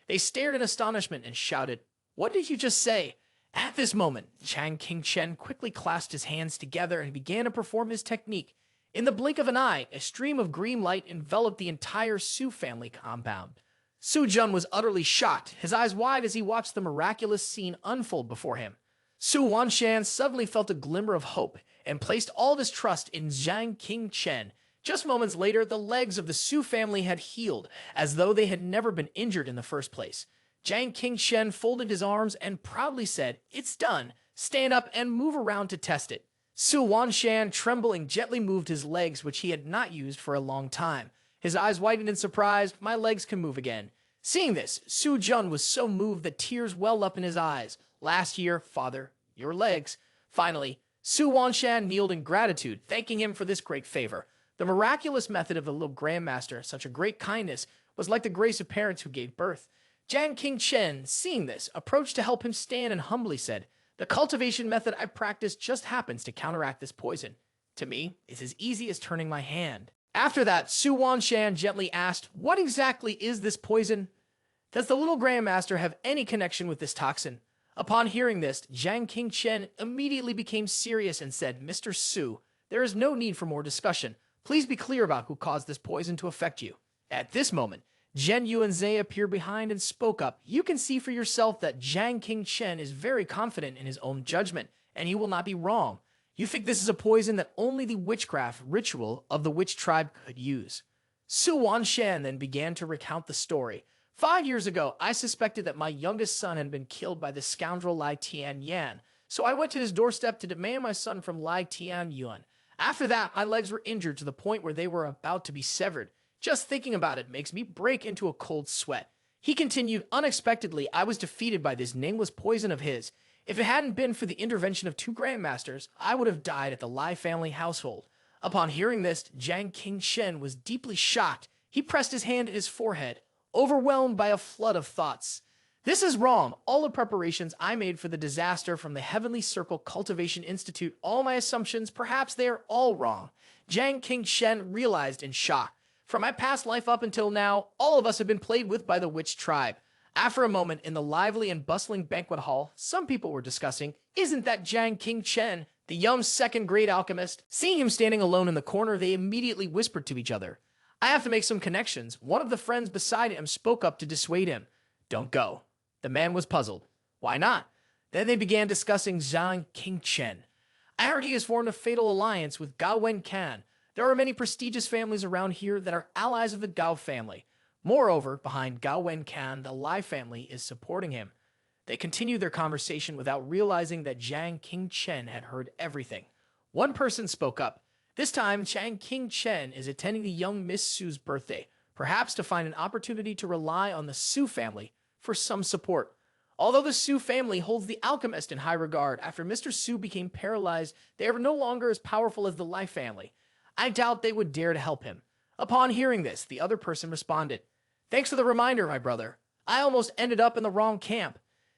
They stared in astonishment and shouted, what did you just say? At this moment, Jiang Qingchen quickly clasped his hands together and began to perform his technique. In the blink of an eye, a stream of green light enveloped the entire Su family compound. Su Jun was utterly shocked, his eyes wide as he watched the miraculous scene unfold before him. Su Wanshan suddenly felt a glimmer of hope and placed all of his trust in Jiang Qingchen. Just moments later, the legs of the Su family had healed, as though they had never been injured in the first place. Jiang Qingchen folded his arms and proudly said, it's done. Stand up and move around to test it. Su Wanshan, trembling, gently moved his legs, which he had not used for a long time. His eyes widened in surprise. My legs can move again. Seeing this, Su Jun was so moved that tears welled up in his eyes. Last year, father, your legs. Finally, Su Wanshan kneeled in gratitude, thanking him for this great favor. The miraculous method of the Little Grandmaster, such a great kindness, was like the grace of parents who gave birth. Jiang Qingchen, seeing this, approached to help him stand and humbly said, the cultivation method I practice just happens to counteract this poison. To me, it's as easy as turning my hand. After that, Su Wanshan gently asked, what exactly is this poison? Does the Little Grandmaster have any connection with this toxin? Upon hearing this, Jiang Qingchen immediately became serious and said, Mr. Su, there is no need for more discussion. Please be clear about who caused this poison to affect you. At this moment, Zhen Yuanzhe appeared behind and spoke up. You can see for yourself that Jiang Qingchen is very confident in his own judgment, and he will not be wrong. You think this is a poison that only the witchcraft ritual of the witch tribe could use. Su Wanshan then began to recount the story. 5 years ago, I suspected that my youngest son had been killed by the scoundrel Lai Tianyuan, so I went to his doorstep to demand my son from Lai Tianyuan. After that, my legs were injured to the point where they were about to be severed. Just thinking about it makes me break into a cold sweat. He continued, unexpectedly, I was defeated by this nameless poison of his. If it hadn't been for the intervention of 2 grandmasters, I would have died at the Lai family household. Upon hearing this, Jiang Qingshen was deeply shocked. He pressed his hand to his forehead, overwhelmed by a flood of thoughts. This is wrong. All the preparations I made for the disaster from the Heavenly Circle Cultivation Institute, all my assumptions, perhaps they are all wrong. Jiang Qingshen realized in shock. From my past life up until now, all of us have been played with by the witch tribe. After a moment in the lively and bustling banquet hall, some people were discussing, isn't that Jiang Qingshen, the young second-grade alchemist? Seeing him standing alone in the corner, they immediately whispered to each other. I have to make some connections. One of the friends beside him spoke up to dissuade him. Don't go. The man was puzzled. Why not? Then they began discussing Jiang Qingshen. I heard he has formed a fatal alliance with Gao Wenkan. There are many prestigious families around here that are allies of the Gao family. Moreover, behind Gao Wenkan, the Lai family is supporting him. They continued their conversation without realizing that Jiang Qingshen had heard everything. One person spoke up. This time, Jiang Qingshen is attending the young Miss Su's birthday, perhaps to find an opportunity to rely on the Su family for some support. Although the Su family holds the alchemist in high regard, after Mr. Su became paralyzed, they are no longer as powerful as the Lai family. I doubt they would dare to help him. Upon hearing this, the other person responded, Thanks for the reminder, my brother. I almost ended up in the wrong camp.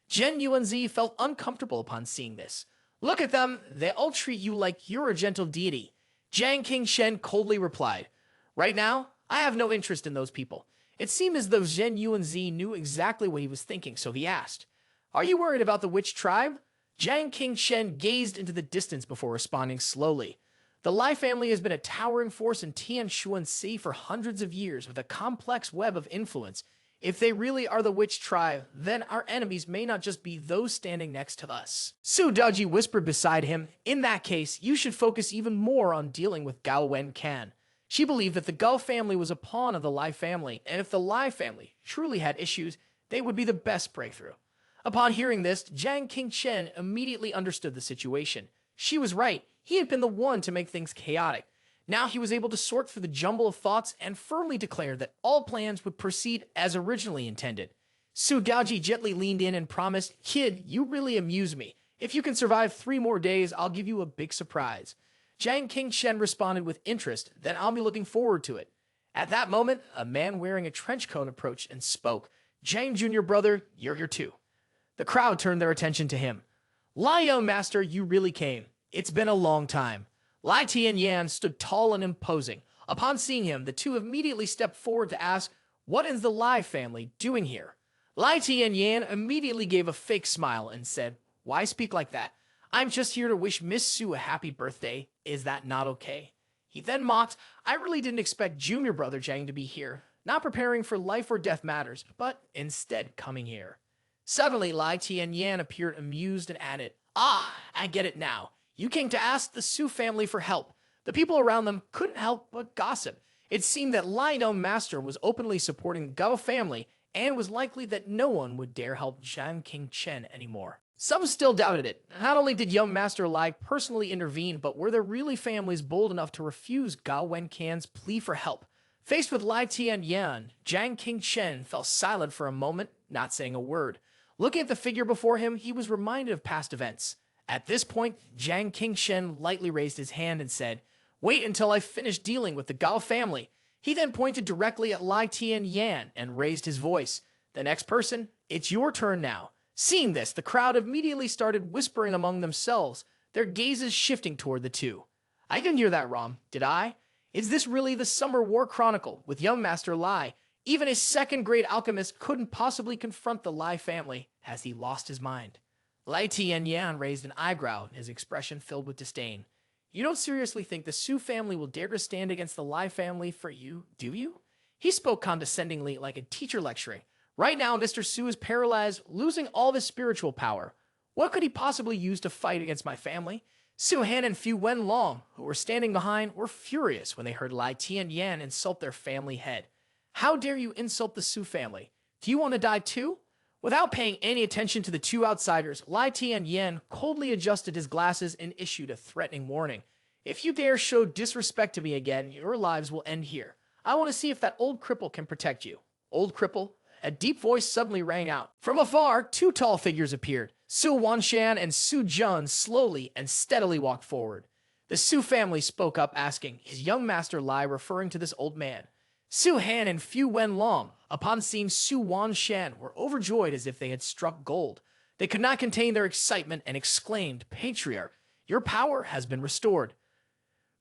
Zhen Yuanzi felt uncomfortable upon seeing this. Look at them. They all treat you like you're a gentle deity. Jiang Qingshen coldly replied, Right now, I have no interest in those people. It seemed as though Zhen Yuanzi knew exactly what he was thinking, so he asked, Are you worried about the witch tribe? Jiang Qingshen gazed into the distance before responding slowly. The Lai family has been a towering force in Tianshuan for hundreds of years with a complex web of influence. If they really are the witch tribe, then our enemies may not just be those standing next to us. Su Daji whispered beside him, In that case, you should focus even more on dealing with Gao Wenkan. She believed that the Gao family was a pawn of the Lai family, and if the Lai family truly had issues, they would be the best breakthrough. Upon hearing this, Jiang Qingshen immediately understood the situation. She was right. He had been the one to make things chaotic. Now he was able to sort through the jumble of thoughts and firmly declare that all plans would proceed as originally intended. Su Gaoji gently leaned in and promised, Kid, you really amuse me. If you can survive 3 more days, I'll give you a big surprise. Jiang Qingshen responded with interest, then I'll be looking forward to it. At that moment, a man wearing a trench coat approached and spoke. Jiang Jr. brother, you're here too. The crowd turned their attention to him. Lion Master, you really came. It's been a long time. Lai Tianyan stood tall and imposing. Upon seeing him, the two immediately stepped forward to ask, What is the Lai family doing here? Lai Tianyan immediately gave a fake smile and said, Why speak like that? I'm just here to wish Miss Su a happy birthday. Is that not okay? He then mocked, I really didn't expect junior brother Jiang to be here, not preparing for life or death matters, but instead coming here. Suddenly, Lai Tianyan appeared amused and added, Ah, I get it now. You came to ask the Su family for help. The people around them couldn't help but gossip. It seemed that Lion Master was openly supporting the Gao family and was likely that no one would dare help Jiang Qingshen anymore. Some still doubted it. Not only did young Master Lai personally intervene, but were there really families bold enough to refuse Gao Wenkan's plea for help? Faced with Lai Tianyan, Jiang Qingshen fell silent for a moment, not saying a word. Looking at the figure before him, he was reminded of past events. At this point, Jiang Qingshen lightly raised his hand and said, Wait until I finish dealing with the Gao family. He then pointed directly at Lai Tianyan and raised his voice. The next person, it's your turn now. Seeing this, the crowd immediately started whispering among themselves, their gazes shifting toward the two. I didn't hear that wrong, did I? Is this really the Summer War Chronicle with young Master Lai? Even a second-grade alchemist couldn't possibly confront the Lai family. Has he lost his mind? Lai Tianyan raised an eyebrow, his expression filled with disdain. You don't seriously think the Su family will dare to stand against the Lai family for you, do you? He spoke condescendingly like a teacher lecturing. Right now, Mr. Su is paralyzed, losing all of his spiritual power. What could he possibly use to fight against my family? Su Han and Fu Wenlong, who were standing behind, were furious when they heard Lai Tianyan insult their family head. How dare you insult the Su family? Do you want to die too? Without paying any attention to the two outsiders, Lai Tianyan coldly adjusted his glasses and issued a threatening warning. If you dare show disrespect to me again, your lives will end here. I want to see if that old cripple can protect you. Old cripple? A deep voice suddenly rang out. From afar, two tall figures appeared. Su Wanshan and Su Jun slowly and steadily walked forward. The Su family spoke up, asking, "Is young master Lai referring to this old man?" Su Han and Fu Wenlong, upon seeing Su Wanshan, were overjoyed as if they had struck gold. They could not contain their excitement and exclaimed, "Patriarch, your power has been restored."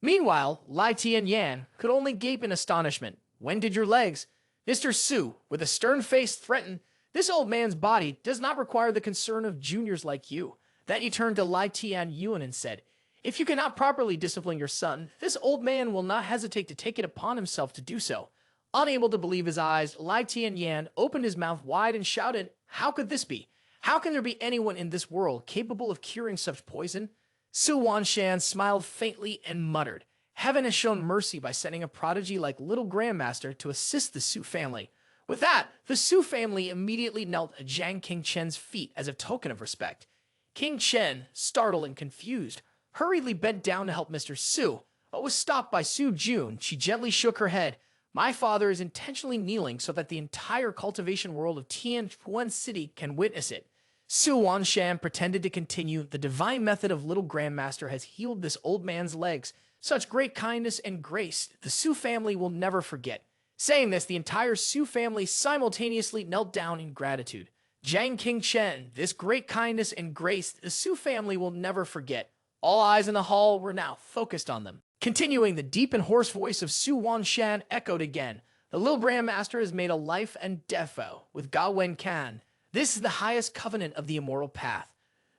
Meanwhile, Lai Tianyan could only gape in astonishment. "When did your legs?" Mr. Su, with a stern face, threatened, "This old man's body does not require the concern of juniors like you." Then he turned to Lai Tianyuan and said, "If you cannot properly discipline your son, this old man will not hesitate to take it upon himself to do so." Unable to believe his eyes, Lai Tianyan opened his mouth wide and shouted, "How could this be? How can there be anyone in this world capable of curing such poison?" Su Wanshan smiled faintly and muttered, "Heaven has shown mercy by sending a prodigy like Little Grandmaster to assist the Su family." With that, the Su family immediately knelt at Jiang Qingchen's feet as a token of respect. King Chen, startled and confused, hurriedly bent down to help Mr. Su, but was stopped by Su Jun. She gently shook her head. "My father is intentionally kneeling so that the entire cultivation world of Tianquan City can witness it." Su Wanshan pretended to continue, "The divine method of Little Grandmaster has healed this old man's legs. Such great kindness and grace the Su family will never forget." Saying this, the entire Su family simultaneously knelt down in gratitude. Jiang Qingchen, this great kindness and grace the Su family will never forget. All eyes in the hall were now focused on them. Continuing, the deep and hoarse voice of Su Wanshan echoed again. "The Little Grandmaster has made a life and death vow with Ga Wen Kan. This is the highest covenant of the immortal path.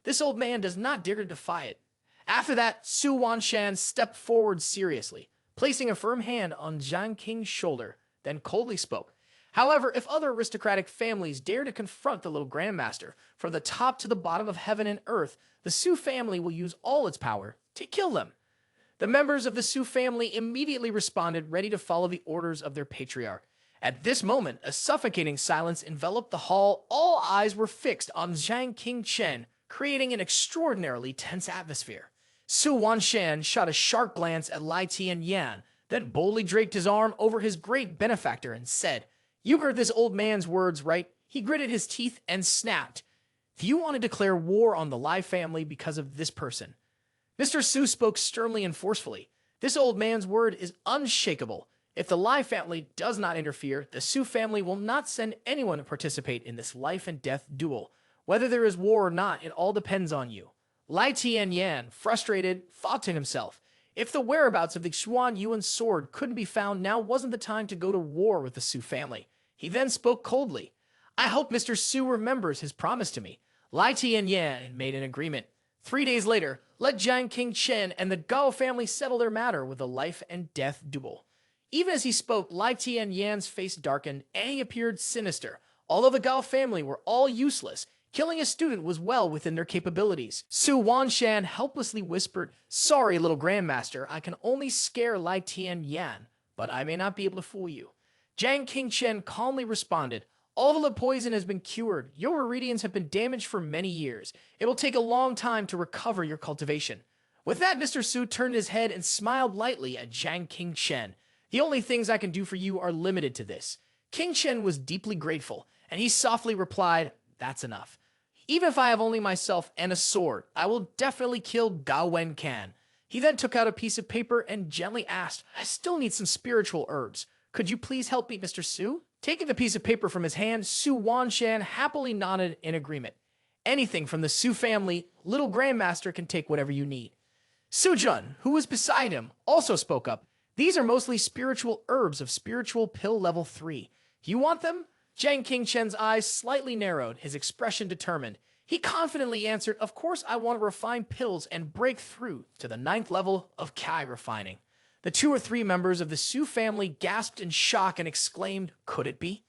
This old man does not dare to defy it." After that, Su Wanshan stepped forward seriously, placing a firm hand on Jiang Qing's shoulder, then coldly spoke. "However, if other aristocratic families dare to confront the Little Grandmaster, from the top to the bottom of heaven and earth, the Su family will use all its power to kill them." The members of the Su family immediately responded, ready to follow the orders of their patriarch. At this moment, a suffocating silence enveloped the hall. All eyes were fixed on Jiang Qingchen, creating an extraordinarily tense atmosphere. Su Wanshan shot a sharp glance at Lai Tianyan, then boldly draped his arm over his great benefactor and said, "You heard this old man's words, right?" He gritted his teeth and snapped, "Do you want to declare war on the Lai family because of this person?" Mr. Su spoke sternly and forcefully. "This old man's word is unshakable. If the Lai family does not interfere, the Su family will not send anyone to participate in this life and death duel. Whether there is war or not, it all depends on you." Lai Tianyan, frustrated, thought to himself, if the whereabouts of the Xuan Yuan sword couldn't be found, now wasn't the time to go to war with the Su family. He then spoke coldly, "I hope Mr. Su remembers his promise to me." Lai Tianyan made an agreement. 3 days later, let Jiang Qingchen and the Gao family settle their matter with a life and death duel. Even as he spoke, Lai Tianyan's face darkened, and he appeared sinister. Although the Gao family were all useless, killing a student was well within their capabilities. Su Wanshan helplessly whispered, "Sorry, Little Grandmaster, I can only scare Lai Tianyan, but I may not be able to fool you." Jiang Qingchen calmly responded, "All the poison has been cured. Your meridians have been damaged for many years. It will take a long time to recover your cultivation." With that, Mr. Su turned his head and smiled lightly at Jiang Qingchen. "The only things I can do for you are limited to this." Qingchen was deeply grateful, and he softly replied, "That's enough. Even if I have only myself and a sword, I will definitely kill Ga Wen Kan." He then took out a piece of paper and gently asked, "I still need some spiritual herbs. Could you please help me, Mr. Su?" Taking the piece of paper from his hand, Su Wanshan happily nodded in agreement. "Anything from the Su family, Little Grandmaster can take whatever you need." Su Jun, who was beside him, also spoke up. "These are mostly spiritual herbs of spiritual pill level 3. You want them?" Jiang Qingchen's eyes slightly narrowed, his expression determined. He confidently answered, "Of course I want to refine pills and break through to the 9th level of Kai refining." The 2 or 3 members of the Su family gasped in shock and exclaimed, "Could it be?"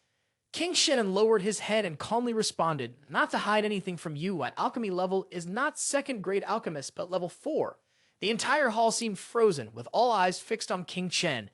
King Shannon lowered his head and calmly responded, "Not to hide anything from you, at alchemy level is not second-grade alchemist, but level 4. The entire hall seemed frozen, with all eyes fixed on King Chen.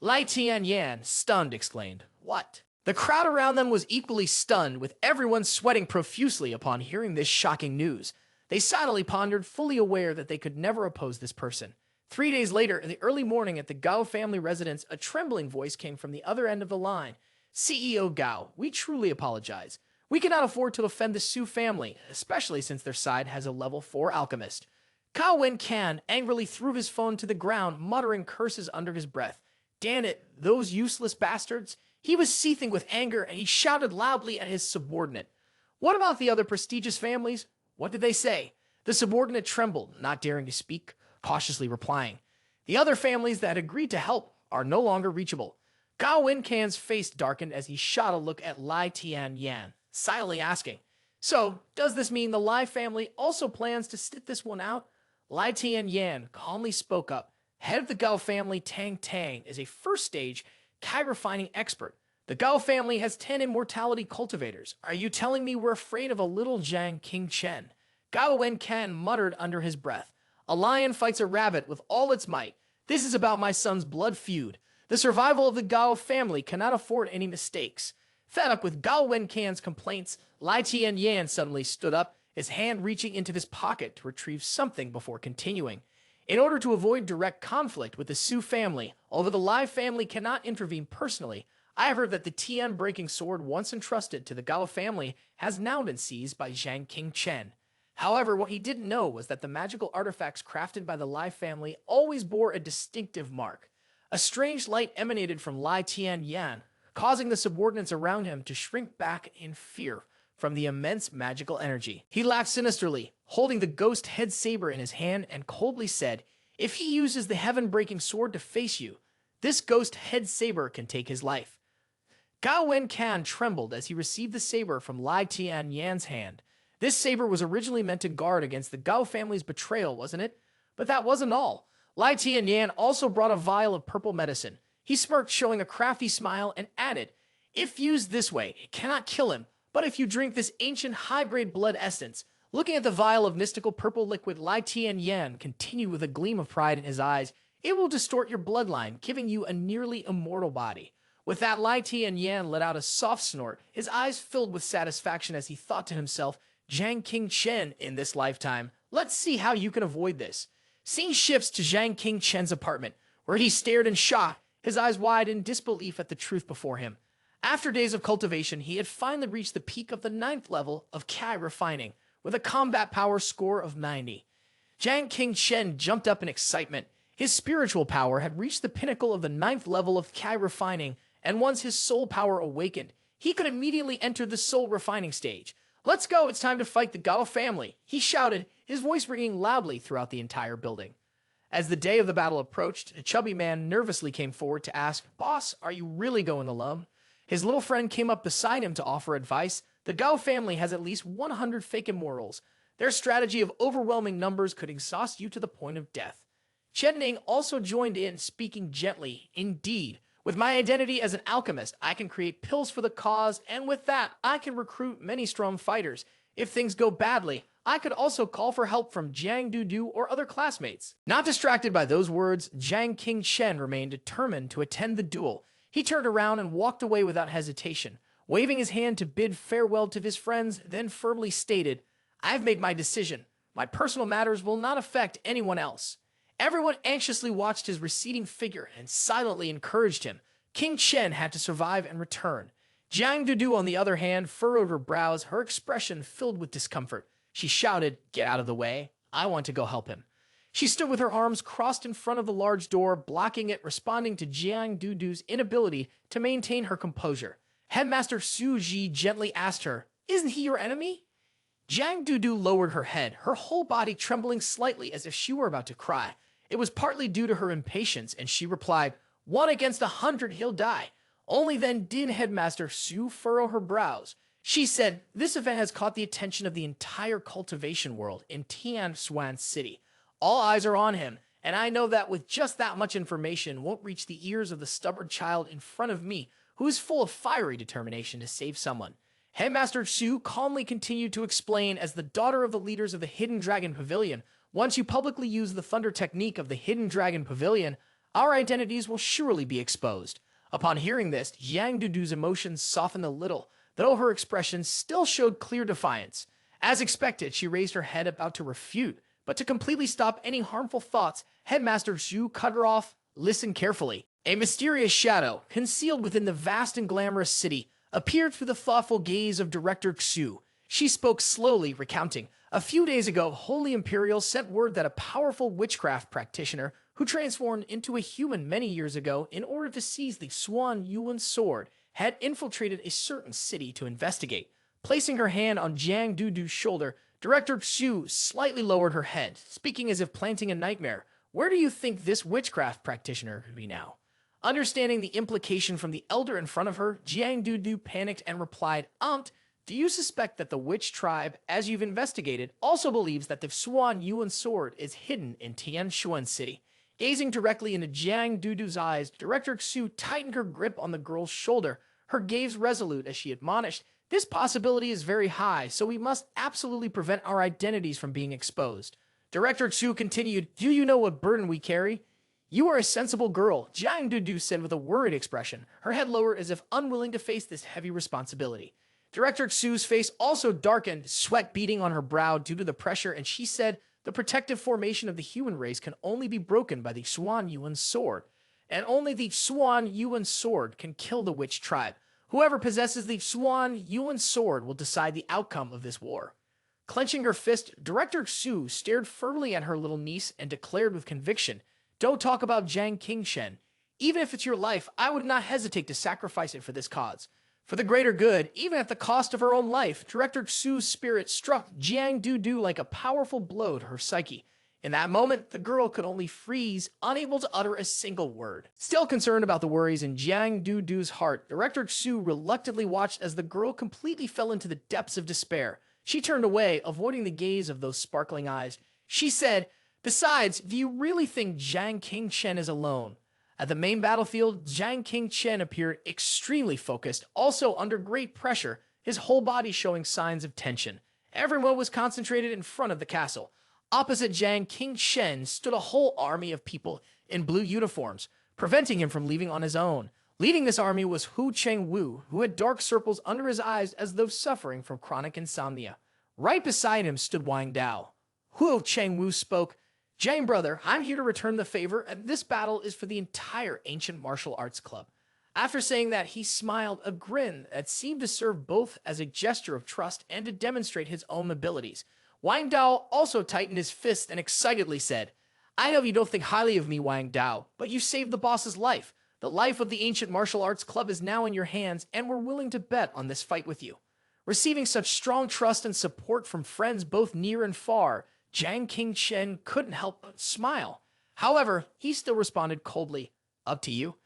Lai Tianyan, stunned, exclaimed, "What?" The crowd around them was equally stunned, with everyone sweating profusely upon hearing this shocking news. They silently pondered, fully aware that they could never oppose this person. 3 days later, in the early morning at the Gao family residence, a trembling voice came from the other end of the line. "CEO Gao, we truly apologize. We cannot afford to offend the Su family, especially since their side has a level 4 alchemist." Cao Wen-kan angrily threw his phone to the ground, muttering curses under his breath. "Damn it, those useless bastards." He was seething with anger, and he shouted loudly at his subordinate. "What about the other prestigious families? What did they say?" The subordinate trembled, not daring to speak, cautiously replying, "The other families that agreed to help are no longer reachable." Gao Wen-kan's face darkened as he shot a look at Lai Tianyan, silently asking, "So, does this mean the Lai family also plans to sit this one out?" Lai Tianyan calmly spoke up. "Head of the Gao family, Tang Tang, is a first-stage Kai refining expert. The Gao family has 10 immortality cultivators. Are you telling me we're afraid of a little Jiang King Chen?" Gao Wen-kan muttered under his breath. "A lion fights a rabbit with all its might. This is about my son's blood feud. The survival of the Gao family cannot afford any mistakes." Fed up with Gao Wen-kan's complaints, Lai Tianyan suddenly stood up, his hand reaching into his pocket to retrieve something before continuing. "In order to avoid direct conflict with the Su family, although the Lai family cannot intervene personally, I have heard that the Tian breaking sword once entrusted to the Gao family has now been seized by Jiang King Chen. However, what he didn't know was that the magical artifacts crafted by the Lai family always bore a distinctive mark. A strange light emanated from Lai Tianyan, causing the subordinates around him to shrink back in fear from the immense magical energy. He laughed sinisterly, holding the ghost head saber in his hand, and coldly said, "If he uses the heaven-breaking sword to face you, this ghost head saber can take his life." Gao Wen-kan trembled as he received the saber from Lai Tianyan's hand. This saber was originally meant to guard against the Gao family's betrayal, wasn't it? But that wasn't all. Lai Tianyan also brought a vial of purple medicine. He smirked, showing a crafty smile, and added, "If used this way, it cannot kill him, but if you drink this ancient high-grade blood essence." Looking at the vial of mystical purple liquid, Lai Tianyan continued with a gleam of pride in his eyes, "It will distort your bloodline, giving you a nearly immortal body." With that, Lai Tianyan let out a soft snort, his eyes filled with satisfaction as he thought to himself, "Jiang King Chen in this lifetime. Let's see how you can avoid this." Scene shifts to Jiang King Chen's apartment, where he stared in shock, his eyes wide in disbelief at the truth before him. After days of cultivation, he had finally reached the peak of the 9th level of Kai refining, with a combat power score of 90. Jiang King Chen jumped up in excitement. His spiritual power had reached the pinnacle of the 9th level of Kai refining, and once his soul power awakened, he could immediately enter the soul refining stage. "Let's go, it's time to fight the Gao family," he shouted, his voice ringing loudly throughout the entire building. As the day of the battle approached, a chubby man nervously came forward to ask, "Boss, are you really going alone?" His little friend came up beside him to offer advice. "The Gao family has at least 100 fake immortals. Their strategy of overwhelming numbers could exhaust you to the point of death." Chen Ning also joined in, speaking gently, "Indeed, with my identity as an alchemist, I can create pills for the cause, and with that, I can recruit many strong fighters. If things go badly, I could also call for help from Jiang Dudu or other classmates." Not distracted by those words, Jiang King Chen remained determined to attend the duel. He turned around and walked away without hesitation, waving his hand to bid farewell to his friends, then firmly stated, "I've made my decision. My personal matters will not affect anyone else." Everyone anxiously watched his receding figure and silently encouraged him. King Chen had to survive and return. Jiang Dudu, on the other hand, furrowed her brows, her expression filled with discomfort. She shouted, "Get out of the way. I want to go help him." She stood with her arms crossed in front of the large door, blocking it, responding to Jiang Dudu's inability to maintain her composure. Headmaster Su Ji gently asked her, "Isn't he your enemy?" Jiang Dudu lowered her head, her whole body trembling slightly as if she were about to cry. It was partly due to her impatience, and she replied, "1 against 100, he'll die." Only then did Headmaster Su furrow her brows. She said, "This event has caught the attention of the entire cultivation world in Tianshuan City. All eyes are on him, and I know that with just that much information won't reach the ears of the stubborn child in front of me, who is full of fiery determination to save someone." Headmaster Su calmly continued to explain, as the daughter of the leaders of the Hidden Dragon Pavilion Once you publicly use the thunder technique of the Hidden Dragon Pavilion, our identities will surely be exposed. Upon hearing this, Jiang Dudu's emotions softened a little, though her expression still showed clear defiance. As expected, she raised her head about to refute, but to completely stop any harmful thoughts, Headmaster Xu cut her off. Listen carefully. A mysterious shadow, concealed within the vast and glamorous city, appeared through the thoughtful gaze of Director Xu. She spoke slowly, recounting. A few days ago, Holy Imperial sent word that a powerful witchcraft practitioner who transformed into a human many years ago in order to seize the Swan Yuan sword had infiltrated a certain city to investigate. Placing her hand on Jiang Dudu's shoulder, Director Xu slightly lowered her head, speaking as if planting a nightmare. Where do you think this witchcraft practitioner could be now? Understanding the implication from the elder in front of her, Jiang Dudu panicked and replied, Aunt, do you suspect that the witch tribe, as you've investigated, also believes that the Swan Yuan sword is hidden in Tianshuan City? Gazing directly into Jiang Dudu's eyes, Director Xu tightened her grip on the girl's shoulder, her gaze resolute as she admonished, this possibility is very high, so we must absolutely prevent our identities from being exposed. Director Xu continued, do you know what burden we carry? You are a sensible girl, Jiang Dudu said with a worried expression, her head lowered as if unwilling to face this heavy responsibility. Director Xu's face also darkened, sweat beading on her brow due to the pressure, and she said, the protective formation of the human race can only be broken by the Swan Yuan sword, and only the Swan Yuan sword can kill the witch tribe. Whoever possesses the Swan Yuan sword will decide the outcome of this war. Clenching her fist, Director Xu stared firmly at her little niece and declared with conviction, don't talk about Jiang Qingshen. Even if it's your life, I would not hesitate to sacrifice it for this cause. For the greater good, even at the cost of her own life, Director Xu's spirit struck Jiang Dudu like a powerful blow to her psyche. In that moment, the girl could only freeze, unable to utter a single word. Still concerned about the worries in Jiang Dudu's heart, Director Xu reluctantly watched as the girl completely fell into the depths of despair. She turned away, avoiding the gaze of those sparkling eyes. She said, besides, do you really think Jiang Qingshen is alone? At the main battlefield, Jiang Qingshen appeared extremely focused, also under great pressure, his whole body showing signs of tension. Everyone was concentrated in front of the castle. Opposite Jiang Qingshen stood a whole army of people in blue uniforms, preventing him from leaving on his own. Leading this army was Hu Chengwu, who had dark circles under his eyes as though suffering from chronic insomnia. Right beside him stood Wang Dao. Hu Chengwu spoke, Jiang brother, I'm here to return the favor, and this battle is for the entire Ancient Martial Arts Club. After saying that, he smiled, a grin that seemed to serve both as a gesture of trust and to demonstrate his own abilities. Wang Dao also tightened his fist and excitedly said, I know you don't think highly of me, Wang Dao, but you saved the boss's life. The life of the Ancient Martial Arts Club is now in your hands, and we're willing to bet on this fight with you. Receiving such strong trust and support from friends both near and far, Jiang Qingshen couldn't help but smile. However, he still responded coldly, up to you.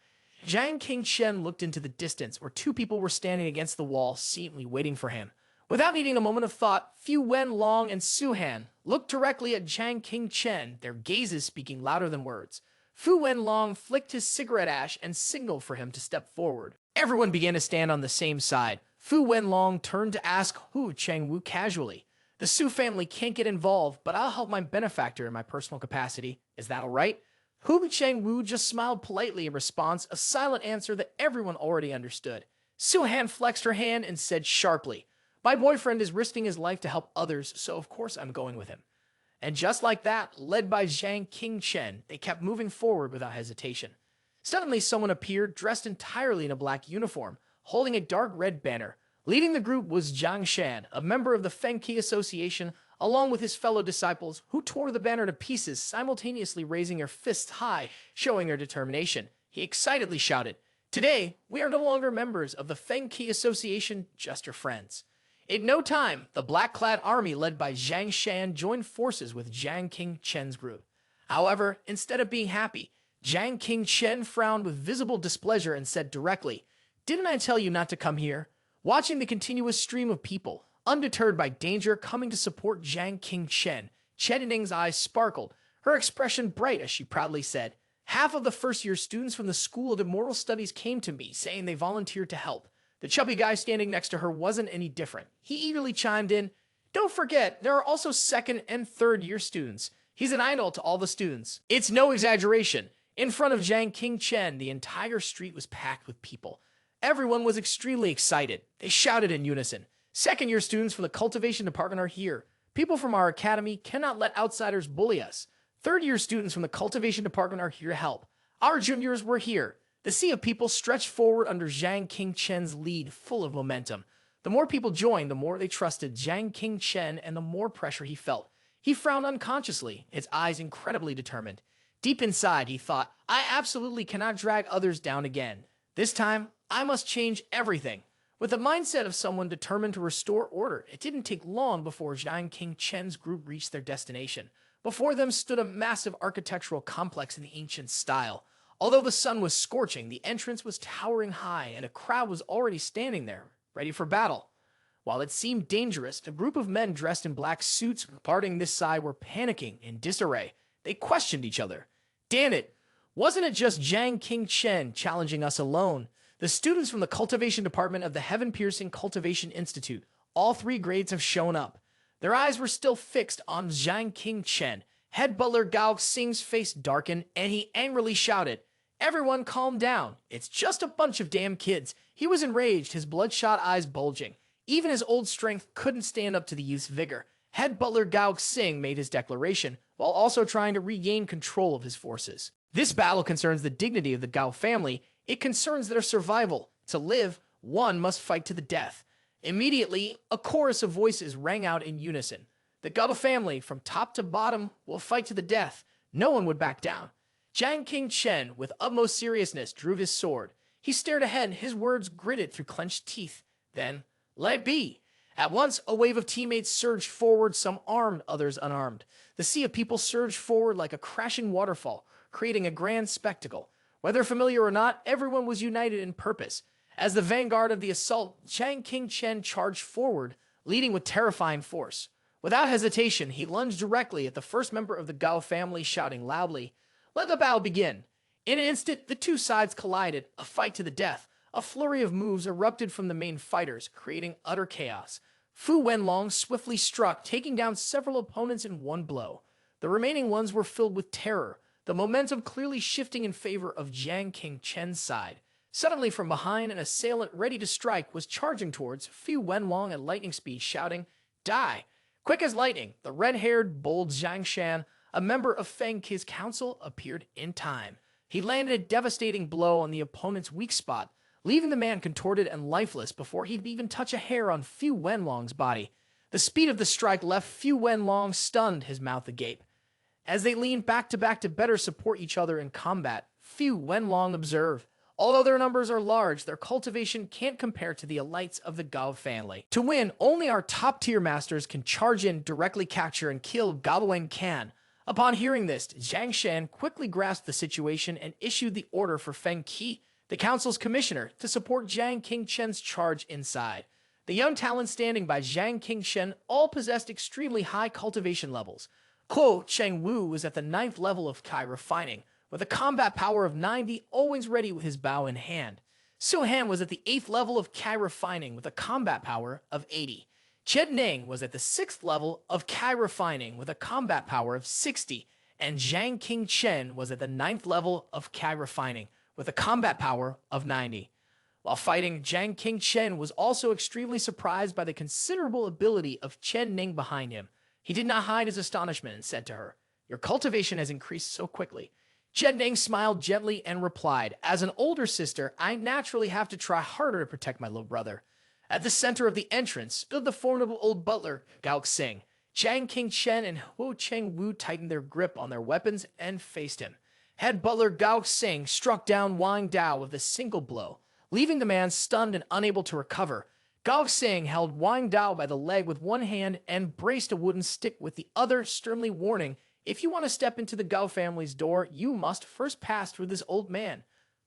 Jiang Qingshen looked into the distance where two people were standing against the wall, seemingly waiting for him. Without needing a moment of thought, Fu Wenlong and Su Han looked directly at Jiang Qingshen, their gazes speaking louder than words. Fu Wenlong flicked his cigarette ash and signaled for him to step forward. Everyone began to stand on the same side. Fu Wenlong turned to ask Hu Chengwu casually, the Su family can't get involved, but I'll help my benefactor in my personal capacity. Is that all right? Hu Chengwu just smiled politely in response, a silent answer that everyone already understood. Su Han flexed her hand and said sharply, my boyfriend is risking his life to help others, so of course I'm going with him. And just like that, led by Jiang Qingshen, they kept moving forward without hesitation. Suddenly someone appeared dressed entirely in a black uniform, holding a dark red banner. Leading the group was Zhang Shan, a member of the Feng Qi Association, along with his fellow disciples, who tore the banner to pieces, simultaneously raising their fists high, showing their determination. He excitedly shouted, today, we are no longer members of the Feng Qi Association, just your friends. In no time, the black-clad army led by Zhang Shan joined forces with Jiang Qingshen's group. However, instead of being happy, Jiang Qingshen frowned with visible displeasure and said directly, didn't I tell you not to come here? Watching the continuous stream of people, undeterred by danger, coming to support Jiang Qingshen, Chen Ning's eyes sparkled, her expression bright as she proudly said, half of the first-year students from the School of Immortal Studies came to me, saying they volunteered to help. The chubby guy standing next to her wasn't any different. He eagerly chimed in, don't forget, there are also second and third-year students. He's an idol to all the students. It's no exaggeration. In front of Zhang Qingchen, the entire street was packed with people. Everyone was extremely excited. They shouted in unison. Second-year students from the cultivation department are here. People from our academy cannot let outsiders bully us. Third-year students from the cultivation department are here to help. Our juniors were here. The sea of people stretched forward under Zhang Qingchen's lead, full of momentum. The more people joined, the more they trusted Zhang Qingchen and the more pressure he felt. He frowned unconsciously, his eyes incredibly determined. Deep inside, he thought, I absolutely cannot drag others down again. This time, I must change everything. With the mindset of someone determined to restore order, it didn't take long before Zhang Qingchen's group reached their destination. Before them stood a massive architectural complex in the ancient style. Although the sun was scorching, the entrance was towering high, and a crowd was already standing there, ready for battle. While it seemed dangerous, a group of men dressed in black suits guarding this side were panicking in disarray. They questioned each other. Damn it! Wasn't it just Zhang Qingchen challenging us alone? The students from the cultivation department of the Heaven-Piercing Cultivation Institute, all 3 grades, have shown up. Their eyes were still fixed on Zhang Qingchen. Head butler Gao Xing's face darkened, and he angrily shouted, Everyone calm down. It's just a bunch of damn kids. He was enraged, his bloodshot eyes bulging. Even his old strength couldn't stand up to the youth's vigor. Head butler Gao Xing made his declaration, while also trying to regain control of his forces. This battle concerns the dignity of the Gao family. It concerns their survival. To live, one must fight to the death. Immediately, a chorus of voices rang out in unison. The Gao family, from top to bottom, will fight to the death. No one would back down. Zhang Qingchen, with utmost seriousness, drew his sword. He stared ahead, his words gritted through clenched teeth. Then, let it be. At once, a wave of teammates surged forward, some armed, others unarmed. The sea of people surged forward like a crashing waterfall, creating a grand spectacle. Whether familiar or not, everyone was united in purpose. As the vanguard of the assault, Zhang Qingchen charged forward, leading with terrifying force. Without hesitation, he lunged directly at the first member of the Gao family, shouting loudly, Let the battle begin. In an instant, the 2 sides collided, a fight to the death. A flurry of moves erupted from the main fighters, creating utter chaos. Fu Wenlong swiftly struck, taking down several opponents in one blow. The remaining ones were filled with terror, the momentum clearly shifting in favor of Zhang Qingchen's side. Suddenly, from behind, an assailant ready to strike was charging towards Fu Wenlong at lightning speed, shouting, Die! Quick as lightning, the red-haired, bold Zhang Shan, a member of Feng Ke's council, appeared in time. He landed a devastating blow on the opponent's weak spot, leaving the man contorted and lifeless before he'd even touch a hair on Fu Wenlong's body. The speed of the strike left Fu Wenlong stunned, his mouth agape. As they leaned back to better support each other in combat, Fu Wenlong observed, Although their numbers are large, their cultivation can't compare to the elites of the Gao family. To win, only our top-tier masters can charge in, directly capture, and kill Gao Can. Upon hearing this, Zhang Shan quickly grasped the situation and issued the order for Feng Ke, the council's commissioner, to support Zhang Qingchen's charge inside. The young talents standing by Zhang Qingchen all possessed extremely high cultivation levels. Kuo Chengwu was at the 9th level of Kai refining, with a combat power of 90, always ready with his bow in hand. Su Han was at the 8th level of Kai refining, with a combat power of 80. Chen Ning was at the 6th level of Kai refining, with a combat power of 60. And Zhang Qingchen was at the 9th level of Kai refining, with a combat power of 90. While fighting, Zhang Qingchen was also extremely surprised by the considerable ability of Chen Ning behind him. He did not hide his astonishment and said to her, Your cultivation has increased so quickly. Chen Ning smiled gently and replied, As an older sister, I naturally have to try harder to protect my little brother. At the center of the entrance stood the formidable old butler, Gao Xing. Zhang Qingchen and Huo Chengwu tightened their grip on their weapons and faced him. Head butler Gao Xing struck down Wang Dao with a single blow, leaving the man stunned and unable to recover. Gao Xing held Wang Dao by the leg with one hand and braced a wooden stick with the other, sternly warning, If you want to step into the Gao family's door, you must first pass through this old man.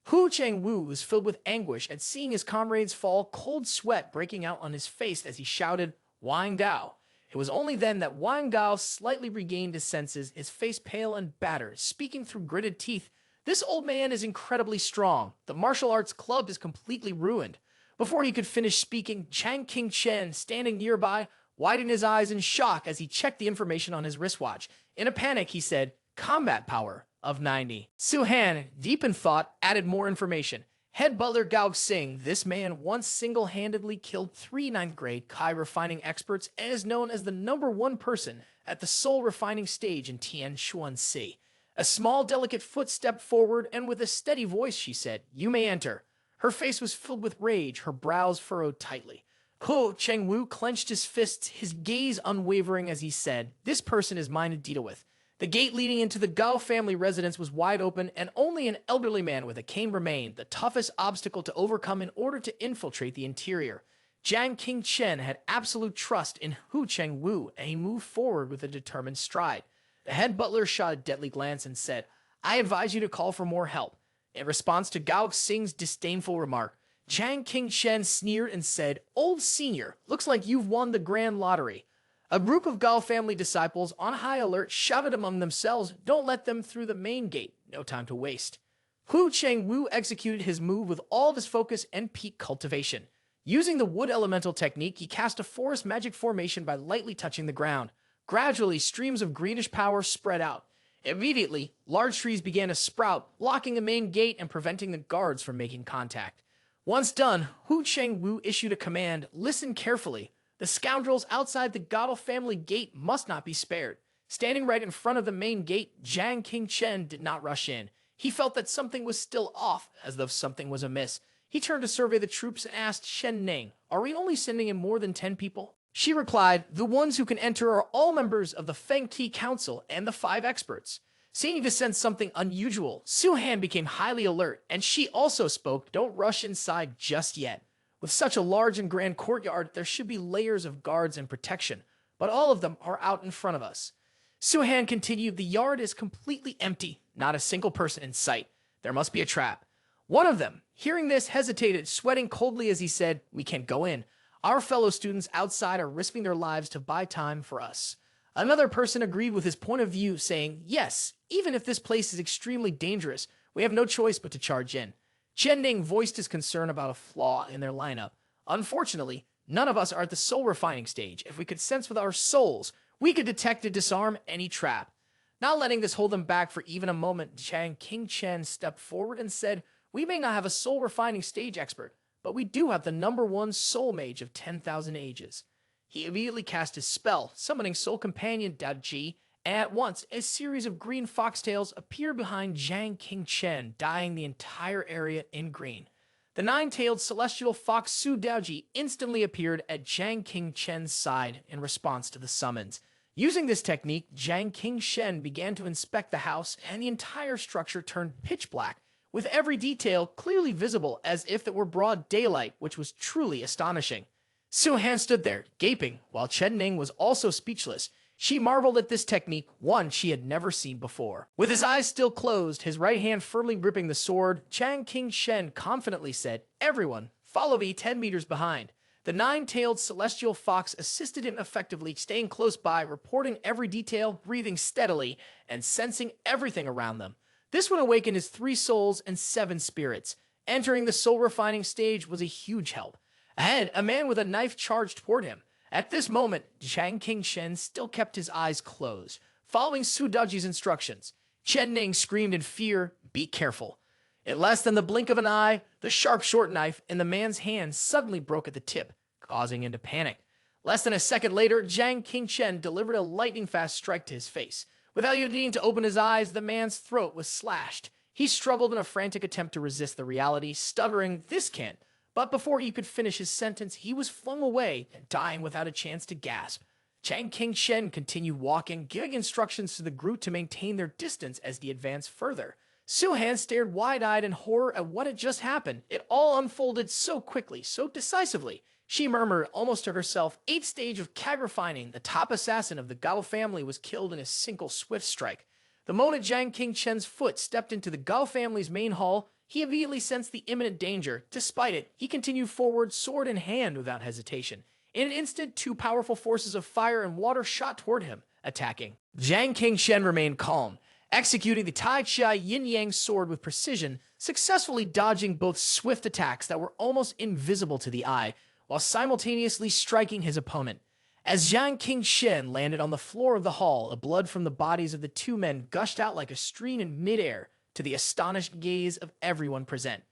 Hu Chengwu was filled with anguish at seeing his comrades fall, cold sweat breaking out on his face as he shouted, Wang Dao. It was only then that Wang Dao slightly regained his senses, his face pale and battered, speaking through gritted teeth. This old man is incredibly strong. The martial arts club is completely ruined. Before he could finish speaking, Zhang Qingchen, standing nearby, widening his eyes in shock as he checked the information on his wristwatch. In a panic, he said, "Combat power of 90. Su-Han, deep in thought, added more information. Head butler Gao Xing, this man once single-handedly killed 3 ninth-grade Kai refining experts and is known as the #1 person at the soul refining stage in Tianshuan-Si. A small, delicate foot stepped forward, and with a steady voice, she said, "You may enter." Her face was filled with rage, her brows furrowed tightly. Ho Cheng-Wu clenched his fists, his gaze unwavering as he said, "This person is mine to deal with." The gate leading into the Gao family residence was wide open, and only an elderly man with a cane remained, the toughest obstacle to overcome in order to infiltrate the interior. Jiang Qingchen had absolute trust in Hu Cheng-Wu, and he moved forward with a determined stride. The head butler shot a deadly glance and said, "I advise you to call for more help." In response to Gao Xing's disdainful remark, Jiang Qingchen sneered and said, "Old senior, looks like you've won the grand lottery." A group of Gao family disciples on high alert shouted among themselves, "Don't let them through the main gate. No time to waste." Hu Cheng-Wu executed his move with all of his focus and peak cultivation. Using the wood elemental technique, he cast a forest magic formation by lightly touching the ground. Gradually, streams of greenish power spread out. Immediately, large trees began to sprout, blocking the main gate and preventing the guards from making contact. Once done, Hu Cheng-Wu issued a command, "Listen carefully. The scoundrels outside the Gao family gate must not be spared." Standing right in front of the main gate, Jiang Qingchen did not rush in. He felt that something was still off, as though something was amiss. He turned to survey the troops and asked Shen Ning, "Are we only sending in more than 10 people?" She replied, "The ones who can enter are all members of the Feng Ti Council and the 5 experts." Seeming to sense something unusual, Su-Han became highly alert, and she also spoke, "Don't rush inside just yet. With such a large and grand courtyard, there should be layers of guards and protection, but all of them are out in front of us." Su-Han continued, "The yard is completely empty, not a single person in sight. There must be a trap." One of them, hearing this, hesitated, sweating coldly as he said, "We can't go in. Our fellow students outside are risking their lives to buy time for us." Another person agreed with his point of view, saying, "Yes, even if this place is extremely dangerous, we have no choice but to charge in." Chen Ning voiced his concern about a flaw in their lineup. "Unfortunately, none of us are at the soul refining stage. If we could sense with our souls, we could detect and disarm any trap." Not letting this hold them back for even a moment, Jiang Qingchen stepped forward and said, "We may not have a soul refining stage expert, but we do have the #1 soul mage of 10,000 ages." He immediately cast his spell, summoning soul companion Daji, and at once a series of green foxtails appeared behind Jiang Qingchen, dyeing the entire area in green. The 9-tailed celestial fox Su Daoji instantly appeared at Jiang Qingchen's side in response to the summons. Using this technique, Jiang Qingchen began to inspect the house, and the entire structure turned pitch black, with every detail clearly visible as if it were broad daylight, which was truly astonishing. Su-Han stood there, gaping, while Chen Ning was also speechless. She marveled at this technique, one she had never seen before. With his eyes still closed, his right hand firmly gripping the sword, Jiang Qingchen confidently said, "Everyone, follow me 10 meters behind." The 9-tailed celestial fox assisted him effectively, staying close by, reporting every detail, breathing steadily, and sensing everything around them. This would awaken his 3 souls and 7 spirits. Entering the soul refining stage was a huge help. Ahead, a man with a knife charged toward him. At this moment, Jiang Qingchen still kept his eyes closed, following Su Daji's instructions. Chen Ning screamed in fear, "Be careful." In less than the blink of an eye, the sharp short knife in the man's hand suddenly broke at the tip, causing him to panic. Less than a second later, Jiang Qingchen delivered a lightning-fast strike to his face. Without even needing to open his eyes, the man's throat was slashed. He struggled in a frantic attempt to resist the reality, stuttering, "This can't." But before he could finish his sentence, he was flung away, dying without a chance to gasp. Jiang Qingchen continued walking, giving instructions to the group to maintain their distance as they advanced further. Su-Han stared wide-eyed in horror at what had just happened. It all unfolded so quickly, so decisively. She murmured almost to herself, 8th stage of Kag refining, the top assassin of the Gao family was killed in a single swift strike. The moment Jiang Qingchen's foot stepped into the Gao family's main hall, he immediately sensed the imminent danger. Despite it, he continued forward, sword in hand, without hesitation. In an instant, 2 powerful forces of fire and water shot toward him, attacking. Jiang Qingchen remained calm, executing the Tai Chi yin-yang sword with precision, successfully dodging both swift attacks that were almost invisible to the eye, while simultaneously striking his opponent. As Zhang Qingshen landed on the floor of the hall, the blood from the bodies of the two men gushed out like a stream in midair to the astonished gaze of everyone present.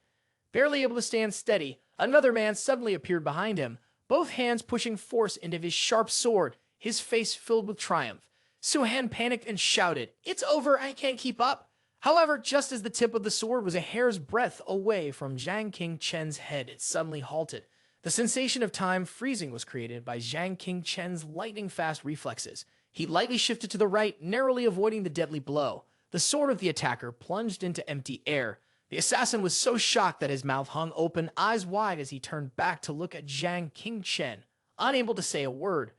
Barely able to stand steady, another man suddenly appeared behind him, both hands pushing force into his sharp sword, his face filled with triumph. Su-Han panicked and shouted, "It's over, I can't keep up." However, just as the tip of the sword was a hair's breadth away from Zhang Qingshen's head, it suddenly halted. The sensation of time freezing was created by Zhang Qingshen's lightning-fast reflexes. He lightly shifted to the right, narrowly avoiding the deadly blow. The sword of the attacker plunged into empty air. The assassin was so shocked that his mouth hung open, eyes wide as he turned back to look at Zhang Qingshen, unable to say a word.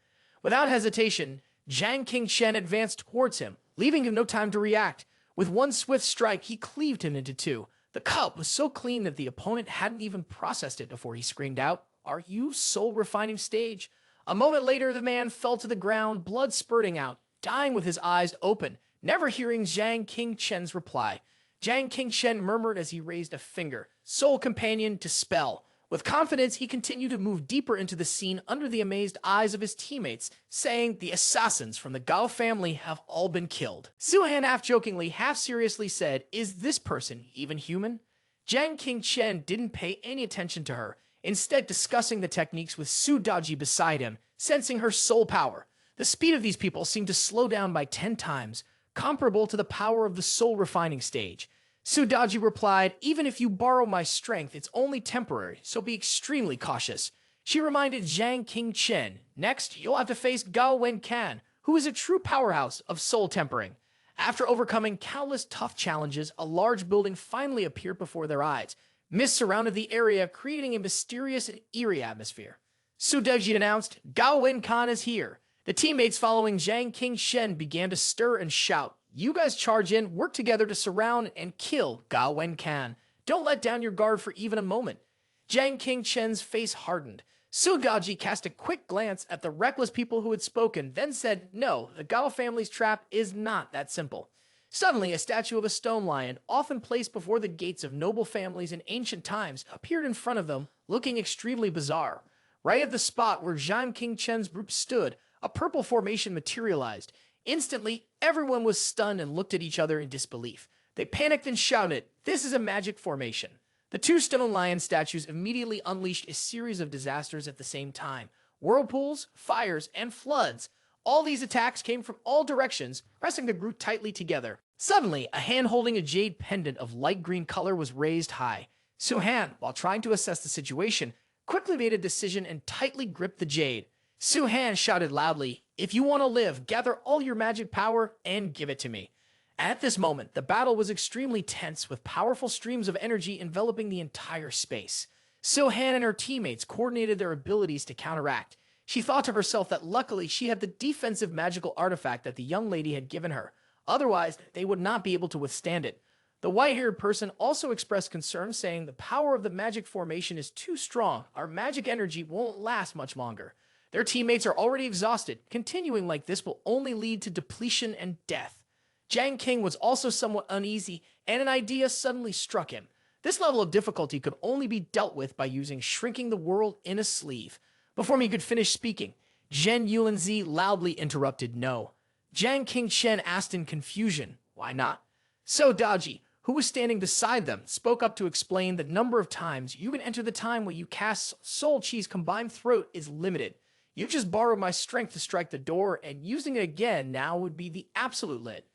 Without hesitation, Zhang Qingshen advanced towards him, leaving him no time to react. With one swift strike, he cleaved him into two. The cut was so clean that the opponent hadn't even processed it before he screamed out, "Are you soul refining stage?" A moment later, the man fell to the ground, blood spurting out, dying with his eyes open, never hearing Zhang Qingshen's reply. Zhang Qingshen murmured as he raised a finger, "Soul companion, dispel." With confidence, he continued to move deeper into the scene under the amazed eyes of his teammates, saying, "The assassins from the Gao family have all been killed." Su-Han half-jokingly, half-seriously said, "Is this person even human?" Zhang Qingshen didn't pay any attention to her, instead discussing the techniques with Su Daji beside him, sensing her soul power. The speed of these people seemed to slow down by 10 times, comparable to the power of the soul refining stage. Su Daji replied, "Even if you borrow my strength, it's only temporary, so be extremely cautious." She reminded Zhang Qingshen, "Next, you'll have to face Gao Wenkan, who is a true powerhouse of soul tempering." After overcoming countless tough challenges, a large building finally appeared before their eyes. Mist surrounded the area, creating a mysterious and eerie atmosphere. Su Daji announced, "Gao Wenkan is here." The teammates following Zhang Qingshen began to stir and shout, "You guys charge in, work together to surround and kill Gao Wenkan. Don't let down your guard for even a moment." Zhang Qingshen's face hardened. Su Daji cast a quick glance at the reckless people who had spoken, then said, "No, the Gao family's trap is not that simple." Suddenly, a statue of a stone lion, often placed before the gates of noble families in ancient times, appeared in front of them, looking extremely bizarre. Right at the spot where Zhang Qingshen's group stood, a purple formation materialized. Instantly, everyone was stunned and looked at each other in disbelief. They panicked and shouted, "This is a magic formation." The two stone lion statues immediately unleashed a series of disasters at the same time. Whirlpools, fires, and floods. All these attacks came from all directions, pressing the group tightly together. Suddenly, a hand holding a jade pendant of light green color was raised high. Su-Han, while trying to assess the situation, quickly made a decision and tightly gripped the jade. Su-Han shouted loudly, "If you want to live, gather all your magic power and give it to me." At this moment, the battle was extremely tense, with powerful streams of energy enveloping the entire space. Su-Han and her teammates coordinated their abilities to counteract. She thought to herself that luckily she had the defensive magical artifact that the young lady had given her. Otherwise, they would not be able to withstand it. The white-haired person also expressed concern, saying, "The power of the magic formation is too strong. Our magic energy won't last much longer." Their teammates are already exhausted. Continuing like this will only lead to depletion and death. Zhang King was also somewhat uneasy, and an idea suddenly struck him. This level of difficulty could only be dealt with by using shrinking the world in a sleeve. Before he could finish speaking, Zhen Yuanzi loudly interrupted no. Zhang Qingshen asked in confusion, "Why not?" So Daji, who was standing beside them, spoke up to explain the number of times you can enter the time when you cast Soul Chi's combined throat is limited. You just borrowed my strength to strike the door, and using it again now would be the absolute lit.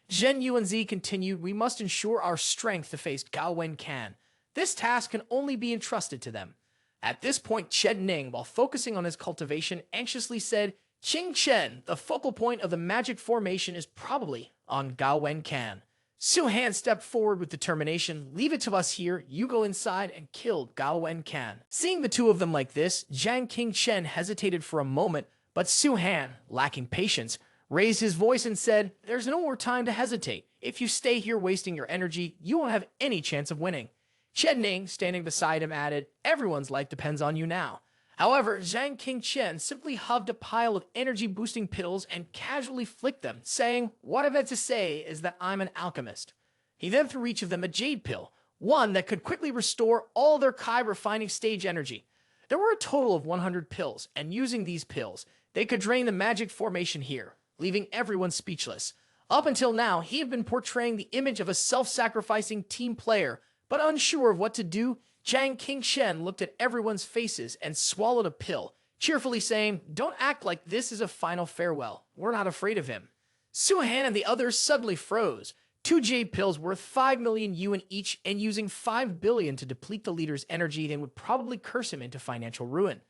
Zhen Yuanzi continued, "We must ensure our strength to face Gao Wenkan. This task can only be entrusted to them." At this point, Chen Ning, while focusing on his cultivation, anxiously said, "Qing Chen, the focal point of the magic formation is probably on Gao Wenkan." Su-Han stepped forward with determination. "Leave it to us here. You go inside and kill Gao Wenkan." Seeing the two of them like this, Zhang Qingshen hesitated for a moment, but Su-Han, lacking patience, raised his voice and said, "There's no more time to hesitate. If you stay here wasting your energy, you won't have any chance of winning." Chen Ning, standing beside him, added, "Everyone's life depends on you now." However, Zhang Qingshen simply huffed a pile of energy-boosting pills and casually flicked them, saying, "What I've had to say is that I'm an alchemist." He then threw each of them a jade pill, one that could quickly restore all their Kai refining stage energy. There were a total of 100 pills, and using these pills, They could drain the magic formation here, leaving everyone speechless. Up until now, he had been portraying the image of a self-sacrificing team player, but unsure of what to do, Jiang Qingshen looked at everyone's faces and swallowed a pill, cheerfully saying, "Don't act like this is a final farewell. We're not afraid of him." Suhan and the others suddenly froze. 2 jade pills worth 5 million yuan each, and using 5 billion to deplete the leader's energy, they would probably curse him into financial ruin.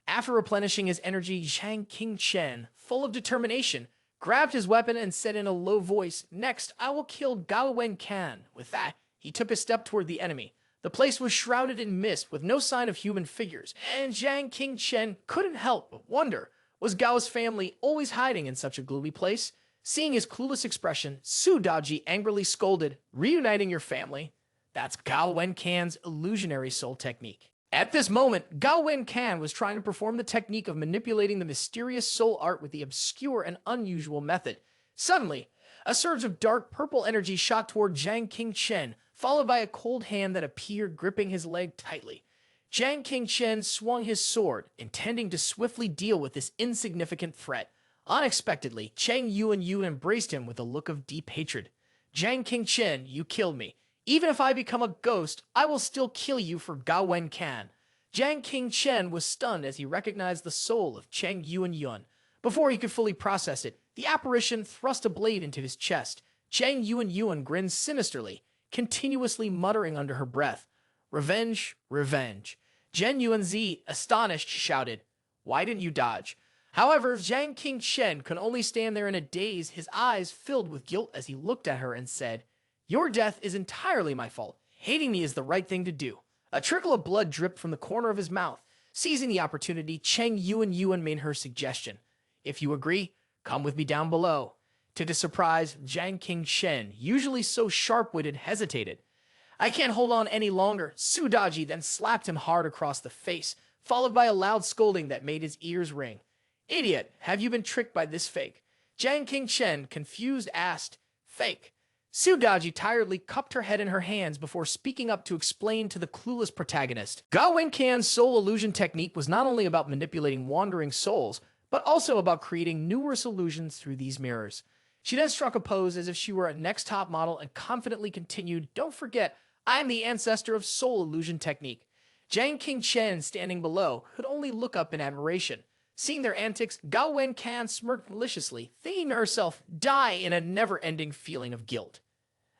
After replenishing his energy, Jiang Qingshen, full of determination, grabbed his weapon and said in a low voice, "Next, I will kill Gao Wencan." With that, he took a step toward the enemy. The place was shrouded in mist with no sign of human figures, and Jiang Qingshen couldn't help but wonder, was Gao's family always hiding in such a gloomy place? Seeing his clueless expression, Su Daji angrily scolded, "Reuniting your family? That's Gao Wencan's illusionary soul technique." At this moment, Gao Wencan was trying to perform the technique of manipulating the mysterious soul art with the obscure and unusual method. Suddenly, a surge of dark purple energy shot toward Jiang Qingshen, followed by a cold hand that appeared gripping his leg tightly. Jiang Qingshen swung his sword, intending to swiftly deal with this insignificant threat. Unexpectedly, Cheng Yuan embraced him with a look of deep hatred. "Jiang Qingshen, you killed me. Even if I become a ghost, I will still kill you for Gao Wencan." Jiang Qingshen was stunned as he recognized the soul of Cheng Yuan. Before he could fully process it, the apparition thrust a blade into his chest. Cheng Yuan grinned sinisterly, continuously muttering under her breath, "Revenge, revenge." Zhen Yuanzi, astonished, shouted, "Why didn't you dodge?" However, Jiang Qingshen could only stand there in a daze, his eyes filled with guilt as he looked at her and said, "Your death is entirely my fault. Hating me is the right thing to do." A trickle of blood dripped from the corner of his mouth. Seizing the opportunity, Cheng Yuan made her suggestion. "If you agree, come with me down below." To his surprise, Jiang Qingshen, usually so sharp-witted, hesitated. "I can't hold on any longer." Su Daji then slapped him hard across the face, followed by a loud scolding that made his ears ring. "Idiot, have you been tricked by this fake?" Jiang Qingshen, confused, asked, "Fake?" Su Daji tiredly cupped her head in her hands before speaking up to explain to the clueless protagonist. Gao Wencan's soul illusion technique was not only about manipulating wandering souls, but also about creating numerous illusions through these mirrors. She then struck a pose as if she were a next top model and confidently continued, "Don't forget, I am the ancestor of soul illusion technique." Jiang Qingshen, standing below, could only look up in admiration. Seeing their antics, Gao Wencan smirked maliciously, thinking to herself, "Die in a never-ending feeling of guilt."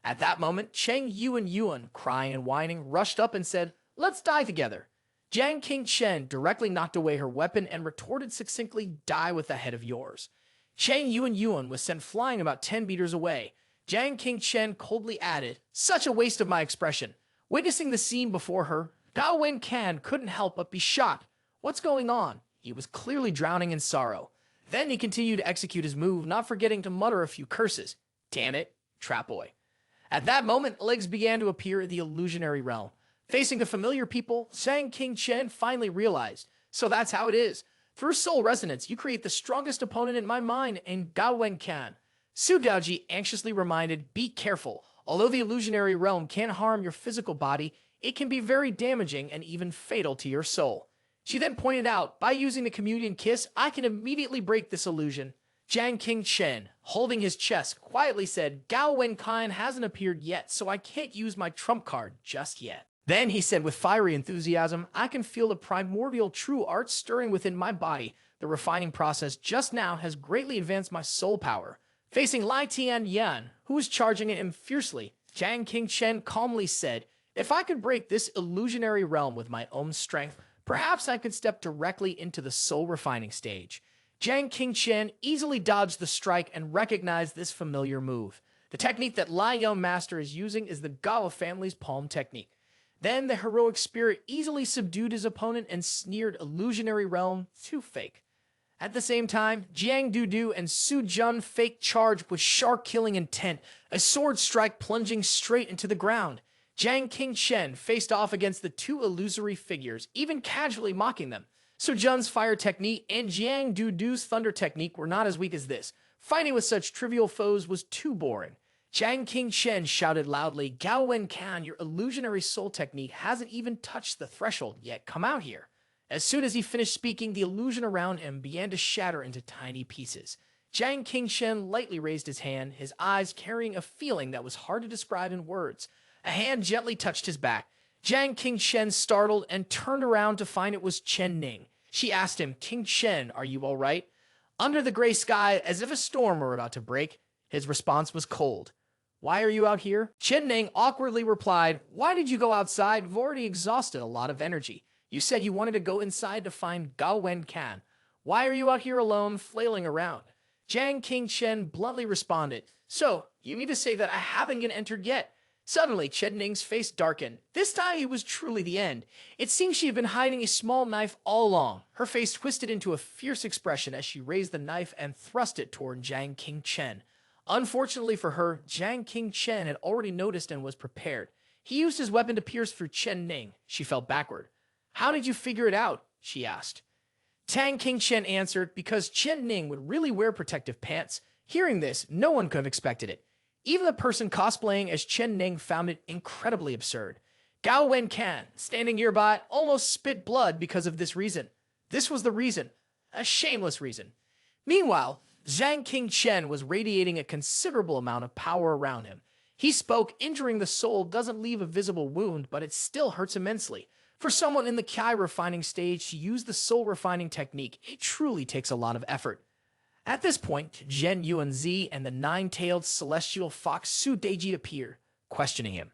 At that moment, Cheng Yuan, crying and whining, rushed up and said, "Let's die together." Jiang Qingshen directly knocked away her weapon and retorted succinctly, "Die with the head of yours." Cheng Yuan was sent flying about 10 meters away. Jiang Qingshen coldly added, "Such a waste of my expression." Witnessing the scene before her, Gao Wencan couldn't help but be shocked. What's going on? He was clearly drowning in sorrow. Then he continued to execute his move, not forgetting to mutter a few curses. "Damn it, trap boy." At that moment, legs began to appear in the illusionary realm. Facing the familiar people, Jiang Qingshen finally realized, so that's how it is. Through soul resonance, you create the strongest opponent in my mind, and Gao Wencan. Su Daji anxiously reminded, "Be careful. Although the illusionary realm can't harm your physical body, it can be very damaging and even fatal to your soul." She then pointed out, "By using the communion kiss, I can immediately break this illusion." Jiang Qingshen, holding his chest, quietly said, "Gao Wencan hasn't appeared yet, so I can't use my trump card just yet." Then he said with fiery enthusiasm, "I can feel the primordial true art stirring within my body. The refining process just now has greatly advanced my soul power." Facing Lai Tianyan, who was charging at him fiercely, Jiang Qingshen calmly said, "If I could break this illusionary realm with my own strength, perhaps I could step directly into the soul refining stage." Jiang Qingshen easily dodged the strike and recognized this familiar move. The technique that Lai Young Master is using is the Gao family's palm technique. Then the heroic spirit easily subdued his opponent and sneered illusionary realm too fake. At the same time, Jiang Dudu and Su Jun fake charged with shark-killing intent, a sword strike plunging straight into the ground. Jiang Qingshen faced off against the two illusory figures, even casually mocking them. Su Jun's fire technique and Jiang Dudu's thunder technique were not as weak as this. Fighting with such trivial foes was too boring. Jiang Qingshen shouted loudly, "Gao Wencan, your illusionary soul technique hasn't even touched the threshold yet. Come out here." As soon as he finished speaking, the illusion around him began to shatter into tiny pieces. Jiang Qingshen lightly raised his hand, his eyes carrying a feeling that was hard to describe in words. A hand gently touched his back. Jiang Qingshen startled and turned around to find it was Chen Ning. She asked him, "Qingshen, are you all right?" Under the gray sky, as if a storm were about to break, his response was cold. "Why are you out here?" Chen Ning awkwardly replied, "Why did you go outside? You've already exhausted a lot of energy. You said you wanted to go inside to find Gao Wen Can. Why are you out here alone, flailing around?" Jiang Qingshen bluntly responded, "So, you mean to say that I haven't been entered yet?" Suddenly, Chen Ning's face darkened. This time it was truly the end. It seemed she had been hiding a small knife all along. Her face twisted into a fierce expression as she raised the knife and thrust it toward Jiang Qingshen. Unfortunately for her, Jiang Qingshen had already noticed and was prepared. He used his weapon to pierce through Chen Ning. She fell backward. "How did you figure it out?" she asked. Jiang Qingshen answered, "Because Chen Ning would really wear protective pants." Hearing this, no one could have expected it. Even the person cosplaying as Chen Ning found it incredibly absurd. Gao Wen Can, standing nearby, almost spit blood because of this reason. This was the reason. A shameless reason. Meanwhile, Jiang Qingshen was radiating a considerable amount of power around him. He spoke, "Injuring the soul doesn't leave a visible wound, but it still hurts immensely. For someone in the Kai refining stage to use the soul refining technique, it truly takes a lot of effort." At this point, Zhen Yuanzi and the nine-tailed celestial fox Su Deji appear, questioning him.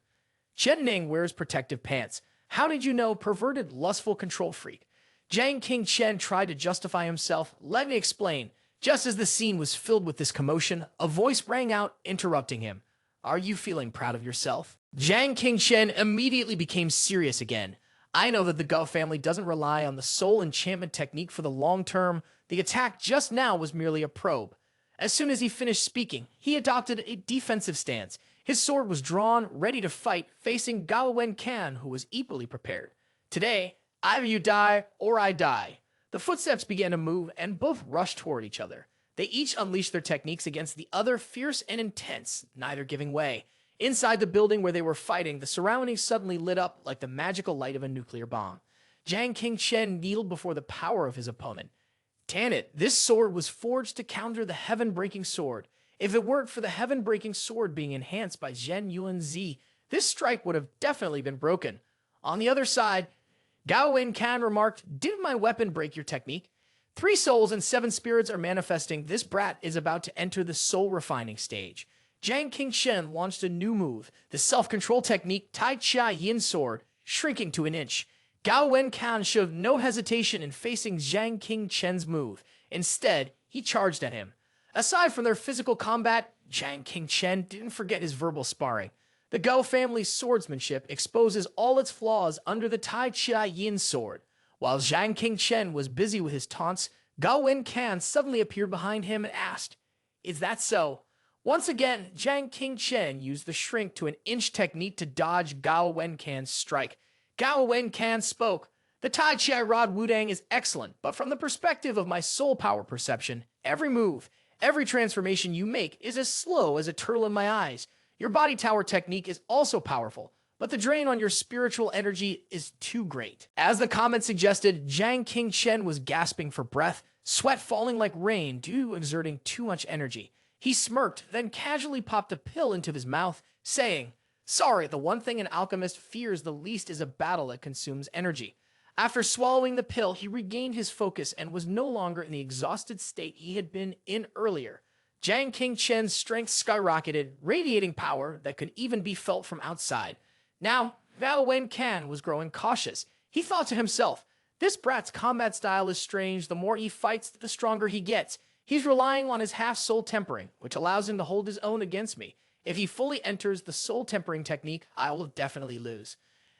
"Chen Ning wears protective pants. How did you know, perverted, lustful control freak?" Jiang Qingshen tried to justify himself. "Let me explain." Just as the scene was filled with this commotion, a voice rang out, interrupting him. "Are you feeling proud of yourself?" Jiang Qingshen immediately became serious again. "I know that the Gao family doesn't rely on the soul enchantment technique for the long term. The attack just now was merely a probe." As soon as he finished speaking, he adopted a defensive stance. His sword was drawn, ready to fight, facing Gao Wen Can, who was equally prepared. "Today, either you die or I die." The footsteps began to move, and both rushed toward each other. They each unleashed their techniques against the other, fierce and intense, neither giving way. Inside the building where they were fighting, the surroundings suddenly lit up like the magical light of a nuclear bomb. Jiang Qingshen kneeled before the power of his opponent. Damn it, this sword was forged to counter the heaven-breaking sword. If it weren't for the heaven-breaking sword being enhanced by Zhen Yuanzi, this strike would have definitely been broken. On the other side, Gao Wen Can remarked, "Didn't my weapon break your technique? 3 souls and 7 spirits are manifesting. This brat is about to enter the soul refining stage." Jiang Qingshen launched a new move, the self-control technique Tai Chia Yin Sword, shrinking to an inch. Gao Wen Can showed no hesitation in facing Jiang Qingshen's move. Instead, he charged at him. Aside from their physical combat, Jiang Qingshen didn't forget his verbal sparring. The Gao family's swordsmanship exposes all its flaws under the Tai Chia Yin Sword. While Jiang Qingshen was busy with his taunts, Gao Wen Can suddenly appeared behind him and asked, "Is that so?" Once again, Jiang Qingshen used the shrink to an inch technique to dodge Gao Wen Can's strike. Gao Wen Can spoke, "The Tai Chi Rod Wudang is excellent, but from the perspective of my soul power perception, every move, every transformation you make is as slow as a turtle in my eyes. Your body tower technique is also powerful, but the drain on your spiritual energy is too great." As the comment suggested, Jiang Qingshen was gasping for breath, sweat falling like rain due to exerting too much energy. He smirked, then casually popped a pill into his mouth, saying, "Sorry, the one thing an alchemist fears the least is a battle that consumes energy." After swallowing the pill, he regained his focus and was no longer in the exhausted state he had been in earlier. Jiang Qingshen's strength skyrocketed, radiating power that could even be felt from outside. Now, Gao Wen Can was growing cautious. He thought to himself, "This brat's combat style is strange. The more he fights, the stronger he gets. He's relying on his half-soul tempering, which allows him to hold his own against me. If he fully enters the soul tempering technique, I will definitely lose."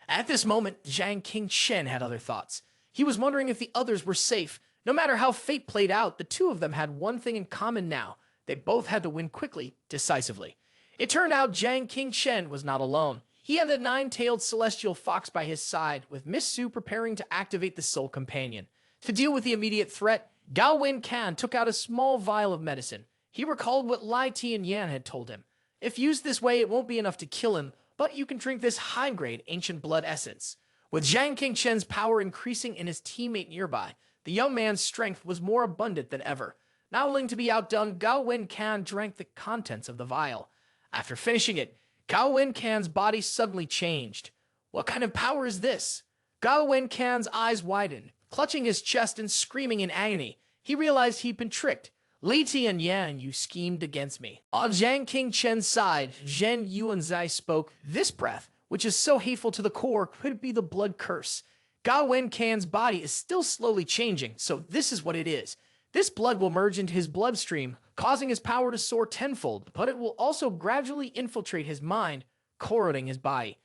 At this moment, Jiang Qingshen had other thoughts. He was wondering if the others were safe. No matter how fate played out, the two of them had one thing in common now. They both had to win quickly, decisively. It turned out Jiang Qingshen was not alone. He had the 9-tailed celestial fox by his side, with Miss Su preparing to activate the soul companion. To deal with the immediate threat, Gao Wen Can took out a small vial of medicine. He recalled what Lai Tian Yan had told him. If used this way, it won't be enough to kill him, but you can drink this high-grade ancient blood essence. With Zhang Qingchen's power increasing and his teammate nearby, the young man's strength was more abundant than ever. Not willing to be outdone, Gao Wencan drank the contents of the vial. After finishing it, Gao Wencan's body suddenly changed. What kind of power is this? Gao Wencan's eyes widened, clutching his chest and screaming in agony. He realized he'd been tricked. Li Tianyan, you schemed against me. On Zhang Qingchen's side, Zhen Yuanzai spoke. This breath, which is so hateful to the core, could be the blood curse. Gao Wencan's body is still slowly changing, so this is what it is. This blood will merge into his bloodstream, causing his power to soar tenfold, but it will also gradually infiltrate his mind, corroding his body.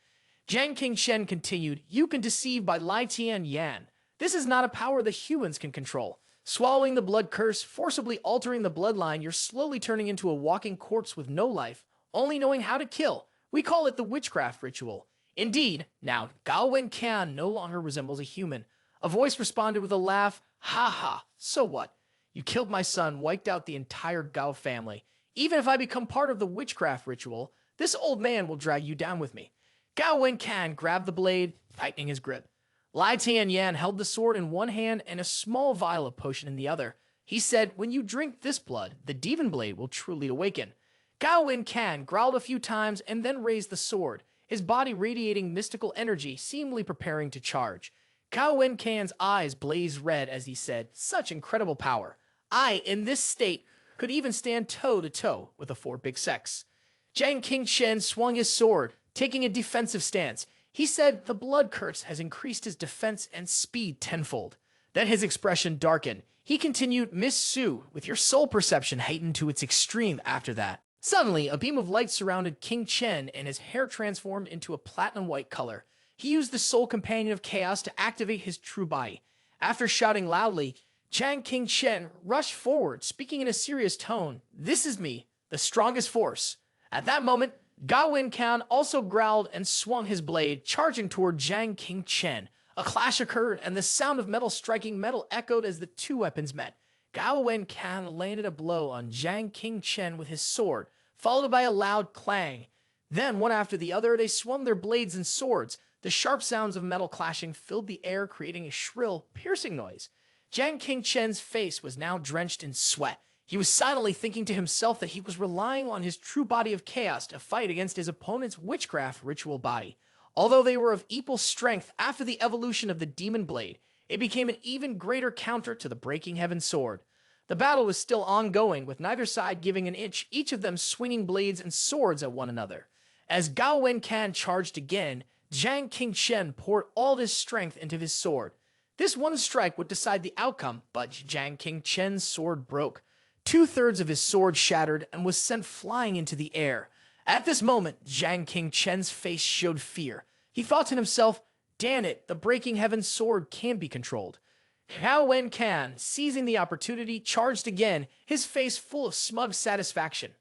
Zhang Qingchen continued, you can deceive by Li Tianyan. This is not a power the humans can control. Swallowing the blood curse, forcibly altering the bloodline, you're slowly turning into a walking corpse with no life, only knowing how to kill. We call it the witchcraft ritual. Indeed, now Gao Wencan no longer resembles a human. A voice responded with a laugh, ha ha, so what? You killed my son, wiped out the entire Gao family. Even if I become part of the witchcraft ritual, this old man will drag you down with me. Gao Wencan grabbed the blade, tightening his grip. Li Tianyan held the sword in one hand and a small vial of potion in the other. He said, when you drink this blood, the demon blade will truly awaken. Gao Wencan growled a few times and then raised the sword, his body radiating mystical energy, seemingly preparing to charge. Gao Wencan's eyes blazed red as he said, such incredible power. I, in this state, could even stand toe-to-toe with the four big sects. Zhang Qingchen swung his sword, taking a defensive stance. He said the blood curse has increased his defense and speed tenfold. Then his expression darkened. He continued, Miss Su, with your soul perception heightened to its extreme after that. Suddenly, a beam of light surrounded King Chen and his hair transformed into a platinum white color. He used the soul companion of chaos to activate his true body. After shouting loudly, Zhang Qingchen rushed forward, speaking in a serious tone. This is me, the strongest force. At that moment, Gao Wencan also growled and swung his blade, charging toward Zhang Qingchen. A clash occurred, and the sound of metal striking metal echoed as the two weapons met. Gao Wencan landed a blow on Zhang Qingchen with his sword, followed by a loud clang. Then, one after the other, they swung their blades and swords. The sharp sounds of metal clashing filled the air, creating a shrill, piercing noise. Zhang Qingchen's face was now drenched in sweat. He was silently thinking to himself that he was relying on his true body of chaos to fight against his opponent's witchcraft ritual body. Although they were of equal strength after the evolution of the demon blade, it became an even greater counter to the breaking heaven sword. The battle was still ongoing, with neither side giving an inch, each of them swinging blades and swords at one another. As Gao Wencan charged again, Zhang Qingchen poured all his strength into his sword. This one strike would decide the outcome, but Zhang Qingchen's sword broke. 2/3 of his sword shattered and was sent flying into the air. At this moment, Zhang Qingchen's face showed fear. He thought to himself, damn it, the breaking heaven sword can't be controlled. Gao Wencan, seizing the opportunity, charged again, his face full of smug satisfaction.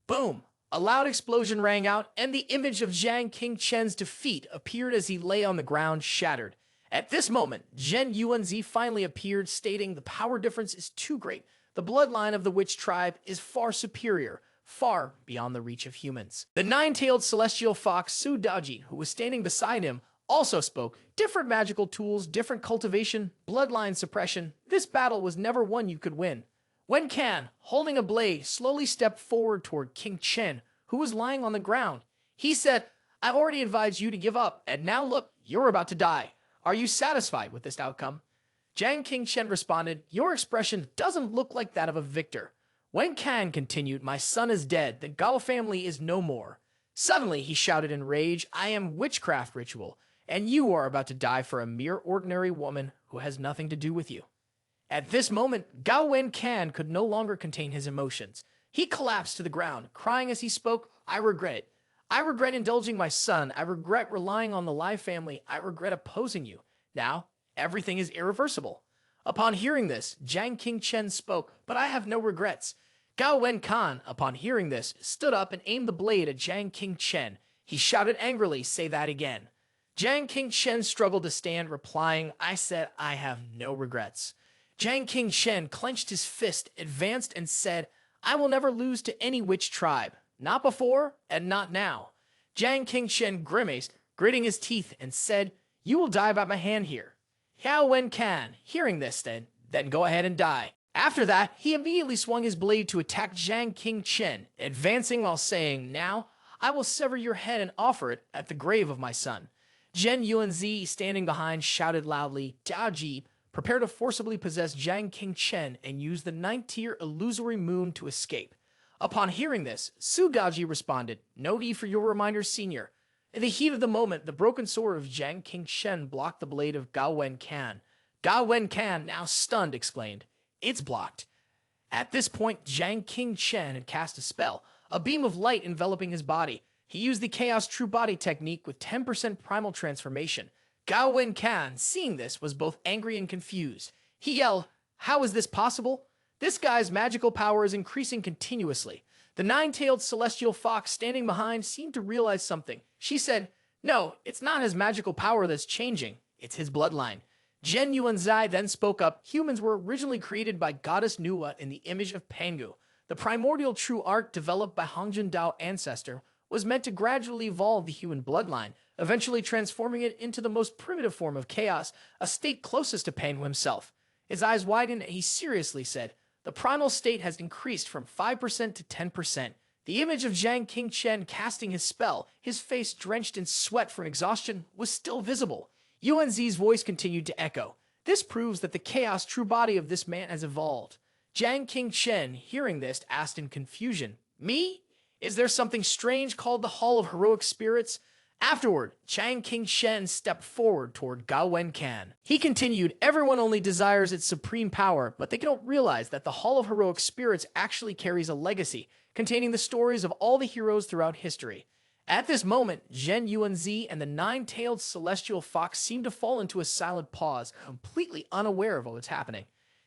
Boom! A loud explosion rang out, and the image of Zhang Qingchen's defeat appeared as he lay on the ground, shattered. At this moment, Zhen Yuanzi finally appeared, stating the power difference is too great. The bloodline of the witch tribe is far superior, far beyond the reach of humans. The nine-tailed celestial fox Su Daji, who was standing beside him, also spoke. Different magical tools, different cultivation, bloodline suppression. This battle was never one you could win. Wencan, holding a blade, slowly stepped forward toward King Chen, who was lying on the ground. He said, I already advised you to give up, and now look, you're about to die. Are you satisfied with this outcome? Zhang Qingchen responded, your expression doesn't look like that of a victor. Wencan continued, my son is dead, the Gao family is no more. Suddenly, he shouted in rage, I am witchcraft ritual, and you are about to die for a mere ordinary woman who has nothing to do with you. At this moment, Gao Wencan could no longer contain his emotions. He collapsed to the ground, crying as he spoke, I regret it. I regret indulging my son. I regret relying on the Lai family. I regret opposing you. Now, everything is irreversible. Upon hearing this, Zhang Qingchen spoke, but I have no regrets. Gao Wencan, upon hearing this, stood up and aimed the blade at Zhang Qingchen. He shouted angrily, say that again. Zhang Qingchen struggled to stand, replying, I said I have no regrets. Zhang Qingchen clenched his fist, advanced, and said, I will never lose to any witch tribe. Not before, and not now. Zhang Qingchen grimaced, gritting his teeth, and said, You will die by my hand here. Xiao Wen can, hearing this then go ahead and die. After that, he immediately swung his blade to attack Jiang Qingchen, advancing while saying, "Now, I will sever your head and offer it at the grave of my son." Zhen Yuanzi, standing behind, shouted loudly, "Daji, prepare to forcibly possess Jiang Qingchen and use the 9th-tier illusory moon to escape." Upon hearing this, Su Gaji responded, "No need for your reminder, senior." In the heat of the moment, the broken sword of Jiang Qingchen blocked the blade of Gao Wen Can. Gao Wen Can, now stunned, exclaimed, "It's blocked." At this point, Jiang Qingchen had cast a spell, a beam of light enveloping his body. He used the Chaos True Body technique with 10% primal transformation. Gao Wen Can, seeing this, was both angry and confused. He yelled, "How is this possible? This guy's magical power is increasing continuously." The 9-tailed celestial fox standing behind seemed to realize something. She said, "No, it's not his magical power that's changing. It's his bloodline." Zhen Yuanzai then spoke up. "Humans were originally created by Goddess Nuwa in the image of Pangu. The primordial true art developed by Hongjun Dao ancestor was meant to gradually evolve the human bloodline, eventually transforming it into the most primitive form of chaos, a state closest to Pangu himself." His eyes widened and he seriously said, "The primal state has increased from 5% to 10%. The image of Jiang Qingchen casting his spell, his face drenched in sweat from exhaustion, was still visible. Yuanzi's voice continued to echo. "This proves that the chaos true body of this man has evolved." Jiang Qingchen, hearing this, asked in confusion, "Me? Is there something strange called the Hall of Heroic Spirits?" Afterward, Jiang Qingchen stepped forward toward Gao Wen Can. He continued, "Everyone only desires its supreme power, but they don't realize that the Hall of Heroic Spirits actually carries a legacy, containing the stories of all the heroes throughout history." At this moment, Zhen Yuanzi and the 9-tailed celestial fox seemed to fall into a silent pause, completely unaware of what was happening.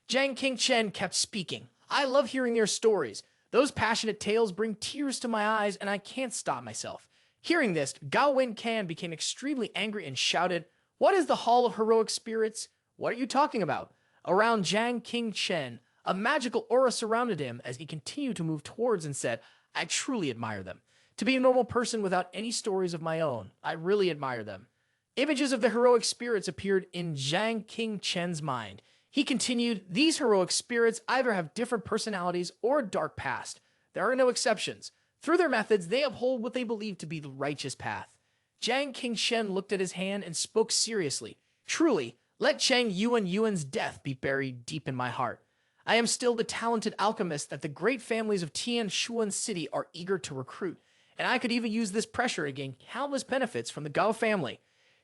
Jiang Qingchen kept speaking. "I love hearing their stories. Those passionate tales bring tears to my eyes, and I can't stop myself." Hearing this, Gao Wen Can became extremely angry and shouted, "What is the Hall of Heroic Spirits? What are you talking about?" Around Jiang Qingchen, a magical aura surrounded him as he continued to move towards and said, "I truly admire them. To be a normal person without any stories of my own, I really admire them." Images of the heroic spirits appeared in Jiang Qingchen's mind. He continued, "These heroic spirits either have different personalities or a dark past. There are no exceptions. Through their methods, they uphold what they believe to be the righteous path." Jiang Qingchen looked at his hand and spoke seriously. "Truly, let Chang Yuan's death be buried deep in my heart. I am still the talented alchemist that the great families of Tianshuan City are eager to recruit, and I could even use this pressure to gain countless benefits from the Gao family."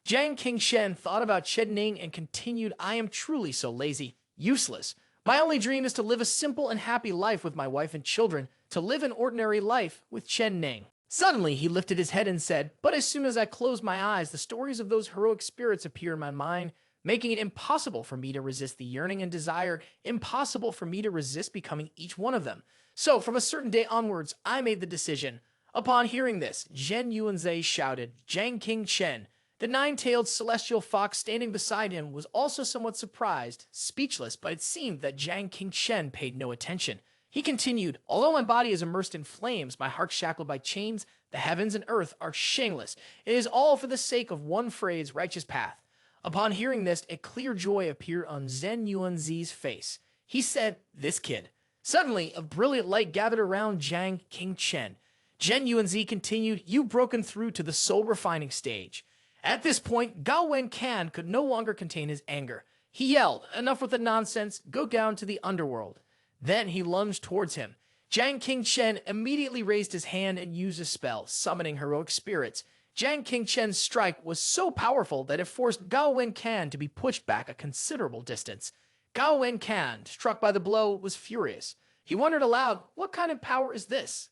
Jiang Qingchen thought about Chen Ning and continued, "I am truly so lazy, useless. My only dream is to live a simple and happy life with my wife and children, to live an ordinary life with Chen Ning." Suddenly, he lifted his head and said, "But as soon as I close my eyes, the stories of those heroic spirits appear in my mind, making it impossible for me to resist the yearning and desire, impossible for me to resist becoming each one of them. So, from a certain day onwards, I made the decision." Upon hearing this, Zhen Yuanzai shouted, "Jiang Qingchen." The 9-tailed celestial fox standing beside him was also somewhat surprised, speechless, but it seemed that Jiang Qingchen paid no attention. He continued, "Although my body is immersed in flames, my heart shackled by chains, the heavens and earth are shameless. It is all for the sake of one phrase, righteous path." Upon hearing this, a clear joy appeared on Zhen Yuanzi's face. He said, "This kid." Suddenly, a brilliant light gathered around Jiang Qingchen. Zhen Yuanzi continued, "You've broken through to the soul refining stage." At this point, Gao Wen Can could no longer contain his anger. He yelled, "Enough with the nonsense, go down to the underworld." Then he lunged towards him. Jiang Qingchen immediately raised his hand and used a spell, summoning heroic spirits. Jiang Qingchen's strike was so powerful that it forced Gao Wen Can to be pushed back a considerable distance. Gao Wen Can, struck by the blow, was furious. He wondered aloud, what kind of power is this?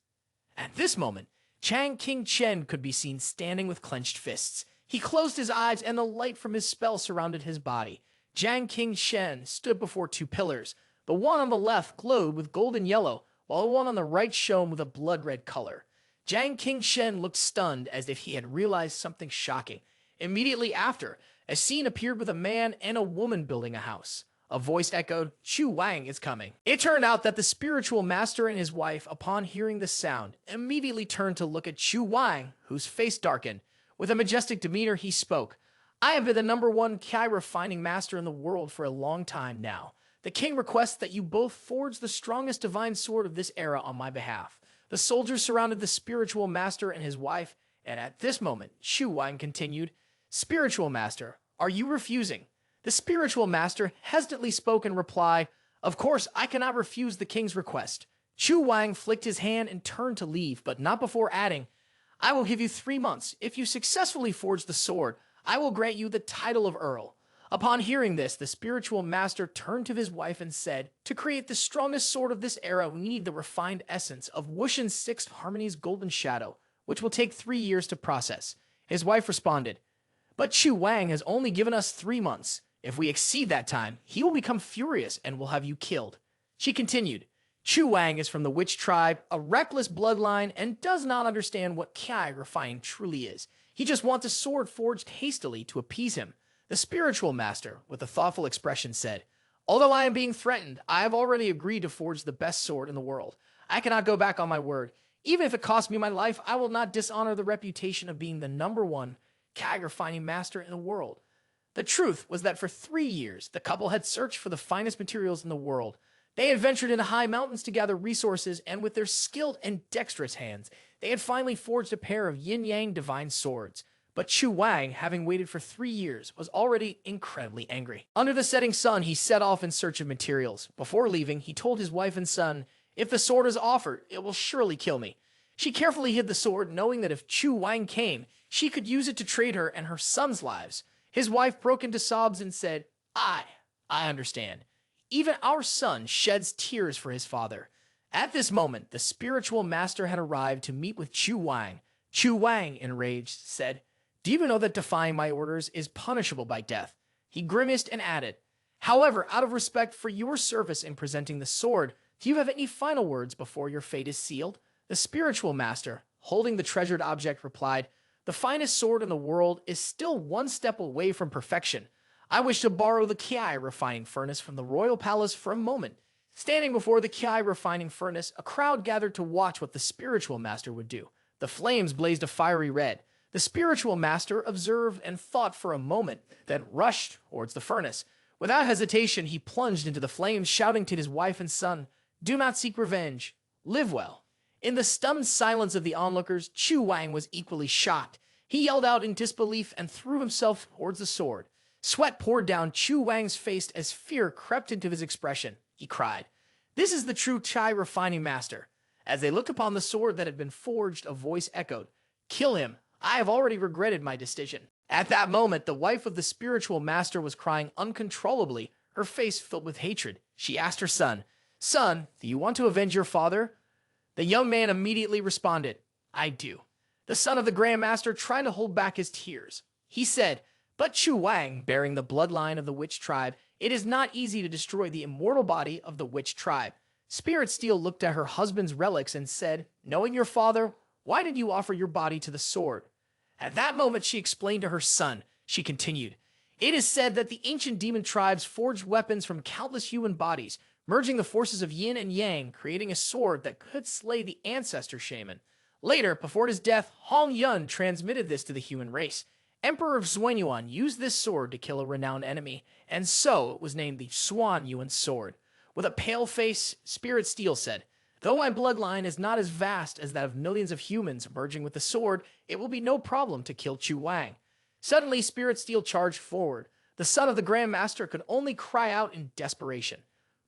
At this moment, Jiang Qingchen could be seen standing with clenched fists. He closed his eyes and the light from his spell surrounded his body. Jiang Qingchen stood before two pillars. The one on the left glowed with golden yellow, while the one on the right shone with a blood-red color. Jiang Qingchen looked stunned as if he had realized something shocking. Immediately after, a scene appeared with a man and a woman building a house. A voice echoed, "Chu Wang is coming." It turned out that the spiritual master and his wife, upon hearing the sound, immediately turned to look at Chu Wang, whose face darkened. With a majestic demeanor, he spoke, I have been the #1 Kai refining master in the world for a long time now. The king requests that you both forge the strongest divine sword of this era on my behalf. The soldiers surrounded the spiritual master and his wife, and at this moment, Shu Wang continued, Spiritual master, are you refusing? The spiritual master hesitantly spoke in reply, Of course, I cannot refuse the king's request. Shu Wang flicked his hand and turned to leave, but not before adding, I will give you 3 months. If you successfully forge the sword, I will grant you the title of Earl. Upon hearing this, the spiritual master turned to his wife and said, To create the strongest sword of this era, we need the refined essence of Wushan's Sixth Harmony's golden shadow, which will take 3 years to process. His wife responded, But Shu Wang has only given us 3 months. If we exceed that time, he will become furious and will have you killed. She continued, Shu Wang is from the witch tribe, a reckless bloodline, and does not understand what Kai refining truly is. He just wants a sword forged hastily to appease him. The spiritual master, with a thoughtful expression, said, Although I am being threatened, I have already agreed to forge the best sword in the world. I cannot go back on my word. Even if it costs me my life, I will not dishonor the reputation of being the #1 Kai refining master in the world. The truth was that for 3 years, the couple had searched for the finest materials in the world. They had ventured into high mountains to gather resources, and with their skilled and dexterous hands, they had finally forged a pair of yin-yang divine swords. But Shu Wang, having waited for 3 years, was already incredibly angry. Under the setting sun, he set off in search of materials. Before leaving, he told his wife and son, If the sword is offered, it will surely kill me. She carefully hid the sword, knowing that if Shu Wang came, she could use it to trade her and her son's lives. His wife broke into sobs and said, I understand. Even our son sheds tears for his father. At this moment, the spiritual master had arrived to meet with Shu Wang. Shu Wang, enraged, said, Do you know that defying my orders is punishable by death? He grimaced and added, However, out of respect for your service in presenting the sword, do you have any final words before your fate is sealed? The spiritual master, holding the treasured object, replied, The finest sword in the world is still 1 step away from perfection. I wish to borrow the Kai refining furnace from the royal palace for a moment. Standing before the Kai refining furnace, a crowd gathered to watch what the spiritual master would do. The flames blazed a fiery red. The spiritual master observed and thought for a moment, then rushed towards the furnace. Without hesitation, he plunged into the flames, shouting to his wife and son, Do not seek revenge. Live well. In the stunned silence of the onlookers, Shu Wang was equally shocked. He yelled out in disbelief and threw himself towards the sword. Sweat poured down Shu Wang's face as fear crept into his expression. He cried, This is the true Kai refining master. As they looked upon the sword that had been forged, a voice echoed, Kill him. I have already regretted my decision. At that moment, the wife of the spiritual master was crying uncontrollably, her face filled with hatred. She asked her son, Son, do you want to avenge your father? The young man immediately responded, I do. The son of the Grand Master tried to hold back his tears. He said, But Shu Wang, bearing the bloodline of the witch tribe, it is not easy to destroy the immortal body of the witch tribe. Spirit Steel looked at her husband's relics and said, Knowing your father, why did you offer your body to the sword? At that moment, she explained to her son. She continued, It is said that the ancient demon tribes forged weapons from countless human bodies, merging the forces of yin and yang, creating a sword that could slay the ancestor shaman. Later, before his death, Hong Yun transmitted this to the human race. Emperor of Xuanyuan used this sword to kill a renowned enemy, and so it was named the Xuan Yuan sword. With a pale face, Spirit Steel said, Though my bloodline is not as vast as that of millions of humans merging with the sword, it will be no problem to kill Shu Wang. Suddenly, Spirit Steel charged forward. The son of the Grand Master could only cry out in desperation.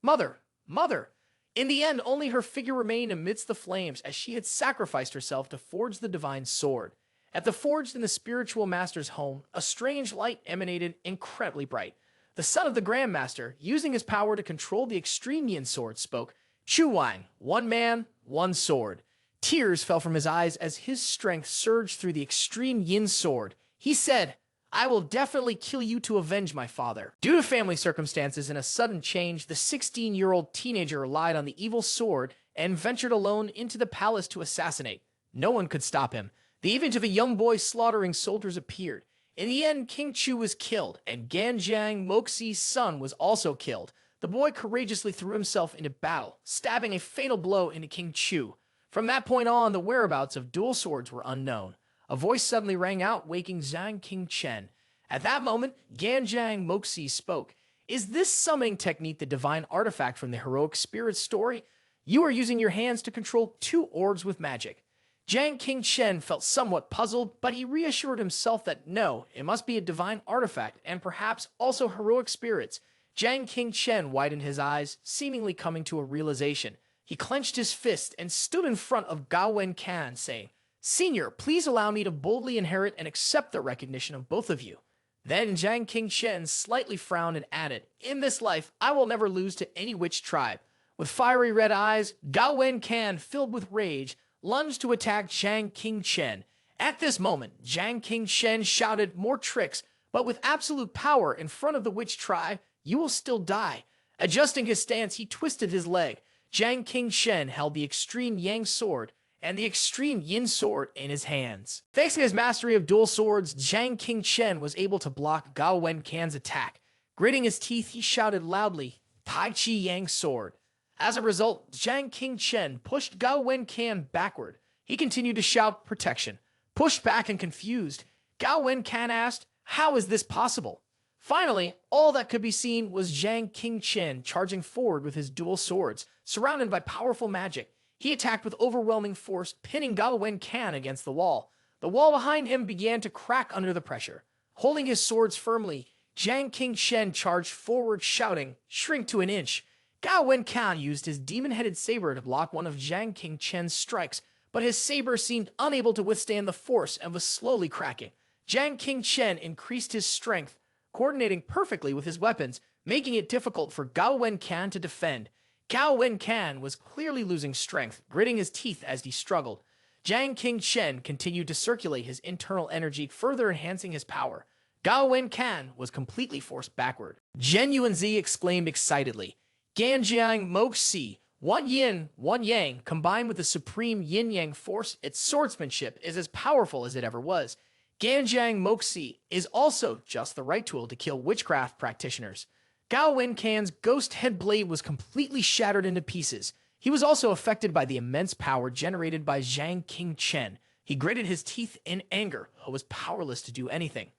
Mother! Mother! In the end, only her figure remained amidst the flames as she had sacrificed herself to forge the divine sword. At the forge in the spiritual master's home, a strange light emanated incredibly bright. The son of the Grand Master, using his power to control the extreme yin sword, spoke, Shu Wang, 1 man, 1 sword. Tears fell from his eyes as his strength surged through the extreme yin sword. He said, I will definitely kill you to avenge my father. Due to family circumstances and a sudden change, the 16-year-old teenager relied on the evil sword and ventured alone into the palace to assassinate. No one could stop him. The image of a young boy slaughtering soldiers appeared. In the end, King Chu was killed, and Ganjiang Moxi's son was also killed. The boy courageously threw himself into battle, stabbing a fatal blow into King Chu. From that point on, the whereabouts of dual swords were unknown. A voice suddenly rang out, waking Zhang King Chen. At that moment, Ganjang Moxie spoke. Is this summoning technique the divine artifact from the heroic spirit story? You are using your hands to control two orbs with magic. Jiang Qingchen felt somewhat puzzled, but he reassured himself that no, it must be a divine artifact and perhaps also heroic spirits. Jiang Qingchen widened his eyes, seemingly coming to a realization. He clenched his fist and stood in front of Gao Wencan, saying, "Senior, please allow me to boldly inherit and accept the recognition of both of you." Then Jiang Qingchen slightly frowned and added, "In this life, I will never lose to any witch tribe." With fiery red eyes, Gao Wencan, filled with rage, lunged to attack Jiang Qingchen. At this moment, Jiang Qingchen shouted, "More tricks, but with absolute power in front of the witch tribe, you will still die." Adjusting his stance, he twisted his leg. Jiang Qingchen held the extreme Yang sword and the extreme Yin sword in his hands. Thanks to his mastery of dual swords, Jiang Qingchen was able to block Gao Wencan's attack. Gritting his teeth, he shouted loudly, "Tai Chi Yang sword." As a result, Jiang Qingchen pushed Gao Wencan backward. He continued to shout protection. Pushed back and confused, Gao Wencan asked, "How is this possible?" Finally, all that could be seen was Jiang Qingchen charging forward with his dual swords, surrounded by powerful magic. He attacked with overwhelming force, pinning Gao Wencan against the wall. The wall behind him began to crack under the pressure. Holding his swords firmly, Jiang Qingchen charged forward, shouting, "Shrink to an inch." Gao Wencan used his demon-headed saber to block one of Jiang Qingchen's strikes, but his saber seemed unable to withstand the force and was slowly cracking. Jiang Qingchen increased his strength, coordinating perfectly with his weapons, making it difficult for Gao Wencan to defend. Gao Wencan was clearly losing strength, gritting his teeth as he struggled. Jiang Qingchen continued to circulate his internal energy, further enhancing his power. Gao Wencan was completely forced backward. Zhen Yuanzi exclaimed excitedly, "Ganjiang Moxie, one yin, one yang, combined with the supreme yin-yang force, its swordsmanship is as powerful as it ever was. Ganjiang Moxie is also just the right tool to kill witchcraft practitioners." Gao Wencan's ghost head blade was completely shattered into pieces. He was also affected by the immense power generated by Jiang Qingchen. He gritted his teeth in anger, but was powerless to do anything.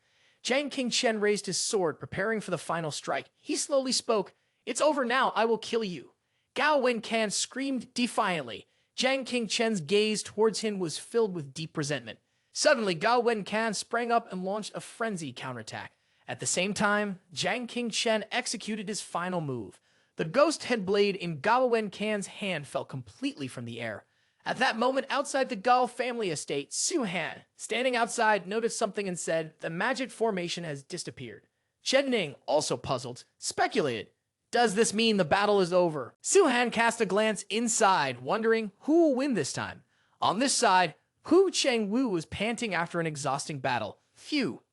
Jiang Qingchen raised his sword, preparing for the final strike. He slowly spoke, "It's over now, I will kill you." Gao Wencan screamed defiantly. Jiang Qingchen's gaze towards him was filled with deep resentment. Suddenly, Gao Wencan sprang up and launched a frenzied counterattack. At the same time, Jiang Qingchen executed his final move. The ghost head blade in Gao Wencan's hand fell completely from the air. At that moment, outside the Gao family estate, Su Han, standing outside, noticed something and said, "The magic formation has disappeared." Chen Ning, also puzzled, speculated, "Does this mean the battle is over?" Su Han cast a glance inside, wondering who will win this time. On this side, Hu Chengwu was panting after an exhausting battle. Phew,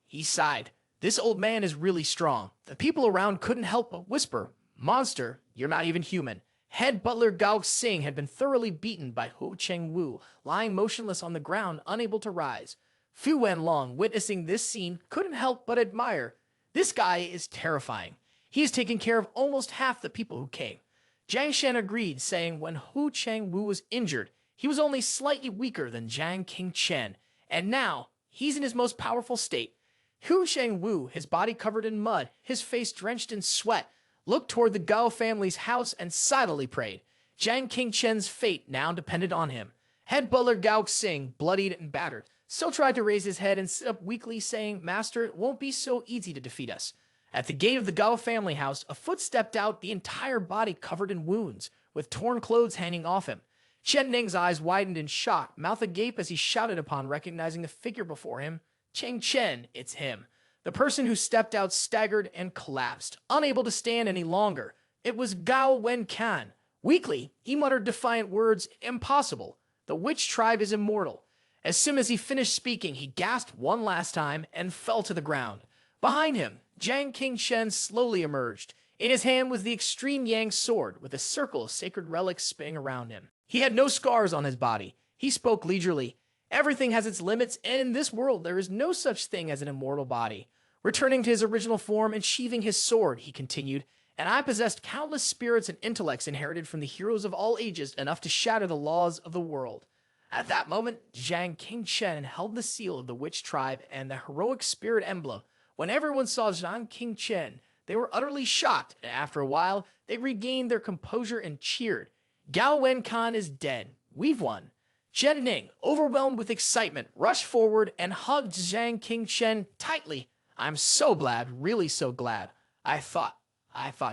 he sighed. This old man is really strong. The people around couldn't help but whisper, "Monster, you're not even human." Head butler Gao Xing had been thoroughly beaten by Hu Chengwu, lying motionless on the ground, unable to rise. Fu Wenlong, witnessing this scene, couldn't help but admire. This guy is terrifying. He has taken care of almost half the people who came. Jiang Shen agreed, saying when Hu Chengwu was injured, he was only slightly weaker than Jiang Qingchen, and now he's in his most powerful state. Hu Chengwu, his body covered in mud, his face drenched in sweat, looked toward the Gao family's house and silently prayed. Jiang Qingchen's fate now depended on him. Head butler Gao Xing, bloodied and battered, still tried to raise his head and sit up weakly, saying, "Master, it won't be so easy to defeat us." At the gate of the Gao family house, a foot stepped out, the entire body covered in wounds, with torn clothes hanging off him. Chen Ning's eyes widened in shock, mouth agape as he shouted upon recognizing the figure before him. "Cheng Chen, it's him." The person who stepped out staggered and collapsed, unable to stand any longer. It was Gao Wencan. Weakly, he muttered defiant words, "Impossible. The witch tribe is immortal." As soon as he finished speaking, he gasped one last time and fell to the ground. Behind him, Jiang Qingchen slowly emerged. In his hand was the extreme Yang sword, with a circle of sacred relics spinning around him. He had no scars on his body. He spoke leisurely. "Everything has its limits, and in this world there is no such thing as an immortal body." Returning to his original form and sheathing his sword, he continued, "And I possessed countless spirits and intellects inherited from the heroes of all ages, enough to shatter the laws of the world." At that moment, Jiang Qingchen held the seal of the witch tribe and the heroic spirit emblem. When everyone saw Jiang Qingchen, they were utterly shocked, and after a while, they regained their composure and cheered. Gao Wenkan is dead. We've won. Chen Ning, overwhelmed with excitement, rushed forward and hugged Jiang Qingchen tightly. I'm so glad, really so glad. I thought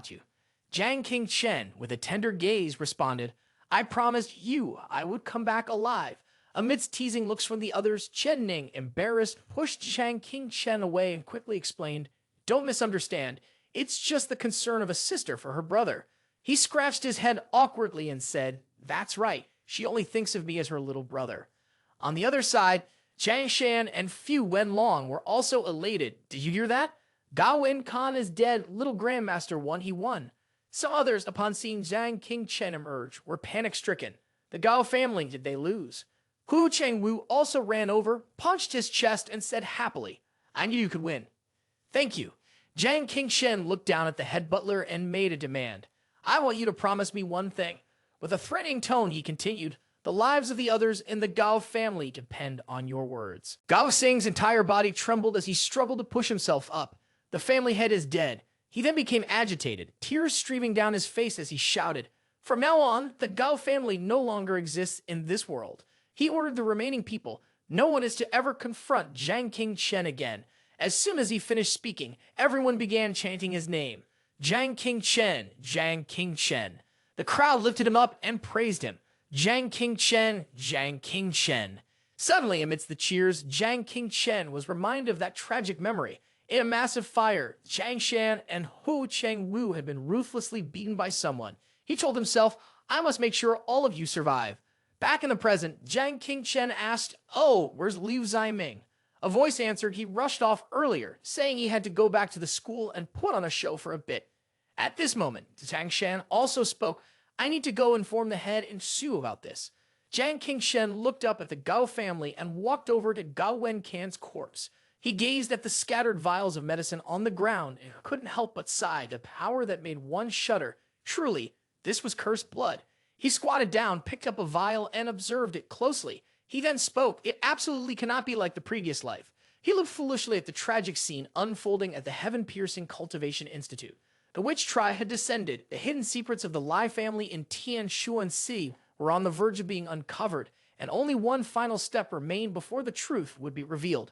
you. Jiang Qingchen, with a tender gaze, responded, I promised you I would come back alive. Amidst teasing looks from the others, Chen Ning, embarrassed, pushed Jiang Qingchen away and quickly explained, Don't misunderstand. It's just the concern of a sister for her brother. He scratched his head awkwardly and said, That's right. She only thinks of me as her little brother. On the other side, Chang Shan and Fu Wenlong were also elated. Did you hear that? Gao Wenkan is dead. Little Grandmaster won. He won. Some others, upon seeing Jiang Qingchen emerge, were panic-stricken. The Gao family, did they lose? Hu Chengwu also ran over, punched his chest, and said happily, I knew you could win. Thank you. Jiang Qingchen looked down at the head butler and made a demand. I want you to promise me one thing. With a threatening tone, he continued, the lives of the others in the Gao family depend on your words. Gao Sing's entire body trembled as he struggled to push himself up. The family head is dead. He then became agitated, tears streaming down his face as he shouted, From now on, the Gao family no longer exists in this world. He ordered the remaining people, no one is to ever confront Jiang Qingchen again. As soon as he finished speaking, everyone began chanting his name. Jiang Qingchen, Jiang Qingchen. The crowd lifted him up and praised him. Jiang Qingchen, Jiang Qingchen. Suddenly, amidst the cheers, Jiang Qingchen was reminded of that tragic memory. In a massive fire, Chang Shan and Hu Chengwu had been ruthlessly beaten by someone. He told himself, I must make sure all of you survive. Back in the present, Jiang Qingchen asked, Oh, where's Liu Ziming? A voice answered he rushed off earlier, saying he had to go back to the school and put on a show for a bit. At this moment, Tang Shan also spoke, I need to go inform the head and Su about this. Jiang Qingchen looked up at the Gao family and walked over to Gao Wenkan's corpse. He gazed at the scattered vials of medicine on the ground and couldn't help but sigh, the power that made one shudder. Truly, this was cursed blood. He squatted down, picked up a vial, and observed it closely. He then spoke. It absolutely cannot be like the previous life. He looked foolishly at the tragic scene unfolding at the heaven-piercing Cultivation Institute. The witch tribe had descended. The hidden secrets of the Lai family in Tian Shuan Si were on the verge of being uncovered, and only one final step remained before the truth would be revealed.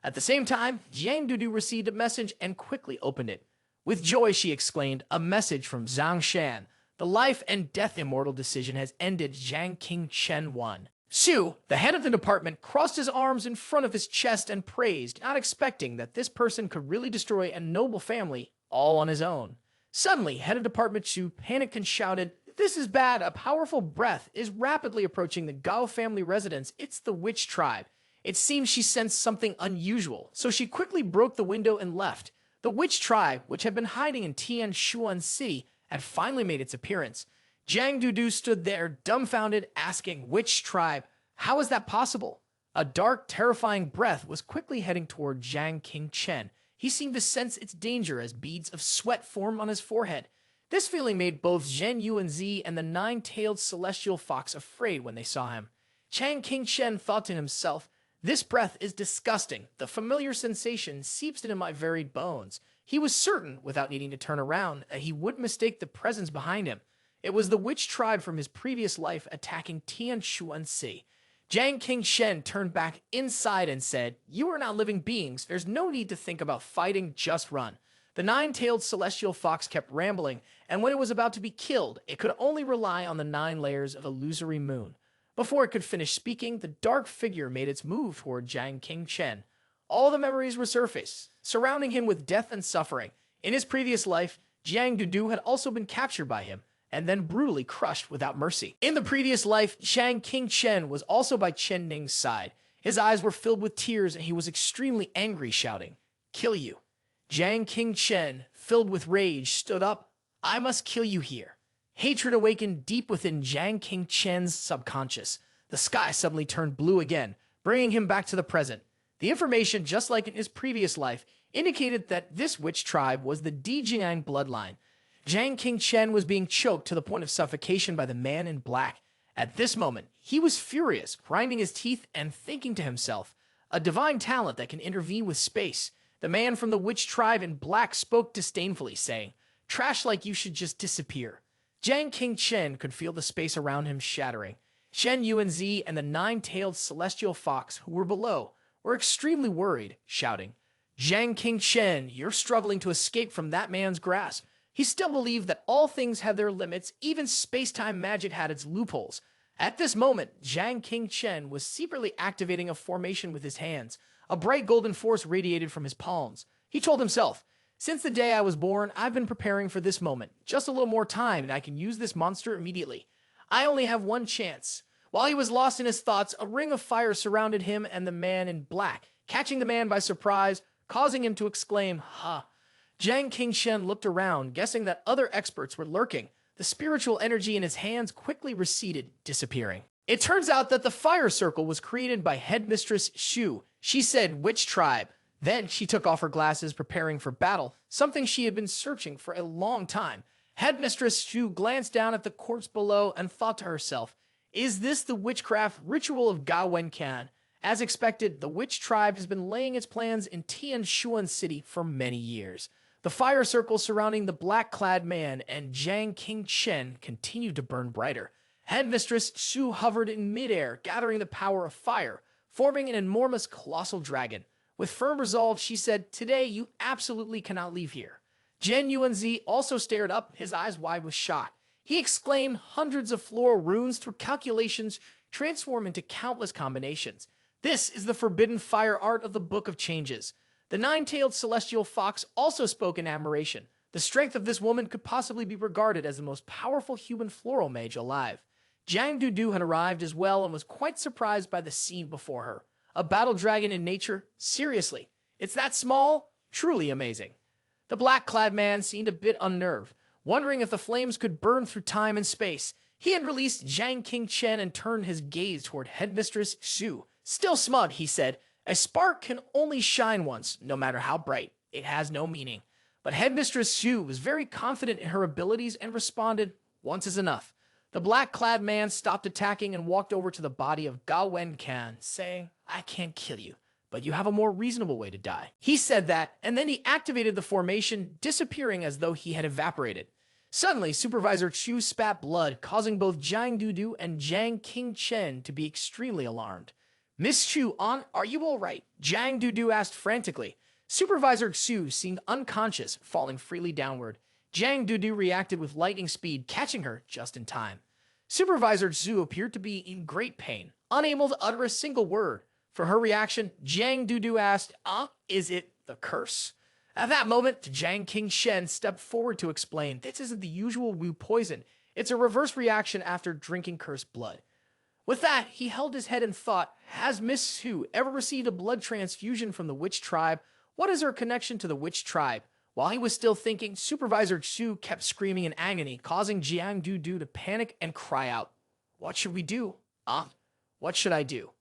At the same time, Jiang Dudu received a message and quickly opened it. With joy, she exclaimed, a message from Zhang Shan. The life and death immortal decision has ended. Jiang Qingchen won. Su, the head of the department, crossed his arms in front of his chest and praised, not expecting that this person could really destroy a noble family all on his own. Suddenly, head of department Su panicked and shouted, This is bad. A powerful breath is rapidly approaching the Gao family residence. It's the witch tribe. It seems she sensed something unusual, so she quickly broke the window and left. The witch tribe, which had been hiding in Tian Shuan City, had finally made its appearance. Jiang Dudu stood there, dumbfounded, asking, Which tribe? How is that possible? A dark, terrifying breath was quickly heading toward Jiang Qingchen. He seemed to sense its danger as beads of sweat formed on his forehead. This feeling made both Zhen Yuanzi and the nine-tailed celestial fox afraid when they saw him. Jiang Qingchen thought to himself, This breath is disgusting. The familiar sensation seeps into my very bones. He was certain, without needing to turn around, that he wouldn't mistake the presence behind him. It was the witch tribe from his previous life attacking Tian Shuan Si. Jiang Qingchen turned back inside and said, You are not living beings. There's no need to think about fighting. Just run. The nine-tailed celestial fox kept rambling, and when it was about to be killed, it could only rely on the 9 layers of illusory moon. Before it could finish speaking, the dark figure made its move toward Jiang Qingchen. All the memories resurfaced, surrounding him with death and suffering. In his previous life, Jiang Dudu had also been captured by him, and then brutally crushed without mercy. In the previous life, Jiang Qingchen was also by Chen Ning's side. His eyes were filled with tears, and he was extremely angry, shouting, Kill you. Jiang Qingchen, filled with rage, stood up. I must kill you here. Hatred awakened deep within Jiang Qingchen's subconscious. The sky suddenly turned blue again, bringing him back to the present. The information, just like in his previous life, indicated that this witch tribe was the Dijiang bloodline. Jiang Qingchen was being choked to the point of suffocation by the man in black. At this moment, he was furious, grinding his teeth and thinking to himself, a divine talent that can intervene with space. The man from the witch tribe in black spoke disdainfully, saying, trash like you should just disappear. Jiang Qingchen could feel the space around him shattering. Shen Yuanzi and the nine-tailed celestial fox who were below were extremely worried, shouting, Jiang Qingchen, you're struggling to escape from that man's grasp. He still believed that all things have their limits, even space-time magic had its loopholes. At this moment, Jiang Qingchen was secretly activating a formation with his hands. A bright golden force radiated from his palms. He told himself, since the day I was born, I've been preparing for this moment. Just a little more time and I can use this monster immediately. I only have one chance. While he was lost in his thoughts, a ring of fire surrounded him and the man in black, catching the man by surprise, causing him to exclaim, ha. Jiang Qingchen looked around, guessing that other experts were lurking. The spiritual energy in his hands quickly receded, disappearing. It turns out that the fire circle was created by Headmistress Xu. She said, which tribe? Then she took off her glasses, preparing for battle, something she had been searching for a long time. Headmistress Xu glanced down at the corpse below and thought to herself, is this the witchcraft ritual of Ga Wenkan? As expected, the witch tribe has been laying its plans in Tianshuan City for many years. The fire circle surrounding the black-clad man and Jiang Qingchen continued to burn brighter. Headmistress Xu hovered in midair, gathering the power of fire, forming an enormous colossal dragon. With firm resolve, she said, today you absolutely cannot leave here. Zhen Yuanzi also stared up, his eyes wide with shock. He exclaimed, hundreds of floral runes through calculations transform into countless combinations. This is the forbidden fire art of the Book of Changes. The nine-tailed celestial fox also spoke in admiration. The strength of this woman could possibly be regarded as the most powerful human floral mage alive. Jiang Dudu had arrived as well and was quite surprised by the scene before her. A battle dragon in nature? Seriously, it's that small? Truly amazing. The black-clad man seemed a bit unnerved, wondering if the flames could burn through time and space. He had released Jiang Qingchen and turned his gaze toward Headmistress Xu. Still smug, he said, a spark can only shine once, no matter how bright. It has no meaning. But Headmistress Xu was very confident in her abilities and responded, once is enough. The black-clad man stopped attacking and walked over to the body of Ga Wenkan, saying, I can't kill you, but you have a more reasonable way to die. He said that, and then he activated the formation, disappearing as though he had evaporated. Suddenly, Supervisor Chu spat blood, causing both Jiang Dudu and Jiang Qingchen to be extremely alarmed. Miss Chu, are you all right? Jiang Dudu asked frantically. Supervisor Xu seemed unconscious, falling freely downward. Jiang Dudu reacted with lightning speed, catching her just in time. Supervisor Xu appeared to be in great pain, unable to utter a single word. For her reaction, Jiang Dudu asked, is it the curse? At that moment, Jiang Qingchen stepped forward to explain, this isn't the usual Wu poison. It's a reverse reaction after drinking cursed blood. With that, he held his head and thought, has Miss Xu ever received a blood transfusion from the witch tribe? What is her connection to the witch tribe? While he was still thinking, Supervisor Xu kept screaming in agony, causing Jiang Dudu to panic and cry out, what should we do? What should I do?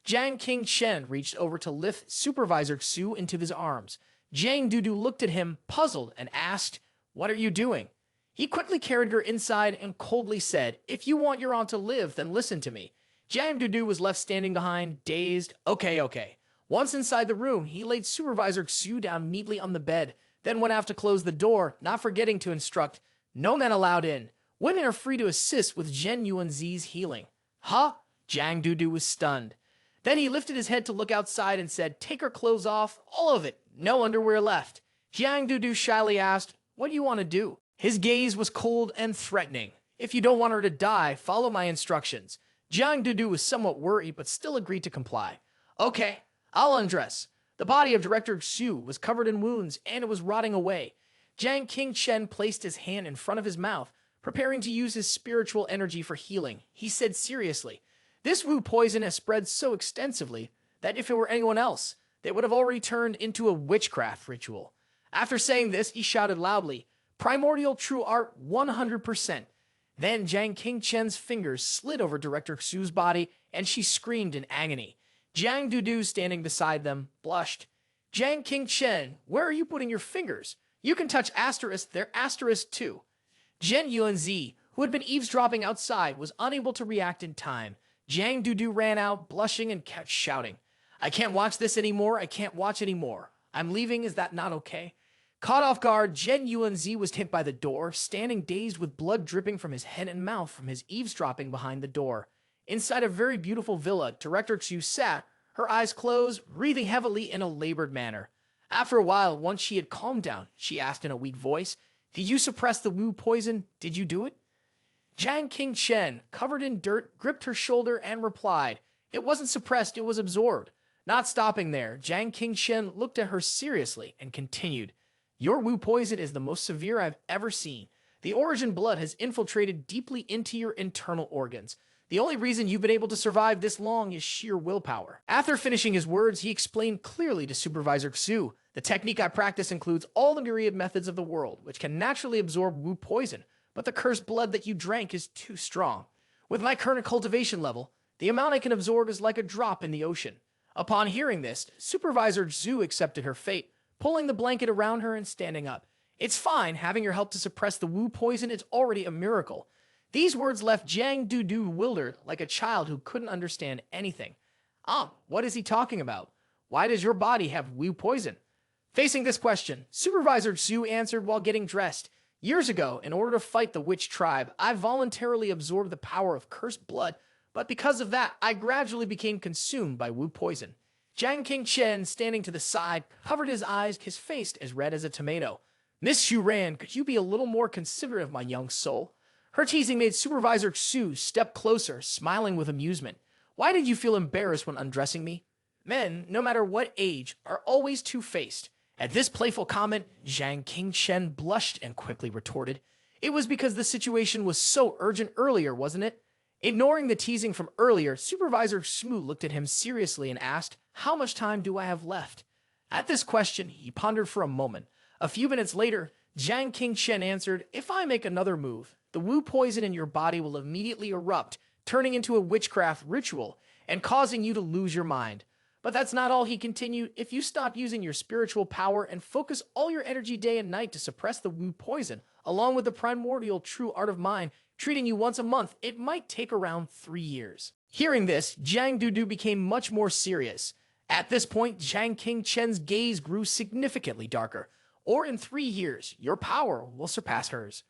Jiang Qingchen reached over to lift Supervisor Xu into his arms. Jiang Dudu looked at him, puzzled, and asked, what are you doing? He quickly carried her inside and coldly said, if you want your aunt to live, then listen to me. Jiang Dudu was left standing behind, dazed. Okay. Once inside the room, he laid Supervisor Xu down neatly on the bed, then went out to close the door, not forgetting to instruct, no men allowed in. Women are free to assist with Zhen Yuanzi's healing. Huh? Jiang Dudu was stunned. Then he lifted his head to look outside and said, take her clothes off, all of it, no underwear left. Jiang Dudu shyly asked, what do you want to do? His gaze was cold and threatening. If you don't want her to die, follow my instructions. Jiang Dudu was somewhat worried, but still agreed to comply. Okay, I'll undress. The body of Director Xu was covered in wounds, and it was rotting away. Jiang Qingchen placed his hand in front of his mouth, preparing to use his spiritual energy for healing. He said seriously, this Wu poison has spread so extensively that if it were anyone else, they would have already turned into a witchcraft ritual. After saying this, he shouted loudly, primordial true art 100%. Then Jiang Qingchen's fingers slid over Director Xu's body, and she screamed in agony. Jiang Dudu, standing beside them, blushed. Jiang Qingchen, where are you putting your fingers? You can touch asterisk, they're asterisk too. Zhen Yuanzi, who had been eavesdropping outside, was unable to react in time. Jiang Dudu ran out, blushing and kept shouting, "I can't watch this anymore, I can't watch anymore. I'm leaving, is that not okay?" Caught off guard, Jen Yuanzi was hit by the door, standing dazed with blood dripping from his head and mouth from his eavesdropping behind the door. Inside a very beautiful villa, Director Chu sat, her eyes closed, breathing heavily in a labored manner. After a while, once she had calmed down, she asked in a weak voice, "Did you suppress the Wu poison? Did you do it?" Jiang Qingchen, covered in dirt, gripped her shoulder and replied, "It wasn't suppressed, it was absorbed." Not stopping there, Jiang Qingchen looked at her seriously and continued, "Your Wu poison is the most severe I've ever seen. The origin blood has infiltrated deeply into your internal organs. The only reason you've been able to survive this long is sheer willpower." After finishing his words, he explained clearly to Supervisor Xu, "The technique I practice includes all the myriad methods of the world, which can naturally absorb Wu poison, but the cursed blood that you drank is too strong. With my current cultivation level, the amount I can absorb is like a drop in the ocean." Upon hearing this, Supervisor Xu accepted her fate, pulling the blanket around her and standing up. "It's fine, having your help to suppress the Wu poison is already a miracle." These words left Jiang Dudu bewildered, like a child who couldn't understand anything. What is he talking about? Why does your body have Wu poison?" Facing this question, Supervisor Xu answered while getting dressed, "Years ago, in order to fight the witch tribe, I voluntarily absorbed the power of cursed blood, but because of that, I gradually became consumed by Wu poison." Jiang Qingchen, standing to the side, covered his eyes, his face as red as a tomato. "Miss Xu Ran, could you be a little more considerate of my young soul?" Her teasing made Supervisor Xu step closer, smiling with amusement. "Why did you feel embarrassed when undressing me?" Men, no matter what age, are always two-faced. At this playful comment, Jiang Qingchen blushed and quickly retorted, "It was because the situation was so urgent earlier, wasn't it?" Ignoring the teasing from earlier, Supervisor Xu looked at him seriously and asked, "How much time do I have left?" At this question, he pondered for a moment. A few minutes later, Jiang Qingchen answered, "If I make another move, the Wu poison in your body will immediately erupt, turning into a witchcraft ritual and causing you to lose your mind. But that's not all," he continued. "If you stop using your spiritual power and focus all your energy day and night to suppress the Wu poison, along with the primordial true art of mine, treating you once a month, it might take around 3 years. Hearing this, Jiang Dudu became much more serious. At this point, Jiang Qingchen's gaze grew significantly darker. "Or in 3 years, your power will surpass hers."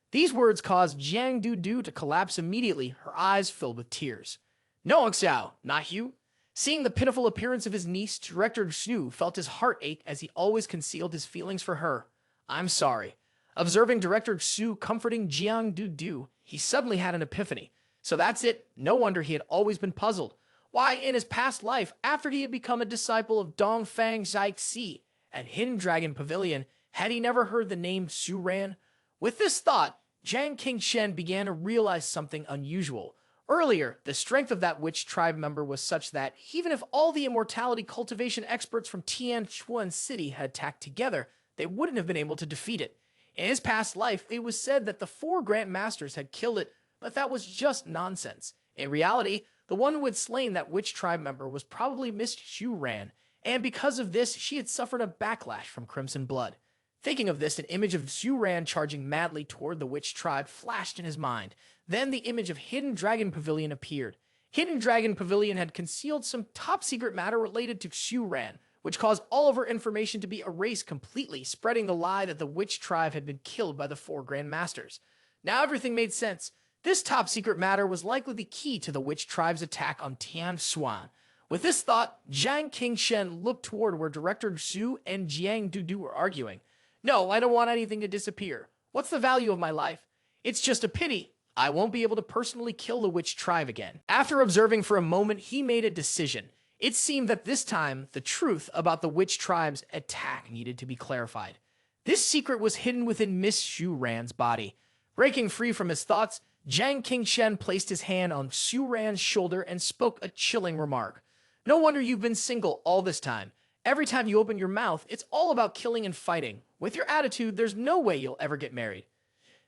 These words caused Jiang Dudu to collapse immediately, her eyes filled with tears. "No, Xiao, not you." Seeing the pitiful appearance of his niece, Director Xu felt his heart ache as he always concealed his feelings for her. "I'm sorry." Observing Director Xu comforting Jiang Dudu, he suddenly had an epiphany. So that's it. No wonder he had always been puzzled. Why, in his past life, after he had become a disciple of Dongfang Zhaixi at Hidden Dragon Pavilion, had he never heard the name Xu Ran? With this thought, Jiang Qingchen began to realize something unusual. Earlier, the strength of that witch tribe member was such that, even if all the immortality cultivation experts from Tianchuan City had attacked together, they wouldn't have been able to defeat it. In his past life, it was said that the 4 Grand Masters had killed it, but that was just nonsense. In reality, the one who had slain that witch tribe member was probably Miss Xu Ran, and because of this, she had suffered a backlash from Crimson Blood. Thinking of this, an image of Xu Ran charging madly toward the witch tribe flashed in his mind. Then the image of Hidden Dragon Pavilion appeared. Hidden Dragon Pavilion had concealed some top-secret matter related to Xu Ran, which caused all of her information to be erased completely, spreading the lie that the witch tribe had been killed by the 4 Grand Masters. Now everything made sense. This top-secret matter was likely the key to the witch tribe's attack on Tianxuan. With this thought, Jiang Qingchen looked toward where Director Xu and Jiang Dudu were arguing. "No, I don't want anything to disappear. What's the value of my life? It's just a pity I won't be able to personally kill the witch tribe again." After observing for a moment, he made a decision. It seemed that this time, the truth about the witch tribe's attack needed to be clarified. This secret was hidden within Miss Xu Ran's body. Breaking free from his thoughts, Jiang Qingchen placed his hand on Xu Ran's shoulder and spoke a chilling remark. "No wonder you've been single all this time. Every time you open your mouth, it's all about killing and fighting. With your attitude, there's no way you'll ever get married."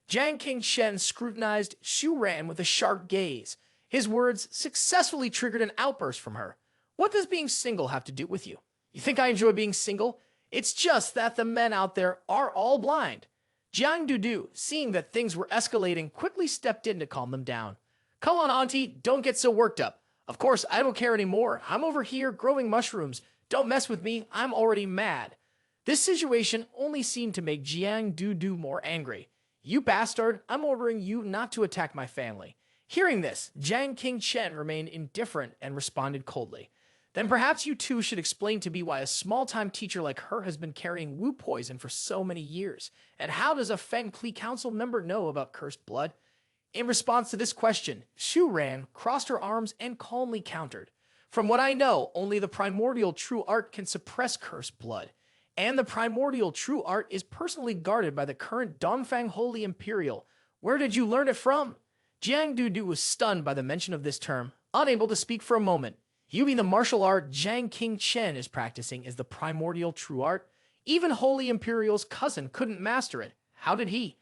Jiang Qingchen scrutinized Xu Ran with a sharp gaze. His words successfully triggered an outburst from her. "What does being single have to do with you? You think I enjoy being single? It's just that the men out there are all blind." Jiang Dudu, seeing that things were escalating, quickly stepped in to calm them down. Come on, auntie, don't get so worked up. Of course, I don't care anymore. I'm over here growing mushrooms. Don't mess with me, I'm already mad. This situation only seemed to make Jiang Dudu more angry. You bastard, I'm ordering you not to attack my family. Hearing this, Jiang Qingchen remained indifferent and responded coldly. Then perhaps you two should explain to me why a small-time teacher like her has been carrying Wu poison for so many years, and how does a Feng Pli Council member know about cursed blood? In response to this question, Xu Ran crossed her arms and calmly countered. From what I know, only the primordial true art can suppress cursed blood, and the primordial true art is personally guarded by the current Dongfang Holy Imperial. Where did you learn it from? Jiang Dudu was stunned by the mention of this term, unable to speak for a moment. You mean the martial art Jiang Qingchen is practicing is the primordial true art? Even Holy Imperial's cousin couldn't master it. How did he?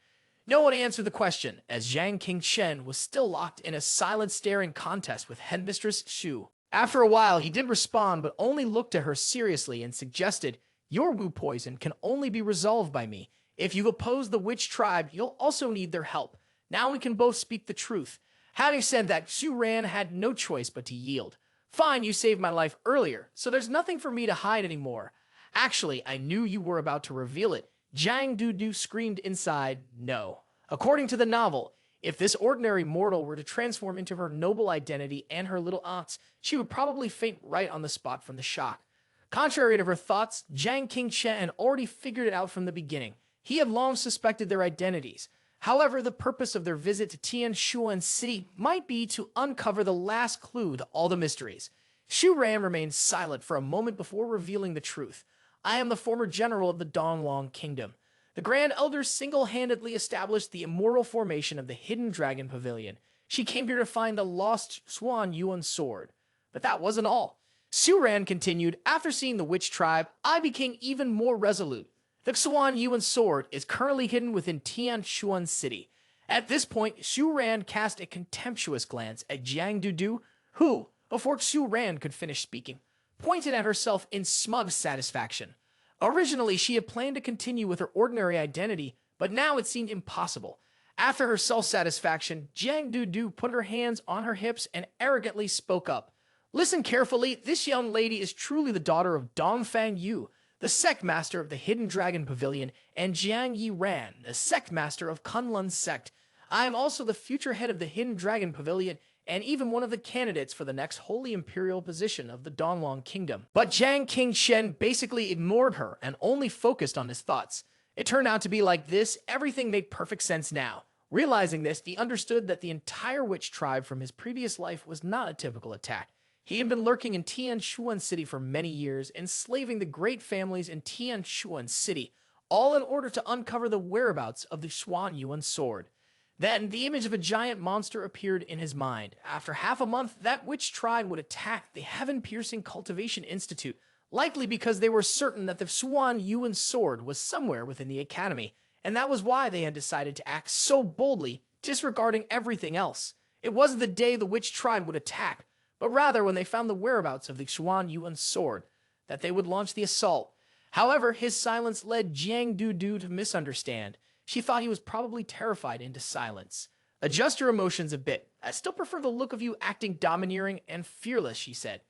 No one answered the question, as Jiang Qingchen was still locked in a silent staring contest with Headmistress Xu. After a while, he did respond, but only looked at her seriously and suggested, your Wu poison can only be resolved by me. If you oppose the witch tribe, you'll also need their help. Now we can both speak the truth. Having said that, Xu Ran had no choice but to yield. Fine, you saved my life earlier, so there's nothing for me to hide anymore. Actually, I knew you were about to reveal it. Jiang Dudu screamed inside, no. According to the novel, if this ordinary mortal were to transform into her noble identity and her little aunts, she would probably faint right on the spot from the shock. Contrary to her thoughts, Jiang Qingchen had already figured it out from the beginning. He had long suspected their identities. However, the purpose of their visit to Tianshuan City might be to uncover the last clue to all the mysteries. Xu Ran remained silent for a moment before revealing the truth. I am the former general of the Donglong Kingdom. The Grand Elder single-handedly established the immortal formation of the Hidden Dragon Pavilion. She came here to find the lost Swan Yuan sword. But that wasn't all. Xu Ran continued, after seeing the witch tribe, I became even more resolute. The Xuan Yuan sword is currently hidden within Tianshuan City. At this point, Xu Ran cast a contemptuous glance at Jiang Dudu, who, before Xu Ran could finish speaking, pointed at herself in smug satisfaction. Originally, she had planned to continue with her ordinary identity, but now it seemed impossible. After her self-satisfaction, Jiang Dudu put her hands on her hips and arrogantly spoke up. Listen carefully, this young lady is truly the daughter of Dongfang Yu, the sect master of the Hidden Dragon Pavilion, and Jiang Yi Ran, the sect master of Kunlun sect. I am also the future head of the Hidden Dragon Pavilion, and even one of the candidates for the next Holy Imperial position of the Donglong Kingdom. But Jiang Qingchen basically ignored her and only focused on his thoughts. It turned out to be like this, everything made perfect sense now. Realizing this, he understood that the entire witch tribe from his previous life was not a typical attack. He had been lurking in Tianshuan City for many years, enslaving the great families in Tianshuan City, all in order to uncover the whereabouts of the Xuan Yuan sword. Then, the image of a giant monster appeared in his mind. After half a month, that witch tribe would attack the Heaven-Piercing Cultivation Institute, likely because they were certain that the Xuan Yuan sword was somewhere within the academy, and that was why they had decided to act so boldly, disregarding everything else. It wasn't the day the witch tribe would attack, but rather when they found the whereabouts of the Xuan Yuan sword, that they would launch the assault. However, his silence led Jiang Dudu to misunderstand. She thought he was probably terrified into silence. Adjust your emotions a bit. I still prefer the look of you acting domineering and fearless, she said.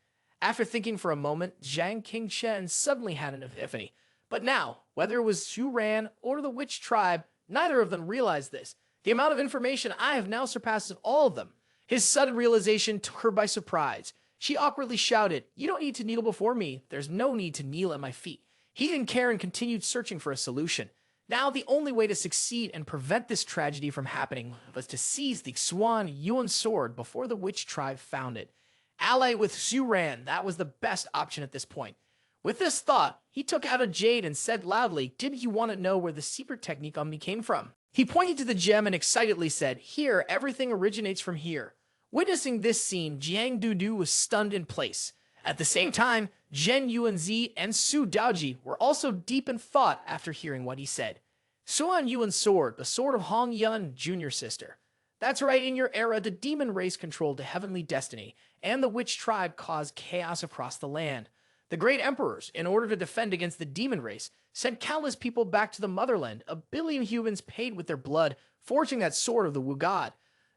After thinking for a moment, Jiang Qingchen suddenly had an epiphany. But now, whether it was Xu Ran or the witch tribe, neither of them realized this. The amount of information I have now surpasses all of them. His sudden realization took her by surprise. She awkwardly shouted, You don't need to kneel before me. There's no need to kneel at my feet. He didn't care and continued searching for a solution. Now the only way to succeed and prevent this tragedy from happening was to seize the Xuan Yuan sword before the witch tribe found it. Ally with Xu Ran, that was the best option at this point. With this thought, he took out a jade and said loudly, Didn't you want to know where the secret technique on me came from? He pointed to the gem and excitedly said, Here, everything originates from here. Witnessing this scene, Jiang Dudu was stunned in place. At the same time, Zhen Yuanzi and Su Daoji were also deep in thought after hearing what he said. Xuan Yuan's sword, the sword of Hong Yun, junior sister. That's right, in your era, the demon race controlled the heavenly destiny, and the witch tribe caused chaos across the land. The great emperors, in order to defend against the demon race, sent countless people back to the motherland, a billion humans paid with their blood, forging that sword of the Wu God.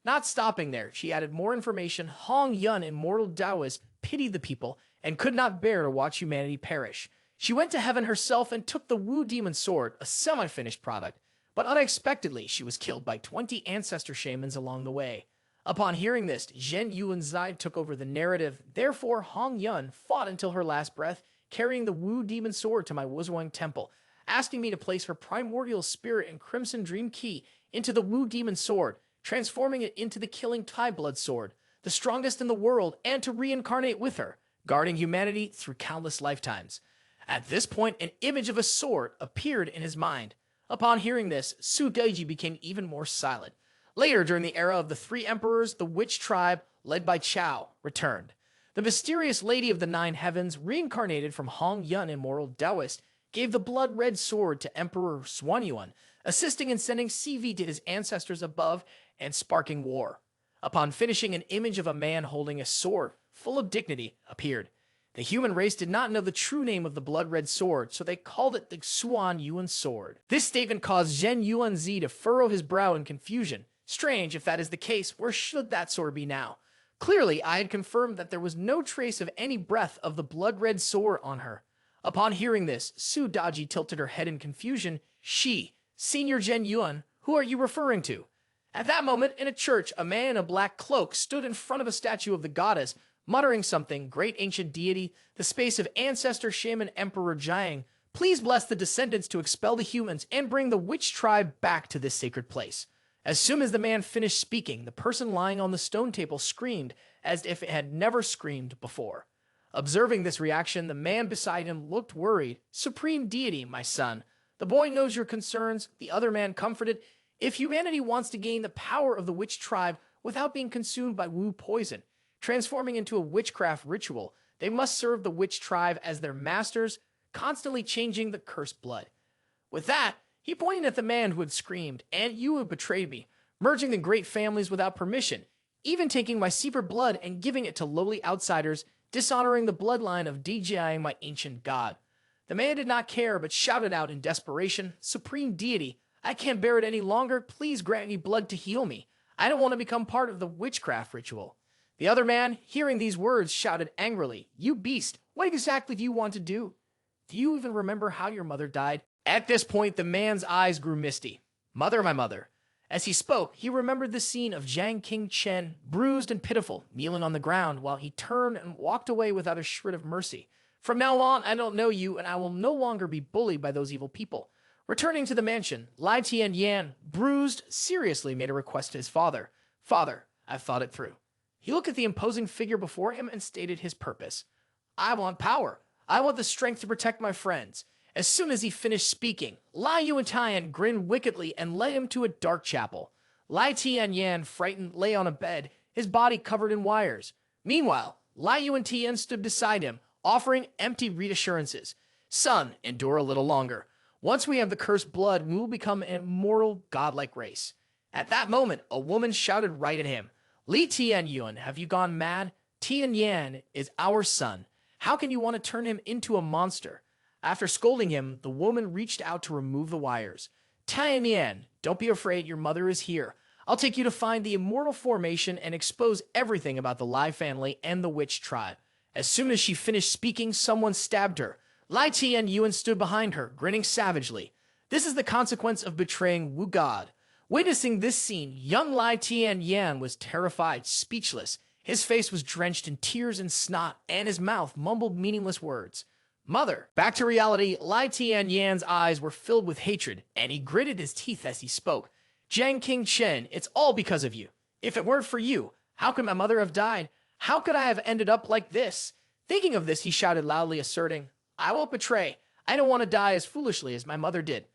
Not stopping there, she added more information. Hong Yun, immortal Taoist, pitied the people and could not bear to watch humanity perish. She went to heaven herself and took the Wu demon sword, a semi-finished product. But unexpectedly, she was killed by 20 ancestor shamans along the way. Upon hearing this, Zhen Yuanzai took over the narrative. Therefore, Hong Yun fought until her last breath, carrying the Wu demon sword to my Wuzhuang temple, asking me to place her primordial spirit and crimson dream key into the Wu demon sword, transforming it into the killing Tai blood sword, the strongest in the world, and to reincarnate with her, guarding humanity through countless lifetimes. At this point, an image of a sword appeared in his mind. Upon hearing this, Su Deiji became even more silent. Later, during the era of the three emperors, the witch tribe, led by Chao, returned. The mysterious Lady of the Nine Heavens, reincarnated from Hong Yun, immortal Taoist, gave the blood-red sword to Emperor Xuanyuan, assisting in sending CV to his ancestors above and sparking war. Upon finishing, an image of a man holding a sword, full of dignity, appeared. The human race did not know the true name of the blood-red sword, so they called it the Xuan Yuan sword. This statement caused Zhen Yuanzi to furrow his brow in confusion. Strange, if that is the case, where should that sword be now? Clearly, I had confirmed that there was no trace of any breath of the blood-red sword on her. Upon hearing this, Su Daji tilted her head in confusion. She, Senior Zhen Yuan, who are you referring to? At that moment, in a church, a man in a black cloak stood in front of a statue of the goddess, muttering something. Great ancient deity, the space of ancestor shaman Emperor Jiang, please bless the descendants to expel the humans and bring the witch tribe back to this sacred place. As soon as the man finished speaking, the person lying on the stone table screamed as if it had never screamed before. Observing this reaction, the man beside him looked worried. Supreme deity, my son. The boy knows your concerns. The other man comforted. If humanity wants to gain the power of the witch tribe without being consumed by Wu poison, transforming into a witchcraft ritual, they must serve the witch tribe as their masters, constantly changing the cursed blood. With that, he pointed at the man who had screamed, and you have betrayed me, merging the great families without permission, even taking my secret blood and giving it to lowly outsiders, dishonoring the bloodline of DJI, my ancient god. The man did not care, but shouted out in desperation, Supreme deity, I can't bear it any longer. Please grant me blood to heal me. I don't want to become part of the witchcraft ritual. The other man, hearing these words, shouted angrily, You beast, what exactly do you want to do? Do you even remember how your mother died? At this point, the man's eyes grew misty. Mother, my mother. As he spoke, he remembered the scene of Jiang King Chen, bruised and pitiful, kneeling on the ground while he turned and walked away without a shred of mercy. From now on, I don't know you, and I will no longer be bullied by those evil people. Returning to the mansion, Lai Tian Yan, bruised, seriously made a request to his father. Father, I've thought it through. He looked at the imposing figure before him and stated his purpose. I want power. I want the strength to protect my friends. As soon as he finished speaking, Lai Yuantian grinned wickedly and led him to a dark chapel. Lai Tianyan, frightened, lay on a bed, his body covered in wires. Meanwhile, Lai Yuantian stood beside him, offering empty reassurances. Son, endure a little longer. Once we have the cursed blood, we will become an immortal, godlike race. At that moment, a woman shouted right at him. Li Tianyuan, have you gone mad? Tianyan is our son. How can you want to turn him into a monster? After scolding him, the woman reached out to remove the wires. Tianyan, don't be afraid, your mother is here. I'll take you to find the immortal formation and expose everything about the Lai family and the witch tribe. As soon as she finished speaking, someone stabbed her. Lai Tianyuan stood behind her, grinning savagely. This is the consequence of betraying Wu God. Witnessing this scene, young Lai Tianyan was terrified, speechless. His face was drenched in tears and snot, and his mouth mumbled meaningless words. Mother. Back to reality, Lai Tianyan's eyes were filled with hatred, and he gritted his teeth as he spoke. Jiang King Chen, it's all because of you. If it weren't for you, how could my mother have died? How could I have ended up like this? Thinking of this, he shouted loudly, asserting, I won't betray. I don't want to die as foolishly as my mother did.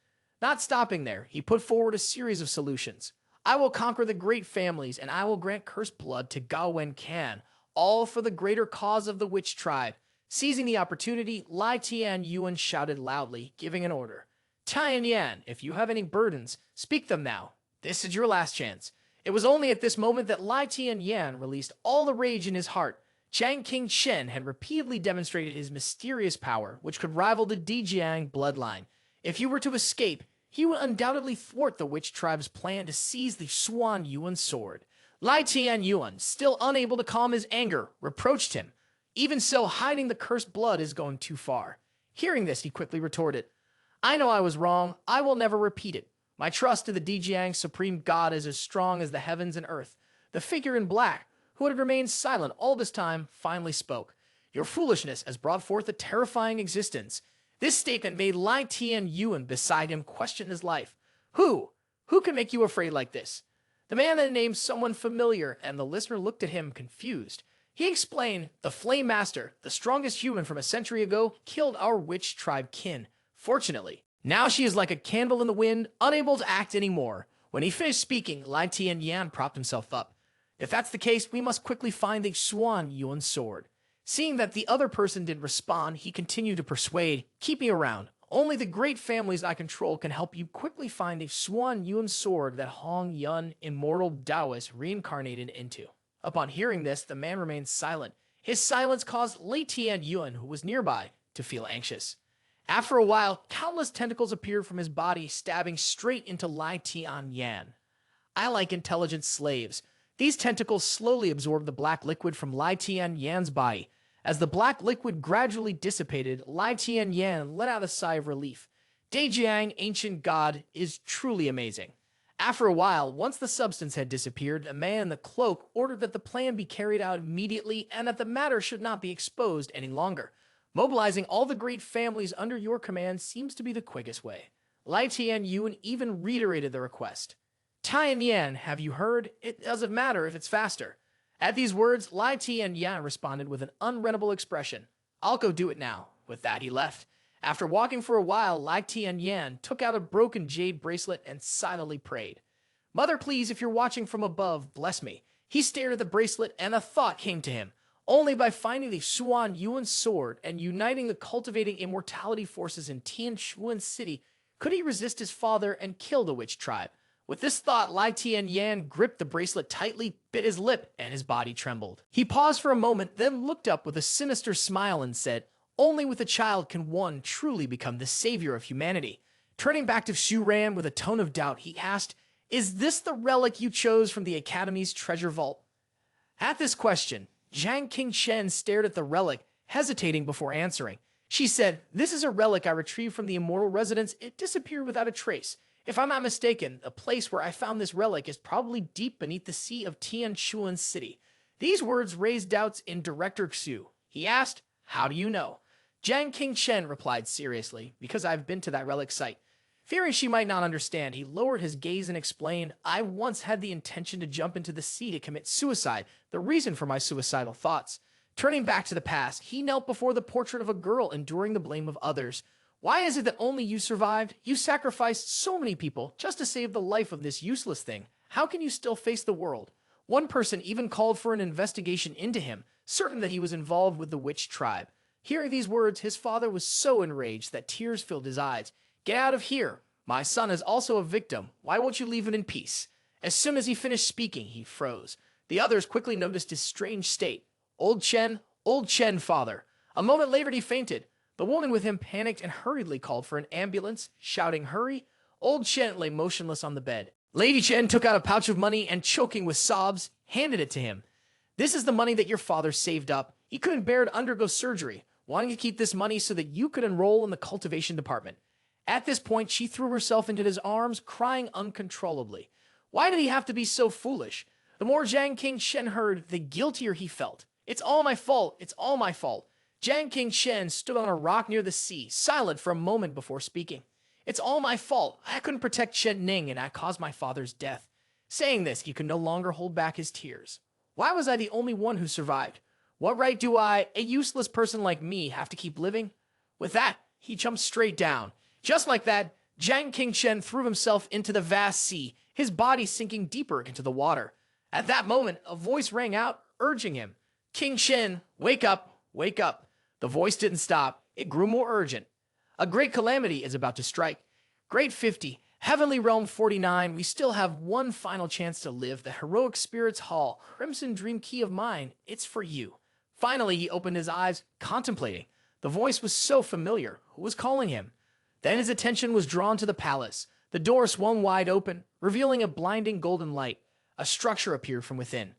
Not stopping there, he put forward a series of solutions. I will conquer the great families, and I will grant cursed blood to Gao Wen Can, all for the greater cause of the witch tribe. Seizing the opportunity, Lai Tian Yuan shouted loudly, giving an order. Tian Yan, if you have any burdens, speak them now. This is your last chance. It was only at this moment that Lai Tian Yan released all the rage in his heart. Jiang King Shen had repeatedly demonstrated his mysterious power, which could rival the Dijiang bloodline. If he were to escape, he would undoubtedly thwart the witch tribe's plan to seize the Swan Yuan sword. Lai Tian Yuan, still unable to calm his anger, reproached him. Even so, hiding the cursed blood is going too far. Hearing this, he quickly retorted, I know I was wrong. I will never repeat it. My trust in the Dijiang supreme god is as strong as the heavens and earth. The figure in black, who had remained silent all this time, finally spoke. Your foolishness has brought forth a terrifying existence. This statement made Lai Tian Yuan beside him question his life. Who? Who can make you afraid like this? The man then named someone familiar, and the listener looked at him confused. He explained, the Flame Master, the strongest human from a century ago, killed our witch tribe kin. Fortunately, now she is like a candle in the wind, unable to act anymore. When he finished speaking, Lai Tian Yan propped himself up. If that's the case, we must quickly find the Swan Yuan sword. Seeing that the other person didn't respond, he continued to persuade, keep me around. Only the great families I control can help you quickly find a Swan Yuan sword that Hong Yun, immortal Taoist, reincarnated into. Upon hearing this, the man remained silent. His silence caused Lai Tian Yuan, who was nearby, to feel anxious. After a while, countless tentacles appeared from his body, stabbing straight into Lai Tian Yan. I like intelligent slaves. These tentacles slowly absorbed the black liquid from Lai Tian Yan's body. As the black liquid gradually dissipated, Lai Tian Yan let out a sigh of relief. Dejiang, ancient god, is truly amazing. After a while, once the substance had disappeared, a man in the cloak ordered that the plan be carried out immediately and that the matter should not be exposed any longer. Mobilizing all the great families under your command seems to be the quickest way. Lai Tian Yuan even reiterated the request. Tian Yan, have you heard? It doesn't matter if it's faster. At these words, Lai Tian Yan responded with an unreadable expression. I'll go do it now. With that, he left. After walking for a while, Lai Tian Yan took out a broken jade bracelet and silently prayed. Mother, please, if you're watching from above, bless me. He stared at the bracelet and a thought came to him. Only by finding the Swan Yuan sword and uniting the cultivating immortality forces in Tianshuan City could he resist his father and kill the witch tribe. With this thought, Lai Tian Yan gripped the bracelet tightly, bit his lip, and his body trembled. He paused for a moment, then looked up with a sinister smile and said, only with a child can one truly become the savior of humanity. Turning back to Xu Ran with a tone of doubt, he asked, is this the relic you chose from the Academy's treasure vault? At this question, Jiang King Shen stared at the relic, hesitating before answering. She said, this is a relic I retrieved from the immortal residence. It disappeared without a trace. If I'm not mistaken, the place where I found this relic is probably deep beneath the sea of Tianshuan City. These words raised doubts in Director Xu. He asked, how do you know? Jiang King Shen replied seriously, because I've been to that relic site. Fearing she might not understand, he lowered his gaze and explained, I once had the intention to jump into the sea to commit suicide, the reason for my suicidal thoughts. Turning back to the past, he knelt before the portrait of a girl enduring the blame of others. Why is it that only you survived? You sacrificed so many people just to save the life of this useless thing. How can you still face the world? One person even called for an investigation into him, certain that he was involved with the witch tribe. Hearing these words, his father was so enraged that tears filled his eyes. Get out of here. My son is also a victim. Why won't you leave him in peace? As soon as he finished speaking, he froze. The others quickly noticed his strange state. Old Chen, father. A moment later, he fainted. The woman with him panicked and hurriedly called for an ambulance, shouting, hurry. Old Chen lay motionless on the bed. Lady Chen took out a pouch of money and, choking with sobs, handed it to him. This is the money that your father saved up. He couldn't bear to undergo surgery, wanting to keep this money so that you could enroll in the cultivation department. At this point, she threw herself into his arms, crying uncontrollably. Why did he have to be so foolish? The more Jiang King Shen heard, the guiltier he felt. It's all my fault. It's all my fault. Jiang King Shen stood on a rock near the sea, silent for a moment before speaking. It's all my fault. I couldn't protect Shen Ning and I caused my father's death. Saying this, he could no longer hold back his tears. Why was I the only one who survived? What right do I, a useless person like me, have to keep living? With that, he jumped straight down. Just like that, Jiang King Shen threw himself into the vast sea, his body sinking deeper into the water. At that moment, a voice rang out, urging him. King Shen, wake up, wake up. The voice didn't stop. It grew more urgent. A great calamity is about to strike. Grade 50, Heavenly Realm 49, we still have one final chance to live. The Heroic Spirits Hall, Crimson Dream Key of mine, it's for you. Finally, he opened his eyes, contemplating. The voice was so familiar. Who was calling him? Then his attention was drawn to the palace. The door swung wide open, revealing a blinding golden light. A structure appeared from within.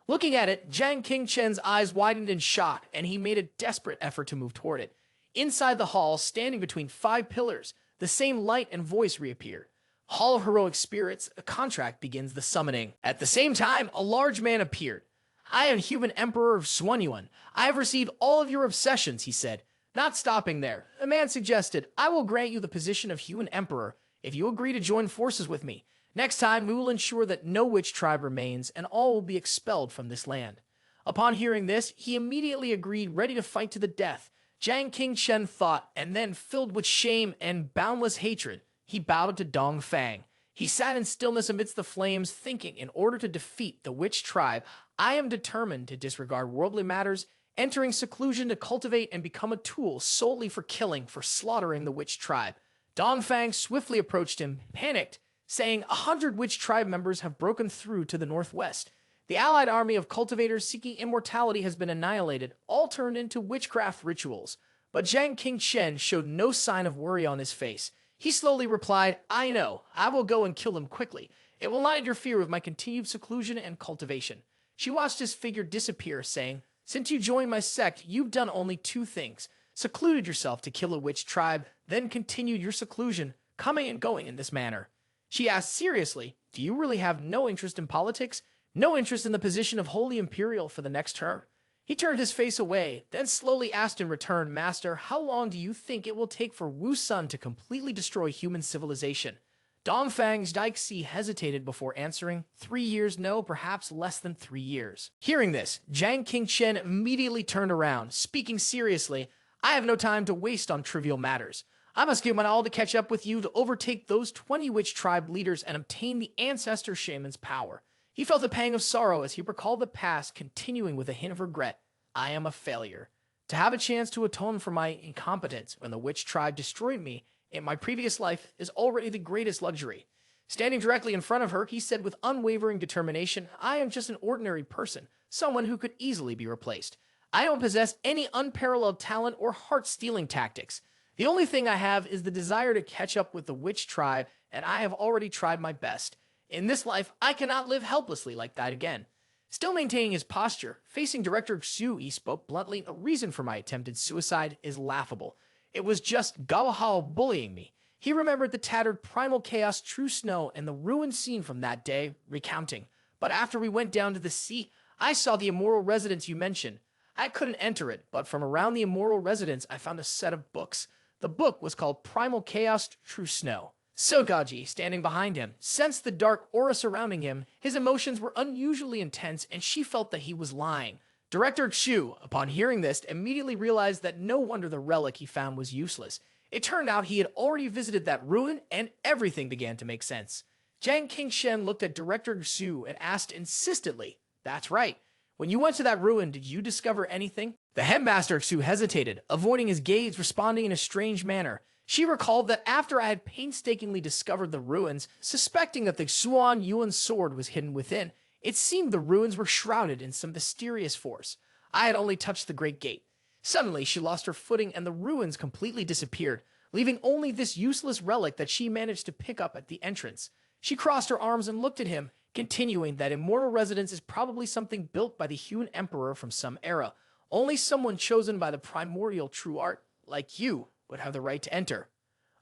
Looking at it, Jiang Qingchen's eyes widened in shock, and he made a desperate effort to move toward it. Inside the hall, standing between 5 pillars, the same light and voice reappeared. Hall of Heroic Spirits, a contract begins the summoning. At the same time, a large man appeared. I am human emperor of Suanyuan. I have received all of your obsessions, he said. Not stopping there, the man suggested, I will grant you the position of human emperor if you agree to join forces with me. Next time, we will ensure that no witch tribe remains and all will be expelled from this land. Upon hearing this, he immediately agreed, ready to fight to the death. Jiang Qingchen thought, and then, filled with shame and boundless hatred, he bowed to Dong Fang. He sat in stillness amidst the flames, thinking, in order to defeat the witch tribe, I am determined to disregard worldly matters, entering seclusion to cultivate and become a tool solely for killing, for slaughtering the witch tribe. Dong Fang swiftly approached him, panicked, saying 100 witch tribe members have broken through to the northwest. The allied army of cultivators seeking immortality has been annihilated, all turned into witchcraft rituals. But Jiang Qingchen showed no sign of worry on his face. He slowly replied, I know. I will go and kill them quickly. It will not interfere with my continued seclusion and cultivation. She watched his figure disappear, saying, Since you joined my sect, you've done only 2 things. Secluded yourself to kill a witch tribe, then continued your seclusion, coming and going in this manner. She asked seriously, do you really have no interest in politics? No interest in the position of Holy Imperial for the next term? He turned his face away, then slowly asked in return, Master, how long do you think it will take for Wu Sun to completely destroy human civilization? Dong Fang's Daixi hesitated before answering, 3 years, no, perhaps less than 3 years. Hearing this, Jiang Qingchen immediately turned around, speaking seriously, I have no time to waste on trivial matters. I must give my all to catch up with you to overtake those 20 witch tribe leaders and obtain the ancestor shaman's power. He felt a pang of sorrow as he recalled the past, continuing with a hint of regret. I am a failure. To have a chance to atone for my incompetence when the witch tribe destroyed me in my previous life is already the greatest luxury. Standing directly in front of her, he said with unwavering determination, I am just an ordinary person, someone who could easily be replaced. I don't possess any unparalleled talent or heart-stealing tactics. The only thing I have is the desire to catch up with the witch tribe, and I have already tried my best. In this life, I cannot live helplessly like that again. Still maintaining his posture, facing Director Xu, he spoke bluntly, the reason for my attempted suicide is laughable. It was just Gawahao bullying me. He remembered the tattered primal chaos true snow and the ruined scene from that day, recounting. But after we went down to the sea, I saw the immoral residence you mentioned. I couldn't enter it, but from around the immoral residence, I found a set of books. The book was called Primal Chaos True Snow. Sogaji, standing behind him, sensed the dark aura surrounding him. His emotions were unusually intense, and she felt that he was lying. Director Xu, upon hearing this, immediately realized that no wonder the relic he found was useless. It turned out he had already visited that ruin, and everything began to make sense. Jiang Qingchen looked at Director Xu and asked insistently, That's right. When you went to that ruin, did you discover anything? The headmaster Xu hesitated, avoiding his gaze, responding in a strange manner. She recalled that after I had painstakingly discovered the ruins, suspecting that the Xuan Yuan sword was hidden within, it seemed the ruins were shrouded in some mysterious force. I had only touched the great gate. Suddenly, she lost her footing and the ruins completely disappeared, leaving only this useless relic that she managed to pick up at the entrance. She crossed her arms and looked at him, continuing that immortal residence is probably something built by the human emperor from some era. Only someone chosen by the primordial true art, like you, would have the right to enter.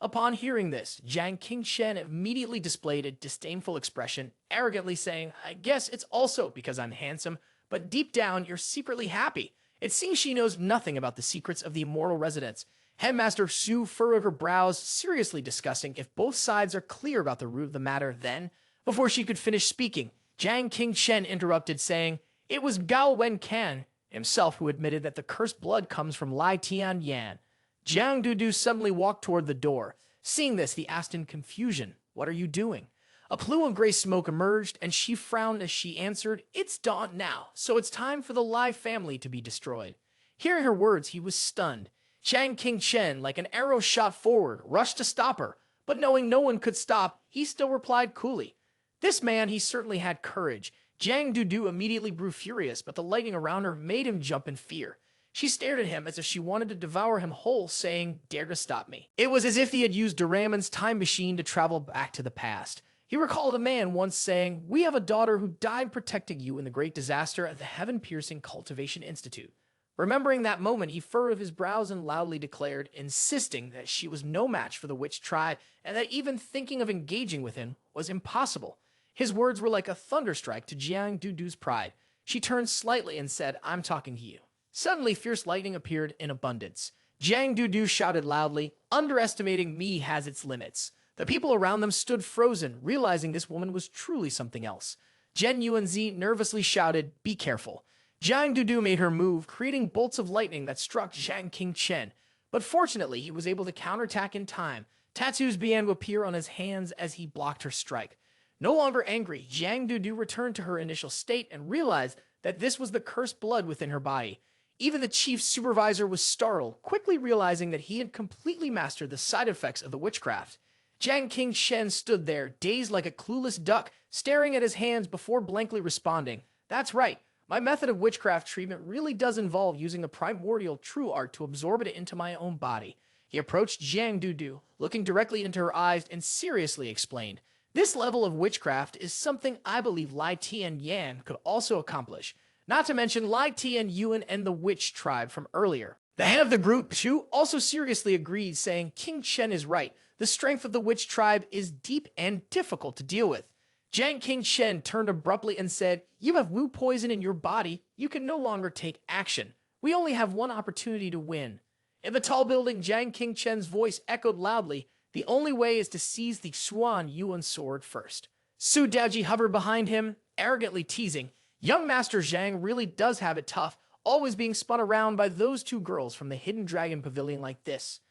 Upon hearing this, Jiang Qingchen immediately displayed a disdainful expression, arrogantly saying, I guess it's also because I'm handsome, but deep down you're secretly happy. It seems she knows nothing about the secrets of the immortal residence. Headmaster Xu furrowed her brows, seriously discussing if both sides are clear about the root of the matter. Then, before she could finish speaking, Jiang Qingchen interrupted, saying, It was Gao Wencan himself who admitted that the cursed blood comes from Lai Tian Yan. Jiang Dudu suddenly walked toward the door. Seeing this, he asked in confusion, What are you doing? A plume of gray smoke emerged, and she frowned as she answered, It's dawn now, so it's time for the Lai family to be destroyed. Hearing her words, he was stunned. Jiang Qingchen, like an arrow shot forward, rushed to stop her, but knowing no one could stop, he still replied coolly. This man, he certainly had courage. Jiang Dudu immediately grew furious, but the lightning around her made him jump in fear. She stared at him as if she wanted to devour him whole, saying, "Dare to stop me." It was as if he had used Doraemon's time machine to travel back to the past. He recalled a man once saying, "We have a daughter who died protecting you in the great disaster at the Heaven-Piercing Cultivation Institute." Remembering that moment, he furrowed his brows and loudly declared, insisting that she was no match for the witch tribe and that even thinking of engaging with him was impossible. His words were like a thunderstrike to Jiang Dudu's pride. She turned slightly and said, "I'm talking to you." Suddenly, fierce lightning appeared in abundance. Jiang Dudu shouted loudly, "Underestimating me has its limits." The people around them stood frozen, realizing this woman was truly something else. Jen Yuanzi nervously shouted, "Be careful." Jiang Dudu made her move, creating bolts of lightning that struck Zhang Qingchen. But fortunately, he was able to counterattack in time. Tattoos began to appear on his hands as he blocked her strike. No longer angry, Jiang Dudu returned to her initial state and realized that this was the cursed blood within her body. Even the chief supervisor was startled, quickly realizing that he had completely mastered the side effects of the witchcraft. Zhang Qingchen stood there, dazed like a clueless duck, staring at his hands before blankly responding, "That's right. My method of witchcraft treatment really does involve using the primordial true art to absorb it into my own body." He approached Jiang Dudu, looking directly into her eyes, and seriously explained, "This level of witchcraft is something I believe Lai Tian Yan could also accomplish, not to mention Lai Tian Yuan and the witch tribe from earlier." The head of the group, Shu, also seriously agreed, saying, "King Chen is right. The strength of the witch tribe is deep and difficult to deal with." Zhang Qingchen turned abruptly and said, "You have Wu poison in your body. You can no longer take action. We only have one opportunity to win." In the tall building, Zhang Qingchen's voice echoed loudly, "The only way is to seize the Xuan Yuan sword first." Su Daoji hovered behind him, arrogantly teasing, "Young Master Zhang really does have it tough, always being spun around by those two girls from the Hidden Dragon Pavilion like this."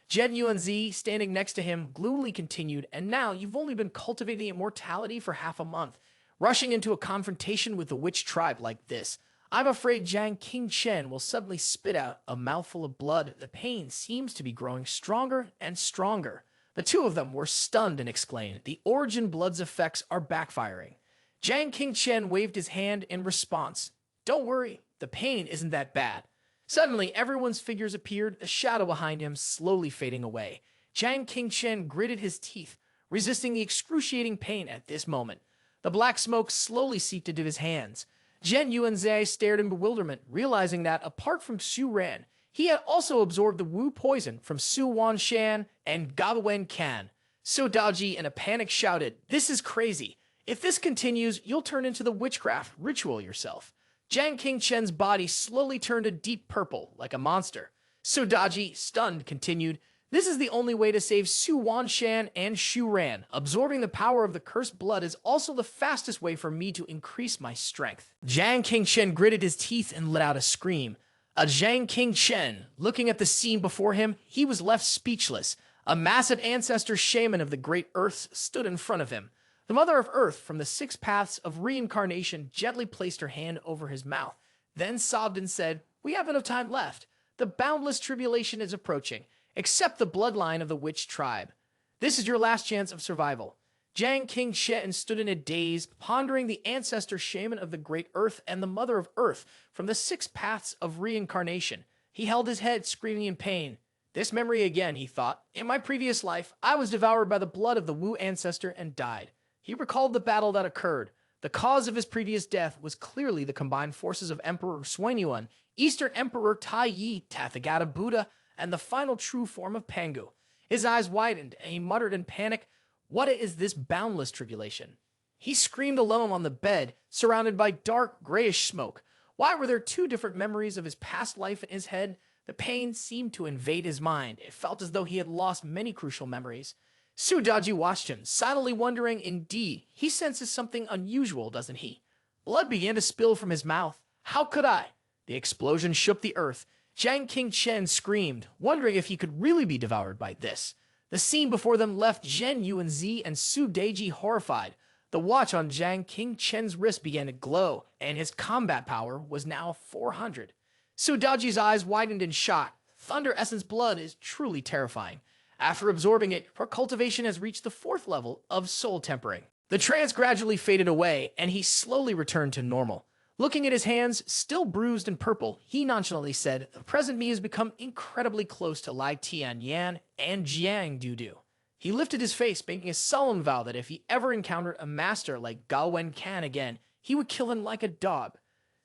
Jen Yuanzi, standing next to him, gloomily continued, "And now you've only been cultivating immortality for half a month, rushing into a confrontation with the witch tribe like this. I'm afraid Zhang Qingchen will suddenly spit out a mouthful of blood. The pain seems to be growing stronger and stronger." The two of them were stunned and exclaimed, "The Origin Blood's effects are backfiring." Zhang Qingchen waved his hand in response. "Don't worry, the pain isn't that bad." Suddenly, everyone's figures appeared, a shadow behind him slowly fading away. Zhang Qingchen gritted his teeth, resisting the excruciating pain at this moment. The black smoke slowly seeped into his hands. Zhen Yuanzai stared in bewilderment, realizing that, apart from Xu Ran, he had also absorbed the Wu poison from Su Wanshan and Gawen Kan. Su Daoji, in a panic, shouted, "This is crazy. If this continues, you'll turn into the witchcraft ritual yourself." Zhang Qingchen's body slowly turned a deep purple, like a monster. Su Daoji, stunned, continued, "This is the only way to save Su Wanshan and Xu Ran. Absorbing the power of the cursed blood is also the fastest way for me to increase my strength." Zhang Qingchen gritted his teeth and let out a scream. Zhang Qingchen, looking at the scene before him, he was left speechless. A massive ancestor shaman of the Great Earths stood in front of him. The Mother of Earth from the Six Paths of Reincarnation gently placed her hand over his mouth, then sobbed and said, "We have enough time left. The boundless tribulation is approaching. Accept the bloodline of the witch tribe. This is your last chance of survival." Zhang Qingchen stood in a daze, pondering the ancestor shaman of the Great Earth and the Mother of Earth from the Six Paths of Reincarnation. He held his head, screaming in pain. "This memory again," he thought. "In my previous life, I was devoured by the blood of the Wu ancestor and died." He recalled the battle that occurred. The cause of his previous death was clearly the combined forces of Emperor Xuanyuan, Eastern Emperor Tai Yi, Tathagata Buddha, and the final true form of Pangu. His eyes widened, and he muttered in panic, "What is this boundless tribulation?" He screamed alone on the bed, surrounded by dark, grayish smoke. Why were there two different memories of his past life in his head? The pain seemed to invade his mind. It felt as though he had lost many crucial memories. Su Daoji watched him, silently wondering. Indeed, he senses something unusual, doesn't he? Blood began to spill from his mouth. How could I? The explosion shook the earth. Zhang Qingchen screamed, wondering if he could really be devoured by this. The scene before them left Zhen Yuanzi and Su Daoji horrified. The watch on Zhang Qingchen's wrist began to glow, and his combat power was now 400. Su Daoji's eyes widened in shock. Thunder Essence blood is truly terrifying. After absorbing it, her cultivation has reached the 4th level of soul tempering. The trance gradually faded away, and he slowly returned to normal. Looking at his hands, still bruised and purple, he nonchalantly said, "The present me has become incredibly close to Lai Tian Yan and Jiang Dudu." He lifted his face, making a solemn vow that if he ever encountered a master like Gao Wen Can again, he would kill him like a dog.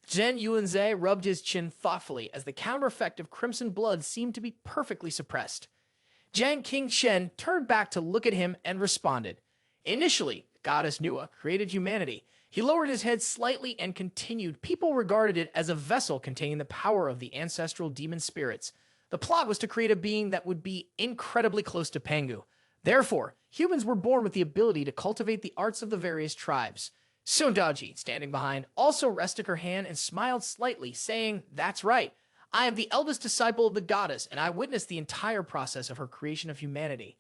Zhen Yuanzhe rubbed his chin thoughtfully as the counter effect of crimson blood seemed to be perfectly suppressed. Jiang Qingshen turned back to look at him and responded. Initially, Goddess Nua created humanity. He lowered his head slightly and continued. People regarded it as a vessel containing the power of the ancestral demon spirits. The plot was to create a being that would be incredibly close to Pangu. Therefore, humans were born with the ability to cultivate the arts of the various tribes. Sundaji, standing behind, also rested her hand and smiled slightly, saying, "That's right. I am the eldest disciple of the goddess, and I witnessed the entire process of her creation of humanity."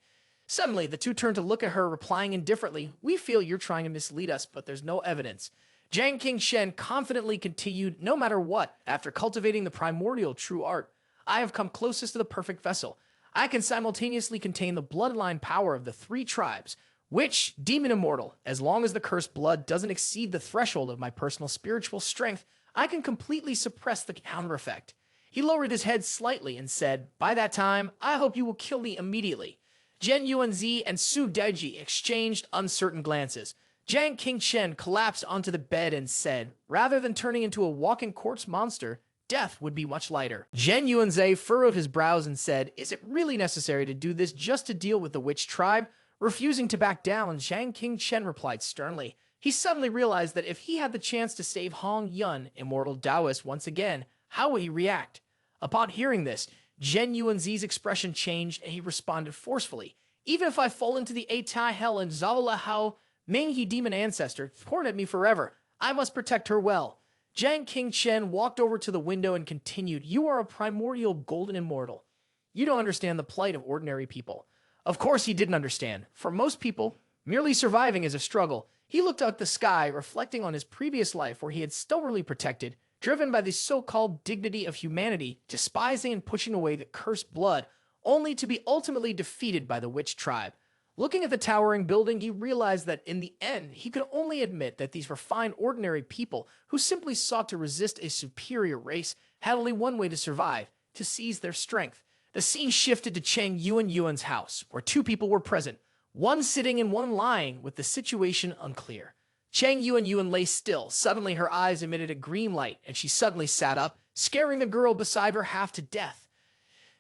Suddenly, the two turned to look at her, replying indifferently, "We feel you're trying to mislead us, but there's no evidence." Jiang Qingshen confidently continued, "No matter what, after cultivating the primordial true art, I have come closest to the perfect vessel. I can simultaneously contain the bloodline power of the three tribes, which, demon immortal, as long as the cursed blood doesn't exceed the threshold of my personal spiritual strength, I can completely suppress the counter effect." He lowered his head slightly and said, "By that time, I hope you will kill me immediately." Zhen Yuanzi and Su Daiji exchanged uncertain glances. Jiang Qingshen collapsed onto the bed and said, "Rather than turning into a walking corpse monster, death would be much lighter." Zhen Yuanzi furrowed his brows and said, "Is it really necessary to do this just to deal with the witch tribe?" Refusing to back down, Jiang Qingshen replied sternly. He suddenly realized that if he had the chance to save Hong Yun, immortal Taoist, once again, how would he react? Upon hearing this, Zhen Yuanzi's expression changed and he responded forcefully. "Even if I fall into the Eitai Hell and Zavala Hao, Minghe demon ancestor, torn at me forever, I must protect her well." Jiang Qingshen walked over to the window and continued, "You are a primordial golden immortal. You don't understand the plight of ordinary people." Of course he didn't understand. For most people, merely surviving is a struggle. He looked up at the sky, reflecting on his previous life where he had stubbornly protected, driven by the so-called dignity of humanity, despising and pushing away the cursed blood, only to be ultimately defeated by the witch tribe. Looking at the towering building, he realized that in the end, he could only admit that these refined ordinary people who simply sought to resist a superior race had only one way to survive, to seize their strength. The scene shifted to Chang Yuan's house, where two people were present, one sitting and one lying, with the situation unclear. Chang Yuan lay still. Suddenly her eyes emitted a green light, and she suddenly sat up, scaring the girl beside her half to death.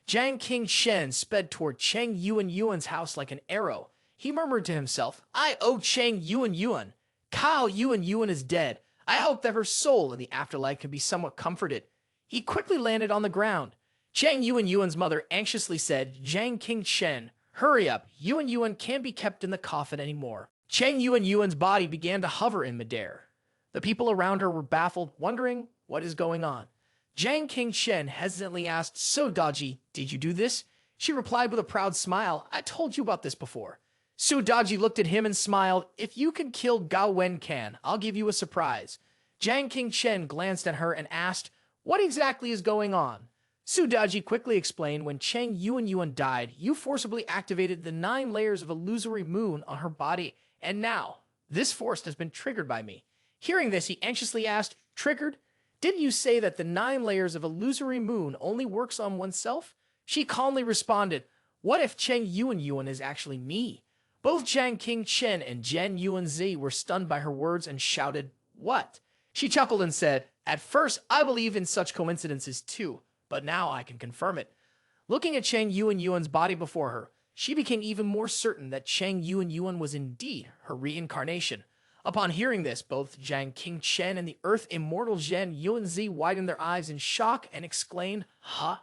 Jiang Qingshen sped toward Chang Yuan's house like an arrow. He murmured to himself, "I owe Chang Yuan. Kao Yuan is dead. I hope that her soul in the afterlife can be somewhat comforted." He quickly landed on the ground. Chang Yuan's mother anxiously said, "Jiang Qingshen, hurry up. Yuan can't be kept in the coffin anymore." Chang Yuan's body began to hover in midair. The people around her were baffled, wondering what is going on. Jiang Qingshen hesitantly asked, "So, Daji, did you do this?" She replied with a proud smile, "I told you about this before." Su Daji looked at him and smiled, "If you can kill Gao Wen Can, I'll give you a surprise." Jiang Qingshen glanced at her and asked, "What exactly is going on?" Su Daji quickly explained, "When Chang Yuan died, you forcibly activated the 9 layers of illusory moon on her body, and now, this force has been triggered by me." Hearing this, he anxiously asked, "Triggered? Didn't you say that the 9 layers of illusory moon only works on oneself?" She calmly responded, "What if Chang Yuan is actually me?" Both Jiang Qingshen and Zhen Yuanzi were stunned by her words and shouted, "What?" She chuckled and said, "At first, I believe in such coincidences too, but now I can confirm it." Looking at Chang Yuan's body before her, she became even more certain that Chang Yuan was indeed her reincarnation. Upon hearing this, both Jiang Qingshen and the Earth Immortal Zhen Yuanzi widened their eyes in shock and exclaimed, "Huh?"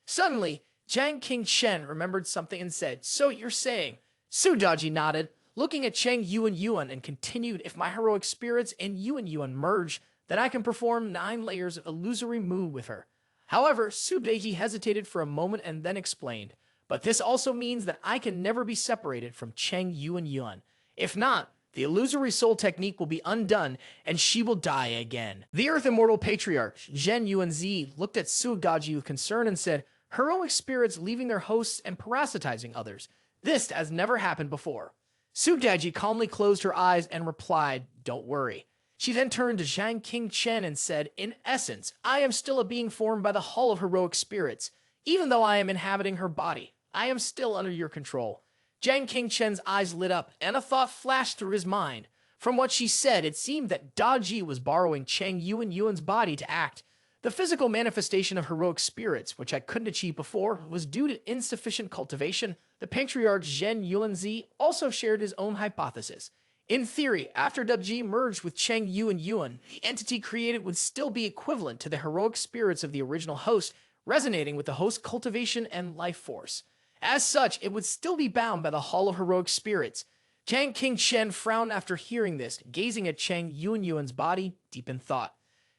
Suddenly, Jiang Qingshen remembered something and said, "So you're saying..." Su Daji nodded, looking at Chang Yuan and continued, "If my heroic spirits and Yuan merge, then I can perform 9 layers of illusory moon with her." However, Su Daiji hesitated for a moment and then explained, "But this also means that I can never be separated from Chang Yuan. If not, the illusory soul technique will be undone and she will die again." The Earth Immortal Patriarch, Zhen Yuanzi, looked at Su Daiji with concern and said, "Heroic spirits leaving their hosts and parasitizing others. This has never happened before." Su Daji calmly closed her eyes and replied, "Don't worry." She then turned to Zhang Qingchen and said, "In essence, I am still a being formed by the Hall of Heroic Spirits. Even though I am inhabiting her body, I am still under your control." Zhang Qingchen's eyes lit up, and a thought flashed through his mind. From what she said, it seemed that Daji was borrowing Cheng Yuan's body to act. The physical manifestation of heroic spirits, which I couldn't achieve before, was due to insufficient cultivation. The patriarch Zhen Yuanzi also shared his own hypothesis. In theory, after Daji merged with Cheng Yuan, the entity created would still be equivalent to the heroic spirits of the original host, resonating with the host's cultivation and life force. As such, it would still be bound by the Hall of Heroic Spirits. Zhang Qingchen frowned after hearing this, gazing at Cheng Yuan's body, deep in thought.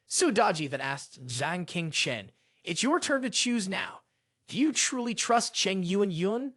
Su Daji then asked Zhang Qingchen, "It's your turn to choose now. Do you truly trust Cheng Yuan?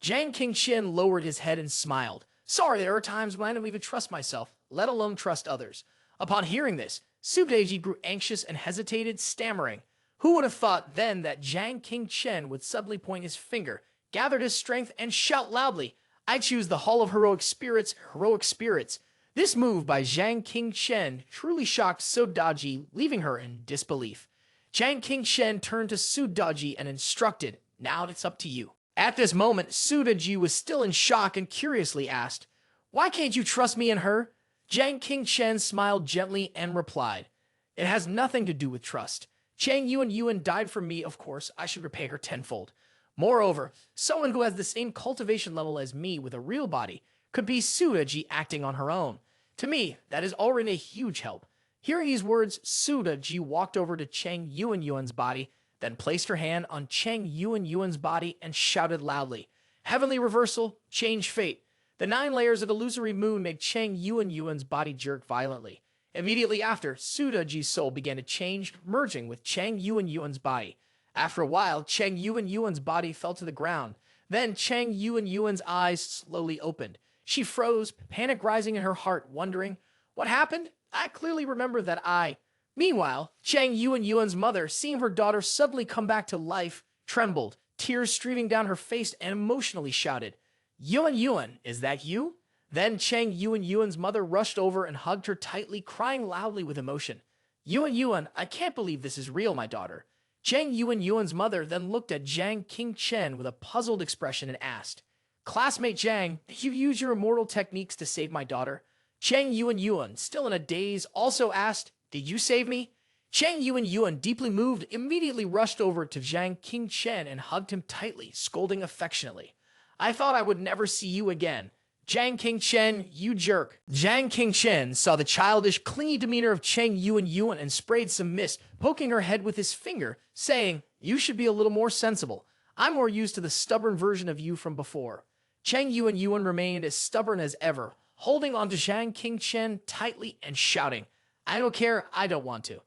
Zhang Qingchen lowered his head and smiled. "Sorry, there are times when I don't even trust myself, let alone trust others." Upon hearing this, Su Daji grew anxious and hesitated, stammering. Who would have thought then that Zhang Qingchen would suddenly point his finger, gather his strength, and shout loudly, "I choose the Hall of Heroic Spirits, heroic spirits." This move by Zhang Qingchen truly shocked Su Daji, leaving her in disbelief. Zhang Qingchen turned to Su Daji and instructed, "Now it's up to you." At this moment, Su Daji was still in shock and curiously asked, "Why can't you trust me and her?" Zhang Qingchen smiled gently and replied, "It has nothing to do with trust. Cheng Yuan died for me, of course, I should repay her tenfold. Moreover, someone who has the same cultivation level as me with a real body could be Su Daji acting on her own. To me, that is already a huge help." Hearing these words, Su Daji walked over to Cheng Yuan's body, then placed her hand on Cheng Yuan's body and shouted loudly, "Heavenly reversal, change fate." The 9 layers of illusory moon made Cheng Yuan's body jerk violently. Immediately after, Su Daji's soul began to change, merging with Cheng Yuan's body. After a while, Cheng Yuan's body fell to the ground. Then Cheng Yuan's eyes slowly opened. She froze, panic rising in her heart, wondering, "What happened? I clearly remember that I..." Meanwhile, Cheng Yuan's mother, seeing her daughter suddenly come back to life, trembled, tears streaming down her face, and emotionally shouted, Yuan, is that you?" Then Cheng Yuan's mother rushed over and hugged her tightly, crying loudly with emotion. Yuan, I can't believe this is real, my daughter." Cheng Yuan's mother then looked at Zhang Qingchen with a puzzled expression and asked, "Classmate Zhang, did you use your immortal techniques to save my daughter?" Cheng Yuan, still in a daze, also asked, "Did you save me?" Cheng Yuan, deeply moved, immediately rushed over to Zhang Qingchen and hugged him tightly, scolding affectionately, "I thought I would never see you again. Zhang Qingchen, you jerk." Zhang Qingchen saw the childish, clingy demeanor of Cheng Yuan and sprayed some mist, poking her head with his finger, saying, "You should be a little more sensible. I'm more used to the stubborn version of you from before." Cheng Yuan remained as stubborn as ever, holding on to Zhang Qingchen tightly and shouting, "I don't care, I don't want to."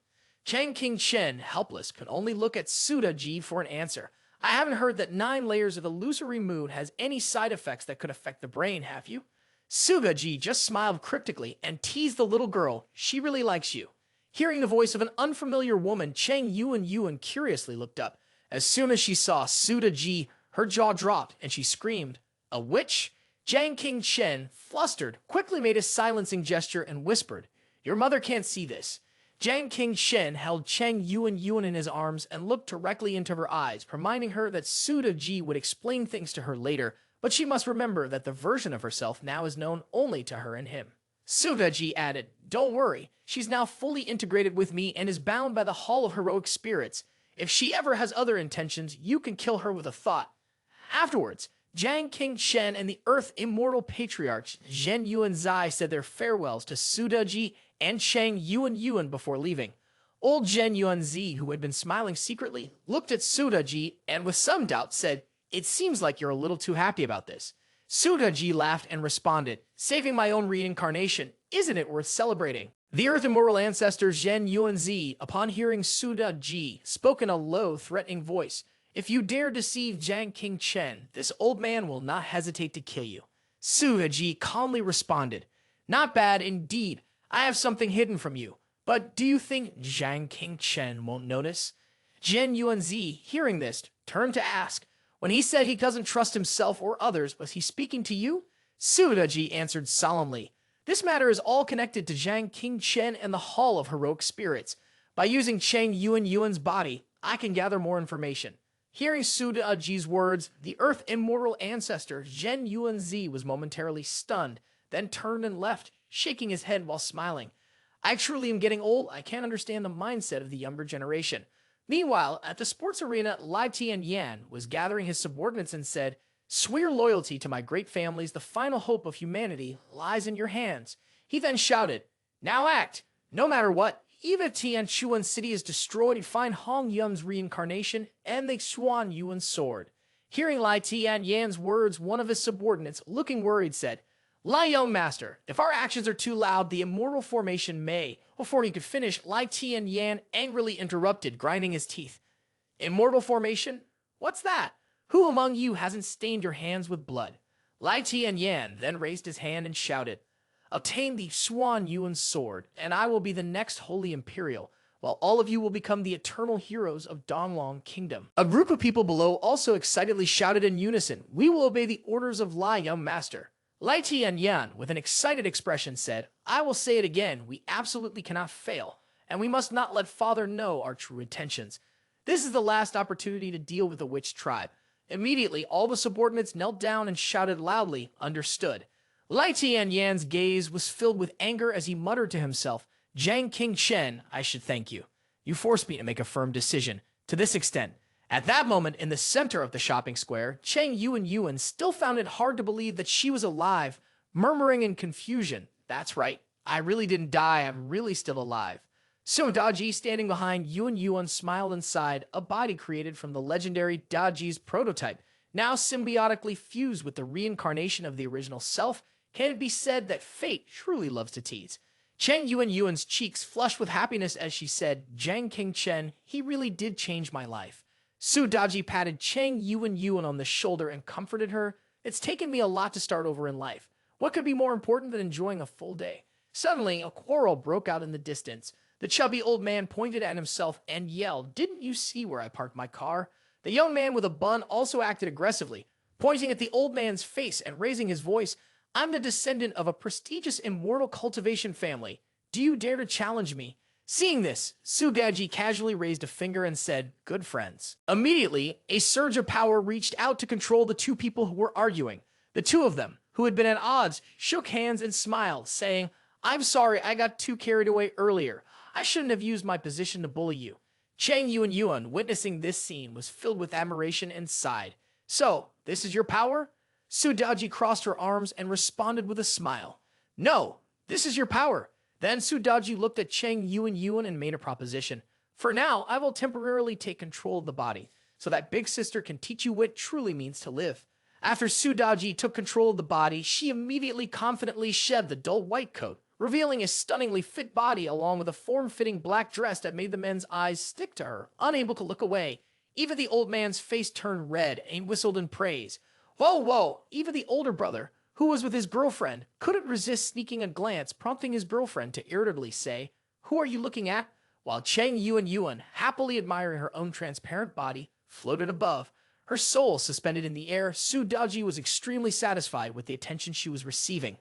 Zhang Qingchen, helpless, could only look at Su Daji for an answer. "I haven't heard that 9 layers of illusory moon has any side effects that could affect the brain, have you?" Su Daji just smiled cryptically and teased the little girl. "She really likes you." Hearing the voice of an unfamiliar woman, Cheng Yuan curiously looked up. As soon as she saw Su Daji, her jaw dropped and she screamed, "A witch?" Zhang Qingchen, flustered, quickly made a silencing gesture and whispered, "Your mother can't see this." Zhang Qingchen held Cheng Yuan in his arms and looked directly into her eyes, reminding her that Su Daji would explain things to her later, but she must remember that the version of herself now is known only to her and him. Su Daji added, "Don't worry, she's now fully integrated with me and is bound by the Hall of Heroic Spirits. If she ever has other intentions, you can kill her with a thought." Afterwards, Zhang Qingchen and the Earth Immortal Patriarch Zhen Yuanzai said their farewells to Su Daji and Cheng Yuan before leaving. Old Zhen Yuanzi, who had been smiling secretly, looked at Su Daji and with some doubt said, "It seems like you're a little too happy about this." Su Daji laughed and responded, "Saving my own reincarnation, isn't it worth celebrating?" The Earth Immortal ancestor Zhen Yuanzi, upon hearing Su Daji, spoke in a low, threatening voice, "If you dare deceive Zhang Qingchen, this old man will not hesitate to kill you." Su Daji calmly responded, "Not bad indeed. I have something hidden from you. But do you think Zhang Qingchen won't notice?" Zhen Yuanzi, hearing this, turned to ask, "When he said he doesn't trust himself or others, was he speaking to you?" Sudaji answered solemnly. This matter is all connected to Zhang King Chen and the Hall of Heroic Spirits. By using Chang Yuan's body, I can gather more information. Hearing Sudaji's words, the Earth immortal ancestor Zhen Yuanzi was momentarily stunned, then turned and left, shaking his head while smiling. I truly am getting old. I can't understand the mindset of the younger generation. Meanwhile, at the sports arena, Lai Tianyan was gathering his subordinates and said, "Swear loyalty to my great families. The final hope of humanity lies in your hands." He then shouted, "Now act! No matter what, even if Tianchuan City is destroyed, find Hong Yun's reincarnation and the Xuan Yuan sword." Hearing Lai Tianyan's words, one of his subordinates, looking worried, said, "Lai Young Master, if our actions are too loud, the immortal formation may." Before he could finish, Lai Tianyan angrily interrupted, grinding his teeth. "Immortal formation? What's that? Who among you hasn't stained your hands with blood?" Lai Tianyan then raised his hand and shouted, "Obtain the Xuan Yuan sword, and I will be the next Holy Imperial, while all of you will become the eternal heroes of Donglong Kingdom." A group of people below also excitedly shouted in unison, "We will obey the orders of Lai Young Master." Lai Tianyan, with an excited expression, said, "I will say it again, we absolutely cannot fail, and we must not let Father know our true intentions. This is the last opportunity to deal with the witch tribe." Immediately, all the subordinates knelt down and shouted loudly, "Understood." Lai Tianyan's gaze was filled with anger as he muttered to himself, "Zhang King Chen, I should thank you. You forced me to make a firm decision. To this extent." At that moment, in the center of the shopping square, Chang Yuan still found it hard to believe that she was alive, murmuring in confusion, "That's right. I really didn't die. I'm really still alive." So Daji, standing behind Yuan, smiled and sighed, a body created from the legendary Daji's prototype, now symbiotically fused with the reincarnation of the original self. Can it be said that fate truly loves to tease? Chang Yuan's cheeks flushed with happiness as she said, "Zhang King Chen, he really did change my life." Su Daji patted Chang Yuan on the shoulder and comforted her. "It's taken me a lot to start over in life. What could be more important than enjoying a full day?" Suddenly, a quarrel broke out in the distance. The chubby old man pointed at himself and yelled, "Didn't you see where I parked my car?" The young man with a bun also acted aggressively, pointing at the old man's face and raising his voice, "I'm the descendant of a prestigious immortal cultivation family. Do you dare to challenge me?" Seeing this, Sudaji casually raised a finger and said, "Good friends." Immediately, a surge of power reached out to control the two people who were arguing. The two of them, who had been at odds, shook hands and smiled, saying, "I'm sorry I got too carried away earlier. I shouldn't have used my position to bully you." Chang Yuan, witnessing this scene, was filled with admiration and sighed. "So, this is your power?" Sudaji crossed her arms and responded with a smile. "No, this is your power." Then Sudaji looked at Chang Yuan and made a proposition. "For now, I will temporarily take control of the body, so that Big Sister can teach you what truly means to live." After Sudaji took control of the body, she immediately confidently shed the dull white coat, revealing a stunningly fit body along with a form-fitting black dress that made the men's eyes stick to her, unable to look away. Even the old man's face turned red and he whistled in praise. Whoa! Even the older brother, who was with his girlfriend, couldn't resist sneaking a glance, prompting his girlfriend to irritably say, "Who are you looking at?" While Chang Yuan, happily admiring her own transparent body, floated above. Her soul suspended in the air, Sudaji was extremely satisfied with the attention she was receiving.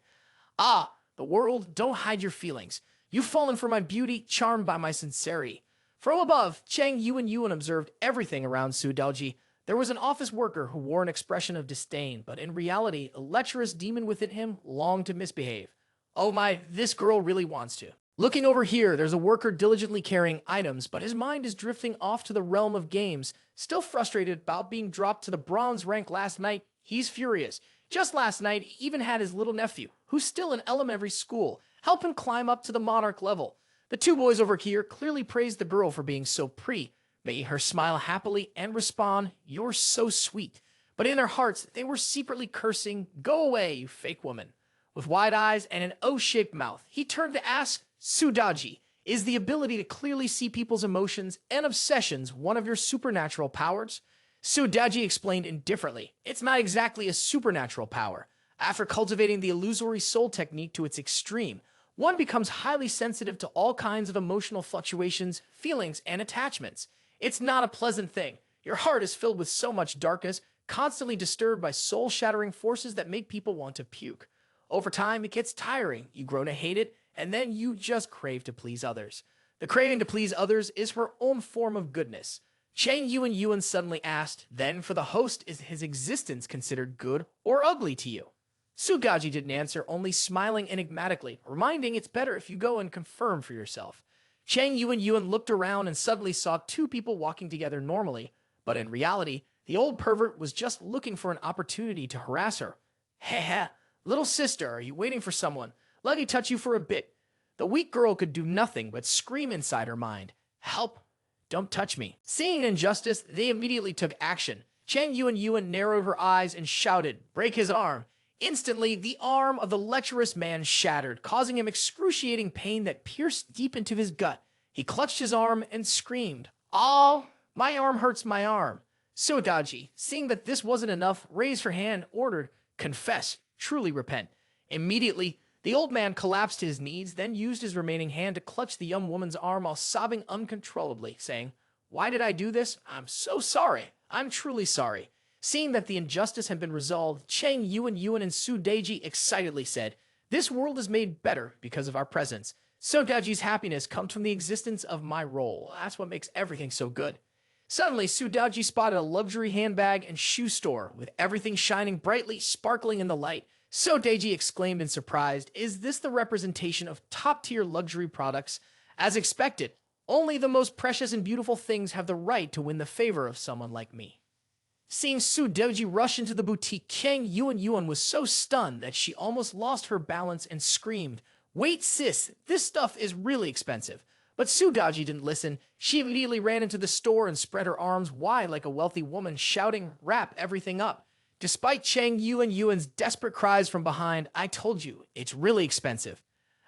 "Ah, the world, don't hide your feelings. You've fallen for my beauty, charmed by my sincerity." From above, Chang Yuan observed everything around Sudaji. There was an office worker who wore an expression of disdain, but in reality, a lecherous demon within him longed to misbehave. "Oh my, this girl really wants to." Looking over here, there's a worker diligently carrying items, but his mind is drifting off to the realm of games. Still frustrated about being dropped to the bronze rank last night, he's furious. Just last night, he even had his little nephew, who's still in elementary school, help him climb up to the monarch level. The two boys over here clearly praised the girl for being so pretty, making her smile happily and respond, "You're so sweet." But in their hearts, they were secretly cursing, "Go away, you fake woman." With wide eyes and an O-shaped mouth, he turned to ask, "Sudaji, is the ability to clearly see people's emotions and obsessions one of your supernatural powers?" Sudaji explained indifferently, "It's not exactly a supernatural power. After cultivating the illusory soul technique to its extreme, one becomes highly sensitive to all kinds of emotional fluctuations, feelings, and attachments. It's not a pleasant thing. Your heart is filled with so much darkness, constantly disturbed by soul-shattering forces that make people want to puke. Over time, it gets tiring, you grow to hate it, and then you just crave to please others. The craving to please others is her own form of goodness. Chang Yuan suddenly asked, then for the host, is his existence considered good or ugly to you? Sugaji didn't answer, only smiling enigmatically, reminding it's better if you go and confirm for yourself. Chang Yuan looked around and suddenly saw two people walking together normally, but in reality, the old pervert was just looking for an opportunity to harass her. Heh, little sister, are you waiting for someone? Let me touch you for a bit. The weak girl could do nothing but scream inside her mind. Help! Don't touch me. Seeing injustice, they immediately took action. Chang Yuan narrowed her eyes and shouted, break his arm. Instantly, the arm of the lecherous man shattered, causing him excruciating pain that pierced deep into his gut. He clutched his arm and screamed, "Oh, my arm hurts my arm." Sudaji, seeing that this wasn't enough, raised her hand, ordered, confess, truly repent. Immediately, the old man collapsed to his knees, then used his remaining hand to clutch the young woman's arm while sobbing uncontrollably, saying, "Why did I do this? I'm so sorry. I'm truly sorry." Seeing that the injustice had been resolved, Chang Yuan and Sudaji excitedly said, "This world is made better because of our presence. Sudaji's happiness comes from the existence of my role. That's what makes everything so good." Suddenly, Sudaji spotted a luxury handbag and shoe store, with everything shining brightly, sparkling in the light. Sudaji exclaimed in surprise, "Is this the representation of top-tier luxury products?" As expected, only the most precious and beautiful things have the right to win the favor of someone like me. Seeing Sudoji rush into the boutique, Chang Yuan was so stunned that she almost lost her balance and screamed, "Wait, sis, this stuff is really expensive." But Sudaji didn't listen. She immediately ran into the store and spread her arms wide like a wealthy woman, shouting, "Wrap everything up." Despite Chang Yuan's desperate cries from behind, "I told you, it's really expensive."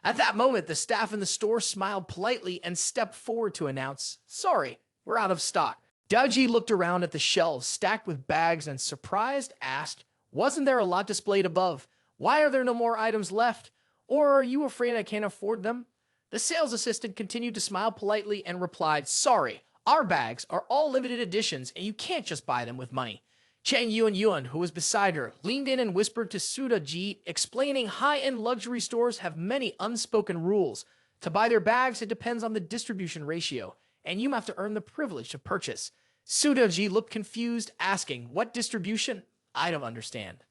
At that moment, the staff in the store smiled politely and stepped forward to announce, "Sorry, we're out of stock." Daji looked around at the shelves stacked with bags and, surprised, asked, "Wasn't there a lot displayed above? Why are there no more items left? Or are you afraid I can't afford them?" The sales assistant continued to smile politely and replied, "Sorry, our bags are all limited editions and you can't just buy them with money." Chang Yuan, who was beside her, leaned in and whispered to Sudaji, explaining high-end luxury stores have many unspoken rules. To buy their bags, it depends on the distribution ratio, and you have to earn the privilege to purchase. Sudaji looked confused, asking, "What distribution? I don't understand."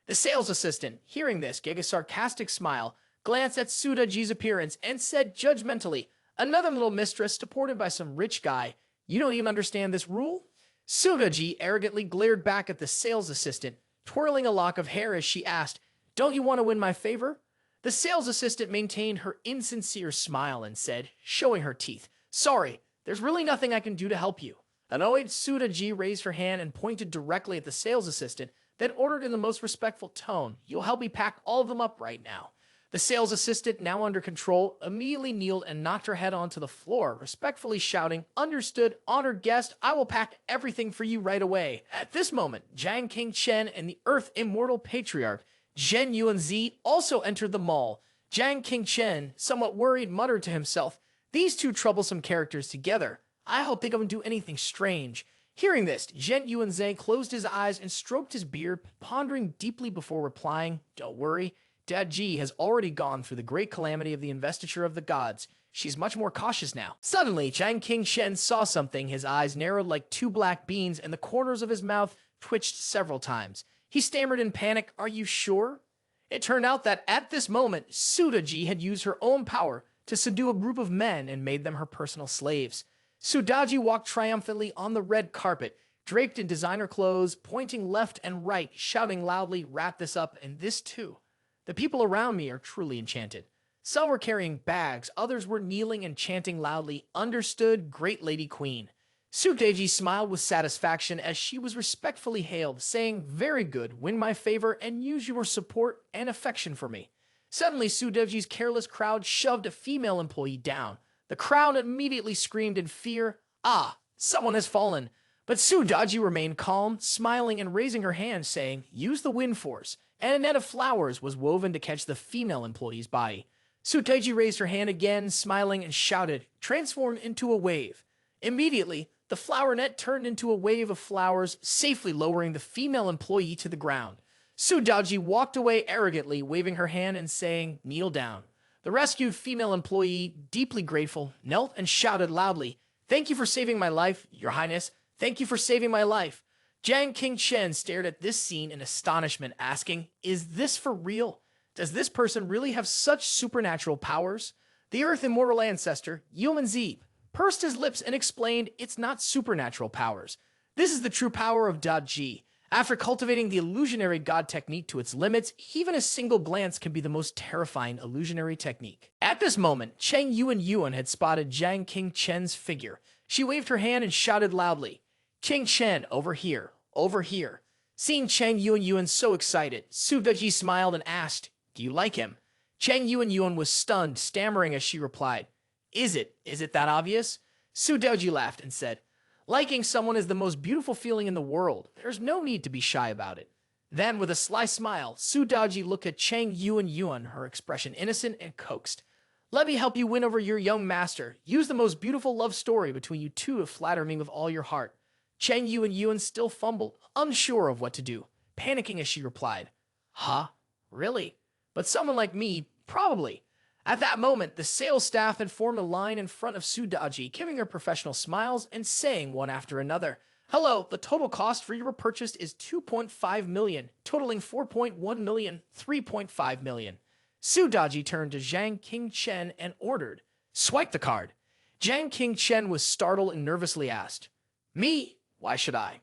The sales assistant, hearing this, gave a sarcastic smile, glanced at Sudaji's appearance, and said judgmentally, "Another little mistress supported by some rich guy. You don't even understand this rule?" Sudaji arrogantly glared back at the sales assistant, twirling a lock of hair as she asked, "Don't you want to win my favor?" The sales assistant maintained her insincere smile and said, showing her teeth, "Sorry, there's really nothing I can do to help you." Annoyed, Sudaji raised her hand and pointed directly at the sales assistant, then ordered in the most respectful tone, "You'll help me pack all of them up right now." The sales assistant, now under control, immediately kneeled and knocked her head onto the floor, respectfully shouting, "Understood, honored guest, I will pack everything for you right away." At this moment, Jiang Qingchen and the Earth Immortal Patriarch, Zhen Yuanzi, also entered the mall. Jiang Qingchen, somewhat worried, muttered to himself, "These two troublesome characters together. I hope they don't do anything strange." Hearing this, Zhen Yuanzi closed his eyes and stroked his beard, pondering deeply before replying, "Don't worry. Dad Ji has already gone through the great calamity of the investiture of the gods. She's much more cautious now." Suddenly, Jiang Qingchen saw something. His eyes narrowed like two black beans, and the corners of his mouth twitched several times. He stammered in panic, "Are you sure?" It turned out that at this moment, Sudaji had used her own power to subdue a group of men and made them her personal slaves. Sudaji walked triumphantly on the red carpet, draped in designer clothes, pointing left and right, shouting loudly, "Wrap this up, and this too. The people around me are truly enchanted." Some were carrying bags, others were kneeling and chanting loudly, "Understood, great lady queen." Sudaji smiled with satisfaction as she was respectfully hailed, saying, "Very good, win my favor and use your support and affection for me." Suddenly, Sudaji's careless crowd shoved a female employee down. The crowd immediately screamed in fear, "Ah, someone has fallen." But Sudaji remained calm, smiling and raising her hand, saying, "Use the wind force," and a net of flowers was woven to catch the female employee's body. Sudaji raised her hand again, smiling, and shouted, "Transform into a wave." Immediately, The flower net turned into a wave of flowers, safely lowering the female employee to the ground. Sudaji walked away arrogantly, waving her hand and saying, "Kneel down." The rescued female employee, deeply grateful, knelt and shouted loudly, "Thank you for saving my life, Your Highness. Thank you for saving my life." Jiang Qingchen stared at this scene in astonishment, asking, "Is this for real? Does this person really have such supernatural powers?" The Earth Immortal Ancestor, Yumanzi, pursed his lips and explained, "It's not supernatural powers. This is the true power of Daji. After cultivating the illusionary god technique to its limits, even a single glance can be the most terrifying illusionary technique." At this moment, Cheng Yuan had spotted Jiang Qingchen's figure. She waved her hand and shouted loudly, "Qingchen, over here, over here." Seeing Cheng Yuan so excited, Su Daji smiled and asked, "Do you like him?" Cheng Yuan was stunned, stammering as she replied, Is it that obvious?" Su Daji laughed and said, "Liking someone is the most beautiful feeling in the world. There's no need to be shy about it." Then, with a sly smile, Su Daji looked at Cheng Yuan, her expression innocent and coaxed. "Let me help you win over your young master. Use the most beautiful love story between you two to flatter me with all your heart." Cheng Yuan still fumbled, unsure of what to do, panicking as she replied, "Huh? Really? But someone like me, probably." At that moment, the sales staff had formed a line in front of Sudaji, giving her professional smiles and saying one after another, "Hello, the total cost for your purchase is 2.5 million, totaling 4.1 million, 3.5 million. Sudaji turned to Jiang Qingchen and ordered, "Swipe the card." Jiang Qingchen was startled and nervously asked, "Me? Why should I?"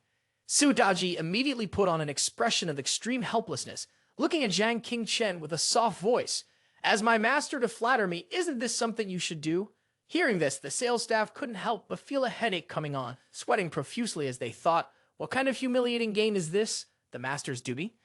Sudaji immediately put on an expression of extreme helplessness, looking at Jiang Qingchen with a soft voice. "As my master to flatter me, isn't this something you should do?" Hearing this, the sales staff couldn't help but feel a headache coming on, sweating profusely as they thought, "What kind of humiliating game is this? The master's duty?"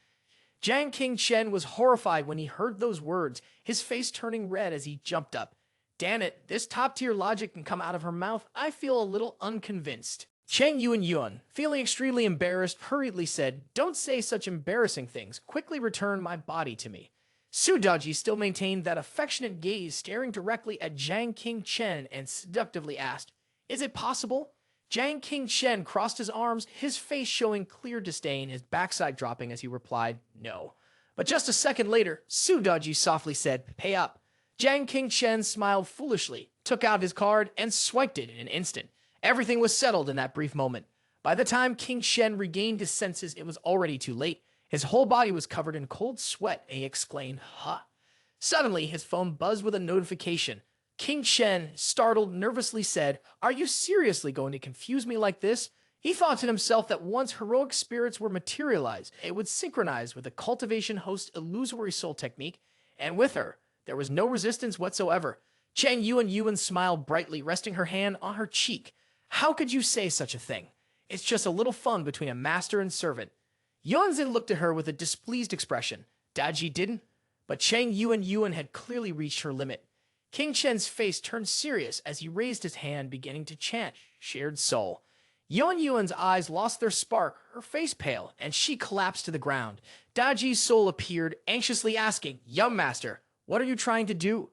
Jiang Qingchen was horrified when he heard those words, his face turning red as he jumped up. "Damn it, this top-tier logic can come out of her mouth. I feel a little unconvinced." Cheng Yuan, feeling extremely embarrassed, hurriedly said, "Don't say such embarrassing things. Quickly return my body to me." Sudaji still maintained that affectionate gaze, staring directly at Jiang Qingchen and seductively asked, "Is it possible?" Jiang Qingchen crossed his arms, his face showing clear disdain, his backside dropping as he replied, "No." But just a second later, Sudaji softly said, "Pay up." Jiang Qingchen smiled foolishly, took out his card, and swiped it in an instant. Everything was settled in that brief moment. By the time Qingchen regained his senses, it was already too late. His whole body was covered in cold sweat, and he exclaimed, "Huh." Suddenly, his phone buzzed with a notification. Qingchen, startled, nervously said, "Are you seriously going to confuse me like this?" He thought to himself that once heroic spirits were materialized, it would synchronize with the cultivation host illusory soul technique, and with her, there was no resistance whatsoever. Cheng Yuan smiled brightly, resting her hand on her cheek. "How could you say such a thing? It's just a little fun between a master and servant." Yuanzin looked at her with a displeased expression. Daji didn't, but Cheng Yuan had clearly reached her limit. King Chen's face turned serious as he raised his hand, beginning to chant, "Shared soul." Yuan's eyes lost their spark, her face pale, and she collapsed to the ground. Daji's soul appeared, anxiously asking, "Young master, what are you trying to do?"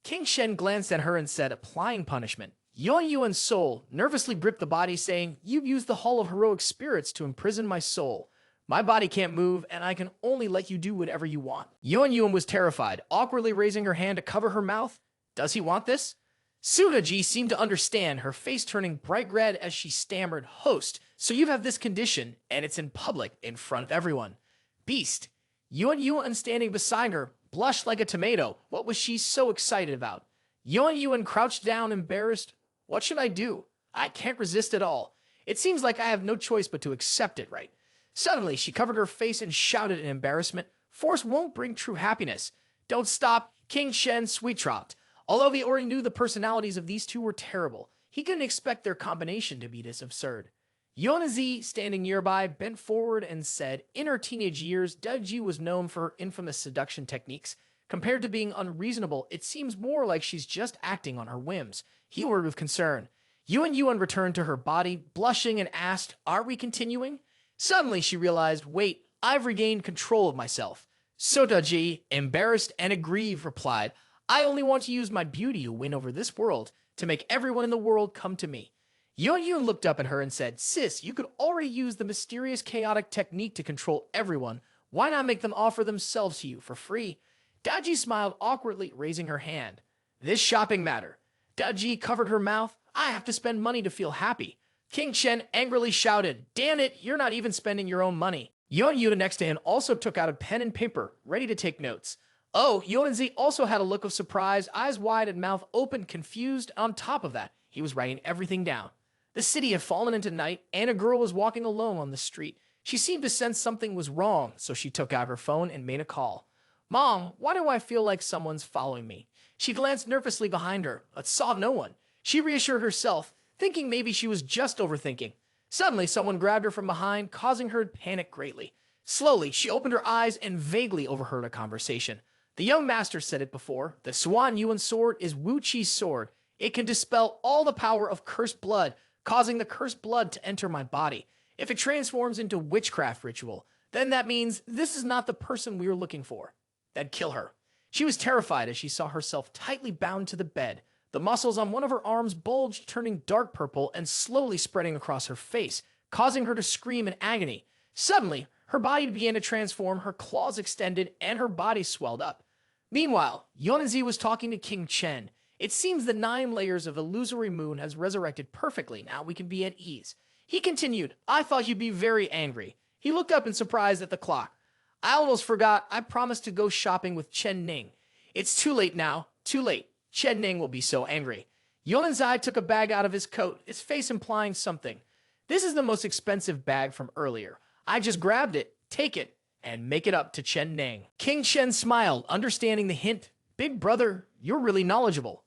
King Shen glanced at her and said, applying punishment. Yuan's soul nervously gripped the body, saying, "You've used the Hall of Heroic Spirits to imprison my soul. My body can't move, and I can only let you do whatever you want." Yuan was terrified, awkwardly raising her hand to cover her mouth. Does he want this? Sudaji seemed to understand, her face turning bright red as she stammered, "Host, so you have this condition, and it's in public, in front of everyone." Beast. Yuan standing beside her, blushed like a tomato. What was she so excited about? Yuan crouched down, embarrassed. What should I do? I can't resist at all. It seems like I have no choice but to accept it, right? Suddenly, she covered her face and shouted in embarrassment, "Force won't bring true happiness. Don't stop." King Shen sweet-dropped. Although he already knew the personalities of these two were terrible, he couldn't expect their combination to be this absurd. Yonazi, standing nearby, bent forward and said, in her teenage years, Daji was known for her infamous seduction techniques. Compared to being unreasonable, it seems more like she's just acting on her whims. He worded with concern. Yuan returned to her body, blushing, and asked, "Are we continuing?" Suddenly, she realized, wait, I've regained control of myself. Sotaji, embarrassed and aggrieved, replied, "I only want to use my beauty to win over this world, to make everyone in the world come to me." Yun looked up at her and said, "Sis, you could already use the mysterious chaotic technique to control everyone. Why not make them offer themselves to you for free?" Daji smiled awkwardly, raising her hand. "This shopping matter." Daji covered her mouth. "I have to spend money to feel happy." King Chen angrily shouted, "Damn it, you're not even spending your own money." Yun the next day also took out a pen and paper, ready to take notes. Oh, Yunzi also had a look of surprise, eyes wide and mouth open, confused. On top of that, he was writing everything down. The city had fallen into night, and a girl was walking alone on the street. She seemed to sense something was wrong, so she took out her phone and made a call. "Mom, why do I feel like someone's following me?" She glanced nervously behind her, but saw no one. She reassured herself, thinking maybe she was just overthinking. Suddenly, someone grabbed her from behind, causing her to panic greatly. Slowly, she opened her eyes and vaguely overheard a conversation. The young master said it before. The Swan Yuan sword is Wu Chi's sword. It can dispel all the power of cursed blood, causing the cursed blood to enter my body. If it transforms into witchcraft ritual, then that means this is not the person we were looking for. Then kill her. She was terrified as she saw herself tightly bound to the bed. The muscles on one of her arms bulged, turning dark purple and slowly spreading across her face, causing her to scream in agony. Suddenly, her body began to transform, her claws extended, and her body swelled up. Meanwhile, Yonenzi was talking to King Chen. "It seems the 9 layers of illusory moon has resurrected perfectly. Now we can be at ease." He continued, "I thought you'd be very angry." He looked up in surprise at the clock. "I almost forgot. I promised to go shopping with Chen Ning. It's too late now. Too late. Chen Ning will be so angry." Yonenzai took a bag out of his coat, his face implying something. "This is the most expensive bag from earlier. I just grabbed it. Take it and make it up to Chen Ning." King Chen smiled, understanding the hint. "Big brother, you're really knowledgeable."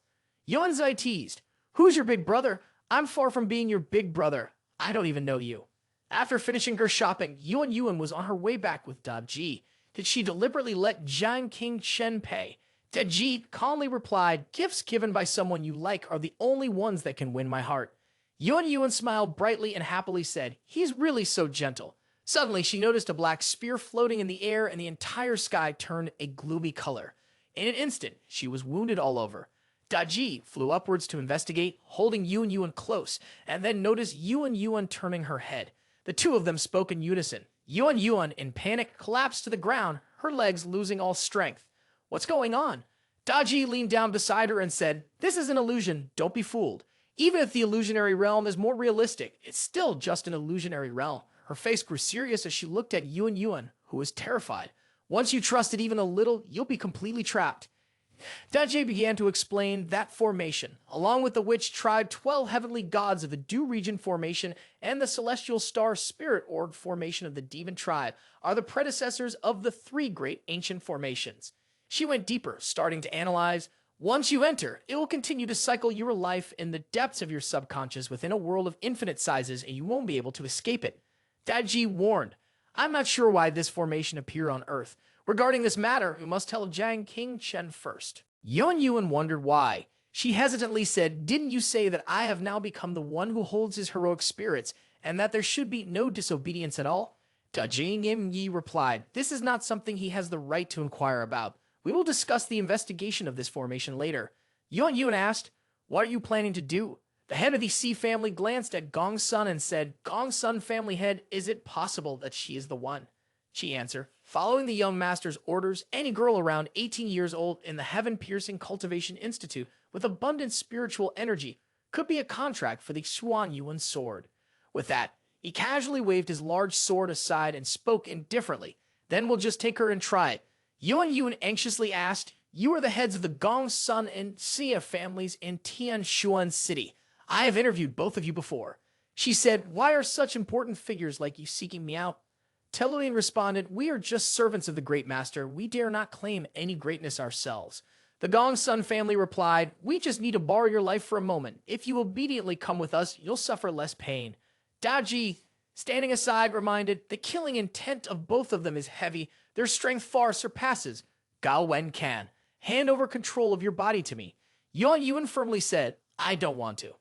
Yonenzai teased, "Who's your big brother? I'm far from being your big brother. I don't even know you." After finishing her shopping, Yuan was on her way back with Daji. Did she deliberately let Jiang King Chen pay? Daji calmly replied, "Gifts given by someone you like are the only ones that can win my heart." Yuan smiled brightly and happily said, "He's really so gentle." Suddenly, she noticed a black spear floating in the air and the entire sky turned a gloomy color. In an instant, she was wounded all over. Daji flew upwards to investigate, holding Yuan close, and then noticed Yuan turning her head. The two of them spoke in unison. Yuan, in panic, collapsed to the ground, her legs losing all strength. "What's going on?" Daji leaned down beside her and said, "This is an illusion. Don't be fooled. Even if the illusionary realm is more realistic, it's still just an illusionary realm." Her face grew serious as she looked at Yuan, who was terrified. "Once you trust it even a little, you'll be completely trapped." Daji began to explain that formation, along with the witch tribe, 12 heavenly gods of the Dew region formation, and the celestial star spirit orb formation of the demon tribe, are the predecessors of the 3 great ancient formations. She went deeper, starting to analyze. "Once you enter, it will continue to cycle your life in the depths of your subconscious within a world of infinite sizes, and you won't be able to escape it." Daji warned, "I'm not sure why this formation appeared on Earth. Regarding this matter, we must tell Jiang King Chen first." Yuan wondered why. She hesitantly said, "Didn't you say that I have now become the one who holds his heroic spirits, and that there should be no disobedience at all?" Daji Yi replied, "This is not something he has the right to inquire about. We will discuss the investigation of this formation later." Yuan asked, "What are you planning to do?" The head of the Sea family glanced at Gong Sun and said, "Gong Sun family head, is it possible that she is the one?" She answered, "Following the young master's orders, any girl around 18 years old in the Heaven-Piercing Cultivation Institute with abundant spiritual energy could be a contract for the Swan Yuan sword." With that, he casually waved his large sword aside and spoke indifferently. "Then we'll just take her and try it." Yuan anxiously asked, "You are the heads of the Gong Sun and Xia families in Tianshuan City. I have interviewed both of you before." She said, "Why are such important figures like you seeking me out?" Teluin responded, "We are just servants of the great master. We dare not claim any greatness ourselves." The Gong Sun family replied, "We just need to borrow your life for a moment. If you obediently come with us, you'll suffer less pain." Daji, standing aside, reminded, "The killing intent of both of them is heavy. Their strength far surpasses. Gao Wen can. Hand over control of your body to me." Yuan firmly said, "I don't want to."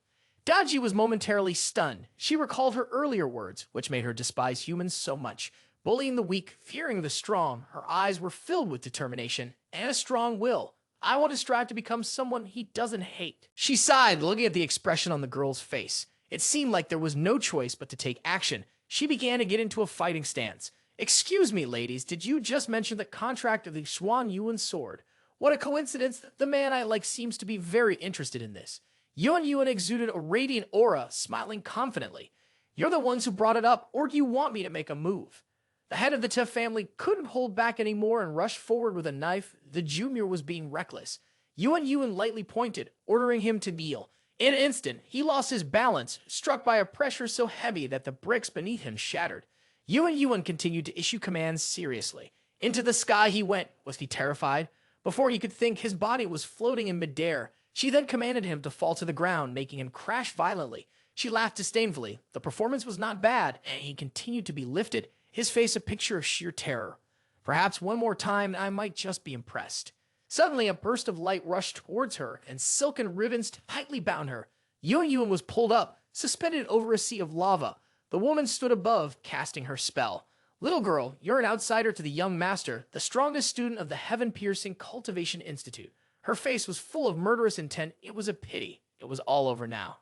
Daji was momentarily stunned. She recalled her earlier words, which made her despise humans so much. Bullying the weak, fearing the strong, her eyes were filled with determination and a strong will. "I want to strive to become someone he doesn't hate." She sighed, looking at the expression on the girl's face. It seemed like there was no choice but to take action. She began to get into a fighting stance. "Excuse me, ladies, did you just mention the contract of the Xuan Yuan sword? What a coincidence, the man I like seems to be very interested in this." Yuan Yuan exuded a radiant aura, smiling confidently. "You're the ones who brought it up, or do you want me to make a move?" The head of the Te family couldn't hold back anymore and rushed forward with a knife. The Junior was being reckless. Yuan Yuan lightly pointed, ordering him to kneel. In an instant, he lost his balance, struck by a pressure so heavy that the bricks beneath him shattered. Yuan Yuan continued to issue commands seriously. Into the sky he went. Was he terrified? Before he could think, his body was floating in midair. She then commanded him to fall to the ground, making him crash violently. She laughed disdainfully. The performance was not bad, and he continued to be lifted, his face a picture of sheer terror. Perhaps one more time I might just be impressed. Suddenly, a burst of light rushed towards her, and silken ribbons tightly bound her. Yuan Yuan was pulled up, suspended over a sea of lava. The woman stood above, casting her spell. "Little girl, you're an outsider to the young master, the strongest student of the heaven-piercing Cultivation Institute." Her face was full of murderous intent. It was a pity. It was all over now.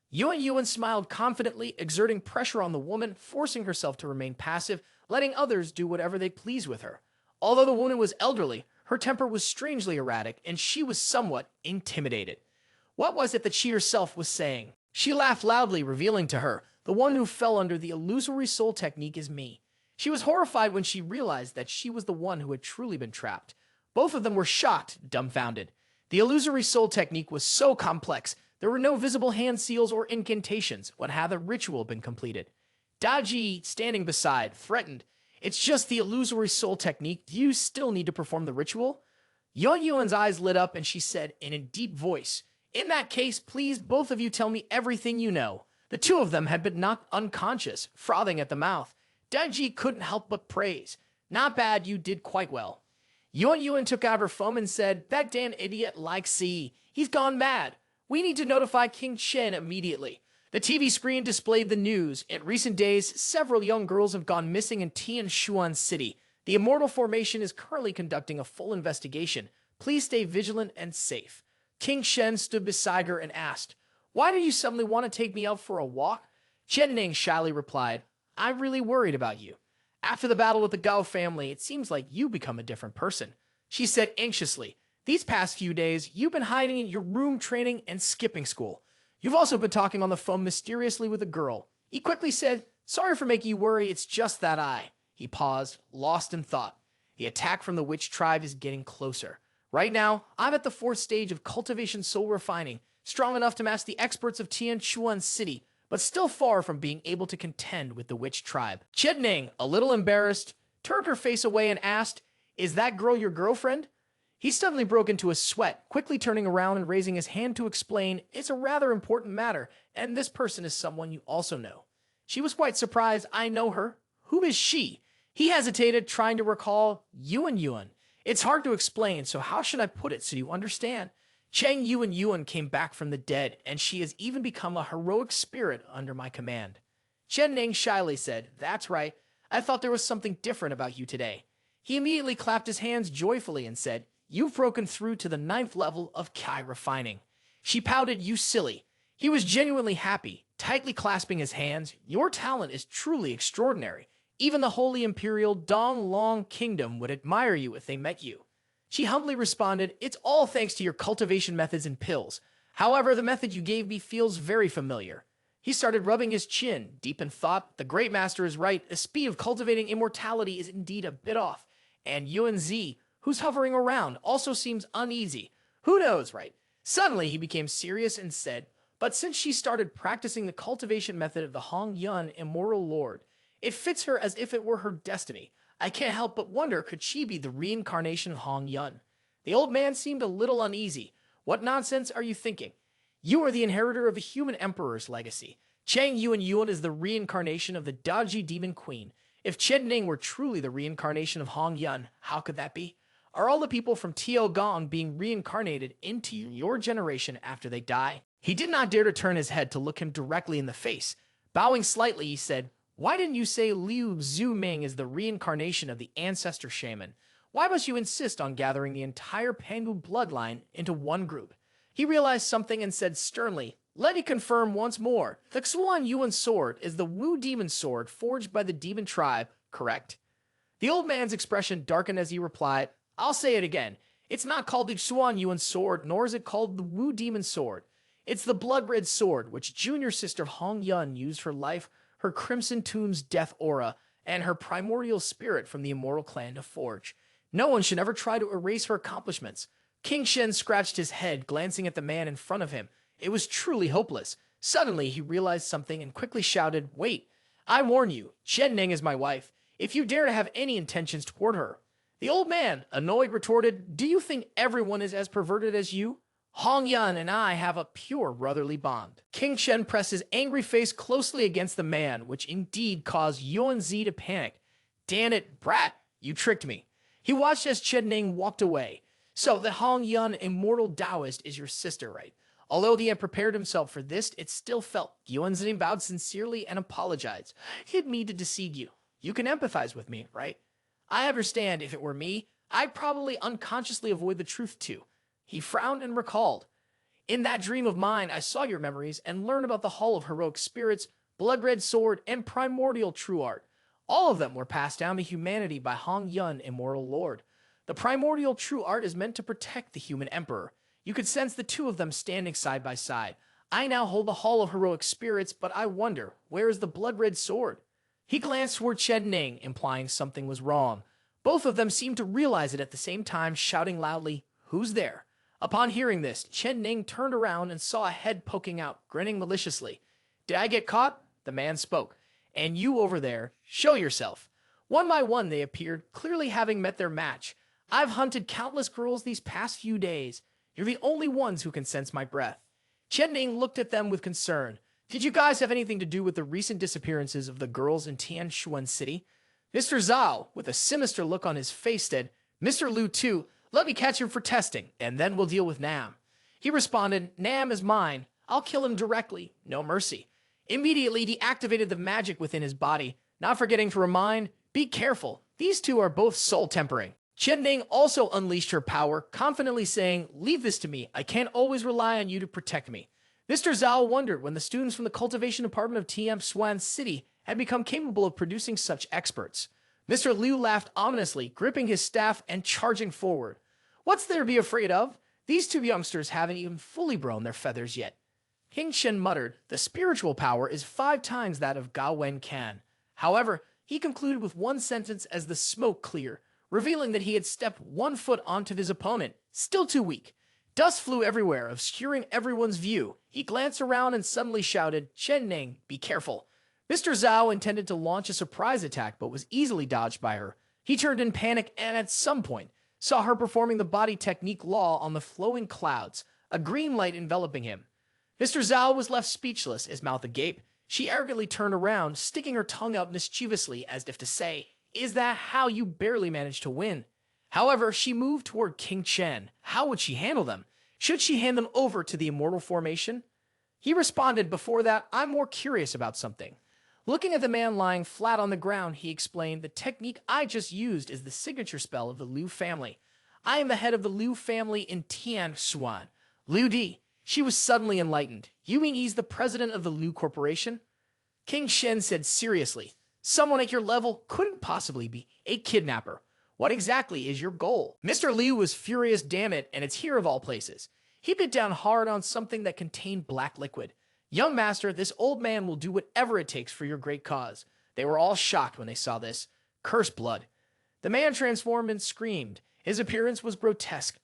Yuan Yuan smiled confidently, exerting pressure on the woman, forcing herself to remain passive, letting others do whatever they pleased with her. Although the woman was elderly, her temper was strangely erratic, and she was somewhat intimidated. What was it that she herself was saying? She laughed loudly, revealing to her, "The one who fell under the illusory soul technique is me." She was horrified when she realized that she was the one who had truly been trapped. Both of them were shocked, dumbfounded. The illusory soul technique was so complex, there were no visible hand seals or incantations. When had the ritual been completed? Daji, standing beside, threatened, "It's just the illusory soul technique. Do you still need to perform the ritual?" Yuan Yuan's eyes lit up and she said in a deep voice, "In that case, please both of you tell me everything you know." The two of them had been knocked unconscious, frothing at the mouth. Daji couldn't help but praise. "Not bad, you did quite well." Yuan Yuan took out her phone and said, "That damn idiot likes C. He's gone mad. We need to notify King Shen immediately." The TV screen displayed the news. In recent days, several young girls have gone missing in Tianshuan City. The Immortal Formation is currently conducting a full investigation. Please stay vigilant and safe. King Shen stood beside her and asked, "Why do you suddenly want to take me out for a walk?" Chen Ning shyly replied, "I'm really worried about you. After the battle with the Gao family, it seems like you become a different person." She said anxiously, "These past few days, you've been hiding in your room training and skipping school. You've also been talking on the phone mysteriously with a girl." He quickly said, "Sorry for making you worry, it's just that I..." He paused, lost in thought. The attack from the witch tribe is getting closer. Right now, I'm at the 4th stage of cultivation soul refining, strong enough to match the experts of Tianshuan City, but still far from being able to contend with the witch tribe. Chen Ning, a little embarrassed, turned her face away and asked, "Is that girl your girlfriend?" He suddenly broke into a sweat, quickly turning around and raising his hand to explain, "It's a rather important matter, and this person is someone you also know." She was quite surprised. "I know her. Who is she?" He hesitated, trying to recall. "Yuan Yuan. It's hard to explain, so how should I put it so you understand? Chang Yuan Yuan came back from the dead, and she has even become a heroic spirit under my command." Chen Ning shyly said, "That's right. I thought there was something different about you today." He immediately clapped his hands joyfully and said, "You've broken through to the 9th level of Kai refining." She pouted, "You silly." He was genuinely happy, tightly clasping his hands. "Your talent is truly extraordinary. Even the Holy Imperial Dong Long Kingdom would admire you if they met you." She humbly responded, "It's all thanks to your cultivation methods and pills. However, the method you gave me feels very familiar." He started rubbing his chin, deep in thought. The Great Master is right. The speed of cultivating immortality is indeed a bit off. And Yuan Zi, who's hovering around, also seems uneasy. Who knows, right? Suddenly, he became serious and said, "But since she started practicing the cultivation method of the Hong Yun Immortal Lord, it fits her as if it were her destiny. I can't help but wonder, could she be the reincarnation of Hong Yun?" The old man seemed a little uneasy. "What nonsense are you thinking? You are the inheritor of a human emperor's legacy. Chang Yuan Yuan is the reincarnation of the Daji Demon Queen. If Chen Ning were truly the reincarnation of Hong Yun, how could that be? Are all the people from Tio Gong being reincarnated into your generation after they die?" He did not dare to turn his head to look him directly in the face. Bowing slightly, he said, "Why didn't you say Liu Zuming is the reincarnation of the ancestor shaman? Why must you insist on gathering the entire Pangu bloodline into one group?" He realized something and said sternly, Let me confirm once more. The Xuan Yuan sword is the Wu demon sword forged by the demon tribe, correct? The old man's expression darkened as he replied, I'll say it again. It's not called the Xuan Yuan sword, nor is it called the Wu demon sword. It's the blood red sword, which junior sister Hong Yun used her life, her crimson tomb's death aura, and her primordial spirit from the immortal clan to forge. No one should ever try to erase her accomplishments. King Shen scratched his head, glancing at the man in front of him. It was truly hopeless. Suddenly, he realized something and quickly shouted, Wait, I warn you, Chen Ning is my wife. If you dare to have any intentions toward her. The old man, annoyed, retorted, Do you think everyone is as perverted as you? Hong Yun and I have a pure brotherly bond. King Shen pressed his angry face closely against the man, which indeed caused Yuan Zi to panic. Damn it, brat, you tricked me. He watched as Chen Ning walked away. So the Hong Yun immortal Taoist is your sister, right? Although he had prepared himself for this, it still felt. Yuan Zi bowed sincerely and apologized. Hit me to deceive you. You can empathize with me, right? I understand if it were me, I'd probably unconsciously avoid the truth too. He frowned and recalled. In that dream of mine, I saw your memories and learned about the Hall of Heroic Spirits, Blood Red Sword, and Primordial True Art. All of them were passed down to humanity by Hong Yun, Immortal Lord. The Primordial True Art is meant to protect the human emperor. You could sense the two of them standing side by side. I now hold the Hall of Heroic Spirits, but I wonder, where is the Blood Red Sword? He glanced toward Chen Ning, implying something was wrong. Both of them seemed to realize it at the same time, shouting loudly, Who's there? Upon hearing this, Chen Ning turned around and saw a head poking out, grinning maliciously. Did I get caught? The man spoke. And you over there, show yourself. One by one they appeared, clearly having met their match. I've hunted countless girls these past few days. You're the only ones who can sense my breath. Chen Ning looked at them with concern. Did you guys have anything to do with the recent disappearances of the girls in Tianshuan City? Mr. Zhao, with a sinister look on his face, said, Mr. Liu too, let me catch him for testing, and then we'll deal with Nam. He responded, Nam is mine. I'll kill him directly. No mercy. Immediately, he activated the magic within his body, not forgetting to remind, be careful. These two are both soul tempering. Chen Ning also unleashed her power, confidently saying, Leave this to me. I can't always rely on you to protect me. Mr. Zhao wondered when the students from the cultivation department of Tianshuan City had become capable of producing such experts. Mr. Liu laughed ominously, gripping his staff and charging forward. What's there to be afraid of? These two youngsters haven't even fully grown their feathers yet. King Shen muttered, the spiritual power is 5 times that of Gao Wen Can. However, he concluded with one sentence as the smoke cleared, revealing that he had stepped 1 foot onto his opponent, still too weak. Dust flew everywhere, obscuring everyone's view. He glanced around and suddenly shouted, Chen Ning, be careful. Mr. Zhao intended to launch a surprise attack, but was easily dodged by her. He turned in panic and, at some point, saw her performing the body technique law on the flowing clouds, a green light enveloping him. Mr. Zhao was left speechless, his mouth agape. She arrogantly turned around, sticking her tongue out mischievously as if to say, Is that how you barely managed to win? However, she moved toward King Chen. How would she handle them? Should she hand them over to the immortal formation? He responded, Before that, I'm more curious about something. Looking at the man lying flat on the ground, he explained, The technique I just used is the signature spell of the Liu family. I am the head of the Liu family in Tianshuan. Liu Di. She was suddenly enlightened. You mean he's the president of the Liu Corporation? King Shen said seriously, Someone at your level couldn't possibly be a kidnapper. What exactly is your goal? Mr. Liu was furious, damn it, and it's here of all places. He bit down hard on something that contained black liquid. Young master, this old man will do whatever it takes for your great cause. They were all shocked when they saw this. Curse blood. The man transformed and screamed. His appearance was grotesque.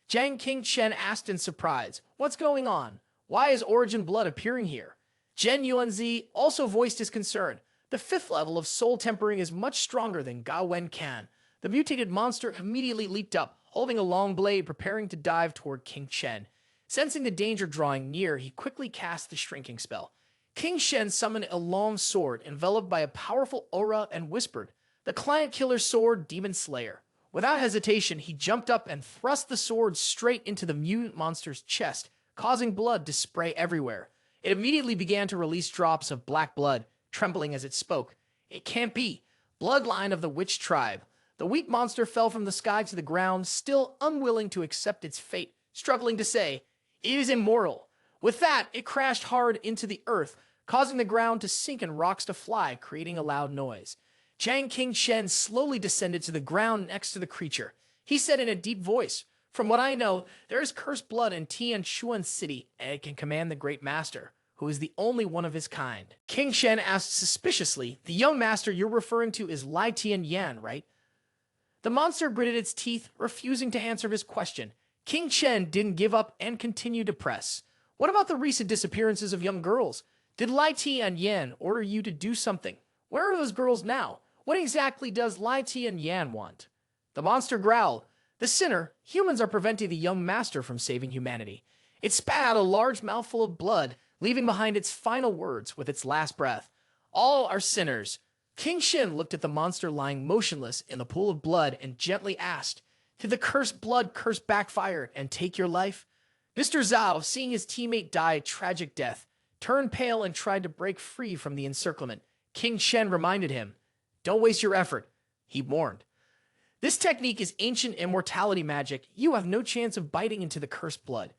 Jiang King Chen asked in surprise, What's going on? Why is origin blood appearing here? Zhen Yuanzi also voiced his concern. The 5th level of soul tempering is much stronger than Gao Wen Can. The mutated monster immediately leaped up, holding a long blade, preparing to dive toward King Chen. Sensing the danger drawing near, he quickly cast the shrinking spell. King Shen summoned a long sword, enveloped by a powerful aura, and whispered, The client killer's sword, Demon Slayer. Without hesitation, he jumped up and thrust the sword straight into the mutant monster's chest, causing blood to spray everywhere. It immediately began to release drops of black blood, trembling as it spoke. It can't be. Bloodline of the witch tribe. The weak monster fell from the sky to the ground, still unwilling to accept its fate, struggling to say, It is immortal. With that, it crashed hard into the earth, causing the ground to sink and rocks to fly, creating a loud noise. Jang King-shen slowly descended to the ground next to the creature. He said in a deep voice, "From what I know, there is cursed blood in Tianshuan City, and it can command the Great Master, who is the only one of his kind." King Shen asked suspiciously, "The young master you're referring to is Lai Tian Yan, right?" The monster gritted its teeth, refusing to answer his question. King Shen didn't give up and continued to press. "What about the recent disappearances of young girls? Did Lai Tian Yan order you to do something? Where are those girls now? What exactly does Lai Tian Yan want?" The monster growled. "The sinner, humans are preventing the young master from saving humanity." It spat out a large mouthful of blood, leaving behind its final words with its last breath. "All are sinners." King Shin looked at the monster lying motionless in the pool of blood and gently asked, "Did the cursed blood curse backfire and take your life?" Mr. Zhao, seeing his teammate die a tragic death, turned pale and tried to break free from the encirclement. King Shen reminded him, "Don't waste your effort," he warned. "This technique is ancient immortality magic. You have no chance of biting into the cursed blood."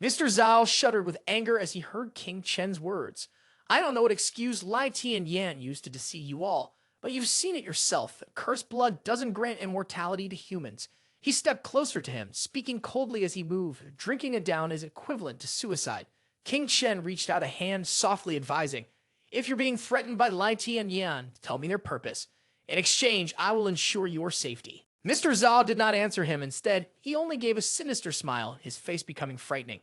Mr. Zhao shuddered with anger as he heard King Chen's words. "I don't know what excuse Lai Tian Yan used to deceive you all, but you've seen it yourself. Cursed blood doesn't grant immortality to humans." He stepped closer to him, speaking coldly as he moved. Drinking it down is equivalent to suicide. King Chen reached out a hand, softly advising, "If you're being threatened by Lai Tian Yan, tell me their purpose. In exchange, I will ensure your safety." Mr. Zhao did not answer him. Instead, he only gave a sinister smile, his face becoming frightening.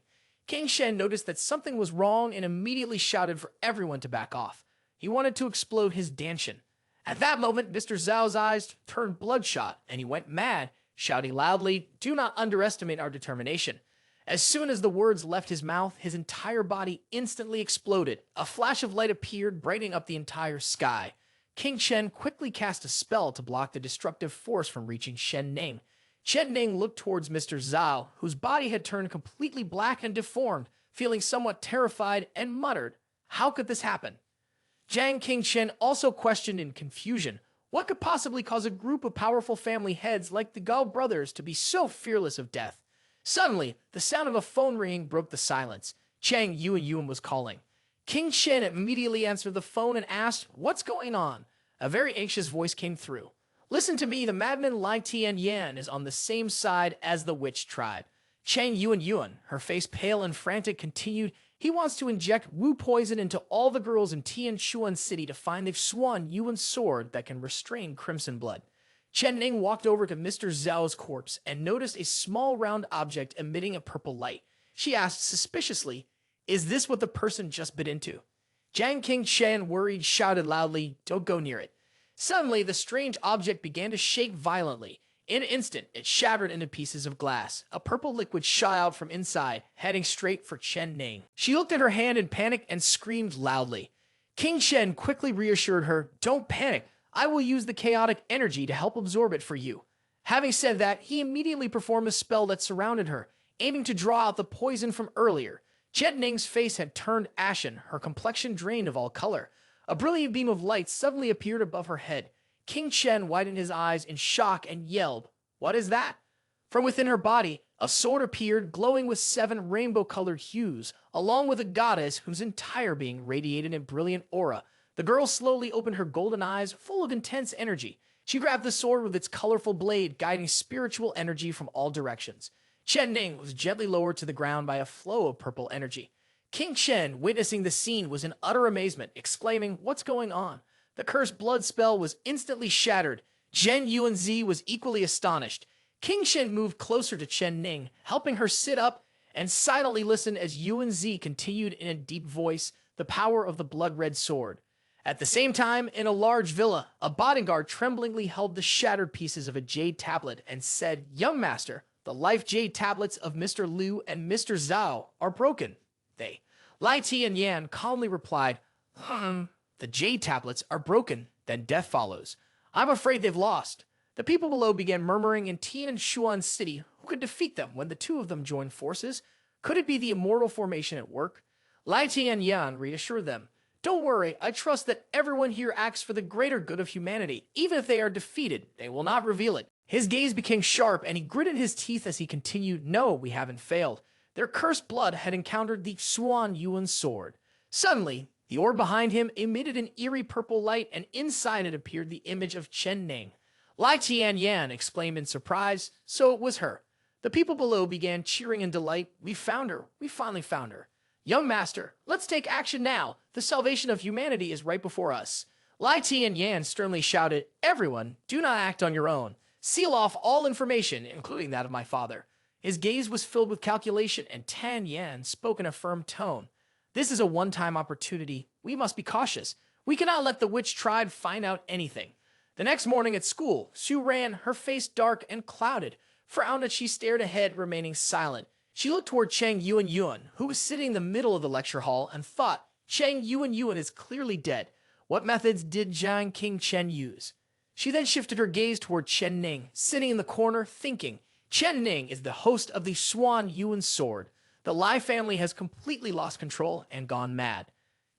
King Shen noticed that something was wrong and immediately shouted for everyone to back off. He wanted to explode his danshin. At that moment, Mr. Zhao's eyes turned bloodshot, and he went mad, shouting loudly, "Do not underestimate our determination." As soon as the words left his mouth, his entire body instantly exploded. A flash of light appeared, brightening up the entire sky. King Shen quickly cast a spell to block the destructive force from reaching Shen Ning. Shen Ning looked towards Mr. Zhao, whose body had turned completely black and deformed, feeling somewhat terrified, and muttered, "How could this happen?" Jang King Shen also questioned in confusion, what could possibly cause a group of powerful family heads like the Gao brothers to be so fearless of death? Suddenly, the sound of a phone ringing broke the silence. Chang Yuan was calling. King Shen immediately answered the phone and asked, "What's going on?" A very anxious voice came through. "Listen to me, the madman Lai Tian Yan is on the same side as the witch tribe." Chang Yuan, her face pale and frantic, continued, "He wants to inject Wu poison into all the girls in Tianshuan City to find they've sworn Yuan's sword that can restrain crimson blood." Chen Ning walked over to Mr. Zhao's corpse and noticed a small round object emitting a purple light. She asked suspiciously, "Is this what the person just bit into?" Jang King Shen, worried, shouted loudly, "Don't go near it." Suddenly, the strange object began to shake violently. In an instant, it shattered into pieces of glass. A purple liquid shot out from inside, heading straight for Chen Ning. She looked at her hand in panic and screamed loudly. King Shen quickly reassured her, "Don't panic. I will use the chaotic energy to help absorb it for you." Having said that, he immediately performed a spell that surrounded her, aiming to draw out the poison from earlier. Chen Ning's face had turned ashen, her complexion drained of all color. A brilliant beam of light suddenly appeared above her head. King Shen widened his eyes in shock and yelled, "What is that?" From within her body, a sword appeared, glowing with 7 rainbow-colored hues, along with a goddess whose entire being radiated a brilliant aura. The girl slowly opened her golden eyes, full of intense energy. She grabbed the sword with its colorful blade, guiding spiritual energy from all directions. Chen Ning was gently lowered to the ground by a flow of purple energy. King Shen, witnessing the scene, was in utter amazement, exclaiming, "What's going on?" The cursed blood spell was instantly shattered. Zhen Yuanzi was equally astonished. King Shen moved closer to Chen Ning, helping her sit up, and silently listened as Yuanzi continued in a deep voice the power of the blood-red sword. At the same time, in a large villa, a bodyguard tremblingly held the shattered pieces of a jade tablet and said, "Young master, the life jade tablets of Mr. Liu and Mr. Zhao are broken." Lai Tian Yan calmly replied, "The jade tablets are broken, then death follows. I'm afraid they've lost." The people below began murmuring in Tianshuan City who could defeat them when the two of them joined forces. Could it be the immortal formation at work? Lai Tian Yan reassured them, "Don't worry, I trust that everyone here acts for the greater good of humanity. Even if they are defeated, they will not reveal it." His gaze became sharp and he gritted his teeth as he continued, "No, we haven't failed. Their cursed blood had encountered the Swan Yuan sword. Suddenly, the orb behind him emitted an eerie purple light, and inside it appeared the image of Chen Ning. Lai Tian Yan exclaimed in surprise, so it was her. The people below began cheering in delight. We found her. We finally found her. Young master, let's take action now. The salvation of humanity is right before us. Lai Tian Yan sternly shouted, everyone, do not act on your own. Seal off all information, including that of my father. His gaze was filled with calculation, and Tan Yan spoke in a firm tone. This is a one-time opportunity. We must be cautious. We cannot let the witch tribe find out anything. The next morning at school, Su ran, her face dark and clouded. Frowned as she stared ahead, remaining silent. She looked toward Chang Yuan, who was sitting in the middle of the lecture hall, and thought, Chang Yuan is clearly dead. What methods did Jiang King Chen use? She then shifted her gaze toward Chen Ning, sitting in the corner, thinking, Chen Ning is the host of the Swan Yuan sword. The Lai family has completely lost control and gone mad.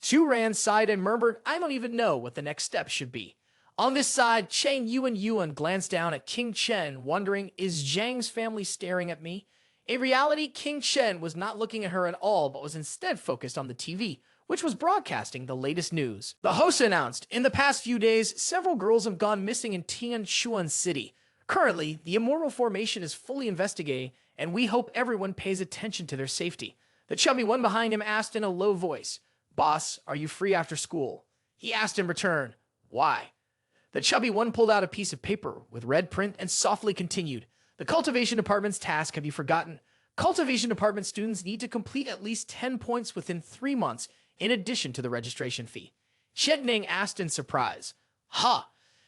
Su Ran sighed and murmured, I don't even know what the next step should be. On this side, Chang Yuan glanced down at King Chen, wondering, is Zhang's family staring at me? In reality, King Chen was not looking at her at all, but was instead focused on the TV, which was broadcasting the latest news. The host announced, in the past few days, several girls have gone missing in Tianshuan City. Currently, the Immortal Formation is fully investigating, and we hope everyone pays attention to their safety. The chubby one behind him asked in a low voice, Boss, are you free after school? He asked in return, Why? The chubby one pulled out a piece of paper with red print and softly continued, The cultivation department's task, have you forgotten? Cultivation department students need to complete at least 10 points within 3 months, in addition to the registration fee. Chen Ning asked in surprise,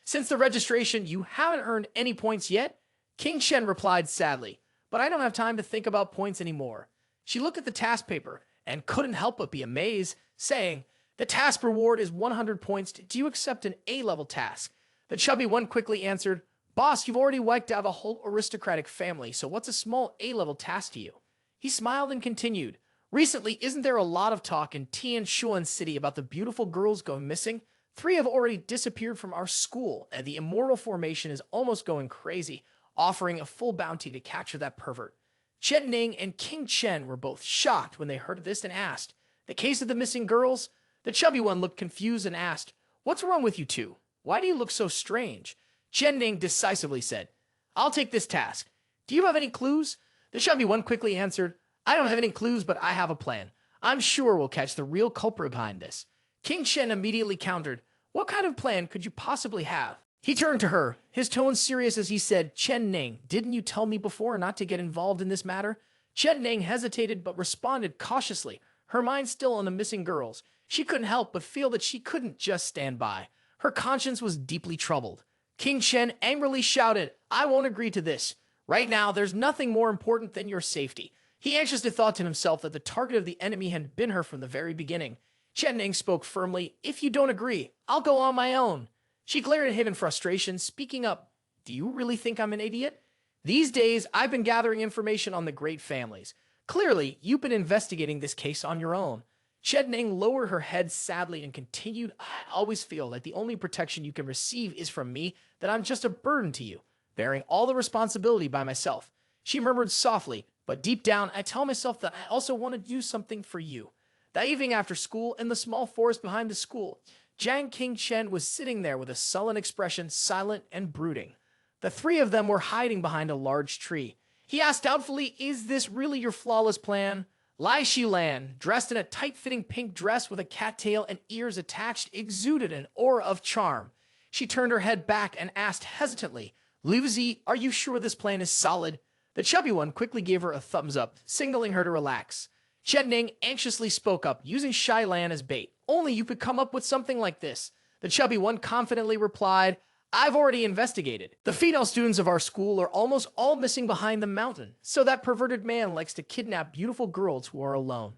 Since the registration, you haven't earned any points yet? King Chen replied sadly, But I don't have time to think about points anymore. She looked at the task paper and couldn't help but be amazed, saying, The task reward is 100 points. Do you accept an A-level task? The chubby one quickly answered, Boss, you've already wiped out a whole aristocratic family, so what's a small A-level task to you? He smiled and continued, Recently, isn't there a lot of talk in Tianshuan City about the beautiful girls going missing? 3 have already disappeared from our school, and the Immortal Formation is almost going crazy, offering a full bounty to capture that pervert. Chen Ning and King Chen were both shocked when they heard of this and asked, The case of the missing girls? The chubby one looked confused and asked, What's wrong with you two? Why do you look so strange? Chen Ning decisively said, I'll take this task. Do you have any clues? The chubby one quickly answered, I don't have any clues, but I have a plan. I'm sure we'll catch the real culprit behind this. King Chen immediately countered, What kind of plan could you possibly have? He turned to her, his tone serious as he said, Chen Ning, didn't you tell me before not to get involved in this matter? Chen Ning hesitated but responded cautiously, her mind still on the missing girls. She couldn't help but feel that she couldn't just stand by. Her conscience was deeply troubled. King Chen angrily shouted, I won't agree to this. Right now, there's nothing more important than your safety. He anxiously thought to himself that the target of the enemy had been her from the very beginning. Chen Ning spoke firmly, If you don't agree, I'll go on my own. She glared at him in frustration, speaking up, Do you really think I'm an idiot? These days, I've been gathering information on the great families. Clearly, you've been investigating this case on your own. Chen Ning lowered her head sadly and continued, I always feel like the only protection you can receive is from me, that I'm just a burden to you, bearing all the responsibility by myself. She murmured softly, but deep down, I tell myself that I also want to do something for you. That evening after school, in the small forest behind the school, Jiang King Chen was sitting there with a sullen expression, silent and brooding. The 3 of them were hiding behind a large tree. He asked doubtfully, Is this really your flawless plan? Lai Shilan, dressed in a tight-fitting pink dress with a cattail and ears attached, exuded an aura of charm. She turned her head back and asked hesitantly, Liu Zi, are you sure this plan is solid? The chubby one quickly gave her a thumbs up, signaling her to relax. Chen Ning anxiously spoke up, using Shai Lan as bait. Only you could come up with something like this. The chubby one confidently replied, I've already investigated. The female students of our school are almost all missing behind the mountain, so that perverted man likes to kidnap beautiful girls who are alone.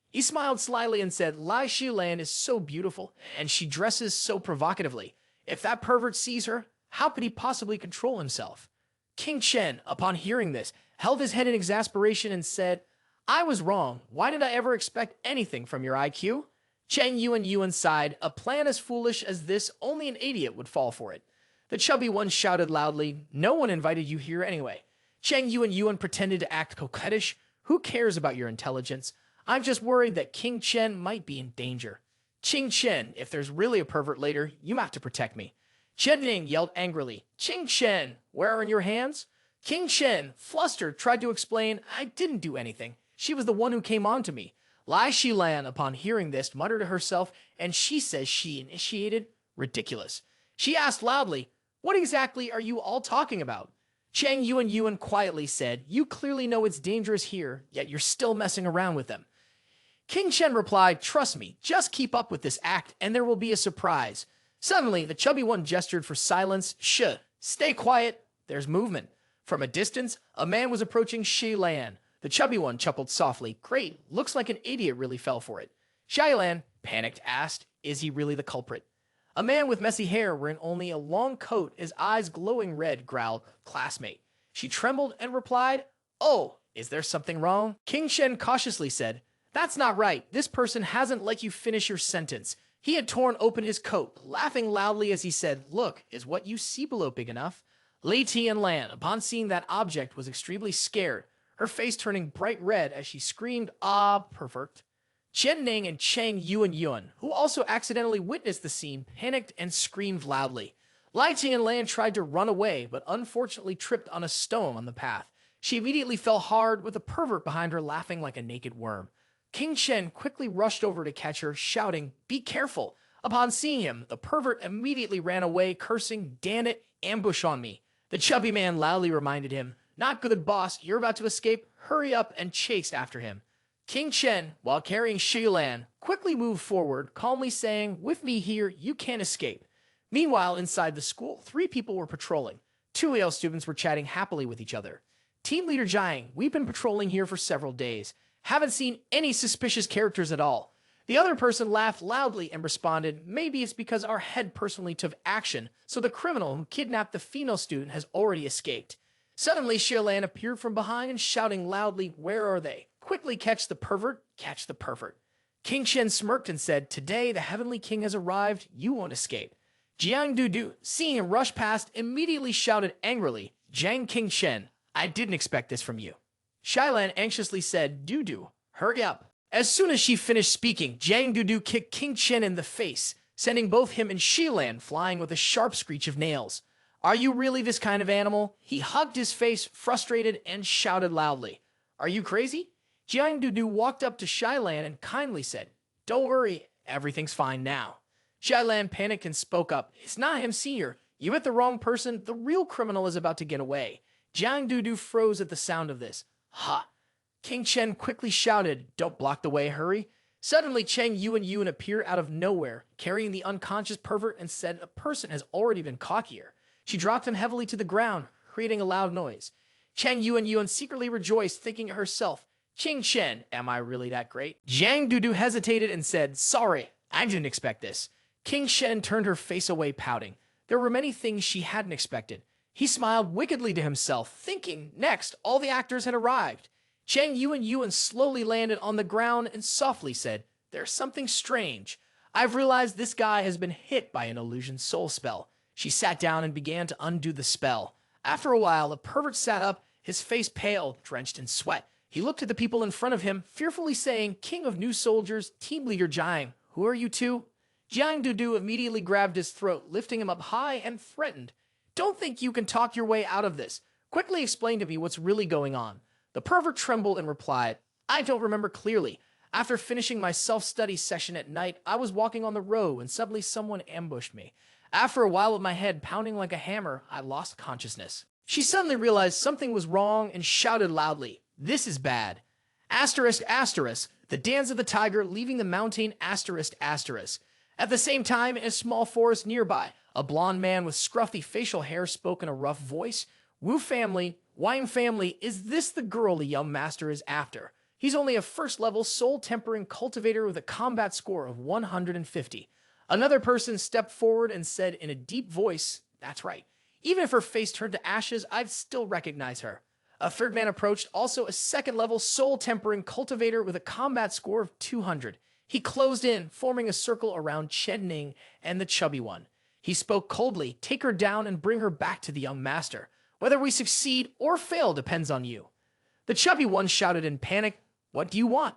He smiled slyly and said, Lai Shilan is so beautiful, and she dresses so provocatively. If that pervert sees her, how could he possibly control himself? King Chen, upon hearing this, held his head in exasperation and said, I was wrong. Why did I ever expect anything from your IQ? Chen Yuan sighed, A plan as foolish as this, only an idiot would fall for it. The chubby one shouted loudly, No one invited you here anyway. Chen Yuan pretended to act coquettish, Who cares about your intelligence? I'm just worried that King Chen might be in danger. Qing Chen, if there's really a pervert later, you have to protect me. Chen Ning yelled angrily. Qing Chen, where are your hands? King Chen, flustered, tried to explain, I didn't do anything. She was the one who came on to me. Lai Shilan, upon hearing this, muttered to herself, and she says she initiated? Ridiculous. She asked loudly, what exactly are you all talking about? Chang Yuan quietly said, you clearly know it's dangerous here, yet you're still messing around with them. King Chen replied, trust me, just keep up with this act, and there will be a surprise. Suddenly, the chubby one gestured for silence. Shh, stay quiet, there's movement. From a distance, a man was approaching Shi Lan. The chubby one chuckled softly. Great, looks like an idiot really fell for it. Shi Lan, panicked, asked, is he really the culprit? A man with messy hair wearing only a long coat, his eyes glowing red, growled, classmate. She trembled and replied, oh, is there something wrong? King Shen cautiously said, that's not right. This person hasn't let you finish your sentence. He had torn open his coat, laughing loudly as he said, look, is what you see below big enough? Lei Tianlan, upon seeing that object, was extremely scared, her face turning bright red as she screamed, ah, pervert. Chen Ning and Chang Yuan, who also accidentally witnessed the scene, panicked and screamed loudly. Lai Tianlan tried to run away, but unfortunately tripped on a stone on the path. She immediately fell hard, with a pervert behind her laughing like a naked worm. King Chen quickly rushed over to catch her, shouting, be careful. Upon seeing him, the pervert immediately ran away, cursing, damn it, ambush on me. The chubby man loudly reminded him, not good, boss, you're about to escape, hurry up, and chased after him. King Chen, while carrying Shilan, quickly moved forward, calmly saying, with me here, you can't escape. Meanwhile, inside the school, 3 people were patrolling. 2 Yale students were chatting happily with each other. Team leader Jiang, we've been patrolling here for several days. Haven't seen any suspicious characters at all. The other person laughed loudly and responded, maybe it's because our head personally took action, so the criminal who kidnapped the female student has already escaped. Suddenly, Shilan appeared from behind, shouting loudly, where are they? Quickly catch the pervert, catch the pervert. King Shen smirked and said, today the Heavenly King has arrived, you won't escape. Jiang Dudu, seeing him rush past, immediately shouted angrily, Jiang King Shen, I didn't expect this from you. Shilan anxiously said, Dudu, hurry up. As soon as she finished speaking, Jiang Dudu kicked King Chen in the face, sending both him and Shilan flying with a sharp screech of nails. Are you really this kind of animal? He hugged his face, frustrated, and shouted loudly. Are you crazy? Jiang Dudu walked up to Shilan and kindly said, don't worry, everything's fine now. Shilan panicked and spoke up, it's not him, senior. You hit the wrong person, the real criminal is about to get away. Jiang Dudu froze at the sound of this. Ha! King Chen quickly shouted, don't block the way, hurry. Suddenly, Chang Yuan appeared out of nowhere, carrying the unconscious pervert, and said a person has already been caught here. She dropped him heavily to the ground, creating a loud noise. Chang Yuan secretly rejoiced, thinking to herself, Qing Chen, am I really that great? Jiang Dudu hesitated and said, sorry, I didn't expect this. King Shen turned her face away, pouting. There were many things she hadn't expected. He smiled wickedly to himself, thinking, next, all the actors had arrived. Chang Yuan slowly landed on the ground and softly said, there's something strange. I've realized this guy has been hit by an illusion soul spell. She sat down and began to undo the spell. After a while, the pervert sat up, his face pale, drenched in sweat. He looked at the people in front of him, fearfully saying, King of New Soldiers, Team Leader Jiang, who are you two? Jiang Dudu immediately grabbed his throat, lifting him up high and threatened. Don't think you can talk your way out of this. Quickly explain to me what's really going on. The pervert trembled and replied, I don't remember clearly. After finishing my self-study session at night, I was walking on the road and suddenly someone ambushed me. After a while with my head pounding like a hammer, I lost consciousness. She suddenly realized something was wrong and shouted loudly, this is bad. Asterisk, asterisk, the dance of the tiger leaving the mountain, asterisk, asterisk. At the same time, in a small forest nearby, a blond man with scruffy facial hair spoke in a rough voice. Wu family, Wine family, is this the girl the young master is after? He's only a first-level soul-tempering cultivator with a combat score of 150. Another person stepped forward and said in a deep voice, that's right. Even if her face turned to ashes, I'd still recognize her. A third man approached, also a second-level soul-tempering cultivator with a combat score of 200. He closed in, forming a circle around Chen Ning and the chubby one. He spoke coldly, take her down and bring her back to the young master. Whether we succeed or fail depends on you. The chubby one shouted in panic, "What do you want?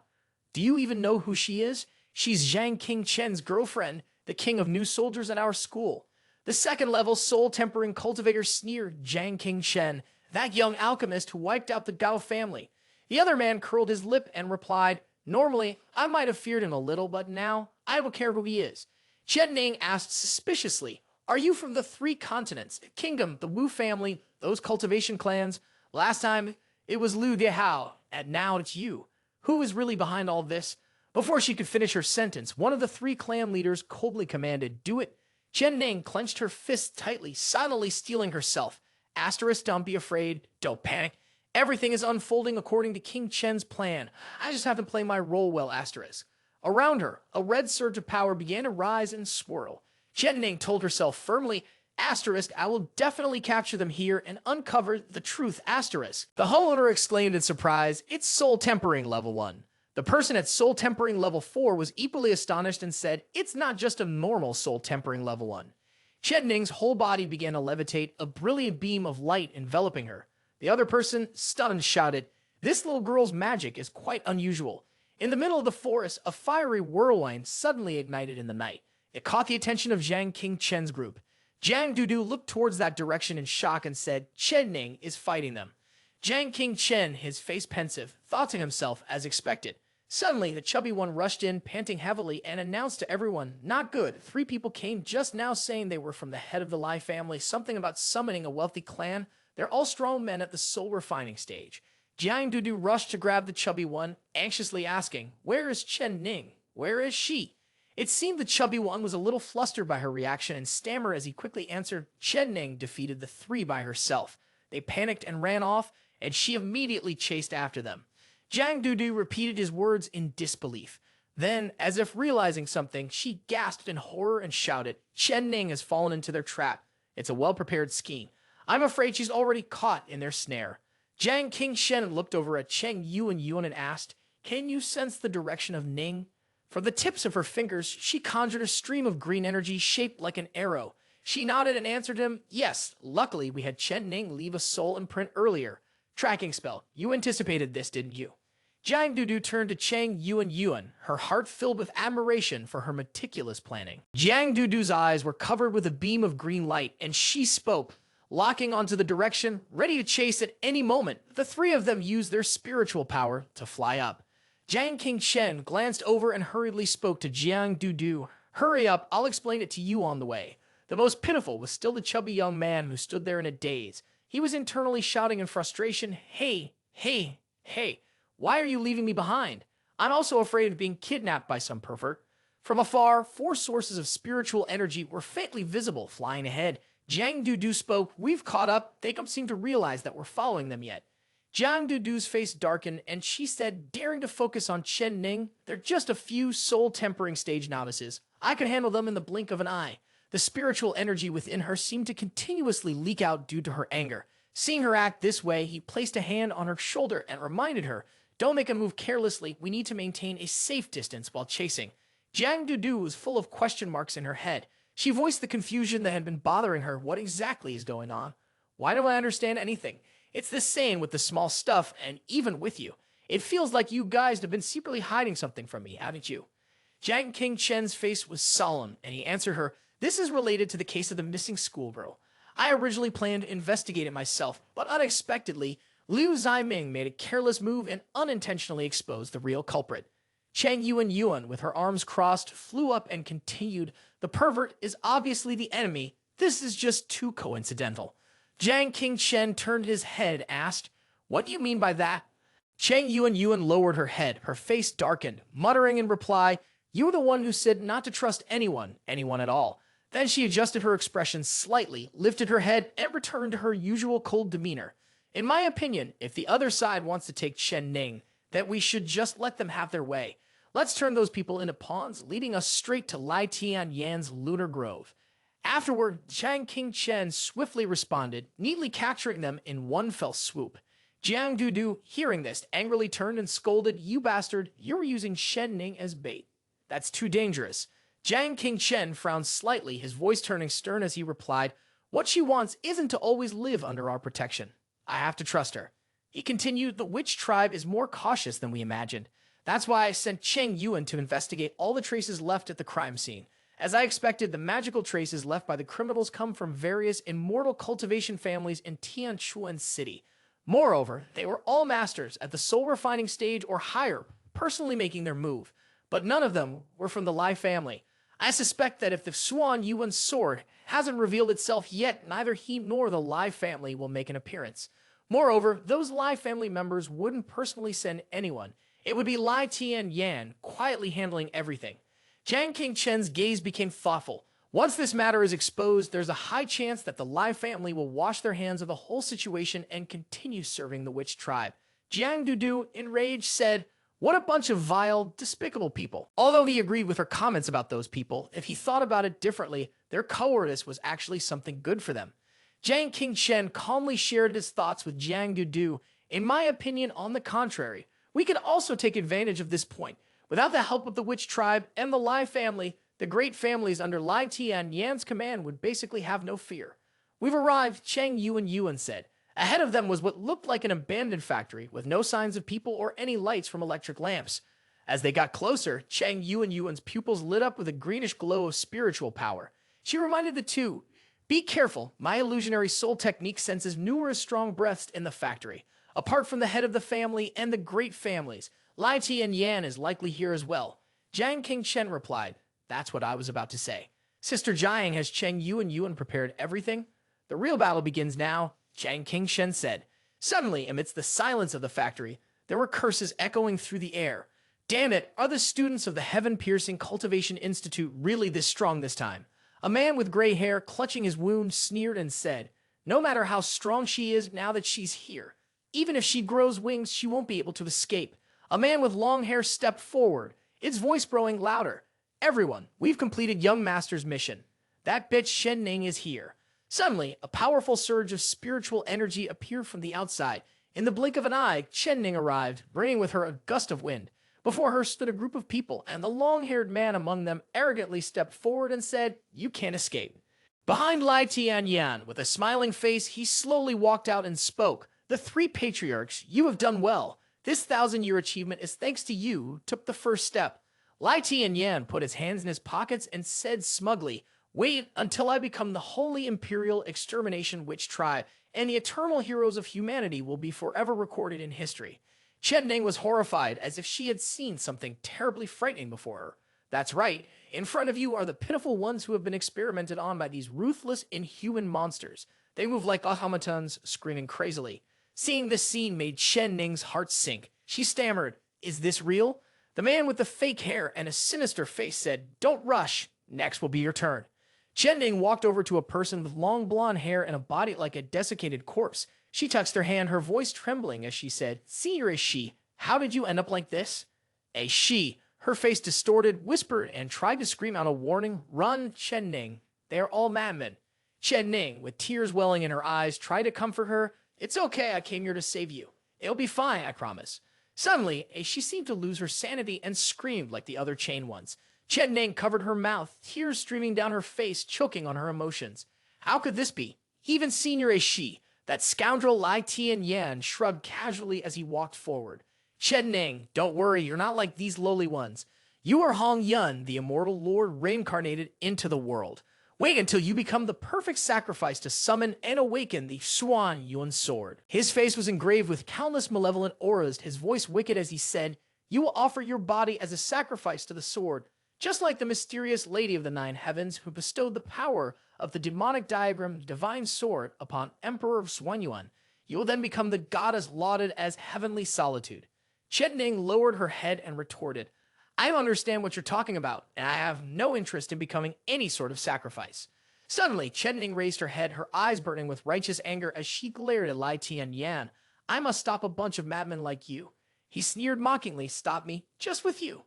Do you even know who she is? She's Zhang King Chen's girlfriend, the king of new soldiers at our school." The second level soul-tempering cultivator sneered Zhang King Chen, that young alchemist who wiped out the Gao family. The other man curled his lip and replied, "Normally, I might have feared him a little, but now I don't care who he is." Chen Ning asked suspiciously, "Are you from the three continents, kingdom, the Wu family, those cultivation clans? Last time it was Liu Dehao, and now it's you. Who is really behind all this?" Before she could finish her sentence, one of the three clan leaders coldly commanded, "Do it." Chen Ning clenched her fists tightly, silently steeling herself. Asterisk, don't be afraid, don't panic. Everything is unfolding according to King Chen's plan. I just have to play my role well, asterisk. Around her, a red surge of power began to rise and swirl. Chen Ning told herself firmly, asterisk, I will definitely capture them here and uncover the truth, asterisk. The homeowner exclaimed in surprise, "It's soul tempering level 1. The person at soul tempering level 4 was equally astonished and said, "It's not just a normal soul tempering level 1. Chen Ning's whole body began to levitate, a brilliant beam of light enveloping her. The other person, stunned, shouted, "This little girl's magic is quite unusual." In the middle of the forest, a fiery whirlwind suddenly ignited in the night. It caught the attention of Zhang King Chen's group. Jiang Dudu looked towards that direction in shock and said, "Chen Ning is fighting them." Zhang King Chen, his face pensive, thought to himself as expected. Suddenly, the chubby one rushed in, panting heavily, and announced to everyone, "Not good. 3 people came just now saying they were from the head of the Lai family, something about summoning a wealthy clan. They're all strong men at the soul refining stage." Jiang Dudu rushed to grab the chubby one, anxiously asking, "Where is Chen Ning? Where is she?" It seemed the chubby one was a little flustered by her reaction and stammered as he quickly answered, "Chen Ning defeated the 3 by herself. They panicked and ran off, and she immediately chased after them." Jiang Dudu repeated his words in disbelief. Then, as if realizing something, she gasped in horror and shouted, "Chen Ning has fallen into their trap. It's a well-prepared scheme. I'm afraid she's already caught in their snare." Jiang King Shen looked over at Cheng Yuan and asked, "Can you sense the direction of Ning?" From the tips of her fingers, she conjured a stream of green energy shaped like an arrow. She nodded and answered him, "Yes, luckily we had Chen Ning leave a soul imprint earlier. Tracking spell. You anticipated this, didn't you?" Jiang Dudu turned to Cheng Yuan, her heart filled with admiration for her meticulous planning. Jiang Dudu's eyes were covered with a beam of green light, and she spoke, locking onto the direction, ready to chase at any moment. The 3 of them used their spiritual power to fly up. Jiang King Chen glanced over and hurriedly spoke to Jiang Dudu. "Hurry up, I'll explain it to you on the way." The most pitiful was still the chubby young man who stood there in a daze. He was internally shouting in frustration, "Hey, hey, hey, why are you leaving me behind? I'm also afraid of being kidnapped by some pervert." From afar, 4 sources of spiritual energy were faintly visible, flying ahead. Jiang Dudu spoke, "We've caught up. They don't seem to realize that we're following them yet." Jiang Dudu's face darkened, and she said, daring to focus on Chen Ning, "They're just a few soul-tempering stage novices. I could handle them in the blink of an eye." The spiritual energy within her seemed to continuously leak out due to her anger. Seeing her act this way, he placed a hand on her shoulder and reminded her, "Don't make a move carelessly. We need to maintain a safe distance while chasing." Jiang Dudu was full of question marks in her head. She voiced the confusion that had been bothering her. What exactly is going on? Why don't I understand anything? It's the same with the small stuff, and even with you. It feels like you guys have been secretly hiding something from me, haven't you? Jiang King Chen's face was solemn, and he answered her, "This is related to the case of the missing schoolgirl. I originally planned to investigate it myself, but unexpectedly, Liu Ziming made a careless move and unintentionally exposed the real culprit." Cheng Yuan, with her arms crossed, flew up and continued, "The pervert is obviously the enemy. This is just too coincidental." Jiang King Chen turned his head, asked, "What do you mean by that?" Cheng Yuan lowered her head, her face darkened, muttering in reply, "You were the one who said not to trust anyone at all." Then she adjusted her expression slightly, lifted her head, and returned to her usual cold demeanor. "In my opinion, if the other side wants to take Chen Ning, that we should just let them have their way. Let's turn those people into pawns, leading us straight to Lai Tian Yan's lunar grove." Afterward, Jiang King Chen swiftly responded, neatly capturing them in one fell swoop. Jiang Dudu, hearing this, angrily turned and scolded, "You bastard, you were using Chen Ning as bait. That's too dangerous." Jiang King Chen frowned slightly, his voice turning stern as he replied, "What she wants isn't to always live under our protection. I have to trust her." He continued, the witch tribe is more cautious than we imagined. That's why I sent Cheng Yuan to investigate all the traces left at the crime scene. As I expected, the magical traces left by the criminals come from various immortal cultivation families in Tianchuan City. Moreover, they were all masters at the soul refining stage or higher, personally making their move. But none of them were from the Lai family. I suspect that if the Swan Yuan's sword hasn't revealed itself yet, neither he nor the Lai family will make an appearance. Moreover, those Lai family members wouldn't personally send anyone. It would be Lai Tian Yan quietly handling everything. Jiang Qingchen's gaze became thoughtful. Once this matter is exposed, there's a high chance that the Lai family will wash their hands of the whole situation and continue serving the witch tribe. Jiang Dudu, enraged, said, "What a bunch of vile, despicable people." Although he agreed with her comments about those people, if he thought about it differently, their cowardice was actually something good for them. Jiang Qingchen calmly shared his thoughts with Jiang Dudu. In my opinion, on the contrary, we could also take advantage of this point. Without the help of the witch tribe and the Lai family, the great families under Lai Tian Yan's command would basically have no fear. "We've arrived," Cheng Yuan said. Ahead of them was what looked like an abandoned factory with no signs of people or any lights from electric lamps. As they got closer, Cheng Yuan's pupils lit up with a greenish glow of spiritual power. She reminded the two, "Be careful, my illusionary soul technique senses numerous strong breaths in the factory. Apart from the head of the family and the great families, Lai Tian Yan is likely here as well." Jiang Qingchen replied, "That's what I was about to say. Sister Jiang, has Cheng Yuan prepared everything?" "The real battle begins now," Jiang Qingchen said. Suddenly, amidst the silence of the factory, there were curses echoing through the air. "Damn it, are the students of the Heaven-Piercing Cultivation Institute really this strong this time?" A man with gray hair, clutching his wound, sneered and said, "No matter how strong she is now that she's here, even if she grows wings, she won't be able to escape." A man with long hair stepped forward, its voice growing louder. "Everyone, we've completed Young Master's mission. That bitch Shen Ning is here." Suddenly, a powerful surge of spiritual energy appeared from the outside. In the blink of an eye, Chen Ning arrived, bringing with her a gust of wind. Before her stood a group of people, and the long-haired man among them arrogantly stepped forward and said, "You can't escape." Behind Lai Tian Yan, with a smiling face, he slowly walked out and spoke. "The three patriarchs, you have done well. This 1,000-year achievement is thanks to you, took the first step." Lai Tian Yan put his hands in his pockets and said smugly, "Wait until I become the Holy Imperial Extermination Witch Tribe, and the eternal heroes of humanity will be forever recorded in history." Chen Ning was horrified, as if she had seen something terribly frightening before her. "That's right. In front of you are the pitiful ones who have been experimented on by these ruthless, inhuman monsters. They move like automatons, screaming crazily." Seeing this scene made Chen Ning's heart sink. She stammered, "Is this real?" The man with the fake hair and a sinister face said, "Don't rush. Next will be your turn." Chen Ning walked over to a person with long blonde hair and a body like a desiccated corpse. She touched her hand, her voice trembling as she said, "Senior is she. How did you end up like this?" A she, her face distorted, whispered and tried to scream out a warning. "Run, Chen Ning. They are all madmen." Chen Ning, with tears welling in her eyes, tried to comfort her. "It's okay, I came here to save you. It'll be fine, I promise." Suddenly, she seemed to lose her sanity and screamed like the other chained ones. Chen Ning covered her mouth, tears streaming down her face, choking on her emotions. How could this be? Even Senior Shi, that scoundrel Lai Tian Yan, shrugged casually as he walked forward. "Chen Ning, don't worry, you're not like these lowly ones. You are Hong Yun, the immortal lord reincarnated into the world. Wait until you become the perfect sacrifice to summon and awaken the Swan Yuan sword." His face was engraved with countless malevolent auras, his voice wicked as he said, "You will offer your body as a sacrifice to the sword, just like the mysterious Lady of the Nine Heavens who bestowed the power of the demonic diagram Divine Sword upon Emperor Xuanyuan. You will then become the goddess lauded as Heavenly Solitude." Chen Ning lowered her head and retorted, "I don't understand what you're talking about, and I have no interest in becoming any sort of sacrifice." Suddenly, Chen Ning raised her head, her eyes burning with righteous anger as she glared at Lai Tian Yan. "I must stop a bunch of madmen like you." He sneered mockingly. "Stop me? Just with you?"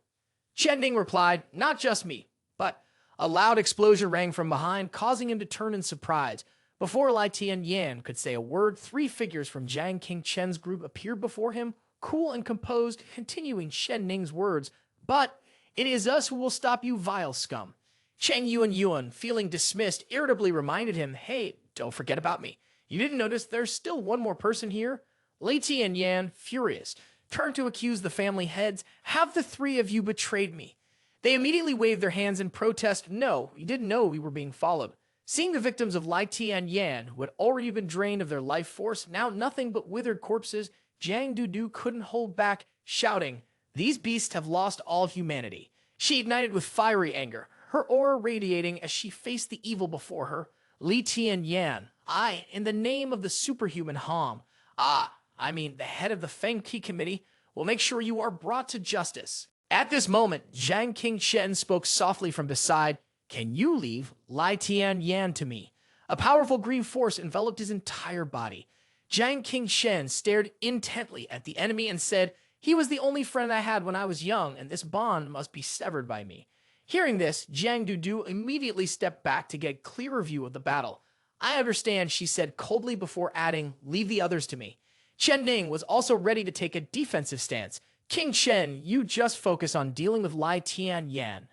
Chen Ning replied, "Not just me, but..." A loud explosion rang from behind, causing him to turn in surprise. Before Lai Tian Yan could say a word, three figures from Jiang Qingchen's group appeared before him, cool and composed, continuing Chen Ning's words. "But it is us who will stop you, vile scum." Cheng Yuan, feeling dismissed, irritably reminded him, "Hey, don't forget about me. You didn't notice there's still one more person here?" Lei Tianyan, furious, turned to accuse the family heads. Have the three of you betrayed me? They immediately waved their hands in protest. No, we didn't know we were being followed. Seeing the victims of Lei Tianyan, who had already been drained of their life force, now nothing but withered corpses, Jiang Dudu couldn't hold back, shouting, "These beasts have lost all humanity." She ignited with fiery anger, her aura radiating as she faced the evil before her. Lei Tianyan, I, in the name of the superhuman Ham, the head of the Feng Qi Committee, will make sure you are brought to justice. At this moment, Jiang Qingshen spoke softly from beside. Can you leave Lei Tianyan to me? A powerful green force enveloped his entire body. Jiang Qingshen stared intently at the enemy and said, he was the only friend I had when I was young, and this bond must be severed by me. Hearing this, Jiang Dudu immediately stepped back to get a clearer view of the battle. I understand, she said coldly before adding, leave the others to me. Chen Ning was also ready to take a defensive stance. King Shen, you just focus on dealing with Lei Tianyan.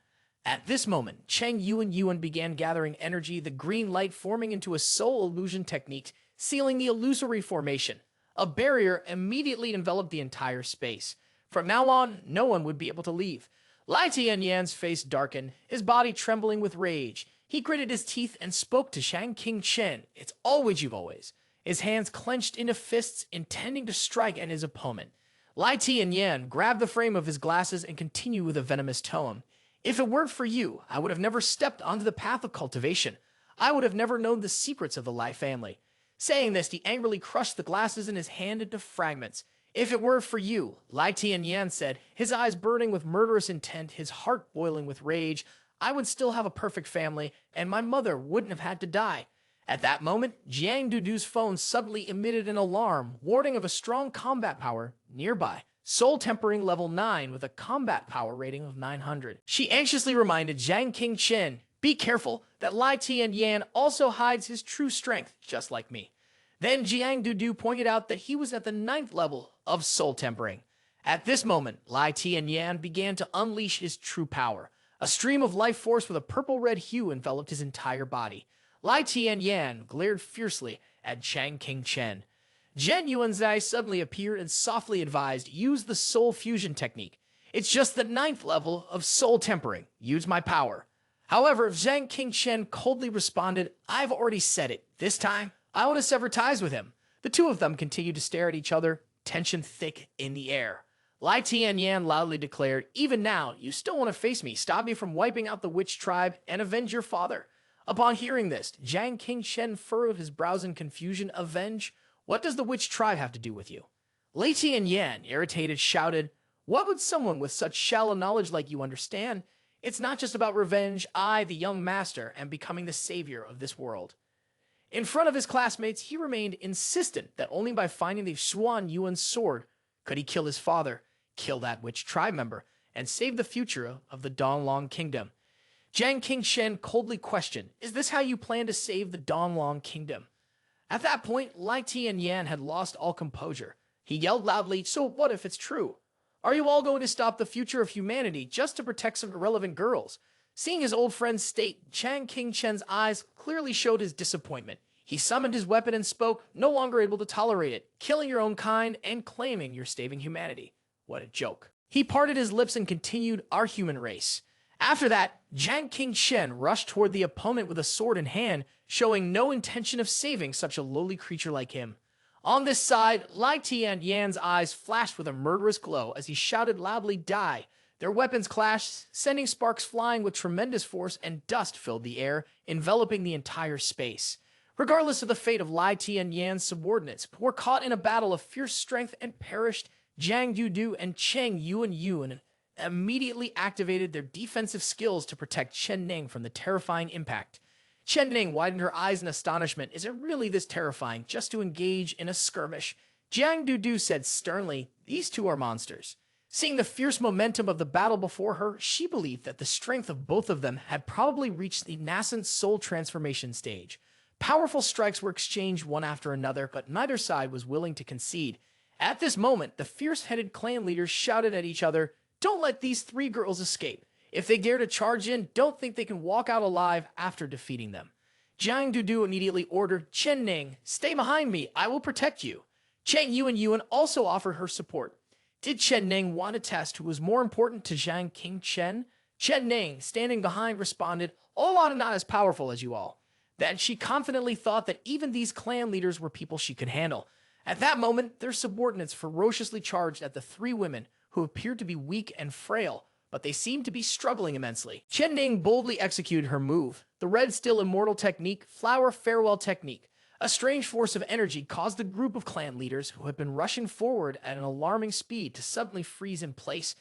At this moment, Cheng Yuan began gathering energy, the green light forming into a soul illusion technique, sealing the illusory formation. A barrier immediately enveloped the entire space. From now on, no one would be able to leave. Lei Tianyan's face darkened, his body trembling with rage. He gritted his teeth and spoke to Shang Qingshen. It's always you've always. His hands clenched into fists, intending to strike at his opponent. Lei Tianyan grabbed the frame of his glasses and continued with a venomous tone. If it weren't for you, I would have never stepped onto the path of cultivation. I would have never known the secrets of the Lei family. Saying this, he angrily crushed the glasses in his hand into fragments. If it were for you, Lei Tianyan said, his eyes burning with murderous intent, his heart boiling with rage, I would still have a perfect family, and my mother wouldn't have had to die. At that moment, Jiang Dudu's phone suddenly emitted an alarm, warning of a strong combat power nearby. Soul Tempering level 9 with a combat power rating of 900. She anxiously reminded Jiang Qingshen, be careful that Lei Tianyan also hides his true strength, just like me. Then Jiang Dudu pointed out that he was at the 9th level of Soul Tempering. At this moment, Lei Tianyan began to unleash his true power. A stream of life force with a purple-red hue enveloped his entire body. Lei Tianyan glared fiercely at Chang Qingshen. Zhen Yuanzai suddenly appeared and softly advised, use the soul fusion technique. It's just the 9th level of soul tempering. Use my power. However, Zhang Qingshen coldly responded, I've already said it. This time, I want to sever ties with him. The two of them continued to stare at each other, tension thick in the air. Lei Tianyan loudly declared, even now, you still want to face me, stop me from wiping out the witch tribe, and avenge your father. Upon hearing this, Zhang Qingshen furrowed his brows in confusion. Avenge? What does the witch tribe have to do with you? Lei Tianyan, irritated, shouted, what would someone with such shallow knowledge like you understand? It's not just about revenge. I, the young master, am becoming the savior of this world. In front of his classmates, he remained insistent that only by finding the Xuan Yuan's sword could he kill his father, kill that witch tribe member, and save the future of the Donglong Kingdom. Jiang Qingshen coldly questioned, is this how you plan to save the Donglong Kingdom? At that point, Lei Tianyan had lost all composure. He yelled loudly, so what if it's true? Are you all going to stop the future of humanity just to protect some irrelevant girls? Seeing his old friend's state, Chang Qingshen's eyes clearly showed his disappointment. He summoned his weapon and spoke, no longer able to tolerate it, killing your own kind and claiming you're saving humanity. What a joke. He parted his lips and continued, our human race. After that, Jiang Qingshen rushed toward the opponent with a sword in hand, showing no intention of saving such a lowly creature like him. On this side, Lei Tianyan's eyes flashed with a murderous glow as he shouted loudly, die. Their weapons clashed, sending sparks flying with tremendous force, and dust filled the air, enveloping the entire space. Regardless of the fate of Lei Tianyan's subordinates, who were caught in a battle of fierce strength and perished, Jiang Dudu and Cheng Yuan immediately activated their defensive skills to protect Chen Ning from the terrifying impact. Chen Ning widened her eyes in astonishment. Is it really this terrifying just to engage in a skirmish? Jiang Dudu said sternly, these two are monsters. Seeing the fierce momentum of the battle before her, she believed that the strength of both of them had probably reached the nascent soul transformation stage. Powerful strikes were exchanged one after another, but neither side was willing to concede. At this moment, the fierce-headed clan leaders shouted at each other, don't let these three girls escape. If they dare to charge in, don't think they can walk out alive after defeating them. Jiang Dudu immediately ordered, Chen Ning, stay behind me, I will protect you. Chang Yuan also offered her support. Did Chen Ning want to test who was more important to Zhang Qingchen? Chen Ning, standing behind, responded, "Oh, I'm not as powerful as you all." Then she confidently thought that even these clan leaders were people she could handle. At that moment, their subordinates ferociously charged at the three women, who appeared to be weak and frail, but they seemed to be struggling immensely. Chen Ning boldly executed her move, the Red Still Immortal technique, Flower Farewell technique. A strange force of energy caused the group of clan leaders who had been rushing forward at an alarming speed to suddenly freeze in place.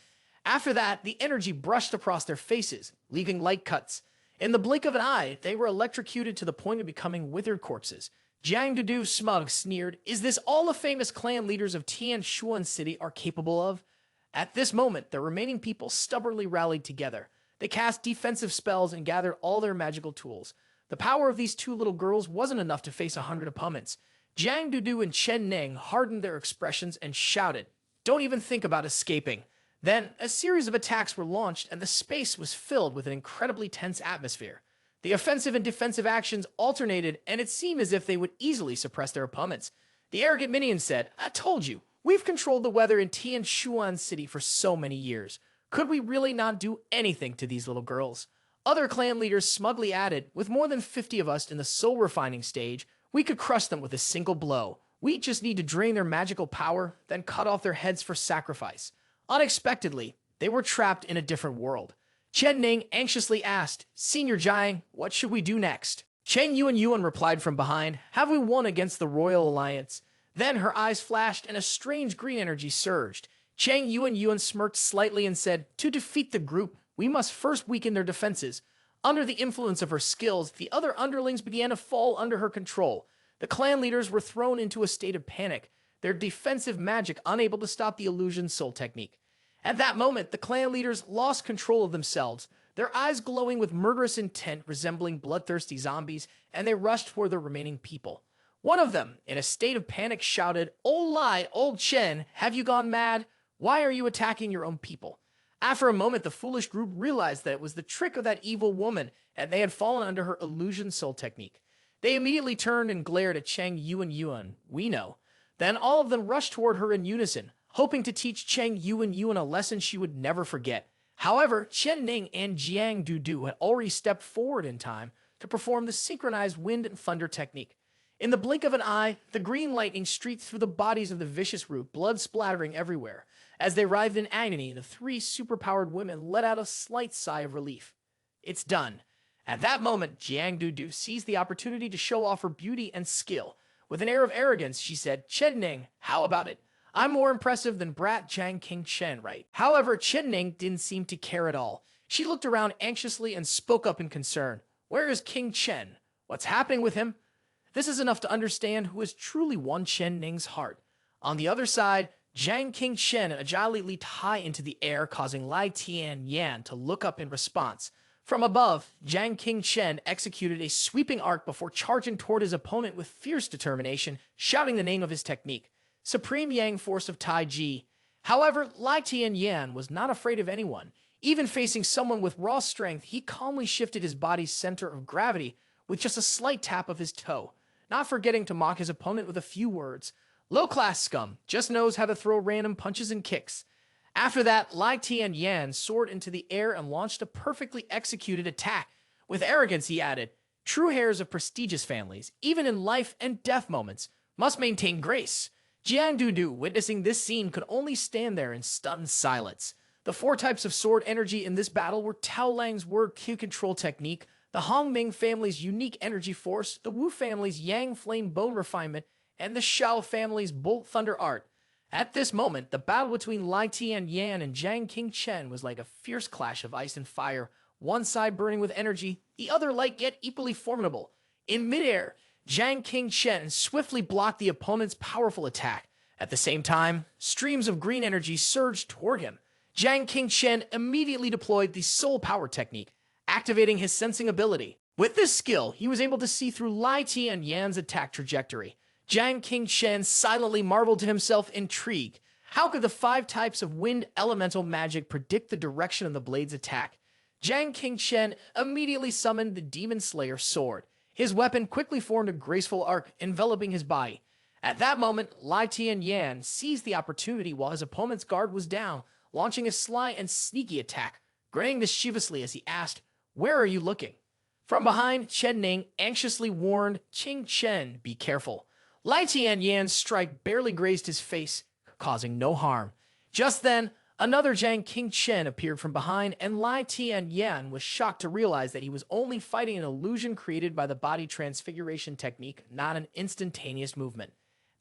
After that, the energy brushed across their faces, leaving light cuts. In the blink of an eye, they were electrocuted to the point of becoming withered corpses. Jiang Dudu smug sneered, "Is this all the famous clan leaders of Tianshuan City are capable of?" At this moment, the remaining people stubbornly rallied together. They cast defensive spells and gathered all their magical tools. The power of these two little girls wasn't enough to face 100 opponents. Jiang Dudu and Chen Ning hardened their expressions and shouted, "Don't even think about escaping." Then, a series of attacks were launched and the space was filled with an incredibly tense atmosphere. The offensive and defensive actions alternated, and it seemed as if they would easily suppress their opponents. The arrogant minion said, "I told you, we've controlled the weather in Tianshuan City for so many years. Could we really not do anything to these little girls?" Other clan leaders smugly added, "With more than 50 of us in the soul refining stage, we could crush them with a single blow. We just need to drain their magical power, then cut off their heads for sacrifice." Unexpectedly, they were trapped in a different world. Chen Ning anxiously asked, "Senior Jiang, what should we do next?" Chang Yuan replied from behind, "Have we won against the Royal Alliance?" Then her eyes flashed and a strange green energy surged. Chang Yuan smirked slightly and said, "To defeat the group, we must first weaken their defenses." Under the influence of her skills, the other underlings began to fall under her control. The clan leaders were thrown into a state of panic, their defensive magic unable to stop the illusion soul technique. At that moment, the clan leaders lost control of themselves, their eyes glowing with murderous intent resembling bloodthirsty zombies, and they rushed for the remaining people. One of them, in a state of panic, shouted, "Old Lai, old Chen, have you gone mad? Why are you attacking your own people?" After a moment, the foolish group realized that it was the trick of that evil woman, and they had fallen under her illusion soul technique. They immediately turned and glared at Chang Yuan. "We know." Then all of them rushed toward her in unison, hoping to teach Chang Yuan a lesson she would never forget. However, Chen Ning and Jiang Dudu had already stepped forward in time to perform the synchronized wind and thunder technique. In the blink of an eye, the green lightning streaked through the bodies of the vicious group, blood splattering everywhere. As they writhed in agony, the three superpowered women let out a slight sigh of relief. "It's done." At that moment, Jiang Dudu seized the opportunity to show off her beauty and skill. With an air of arrogance, she said, "Chen Ning, how about it? I'm more impressive than brat Zhang Qingchen, right?" However, Chen Ning didn't seem to care at all. She looked around anxiously and spoke up in concern. "Where is King Chen? What's happening with him?" This is enough to understand who has truly won Chen Ning's heart. On the other side, Zhang Qingchen agilely leaped high into the air, causing Lai Tianyan to look up in response. From above, Zhang Qingchen executed a sweeping arc before charging toward his opponent with fierce determination, shouting the name of his technique, Supreme Yang Force of Tai Ji. However, Lai Tianyan was not afraid of anyone. Even facing someone with raw strength, he calmly shifted his body's center of gravity with just a slight tap of his toe, not forgetting to mock his opponent with a few words. "Low-class scum, just knows how to throw random punches and kicks." After that, Lai Tianyan soared into the air and launched a perfectly executed attack. With arrogance, he added, "True heirs of prestigious families, even in life and death moments, must maintain grace." Jiang Dudu, witnessing this scene, could only stand there in stunned silence. The four types of sword energy in this battle were Tao Lang's word Q control technique, the Hongming family's unique energy force, the Wu family's Yang flame bone refinement, and the Shao family's bolt thunder art. At this moment, the battle between Lai Tianyan and Zhang Qingchen was like a fierce clash of ice and fire, one side burning with energy, the other light yet equally formidable. In midair, Zhang Qingchen swiftly blocked the opponent's powerful attack. At the same time, streams of green energy surged toward him. Zhang Qingchen immediately deployed the soul power technique, activating his sensing ability. With this skill, he was able to see through Lai Tianyan's attack trajectory. Zhang Qingchen silently marveled to himself, intrigued. How could the 5 types of wind elemental magic predict the direction of the blade's attack? Zhang Qingchen immediately summoned the Demon Slayer sword. His weapon quickly formed a graceful arc enveloping his body. At that moment, Lai Tian seized the opportunity while his opponent's guard was down, launching a sly and sneaky attack, grinning mischievously as he asked, "Where are you looking?" From behind, Chen Ning anxiously warned Qing Chen, "Be careful." Lai Tianyan's strike barely grazed his face, causing no harm. Just then, another Jiang King Chen appeared from behind, and Lai Tianyan was shocked to realize that he was only fighting an illusion created by the body transfiguration technique, not an instantaneous movement.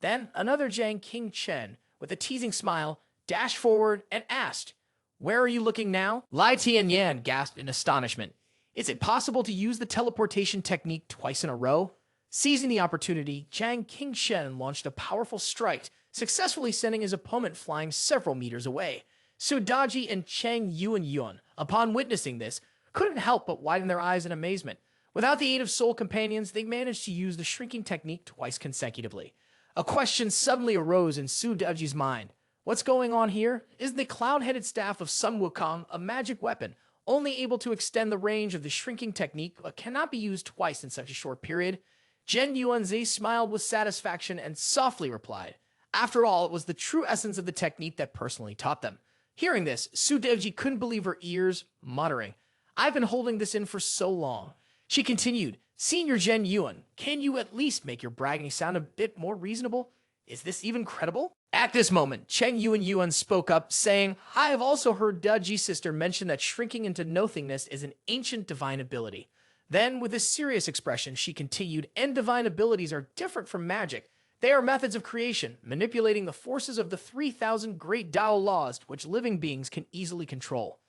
Then, another Jiang King Chen, with a teasing smile, dashed forward and asked, "Where are you looking now?" Lai Tianyan gasped in astonishment. Is it possible to use the teleportation technique twice in a row? Seizing the opportunity, Jiang Qingshen launched a powerful strike, successfully sending his opponent flying several meters away. Su Daji and Cheng Yuan, upon witnessing this, couldn't help but widen their eyes in amazement. Without the aid of soul companions, they managed to use the shrinking technique twice consecutively. A question suddenly arose in Su Daji's mind. What's going on here? Is the cloud-headed staff of Sun Wukong a magic weapon, only able to extend the range of the shrinking technique but cannot be used twice in such a short period? Zhen Yuanzi smiled with satisfaction and softly replied, "After all, it was the true essence of the technique that personally taught them." Hearing this, Su Devji couldn't believe her ears, muttering, "I've been holding this in for so long." She continued, "Senior Zhen Yuan, can you at least make your bragging sound a bit more reasonable? Is this even credible?" At this moment, Cheng Yuan spoke up, saying, "I have also heard Daji's sister mention that shrinking into nothingness is an ancient divine ability." Then, with a serious expression, she continued, "And divine abilities are different from magic. They are methods of creation, manipulating the forces of the 3,000 great Tao laws which living beings can easily control."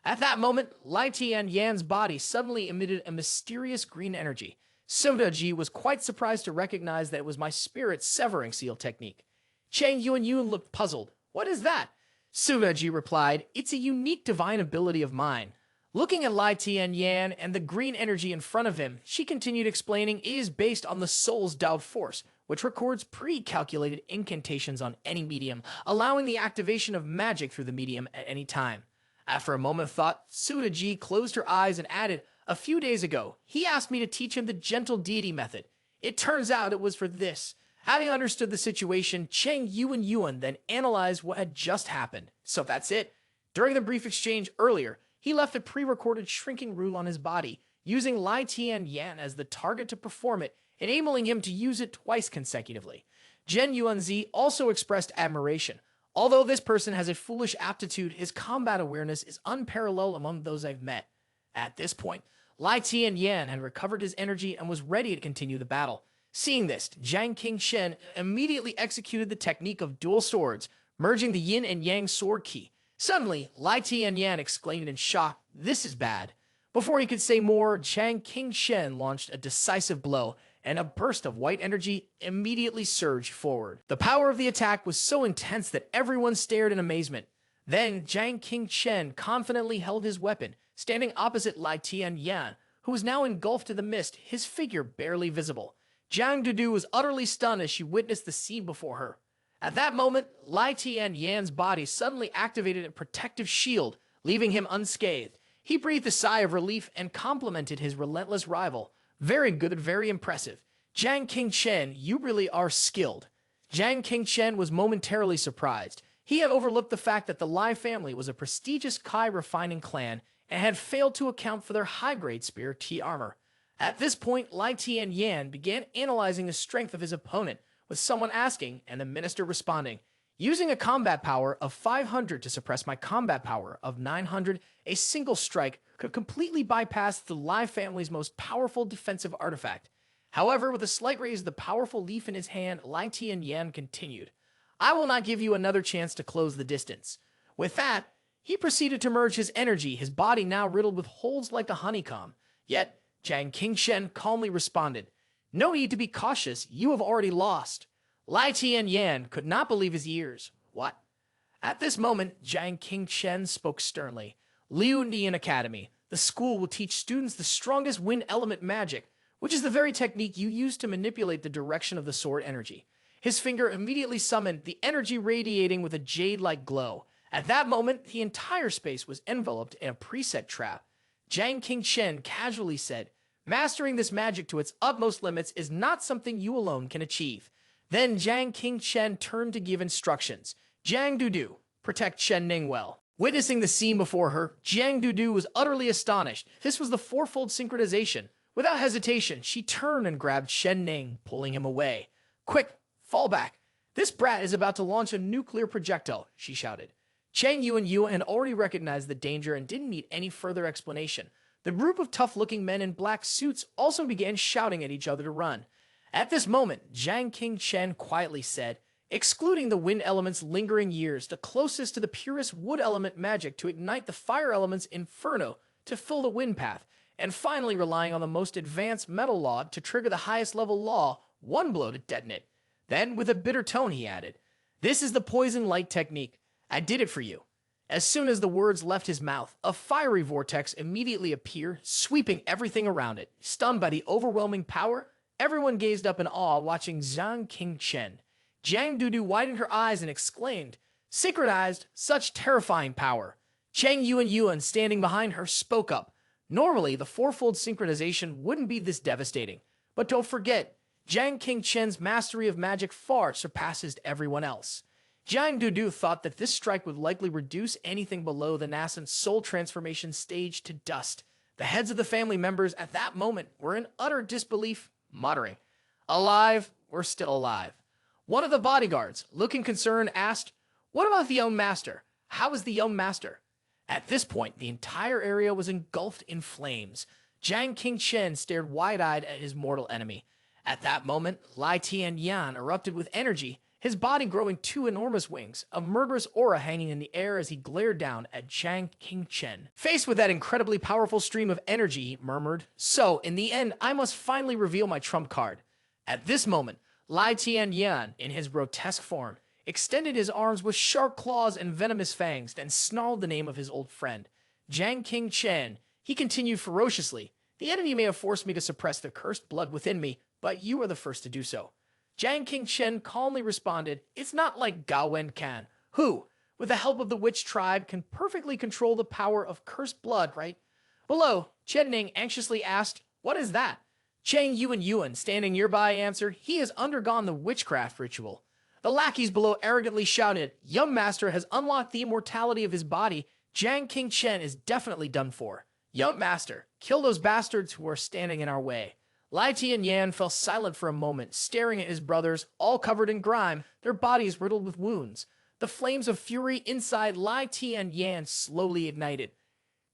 At that moment, Lai Tianyan's body suddenly emitted a mysterious green energy. Sodaji was quite surprised to recognize that it was my spirit severing seal technique. Cheng Yuan looked puzzled. "What is that?" Sodaji replied, "It's a unique divine ability of mine." Looking at Lai Tianyan and the green energy in front of him, she continued explaining, "It is based on the soul's Tao force, which records pre-calculated incantations on any medium, allowing the activation of magic through the medium at any time." After a moment of thought, Sudaji closed her eyes and added, "A few days ago, he asked me to teach him the gentle deity method. It turns out it was for this." Having understood the situation, Cheng Yuan then analyzed what had just happened. So that's it. During the brief exchange earlier, he left a pre-recorded shrinking rule on his body, using Lai Tianyan as the target to perform it, enabling him to use it twice consecutively. Zhen Yuanzi also expressed admiration. Although this person has a foolish aptitude, his combat awareness is unparalleled among those I've met. At this point, Lai Tianyan had recovered his energy and was ready to continue the battle. Seeing this, Jiang Qingshen immediately executed the technique of dual swords, merging the yin and yang sword ki. Suddenly, Lai Tianyan exclaimed in shock, "This is bad." Before he could say more, Jiang Qingshen launched a decisive blow, and a burst of white energy immediately surged forward. The power of the attack was so intense that everyone stared in amazement. Then, Jiang Qingshen confidently held his weapon, standing opposite Lai Tianyan, who was now engulfed in the mist, his figure barely visible. Jiang Dudu was utterly stunned as she witnessed the scene before her. At that moment, Lai Tianyan's body suddenly activated a protective shield, leaving him unscathed. He breathed a sigh of relief and complimented his relentless rival. "Very good, very impressive. Jiang Qingshen, you really are skilled." Jiang Qingshen was momentarily surprised. He had overlooked the fact that the Lai family was a prestigious Kai refining clan and had failed to account for their high-grade spear T armor. At this point, Lai Tianyan began analyzing the strength of his opponent, with someone asking and the minister responding, "Using a combat power of 500 to suppress my combat power of 900, a single strike could completely bypass the Lai family's most powerful defensive artifact." However, with a slight raise of the powerful leaf in his hand, Lai Tianyan continued, "I will not give you another chance to close the distance." With that, he proceeded to merge his energy, his body now riddled with holes like a honeycomb. Yet, Jiang Qingshen calmly responded, "No need to be cautious, you have already lost." Lai Tianyan could not believe his ears. "What?" At this moment, Jiang Qingshen spoke sternly. "Liu Nian Academy. The school will teach students the strongest wind element magic, which is the very technique you use to manipulate the direction of the sword energy." His finger immediately summoned the energy radiating with a jade-like glow. At that moment, the entire space was enveloped in a preset trap. Jiang Qingshen casually said, "Mastering this magic to its utmost limits is not something you alone can achieve. Then Jiang Qingchen turned to give instructions. Jiang Dudu, protect Chen Ning well. Witnessing the scene before her, Jiang Dudu was utterly astonished. This was the fourfold synchronization. Without hesitation, she turned and grabbed Shen Ning, pulling him away. Quick, fall back. This brat is about to launch a nuclear projectile, she shouted. Chang Yuan had already recognized the danger and didn't need any further explanation. The group of tough-looking men in black suits also began shouting at each other to run. At this moment, Jiang Qingchen quietly said, excluding the wind element's lingering years, the closest to the purest wood element magic to ignite the fire element's inferno to fill the wind path, and finally relying on the most advanced metal law to trigger the highest level law, one blow to detonate. Then, with a bitter tone, he added, this is the poison light technique. I did it for you. As soon as the words left his mouth, a fiery vortex immediately appeared, sweeping everything around it. Stunned by the overwhelming power, everyone gazed up in awe, watching Jiang Qingchen. Jiang Dudu widened her eyes and exclaimed, synchronized, such terrifying power. Chang Yuan, standing behind her, spoke up. Normally, the fourfold synchronization wouldn't be this devastating. But don't forget, Jiang Qingchen's mastery of magic far surpasses everyone else. Jiang Dudu thought that this strike would likely reduce anything below the nascent soul transformation stage to dust. The heads of the family members at that moment were in utter disbelief, muttering, alive, we're still alive. One of the bodyguards, looking concerned, asked, what about the young master? How is the young master? At this point, the entire area was engulfed in flames. Jiang Qingchen stared wide-eyed at his mortal enemy. At that moment, Lai Tianyan erupted with energy, his body growing two enormous wings, a murderous aura hanging in the air as he glared down at Jiang Qingchen. Faced with that incredibly powerful stream of energy, he murmured, so, in the end, I must finally reveal my trump card. At this moment, Lai Tianyan, in his grotesque form, extended his arms with sharp claws and venomous fangs, then snarled the name of his old friend. Jiang Qingchen. He continued ferociously, the enemy may have forced me to suppress the cursed blood within me, but you are the first to do so. Jiang Qingchen calmly responded, it's not like Gao Wen Can, who, with the help of the witch tribe, can perfectly control the power of cursed blood, right? Below, Chen Ning anxiously asked, what is that? Chang Yuan, standing nearby, answered, he has undergone the witchcraft ritual. The lackeys below arrogantly shouted, young master has unlocked the immortality of his body. Jiang Qingchen is definitely done for. Young master, kill those bastards who are standing in our way. Lai Tianyan fell silent for a moment, staring at his brothers, all covered in grime, their bodies riddled with wounds. The flames of fury inside Lai Tianyan slowly ignited.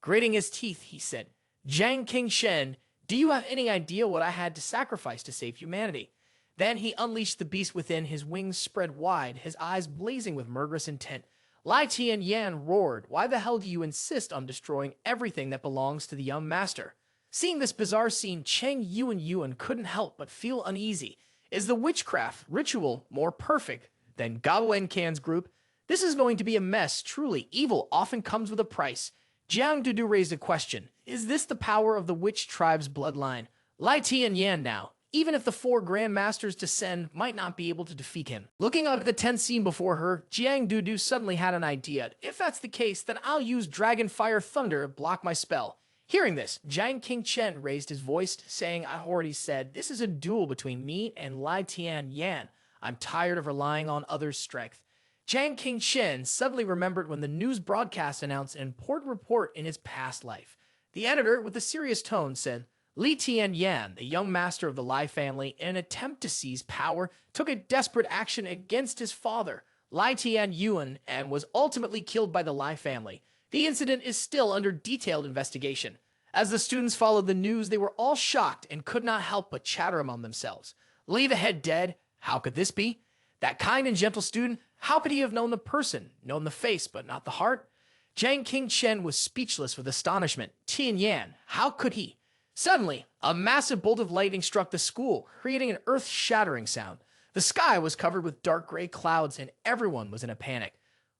Grating his teeth, he said, Jiang Qingchen, do you have any idea what I had to sacrifice to save humanity? Then he unleashed the beast within, his wings spread wide, his eyes blazing with murderous intent. Lai Tianyan roared, why the hell do you insist on destroying everything that belongs to the young master? Seeing this bizarre scene, Chang Yuan couldn't help but feel uneasy. Is the witchcraft ritual more perfect than Gao Wencan's group? This is going to be a mess. Truly, evil often comes with a price. Jiang Dudu raised a question. Is this the power of the witch tribe's bloodline? Lai Tianyan now, even if the four Grand Masters descend, might not be able to defeat him. Looking up at the tense scene before her, Jiang Dudu suddenly had an idea. If that's the case, then I'll use Dragon Fire Thunder to block my spell. Hearing this, Jiang Qingchen raised his voice, saying, I already said, this is a duel between me and Lai Tianyan. I'm tired of relying on others' strength. Jiang Qingchen suddenly remembered when the news broadcast announced an important report in his past life. The editor, with a serious tone, said, Li Tianyan, the young master of the Lai family, in an attempt to seize power, took a desperate action against his father, Lai Tianyuan, and was ultimately killed by the Lai family. The incident is still under detailed investigation. As the students followed the news, they were all shocked and could not help but chatter among themselves. Lay the head dead? How could this be? That kind and gentle student, how could he have known the person, known the face, but not the heart? Jiang Qingchen was speechless with astonishment. Tianyan, how could he? Suddenly, a massive bolt of lightning struck the school, creating an earth-shattering sound. The sky was covered with dark gray clouds, and everyone was in a panic.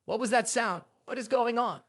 What was that sound? What is going on?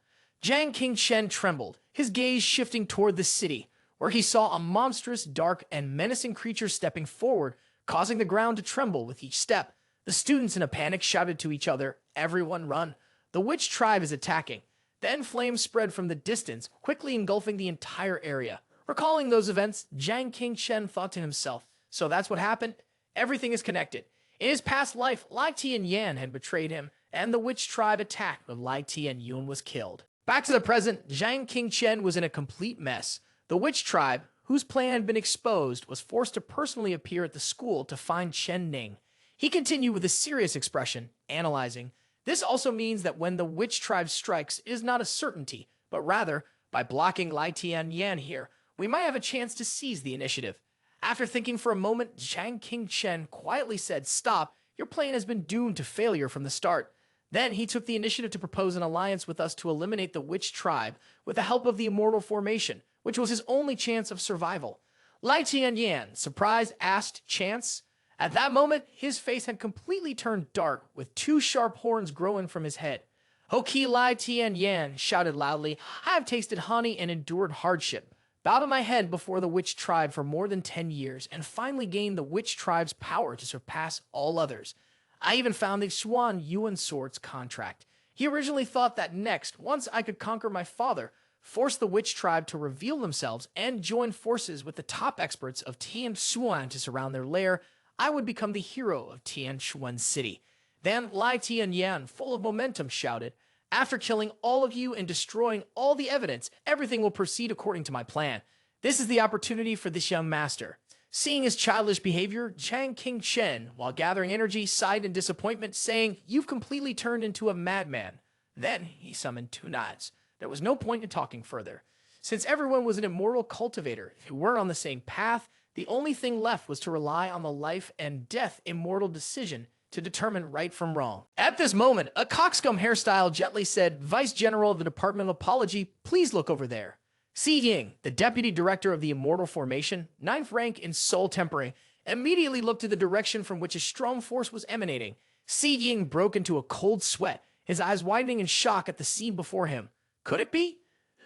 Jiang Qingchen trembled, his gaze shifting toward the city, where he saw a monstrous, dark, and menacing creature stepping forward, causing the ground to tremble with each step. The students in a panic shouted to each other, everyone run. The witch tribe is attacking. Then flames spread from the distance, quickly engulfing the entire area. Recalling those events, Jiang Qingchen thought to himself, so that's what happened? Everything is connected. In his past life, Lai Tian had betrayed him, and the witch tribe attacked when Lai Tian was killed. Back to the present, Zhang Qingchen was in a complete mess. The witch tribe, whose plan had been exposed, was forced to personally appear at the school to find Chen Ning. He continued with a serious expression, analyzing, "This also means that when the witch tribe strikes, it is not a certainty, but rather, by blocking Lai Tian here, we might have a chance to seize the initiative." After thinking for a moment, Zhang Qingchen quietly said, "Stop, your plan has been doomed to failure from the start." Then he took the initiative to propose an alliance with us to eliminate the witch tribe with the help of the immortal formation, which was his only chance of survival. Lai Tian, surprised, asked, "Chance?" At that moment, his face had completely turned dark, with two sharp horns growing from his head. Hoki Lai Tian shouted loudly, "I have tasted honey and endured hardship, bowed my head before the witch tribe for more than 10 years, and finally gained the witch tribe's power to surpass all others. I even found the Xuan Yuan Sword's contract. He originally thought that next, once I could conquer my father, force the witch tribe to reveal themselves and join forces with the top experts of Tian Xuan to surround their lair, I would become the hero of Tian Xuan City." Then Lai Tian, full of momentum, shouted, "After killing all of you and destroying all the evidence, everything will proceed according to my plan. This is the opportunity for this young master." Seeing his childish behavior, Zhang Qingchen, while gathering energy, sighed in disappointment, saying, "You've completely turned into a madman." Then he summoned two knives. There was no point in talking further. Since everyone was an immortal cultivator who weren't on the same path, the only thing left was to rely on the life and death immortal decision to determine right from wrong. At this moment, a coxcomb hairstyle gently said, "Vice General of the Department of Apology, please look over there." Si Ying, the Deputy Director of the Immortal Formation, 9th rank in Soul Tempering, immediately looked to the direction from which a strong force was emanating. Si Ying broke into a cold sweat, his eyes widening in shock at the scene before him. Could it be?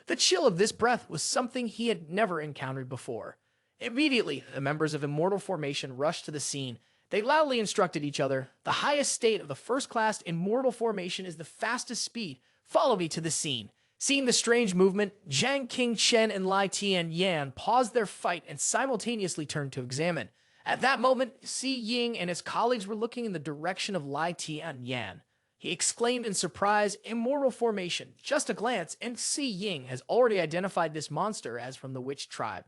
The chill of this breath was something he had never encountered before. Immediately, the members of Immortal Formation rushed to the scene. They loudly instructed each other, "The highest state of the first-class Immortal Formation is the fastest speed. Follow me to the scene." Seeing the strange movement, Zhang Qingchen and Lai Tian paused their fight and simultaneously turned to examine. At that moment, Si Ying and his colleagues were looking in the direction of Lai Tian. He exclaimed in surprise, "Immortal Formation." Just a glance, and Si Ying has already identified this monster as from the witch tribe.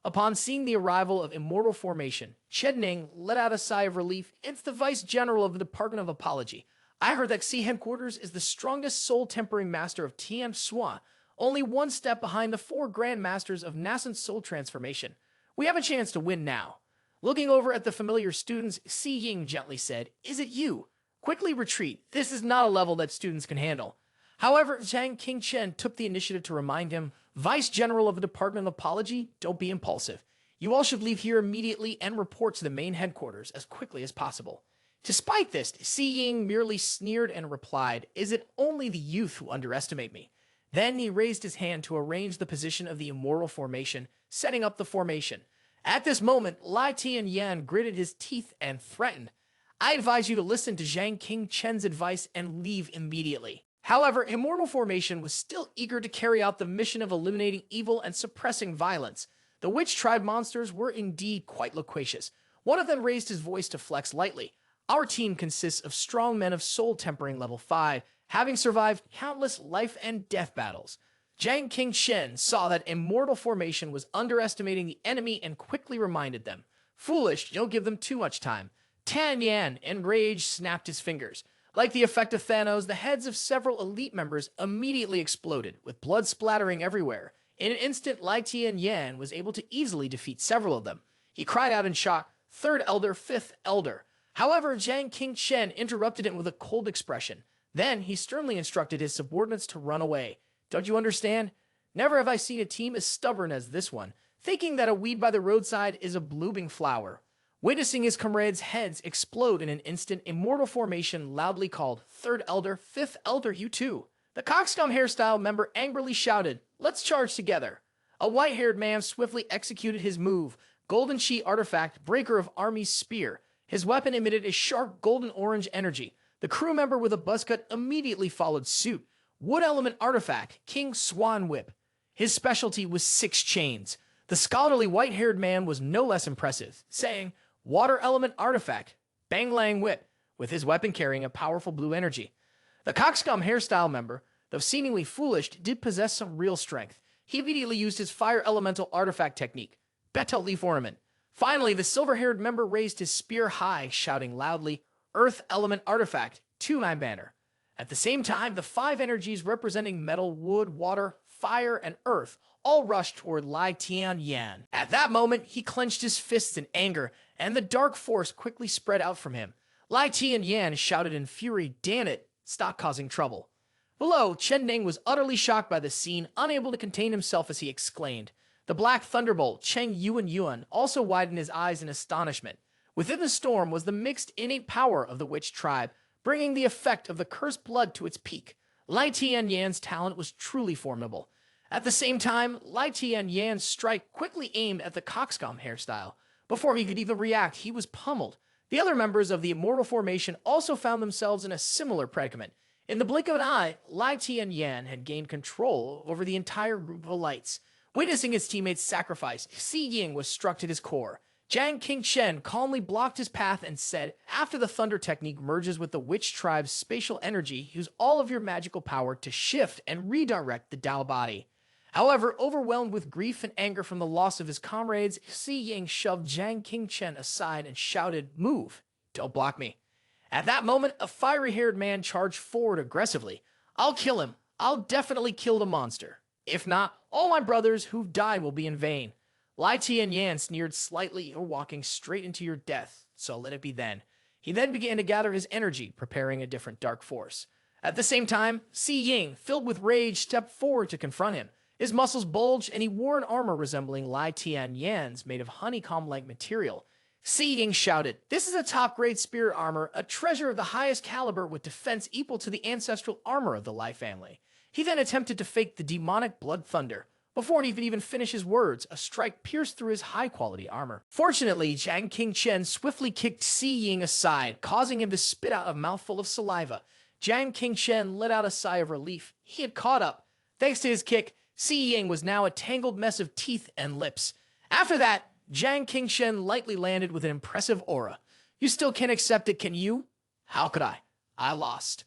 Upon seeing the arrival of Immortal Formation, Chen Ning let out a sigh of relief. "It's the Vice General of the Department of Apology. I heard that Xi Headquarters is the strongest soul-tempering master of Tian Xua, only one step behind the 4 Grand Masters of Nascent Soul Transformation. We have a chance to win now." Looking over at the familiar students, Si Ying gently said, "Is it you? Quickly retreat. This is not a level that students can handle." However, Zhang Qingchen took the initiative to remind him, "Vice General of the Department of Apology, don't be impulsive. You all should leave here immediately and report to the main headquarters as quickly as possible." Despite this, Si Ying merely sneered and replied, "Is it only the youth who underestimate me?" Then he raised his hand to arrange the position of the Immortal Formation, setting up the formation. At this moment, Lai Tian gritted his teeth and threatened, "I advise you to listen to Zhang Qingchen's advice and leave immediately." However, Immortal Formation was still eager to carry out the mission of eliminating evil and suppressing violence. The witch tribe monsters were indeed quite loquacious. One of them raised his voice to flex lightly. "Our team consists of strong men of soul tempering level 5, having survived countless life and death battles." Zhang Qingchen saw that Immortal Formation was underestimating the enemy and quickly reminded them, "Foolish, don't give them too much time." Tan Yan, enraged, snapped his fingers. Like the effect of Thanos, the heads of several elite members immediately exploded, with blood splattering everywhere. In an instant, Lai Tian was able to easily defeat several of them. He cried out in shock, "Third Elder, Fifth Elder." However, Zhang Qingchen interrupted it with a cold expression. Then he sternly instructed his subordinates to run away. "Don't you understand? Never have I seen a team as stubborn as this one, thinking that a weed by the roadside is a blooming flower." Witnessing his comrades' heads explode in an instant, Immortal Formation loudly called, "Third Elder, Fifth Elder, you too." The coxcomb hairstyle member angrily shouted, "Let's charge together." A white-haired man swiftly executed his move, Golden Chi Artifact, Breaker of Army's Spear. His weapon emitted a sharp golden-orange energy. The crew member with a buzzcut immediately followed suit. Wood Element Artifact, King Swan Whip. His specialty was 6 chains. The scholarly white-haired man was no less impressive, saying, "Water Element Artifact, Bang Lang Whip, with his weapon carrying a powerful blue energy. The cockscomb hairstyle member, though seemingly foolish, did possess some real strength. He immediately used his fire elemental artifact technique, Betel Leaf Ornament. Finally, the silver-haired member raised his spear high, shouting loudly, Earth Element Artifact, 2-9 banner. At the same time, the 5 energies representing metal, wood, water, fire, and earth all rushed toward Lai Tian Yan. At that moment, he clenched his fists in anger, and the dark force quickly spread out from him. Lai Tian Yan shouted in fury, "Damn it, stop causing trouble." Below, Chen Ning was utterly shocked by the scene, unable to contain himself as he exclaimed. The Black Thunderbolt, Cheng Yuan, also widened his eyes in astonishment. Within the storm was the mixed innate power of the witch tribe, bringing the effect of the cursed blood to its peak. Lai Tian Yan's talent was truly formidable. At the same time, Lai Tian Yan's strike quickly aimed at the cockscomb hairstyle. Before he could even react, he was pummeled. The other members of the Immortal Formation also found themselves in a similar predicament. In the blink of an eye, Lai Tian Yan had gained control over the entire group of elites. Witnessing his teammates' sacrifice, Xi Ying was struck to his core. Jiang Qingchen calmly blocked his path and said, after the thunder technique merges with the witch tribe's spatial energy, use all of your magical power to shift and redirect the Dao body. However, overwhelmed with grief and anger from the loss of his comrades, Xi Ying shoved Jiang Qingchen aside and shouted, "Move, don't block me." At that moment, a fiery-haired man charged forward aggressively. "I'll kill him. I'll definitely kill the monster. If not, all my brothers who've died will be in vain." Lai Tian Yan sneered slightly, "You're walking straight into your death, so let it be then." He then began to gather his energy, preparing a different dark force. At the same time, Xi Ying, filled with rage, stepped forward to confront him. His muscles bulged, and he wore an armor resembling Lai Tian Yan's made of honeycomb-like material. Xi Ying shouted, "This is a top-grade spirit armor, a treasure of the highest caliber with defense equal to the ancestral armor of the Lai family." He then attempted to fake the demonic blood thunder. Before he could even finish his words, a strike pierced through his high-quality armor. Fortunately, Jiang Qingchen swiftly kicked Xi Ying aside, causing him to spit out a mouthful of saliva. Jiang Qingchen let out a sigh of relief. He had caught up. Thanks to his kick, Xi Ying was now a tangled mess of teeth and lips. After that, Jiang Qingchen lightly landed with an impressive aura. "You still can't accept it, can you?" "How could I? I lost."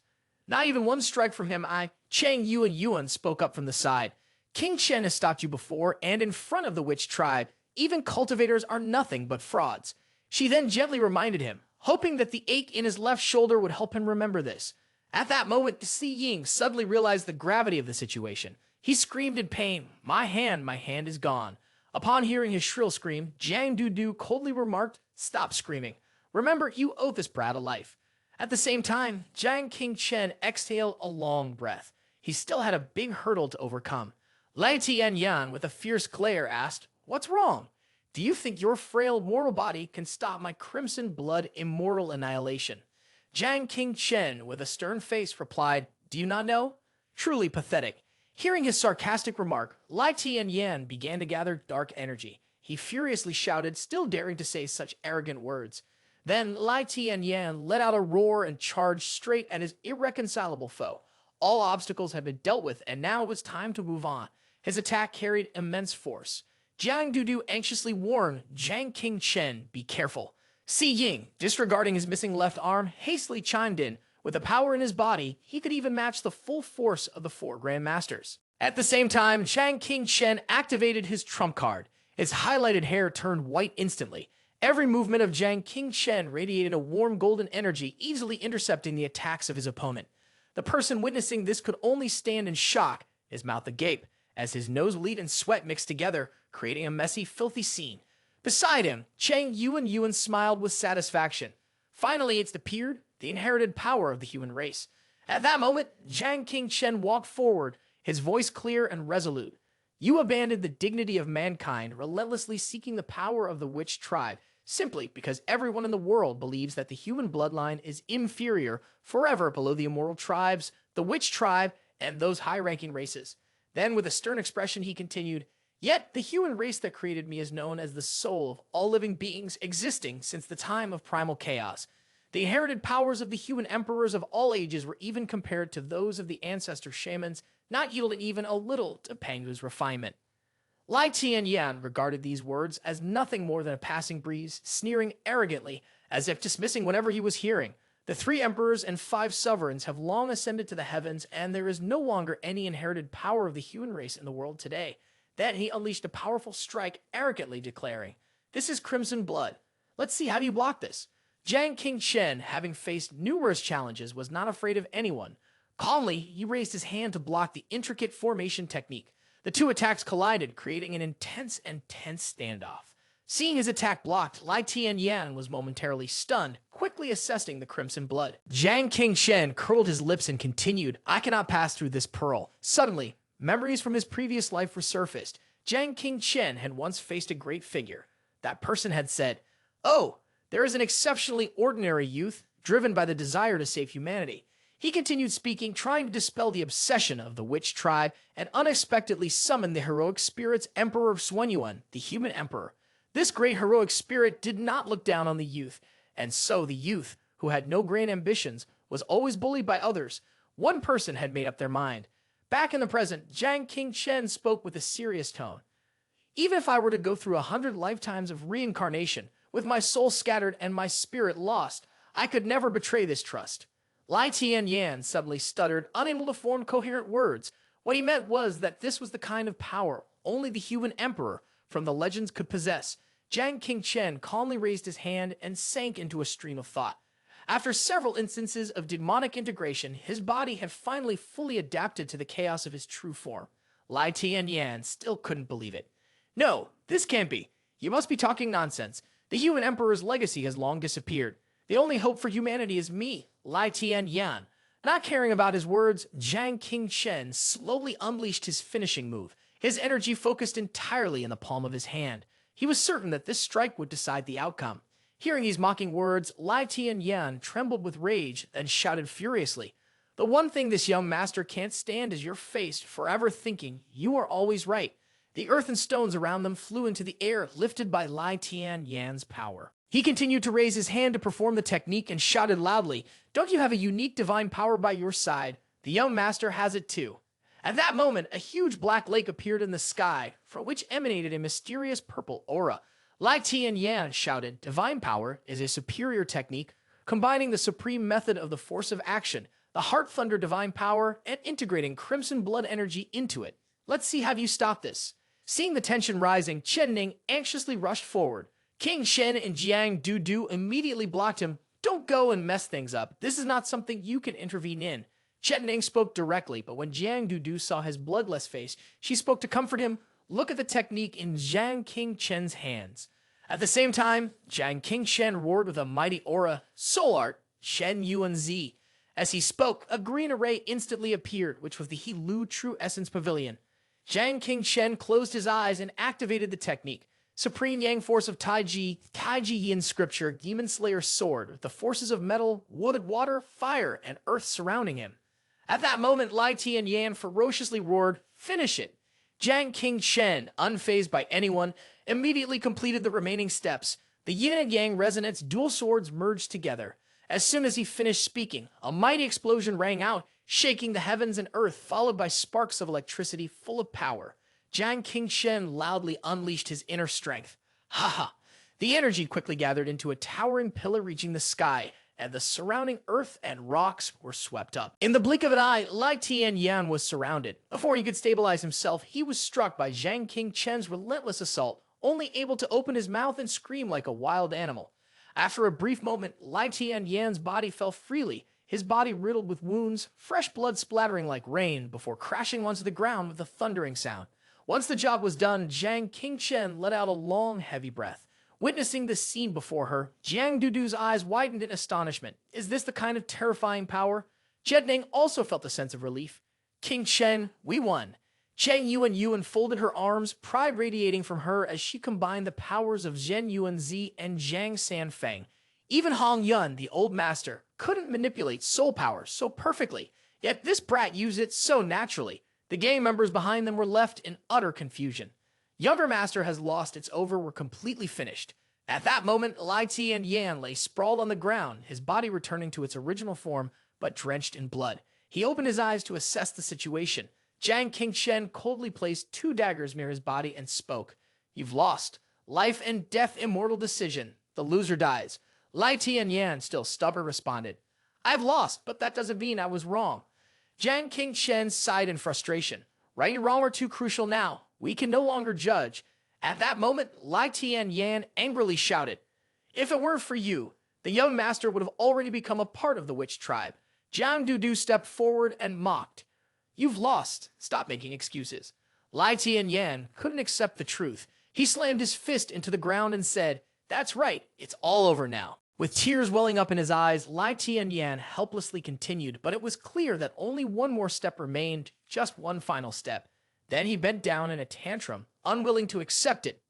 "Not even one strike from him, Cheng Yuan spoke up from the side. "King Chen has stopped you before, and in front of the witch tribe. Even cultivators are nothing but frauds." She then gently reminded him, hoping that the ache in his left shoulder would help him remember this. At that moment, Xi Ying suddenly realized the gravity of the situation. He screamed in pain, my hand is gone." Upon hearing his shrill scream, Jiang Dudu coldly remarked, "Stop screaming. Remember, you owe this brat a life." At the same time, Jiang Qingchen exhaled a long breath. He still had a big hurdle to overcome. Lai Tian Yan, with a fierce glare, asked, "What's wrong? Do you think your frail mortal body can stop my crimson blood immortal annihilation?" Jiang Qingchen, with a stern face, replied, "Do you not know?" Truly pathetic. Hearing his sarcastic remark, Lai Tian Yan began to gather dark energy. He furiously shouted, still daring to say such arrogant words. Then Lai Tian Yan let out a roar and charged straight at his irreconcilable foe. All obstacles had been dealt with, and now it was time to move on. His attack carried immense force. Jiang Dudu anxiously warned Jiang Qingchen, "Be careful." Xi Ying, disregarding his missing left arm, hastily chimed in. With the power in his body, he could even match the full force of the 4 Grandmasters. At the same time, Jiang Qingchen activated his trump card. His highlighted hair turned white instantly. Every movement of Jiang Qingchen radiated a warm golden energy, easily intercepting the attacks of his opponent. The person witnessing this could only stand in shock, his mouth agape, as his nosebleed and sweat mixed together, creating a messy, filthy scene. Beside him, Cheng Yuan smiled with satisfaction. Finally, it's appeared, the inherited power of the human race. At that moment, Jiang Qingchen walked forward, his voice clear and resolute. "You abandoned the dignity of mankind, relentlessly seeking the power of the witch tribe, simply because everyone in the world believes that the human bloodline is inferior, forever below the immortal tribes, the witch tribe, and those high-ranking races." Then, with a stern expression, he continued, "Yet, the human race that created me is known as the soul of all living beings existing since the time of primal chaos. The inherited powers of the human emperors of all ages were even compared to those of the ancestor shamans, not yielding even a little to Pangu's refinement." Lai Tian Yan regarded these words as nothing more than a passing breeze, sneering arrogantly as if dismissing whatever he was hearing. The 3 emperors and 5 sovereigns have long ascended to the heavens, and there is no longer any inherited power of the human race in the world today. Then he unleashed a powerful strike, arrogantly declaring, "This is crimson blood. Let's see how you block this." Jiang Qingchen, having faced numerous challenges, was not afraid of anyone. Calmly, he raised his hand to block the intricate formation technique. The 2 attacks collided, creating an intense and tense standoff. Seeing his attack blocked, Lai Tianyan was momentarily stunned, quickly assessing the crimson blood. Jiang Qingchen curled his lips and continued, "I cannot pass through this pearl." Suddenly, memories from his previous life resurfaced. Jiang Qingchen had once faced a great figure. That person had said, "Oh, there is an exceptionally ordinary youth, driven by the desire to save humanity." He continued speaking, trying to dispel the obsession of the witch tribe, and unexpectedly summoned the heroic spirit's Emperor of Xuanyuan, the human emperor. This great heroic spirit did not look down on the youth, and so the youth, who had no grand ambitions, was always bullied by others. One person had made up their mind. Back in the present, Jiang Qingchen spoke with a serious tone. "Even if I were to go through 100 lifetimes of reincarnation, with my soul scattered and my spirit lost, I could never betray this trust." Lai Tianyan suddenly stuttered, unable to form coherent words. What he meant was that this was the kind of power only the human emperor from the legends could possess. Jiang Qingchen calmly raised his hand and sank into a stream of thought. After several instances of demonic integration, his body had finally fully adapted to the chaos of his true form. Lai Tianyan still couldn't believe it. "No, this can't be. You must be talking nonsense. The human emperor's legacy has long disappeared. The only hope for humanity is me, Lai Tianyan." Not caring about his words, Jiang Qingchen slowly unleashed his finishing move. His energy focused entirely in the palm of his hand. He was certain that this strike would decide the outcome. Hearing these mocking words, Lai Tianyan trembled with rage and shouted furiously, "The one thing this young master can't stand is your face, forever thinking you are always right." The earth and stones around them flew into the air, lifted by Lai Tianyan's power. He continued to raise his hand to perform the technique and shouted loudly, "Don't you have a unique divine power by your side? The young master has it too." At that moment, a huge black lake appeared in the sky, from which emanated a mysterious purple aura. Lai Tianyan shouted, "Divine power is a superior technique, combining the supreme method of the force of action, the heart thunder divine power, and integrating crimson blood energy into it. Let's see how you stop this." Seeing the tension rising, Chen Ning anxiously rushed forward. King Shen and Jiang Dudu immediately blocked him. "Don't go and mess things up. This is not something you can intervene in." Chen Ning spoke directly, but when Jiang Dudu saw his bloodless face, she spoke to comfort him. "Look at the technique in Jiang Qingchen's hands." At the same time, Jiang Qingchen roared with a mighty aura, "Soul Art, Shen Yuan Zi." As he spoke, a green array instantly appeared, which was the He Lu True Essence Pavilion. Jiang Qingchen closed his eyes and activated the technique. Supreme Yang Force of Taiji Yin Scripture, Demon Slayer Sword, with the forces of metal, wood, water, fire, and earth surrounding him. At that moment, Lai Tianyan ferociously roared, "Finish it!" Jiang Qingchen, unfazed by anyone, immediately completed the remaining steps. The yin and yang resonance dual swords merged together. As soon as he finished speaking, a mighty explosion rang out, shaking the heavens and earth, followed by sparks of electricity full of power. Jiang Qingchen loudly unleashed his inner strength. Ha ha! The energy quickly gathered into a towering pillar reaching the sky, and the surrounding earth and rocks were swept up. In the blink of an eye, Lai Tianyan was surrounded. Before he could stabilize himself, he was struck by Jiang Qingchen's relentless assault, only able to open his mouth and scream like a wild animal. After a brief moment, Lai Tianyan's body fell freely, his body riddled with wounds, fresh blood splattering like rain, before crashing onto the ground with a thundering sound. Once the job was done, Jiang Qingchen let out a long, heavy breath. Witnessing the scene before her, Jiang Dudu's eyes widened in astonishment. Is this the kind of terrifying power? Chen Ning also felt a sense of relief. "Qingchen, we won." Cheng Yuan folded her arms, pride radiating from her as she combined the powers of Zhen Yuanzi and Zhang Sanfeng. Even Hong Yun, the old master, couldn't manipulate soul power so perfectly, yet this brat used it so naturally. The gang members behind them were left in utter confusion. Younger master has lost, it's over, we're completely finished. At that moment, Lai Tianyan lay sprawled on the ground, his body returning to its original form, but drenched in blood. He opened his eyes to assess the situation. Jiang Qingchen coldly placed 2 daggers near his body and spoke. "You've lost. Life and death immortal decision. The loser dies." Lai Tianyan, still stubborn, responded, I've lost, but that doesn't mean I was wrong. Jiang Qingchen sighed in frustration. Right and wrong are too crucial now. We can no longer judge. At that moment, Lai Tianyan angrily shouted, If it weren't for you, the young master would have already become a part of the witch tribe. Jiang Dudu stepped forward and mocked. You've lost. Stop making excuses. Lai Tianyan couldn't accept the truth. He slammed his fist into the ground and said, That's right, it's all over now. With tears welling up in his eyes, Lai Tianyan helplessly continued, but it was clear that only one more step remained, just one final step. Then he bent down in a tantrum, unwilling to accept it.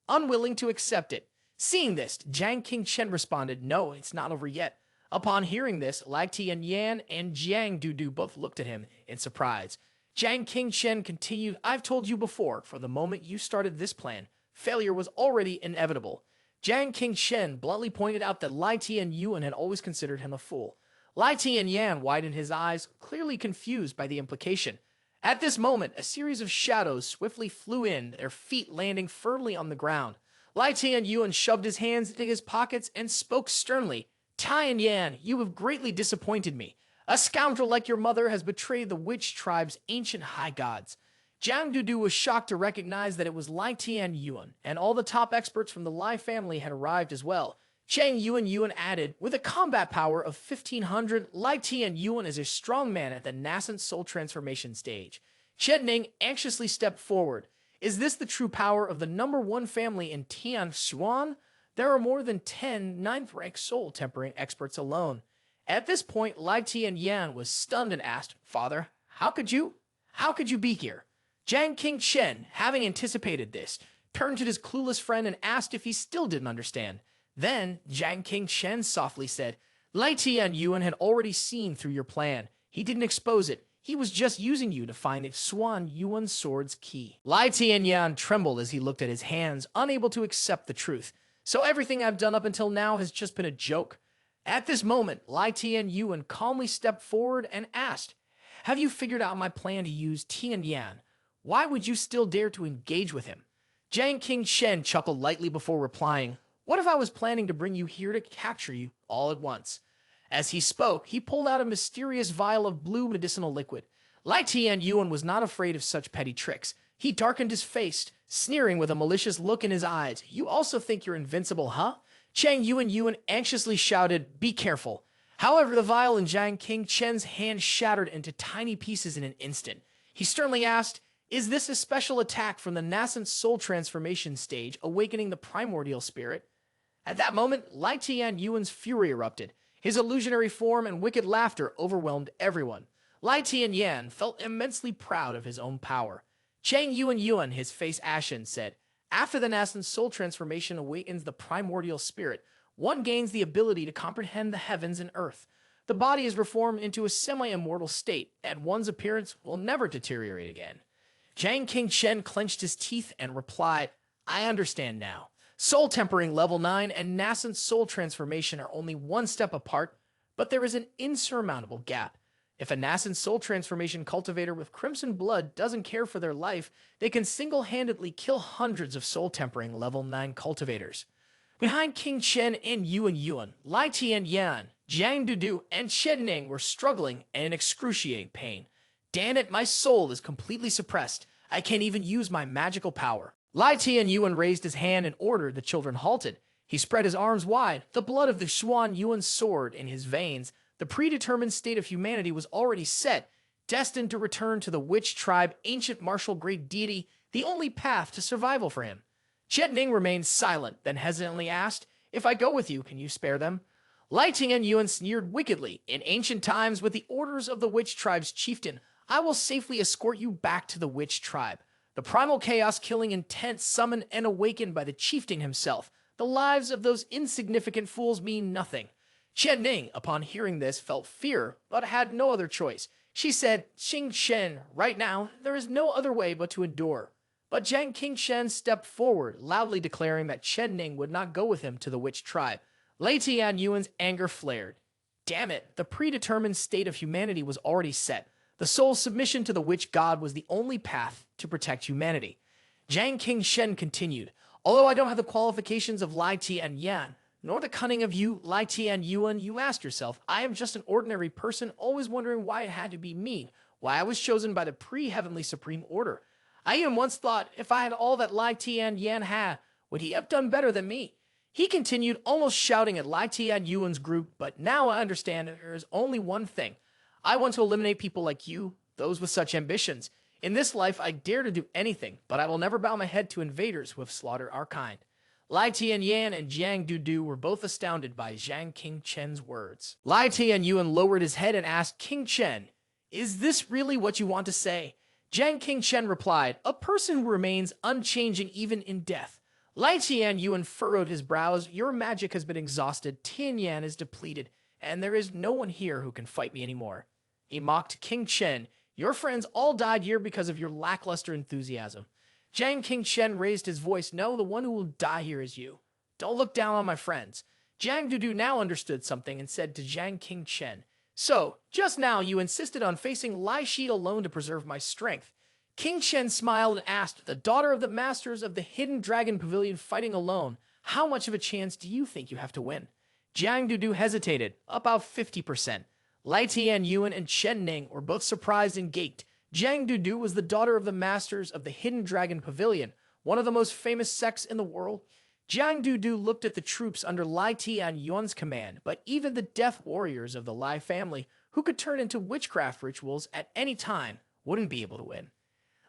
Seeing this, Jiang Qingchen responded, No, it's not over yet. Upon hearing this, Lai Tianyan and Jiang Dudu both looked at him in surprise. Jiang Qingchen continued, I've told you before, from the moment you started this plan, failure was already inevitable. Jiang Qingchen bluntly pointed out that Lai Tianyuan had always considered him a fool. Lai Tianyan widened his eyes, clearly confused by the implication. At this moment, a series of shadows swiftly flew in, their feet landing firmly on the ground. Lai Tianyuan shoved his hands into his pockets and spoke sternly. Tianyan, you have greatly disappointed me. A scoundrel like your mother has betrayed the witch tribe's ancient high gods. Jiang Dudu was shocked to recognize that it was Lai Tianyuan, and all the top experts from the Lai family had arrived as well. Chang Yuan added, with a combat power of 1500, Lai Tianyuan is a strong man at the nascent soul transformation stage. Ning anxiously stepped forward. Is this the true power of the #1 family in Tianshuan? There are more than 10 ninth-rank soul tempering experts alone. At this point, Lai Tianyan was stunned and asked, Father, how could you be here? Jiang Qingchen, having anticipated this, turned to his clueless friend and asked if he still didn't understand. Then, Jiang Qingchen softly said, Lai Tianyuan had already seen through your plan. He didn't expose it. He was just using you to find its Swan Yuan sword's key. Lai Tianyan trembled as he looked at his hands, unable to accept the truth. So everything I've done up until now has just been a joke? At this moment, Lai Tianyuan calmly stepped forward and asked, Have you figured out my plan to use Tianyan? Why would you still dare to engage with him? Jiang Qingchen chuckled lightly before replying, What if I was planning to bring you here to capture you all at once? As he spoke, he pulled out a mysterious vial of blue medicinal liquid. Lai Tianyuan was not afraid of such petty tricks. He darkened his face, sneering with a malicious look in his eyes. You also think you're invincible, huh? Chang Yuan anxiously shouted, Be careful. However, the vial in Jiang Qingchen's hand shattered into tiny pieces in an instant. He sternly asked, Is this a special attack from the nascent soul transformation stage, awakening the primordial spirit? At that moment, Lai Tianyuan's fury erupted. His illusionary form and wicked laughter overwhelmed everyone. Lai Tianyan felt immensely proud of his own power. Chang Yuan, his face ashen, said, After the nascent soul transformation awakens the primordial spirit, one gains the ability to comprehend the heavens and earth. The body is reformed into a semi-immortal state, and one's appearance will never deteriorate again. Jiang Qingchen clenched his teeth and replied, I understand now. Soul tempering level 9 and nascent soul transformation are only one step apart, but there is an insurmountable gap. If a nascent soul transformation cultivator with crimson blood doesn't care for their life, they can single-handedly kill hundreds of soul tempering level 9 cultivators. Behind King Chen and Yuan, Lai Tianyan, Jiang Dudu, and Ning were struggling and in excruciating pain. Damn it, my soul is completely suppressed. I can't even use my magical power. Lai Tianyuan raised his hand and ordered the children halted. He spread his arms wide, the blood of the Swan Yuan sword in his veins. The predetermined state of humanity was already set, destined to return to the witch tribe, ancient martial great deity, the only path to survival for him. Ning remained silent, then hesitantly asked, If I go with you, can you spare them? Lai Tianyuan sneered wickedly. In ancient times, with the orders of the witch tribe's chieftain, I will safely escort you back to the witch tribe. The primal chaos-killing intent summoned and awakened by the chieftain himself. The lives of those insignificant fools mean nothing. Ning, upon hearing this, felt fear, but had no other choice. She said, Xing Shen, right now, there is no other way but to endure. But Jiang Qingchen stepped forward, loudly declaring that Ning would not go with him to the witch tribe. Lai Tianyuan's anger flared. Damn it, the predetermined state of humanity was already set. The soul's submission to the witch god was the only path to protect humanity. Jiang Qingchen continued, Although I don't have the qualifications of Lai Tianyan, nor the cunning of you, Lai Tian Yuan, you asked yourself. I am just an ordinary person, always wondering why it had to be me, why I was chosen by the pre-heavenly supreme order. I even once thought, if I had all that Lai Tian Yan had, would he have done better than me? He continued, almost shouting at Lai Tian Yuan's group, but now I understand there is only one thing. I want to eliminate people like you, those with such ambitions. In this life, I dare to do anything, but I will never bow my head to invaders who have slaughtered our kind. Lai Tian Yan and Jiang Dudu were both astounded by Zhang Qingchen's words. Lai Tian Yuan lowered his head and asked Qingchen, "Is this really what you want to say?" Zhang Qingchen replied, "A person who remains unchanging even in death." Lai Tian Yuan furrowed his brows. "Your magic has been exhausted, Tian Yan is depleted, and there is no one here who can fight me anymore." He mocked Qingchen. "Your friends all died here because of your lackluster enthusiasm." Zhang Qingchen raised his voice. "No, the one who will die here is you. Don't look down on my friends." Jiang Dudu now understood something and said to Zhang Qingchen, "So, just now you insisted on facing Lai Shi alone to preserve my strength." Qingchen smiled and asked, "The daughter of the masters of the Hidden Dragon Pavilion fighting alone, how much of a chance do you think you have to win?" Jiang Dudu hesitated. "About 50%. Lai Tian Yuan and Chen Ning were both surprised and gaped. Jiang Dudu was the daughter of the masters of the Hidden Dragon Pavilion, one of the most famous sects in the world. Jiang Dudu looked at the troops under Lai Tian Yuan's command, but even the death warriors of the Lai family, who could turn into witchcraft rituals at any time, wouldn't be able to win.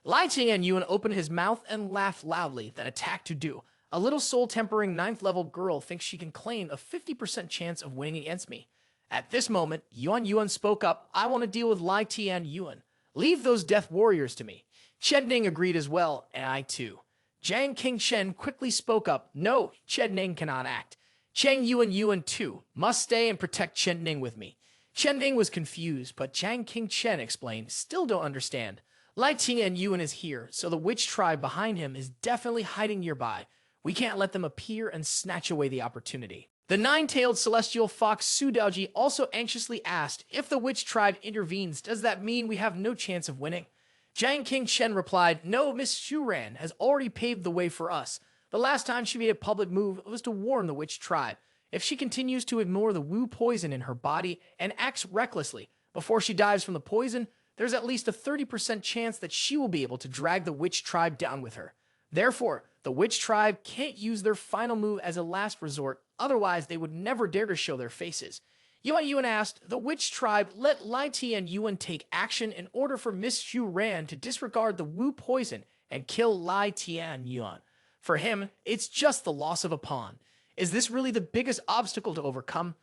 Lai Tian Yuan opened his mouth and laughed loudly, then attacked Dudu. "A little soul-tempering 9th-level girl thinks she can claim a 50% chance of winning against me." At this moment, Yuan spoke up. "I want to deal with Lai Tian Yuan. Leave those death warriors to me." Chen Ning agreed as well, and I too. Zhang Qingchen quickly spoke up. "No, Chen Ning cannot act. Cheng Yuan too must stay and protect Chen Ning with me." Chen Ning was confused, but Zhang Qingchen explained, "Still don't understand. Lai Tian Yuan is here, so the witch tribe behind him is definitely hiding nearby. We can't let them appear and snatch away the opportunity." The nine-tailed celestial fox Su Daoji also anxiously asked, "If the witch tribe intervenes, does that mean we have no chance of winning?" Zhang Qingchen replied, "No, Miss Shuran has already paved the way for us. The last time she made a public move was to warn the witch tribe. If she continues to ignore the Wu poison in her body and acts recklessly before she dives from the poison, there's at least a 30% chance that she will be able to drag the witch tribe down with her. Therefore, the witch tribe can't use their final move as a last resort, otherwise they would never dare to show their faces." Yuan asked, "The witch tribe let Lai Tian Yuan take action in order for Miss Xu Ran to disregard the Wu poison and kill Lai Tian Yuan. For him, it's just the loss of a pawn. Is this really the biggest obstacle to overcome?"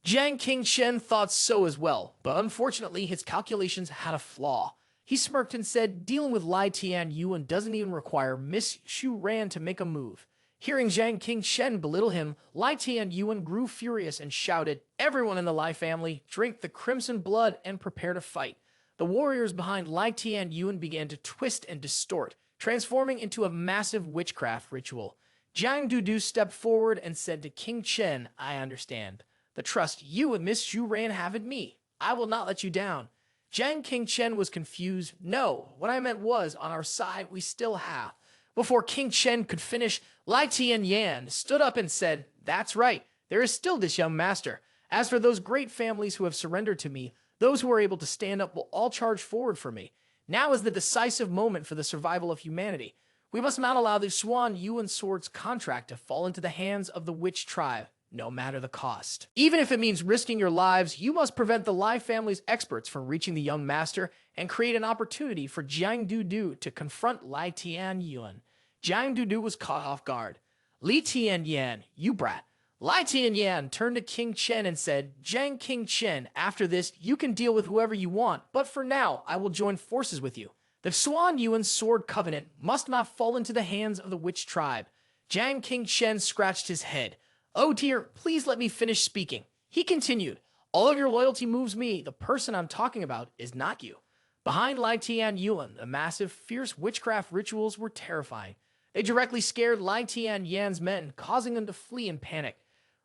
Zhang Qingchen thought so as well, but unfortunately his calculations had a flaw. He smirked and said, "Dealing with Lai Tian Yuan doesn't even require Miss Xu Ran to make a move." Hearing Zhang Qingchen belittle him, Lai Tian Yuan grew furious and shouted, "Everyone in the Lai family, drink the crimson blood and prepare to fight." The warriors behind Lai Tian Yuan began to twist and distort, transforming into a massive witchcraft ritual. Jiang Dudu stepped forward and said to Qingchen, "I understand. The trust you and Miss Xu Ran have in me. I will not let you down." Zhang Qingchen was confused. "No, what I meant was, on our side, we still have." Before Qingchen could finish, Lai Tian Yan stood up and said, "That's right, there is still this young master. As for those great families who have surrendered to me, those who are able to stand up will all charge forward for me. Now is the decisive moment for the survival of humanity. We must not allow the Swan Yuan Sword's contract to fall into the hands of the witch tribe, no matter the cost. Even if it means risking your lives, you must prevent the Lai family's experts from reaching the young master and create an opportunity for Jiang Dudu to confront Lai Tian Yuan." Jiang Dudu was caught off guard. "Li Tian Yan, you brat." Lai Tian Yan turned to Qingchen and said, "Zhang Qingchen, after this, you can deal with whoever you want, but for now, I will join forces with you. The Swan Yuan Sword Covenant must not fall into the hands of the witch tribe." Zhang Qingchen scratched his head. "Oh dear, please let me finish speaking." He continued, "All of your loyalty moves me. The person I'm talking about is not you." Behind Lai Tian Yuan, the massive, fierce witchcraft rituals were terrifying. They directly scared Lai Tian Yan's men, causing them to flee in panic.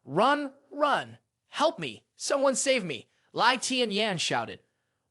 "Run, run! Help me! Someone save me!" Lai Tian Yan shouted.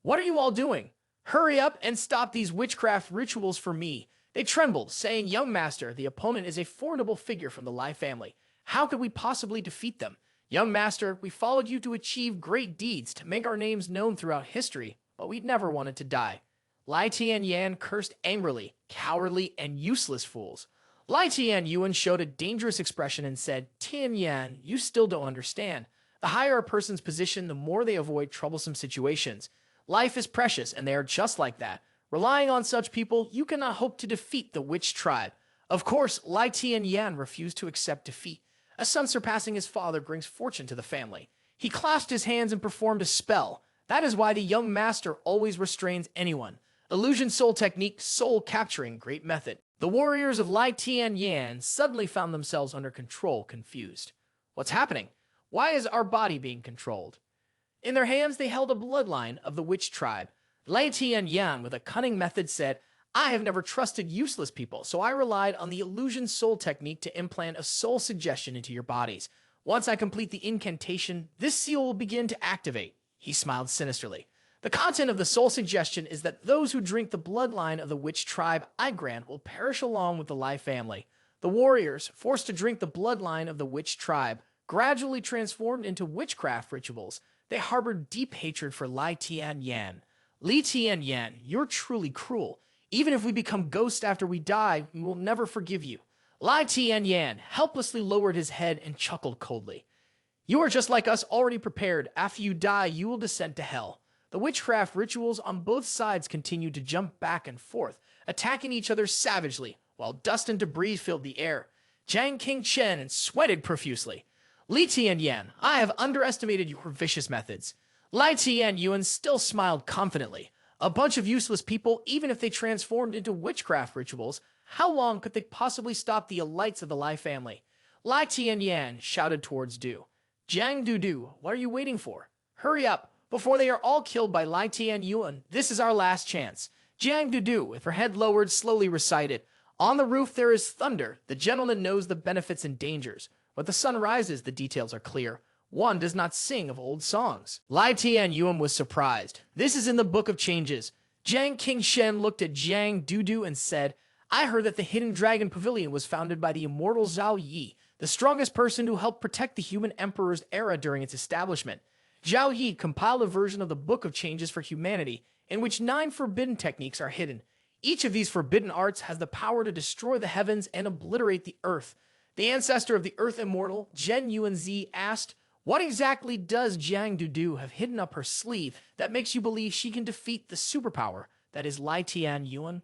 "What are you all doing? Hurry up and stop these witchcraft rituals for me." They trembled, saying, "Young master, the opponent is a formidable figure from the Lai family. How could we possibly defeat them? Young master, we followed you to achieve great deeds, to make our names known throughout history, but we never wanted to die. Lai Tianyuan cursed angrily, cowardly, and useless fools. Lai Tianyuan showed a dangerous expression and said, Tianyuan, you still don't understand. The higher a person's position, the more they avoid troublesome situations. Life is precious, and they are just like that. Relying on such people, you cannot hope to defeat the witch tribe. Of course, Lai Tianyuan refused to accept defeat. A son surpassing his father brings fortune to the family. He clasped his hands and performed a spell. That is why the young master always restrains anyone. Illusion soul technique, soul capturing, great method. The warriors of Lai Tianyuan suddenly found themselves under control, confused. What's happening? Why is our body being controlled? In their hands, they held a bloodline of the witch tribe. Lai Tianyuan, with a cunning method, said, I have never trusted useless people, so I relied on the illusion soul technique to implant a soul suggestion into your bodies. Once I complete the incantation, this seal will begin to activate. He smiled sinisterly. The content of the soul suggestion is that those who drink the bloodline of the witch tribe I grant will perish along with the Lai family. The warriors, forced to drink the bloodline of the witch tribe, gradually transformed into witchcraft rituals. They harbored deep hatred for Lai Tianyuan. Li Tianyuan, you're truly cruel. Even if we become ghosts after we die, we will never forgive you. Lai Tianyuan helplessly lowered his head and chuckled coldly. You are just like us, already prepared. After you die, you will descend to hell. The witchcraft rituals on both sides continued to jump back and forth, attacking each other savagely, while dust and debris filled the air. Jiang Qingchen sweated profusely. Li Tianyuan, I have underestimated your vicious methods. Lai Tianyuan still smiled confidently. A bunch of useless people, even if they transformed into witchcraft rituals, how long could they possibly stop the elites of the Lai family? Lai Tianyuan shouted towards Du. Jiang Dudu, what are you waiting for? Hurry up, before they are all killed by Lai Tianyuan. This is our last chance. Jiang Dudu, with her head lowered, slowly recited, On the roof there is thunder. The gentleman knows the benefits and dangers. When the sun rises, the details are clear. One does not sing of old songs. Lai Tianyuan was surprised. This is in the Book of Changes. Jiang Qingchen looked at Jiang Dudu and said, I heard that the Hidden Dragon Pavilion was founded by the immortal Zhao Yi, the strongest person who helped protect the human emperor's era during its establishment. Zhao Yi compiled a version of the Book of Changes for humanity, in which 9 forbidden techniques are hidden. Each of these forbidden arts has the power to destroy the heavens and obliterate the earth. The ancestor of the Earth Immortal, Zhen Yuanzi, asked, What exactly does Jiang Dudu have hidden up her sleeve that makes you believe she can defeat the superpower that is Lai Tianyuan?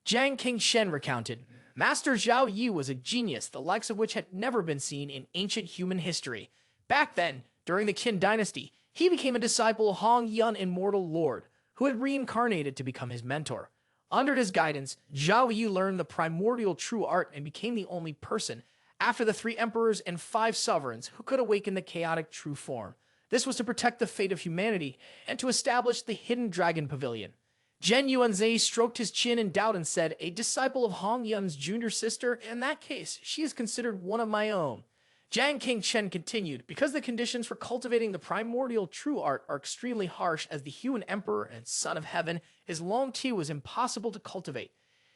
Jiang Qingchen recounted, Master Zhao Yi was a genius, the likes of which had never been seen in ancient human history. Back then, during the Qin dynasty, he became a disciple of Hong Yun Immortal Lord, who had reincarnated to become his mentor. Under his guidance, Zhao Yi learned the primordial true art and became the only person, after the 3 emperors and 5 sovereigns, who could awaken the chaotic true form. This was to protect the fate of humanity and to establish the Hidden Dragon Pavilion. Zhen Yuanzi stroked his chin in doubt and said, A disciple of Hong Yun's junior sister? In that case, she is considered one of my own. Jiang Qingchen continued, because the conditions for cultivating the primordial true art are extremely harsh, as the human emperor and son of heaven, his long tea was impossible to cultivate.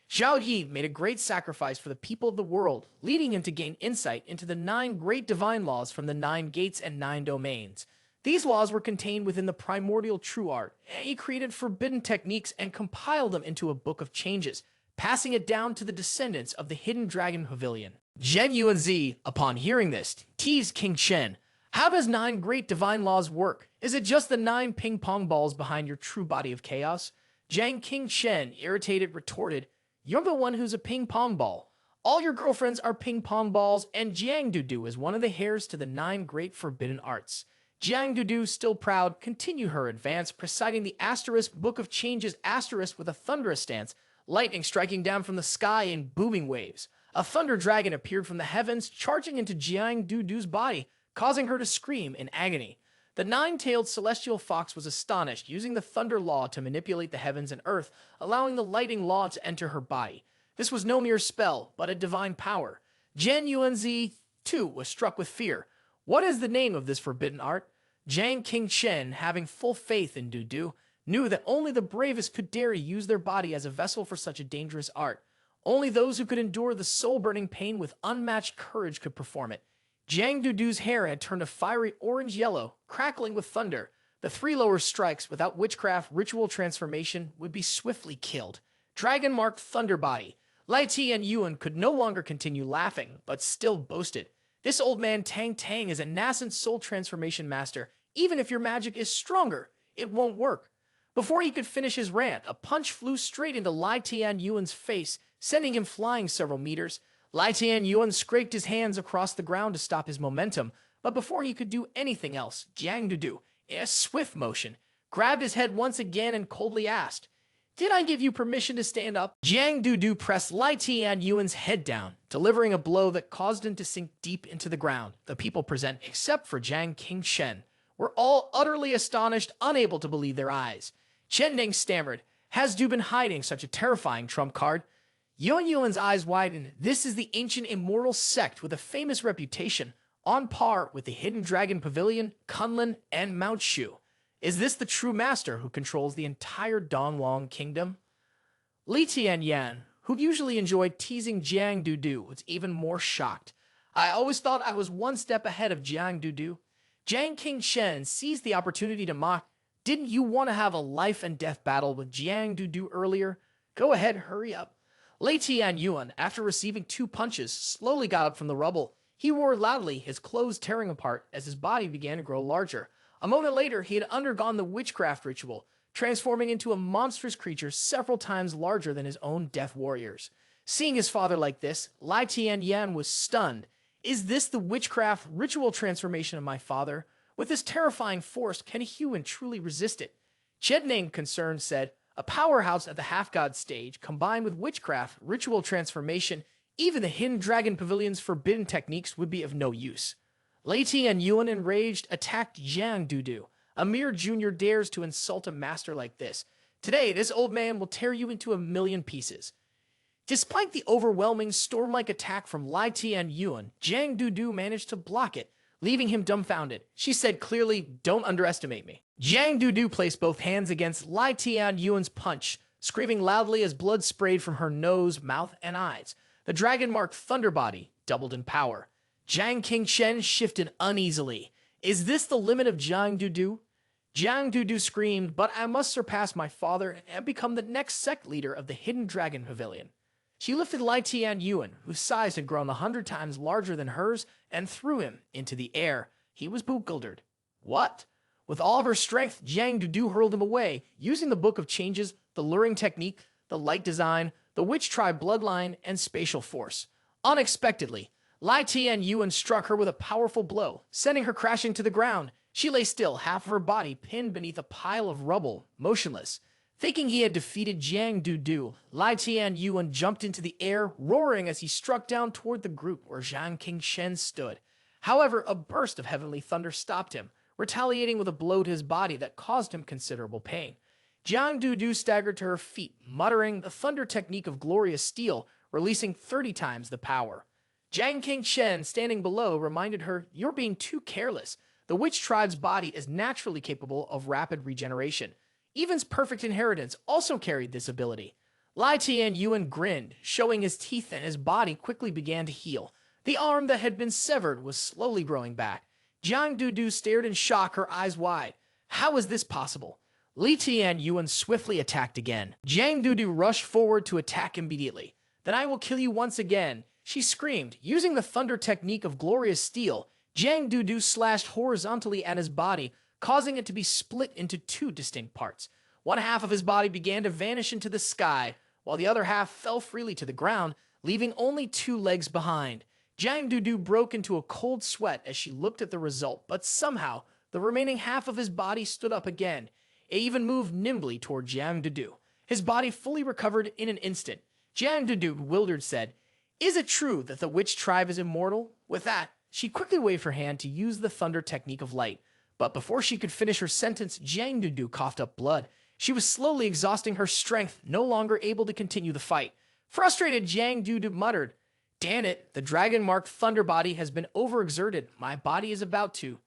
Zhao Yi made a great sacrifice for the people of the world, leading him to gain insight into the 9 great divine laws from the 9 gates and 9 domains. These laws were contained within the primordial true art. He created forbidden techniques and compiled them into a book of changes, passing it down to the descendants of the Hidden Dragon Pavilion. Zhen Yuanzi, upon hearing this, teased Qingchen. How does 9 great divine laws work? Is it just the 9 ping-pong balls behind your true body of chaos? Jiang Qingchen, irritated, retorted, You're the one who's a ping-pong ball. All your girlfriends are ping-pong balls, and Jiang Dudu is one of the heirs to the 9 great forbidden arts. Jiang Dudu, still proud, continued her advance, presiding the asterisk Book of Changes asterisk with a thunderous stance, lightning striking down from the sky in booming waves. A thunder dragon appeared from the heavens, charging into Jiang Dudu's body, causing her to scream in agony. The 9-tailed celestial fox was astonished, using the thunder law to manipulate the heavens and earth, allowing the lightning law to enter her body. This was no mere spell, but a divine power. Zhen Yuanzi, too, was struck with fear. What is the name of this forbidden art? Jiang Qingchen, having full faith in Dudu, knew that only the bravest could dare use their body as a vessel for such a dangerous art. Only those who could endure the soul-burning pain with unmatched courage could perform it. Jiang Dudu's hair had turned a fiery orange-yellow, crackling with thunder. The three lower strikes without witchcraft ritual transformation would be swiftly killed. Dragon-marked thunder body. Lai Tian Yuan could no longer continue laughing, but still boasted. This old man Tang Tang is a nascent soul transformation master. Even if your magic is stronger, it won't work. Before he could finish his rant, a punch flew straight into Lai Tian Yuan's face, sending him flying several meters. Lai Tian Yuan scraped his hands across the ground to stop his momentum, but before he could do anything else, Jiang Dudu, in a swift motion, grabbed his head once again and coldly asked, "Did I give you permission to stand up?" Jiang Dudu pressed Lai Tian Yuan's head down, delivering a blow that caused him to sink deep into the ground. The people present, except for Jiang Qingshen, were all utterly astonished, unable to believe their eyes. Chen Ning stammered, "Has Du been hiding such a terrifying trump card?" Yuan Yuan's eyes widened. This is the ancient immortal sect with a famous reputation, on par with the Hidden Dragon Pavilion, Kunlun, and Mount Shu. Is this the true master who controls the entire Dongwang kingdom? Li Tianyan, who usually enjoyed teasing Jiang Dudu, was even more shocked. "I always thought I was one step ahead of Jiang Dudu." Jiang Qingshen seized the opportunity to mock. "Didn't you want to have a life and death battle with Jiang Dudu earlier? Go ahead, hurry up." Lei Tian Yuan, after receiving 2 punches, slowly got up from the rubble. He roared loudly, his clothes tearing apart as his body began to grow larger. A moment later, he had undergone the witchcraft ritual, transforming into a monstrous creature several times larger than his own death warriors. Seeing his father like this, Lai Tianyan was stunned. "Is this the witchcraft ritual transformation of my father? With this terrifying force, can a human truly resist it?" Chedning, concerned, said, "A powerhouse at the half-god stage, combined with witchcraft, ritual transformation, even the Hidden Dragon Pavilion's forbidden techniques would be of no use." Lei Tian Yuan, enraged, attacked Jiang Dudu. "A mere junior dares to insult a master like this. Today, this old man will tear you into a million pieces." Despite the overwhelming storm-like attack from Lai Tian Yuan, Jiang Dudu managed to block it, leaving him dumbfounded. She said clearly, "Don't underestimate me." Jiang Dudu placed both hands against Lai Tian Yuan's punch, screaming loudly as blood sprayed from her nose, mouth, and eyes. The dragon-marked thunder body doubled in power. Jiang Qingshen shifted uneasily. "Is this the limit of Jiang Dudu?" Jiang Dudu screamed, "But I must surpass my father and become the next sect leader of the Hidden Dragon Pavilion." She lifted Lai Tian Yuan, whose size had grown 100 times larger than hers, and threw him into the air. He was bewildered. "What?" With all of her strength, Jiang Dudu hurled him away, using the Book of Changes, the luring technique, the light design, the witch tribe bloodline, and spatial force. Unexpectedly, Lai Tian Yuan struck her with a powerful blow, sending her crashing to the ground. She lay still, half of her body pinned beneath a pile of rubble, motionless. Thinking he had defeated Jiang Dudu, Lai Tian Yuan jumped into the air, roaring as he struck down toward the group where Jiang Qingshen stood. However, a burst of heavenly thunder stopped him, retaliating with a blow to his body that caused him considerable pain. Jiang Dudu staggered to her feet, muttering the thunder technique of glorious steel, releasing 30 times the power. Jiang Qingshen, standing below, reminded her, "You're being too careless. The witch tribe's body is naturally capable of rapid regeneration. Even's perfect inheritance also carried this ability." Lai Tian Yuan grinned, showing his teeth, and his body quickly began to heal. The arm that had been severed was slowly growing back. Jiang Dudu stared in shock, her eyes wide. How is this possible? Li Tian Yuan swiftly attacked again. Jiang Dudu rushed forward to attack immediately. "Then I will kill you once again," she screamed. Using the thunder technique of glorious steel, Jiang Dudu slashed horizontally at his body, causing it to be split into 2 distinct parts. One half of his body began to vanish into the sky, while the other half fell freely to the ground, leaving only 2 legs behind. Jiang Dudu broke into a cold sweat as she looked at the result, but somehow the remaining half of his body stood up again. It even moved nimbly toward Jiang Dudu. His body fully recovered in an instant. Jiang Dudu, bewildered, said, "Is it true that the witch tribe is immortal?" With that, she quickly waved her hand to use the thunder technique of light. But before she could finish her sentence, Jiang Dudu coughed up blood. She was slowly exhausting her strength, no longer able to continue the fight. Frustrated, Jiang Dudu muttered, "Damn it, the dragon-marked thunder body has been overexerted. My body is about to."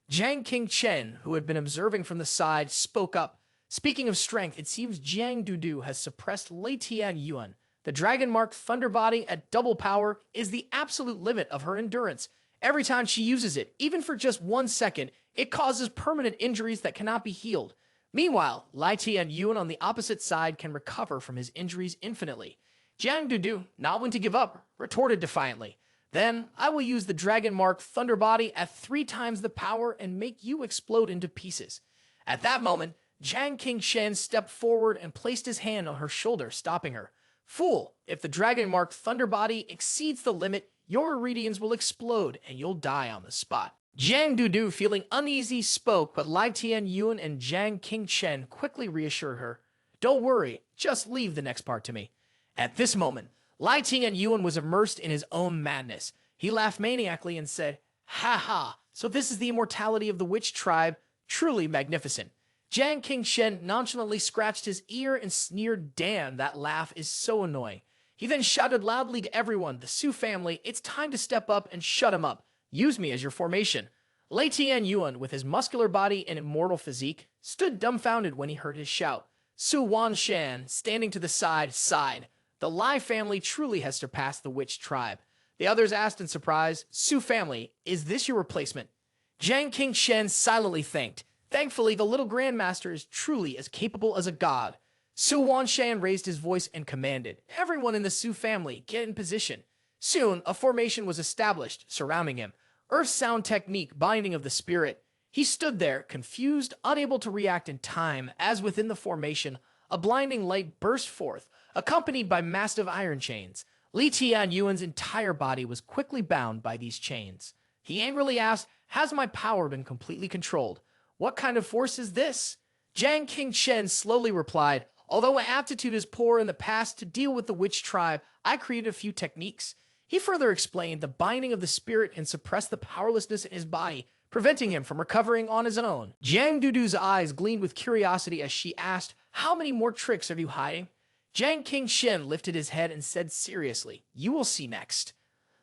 Jiang Qingshen, who had been observing from the side, spoke up. "Speaking of strength, it seems Jiang Dudu has suppressed Lei Tian Yuan. The dragon-marked thunder body at double power is the absolute limit of her endurance. Every time she uses it, even for just 1 second, it causes permanent injuries that cannot be healed. Meanwhile, Lai Tian Yuan on the opposite side can recover from his injuries infinitely. Jiang Dudu, not willing to give up, retorted defiantly. Then, I will use the Dragon Mark Thunder Body at 3 times the power and make you explode into pieces. At that moment, Jiang Qingshen stepped forward and placed his hand on her shoulder, stopping her. Fool, if the Dragon Mark Thunder Body exceeds the limit, your Iridians will explode and you'll die on the spot. Jiang Dudu, feeling uneasy, spoke, but Lai Tian Yuan and Jiang Qingshen quickly reassured her. Don't worry, just leave the next part to me. At this moment, Lai Tian Yuan was immersed in his own madness. He laughed maniacally and said, "Ha ha, so this is the immortality of the witch tribe, truly magnificent." Jiang Qingshen nonchalantly scratched his ear and sneered, "Damn, that laugh is so annoying." He then shouted loudly to everyone, "The Su family, it's time to step up and shut him up. Use me as your formation." Lai Tian Yuan, with his muscular body and immortal physique, stood dumbfounded when he heard his shout. Su Wanshan, standing to the side, sighed. The Lai family truly has surpassed the witch tribe. The others asked in surprise, "Su family, is this your replacement?" Jiang Qingshen silently thanked. Thankfully, the little grandmaster is truly as capable as a god. Su Wanshan raised his voice and commanded, "Everyone in the Su family, get in position." Soon, a formation was established, surrounding him. Earth sound technique, binding of the spirit. He stood there, confused, unable to react in time, as within the formation, a blinding light burst forth, accompanied by massive iron chains. Lai Tian Yuan's entire body was quickly bound by these chains. He angrily asked, "Has my power been completely controlled? What kind of force is this?" Jiang Qingshen slowly replied, "Although my aptitude is poor in the past to deal with the witch tribe, I created a few techniques." He further explained the binding of the spirit and suppressed the powerlessness in his body, preventing him from recovering on his own. Jiang Dudu's eyes gleamed with curiosity as she asked, "How many more tricks are you hiding?" Jiang Qingshen lifted his head and said seriously, "You will see next."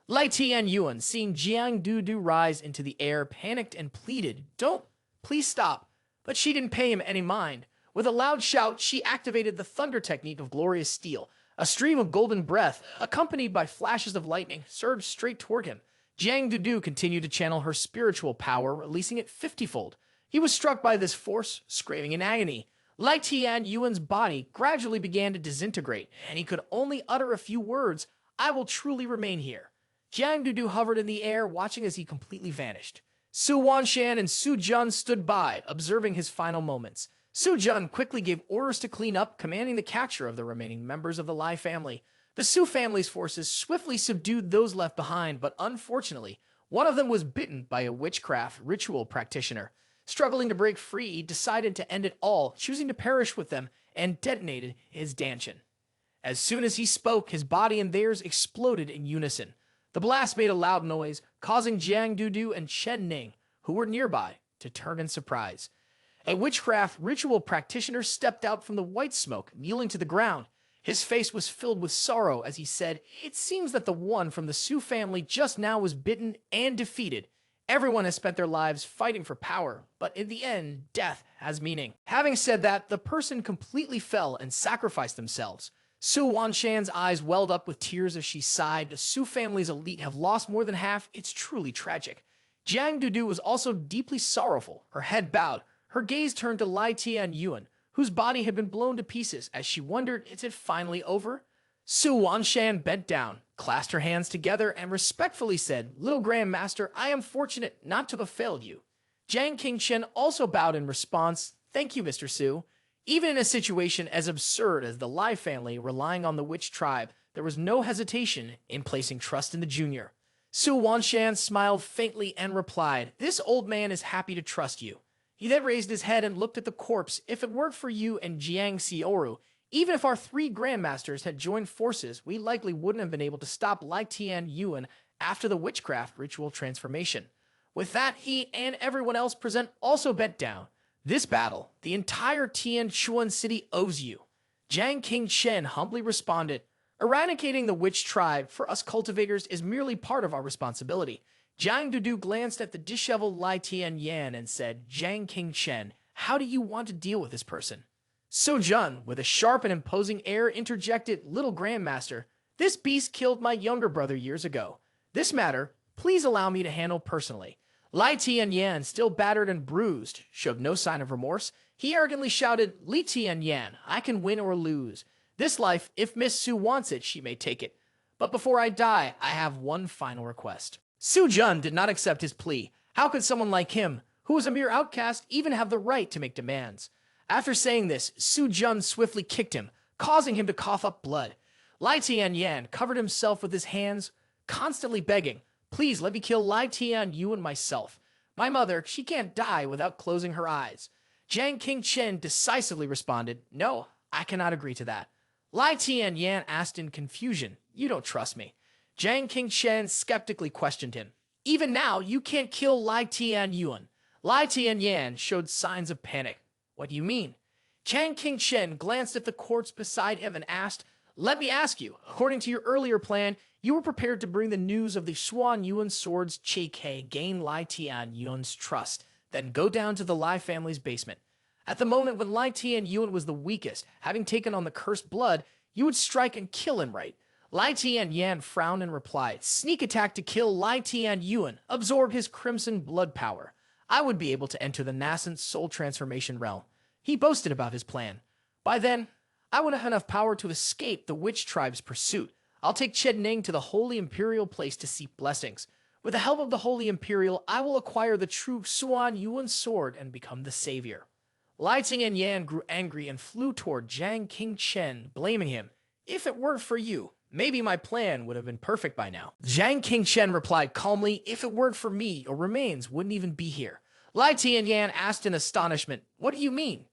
Lai Tian Yuan, seeing Jiang Dudu rise into the air, panicked and pleaded, "Don't, please stop." But she didn't pay him any mind. With a loud shout, she activated the thunder technique of glorious steel. A stream of golden breath, accompanied by flashes of lightning, surged straight toward him. Jiang Dudu continued to channel her spiritual power, releasing it 50-fold. He was struck by this force, screaming in agony. Lai Tian Yuan's body gradually began to disintegrate, and he could only utter a few words, "I will truly remain here." Jiang Dudu hovered in the air, watching as he completely vanished. Su Wanshan and Su Jun stood by, observing his final moments. Su Jun quickly gave orders to clean up, commanding the capture of the remaining members of the Lai family. The Su family's forces swiftly subdued those left behind, but unfortunately, one of them was bitten by a witchcraft ritual practitioner. Struggling to break free, he decided to end it all, choosing to perish with them, and detonated his dantian. As soon as he spoke, his body and theirs exploded in unison. The blast made a loud noise, causing Jiang Dudu and Chen Ning, who were nearby, to turn in surprise. A witchcraft ritual practitioner stepped out from the white smoke, kneeling to the ground. His face was filled with sorrow as he said, "It seems that the one from the Su family just now was bitten and defeated. Everyone has spent their lives fighting for power, but in the end, death has meaning." Having said that, the person completely fell and sacrificed themselves. Su Wanshan's eyes welled up with tears as she sighed. The Su family's elite have lost more than half. It's truly tragic. Jiang Dudu was also deeply sorrowful, her head bowed. Her gaze turned to Lai Tian Yuan, whose body had been blown to pieces, as she wondered, is it finally over? Su Wanshan bent down, clasped her hands together, and respectfully said, "Little Grandmaster, I am fortunate not to have failed you." Jiang Qingshen also bowed in response, "Thank you, Mr. Su." Even in a situation as absurd as the Lai family relying on the witch tribe, there was no hesitation in placing trust in the junior. Su Wanshan smiled faintly and replied, "This old man is happy to trust you." He then raised his head and looked at the corpse. "If it weren't for you and Jiang Xioru, even if our 3 grandmasters had joined forces, we likely wouldn't have been able to stop Lai Tian Yuan after the witchcraft ritual transformation." With that, he and everyone else present also bent down. "This battle, the entire Tianchuan city owes you." Jiang Qingshen humbly responded, "Eradicating the witch tribe for us cultivators is merely part of our responsibility." Jiang Dudu glanced at the disheveled Lai Tian Yan and said, "Jiang Qingshen, how do you want to deal with this person?" So Jun, with a sharp and imposing air, interjected, "Little Grandmaster, this beast killed my younger brother years ago. This matter, Please allow me to handle personally. Lai Tianyan, still battered and bruised, showed no sign of remorse. He arrogantly shouted, Li Tianyan, I can win or lose. This life, if Miss Su wants it, she may take it. But before I die, I have one final request. Su Jun did not accept his plea. How could someone like him, who was a mere outcast, even have the right to make demands? After saying this, Su Jun swiftly kicked him, causing him to cough up blood. Lai Tianyan covered himself with his hands, constantly begging, Please let me kill Lai Tianyuan myself. My mother, she can't die without closing her eyes. Jiang Qingchen decisively responded, No, I cannot agree to that. Lai Tianyan asked in confusion, You don't trust me. Jiang Qingchen skeptically questioned him. Even now, you can't kill Lai Tianyuan. Lai Tianyan showed signs of panic. What do you mean? Jiang Qingchen glanced at the corpse beside him and asked, Let me ask you, according to your earlier plan, you were prepared to bring the news of the Swan Yuan Sword's Che gain Lai Tianyuan's trust, then go down to the Lai family's basement. At the moment when Lai Tianyuan was the weakest, having taken on the cursed blood, you would strike and kill him, right? Lai Tianyan frowned and replied, Sneak attack to kill Lai Tianyuan, absorb his crimson blood power. I would be able to enter the nascent soul transformation realm. He boasted about his plan. By then, I would have enough power to escape the witch tribe's pursuit. I'll take Chen Ning to the Holy Imperial place to seek blessings. With the help of the Holy Imperial, I will acquire the true Swan Yuan sword and become the savior. Lai Tianyan grew angry and flew toward Jiang Qingchen, blaming him. If it weren't for you, maybe my plan would have been perfect by now. Jiang Qingchen replied calmly, If it weren't for me, your remains wouldn't even be here. Lai Tianyan asked in astonishment, What do you mean?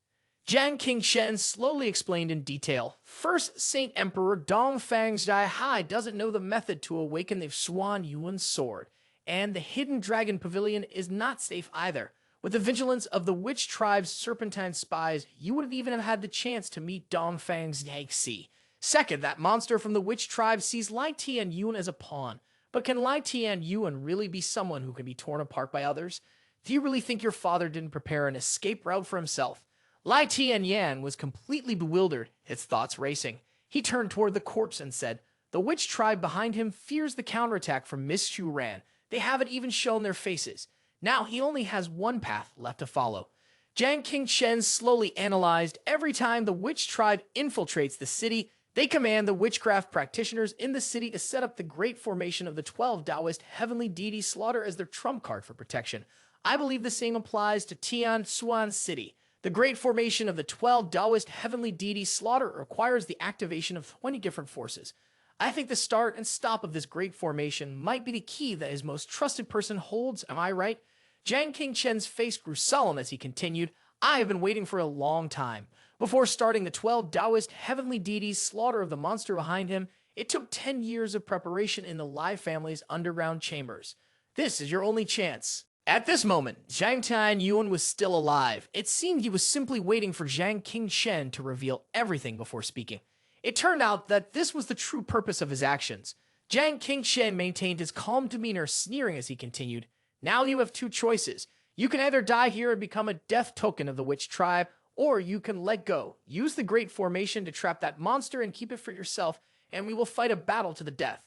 Jiang Qingchen slowly explained in detail. First, Saint Emperor Dongfang's Hai doesn't know the method to awaken the Swan Yuan sword, and the Hidden Dragon Pavilion is not safe either. With the vigilance of the witch tribe's serpentine spies, you wouldn't even have had the chance to meet Dongfang's Yangxi. Second, that monster from the witch tribe sees Lai Tianyuan as a pawn. But can Lai Tianyuan really be someone who can be torn apart by others? Do you really think your father didn't prepare an escape route for himself? Lai Tianyan was completely bewildered, his thoughts racing. He turned toward the corpse and said, The witch tribe behind him fears the counterattack from Miss Shu Ran. They haven't even shown their faces. Now he only has one path left to follow. Jiang Qingchen slowly analyzed. Every time the witch tribe infiltrates the city, they command the witchcraft practitioners in the city to set up the great formation of the 12 Taoist heavenly deity slaughter as their trump card for protection. I believe the same applies to Tian Xuan City. The great formation of the 12 Taoist heavenly deity slaughter requires the activation of 20 different forces. I think the start and stop of this great formation might be the key that his most trusted person holds, am I right? Jiang Qingchen's face grew solemn as he continued, I have been waiting for a long time. Before starting the 12 Taoist heavenly deities' slaughter of the monster behind him, it took 10 years of preparation in the Lai family's underground chambers. This is your only chance. At this moment, Jiang Tianyuan was still alive. It seemed he was simply waiting for Jiang Qingchen to reveal everything before speaking. It turned out that this was the true purpose of his actions. Jiang Qingchen maintained his calm demeanor, sneering as he continued, Now you have two choices. You can either die here and become a death token of the witch tribe, or you can let go. Use the great formation to trap that monster and keep it for yourself, and we will fight a battle to the death.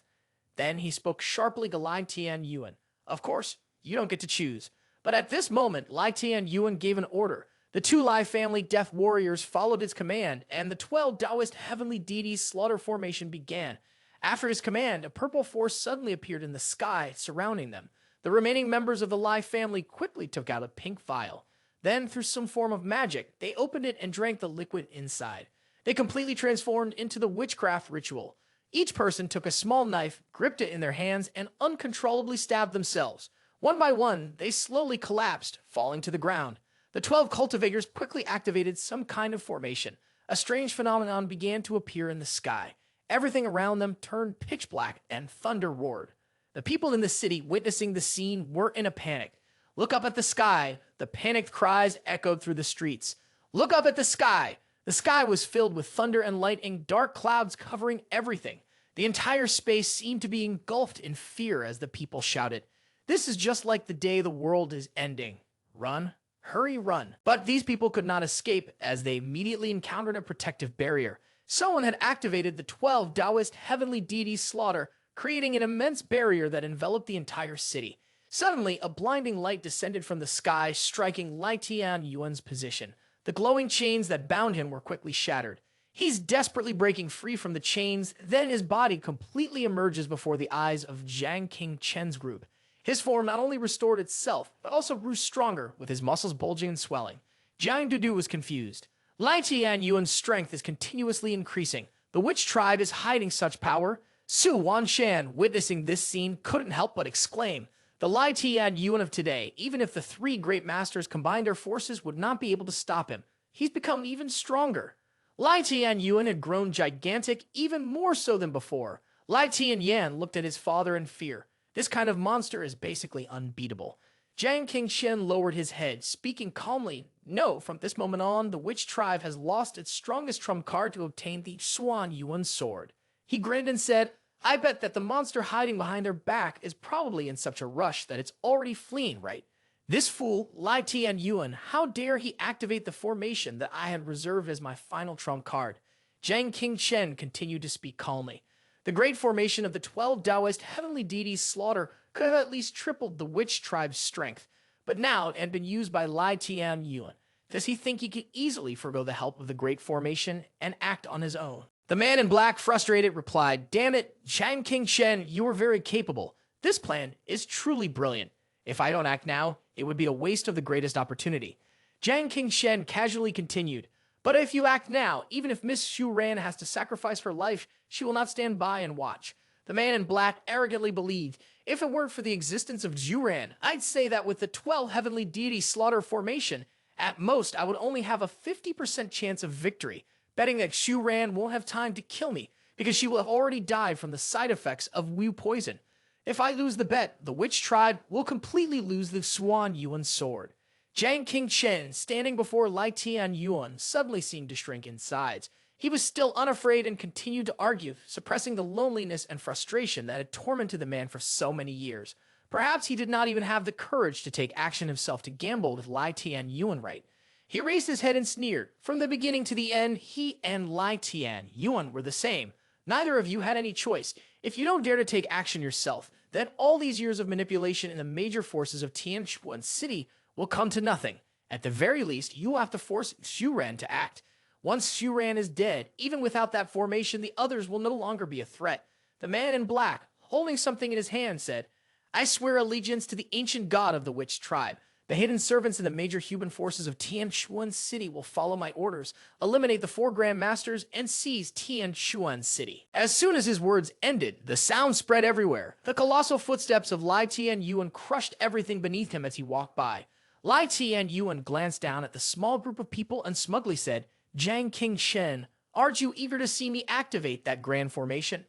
Then he spoke sharply to Lai Tianyuan. Of course, you don't get to choose. But at this moment, Lai Tianyuan gave an order. The two Lai family death warriors followed his command, and the 12 Taoist heavenly deities slaughter formation began. After his command, a purple force suddenly appeared in the sky, surrounding them. The remaining members of the Lai family quickly took out a pink vial. Then, through some form of magic, they opened it and drank the liquid inside. They completely transformed into the witchcraft ritual. Each person took a small knife, gripped it in their hands, and uncontrollably stabbed themselves. One by one, they slowly collapsed, falling to the ground. The 12 cultivators quickly activated some kind of formation. A strange phenomenon began to appear in the sky. Everything around them turned pitch black, and thunder roared. The people in the city witnessing the scene were in a panic. Look up at the sky. The panicked cries echoed through the streets. Look up at the sky. The sky was filled with thunder and lightning, dark clouds covering everything. The entire space seemed to be engulfed in fear as the people shouted, This is just like the day the world is ending. Run, hurry, run. But these people could not escape as they immediately encountered a protective barrier. Someone had activated the 12 Taoist heavenly deities slaughter, creating an immense barrier that enveloped the entire city. Suddenly, a blinding light descended from the sky, striking Lai Tianyuan's position. The glowing chains that bound him were quickly shattered. He's desperately breaking free from the chains, then his body completely emerges before the eyes of Jiang Qingchen's group. His form not only restored itself, but also grew stronger, with his muscles bulging and swelling. Jiang Dudu was confused. Lai Tianyuan's strength is continuously increasing. The witch tribe is hiding such power. Su Wanshan, witnessing this scene, couldn't help but exclaim, "The Lai Tianyuan of today, even if the three great masters combined their forces, would not be able to stop him. He's become even stronger." Lai Tianyuan had grown gigantic, even more so than before. Lai Tianyan looked at his father in fear. This kind of monster is basically unbeatable. Jiang Qingchen lowered his head, speaking calmly. "No, from this moment on, the witch tribe has lost its strongest trump card to obtain the Swan Yuan sword." He grinned and said, "I bet that the monster hiding behind their back is probably in such a rush that it's already fleeing, right? This fool, Lai Tianyuan, how dare he activate the formation that I had reserved as my final trump card?" Jiang Qingchen continued to speak calmly. The great formation of the 12 Taoist heavenly deities' slaughter could have at least tripled the witch tribe's strength, but now it had been used by Lai Tianyuan. Does he think he could easily forgo the help of the great formation and act on his own? The man in black, frustrated, replied, "Damn it, Jiang Qingchen, you are very capable. This plan is truly brilliant. If I don't act now, it would be a waste of the greatest opportunity." Jiang Qingchen casually continued, "But if you act now, even if Miss Xu Ran has to sacrifice her life, she will not stand by and watch." The man in black arrogantly believed, "If it weren't for the existence of Xu Ran, I'd say that with the 12 heavenly deity slaughter formation, at most I would only have a 50% chance of victory, betting that Xu Ran won't have time to kill me because she will have already died from the side effects of Wu poison. If I lose the bet, the witch tribe will completely lose the Swan Yuan sword." Jiang Qingchen, standing before Lai Tianyuan, suddenly seemed to shrink in size. He was still unafraid and continued to argue, suppressing the loneliness and frustration that had tormented the man for so many years. Perhaps he did not even have the courage to take action himself to gamble with Lai Tianyuan right. He raised his head and sneered. From the beginning to the end, he and Lai Tianyuan were the same. Neither of you had any choice. If you don't dare to take action yourself, then all these years of manipulation in the major forces of Tianchuan City will come to nothing. At the very least, you will have to force Xu Ran to act. Once Xu Ran is dead, even without that formation, the others will no longer be a threat. The man in black, holding something in his hand, said, "I swear allegiance to the ancient god of the witch tribe. The hidden servants in the major human forces of Tianchuan City will follow my orders, eliminate the 4 Grand Masters, and seize Tianchuan City." As soon as his words ended, the sound spread everywhere. The colossal footsteps of Lai Tianyuan crushed everything beneath him as he walked by. Lai Tianyuan glanced down at the small group of people and smugly said, "Jiang Qingchen, aren't you eager to see me activate that grand formation?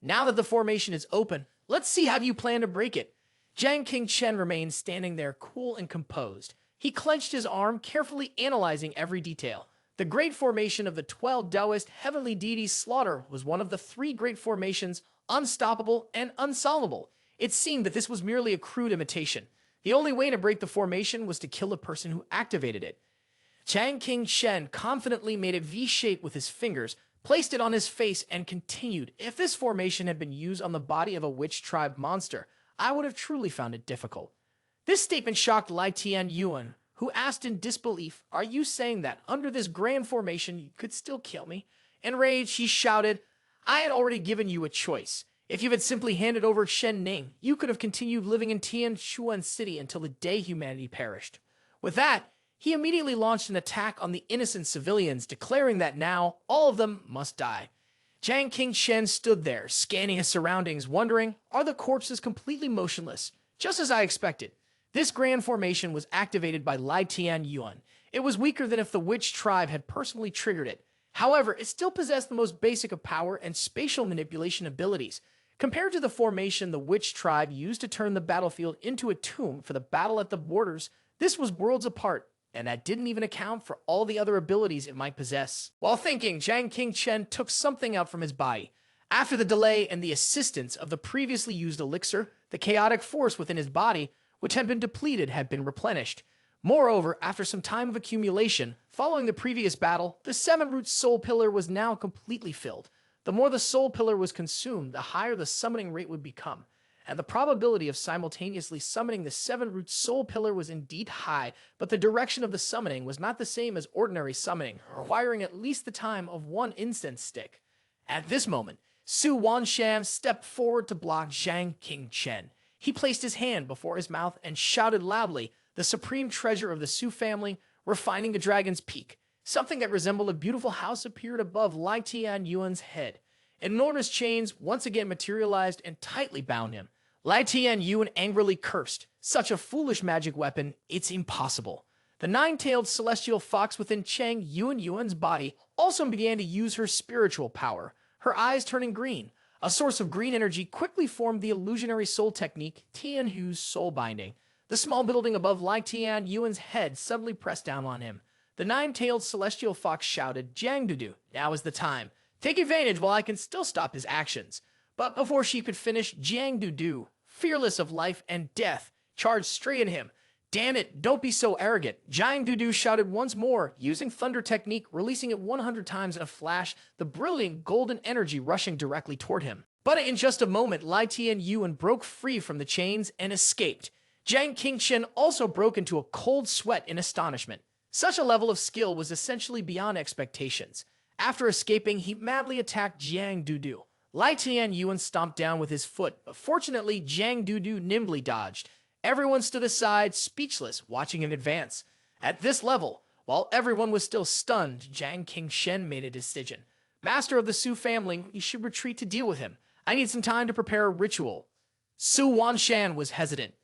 Now that the formation is open, let's see how you plan to break it." Jiang Qingchen remained standing there cool and composed. He clenched his arm, carefully analyzing every detail. The great formation of the 12 Taoist heavenly deities' slaughter was one of the 3 great formations, unstoppable and unsolvable. It seemed that this was merely a crude imitation. The only way to break the formation was to kill the person who activated it. Jiang Qingchen confidently made a V shape with his fingers, placed it on his face, and continued, "If this formation had been used on the body of a witch tribe monster, I would have truly found it difficult." This statement shocked Lai Tianyuan, who asked in disbelief, "Are you saying that under this grand formation you could still kill me?" Enraged, he shouted, "I had already given you a choice. If you had simply handed over Shen Ning, you could have continued living in Tianchuan City until the day humanity perished." With that, he immediately launched an attack on the innocent civilians, declaring that now all of them must die. Jiang Qingchen stood there, scanning his surroundings, wondering, are the corpses completely motionless? Just as I expected. This grand formation was activated by Lai Tianyuan. It was weaker than if the witch tribe had personally triggered it. However, it still possessed the most basic of power and spatial manipulation abilities. Compared to the formation the witch tribe used to turn the battlefield into a tomb for the battle at the borders, this was worlds apart, and that didn't even account for all the other abilities it might possess. While thinking, Jiang Qingchen took something out from his body. After the delay and the assistance of the previously used elixir, the chaotic force within his body, which had been depleted, had been replenished. Moreover, after some time of accumulation, following the previous battle, the 7-root soul pillar was now completely filled. The more the soul pillar was consumed, the higher the summoning rate would become. And the probability of simultaneously summoning the 7-root soul pillar was indeed high, but the direction of the summoning was not the same as ordinary summoning, requiring at least the time of one incense stick. At this moment, Su Wanshan stepped forward to block Zhang Qingchen. He placed his hand before his mouth and shouted loudly, "The supreme treasure of the Su family, refining the dragon's peak." Something that resembled a beautiful house appeared above Lai Tianyuan's head. Enormous chains once again materialized and tightly bound him. Lai Tianyuan angrily cursed, "Such a foolish magic weapon, it's impossible." The 9-tailed celestial fox within Cheng Yuan's body also began to use her spiritual power, her eyes turning green. A source of green energy quickly formed the illusionary soul technique, Tianhu's soul binding. The small building above Lai Tianyuan's head suddenly pressed down on him. The 9-tailed celestial fox shouted, "Jiang Dudu, now is the time. Take advantage while I can still stop his actions." But before she could finish, Jiang Dudu, fearless of life and death, charged straight at him. "Damn it, don't be so arrogant." Jiang Dudu shouted once more, using thunder technique, releasing it 100 times in a flash, the brilliant golden energy rushing directly toward him. But in just a moment, Lai Tianyuan broke free from the chains and escaped. Zhang Qingchen also broke into a cold sweat in astonishment. Such a level of skill was essentially beyond expectations. After escaping, he madly attacked Jiang Dudu. Lai Tianyuan stomped down with his foot, but fortunately Jiang Dudu nimbly dodged. Everyone stood aside, speechless, watching him advance. At this level, while everyone was still stunned, Zhang Qingchen made a decision. "Master of the Su family, you should retreat to deal with him. I need some time to prepare a ritual." Su Wanshan was hesitant.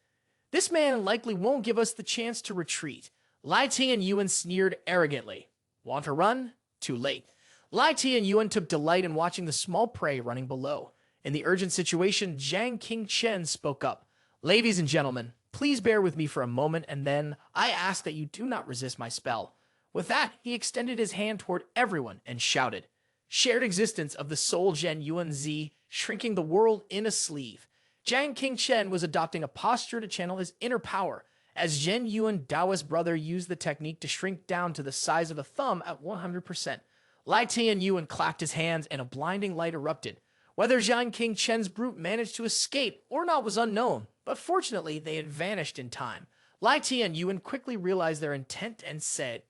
"This man likely won't give us the chance to retreat." Lai Tianyuan sneered arrogantly. "Want to run? Too late." Lai Tianyuan took delight in watching the small prey running below. In the urgent situation, Zhang Qingchen spoke up. "Ladies and gentlemen, please bear with me for a moment, and then I ask that you do not resist my spell." With that, he extended his hand toward everyone and shouted, "Shared existence of the soul Zhen Yuan Z, shrinking the world in a sleeve." Zhang Qingchen was adopting a posture to channel his inner power, as Zhen Yuan Daoist brother used the technique to shrink down to the size of a thumb at 100%. Lai Tianyuan clapped his hands and a blinding light erupted. Whether Zhang Qingchen's brute managed to escape or not was unknown, but fortunately they had vanished in time. Lai Tianyuan quickly realized their intent and said,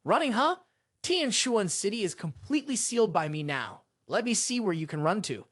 "Running, huh? Tianshuan City is completely sealed by me now. Let me see where you can run to."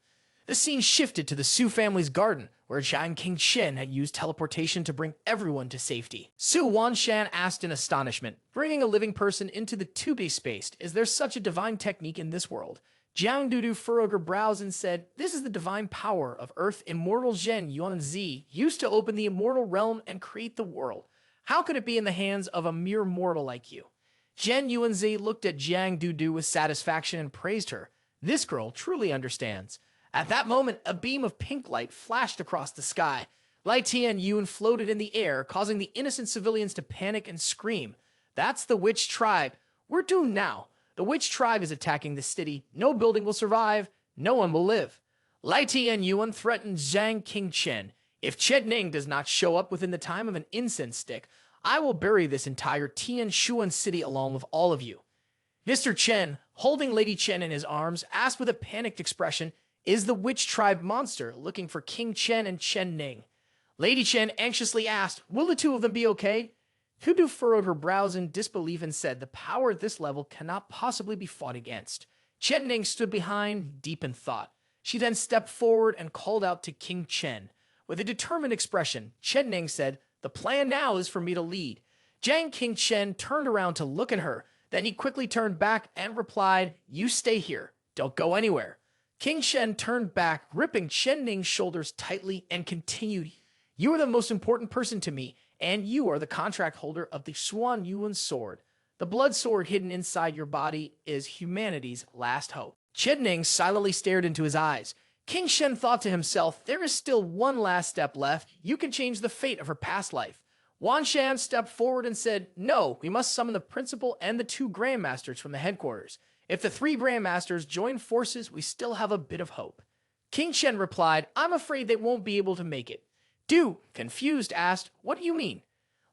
The scene shifted to the Su family's garden, where Zhang Qingchen had used teleportation to bring everyone to safety. Su Wanshan asked in astonishment, "Bringing a living person into the to-be-spaced, is there such a divine technique in this world?" Jiang Dudu furrowed her brows and said, "This is the divine power of Earth Immortal Zhen Yuan Z, used to open the immortal realm and create the world. How could it be in the hands of a mere mortal like you?" Zhen Yuan Z looked at Jiang Dudu with satisfaction and praised her. "This girl truly understands." At that moment, a beam of pink light flashed across the sky. Lai Tianyuan floated in the air, causing the innocent civilians to panic and scream. "That's the witch tribe. We're doomed now. The witch tribe is attacking the city. No building will survive. No one will live." Lai Tianyuan threatened Zhang Qingchen. "If Chen Ning does not show up within the time of an incense stick, I will bury this entire Tianshuan city along with all of you." Mr. Chen, holding Lady Chen in his arms, asked with a panicked expression, "Is the witch tribe monster looking for King Chen and Chen Ning?" Lady Chen anxiously asked, "Will the two of them be okay?" Hudu furrowed her brows in disbelief and said, "The power at this level cannot possibly be fought against." Chen Ning stood behind, deep in thought. She then stepped forward and called out to King Chen. With a determined expression, Chen Ning said, "The plan now is for me to lead." Zhang Qingchen turned around to look at her. Then he quickly turned back and replied, "You stay here. Don't go anywhere." King Shen turned back, gripping Chen Ning's shoulders tightly, and continued, "You are the most important person to me, and you are the contract holder of the Xuan Yuan sword. The blood sword hidden inside your body is humanity's last hope." Chen Ning silently stared into his eyes. King Shen thought to himself, "There is still one last step left. You can change the fate of her past life." Wan Shan stepped forward and said, "No, we must summon the principal and the 2 grandmasters from the headquarters. If the 3 grandmasters join forces, we still have a bit of hope." King Shen replied, "I'm afraid they won't be able to make it." Du, confused, asked, "What do you mean?"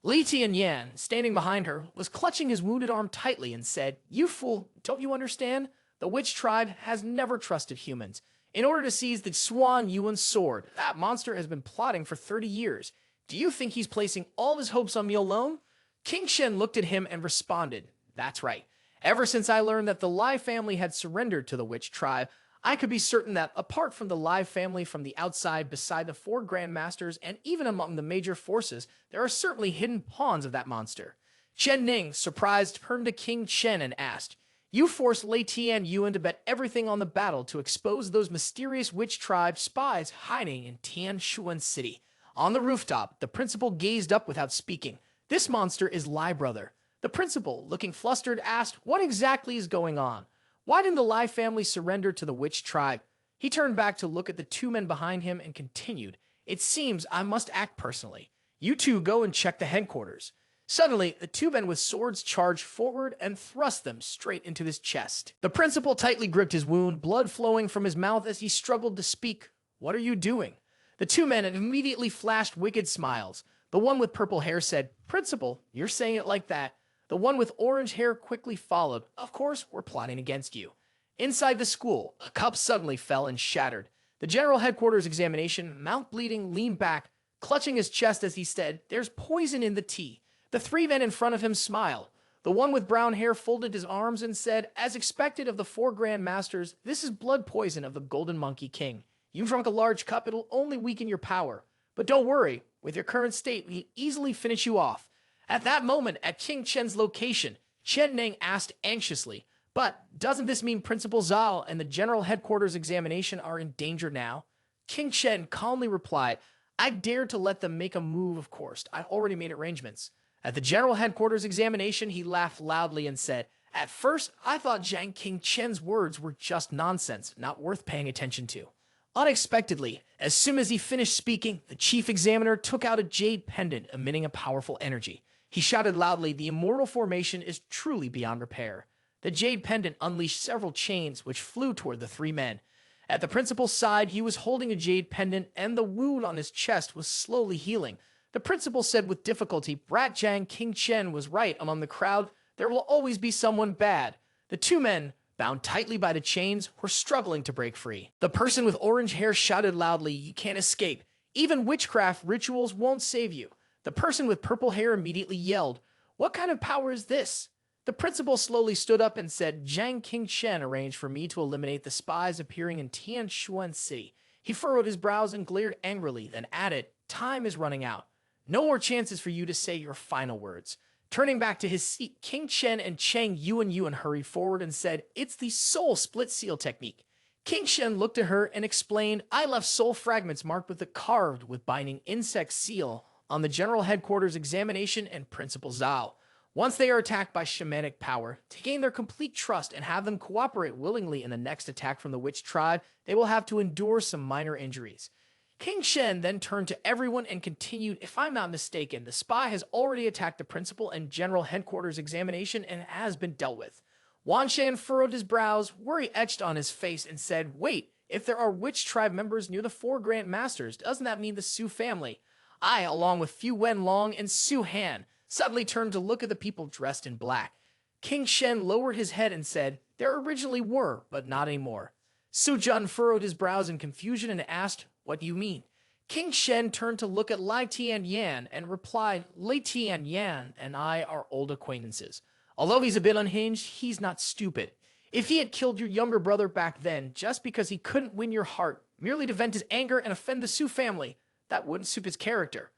Li Tianyan, standing behind her, was clutching his wounded arm tightly and said, "You fool, don't you understand? The witch tribe has never trusted humans. In order to seize the Swan Yuan sword, that monster has been plotting for 30 years. Do you think he's placing all of his hopes on me alone? King Shen looked at him and responded, "That's right. Ever since I learned that the Lai family had surrendered to the witch tribe, I could be certain that, apart from the Lai family from the outside, beside the four grandmasters, and even among the major forces, there are certainly hidden pawns of that monster." Chen Ning, surprised, turned to King Chen and asked, "You forced Lei Tian Yuan to bet everything on the battle to expose those mysterious witch tribe spies hiding in Tianshuan City." On the rooftop, the principal gazed up without speaking. "This monster is Lai brother." The principal, looking flustered, asked, "What exactly is going on? Why didn't the Lai family surrender to the witch tribe?" He turned back to look at the two men behind him and continued, "It seems I must act personally. You two go and check the headquarters." Suddenly, the two men with swords charged forward and thrust them straight into his chest. The principal tightly gripped his wound, blood flowing from his mouth as he struggled to speak. "What are you doing?" The two men immediately flashed wicked smiles. The one with purple hair said, "Principal, you're saying it like that." The one with orange hair quickly followed, "Of course, we're plotting against you." Inside the school, a cup suddenly fell and shattered. The general headquarters examination, mouth bleeding, leaned back, clutching his chest as he said, "There's poison in the tea." The three men in front of him smiled. The one with brown hair folded his arms and said, "As expected of the four grand masters, this is blood poison of the Golden Monkey King. You drunk a large cup, it'll only weaken your power. But don't worry, with your current state, we can easily finish you off." At that moment, at King Chen's location, Chen Ning asked anxiously, "But doesn't this mean Principal Zhao and the general headquarters examination are in danger now?" King Chen calmly replied, "I dared to let them make a move, of course. I already made arrangements." At the general headquarters examination, he laughed loudly and said, "At first, I thought Zhang King Chen's words were just nonsense, not worth paying attention to." Unexpectedly, as soon as he finished speaking, the chief examiner took out a jade pendant emitting a powerful energy. He shouted loudly, "The immortal formation is truly beyond repair." The jade pendant unleashed several chains, which flew toward the three men. At the principal's side, he was holding a jade pendant, and the wound on his chest was slowly healing. The principal said with difficulty, "Brat Zhang King Chen was right among the crowd. There will always be someone bad." The two men, bound tightly by the chains, were struggling to break free. The person with orange hair shouted loudly, "You can't escape. Even witchcraft rituals won't save you." The person with purple hair immediately yelled, "What kind of power is this?" The principal slowly stood up and said, "Zhang King Chen arranged for me to eliminate the spies appearing in Tianshuan City." He furrowed his brows and glared angrily, then added, "Time is running out. No more chances for you to say your final words." Turning back to his seat, King Chen and Chang Yuan hurried forward and said, "It's the soul split seal technique." King Shen looked at her and explained, "I left soul fragments marked with the carved with binding insect seal on the general headquarters examination and Principal Zhao. Once they are attacked by shamanic power, to gain their complete trust and have them cooperate willingly in the next attack from the witch tribe, they will have to endure some minor injuries." King Shen then turned to everyone and continued, "If I'm not mistaken, the spy has already attacked the principal and general headquarters examination and has been dealt with." Wan Shan furrowed his brows, worry etched on his face, and said, "Wait, if there are witch tribe members near the four Grand Masters, doesn't that mean the Su family?" I, along with Fu Wenlong and Su Han, suddenly turned to look at the people dressed in black. King Shen lowered his head and said, "There originally were, but not anymore." Su Jun furrowed his brows in confusion and asked, "What do you mean?" King Shen turned to look at Lai Tian Yan and replied, "Lai Tian Yan and I are old acquaintances. Although he's a bit unhinged, he's not stupid. If he had killed your younger brother back then just because he couldn't win your heart, merely to vent his anger and offend the Su family, that wouldn't suit his character.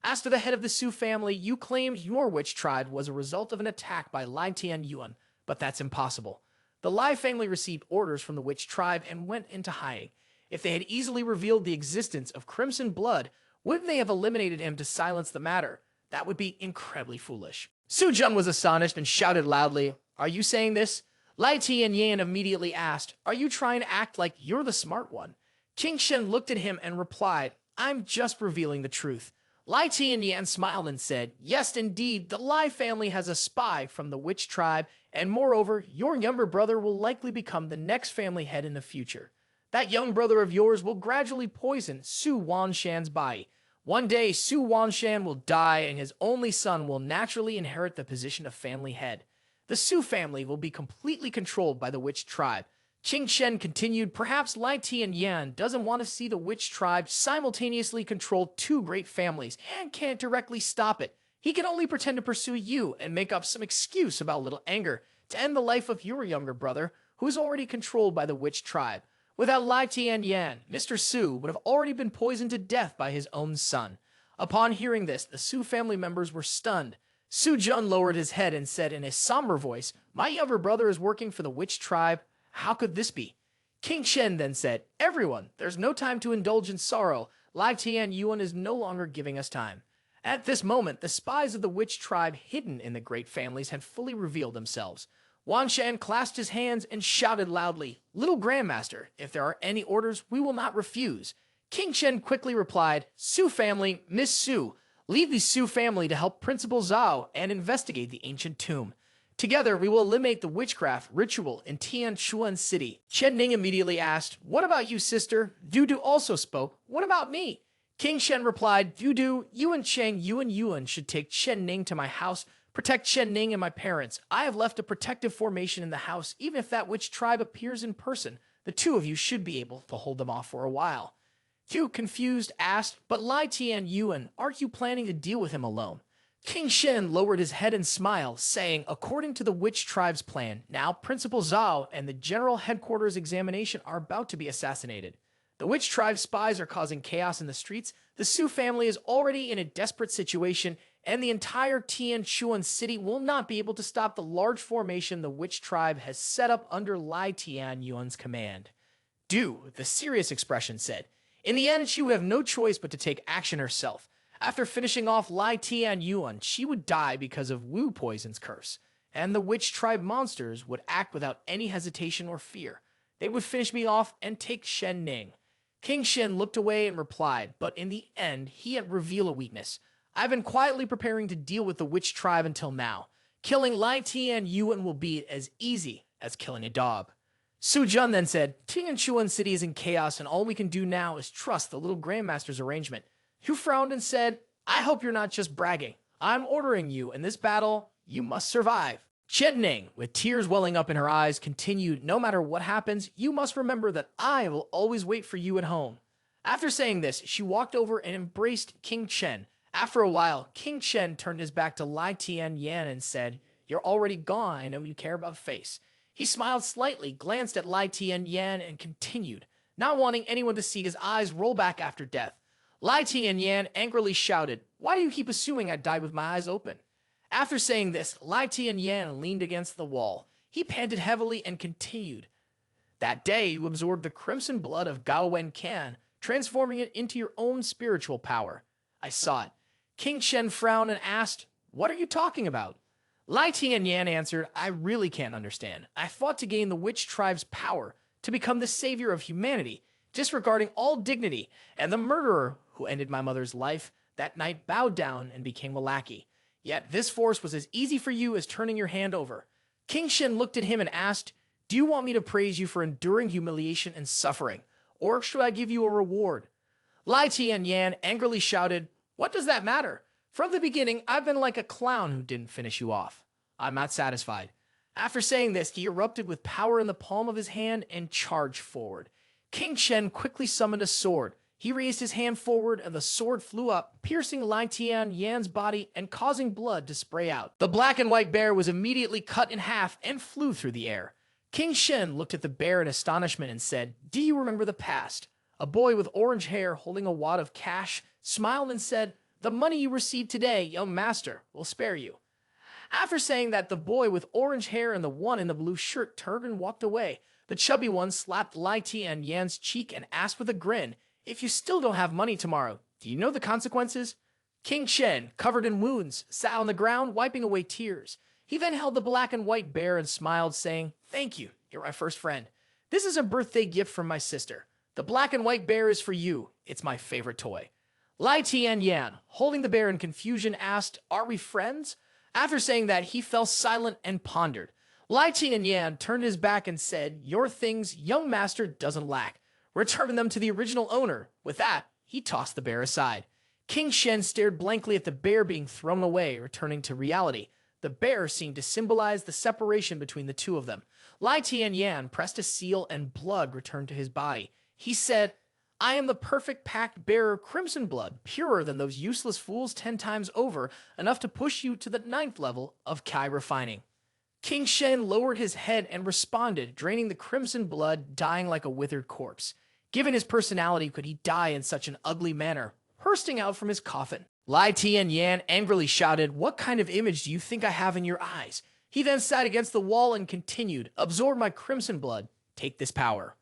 As to the head of the Su family, you claimed your witch tribe was a result of an attack by Lai Tian Yuan, but that's impossible. The Lai family received orders from the witch tribe and went into hiding. If they had easily revealed the existence of Crimson Blood, wouldn't they have eliminated him to silence the matter? That would be incredibly foolish." Su Jun was astonished and shouted loudly, "Are you saying this?" Lai Tian Yan immediately asked, "Are you trying to act like you're the smart one?" King Shen looked at him and replied, "I'm just revealing the truth." Lai Tian Yan smiled and said, "Yes, indeed, the Lai family has a spy from the witch tribe, and moreover, your younger brother will likely become the next family head in the future. That young brother of yours will gradually poison Su Wanshan's body. One day, Su Wanshan will die, and his only son will naturally inherit the position of family head. The Su family will be completely controlled by the witch tribe. Qing Shen continued, perhaps Lai Tianyan doesn't want to see the witch tribe simultaneously control two great families and can't directly stop it. He can only pretend to pursue you and make up some excuse about little anger to end the life of your younger brother, who is already controlled by the witch tribe. Without Lai Tianyan, Mr. Su would have already been poisoned to death by his own son. Upon hearing this, the Su family members were stunned. Su Jun lowered his head and said in a somber voice, "My younger brother is working for the witch tribe. How could this be?" King Shen then said, "Everyone, there's no time to indulge in sorrow. Lai Tian Yuan is no longer giving us time." At this moment, the spies of the witch tribe hidden in the great families had fully revealed themselves. Wan Shan clasped his hands and shouted loudly, "Little Grandmaster, if there are any orders, we will not refuse." King Shen quickly replied, "Su family, Miss Su, leave the Su family to help Principal Zhao and investigate the ancient tomb. Together, we will eliminate the witchcraft ritual in Tianchuan City." Chen Ning immediately asked, "What about you, sister?" Dudu also spoke, "What about me?" King Shen replied, "Dudu, you and Cheng, you and Yuan should take Chen Ning to my house. Protect Chen Ning and my parents. I have left a protective formation in the house. Even if that witch tribe appears in person, the two of you should be able to hold them off for a while." Yu, confused, asked, "But Lai Tian Yuan, aren't you planning to deal with him alone?" King Shen lowered his head and smiled, saying, "According to the witch tribe's plan, now Principal Zhao and the General Headquarters examination are about to be assassinated. The witch tribe spies are causing chaos in the streets. The Su family is already in a desperate situation, and the entire Tianchuan city will not be able to stop the large formation the witch tribe has set up under Lai Tian Yuan's command." Du, with a serious expression, said, "In the end, she would have no choice but to take action herself. After finishing off Lai Tian Yuan, she would die because of Wu Poison's curse, and the witch tribe monsters would act without any hesitation or fear. They would finish me off and take Shen Ning." King Shen looked away and replied, "But in the end, he had revealed a weakness. I've been quietly preparing to deal with the witch tribe until now. Killing Lai Tian Yuan will be as easy as killing a dog." Su Jun then said, "Tianchuan City is in chaos, and all we can do now is trust the little Grandmaster's arrangement." Hu frowned and said, "I hope you're not just bragging. I'm ordering you in this battle. You must survive." Chen Ning, with tears welling up in her eyes, continued, "No matter what happens, you must remember that I will always wait for you at home." After saying this, she walked over and embraced King Chen. After a while, King Chen turned his back to Lai Tian Yan and said, "You're already gone. I know you care about face." He smiled slightly, glanced at Lai Tian Yan, and continued, not wanting anyone to see his eyes roll back after death. Lai Tian Yan angrily shouted, "Why do you keep assuming I died with my eyes open?" After saying this, Lai Tian Yan leaned against the wall. He panted heavily and continued, "That day you absorbed the crimson blood of Gao Wen Can, transforming it into your own spiritual power. I saw it." King Shen frowned and asked, "What are you talking about?" Lai Tian Yan answered, "I really can't understand. I fought to gain the witch tribe's power, to become the savior of humanity, disregarding all dignity, and the murderer who ended my mother's life that night bowed down and became a lackey. Yet this force was as easy for you as turning your hand over." King Shen looked at him and asked, "Do you want me to praise you for enduring humiliation and suffering, or should I give you a reward?" Lai Tian Yan angrily shouted, "What does that matter? From the beginning, I've been like a clown who didn't finish you off. I'm not satisfied." After saying this, he erupted with power in the palm of his hand and charged forward. King Shen quickly summoned a sword. He raised his hand forward and the sword flew up, piercing Lai Tian Yan's body and causing blood to spray out. The black and white bear was immediately cut in half and flew through the air. King Shen looked at the bear in astonishment and said, "Do you remember the past?" A boy with orange hair holding a wad of cash smiled and said, "The money you received today, young master, will spare you." After saying that, the boy with orange hair and the one in the blue shirt turned and walked away. The chubby one slapped Lai Tian Yan's cheek and asked with a grin, "If you still don't have money tomorrow, do you know the consequences?" King Shen, covered in wounds, sat on the ground wiping away tears. He then held the black and white bear and smiled, saying, "Thank you, you're my first friend. This is a birthday gift from my sister. The black and white bear is for you. It's my favorite toy." Lai Tian Yan, holding the bear in confusion, asked, "Are we friends?" After saying that, he fell silent and pondered. Lai Tian Yan turned his back and said, "Your things young master doesn't lack. Return them to the original owner." With that, he tossed the bear aside. King Shen stared blankly at the bear being thrown away, returning to reality. The bear seemed to symbolize the separation between the two of them. Lai Tianyan pressed a seal and blood returned to his body. He said, I am the perfect pact bearer crimson blood, purer than those useless fools 10 times over, enough to push you to the 9th level of Kai refining. King Shen lowered his head and responded, draining the crimson blood, dying like a withered corpse. Given his personality, could he die in such an ugly manner, bursting out from his coffin? Lai Tianyan angrily shouted, What kind of image do you think I have in your eyes? He then sat against the wall and continued, Absorb my crimson blood. Take this power.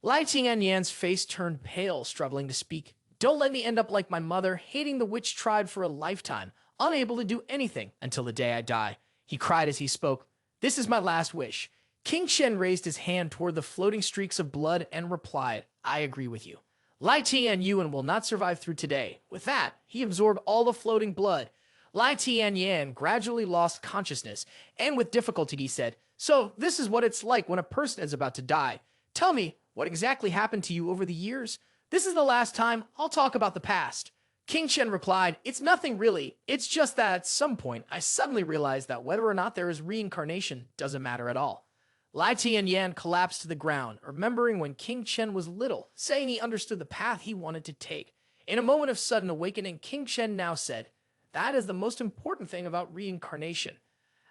Lai Tianyan's face turned pale, struggling to speak. Don't let me end up like my mother, hating the witch tribe for a lifetime, unable to do anything until the day I die. He cried as he spoke. This is my last wish. King Shen raised his hand toward the floating streaks of blood and replied, I agree with you. Lai Tianyuan will not survive through today. With that, he absorbed all the floating blood. Lai Tianyan gradually lost consciousness, and with difficulty he said, So, this is what it's like when a person is about to die. Tell me, what exactly happened to you over the years? This is the last time I'll talk about the past. King Shen replied, It's nothing really. It's just that at some point, I suddenly realized that whether or not there is reincarnation doesn't matter at all. Lai Tianyan collapsed to the ground, remembering when King Shen was little, saying he understood the path he wanted to take. In a moment of sudden awakening, King Shen now said, That is the most important thing about reincarnation.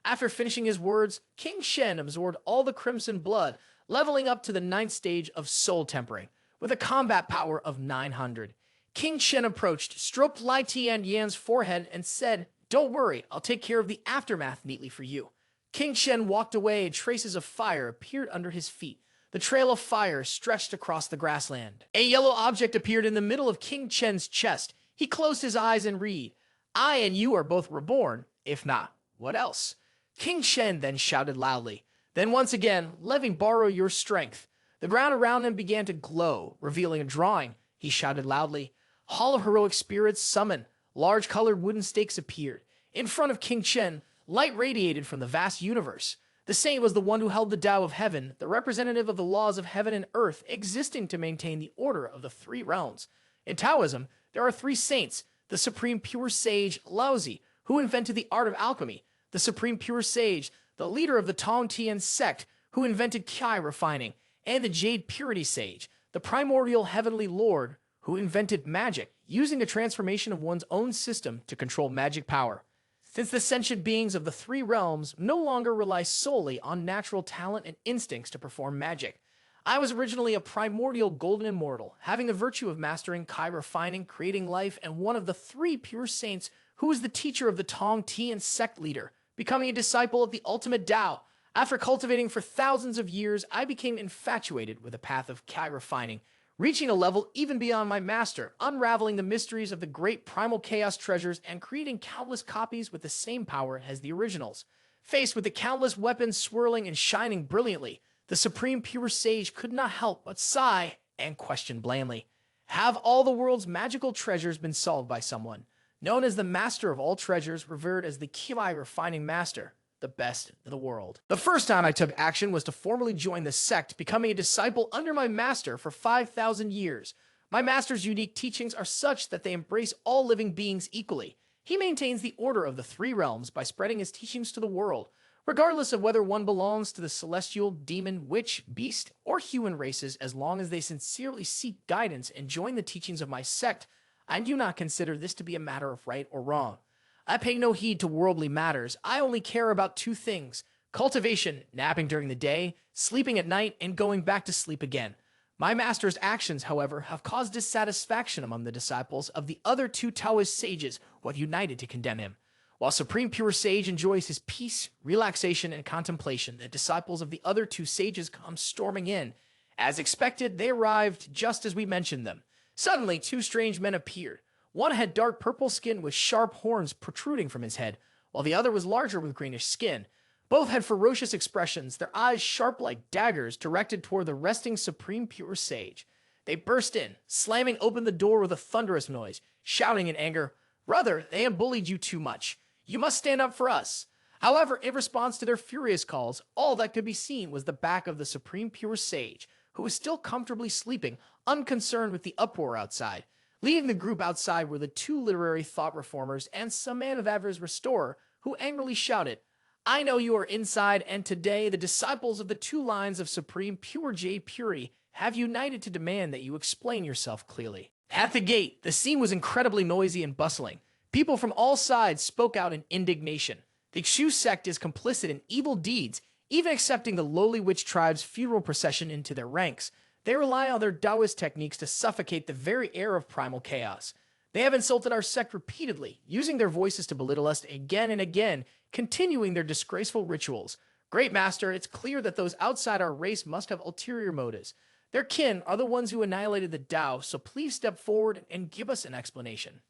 After finishing his words, King Shen absorbed all the crimson blood, leveling up to the 9th stage of soul tempering, with a combat power of 900. King Shen approached, stroked Lai Tianyan's forehead, and said, Don't worry, I'll take care of the aftermath neatly for you. King Shen walked away and traces of fire appeared under his feet. The trail of fire stretched across the grassland. A yellow object appeared in the middle of King Shen's chest. He closed his eyes and read, I and you are both reborn. If not, what else? King Shen then shouted loudly. Then once again, let me borrow your strength. The ground around him began to glow, revealing a drawing. He shouted loudly. Hall of Heroic Spirits summon. Large colored wooden stakes appeared. In front of King Shen, light radiated from the vast universe. The saint was the one who held the Tao of Heaven, the representative of the laws of heaven and earth, existing to maintain the order of the 3 realms. In Taoism, there are 3 saints, the Supreme Pure Sage, Laozi, who invented the art of alchemy, the Supreme Pure Sage, the leader of the Tong Tian sect, who invented Kai refining, and the Jade Purity Sage, the primordial heavenly lord, who invented magic, using a transformation of one's own system to control magic power. Since the sentient beings of the 3 realms no longer rely solely on natural talent and instincts to perform magic, I was originally a primordial golden immortal, having the virtue of mastering Kai refining, creating life, and one of the 3 pure saints who was the teacher of the Tong Tian sect leader, becoming a disciple of the ultimate Tao. After cultivating for thousands of years, I became infatuated with the path of Kai refining, reaching a level even beyond my master, unraveling the mysteries of the great primal chaos treasures and creating countless copies with the same power as the originals. Faced with the countless weapons swirling and shining brilliantly, the Supreme Pure Sage could not help but sigh and question blandly. Have all the world's magical treasures been solved by someone? Known as the Master of all treasures, revered as the Kai refining master, the best in the world. The first time I took action was to formally join the sect, becoming a disciple under my master for 5,000 years. My master's unique teachings are such that they embrace all living beings equally. He maintains the order of the 3 realms by spreading his teachings to the world, regardless of whether one belongs to the celestial, demon, witch, beast, or human races. As long as they sincerely seek guidance and join the teachings of my sect, I do not consider this to be a matter of right or wrong. I pay no heed to worldly matters. I only care about 2 things: cultivation, napping during the day, sleeping at night, and going back to sleep again. My master's actions, however, have caused dissatisfaction among the disciples of the other 2 Taoist sages who have united to condemn him. While Supreme Pure Sage enjoys his peace, relaxation, and contemplation, the disciples of the other 2 sages come storming in. As expected, they arrived just as we mentioned them. Suddenly, 2 strange men appeared. One had dark purple skin with sharp horns protruding from his head, while the other was larger with greenish skin. Both had ferocious expressions, their eyes sharp like daggers directed toward the resting Supreme Pure Sage. They burst in, slamming open the door with a thunderous noise, shouting in anger, "Brother, they have bullied you too much. You must stand up for us." However, in response to their furious calls, all that could be seen was the back of the Supreme Pure Sage, who was still comfortably sleeping, unconcerned with the uproar outside. Leading the group outside were the 2 literary thought reformers and some man of avarice restorer, who angrily shouted, I know you are inside, and today the disciples of the two lines of Supreme Pure Jade Purity have united to demand that you explain yourself clearly. At the gate, the scene was incredibly noisy and bustling. People from all sides spoke out in indignation. The Shu sect is complicit in evil deeds, even accepting the lowly witch tribe's funeral procession into their ranks. They rely on their Taoist techniques to suffocate the very air of primal chaos. They have insulted our sect repeatedly, using their voices to belittle us again and again, continuing their disgraceful rituals. Great Master, it's clear that those outside our race must have ulterior motives. Their kin are the ones who annihilated the Tao, so please step forward and give us an explanation.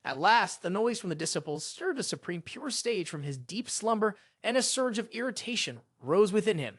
At last, the noise from the disciples stirred the Supreme Pure Sage from his deep slumber, and a surge of irritation rose within him.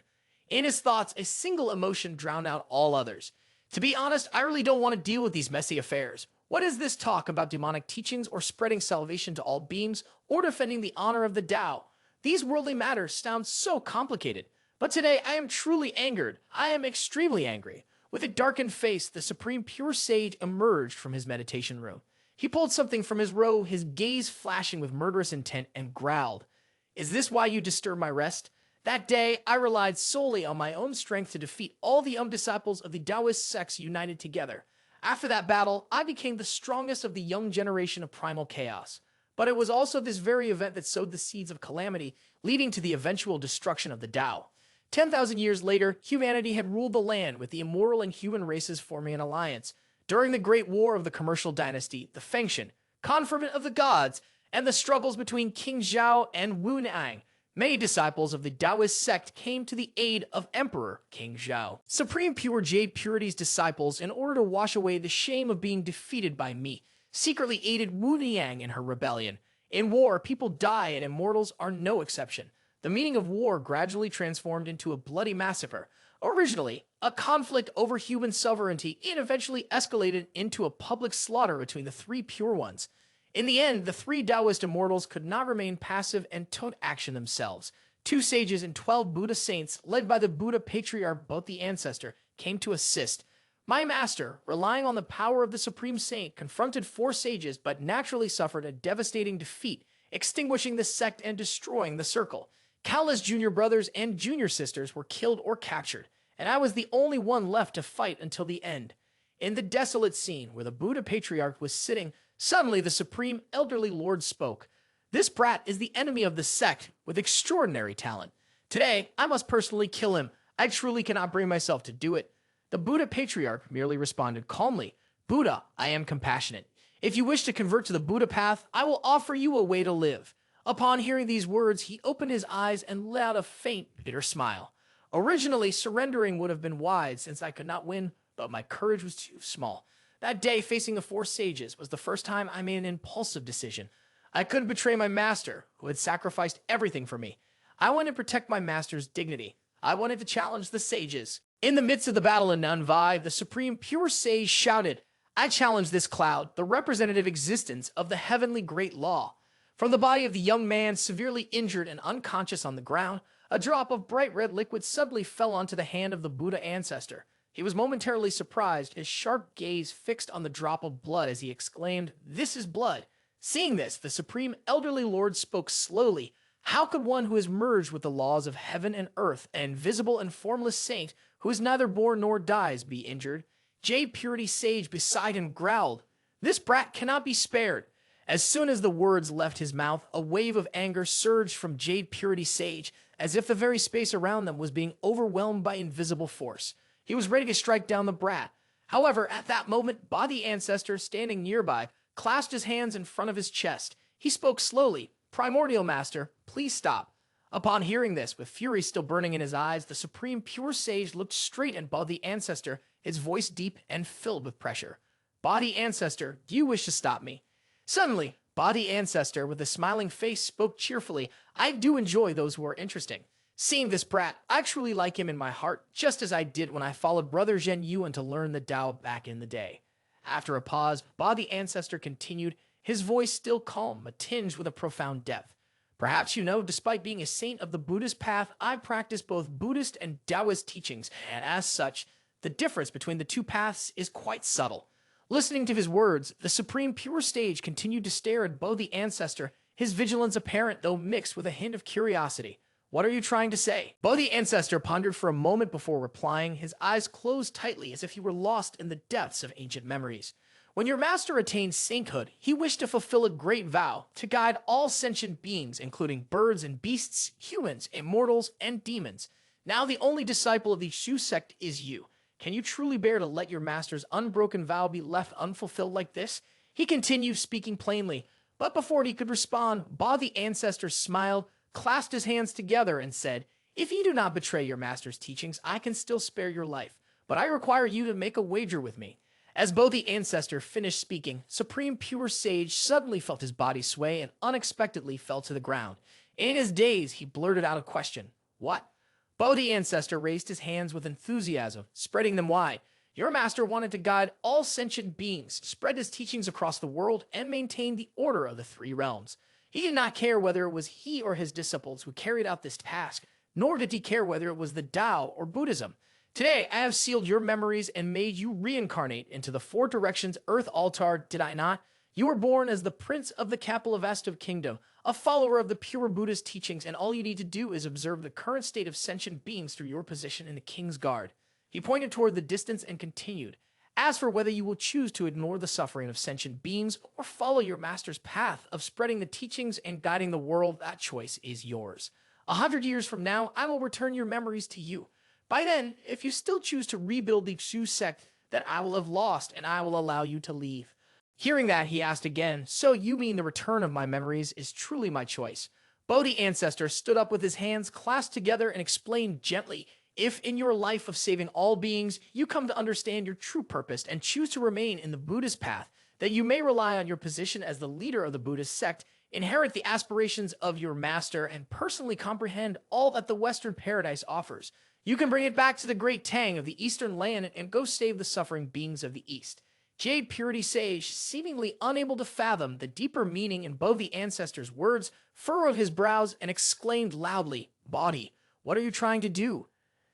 In his thoughts, a single emotion drowned out all others. To be honest, I really don't want to deal with these messy affairs. What is this talk about demonic teachings or spreading salvation to all beings or defending the honor of the Tao? These worldly matters sound so complicated. But today I am truly angered. I am extremely angry. With a darkened face, the Supreme Pure Sage emerged from his meditation room. He pulled something from his robe, his gaze flashing with murderous intent, and growled, "Is this why you disturb my rest? That day, I relied solely on my own strength to defeat all the disciples of the Taoist sects united together. After that battle, I became the strongest of the young generation of primal chaos. But it was also this very event that sowed the seeds of calamity, leading to the eventual destruction of the Tao. 10,000 years later, humanity had ruled the land, with the immoral and human races forming an alliance. During the Great War of the Commercial Dynasty, the Fengshen, confidant of the gods, and the struggles between King Zhao and Wu Nang, many disciples of the Taoist sect came to the aid of Emperor King Zhao. Supreme Pure Jade Purity's disciples, in order to wash away the shame of being defeated by me, secretly aided Wu Niang in her rebellion. In war, people die, and immortals are no exception. The meaning of war gradually transformed into a bloody massacre. Originally, a conflict over human sovereignty, it eventually escalated into a public slaughter between the three pure ones. In the end, the three Taoist immortals could not remain passive and took action themselves. 2 sages and 12 Buddha saints, led by the Buddha patriarch Bodhi Ancestor, came to assist. My master, relying on the power of the Supreme Saint, confronted 4 sages but naturally suffered a devastating defeat, extinguishing the sect and destroying the circle. Countless junior brothers and junior sisters were killed or captured, and I was the only one left to fight until the end. In the desolate scene where the Buddha patriarch was sitting, suddenly the Supreme Elderly Lord spoke. This brat is the enemy of the sect with extraordinary talent. Today, I must personally kill him. I truly cannot bring myself to do it. The Buddha patriarch merely responded calmly, Buddha, I am compassionate. If you wish to convert to the Buddha path, I will offer you a way to live. Upon hearing these words, he opened his eyes and let out a faint, bitter smile. Originally, surrendering would have been wise since I could not win, but my courage was too small. That day, facing the 4 sages, was the first time I made an impulsive decision. I couldn't betray my master, who had sacrificed everything for me. I wanted to protect my master's dignity. I wanted to challenge the sages. In the midst of the battle in Nanvai, the Supreme Pure Sage shouted, I challenge this cloud, the representative existence of the heavenly great law. From the body of the young man, severely injured and unconscious on the ground, a drop of bright red liquid suddenly fell onto the hand of the Buddha ancestor. He was momentarily surprised, his sharp gaze fixed on the drop of blood as he exclaimed, This is blood. Seeing this, the Supreme Elderly Lord spoke slowly. How could one who has merged with the laws of heaven and earth, an invisible and formless saint who is neither born nor dies, be injured? Jade Purity Sage beside him growled, This brat cannot be spared. As soon as the words left his mouth, a wave of anger surged from Jade Purity Sage, as if the very space around them was being overwhelmed by invisible force. He was ready to strike down the brat. However, at that moment, Bodhi Ancestor, standing nearby, clasped his hands in front of his chest. He spoke slowly, Primordial Master, please stop. Upon hearing this, with fury still burning in his eyes, the Supreme Pure Sage looked straight at Bodhi Ancestor, his voice deep and filled with pressure. Bodhi Ancestor, do you wish to stop me? Suddenly, Bodhi Ancestor, with a smiling face, spoke cheerfully, I do enjoy those who are interesting. Seeing this brat, I truly like him in my heart, just as I did when I followed Brother Zhen Yuan to learn the Tao back in the day. After a pause, Bodhi Ancestor continued, his voice still calm, but tinged with a profound depth. Perhaps you know, despite being a saint of the Buddhist path, I practice both Buddhist and Taoist teachings, and as such, the difference between the two paths is quite subtle. Listening to his words, the Supreme Pure Sage continued to stare at Bodhi Ancestor, his vigilance apparent though mixed with a hint of curiosity. What are you trying to say? Bo the Ancestor pondered for a moment before replying, his eyes closed tightly as if he were lost in the depths of ancient memories. When your master attained sainthood, he wished to fulfill a great vow to guide all sentient beings, including birds and beasts, humans, immortals, and demons. Now the only disciple of the Shu sect is you. Can you truly bear to let your master's unbroken vow be left unfulfilled like this? He continued, speaking plainly, but before he could respond, Ba the Ancestor smiled, clasped his hands together, and said, "If you do not betray your master's teachings, I can still spare your life, but I require you to make a wager with me." As Bo the Ancestor finished speaking, Supreme Pure Sage suddenly felt his body sway and unexpectedly fell to the ground. In his daze, he blurted out a question. "What?" Bo the Ancestor raised his hands with enthusiasm, spreading them wide. Your master wanted to guide all sentient beings, spread his teachings across the world, and maintain the order of the three realms. He did not care whether it was he or his disciples who carried out this task, nor did he care whether it was the Tao or Buddhism. Today, I have sealed your memories and made you reincarnate into the four directions Earth altar, did I not? You were born as the Prince of the Kapilavastu Kingdom, a follower of the pure Buddhist teachings, and all you need to do is observe the current state of sentient beings through your position in the King's Guard. He pointed toward the distance and continued, "As for whether you will choose to ignore the suffering of sentient beings or follow your master's path of spreading the teachings and guiding the world, that choice is yours. 100 years from now, I will return your memories to you. By then, if you still choose to rebuild the Shu sect, then I will have lost and I will allow you to leave." Hearing that, he asked again, "So you mean the return of my memories is truly my choice?" Bo the Ancestor stood up with his hands clasped together and explained gently, "If in your life of saving all beings, you come to understand your true purpose and choose to remain in the Buddhist path, that you may rely on your position as the leader of the Buddhist sect, inherit the aspirations of your master, and personally comprehend all that the Western paradise offers, you can bring it back to the great Tang of the Eastern land and go save the suffering beings of the East." Jade Purity Sage, seemingly unable to fathom the deeper meaning in both the Ancestor's words, furrowed his brows and exclaimed loudly, "Body, what are you trying to do?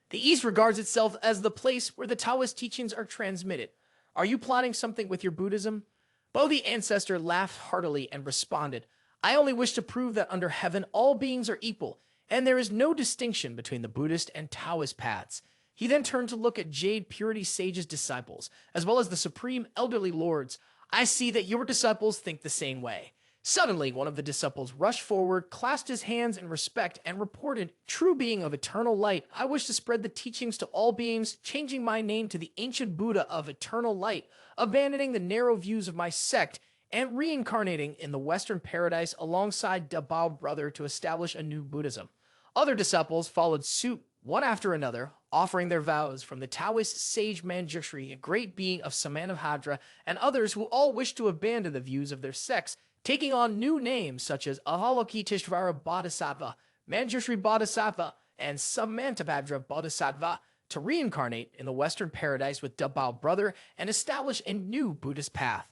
The East regards itself as the place where the Taoist teachings are transmitted. Are you plotting something with your Buddhism?" Bo the Ancestor laughed heartily and responded, "I only wish to prove that under heaven all beings are equal, and there is no distinction between the Buddhist and Taoist paths." He then turned to look at Jade Purity Sage's disciples, as well as the Supreme Elderly Lords. "I see that your disciples think the same way." Suddenly, one of the disciples rushed forward, clasped his hands in respect, and reported, "True being of eternal light, I wish to spread the teachings to all beings, changing my name to the ancient Buddha of eternal light, abandoning the narrow views of my sect, and reincarnating in the Western paradise alongside Dabao brother to establish a new Buddhism." Other disciples followed suit, one after another, offering their vows, from the Taoist sage Manjushri, a great being of Samanabhadra, and others who all wished to abandon the views of their sects, taking on new names such as Avalokiteshvara Bodhisattva, Manjushri Bodhisattva, and Samantabhadra Bodhisattva, to reincarnate in the Western paradise with Dabao brother and establish a new Buddhist path.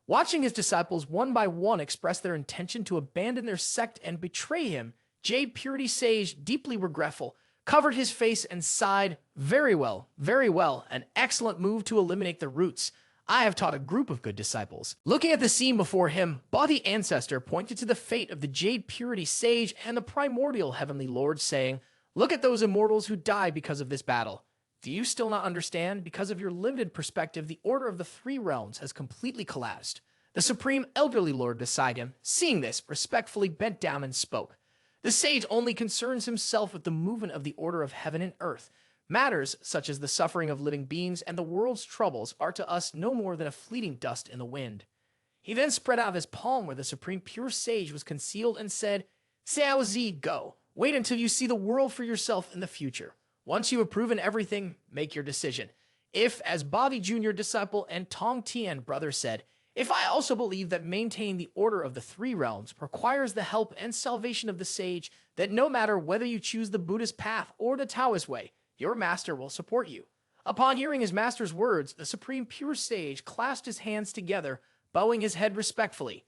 Watching his disciples one by one express their intention to abandon their sect and betray him, Jade Purity Sage, deeply regretful, covered his face and sighed, very well, an excellent move to eliminate the roots. I have taught a group of good disciples." Looking at the scene before him, Ba the Ancestor pointed to the fate of the Jade Purity Sage and the primordial Heavenly Lord, saying, "Look at those immortals who die because of this battle. Do you still not understand? Because of your limited perspective, the order of the three realms has completely collapsed." The Supreme Elderly Lord beside him, seeing this, respectfully bent down and spoke. "The sage only concerns himself with the movement of the order of heaven and earth. Matters such as the suffering of living beings and the world's troubles are to us no more than a fleeting dust in the wind." He then spread out his palm where the Supreme Pure Sage was concealed and said, "Xiao Zi, go. Wait until you see the world for yourself in the future. Once you have proven everything, make your decision. If, as Bobby Jr. disciple and Tong Tian brother said, if I also believe that maintaining the order of the three realms requires the help and salvation of the sage, that no matter whether you choose the Buddhist path or the Taoist way, your master will support you." Upon hearing his master's words, the Supreme Pure Sage clasped his hands together, bowing his head respectfully.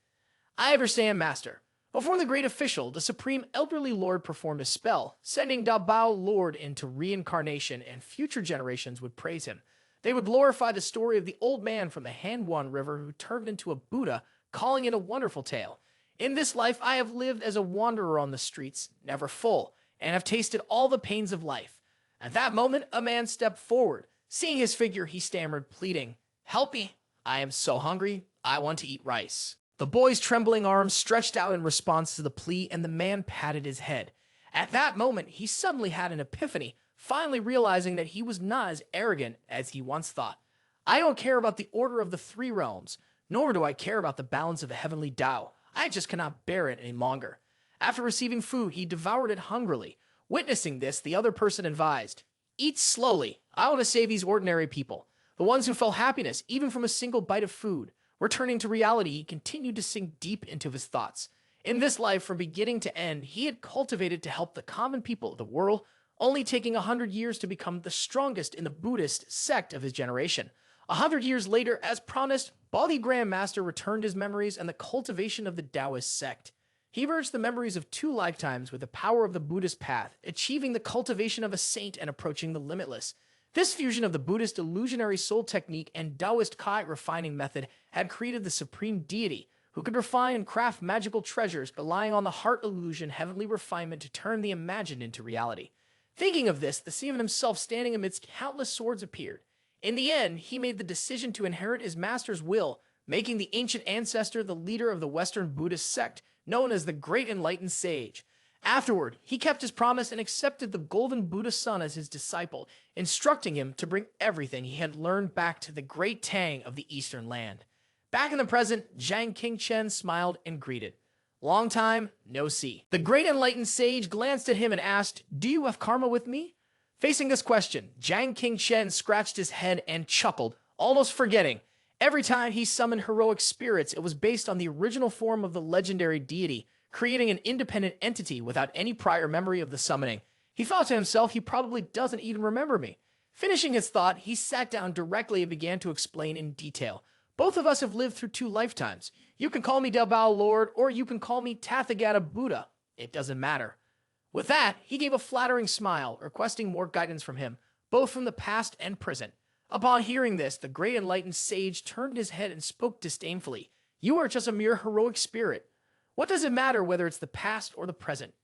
"I understand, Master." Before the great official, the Supreme Elderly Lord performed a spell, sending Dabao Lord into reincarnation, and future generations would praise him. They would glorify the story of the old man from the Hanwon River who turned into a Buddha, calling it a wonderful tale. In this life, I have lived as a wanderer on the streets, never full, and have tasted all the pains of life. At that moment, a man stepped forward. Seeing his figure, he stammered, pleading, "Help me. I am so hungry. I want to eat rice." The boy's trembling arms stretched out in response to the plea, and the man patted his head. At that moment, he suddenly had an epiphany, finally realizing that he was not as arrogant as he once thought. "I don't care about the order of the three realms, nor do I care about the balance of a heavenly Tao. I just cannot bear it any longer." After receiving food, he devoured it hungrily. Witnessing this, the other person advised, "Eat slowly. I want to save these ordinary people, the ones who felt happiness even from a single bite of food." Returning to reality, he continued to sink deep into his thoughts. In this life, from beginning to end, he had cultivated to help the common people of the world, only taking 100 years to become the strongest in the Buddhist sect of his generation. 100 years later, as promised, Bodhi Grand Master returned his memories and the cultivation of the Taoist sect. He merged the memories of 2 lifetimes with the power of the Buddhist path, achieving the cultivation of a saint and approaching the limitless. This fusion of the Buddhist illusionary soul technique and Taoist Kai refining method had created the supreme deity, who could refine and craft magical treasures, relying on the heart illusion heavenly refinement to turn the imagined into reality. Thinking of this, the seer himself standing amidst countless swords appeared. In the end, he made the decision to inherit his master's will, making the ancient ancestor the leader of the Western Buddhist sect, known as the Great Enlightened Sage. Afterward, he kept his promise and accepted the Golden Buddha Son as his disciple, instructing him to bring everything he had learned back to the great Tang of the Eastern land. Back in the present, Jiang Qingchen smiled and greeted. "Long time, no see." The Great Enlightened Sage glanced at him and asked, "Do you have karma with me?" Facing this question, Jiang Qingchen scratched his head and chuckled, almost forgetting. Every time he summoned heroic spirits, it was based on the original form of the legendary deity, creating an independent entity without any prior memory of the summoning. He thought to himself, he probably doesn't even remember me. Finishing his thought, he sat down directly and began to explain in detail. "Both of us have lived through 2 lifetimes. You can call me Dalbao Lord, or you can call me Tathagata Buddha. It doesn't matter." With that, he gave a flattering smile, requesting more guidance from him, both from the past and present. Upon hearing this, the Great Enlightened Sage turned his head and spoke disdainfully. "You are just a mere heroic spirit. What does it matter whether it's the past or the present?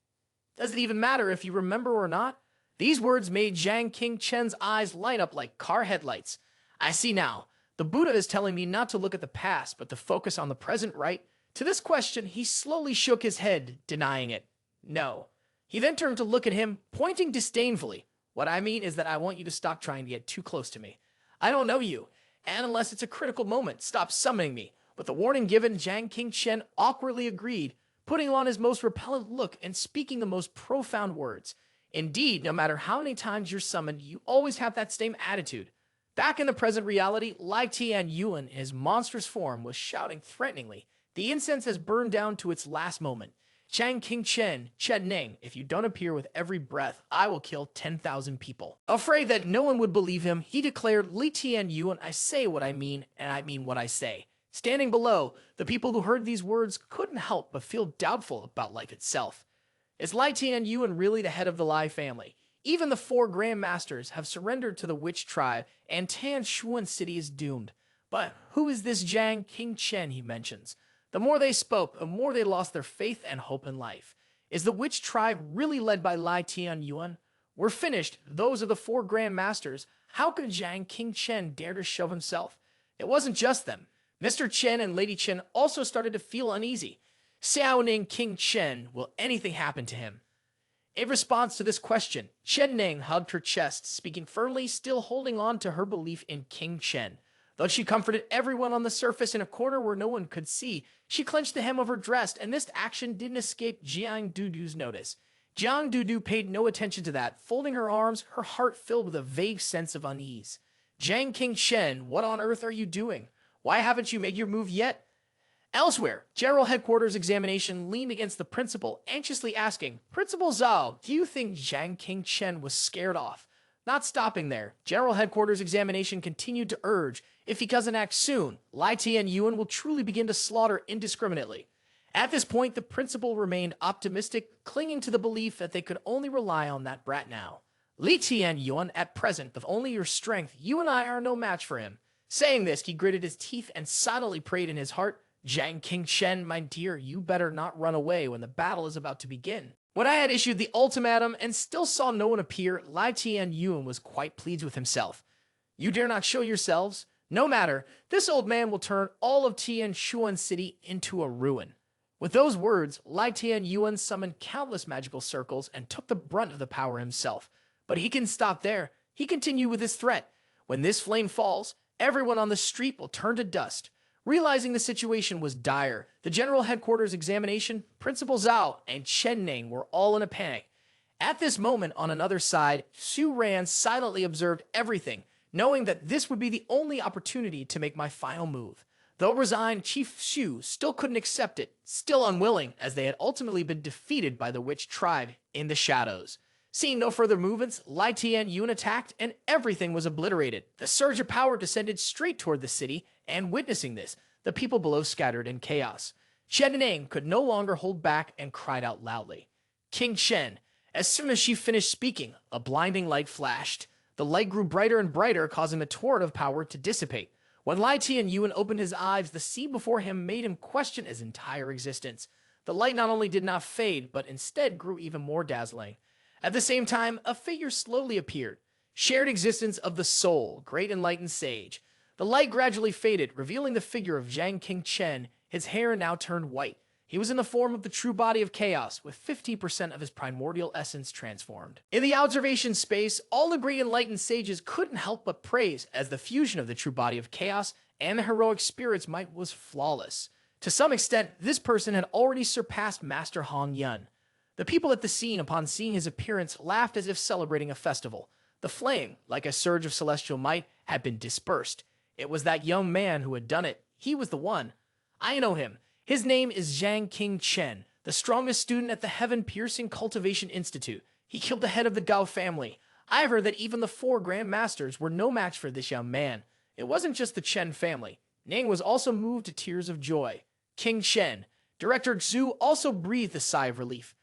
Does it even matter if you remember or not?" These words made Jiang Qingchen's eyes light up like car headlights. "I see now. The Buddha is telling me not to look at the past, but to focus on the present, right?" To this question, he slowly shook his head, denying it. "No." He then turned to look at him, pointing disdainfully. "What I mean is that I want you to stop trying to get too close to me. I don't know you, and unless it's a critical moment, stop summoning me." With the warning given, Jiang Qingchen awkwardly agreed, putting on his most repellent look and speaking the most profound words. "Indeed, no matter how many times you're summoned, you always have that same attitude." Back in the present reality, Lai Tian Yuan, in his monstrous form, was shouting threateningly. "The incense has burned down to its last moment. Jiang Qingchen, Chen Ning, if you don't appear with every breath, I will kill 10,000 people." Afraid that no one would believe him, he declared, "Li Tian Yuan, I say what I mean, and I mean what I say." Standing below, the people who heard these words couldn't help but feel doubtful about life itself. Is Lai Tian Yuan really the head of the Lai family? Even the 4 Grand Masters have surrendered to the witch tribe, and Tan Shuan City is doomed. But who is this Jiang Qingchen he mentions? The more they spoke, the more they lost their faith and hope in life. Is the witch tribe really led by Lai Tian Yuan? We're finished. Those are the 4 Grand Masters. How could Jiang Qingchen dare to show himself? It wasn't just them. Mr. Chen and Lady Chen also started to feel uneasy. Xiaoning Qingchen, will anything happen to him? In response to this question, Chen Ning hugged her chest, speaking firmly, still holding on to her belief in King Chen. Though she comforted everyone on the surface in a corner where no one could see, she clenched the hem of her dress, and this action didn't escape Jiang Dudu's notice. Jiang Dudu paid no attention to that, folding her arms, her heart filled with a vague sense of unease. "Jiang Qingchen, what on earth are you doing? Why haven't you made your move yet?" Elsewhere, General Headquarters Examination leaned against the principal, anxiously asking, "Principal Zhao, do you think Jiang Qingchen was scared off?" Not stopping there, General Headquarters Examination continued to urge, if he doesn't act soon, Lai Tian Yuan will truly begin to slaughter indiscriminately. At this point, the principal remained optimistic, clinging to the belief that they could only rely on that brat now. "Li Tian Yuan, at present, with only your strength, you and I are no match for him." Saying this, he gritted his teeth and silently prayed in his heart, Jiang Qingchen, my dear, you better not run away when the battle is about to begin. When I had issued the ultimatum and still saw no one appear, Lai Tian Yuan was quite pleased with himself. You dare not show yourselves? No matter, this old man will turn all of Tian Shuan City into a ruin. With those words, Lai Tian Yuan summoned countless magical circles and took the brunt of the power himself. But he can stop there. He continued with his threat. When this flame falls, everyone on the street will turn to dust. Realizing the situation was dire, the General Headquarters examination, Principal Zhao, and Chen Ning were all in a panic. At this moment, on another side, Xu Ran silently observed everything, knowing that this would be the only opportunity to make my final move. Though resigned, Chief Xu still couldn't accept it, still unwilling, as they had ultimately been defeated by the witch tribe in the shadows. Seeing no further movements, Lai Tian Yuan attacked, and everything was obliterated. The surge of power descended straight toward the city, and witnessing this, the people below scattered in chaos. Chen Ning could no longer hold back and cried out loudly. King Shen. As soon as she finished speaking, a blinding light flashed. The light grew brighter and brighter, causing the torrent of power to dissipate. When Lai Tian Yuan opened his eyes, the sea before him made him question his entire existence. The light not only did not fade, but instead grew even more dazzling. At the same time, a figure slowly appeared. Shared existence of the soul, great enlightened sage. The light gradually faded, revealing the figure of Jiang Qingchen. His hair now turned white. He was in the form of the true body of chaos, with 50% of his primordial essence transformed. In the observation space, all the great enlightened sages couldn't help but praise, as the fusion of the true body of chaos and the heroic spirit's might was flawless. To some extent, this person had already surpassed Master Hong Yun. The people at the scene, upon seeing his appearance, laughed as if celebrating a festival. The flame, like a surge of celestial might, had been dispersed. It was that young man who had done it. He was the one. I know him. His name is Jiang Qingchen, the strongest student at the Heaven-Piercing Cultivation Institute. He killed the head of the Gao family. I have heard that even the 4 Grand Masters were no match for this young man. It wasn't just the Chen family. Ning was also moved to tears of joy. King Shen. Director Xu also breathed a sigh of relief.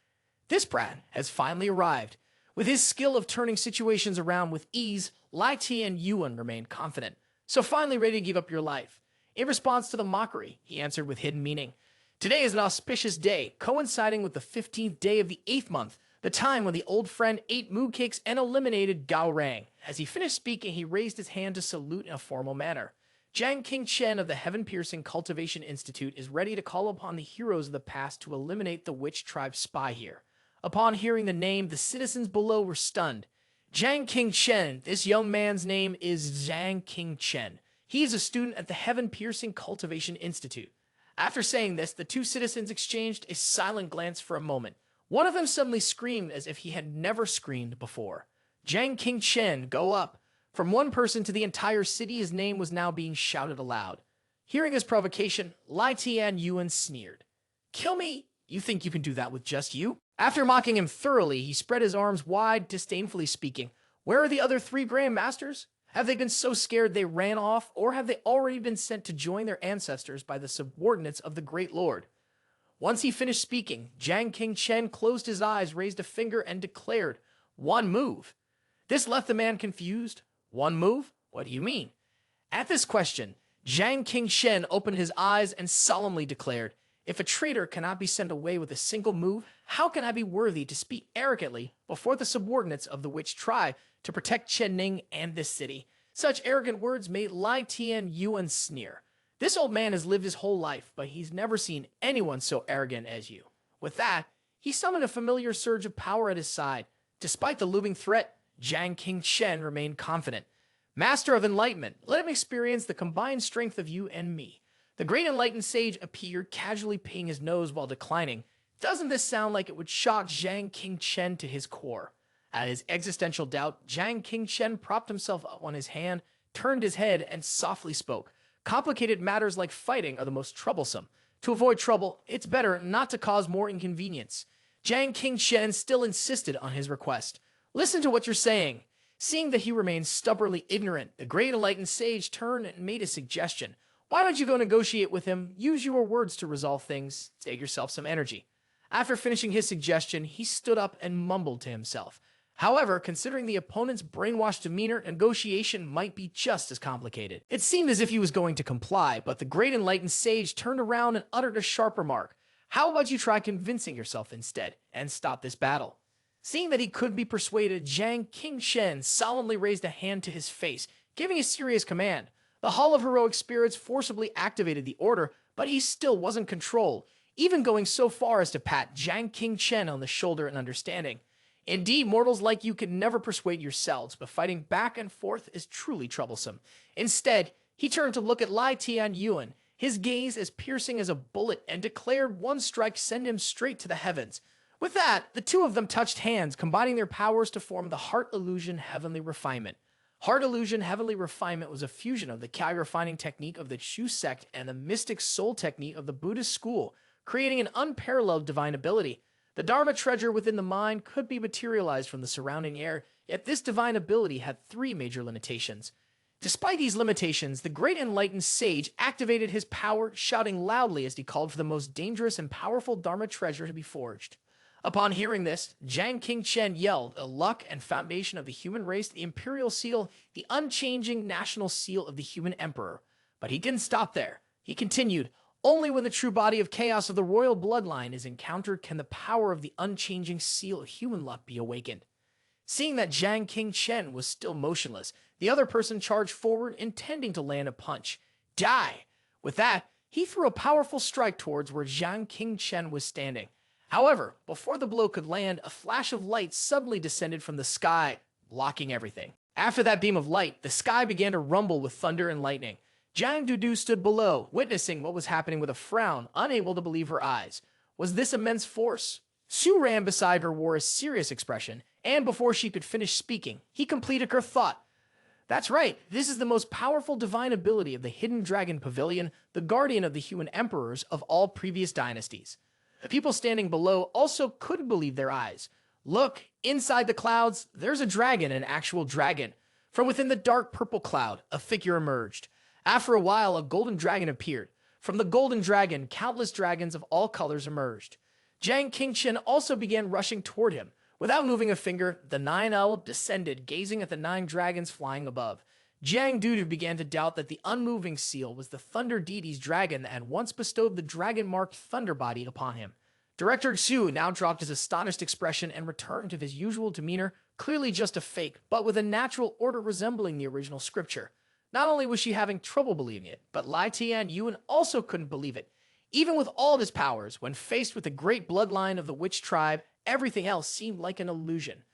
This brat has finally arrived. With his skill of turning situations around with ease, Lai Tian Yuan remained confident. So finally ready to give up your life. In response to the mockery, he answered with hidden meaning. Today is an auspicious day, coinciding with the 15th day of the 8th month, the time when the old friend ate mooncakes and eliminated Gao Rang. As he finished speaking, he raised his hand to salute in a formal manner. Jiang Qingchen of the Heaven-Piercing Cultivation Institute is ready to call upon the heroes of the past to eliminate the witch tribe's spy here. Upon hearing the name, the citizens below were stunned. Jiang Qingchen, this young man's name is Jiang Qingchen. He is a student at the Heaven-Piercing Cultivation Institute. After saying this, the 2 citizens exchanged a silent glance for a moment. One of them suddenly screamed as if he had never screamed before. Jiang Qingchen, go up. From one person to the entire city, his name was now being shouted aloud. Hearing his provocation, Lai Tian Yuan sneered. Kill me? You think you can do that with just you? After mocking him thoroughly, he spread his arms wide, disdainfully speaking. Where are the other 3 Grand Masters? Have they been so scared they ran off, or have they already been sent to join their ancestors by the subordinates of the Great Lord? Once he finished speaking, Jiang Qingchen closed his eyes, raised a finger, and declared, "One move." This left the man confused. One move? What do you mean? At this question, Jiang Qingchen opened his eyes and solemnly declared, if a traitor cannot be sent away with a single move, how can I be worthy to speak arrogantly before the subordinates of the witch tribe to protect Chen Ning and this city? Such arrogant words made Lai Tian Yuan sneer. This old man has lived his whole life, but he's never seen anyone so arrogant as you. With that, he summoned a familiar surge of power at his side. Despite the looming threat, Jiang Qingchen remained confident. Master of Enlightenment, let him experience the combined strength of you and me. The great enlightened sage appeared, casually paying his nose while declining. Doesn't this sound like it would shock Jiang Qingchen to his core? At his existential doubt, Jiang Qingchen propped himself up on his hand, turned his head, and softly spoke. Complicated matters like fighting are the most troublesome. To avoid trouble, it's better not to cause more inconvenience. Jiang Qingchen still insisted on his request. Listen to what you're saying. Seeing that he remained stubbornly ignorant, the great enlightened sage turned and made a suggestion. Why don't you go negotiate with him? Use your words to resolve things. Save yourself some energy. After finishing his suggestion, he stood up and mumbled to himself. However, considering the opponent's brainwashed demeanor, negotiation might be just as complicated. It seemed as if he was going to comply, but the great enlightened sage turned around and uttered a sharp remark. How about you try convincing yourself instead, and stop this battle? Seeing that he could be persuaded, King Shen solemnly raised a hand to his face, giving a serious command. The Hall of Heroic Spirits forcibly activated the order, but he still wasn't controlled, even going so far as to pat King Shen on the shoulder in understanding. Indeed, mortals like you can never persuade yourselves, but fighting back and forth is truly troublesome. Instead, he turned to look at Lai Tianyuan, his gaze as piercing as a bullet, and declared one strike send him straight to the heavens. With that, the two of them touched hands, combining their powers to form the Heart Illusion Heavenly Refinement. Heart Illusion Heavenly Refinement was a fusion of the Kai refining technique of the Shu sect and the mystic soul technique of the Buddhist school, creating an unparalleled divine ability. The Dharma treasure within the mind could be materialized from the surrounding air, yet this divine ability had three major limitations. Despite these limitations, the great enlightened sage activated his power, shouting loudly as he called for the most dangerous and powerful Dharma treasure to be forged. Upon hearing this, King Shen yelled, "The luck and foundation of the human race, the imperial seal, the unchanging national seal of the human emperor." But he didn't stop there. He continued, "Only when the true body of chaos of the royal bloodline is encountered can the power of the unchanging seal of human luck be awakened." Seeing that King Shen was still motionless, the other person charged forward, intending to land a punch. Die! With that, he threw a powerful strike towards where King Shen was standing. However, before the blow could land, a flash of light suddenly descended from the sky, blocking everything. After that beam of light, the sky began to rumble with thunder and lightning. Jiang Dudu stood below, witnessing what was happening with a frown, unable to believe her eyes. Was this immense force? Su Ran beside her wore a serious expression, and before she could finish speaking, he completed her thought. "That's right, this is the most powerful divine ability of the Hidden Dragon Pavilion, the guardian of the human emperors of all previous dynasties." The people standing below also couldn't believe their eyes. Look, inside the clouds, there's a dragon, an actual dragon. From within the dark purple cloud, a figure emerged. After a while, a golden dragon appeared. From the golden dragon, countless dragons of all colors emerged. King Shen also began rushing toward him. Without moving a finger, the nine owl descended, gazing at the nine dragons flying above. Jiang Dudu began to doubt that the unmoving seal was the Thunder Deity's dragon that had once bestowed the dragon-marked Thunder Body upon him. Director Xu now dropped his astonished expression and returned to his usual demeanor, clearly just a fake, but with a natural order resembling the original scripture. Not only was she having trouble believing it, but Lai Tianyuan also couldn't believe it. Even with all his powers, when faced with the great bloodline of the witch tribe, everything else seemed like an illusion.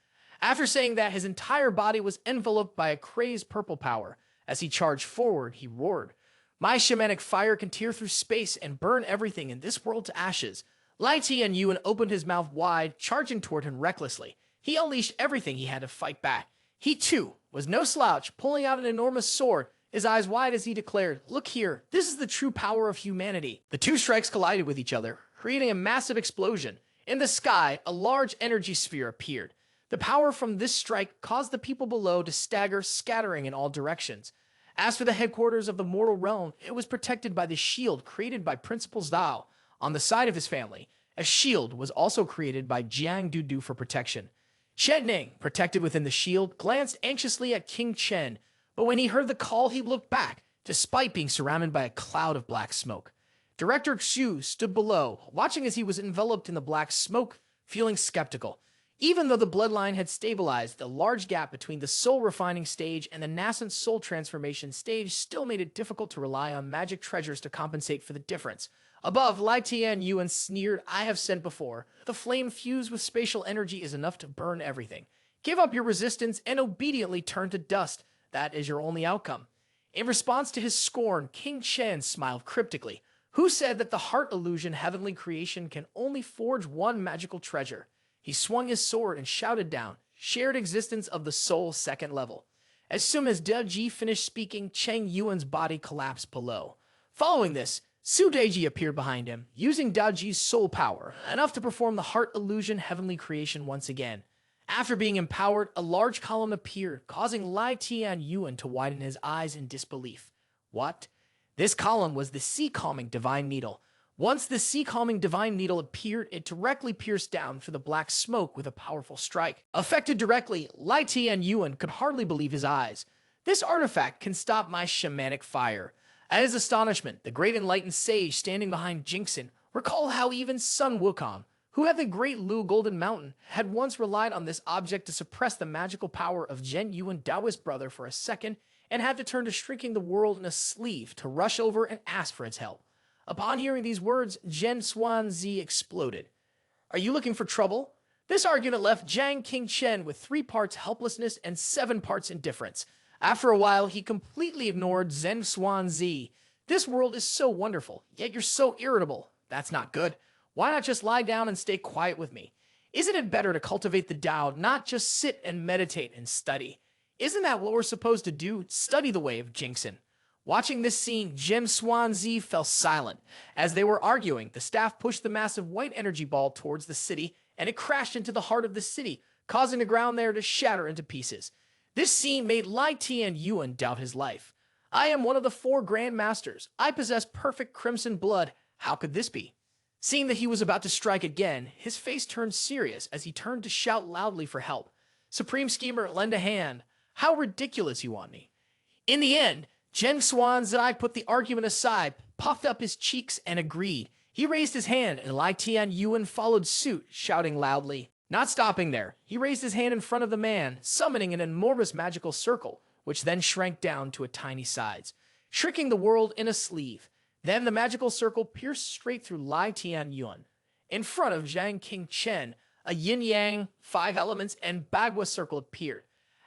After saying that, his entire body was enveloped by a crazed purple power. As he charged forward, he roared, "My shamanic fire can tear through space and burn everything in this world to ashes." Lai Tianyuan opened his mouth wide, charging toward him recklessly. He unleashed everything he had to fight back. He, too, was no slouch, pulling out an enormous sword, his eyes wide as he declared, "Look here, this is the true power of humanity." The two strikes collided with each other, creating a massive explosion. In the sky, a large energy sphere appeared. The power from this strike caused the people below to stagger, scattering in all directions. As for the headquarters of the mortal realm, it was protected by the shield created by Principal Zhao. On the side of his family, a shield was also created by Jiang Dudu for protection. Chen Ning, protected within the shield, glanced anxiously at King Chen, but when he heard the call, he looked back, despite being surrounded by a cloud of black smoke. Director Xu stood below, watching as he was enveloped in the black smoke, feeling skeptical. Even though the bloodline had stabilized, the large gap between the soul refining stage and the nascent soul transformation stage still made it difficult to rely on magic treasures to compensate for the difference. Above, Lai Tianyuan sneered, "I have said before, the flame fused with spatial energy is enough to burn everything. Give up your resistance and obediently turn to dust. That is your only outcome." In response to his scorn, King Shen smiled cryptically. Who said that the heart illusion heavenly creation can only forge one magical treasure? He swung his sword and shouted down, "Shared existence of the soul second level." As soon as Deji finished speaking, Cheng Yuan's body collapsed below. Following this, Su Deji appeared behind him, using Daji's soul power, enough to perform the heart illusion heavenly creation once again. After being empowered, a large column appeared, causing Lai Tianyuan to widen his eyes in disbelief. What? This column was the sea-calming divine needle. Once the sea-calming divine needle appeared, it directly pierced down through the black smoke with a powerful strike. Affected directly, Lai Tian Yuan could hardly believe his eyes. This artifact can stop my shamanic fire. At his astonishment, the great enlightened sage standing behind Jingxin recalled how even Sun Wukong, who had the great Lu Golden Mountain, had once relied on this object to suppress the magical power of Zhen Yuan Taoist brother for a second and had to turn to shrinking the world in a sleeve to rush over and ask for its help. Upon hearing these words, Zhen Xuanzi exploded. Are you looking for trouble? This argument left Jiang Qingchen with 3 parts helplessness and 7 parts indifference. After a while, he completely ignored Zhen Xuanzi. This world is so wonderful, yet you're so irritable. That's not good. Why not just lie down and stay quiet with me? Isn't it better to cultivate the Tao, not just sit and meditate and study? Isn't that what we're supposed to do? Study the way of Jingxin. Watching this scene, Zhen Xuanzi fell silent. As they were arguing, the staff pushed the massive white energy ball towards the city, and it crashed into the heart of the city, causing the ground there to shatter into pieces. This scene made Lai Tian Yuan doubt his life. I am one of the 4 Grand Masters. I possess perfect crimson blood. How could this be? Seeing that he was about to strike again, his face turned serious as he turned to shout loudly for help. Supreme Schemer, lend a hand. How ridiculous you want me. In the end, Zhen Xuanzi put the argument aside, puffed up his cheeks, and agreed. He raised his hand, and Lai Tian Yuan followed suit, shouting loudly. Not stopping there, he raised his hand in front of the man, summoning an enormous magical circle, which then shrank down to a tiny size, shrinking the world in a sleeve. Then the magical circle pierced straight through Lai Tian Yuan. In front of Jiang Qingchen, a yin-yang, 5 elements, and bagua circle appeared.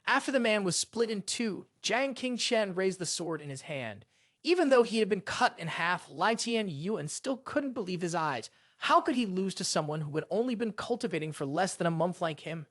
After the man was split in 2, Jiang Qingchen raised the sword in his hand. Even though he had been cut in half, Lai Tian Yuan still couldn't believe his eyes. How could he lose to someone who had only been cultivating for less than a month like him?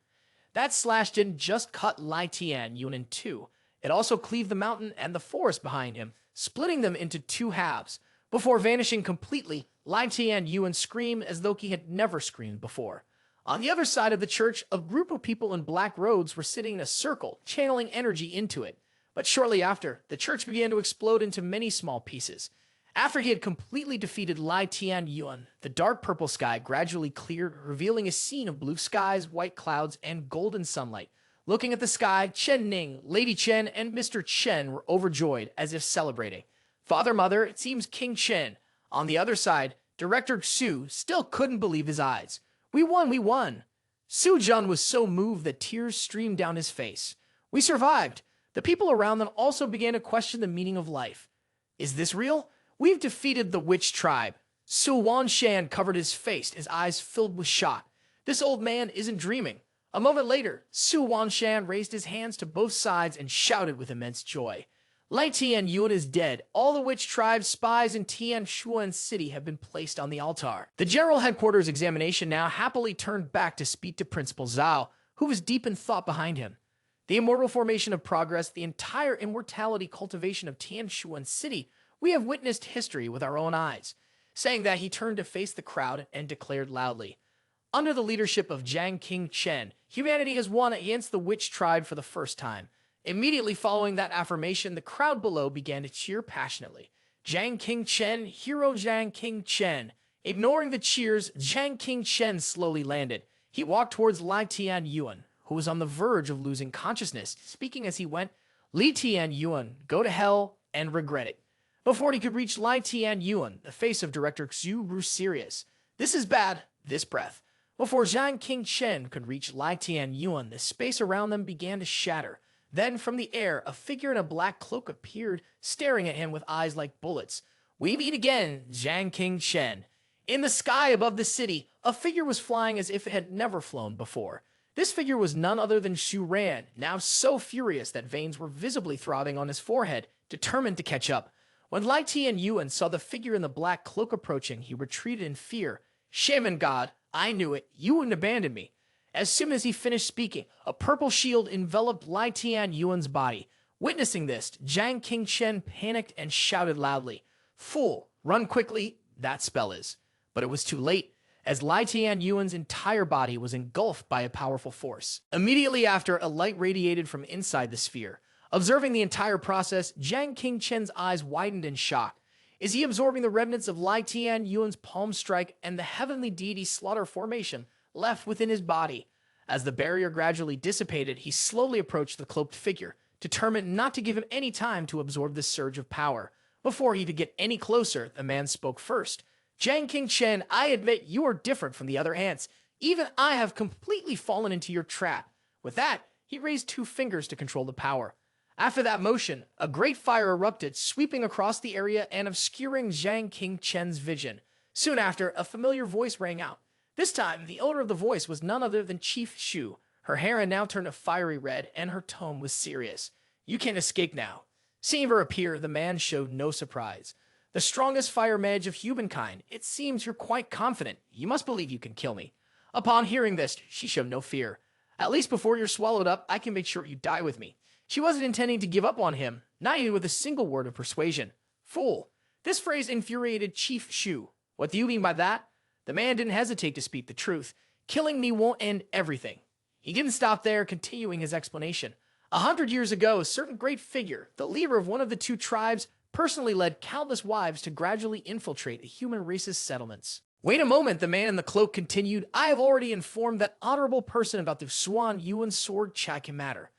That slash didn't just cut Lai Tian Yuan in 2. It also cleaved the mountain and the forest behind him, splitting them into 2 halves. Before vanishing completely, Lai Tian Yuan screamed as though he had never screamed before. On the other side of the church, a group of people in black robes were sitting in a circle, channeling energy into it. But shortly after, the church began to explode into many small pieces. After he had completely defeated Lai Tian Yuan, the dark purple sky gradually cleared, revealing a scene of blue skies, white clouds, and golden sunlight. Looking at the sky, Chen Ning, Lady Chen, and Mr. Chen were overjoyed, as if celebrating. Father, Mother, it seems King Chen. On the other side, Director Xu still couldn't believe his eyes. We won, we won. Su Jun was so moved that tears streamed down his face. We survived. The people around them also began to question the meaning of life. Is this real? We've defeated the witch tribe. Su Wanshan covered his face, his eyes filled with shock. This old man isn't dreaming. A moment later, Su Wanshan raised his hands to both sides and shouted with immense joy. Lai Tian Yuan is dead. All the witch tribe's spies in Tianshuan City have been placed on the altar. The General Headquarters examination now happily turned back to speak to Principal Zhao, who was deep in thought behind him. The immortal formation of progress, the entire immortality cultivation of Tianshuan City, we have witnessed history with our own eyes. Saying that, he turned to face the crowd and declared loudly, under the leadership of Jiang Qingchen, humanity has won against the witch tribe for the first time. Immediately following that affirmation, the crowd below began to cheer passionately. Jiang Qingchen, hero Jiang Qingchen. Ignoring the cheers, Jiang Qingchen slowly landed. He walked towards Lai Tian Yuan, who was on the verge of losing consciousness, speaking as he went, Li Tian Yuan, go to hell and regret it. Before he could reach Lai Tian Yuan, the face of Director Xu grew serious. This is bad, this breath. Before Jiang Qingchen could reach Lai Tian Yuan, the space around them began to shatter. Then, from the air, a figure in a black cloak appeared, staring at him with eyes like bullets. We meet again, Jiang Qingchen. In the sky above the city, a figure was flying as if it had never flown before. This figure was none other than Xu Ran, now so furious that veins were visibly throbbing on his forehead, determined to catch up. When Lai Tian Yuan saw the figure in the black cloak approaching, he retreated in fear. Shaman God, I knew it. You wouldn't abandon me. As soon as he finished speaking, a purple shield enveloped Lai Tian Yuan's body. Witnessing this, Jiang Qingchen panicked and shouted loudly, Fool, run quickly, that spell is. But it was too late, as Lai Tian Yuan's entire body was engulfed by a powerful force. Immediately after, a light radiated from inside the sphere. Observing the entire process, Jiang Qingchen's eyes widened in shock. Is he absorbing the remnants of Lai Tian Yuan's palm strike and the heavenly deity slaughter formation left within his body? As the barrier gradually dissipated, he slowly approached the cloaked figure, determined not to give him any time to absorb this surge of power. Before he could get any closer, the man spoke first. Jiang Qingchen, I admit you are different from the other ants. Even I have completely fallen into your trap. With that, he raised 2 fingers to control the power. After that motion, a great fire erupted, sweeping across the area and obscuring Jiang Qingchen's vision. Soon after, a familiar voice rang out. This time, the owner of the voice was none other than Chief Shu. Her hair had now turned a fiery red, and her tone was serious. You can't escape now. Seeing her appear, the man showed no surprise. The strongest fire mage of humankind, it seems you're quite confident. You must believe you can kill me. Upon hearing this, she showed no fear. At least before you're swallowed up, I can make sure you die with me. She wasn't intending to give up on him, not even with a single word of persuasion. Fool. This phrase infuriated Chief Shu. What do you mean by that? The man didn't hesitate to speak the truth. Killing me won't end everything. He didn't stop there, continuing his explanation. 100 years ago, a certain great figure, the leader of one of the 2 tribes, personally led countless wives to gradually infiltrate the human race's settlements. Wait a moment, the man in the cloak continued. I have already informed that honorable person about the Swan Yuan sword Chaka matter.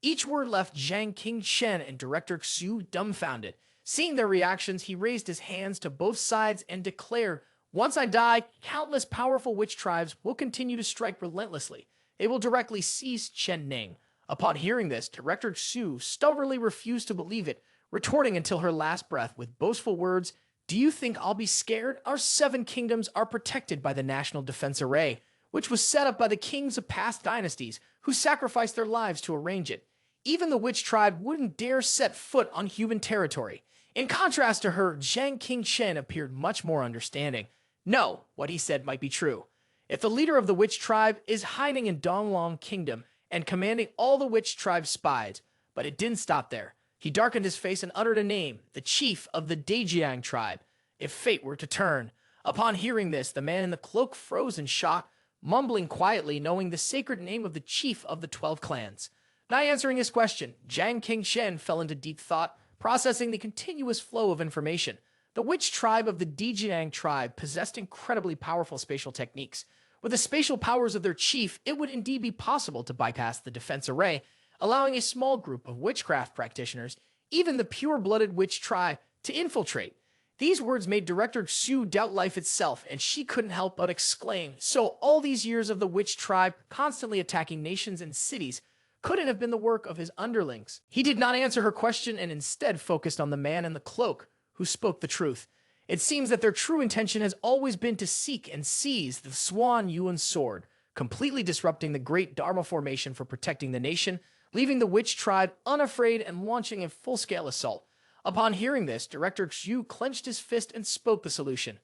Each word left Jiang Qingchen and Director Xu dumbfounded. Seeing their reactions, he raised his hands to both sides and declared, once I die, countless powerful witch tribes will continue to strike relentlessly. They will directly seize Chen Ning. Upon hearing this, Director Xu stubbornly refused to believe it, retorting until her last breath with boastful words, do you think I'll be scared? Our 7 kingdoms are protected by the National Defense Array, which was set up by the kings of past dynasties who sacrificed their lives to arrange it. Even the witch tribe wouldn't dare set foot on human territory. In contrast to her, Jiang Qingchen appeared much more understanding. No, what he said might be true. If the leader of the witch tribe is hiding in Donglong Kingdom and commanding all the witch tribe's spies, but it didn't stop there. He darkened his face and uttered a name, the chief of the Dejiang tribe, if fate were to turn. Upon hearing this, the man in the cloak froze in shock, mumbling quietly, knowing the sacred name of the chief of the 12 clans. Not answering his question, Jiang Qingchen fell into deep thought, processing the continuous flow of information. The witch tribe of the Dejiang tribe possessed incredibly powerful spatial techniques. With the spatial powers of their chief, it would indeed be possible to bypass the defense array, allowing a small group of witchcraft practitioners, even the pure-blooded witch tribe, to infiltrate. These words made Director Xu doubt life itself, and she couldn't help but exclaim, so all these years of the witch tribe constantly attacking nations and cities couldn't have been the work of his underlings. He did not answer her question and instead focused on the man in the cloak, who spoke the truth. It seems that their true intention has always been to seek and seize the Swan Yuan sword, completely disrupting the great Dharma formation for protecting the nation, leaving the witch tribe unafraid and launching a full-scale assault. Upon hearing this, Director Xu clenched his fist and spoke the solution.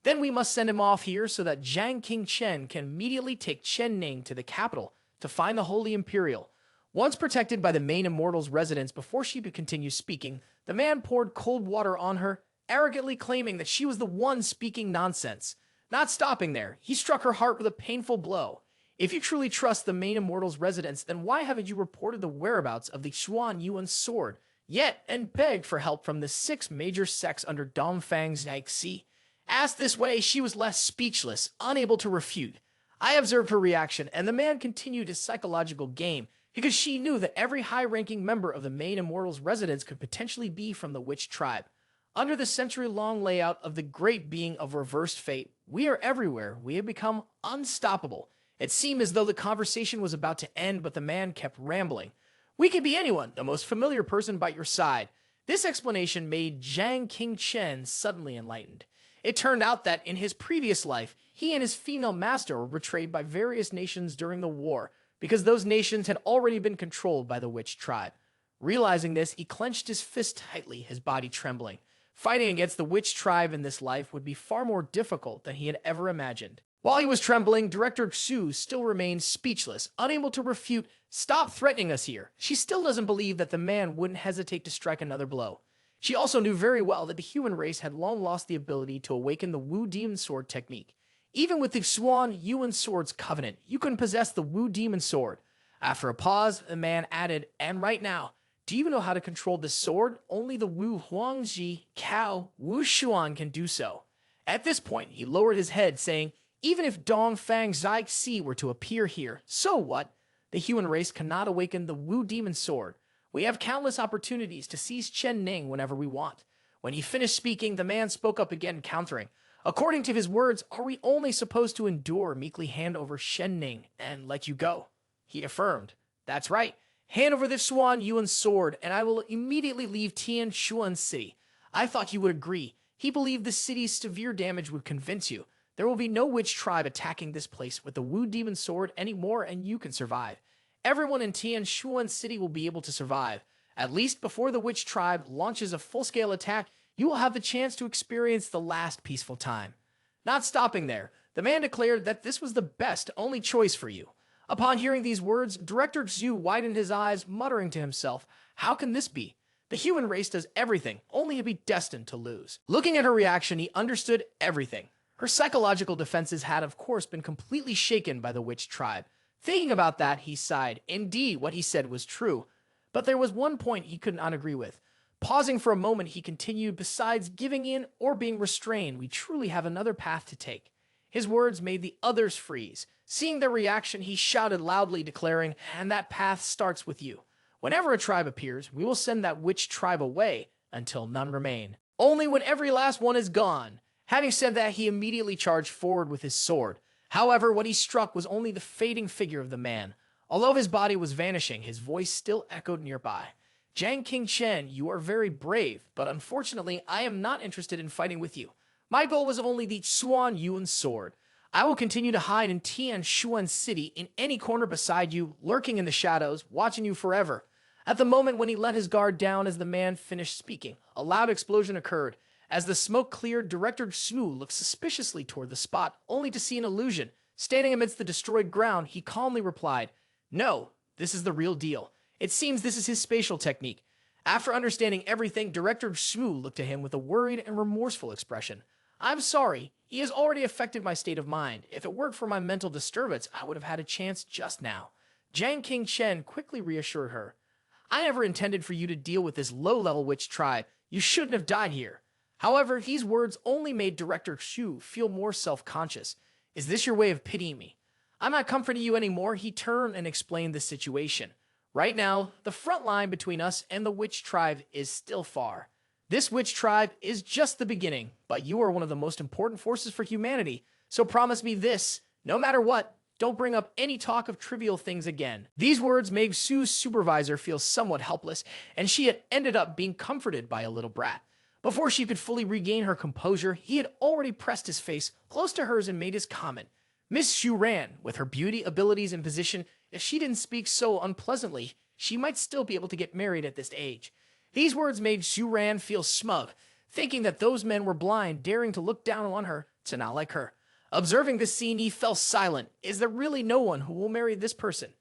Then we must send him off here so that Jiang Qingchen can immediately take Chen Ning to the capital to find the Holy Imperial. Once protected by the main immortal's residence before she could continue speaking, the man poured cold water on her, arrogantly claiming that she was the one speaking nonsense. Not stopping there, he struck her heart with a painful blow. If you truly trust the main immortal's residence, then why haven't you reported the whereabouts of the Xuan Yuan sword yet and begged for help from the 6 major sects under Dongfang's Yixi? Asked this way, she was left speechless, unable to refute. I observed her reaction, and the man continued his psychological game, because she knew that every high-ranking member of the main immortal's residence could potentially be from the witch tribe. Under the century-long layout of the great being of reversed fate, we are everywhere. We have become unstoppable. It seemed as though the conversation was about to end, but the man kept rambling. We could be anyone, the most familiar person by your side. This explanation made Jiang Qingchen suddenly enlightened. It turned out that in his previous life, he and his female master were betrayed by various nations during the war, because those nations had already been controlled by the witch tribe. Realizing this, he clenched his fist tightly, his body trembling. Fighting against the witch tribe in this life would be far more difficult than he had ever imagined. While he was trembling, Director Xu still remained speechless, unable to refute, "Stop threatening us here." She still doesn't believe that the man wouldn't hesitate to strike another blow. She also knew very well that the human race had long lost the ability to awaken the Wu Demon Sword technique. Even with the Xuan Yuan Sword's covenant, you couldn't possess the Wu Demon Sword. After a pause, the man added, "And right now, Do you know how to control this sword? Only the Wu Huangji Cao Wu Xuan can do so. At this point, he lowered his head, saying, even if Dongfang Zai were to appear here, so what? The human race cannot awaken the Wu demon sword. We have countless opportunities to seize Chen Ning whenever we want. When he finished speaking, the man spoke up again, countering. According to his words, are we only supposed to endure, meekly hand over Shen Ning and let you go? He affirmed. That's right. Hand over this Xuan Yuan sword, and I will immediately leave Tian Shuan City. I thought you would agree. He believed the city's severe damage would convince you. There will be no witch tribe attacking this place with the Wu demon sword anymore, and you can survive. Everyone in Tian Shuan City will be able to survive. At least before the witch tribe launches a full-scale attack, you will have the chance to experience the last peaceful time. Not stopping there, the man declared that this was the best, only choice for you. Upon hearing these words, Director Zhu widened his eyes, muttering to himself, how can this be? The human race does everything, only to be destined to lose. Looking at her reaction, he understood everything. Her psychological defenses had, of course, been completely shaken by the witch tribe. Thinking about that, he sighed. Indeed, what he said was true. But there was one point he could not agree with. Pausing for a moment, he continued, besides giving in or being restrained, we truly have another path to take. His words made the others freeze. Seeing their reaction, he shouted loudly, declaring, and that path starts with you. Whenever a tribe appears, we will send that witch tribe away until none remain. Only when every last one is gone. Having said that, he immediately charged forward with his sword. However, what he struck was only the fading figure of the man. Although his body was vanishing, his voice still echoed nearby. Jiang Qingchen, you are very brave, but unfortunately, I am not interested in fighting with you. My goal was only the Xuan Yuan sword. I will continue to hide in Tian Shuan City in any corner beside you, lurking in the shadows, watching you forever. At the moment when he let his guard down as the man finished speaking, a loud explosion occurred. As the smoke cleared, Director Xu looked suspiciously toward the spot, only to see an illusion. Standing amidst the destroyed ground, he calmly replied, no, this is the real deal. It seems this is his spatial technique. After understanding everything, Director Xu looked at him with a worried and remorseful expression. I'm sorry, he has already affected my state of mind. If it weren't for my mental disturbance, I would have had a chance just now. Jiang Qingchen quickly reassured her. I never intended for you to deal with this low-level witch tribe. You shouldn't have died here. However, these words only made Director Xu feel more self-conscious. Is this your way of pitying me? I'm not comforting you anymore. He turned and explained the situation. Right now, the front line between us and the witch tribe is still far. This witch tribe is just the beginning, but you are one of the most important forces for humanity, so promise me this, no matter what, don't bring up any talk of trivial things again. These words made Sue's supervisor feel somewhat helpless, and she had ended up being comforted by a little brat. Before she could fully regain her composure, he had already pressed his face close to hers and made his comment. Miss Xu Ran, with her beauty, abilities, and position, if she didn't speak so unpleasantly, she might still be able to get married at this age. These words made Xu Ran feel smug, thinking that those men were blind, daring to look down on her to not like her. Observing this scene, he fell silent. Is there really no one who will marry this person?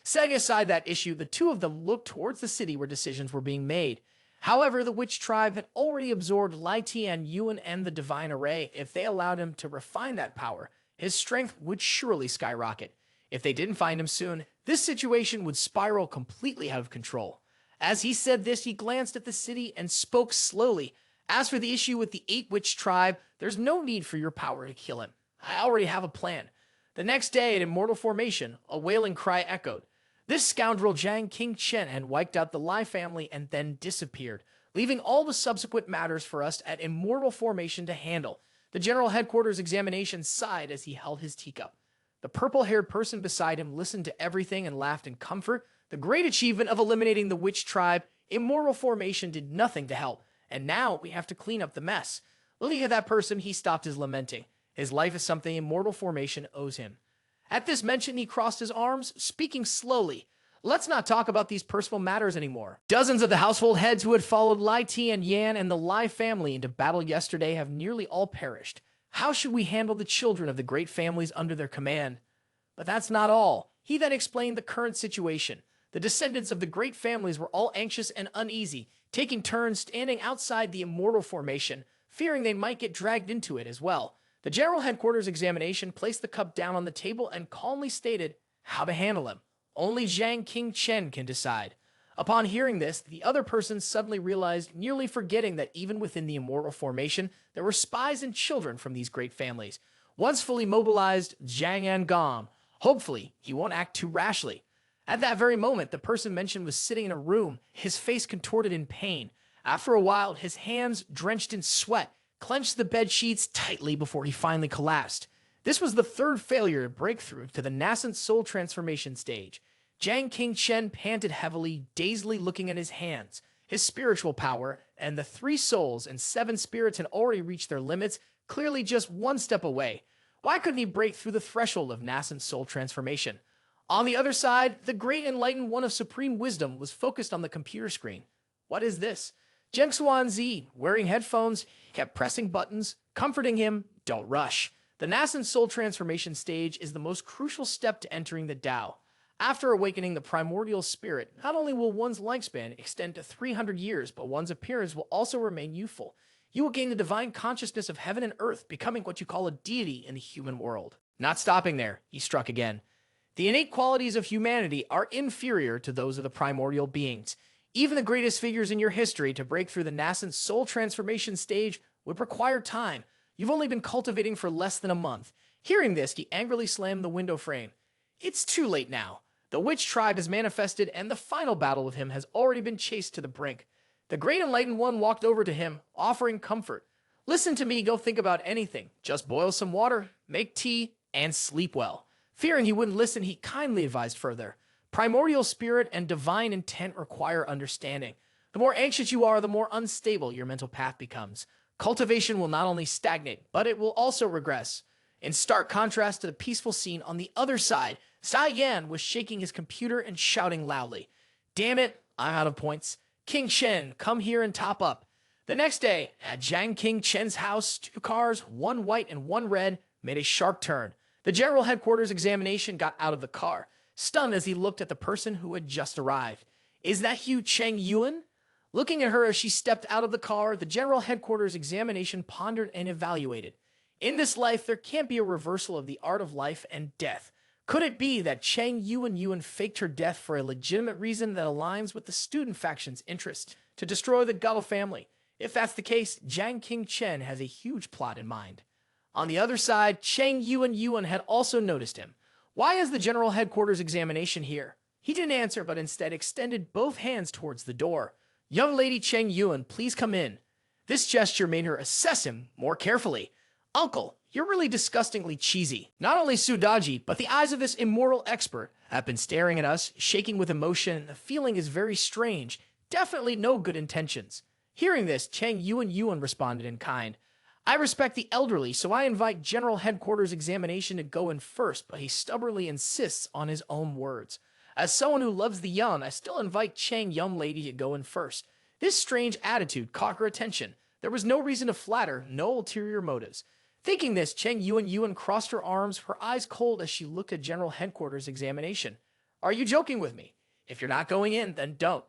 Setting aside that issue, the two of them looked towards the city where decisions were being made. However, the witch tribe had already absorbed Lai Tian Yuan and the Divine Array. If they allowed him to refine that power, his strength would surely skyrocket. If they didn't find him soon, this situation would spiral completely out of control. As he said this, he glanced at the city and spoke slowly. As for the issue with the 8 witch tribe, there's no need for your power to kill him. I already have a plan. The next day at Immortal Formation, a wailing cry echoed. This scoundrel Jiang Qingchen had wiped out the Lai family and then disappeared, leaving all the subsequent matters for us at Immortal Formation to handle. The General Headquarters examination sighed as he held his teacup. The purple-haired person beside him listened to everything and laughed in comfort. The great achievement of eliminating the witch tribe, Immortal Formation did nothing to help, and now we have to clean up the mess. Looking at that person, he stopped his lamenting. His life is something Immortal Formation owes him. At this mention, he crossed his arms, speaking slowly. Let's not talk about these personal matters anymore. Dozens of the household heads who had followed Lai Tian Yan and the Lai family into battle yesterday have nearly all perished. How should we handle the children of the great families under their command? But that's not all. He then explained the current situation. The descendants of the great families were all anxious and uneasy, taking turns standing outside the Immortal Formation, fearing they might get dragged into it as well. The General Headquarters examination placed the cup down on the table and calmly stated how to handle him. Only Jiang Qingchen can decide. Upon hearing this, the other person suddenly realized, nearly forgetting that even within the immortal formation, there were spies and children from these great families. Once fully mobilized, Zhang Yan gone. Hopefully, he won't act too rashly. At that very moment, the person mentioned was sitting in a room, his face contorted in pain. After a while, his hands, drenched in sweat, clenched the bed sheets tightly before he finally collapsed. This was the third failure to break through to the nascent soul transformation stage. Jiang Qingchen panted heavily, dazedly looking at his hands. His spiritual power, and the 3 souls and 7 spirits had already reached their limits, clearly just one step away. Why couldn't he break through the threshold of nascent soul transformation? On the other side, the great enlightened one of supreme wisdom was focused on the computer screen. What is this? Zheng Xuanzi, wearing headphones, kept pressing buttons, comforting him, don't rush. The nascent soul transformation stage is the most crucial step to entering the Tao. After awakening the primordial spirit, not only will one's lifespan extend to 300 years, but one's appearance will also remain youthful. You will gain the divine consciousness of heaven and earth, becoming what you call a deity in the human world. Not stopping there, he struck again. The innate qualities of humanity are inferior to those of the primordial beings. Even the greatest figures in your history to break through the nascent soul transformation stage would require time. You've only been cultivating for less than a month. Hearing this, he angrily slammed the window frame. It's too late now. The witch tribe has manifested, and the final battle with him has already been chased to the brink. The great enlightened one walked over to him, offering comfort. Listen to me, go think about anything. Just boil some water, make tea, and sleep well. Fearing he wouldn't listen, he kindly advised further. Primordial spirit and divine intent require understanding. The more anxious you are, the more unstable your mental path becomes. Cultivation will not only stagnate, but it will also regress. In stark contrast to the peaceful scene on the other side, Sai Yan was shaking his computer and shouting loudly. Damn it, I'm out of points. King Shen, come here and top up. The next day, at Jiang King Chen's house, 2 cars, 1 white and 1 red, made a sharp turn. The general headquarters examination got out of the car, stunned as he looked at the person who had just arrived. Is that Hu Cheng Yuan? Looking at her as she stepped out of the car, the general headquarters examination pondered and evaluated. In this life, there can't be a reversal of the art of life and death. Could it be that Cheng Yuan faked her death for a legitimate reason that aligns with the student faction's interest, to destroy the Gao family? If that's the case, Jiang Qingchen has a huge plot in mind. On the other side, Cheng Yuan had also noticed him. Why is the general headquarters examination here? He didn't answer, but instead extended both hands towards the door. Young lady Cheng Yuan, please come in. This gesture made her assess him more carefully. Uncle, you're really disgustingly cheesy. Not only Sudaji, but the eyes of this immortal expert have been staring at us, shaking with emotion. The feeling is very strange. Definitely no good intentions. Hearing this, Cheng Yuan responded in kind. I respect the elderly, so I invite General Headquarters examination to go in first, but he stubbornly insists on his own words. As someone who loves the young, I still invite Cheng young lady to go in first. This strange attitude caught her attention. There was no reason to flatter, no ulterior motives. Thinking this, Cheng Yuan crossed her arms, her eyes cold as she looked at General Headquarters examination. Are you joking with me? If you're not going in, then don't.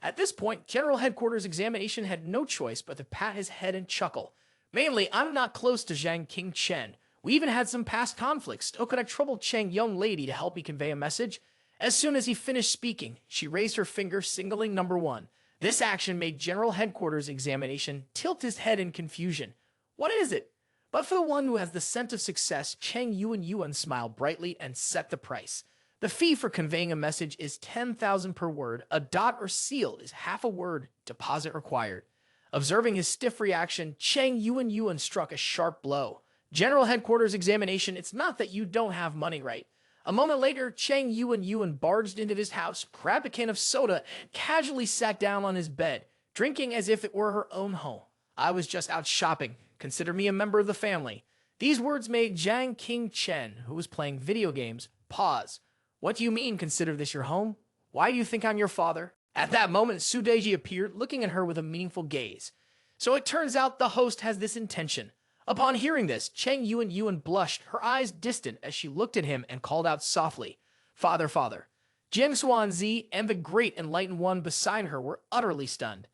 At this point, General Headquarters examination had no choice but to pat his head and chuckle. Mainly, I'm not close to Jiang Qingchen. We even had some past conflicts. So could I trouble Cheng young lady to help me convey a message? As soon as he finished speaking, she raised her finger, signaling number 1. This action made General Headquarters examination tilt his head in confusion. What is it? But for the one who has the scent of success, Cheng Yuan smiled brightly and set the price. The fee for conveying a message is 10,000 per word. A dot or seal is half a word. Deposit required. Observing his stiff reaction, Cheng Yuan struck a sharp blow. General Headquarters examination, it's not that you don't have money, right? A moment later, Cheng Yuan barged into his house, grabbed a can of soda, and casually sat down on his bed, drinking as if it were her own home. I was just out shopping. Consider me a member of the family. These words made Jiang Qingchen, who was playing video games, pause. What do you mean, consider this your home? Why do you think I'm your father? At that moment, Sudeji appeared, looking at her with a meaningful gaze. So it turns out the host has this intention. Upon hearing this, Cheng Yuan blushed, her eyes distant as she looked at him and called out softly, Father, Father. Jiang Xuanzi and the great enlightened one beside her were utterly stunned.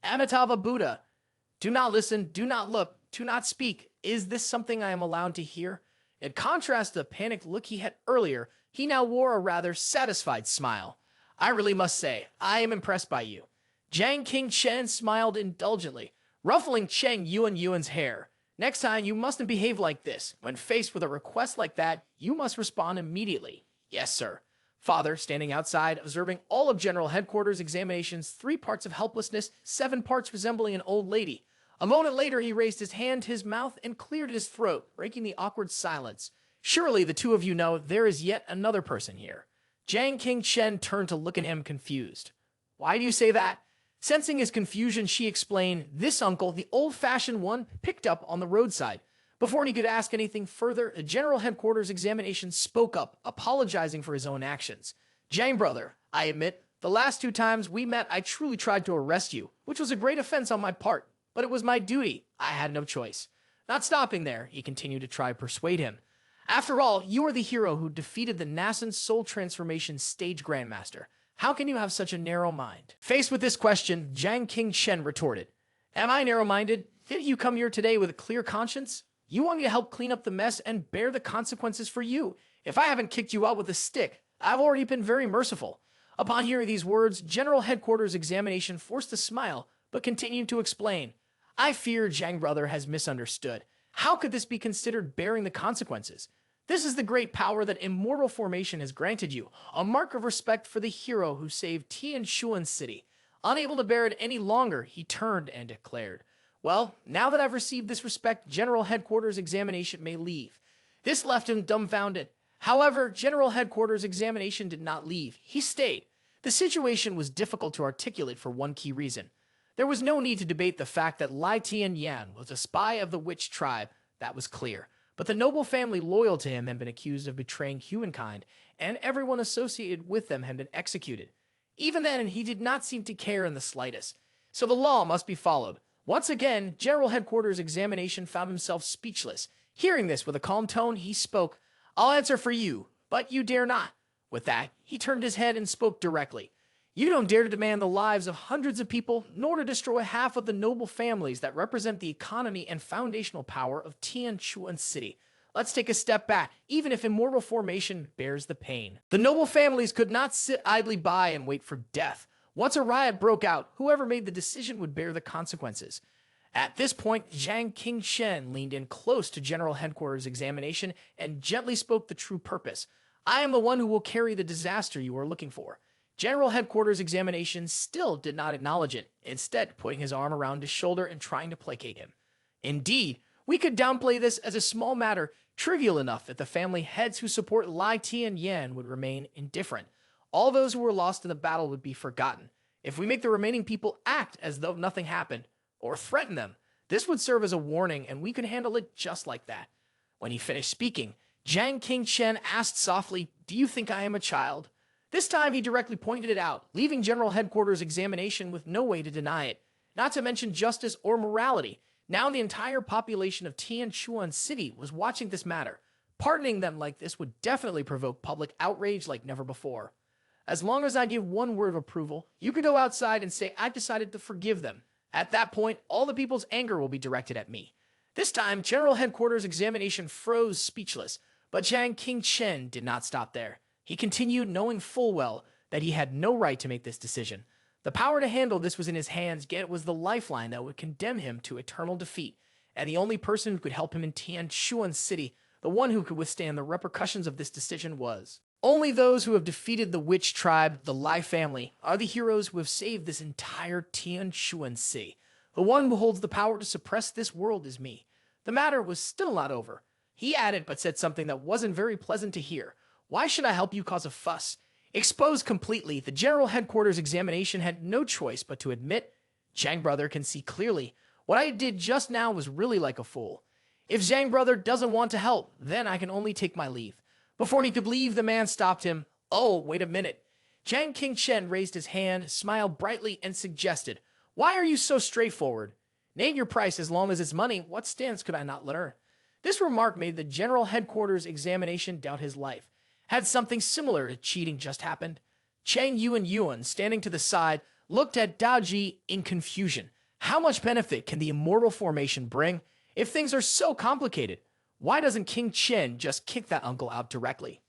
Amitabha Buddha, do not listen, do not look, do not speak. Is this something I am allowed to hear? In contrast to the panicked look he had earlier, he now wore a rather satisfied smile. I really must say, I am impressed by you. Jiang King Chen smiled indulgently, ruffling Cheng Yuan's hair. Next time, you mustn't behave like this. When faced with a request like that, you must respond immediately. Yes, sir. Father, standing outside, observing all of General Headquarters examinations, 3 parts of helplessness, 7 parts resembling an old lady. A moment later, he raised his hand to his mouth and cleared his throat, breaking the awkward silence. Surely the two of you know there is yet another person here. Jiang King Chen turned to look at him confused. Why do you say that? Sensing his confusion, she explained, this uncle, the old-fashioned one, picked up on the roadside. Before he could ask anything further, a General Headquarters examination spoke up, apologizing for his own actions. Jiang brother, I admit, the last 2 times we met, I truly tried to arrest you, which was a great offense on my part, but it was my duty. I had no choice. Not stopping there, he continued to try to persuade him. After all, you are the hero who defeated the Nascent Soul Transformation Stage Grandmaster. How can you have such a narrow mind? Faced with this question, Jiang King Chen retorted, Am I narrow-minded? Didn't you come here today with a clear conscience? You want me to help clean up the mess and bear the consequences for you. If I haven't kicked you out with a stick, I've already been very merciful. Upon hearing these words, General Headquarters examination forced a smile, but continued to explain. I fear Jiang brother has misunderstood. How could this be considered bearing the consequences? This is the great power that immortal formation has granted you, a mark of respect for the hero who saved Tianshuan City. Unable to bear it any longer, he turned and declared, Well, now that I've received this respect, General Headquarters examination may leave. This left him dumbfounded. However, General Headquarters examination did not leave. He stayed. The situation was difficult to articulate for one key reason. There was no need to debate the fact that Lai Tianyan was a spy of the witch tribe. That was clear. But the noble family loyal to him had been accused of betraying humankind, and everyone associated with them had been executed. Even then, he did not seem to care in the slightest. So the law must be followed. Once again, General Headquarters examination found himself speechless. Hearing this with a calm tone, he spoke, I'll answer for you, but you dare not. With that, he turned his head and spoke directly. You don't dare to demand the lives of hundreds of people, nor to destroy half of the noble families that represent the economy and foundational power of Tianchuan City. Let's take a step back, even if immortal formation bears the pain. The noble families could not sit idly by and wait for death. Once a riot broke out, whoever made the decision would bear the consequences. At this point, Jiang King Chen leaned in close to General Headquarters examination and gently spoke the true purpose. I am the one who will carry the disaster you are looking for. General Headquarters examination still did not acknowledge it, instead putting his arm around his shoulder and trying to placate him. Indeed, we could downplay this as a small matter, trivial enough that the family heads who support Lai Tianyan would remain indifferent. All those who were lost in the battle would be forgotten. If we make the remaining people act as though nothing happened, or threaten them, this would serve as a warning and we could handle it just like that. When he finished speaking, Jiang King Chen asked softly, Do you think I am a child? This time he directly pointed it out, leaving General Headquarters examination with no way to deny it. Not to mention justice or morality. Now the entire population of Tianchuan City was watching this matter. Pardoning them like this would definitely provoke public outrage like never before. As long as I give one word of approval, you can go outside and say I've decided to forgive them. At that point, all the people's anger will be directed at me. This time, General Headquarters examination froze speechless, but Jiang King Chen did not stop there. He continued, knowing full well that he had no right to make this decision. The power to handle this was in his hands, yet it was the lifeline that would condemn him to eternal defeat, and the only person who could help him in Tianshuan City, the one who could withstand the repercussions of this decision was. Only those who have defeated the witch tribe, the Lai family, are the heroes who have saved this entire Tianshuan City. The one who holds the power to suppress this world is me. The matter was still not over. He added but said something that wasn't very pleasant to hear. Why should I help you cause a fuss? Exposed completely, the General Headquarters examination had no choice but to admit, Jiang brother can see clearly. What I did just now was really like a fool. If Jiang brother doesn't want to help, then I can only take my leave. Before he could leave, the man stopped him. Oh, wait a minute. Jiang King Chen raised his hand, smiled brightly, and suggested, Why are you so straightforward? Name your price as long as it's money. What stance could I not learn? This remark made the General Headquarters examination doubt his life. Had something similar to cheating just happened? Cheng Yuan, standing to the side, looked at Daji in confusion. How much benefit can the immortal formation bring? If things are so complicated, why doesn't King Chen just kick that uncle out directly?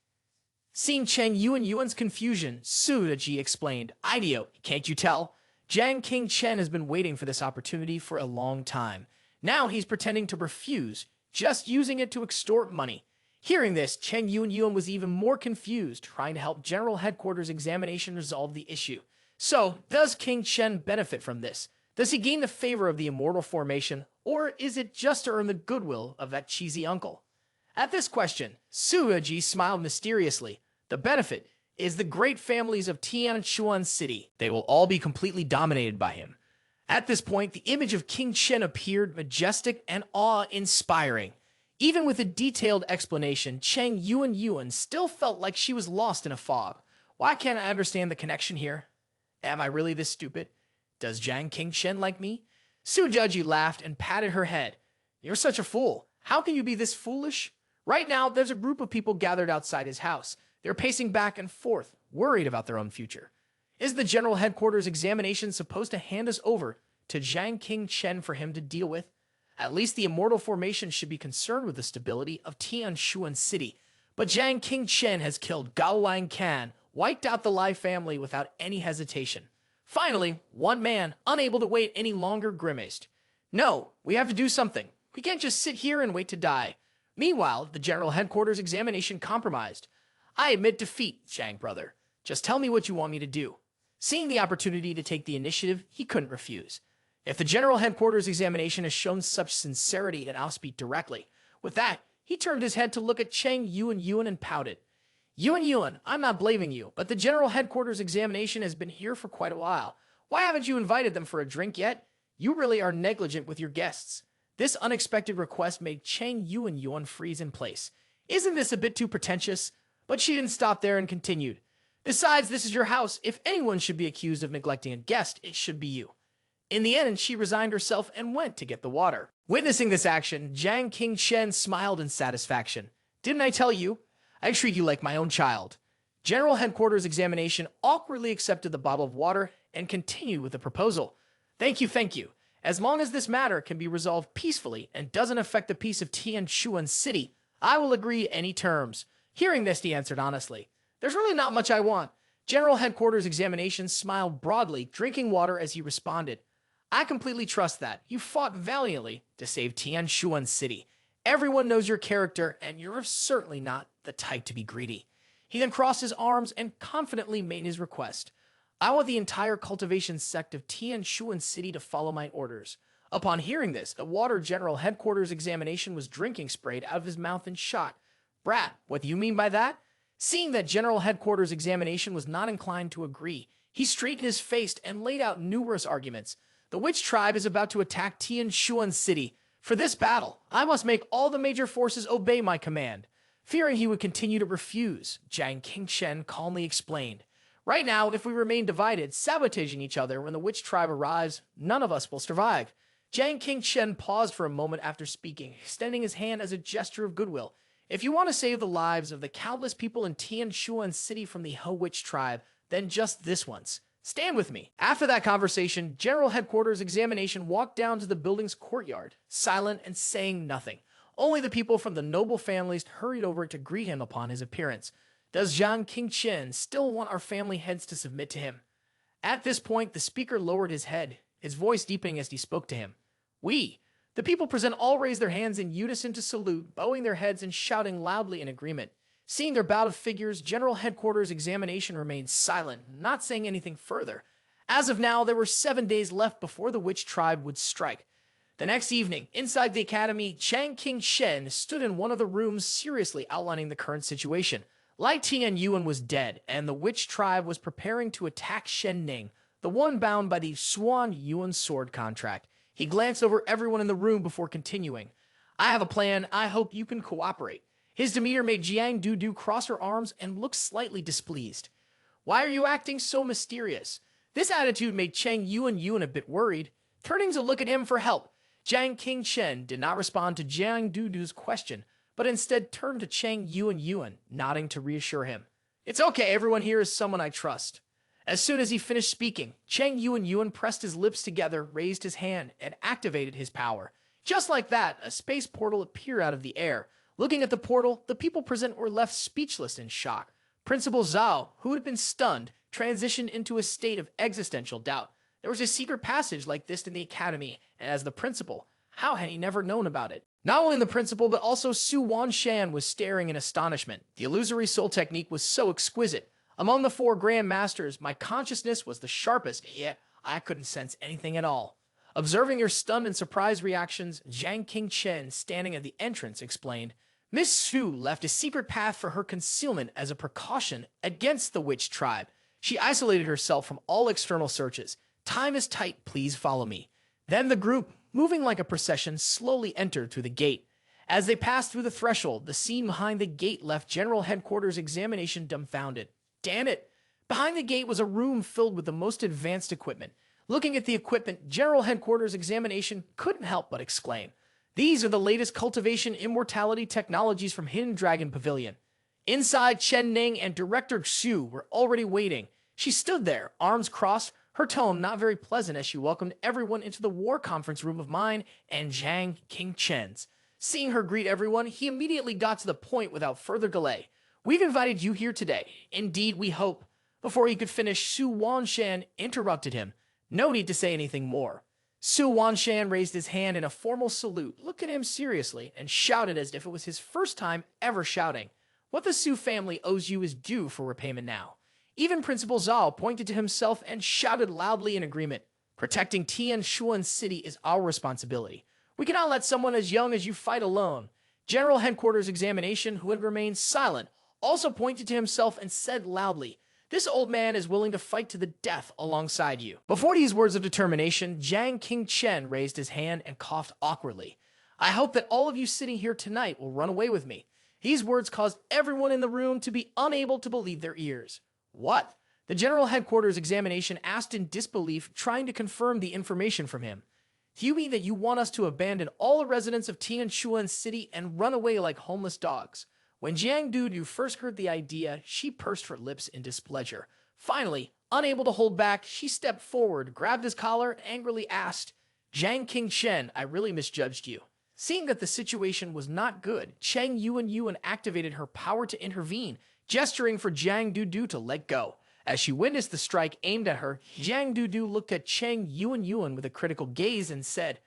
Seeing Chang Yuan's confusion, Su-ji explained, "Ideo, can't you tell? Jiang King Chen has been waiting for this opportunity for a long time. Now he's pretending to refuse, just using it to extort money." Hearing this, Chang Yuan was even more confused, trying to help General Headquarters Examination resolve the issue. So, does King Chen benefit from this? Does he gain the favor of the immortal formation, or is it just to earn the goodwill of that cheesy uncle? At this question, Su-ji smiled mysteriously. The benefit is the great families of Tianshuan City. They will all be completely dominated by him. At this point, the image of King Chen appeared majestic and awe-inspiring. Even with a detailed explanation, Chang Yuan still felt like she was lost in a fog. Why can't I understand the connection here? Am I really this stupid? Does Jiang King Chen like me? Su-ji laughed and patted her head. You're such a fool. How can you be this foolish? Right now, there's a group of people gathered outside his house. They're pacing back and forth, worried about their own future. Is the General Headquarters Examination supposed to hand us over to Jiang King Chen for him to deal with? At least the immortal formation should be concerned with the stability of Tianshuan City. But Jiang King Chen has killed Gao Lang Can, wiped out the Lai family without any hesitation. Finally, one man, unable to wait any longer, grimaced. No, we have to do something. We can't just sit here and wait to die. Meanwhile, the General Headquarters Examination compromised. I admit defeat, Zhang brother. Just tell me what you want me to do. Seeing the opportunity to take the initiative, he couldn't refuse. If the General Headquarters Examination has shown such sincerity, then I'll speak directly. With that, he turned his head to look at Chang Yuan and pouted. Yuan, I'm not blaming you, but the General Headquarters Examination has been here for quite a while. Why haven't you invited them for a drink yet? You really are negligent with your guests. This unexpected request made Chang Yuan freeze in place. Isn't this a bit too pretentious? But she didn't stop there and continued. Besides, this is your house. If anyone should be accused of neglecting a guest, it should be you. In the end, she resigned herself and went to get the water. Witnessing this action, Jiang King Chen smiled in satisfaction. Didn't I tell you? I treat you like my own child. General Headquarters Examination awkwardly accepted the bottle of water and continued with the proposal. Thank you. As long as this matter can be resolved peacefully and doesn't affect the peace of Tianshuan City, I will agree any terms. Hearing this, he answered honestly. There's really not much I want. General Headquarters Examination smiled broadly, drinking water as he responded. I completely trust that. You fought valiantly to save Tianshuan City. Everyone knows your character, and you're certainly not the type to be greedy. He then crossed his arms and confidently made his request. I want the entire cultivation sect of Tianshuan City to follow my orders. Upon hearing this, the Water General Headquarters Examination was drinking sprayed out of his mouth and shot. Brat, what do you mean by that? Seeing that General Headquarters Examination was not inclined to agree, he straightened his face and laid out numerous arguments. The Witch Tribe is about to attack Tianshuan City. For this battle, I must make all the major forces obey my command. Fearing he would continue to refuse, Jiang King Chen calmly explained. Right now, if we remain divided, sabotaging each other when the Witch Tribe arrives, none of us will survive. Jiang King Chen paused for a moment after speaking, extending his hand as a gesture of goodwill. If you want to save the lives of the countless people in Tianshuan City from the Ho Witch Tribe, then just this once. Stand with me. After that conversation, General Headquarters Examination walked down to the building's courtyard, silent and saying nothing. Only the people from the noble families hurried over to greet him upon his appearance. Does Jiang King Chen still want our family heads to submit to him? At this point, the speaker lowered his head, his voice deepening as he spoke to him. We, the people present, all raised their hands in unison to salute, bowing their heads and shouting loudly in agreement. Seeing their bout of figures, General Headquarters Examination remained silent, not saying anything further. As of now, there were 7 days left before the Witch Tribe would strike. The next evening, inside the academy, Jiang King Chen stood in one of the rooms seriously outlining the current situation. Lai Tianyuan was dead, and the Witch Tribe was preparing to attack Shen Ning, the one bound by the Swan Yuan sword contract. He glanced over everyone in the room before continuing. I have a plan. I hope you can cooperate. His demeanor made Jiang Dudu cross her arms and look slightly displeased. Why are you acting so mysterious? This attitude made Chang Yuan a bit worried. Turning to look at him for help, Jiang King Chen did not respond to Jiang Dudu's question, but instead turned to Chang Yuan, nodding to reassure him. It's okay, everyone here is someone I trust. As soon as he finished speaking, Chang Yuan pressed his lips together, raised his hand, and activated his power. Just like that, a space portal appeared out of the air. Looking at the portal, the people present were left speechless in shock. Principal Zhao, who had been stunned, transitioned into a state of existential doubt. There was a secret passage like this in the academy, and as the principal, how had he never known about it? Not only the principal, but also Su Wanshan was staring in astonishment. The illusory soul technique was so exquisite. Among the 4 Grand Masters, my consciousness was the sharpest, yet I couldn't sense anything at all. Observing her stunned and surprised reactions, Jiang Qingchen, standing at the entrance, explained, Miss Su left a secret path for her concealment as a precaution against the witch tribe. She isolated herself from all external searches. Time is tight, please follow me. Then the group, moving like a procession, slowly entered through the gate. As they passed through the threshold, the scene behind the gate left General Headquarters Examination dumbfounded. Damn it! Behind the gate was a room filled with the most advanced equipment. Looking at the equipment, General Headquarters Examination couldn't help but exclaim, These are the latest cultivation immortality technologies from Hidden Dragon Pavilion. Inside, Chen Ning and Director Xu were already waiting. She stood there, arms crossed, her tone not very pleasant as she welcomed everyone into the war conference room of mine and Jiang Qingchen's. Seeing her greet everyone, he immediately got to the point without further delay. We've invited you here today. Indeed, we hope. Before he could finish, Su Wanshan interrupted him. No need to say anything more. Su Wanshan raised his hand in a formal salute, looked at him seriously, and shouted as if it was his first time ever shouting. What the Su family owes you is due for repayment now. Even Principal Zhao pointed to himself and shouted loudly in agreement. Protecting Tianshuan City is our responsibility. We cannot let someone as young as you fight alone. General Headquarters Examination, who had remained silent, also pointed to himself and said loudly, This old man is willing to fight to the death alongside you. Before these words of determination, Jiang Qingchen raised his hand and coughed awkwardly. I hope that all of you sitting here tonight will run away with me. These words caused everyone in the room to be unable to believe their ears. What? The General Headquarters Examination asked in disbelief, trying to confirm the information from him. Do you mean that you want us to abandon all the residents of Tianshuan City and run away like homeless dogs? When Jiang Dudu first heard the idea, she pursed her lips in displeasure. Finally, unable to hold back, she stepped forward, grabbed his collar, and angrily asked, Jiang Qingchen, I really misjudged you. Seeing that the situation was not good, Cheng Yuan activated her power to intervene, gesturing for Jiang Dudu to let go. As she witnessed the strike aimed at her, Jiang Dudu looked at Cheng Yuan with a critical gaze and said,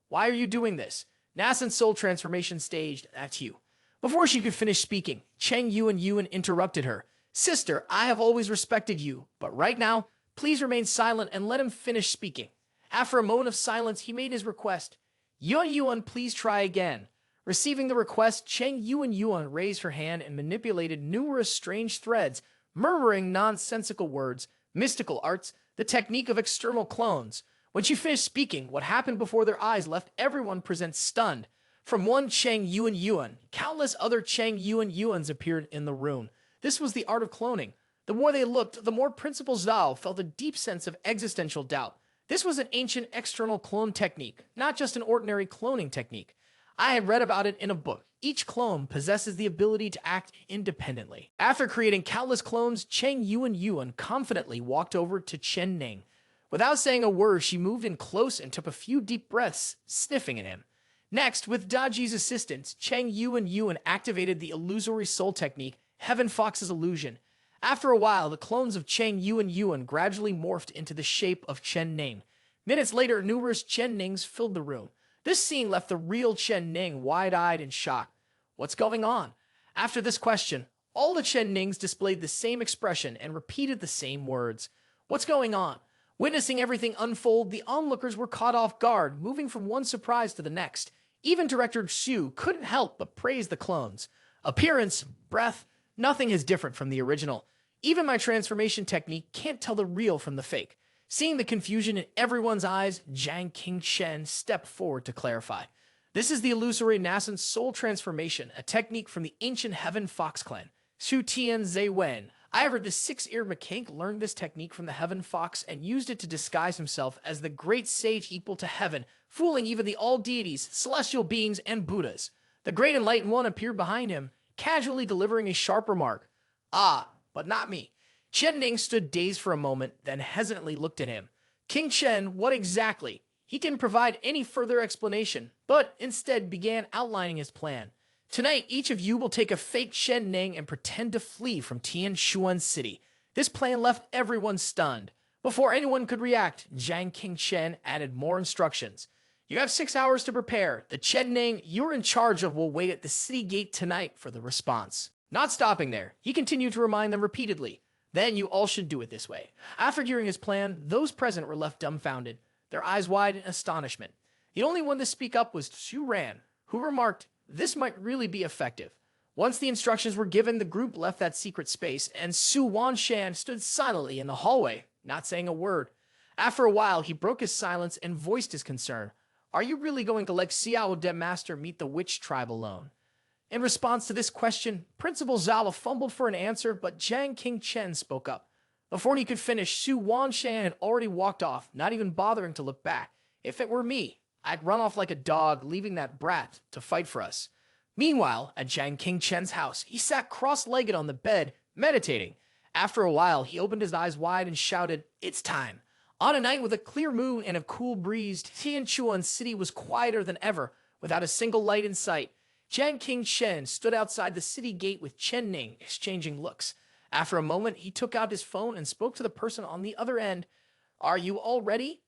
Why are you doing this? Nascent soul transformation staged, that's you. Before she could finish speaking, Cheng Yuan interrupted her. Sister, I have always respected you, but right now, please remain silent and let him finish speaking. After a moment of silence, he made his request. Yuan, please try again. Receiving the request, Cheng Yuan raised her hand and manipulated numerous strange threads, murmuring nonsensical words, mystical arts, the technique of external clones. When she finished speaking, what happened before their eyes left everyone present stunned. From one Cheng Yuan, countless other Cheng Yuans appeared in the room. This was the art of cloning. The more they looked, the more Principal Zhao felt a deep sense of existential doubt. This was an ancient external clone technique, not just an ordinary cloning technique. I had read about it in a book. Each clone possesses the ability to act independently. After creating countless clones, Cheng Yuan confidently walked over to Chen Ning. Without saying a word, she moved in close and took a few deep breaths, sniffing at him. Next, with Daji's assistance, Cheng Yuan activated the illusory soul technique, Heaven Fox's illusion. After a while, the clones of Cheng Yuan gradually morphed into the shape of Chen Ning. Minutes later, numerous Chen Nings filled the room. This scene left the real Chen Ning wide-eyed in shock. What's going on? After this question, all the Chen Nings displayed the same expression and repeated the same words. What's going on? Witnessing everything unfold, the onlookers were caught off guard, moving from one surprise to the next. Even Director Xu couldn't help but praise the clones. Appearance, breath, nothing is different from the original. Even my transformation technique can't tell the real from the fake. Seeing the confusion in everyone's eyes, Jiang Qingchen stepped forward to clarify. This is the illusory nascent soul transformation, a technique from the ancient Heaven Fox clan. Xu Tian Zhe Wen. I heard the six-eared macaque learned this technique from the Heaven Fox and used it to disguise himself as the great sage equal to heaven, fooling even the all-deities, celestial beings, and Buddhas. The great enlightened one appeared behind him, casually delivering a sharp remark. Ah, but not me. Chen Ning stood dazed for a moment, then hesitantly looked at him. King Chen, what exactly? He didn't provide any further explanation, but instead began outlining his plan. Tonight, each of you will take a fake Shen Ning and pretend to flee from Tianshuan City. This plan left everyone stunned. Before anyone could react, Jiang Qingshen added more instructions. You have 6 hours to prepare. The Chen Ning you're in charge of will wait at the city gate tonight for the response. Not stopping there, he continued to remind them repeatedly. Then you all should do it this way. After hearing his plan, those present were left dumbfounded, their eyes wide in astonishment. The only one to speak up was Xu Ran, who remarked, this might really be effective. Once the instructions were given, the group left that secret space, and Su Wanshan stood silently in the hallway, not saying a word. After a while, he broke his silence and voiced his concern. Are you really going to let Xiao De Master meet the witch tribe alone? In response to this question, Principal Zala fumbled for an answer, but Jiang Qingshen spoke up. Before he could finish, Su Wanshan had already walked off, not even bothering to look back. If it were me, I'd run off like a dog, leaving that brat to fight for us. Meanwhile, at Jiang Qingshen's house, he sat cross-legged on the bed, meditating. After a while, he opened his eyes wide and shouted, it's time. On a night with a clear moon and a cool breeze, Tianchuan City was quieter than ever, without a single light in sight. Jiang Qingshen stood outside the city gate with Chen Ning, exchanging looks. After a moment, he took out his phone and spoke to the person on the other end. Are you all ready?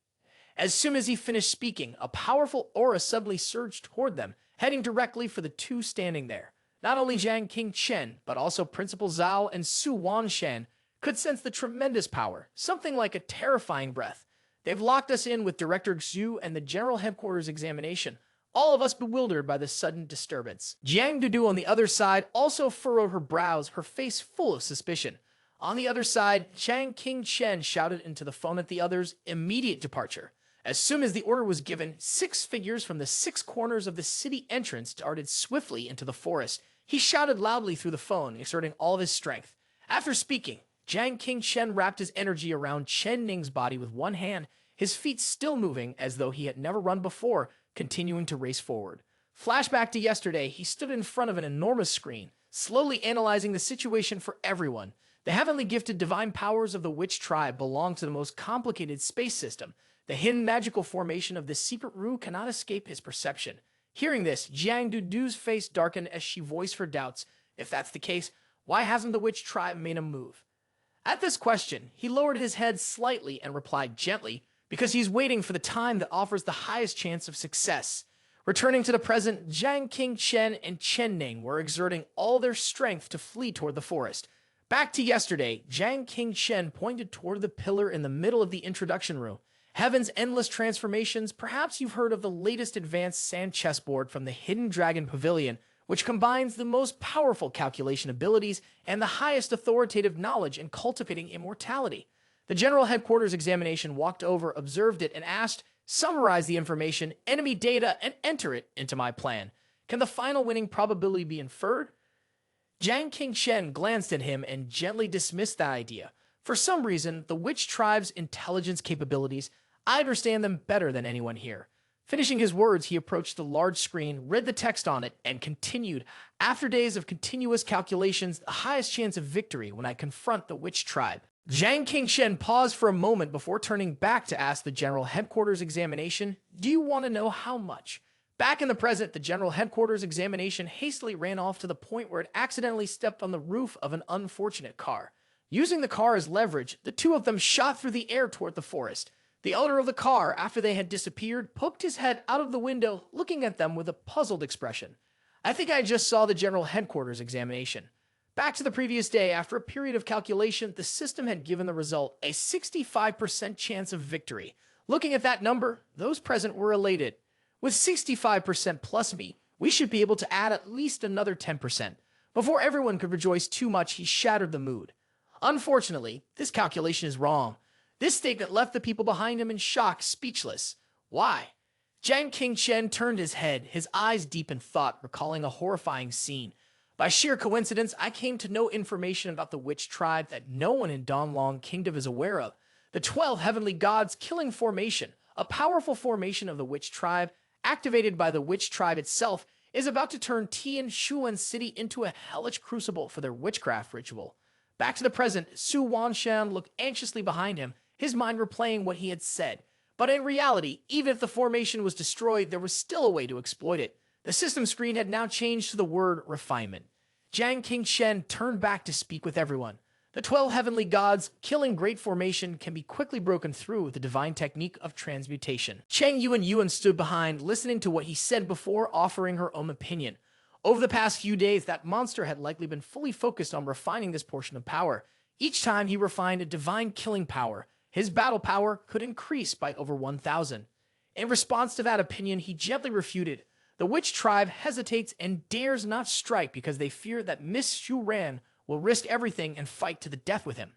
As soon as he finished speaking, a powerful aura suddenly surged toward them, heading directly for the two standing there. Not only Jiang Qingshen, but also Principal Zhao and Su Wanshan could sense the tremendous power, something like a terrifying breath. They've locked us in with Director Xu and the General Headquarters examination, all of us bewildered by the sudden disturbance. Jiang Dudu on the other side also furrowed her brows, her face full of suspicion. On the other side, Jiang Qingshen shouted into the phone at the others' immediate departure. As soon as the order was given, 6 figures from the 6 corners of the city entrance darted swiftly into the forest. He shouted loudly through the phone, exerting all of his strength. After speaking, Jiang Qingshen wrapped his energy around Chen Ning's body with one hand, his feet still moving as though he had never run before, continuing to race forward. Flashback to yesterday, he stood in front of an enormous screen, slowly analyzing the situation for everyone. The heavenly gifted divine powers of the witch tribe belong to the most complicated space system. The hidden magical formation of this secret room cannot escape his perception. Hearing this, Jiang Dudu's face darkened as she voiced her doubts. If that's the case, why hasn't the witch tribe made a move? At this question, he lowered his head slightly and replied gently, because he's waiting for the time that offers the highest chance of success. Returning to the present, Jiang Qingshen and Chen Ning were exerting all their strength to flee toward the forest. Back to yesterday, Jiang Qingshen pointed toward the pillar in the middle of the introduction room. Heaven's endless transformations. Perhaps you've heard of the latest advanced sand chessboard from the Hidden Dragon Pavilion, which combines the most powerful calculation abilities and the highest authoritative knowledge in cultivating immortality. The General Headquarters examination walked over, observed it, and asked, summarize the information, enemy data, and enter it into my plan. Can the final winning probability be inferred? Jiang Qingshen glanced at him and gently dismissed that idea. For some reason, the witch tribe's intelligence capabilities, I understand them better than anyone here. Finishing his words, he approached the large screen, read the text on it, and continued, after days of continuous calculations, the highest chance of victory when I confront the witch tribe. Jiang Qingshen paused for a moment before turning back to ask the General Headquarters examination, do you want to know how much? Back in the present, the General Headquarters examination hastily ran off to the point where it accidentally stepped on the roof of an unfortunate car. Using the car as leverage, the two of them shot through the air toward the forest. The owner of the car, after they had disappeared, poked his head out of the window, looking at them with a puzzled expression. I think I just saw the General Headquarters examination. Back to the previous day, after a period of calculation, the system had given the result a 65% chance of victory. Looking at that number, those present were elated. With 65% plus me, we should be able to add at least another 10%. Before everyone could rejoice too much, he shattered the mood. Unfortunately, this calculation is wrong. This statement left the people behind him in shock, speechless. Why? Jiang Qingshen turned his head, his eyes deep in thought, recalling a horrifying scene. By sheer coincidence, I came to know information about the witch tribe that no one in Donlong Kingdom is aware of. The 12 heavenly gods killing formation, a powerful formation of the witch tribe, activated by the witch tribe itself, is about to turn Tianshuan City into a hellish crucible for their witchcraft ritual. Back to the present, Su Wanshan looked anxiously behind him, his mind replaying what he had said. But in reality, even if the formation was destroyed, there was still a way to exploit it. The system screen had now changed to the word refinement. Jiang Qingshen turned back to speak with everyone. The 12 heavenly gods killing great formation can be quickly broken through with the divine technique of transmutation. Cheng Yuan stood behind, listening to what he said before offering her own opinion. Over the past few days, that monster had likely been fully focused on refining this portion of power. Each time he refined a divine killing power, his battle power could increase by over 1,000. In response to that opinion, he gently refuted. The witch tribe hesitates and dares not strike because they fear that Miss Xu Ran will risk everything and fight to the death with him.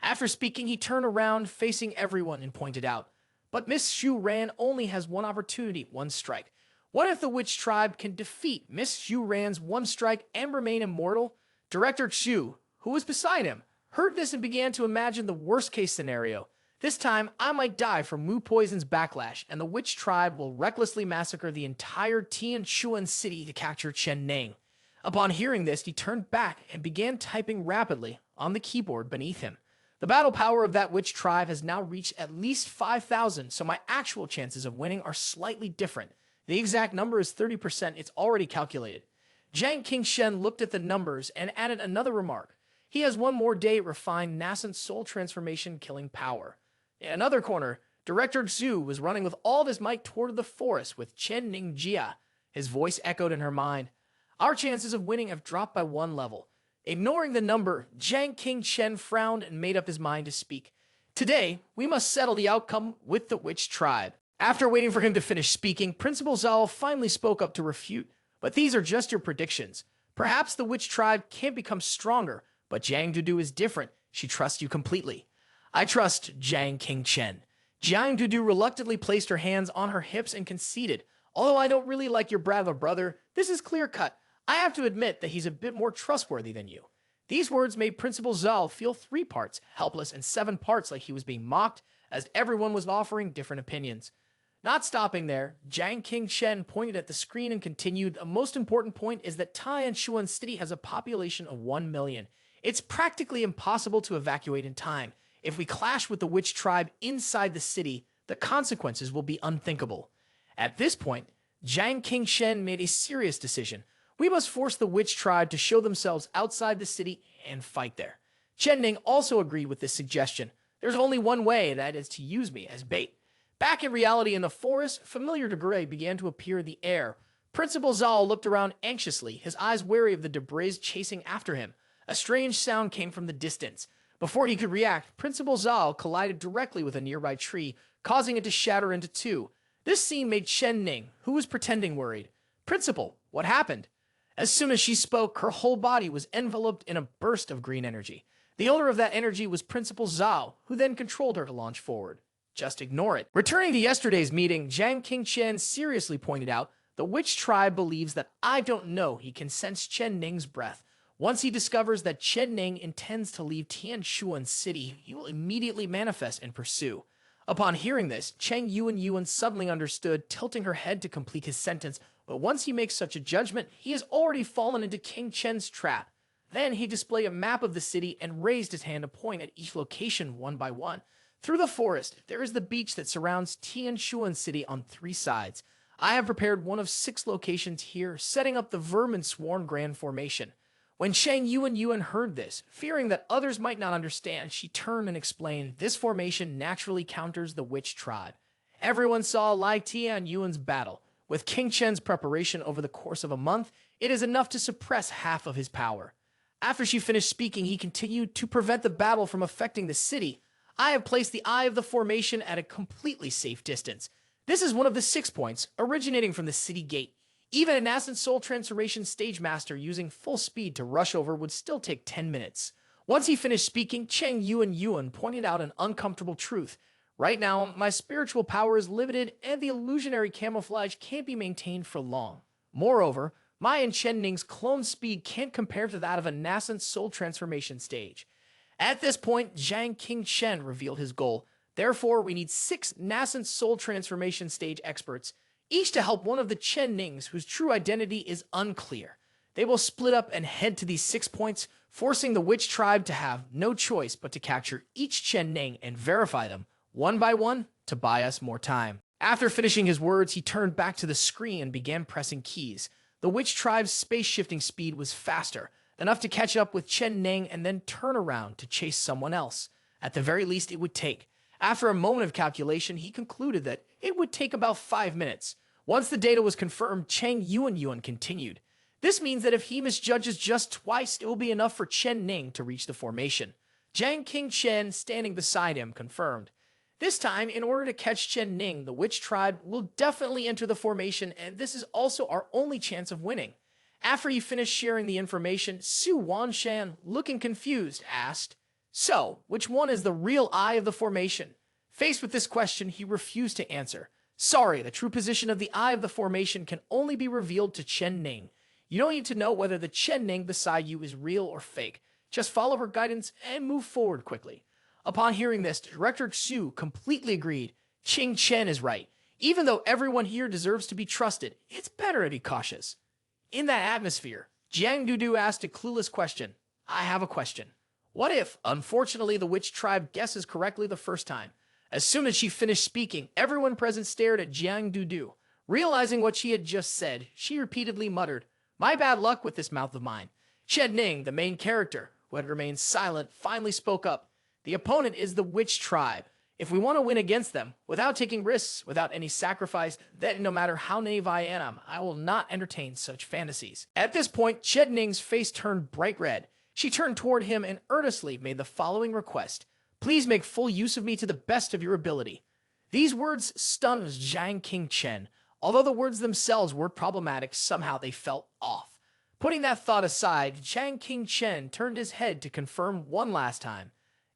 After speaking, he turned around, facing everyone, and pointed out, "But Miss Xu Ran only has one opportunity, one strike. What if the witch tribe can defeat Miss Xu Ran's one strike and remain immortal?" Director Xu, who was beside him, heard this and began to imagine the worst-case scenario. This time, I might die from Wu Poison's backlash, and the witch tribe will recklessly massacre the entire Tianshuan city to capture Chen Ning. Upon hearing this, he turned back and began typing rapidly on the keyboard beneath him. The battle power of that witch tribe has now reached at least 5,000, so my actual chances of winning are slightly different. The exact number is 30%, it's already calculated. Jiang Qingshen looked at the numbers and added another remark. He has one more day to refine nascent soul transformation killing power. In another corner, Director Xu was running with all of his might toward the forest with Chen Ning Jia. His voice echoed in her mind. Our chances of winning have dropped by 1 level. Ignoring the number, Jiang Qingshen frowned and made up his mind to speak. Today, we must settle the outcome with the witch tribe. After waiting for him to finish speaking, Principal Zhao finally spoke up to refute. But these are just your predictions. Perhaps the witch tribe can't become stronger, but Jiang Dudu is different. She trusts you completely. I trust Jiang Qingshen. Jiang Dudu reluctantly placed her hands on her hips and conceded. Although I don't really like your brother, this is clear-cut. I have to admit that he's a bit more trustworthy than you. These words made Principal Zhao feel 3 parts helpless and 7 parts like he was being mocked, as everyone was offering different opinions. Not stopping there, Jiang Qingshen pointed at the screen and continued, the most important point is that Tianshuan City has a population of 1 million. It's practically impossible to evacuate in time. If we clash with the witch tribe inside the city, the consequences will be unthinkable. At this point, Jiang Qingshen made a serious decision. We must force the witch tribe to show themselves outside the city and fight there. Chen Ning also agreed with this suggestion. There's only one way, that is to use me as bait. Back in reality in the forest, familiar debris began to appear in the air. Principal Zhao looked around anxiously, his eyes wary of the debris chasing after him. A strange sound came from the distance. Before he could react, Principal Zhao collided directly with a nearby tree, causing it to shatter into 2. This scene made Chen Ning, who was pretending worried. Principal, what happened? As soon as she spoke, her whole body was enveloped in a burst of green energy. The owner of that energy was Principal Zhao, who then controlled her to launch forward. Just ignore it. Returning to yesterday's meeting, Jiang Qingshen seriously pointed out, the witch tribe believes that I don't know he can sense Chen Ning's breath. Once he discovers that Chen Ning intends to leave Tianshuan City, he will immediately manifest and pursue. Upon hearing this, Cheng Yuan suddenly understood, tilting her head to complete his sentence, but once he makes such a judgment, he has already fallen into King Chen's trap. Then he displayed a map of the city and raised his hand to point at each location one by one. Through the forest, there is the beach that surrounds Tianshuan City on 3 sides. I have prepared one of 6 locations here, setting up the Vermin Sworn Grand Formation. When Cheng Yuan heard this, fearing that others might not understand, she turned and explained, this formation naturally counters the witch tribe. Everyone saw Lai Tianyuan's battle. With King Chen's preparation over the course of a month, it is enough to suppress half of his power. After she finished speaking, he continued, to prevent the battle from affecting the city, I have placed the eye of the formation at a completely safe distance. This is one of the 6 points, originating from the city gate. Even a nascent soul transformation stage master using full speed to rush over would still take 10 minutes. Once he finished speaking, Cheng Yuan pointed out an uncomfortable truth. Right now, my spiritual power is limited and the illusionary camouflage can't be maintained for long. Moreover, my and Chen Ning's clone speed can't compare to that of a nascent soul transformation stage. At this point, Jiang Qingshen revealed his goal. Therefore, we need 6 nascent soul transformation stage experts, each to help one of the Chen Nings whose true identity is unclear. They will split up and head to these 6 points, forcing the witch tribe to have no choice but to capture each Chen Ning and verify them, one by one, to buy us more time. After finishing his words, he turned back to the screen and began pressing keys. The witch tribe's space-shifting speed was faster, enough to catch up with Chen Ning and then turn around to chase someone else. At the very least, it would take. After a moment of calculation, he concluded that it would take about 5 minutes. Once the data was confirmed, Chang Yuan continued. This means that if he misjudges just twice, it will be enough for Chen Ning to reach the formation. Jiang Qingchen, standing beside him, confirmed. This time, in order to catch Chen Ning, the witch tribe will definitely enter the formation, and this is also our only chance of winning. After he finished sharing the information, Su Wanshan, looking confused, asked, "So, which one is the real eye of the formation?" Faced with this question, he refused to answer. "Sorry, the true position of the eye of the formation can only be revealed to Chen Ning. You don't need to know whether the Chen Ning beside you is real or fake. Just follow her guidance and move forward quickly." Upon hearing this, Director Xu completely agreed. Qing Chen is right. Even though everyone here deserves to be trusted, it's better to be cautious. In that atmosphere, Jiang Dudu asked a clueless question. "I have a question. What if, unfortunately, the witch tribe guesses correctly the first time?" As soon as she finished speaking, everyone present stared at Jiang Dudu. Realizing what she had just said, she repeatedly muttered, "My bad luck with this mouth of mine." Chen Ning, the main character, who had remained silent, finally spoke up. "The opponent is the witch tribe. If we want to win against them, without taking risks, without any sacrifice, then no matter how naive I am, I will not entertain such fantasies." At this point, Chen Ning's face turned bright red. She turned toward him and earnestly made the following request. "Please make full use of me to the best of your ability." These words stunned Jiang Qingchen. Although the words themselves were problematic, somehow they felt off. Putting that thought aside, Jiang Qingchen turned his head to confirm one last time.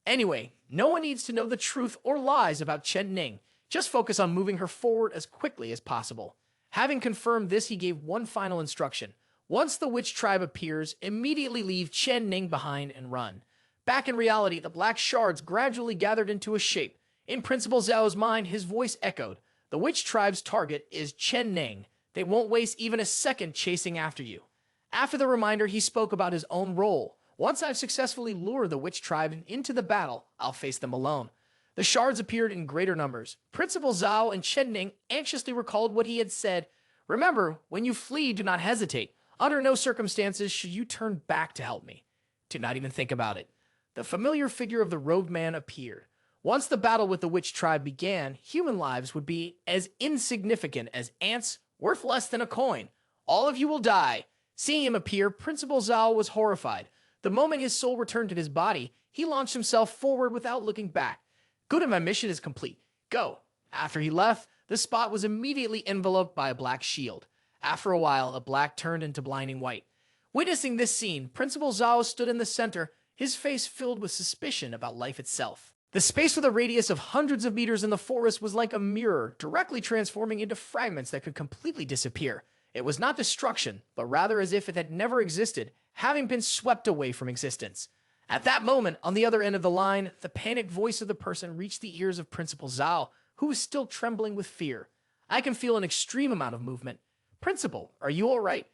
Anyway, no one needs to know the truth or lies about Chen Ning. Just focus on moving her forward as quickly as possible. Having confirmed this, he gave one final instruction. Once the witch tribe appears, immediately leave Chen Ning behind and run. Back in reality, the black shards gradually gathered into a shape. In Principal Zhao's mind, his voice echoed. The witch tribe's target is Chen Ning. They won't waste even a second chasing after you. After the reminder, he spoke about his own role. Once I've successfully lured the witch tribe into the battle, I'll face them alone. The shards appeared in greater numbers. Principal Zhao and Chen Ning anxiously recalled what he had said. "Remember, when you flee, do not hesitate. Under no circumstances should you turn back to help me." Do not even think about it. The familiar figure of the robed man appeared. Once the battle with the witch tribe began, human lives would be as insignificant as ants, worth less than a coin. All of you will die. Seeing him appear, Principal Zhao was horrified. The moment his soul returned to his body, he launched himself forward without looking back. "Good, and my mission is complete. Go." After he left, the spot was immediately enveloped by a black shield. After a while, a black turned into blinding white. Witnessing this scene, Principal Zhao stood in the center, his face filled with suspicion about life itself. The space with a radius of hundreds of meters in the forest was like a mirror, directly transforming into fragments that could completely disappear. It was not destruction, but rather as if it had never existed, having been swept away from existence. At that moment, on the other end of the line, the panicked voice of the person reached the ears of Principal Zhao, who was still trembling with fear. "I can feel an extreme amount of movement. Principal, are you all right?"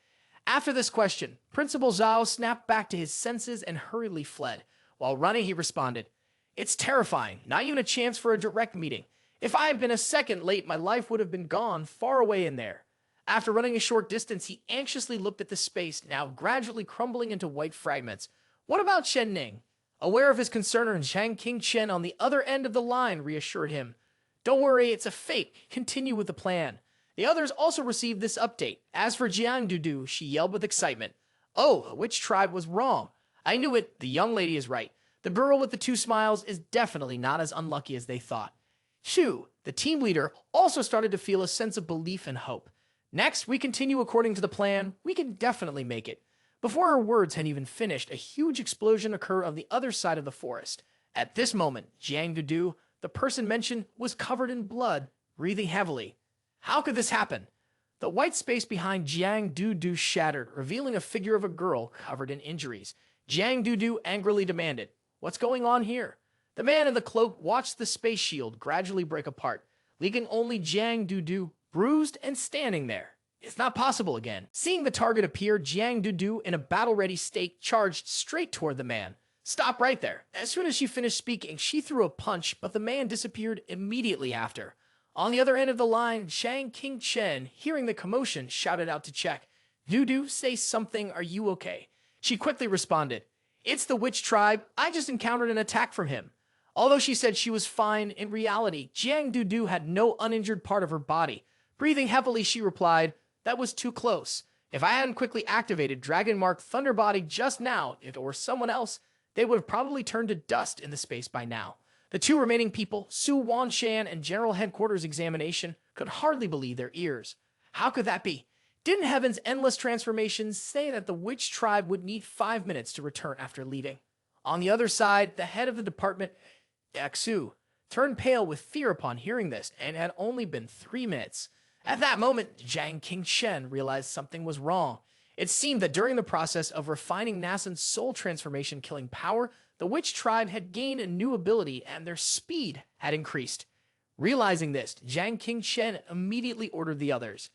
After this question, Principal Zhao snapped back to his senses and hurriedly fled. While running, he responded, "It's terrifying, not even a chance for a direct meeting. If I had been a second late, my life would have been gone, far away in there." After running a short distance, he anxiously looked at the space, now gradually crumbling into white fragments. What about Chen Ning? Aware of his concern, Jiang Qingchen on the other end of the line reassured him. "Don't worry, it's a fake. Continue with the plan." The others also received this update. As for Jiang Dudu, she yelled with excitement. "Oh, the witch tribe was wrong. I knew it. The young lady is right. The girl with the 2 smiles is definitely not as unlucky as they thought." Shu, the team leader, also started to feel a sense of belief and hope. "Next, we continue according to the plan. We can definitely make it." Before her words had even finished, a huge explosion occurred on the other side of the forest. At this moment, Jiang Dudu, the person mentioned, was covered in blood, breathing heavily. How could this happen? The white space behind Jiang Dudu shattered, revealing a figure of a girl covered in injuries. Jiang Dudu angrily demanded, "What's going on here?" The man in the cloak watched the space shield gradually break apart, leaving only Jiang Dudu bruised and standing there. It's not possible again. Seeing the target appear, Jiang Dudu, in a battle-ready state, charged straight toward the man. "Stop right there." As soon as she finished speaking, she threw a punch, but the man disappeared immediately after. On the other end of the line, Zhang Qingchen, hearing the commotion, shouted out to check. Dudu, say something, are you okay? She quickly responded, it's the witch tribe, I just encountered an attack from him. Although she said she was fine, in reality, Jiang Dudu had no uninjured part of her body. Breathing heavily, she replied, that was too close. If I hadn't quickly activated Dragon Mark Thunder Body just now, if it were someone else, they would have probably turned to dust in the space by now. The two remaining people, Su Wanshan and General Headquarters Examination, could hardly believe their ears. How could that be? Didn't Heaven's endless transformations say that the witch tribe would need 5 minutes to return after leaving? On the other side, the head of the department, Xu, turned pale with fear upon hearing this, and had only been 3 minutes. At that moment, Zhang Qingchen realized something was wrong. It seemed that during the process of refining Nassen's soul transformation killing power, the witch tribe had gained a new ability and their speed had increased. Realizing this, Zhang Qingchen immediately ordered the others.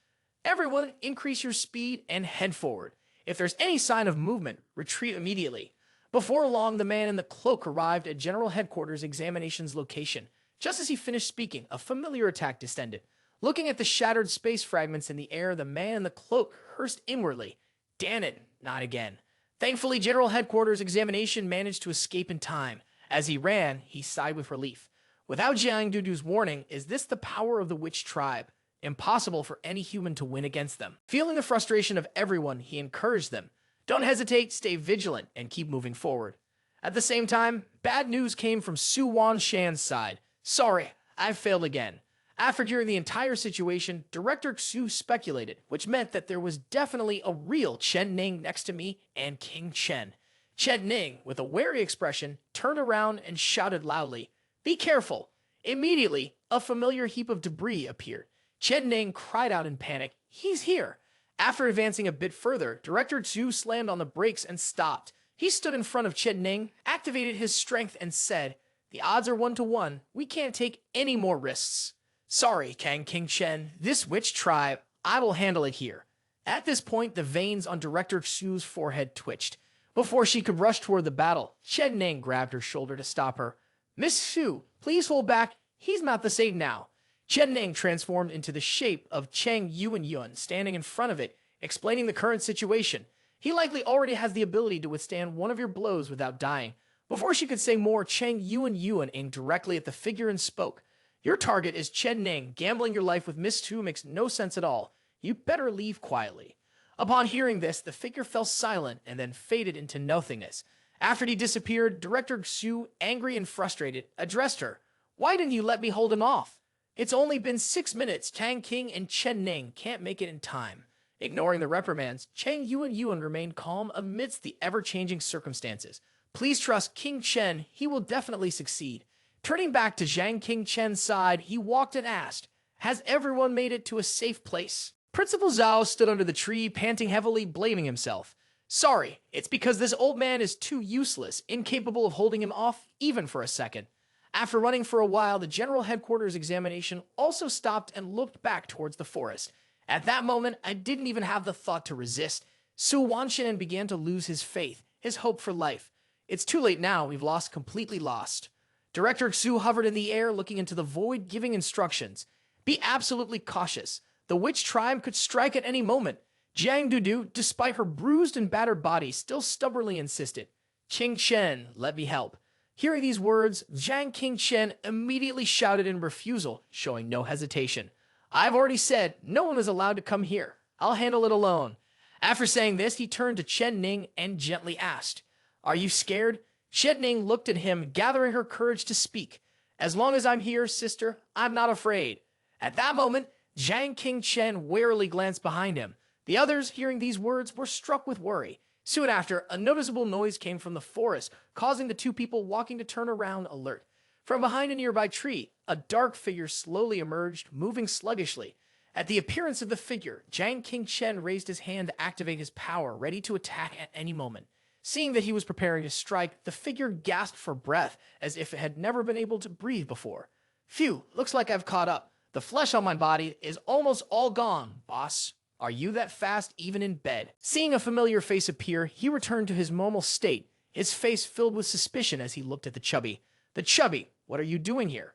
Everyone, increase your speed and head forward. If there's any sign of movement, retreat immediately. Before long, the man in the cloak arrived at General Headquarters Examination's location. Just as he finished speaking, a familiar attack descended. Looking at the shattered space fragments in the air, the man in the cloak cursed inwardly. Damn it, not again. Thankfully, General Headquarters Examination managed to escape in time. As he ran, he sighed with relief. Without Jiang Dudu's warning, is this the power of the witch tribe? Impossible for any human to win against them. Feeling the frustration of everyone, he encouraged them. Don't hesitate, stay vigilant, and keep moving forward. At the same time, bad news came from Su Wanshan's side. Sorry, I've failed again. After hearing the entire situation, Director Xu speculated, which meant that there was definitely a real Chen Ning next to me and King Chen. Chen Ning, with a wary expression, turned around and shouted loudly, be careful! Immediately, a familiar heap of debris appeared. Chen Ning cried out in panic, he's here! After advancing a bit further, Director Xu slammed on the brakes and stopped. He stood in front of Chen Ning, activated his strength, and said, the odds are 1-to-1, we can't take any more risks. Sorry, Kang Qingchen, this witch tribe, I will handle it here. At this point, the veins on Director Xu's forehead twitched. Before she could rush toward the battle, Chen Ning grabbed her shoulder to stop her. Miss Xu, please hold back, he's not the same now. Chen Ning transformed into the shape of Cheng Yuan, standing in front of it, explaining the current situation. He likely already has the ability to withstand one of your blows without dying. Before she could say more, Cheng Yuan aimed directly at the figure and spoke. Your target is Chen Ning. Gambling your life with Miss Tu makes no sense at all. You better leave quietly. Upon hearing this, the figure fell silent and then faded into nothingness. After he disappeared, Director Xu, angry and frustrated, addressed her. Why didn't you let me hold him off? It's only been 6 minutes. Tang King and Chen Ning can't make it in time. Ignoring the reprimands, Cheng Yuan remained calm amidst the ever-changing circumstances. Please trust King Chen. He will definitely succeed. Turning back to Zhang Qingchen's side, he walked and asked, has everyone made it to a safe place? Principal Zhao stood under the tree, panting heavily, blaming himself. Sorry, it's because this old man is too useless, incapable of holding him off, even for a second. After running for a while, the General Headquarters Examination also stopped and looked back towards the forest. At that moment, I didn't even have the thought to resist. Su Wanshan began to lose his faith, his hope for life. It's too late now, we've completely lost. Director Xu hovered in the air, looking into the void, giving instructions. Be absolutely cautious. The witch tribe could strike at any moment. Jiang Dudu, despite her bruised and battered body, still stubbornly insisted. Qing Chen, let me help. Hearing these words, Zhang Qingchen immediately shouted in refusal, showing no hesitation. I've already said, no one is allowed to come here. I'll handle it alone. After saying this, he turned to Chen Ning and gently asked, are you scared? Chen Ning looked at him, gathering her courage to speak. As long as I'm here, sister, I'm not afraid. At that moment, Zhang Qingchen warily glanced behind him. The others, hearing these words, were struck with worry. Soon after, a noticeable noise came from the forest, causing the two people walking to turn around alert. From behind a nearby tree, a dark figure slowly emerged, moving sluggishly. At the appearance of the figure, Zhang Qingchen raised his hand to activate his power, ready to attack at any moment. Seeing that he was preparing to strike, the figure gasped for breath, as if it had never been able to breathe before. Phew, looks like I've caught up. The flesh on my body is almost all gone, boss. Are you that fast even in bed? Seeing a familiar face appear, he returned to his normal state, his face filled with suspicion as he looked at the chubby. The chubby, what are you doing here?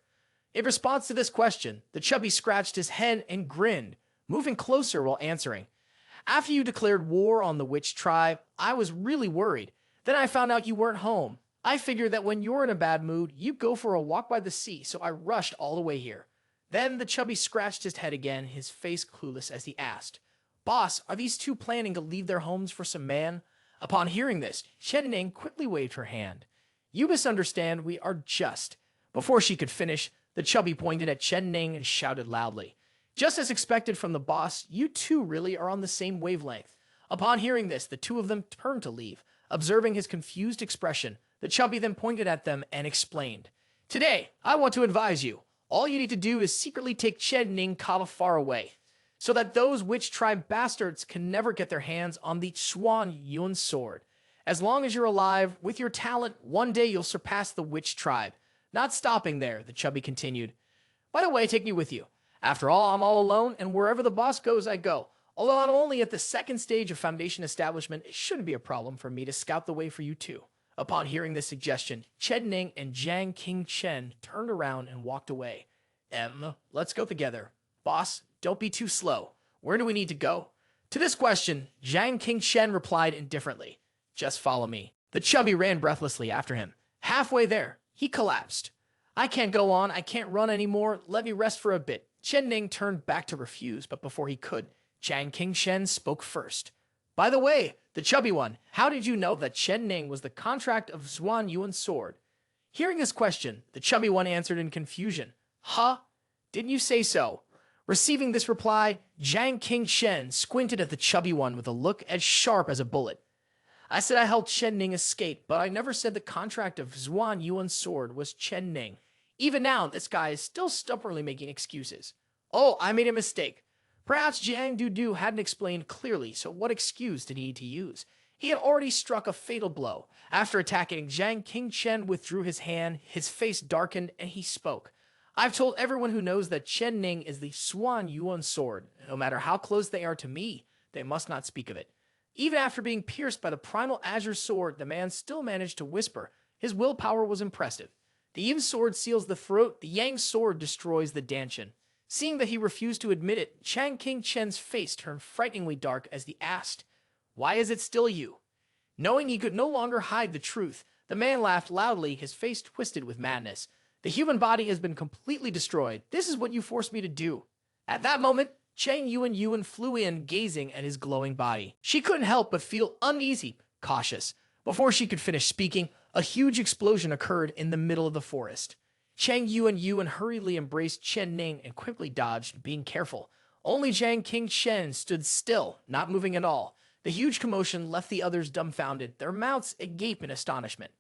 In response to this question, the chubby scratched his head and grinned, moving closer while answering. After you declared war on the witch tribe, I was really worried. Then I found out you weren't home. I figured that when you're in a bad mood, you go for a walk by the sea, so I rushed all the way here. Then the chubby scratched his head again, his face clueless as he asked, Boss, are these two planning to leave their homes for some man? Upon hearing this, Chen Ning quickly waved her hand. You misunderstand, we are just. Before she could finish, the chubby pointed at Chen Ning and shouted loudly. Just as expected from the boss, you two really are on the same wavelength. Upon hearing this, the two of them turned to leave. Observing his confused expression, the chubby then pointed at them and explained. Today, I want to advise you. All you need to do is secretly take Chen Ning Kava far away, so that those witch tribe bastards can never get their hands on the Swan Yun sword. As long as you're alive, with your talent, one day you'll surpass the witch tribe. Not stopping there, the chubby continued. By the way, take me with you. After all, I'm all alone, and wherever the boss goes, I go. Although I'm only at the second stage of foundation establishment, it shouldn't be a problem for me to scout the way for you too. Upon hearing this suggestion, Chen Ning and Jiang King Chen turned around and walked away. Let's go together. Boss, don't be too slow. Where do we need to go? To this question, Jiang King Chen replied indifferently. Just follow me. The chubby ran breathlessly after him. Halfway there, he collapsed. I can't go on. I can't run anymore. Let me rest for a bit. Chen Ning turned back to refuse, but before he could, Jiang King Chen spoke first. By the way, the chubby one, how did you know that Chen Ning was the contract of Zhuan Yuan's sword? Hearing this question, the chubby one answered in confusion. Huh? Didn't you say so? Receiving this reply, Jiang King Chen squinted at the chubby one with a look as sharp as a bullet. I said I helped Chen Ning escape, but I never said the contract of Zhuan Yuan's sword was Chen Ning. Even now, this guy is still stubbornly making excuses. Oh, I made a mistake. Perhaps Jiang Dudu hadn't explained clearly, so what excuse did he need to use? He had already struck a fatal blow. After attacking, Jiang King Chen withdrew his hand, his face darkened, and he spoke. I've told everyone who knows that Chen Ning is the Swan Yuan sword. No matter how close they are to me, they must not speak of it. Even after being pierced by the primal azure sword, the man still managed to whisper. His willpower was impressive. The Yin sword seals the throat, the Yang sword destroys the Danshan. Seeing that he refused to admit it, Jiang King Chen's face turned frighteningly dark as he asked, Why is it still you? Knowing he could no longer hide the truth, the man laughed loudly, his face twisted with madness. The human body has been completely destroyed. This is what you forced me to do. At that moment, Chang Yuan flew in, gazing at his glowing body. She couldn't help but feel uneasy, cautious. Before she could finish speaking, a huge explosion occurred in the middle of the forest. Chang Yuan hurriedly embraced Chen Ning and quickly dodged, being careful. Only Jiang King Chen stood still, not moving at all. The huge commotion left the others dumbfounded, their mouths agape in astonishment.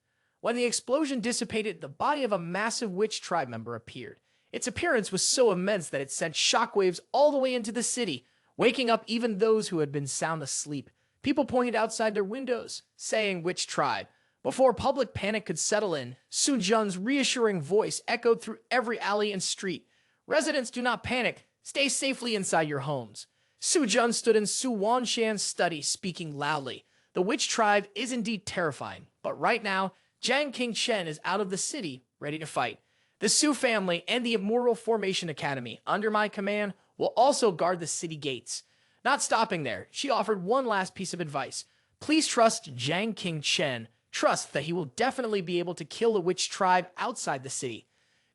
When the explosion dissipated, the body of a massive witch tribe member appeared. Its appearance was so immense that it sent shockwaves all the way into the city, waking up even those who had been sound asleep. People pointed outside their windows, saying witch tribe. Before public panic could settle in, Su Jun's reassuring voice echoed through every alley and street. Residents, do not panic. Stay safely inside your homes. Su Jun stood in Su Wanshan's study, speaking loudly. The witch tribe is indeed terrifying, but right now, Jiang King Chen is out of the city, ready to fight. The Su family and the Immortal Formation Academy, under my command, will also guard the city gates. Not stopping there, she offered one last piece of advice. Please trust Jiang King Chen. Trust that he will definitely be able to kill the witch tribe outside the city.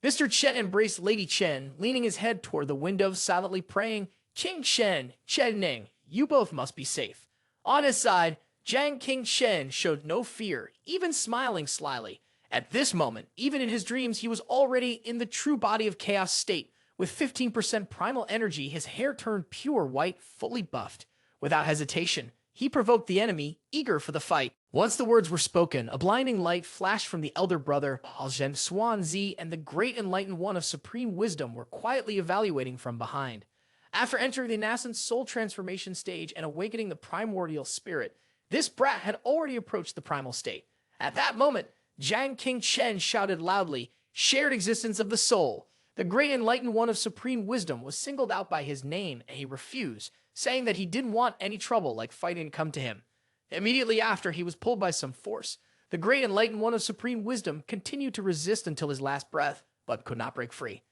Mr. Chen embraced Lady Chen, leaning his head toward the window, silently praying, King Chen, Chen Ning, you both must be safe. On his side, Jiang King Chen showed no fear, even smiling slyly. At this moment, even in his dreams, he was already in the true body of chaos state. With 15% primal energy, his hair turned pure white, fully buffed. Without hesitation, he provoked the enemy, eager for the fight. Once the words were spoken, a blinding light flashed from the elder brother, Zhen Xuan Zi, and the great enlightened one of supreme wisdom were quietly evaluating from behind. After entering the nascent soul transformation stage and awakening the primordial spirit, this brat had already approached the primal state. At that moment, Jiang King Chen shouted loudly, Shared existence of the soul. The great enlightened one of supreme wisdom was singled out by his name, and he refused, saying that he didn't want any trouble like fighting come to him. Immediately after, he was pulled by some force. The great enlightened one of supreme wisdom continued to resist until his last breath, but could not break free.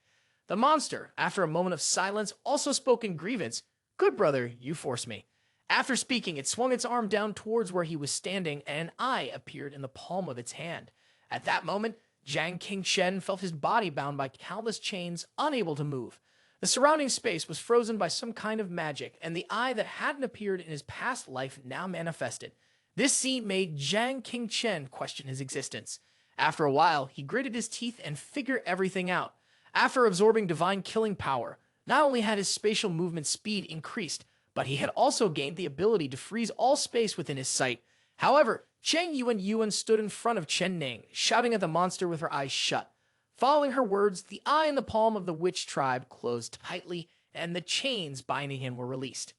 The monster, after a moment of silence, also spoke in grievance. Good brother, you forced me. After speaking, it swung its arm down towards where he was standing, and an eye appeared in the palm of its hand. At that moment, Jiang Qingshen felt his body bound by countless chains, unable to move. The surrounding space was frozen by some kind of magic, and the eye that hadn't appeared in his past life now manifested. This scene made Jiang Qingshen question his existence. After a while, he gritted his teeth and figured everything out. After absorbing divine killing power, not only had his spatial movement speed increased, but he had also gained the ability to freeze all space within his sight. However, Cheng Yuan stood in front of Chen Ning, shouting at the monster with her eyes shut. Following her words, the eye in the palm of the witch tribe closed tightly, and the chains binding him were released.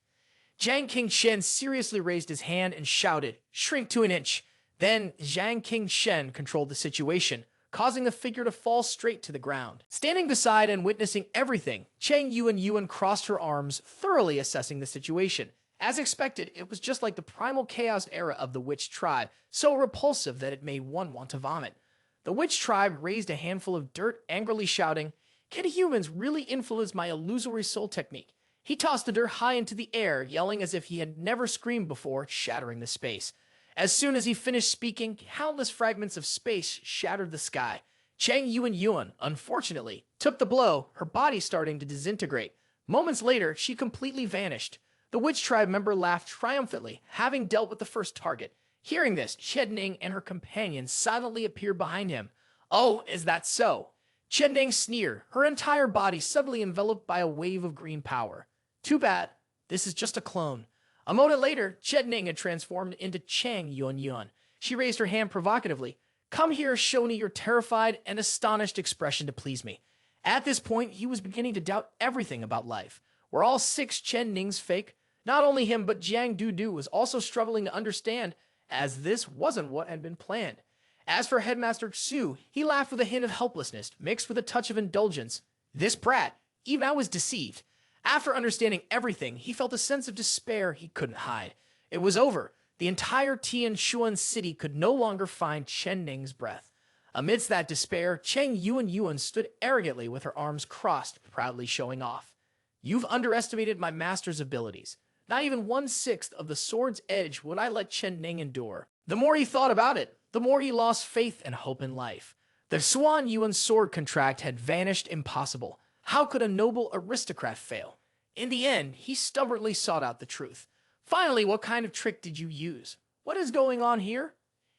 Jiang Qingshen seriously raised his hand and shouted, "Shrink to an inch." Then Jiang Qingshen controlled the situation, causing the figure to fall straight to the ground. Standing beside and witnessing everything, Cheng Yuan crossed her arms, thoroughly assessing the situation. As expected, it was just like the primal chaos era of the witch tribe, so repulsive that it made one want to vomit. The witch tribe raised a handful of dirt, angrily shouting, "Can humans really influence my illusory soul technique?" He tossed the dirt high into the air, yelling as if he had never screamed before, shattering the space. As soon as he finished speaking, countless fragments of space shattered the sky. Cheng Yuan, unfortunately, took the blow, her body starting to disintegrate. Moments later, she completely vanished. The witch tribe member laughed triumphantly, having dealt with the first target. Hearing this, Chen Ning and her companion silently appeared behind him. "Oh, is that so?" Chen Ning sneered, her entire body suddenly enveloped by a wave of green power. "Too bad. This is just a clone." A moment later, Chen Ning had transformed into Cheng Yuan. She raised her hand provocatively. "Come here, show me your terrified and astonished expression to please me." At this point, he was beginning to doubt everything about life. Were all 6 Chen Nings fake? Not only him, but Jiang Dudu was also struggling to understand, as this wasn't what had been planned. As for Headmaster Xu, he laughed with a hint of helplessness, mixed with a touch of indulgence. This brat, even I was deceived. After understanding everything, he felt a sense of despair he couldn't hide. It was over. The entire Tianshuan city could no longer find Chen Ning's breath. Amidst that despair, Cheng Yuan stood arrogantly with her arms crossed, proudly showing off. "You've underestimated my master's abilities. Not even 1/6 of the sword's edge would I let Chen Ning endure." The more he thought about it, the more he lost faith and hope in life. The Swan Yuan sword contract had vanished impossible. How could a noble aristocrat fail? In the end, he stubbornly sought out the truth. "Finally, what kind of trick did you use? What is going on here?"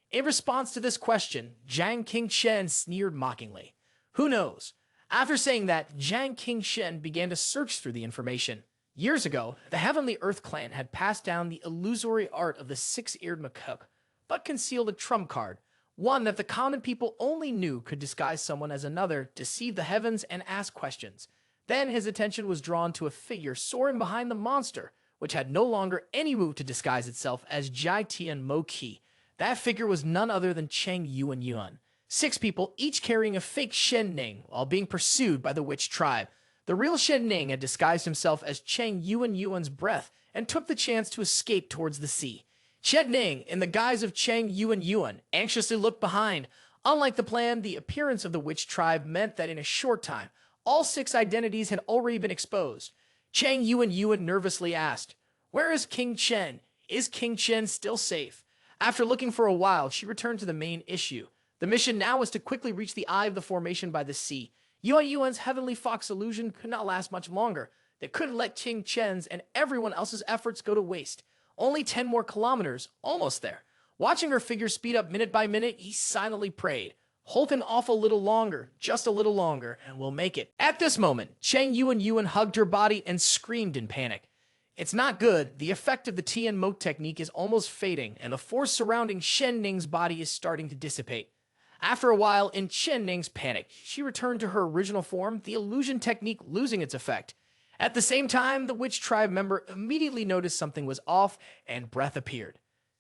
In response to this question, Jiang Qingshen sneered mockingly. Who knows? After saying that, Jiang Qingshen began to search through the information. Years ago, the Heavenly Earth clan had passed down the illusory art of the 6-eared macaque, but concealed a trump card, one that the common people only knew could disguise someone as another, deceive the heavens, and ask questions. Then his attention was drawn to a figure soaring behind the monster, which had no longer any move to disguise itself as Jai Tian Mo Qi. That figure was none other than Cheng Yuan. 6 people, each carrying a fake Shen Ning, while being pursued by the witch tribe. The real Shen Ning had disguised himself as Cheng Yuan's breath and took the chance to escape towards the sea. Shen Ning, in the guise of Cheng Yuan, anxiously looked behind. Unlike the plan, the appearance of the witch tribe meant that in a short time, all 6 identities had already been exposed. Cheng Yuan nervously asked, "Where is King Chen? Is King Chen still safe?" After looking for a while, she returned to the main issue. The mission now was to quickly reach the eye of the formation by the sea. Yuan's heavenly fox illusion could not last much longer. They couldn't let King Chen's and everyone else's efforts go to waste. Only 10 more kilometers, almost there. Watching her figure speed up minute by minute, he silently prayed, "Hold an awful little longer, just a little longer, and we'll make it." At this moment, Cheng Yuan hugged her body and screamed in panic. It's not good. The effect of the Tian Mo technique is almost fading, and the force surrounding Shen Ning's body is starting to dissipate. After a while, in Chen Ning's panic, she returned to her original form, the illusion technique losing its effect. At the same time, the witch tribe member immediately noticed something was off, and breath appeared.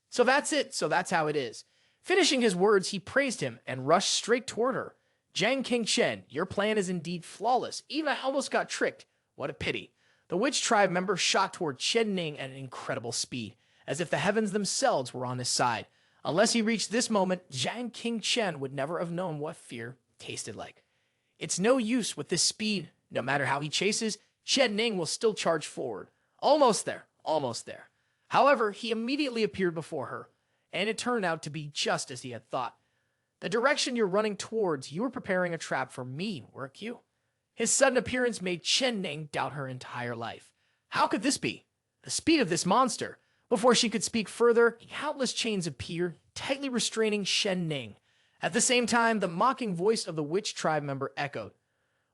"So that's it, so that's how it is." Finishing his words, he praised him and rushed straight toward her. "Jiang Qingshen, your plan is indeed flawless. Even I almost got tricked. What a pity." The witch tribe member shot toward Chen Ning at an incredible speed, as if the heavens themselves were on his side. Unless he reached this moment, Jiang Qingshen would never have known what fear tasted like. "It's no use with this speed. No matter how he chases, Chen Ning will still charge forward. Almost there, almost there. However, he immediately appeared before her, and it turned out to be just as he had thought. The direction you're running towards, you were preparing a trap for me, weren't you? His sudden appearance made Chen Ning doubt her entire life. How could this be? The speed of this monster. Before she could speak further, countless chains appeared, tightly restraining Chen Ning. At the same time, the mocking voice of the witch tribe member echoed.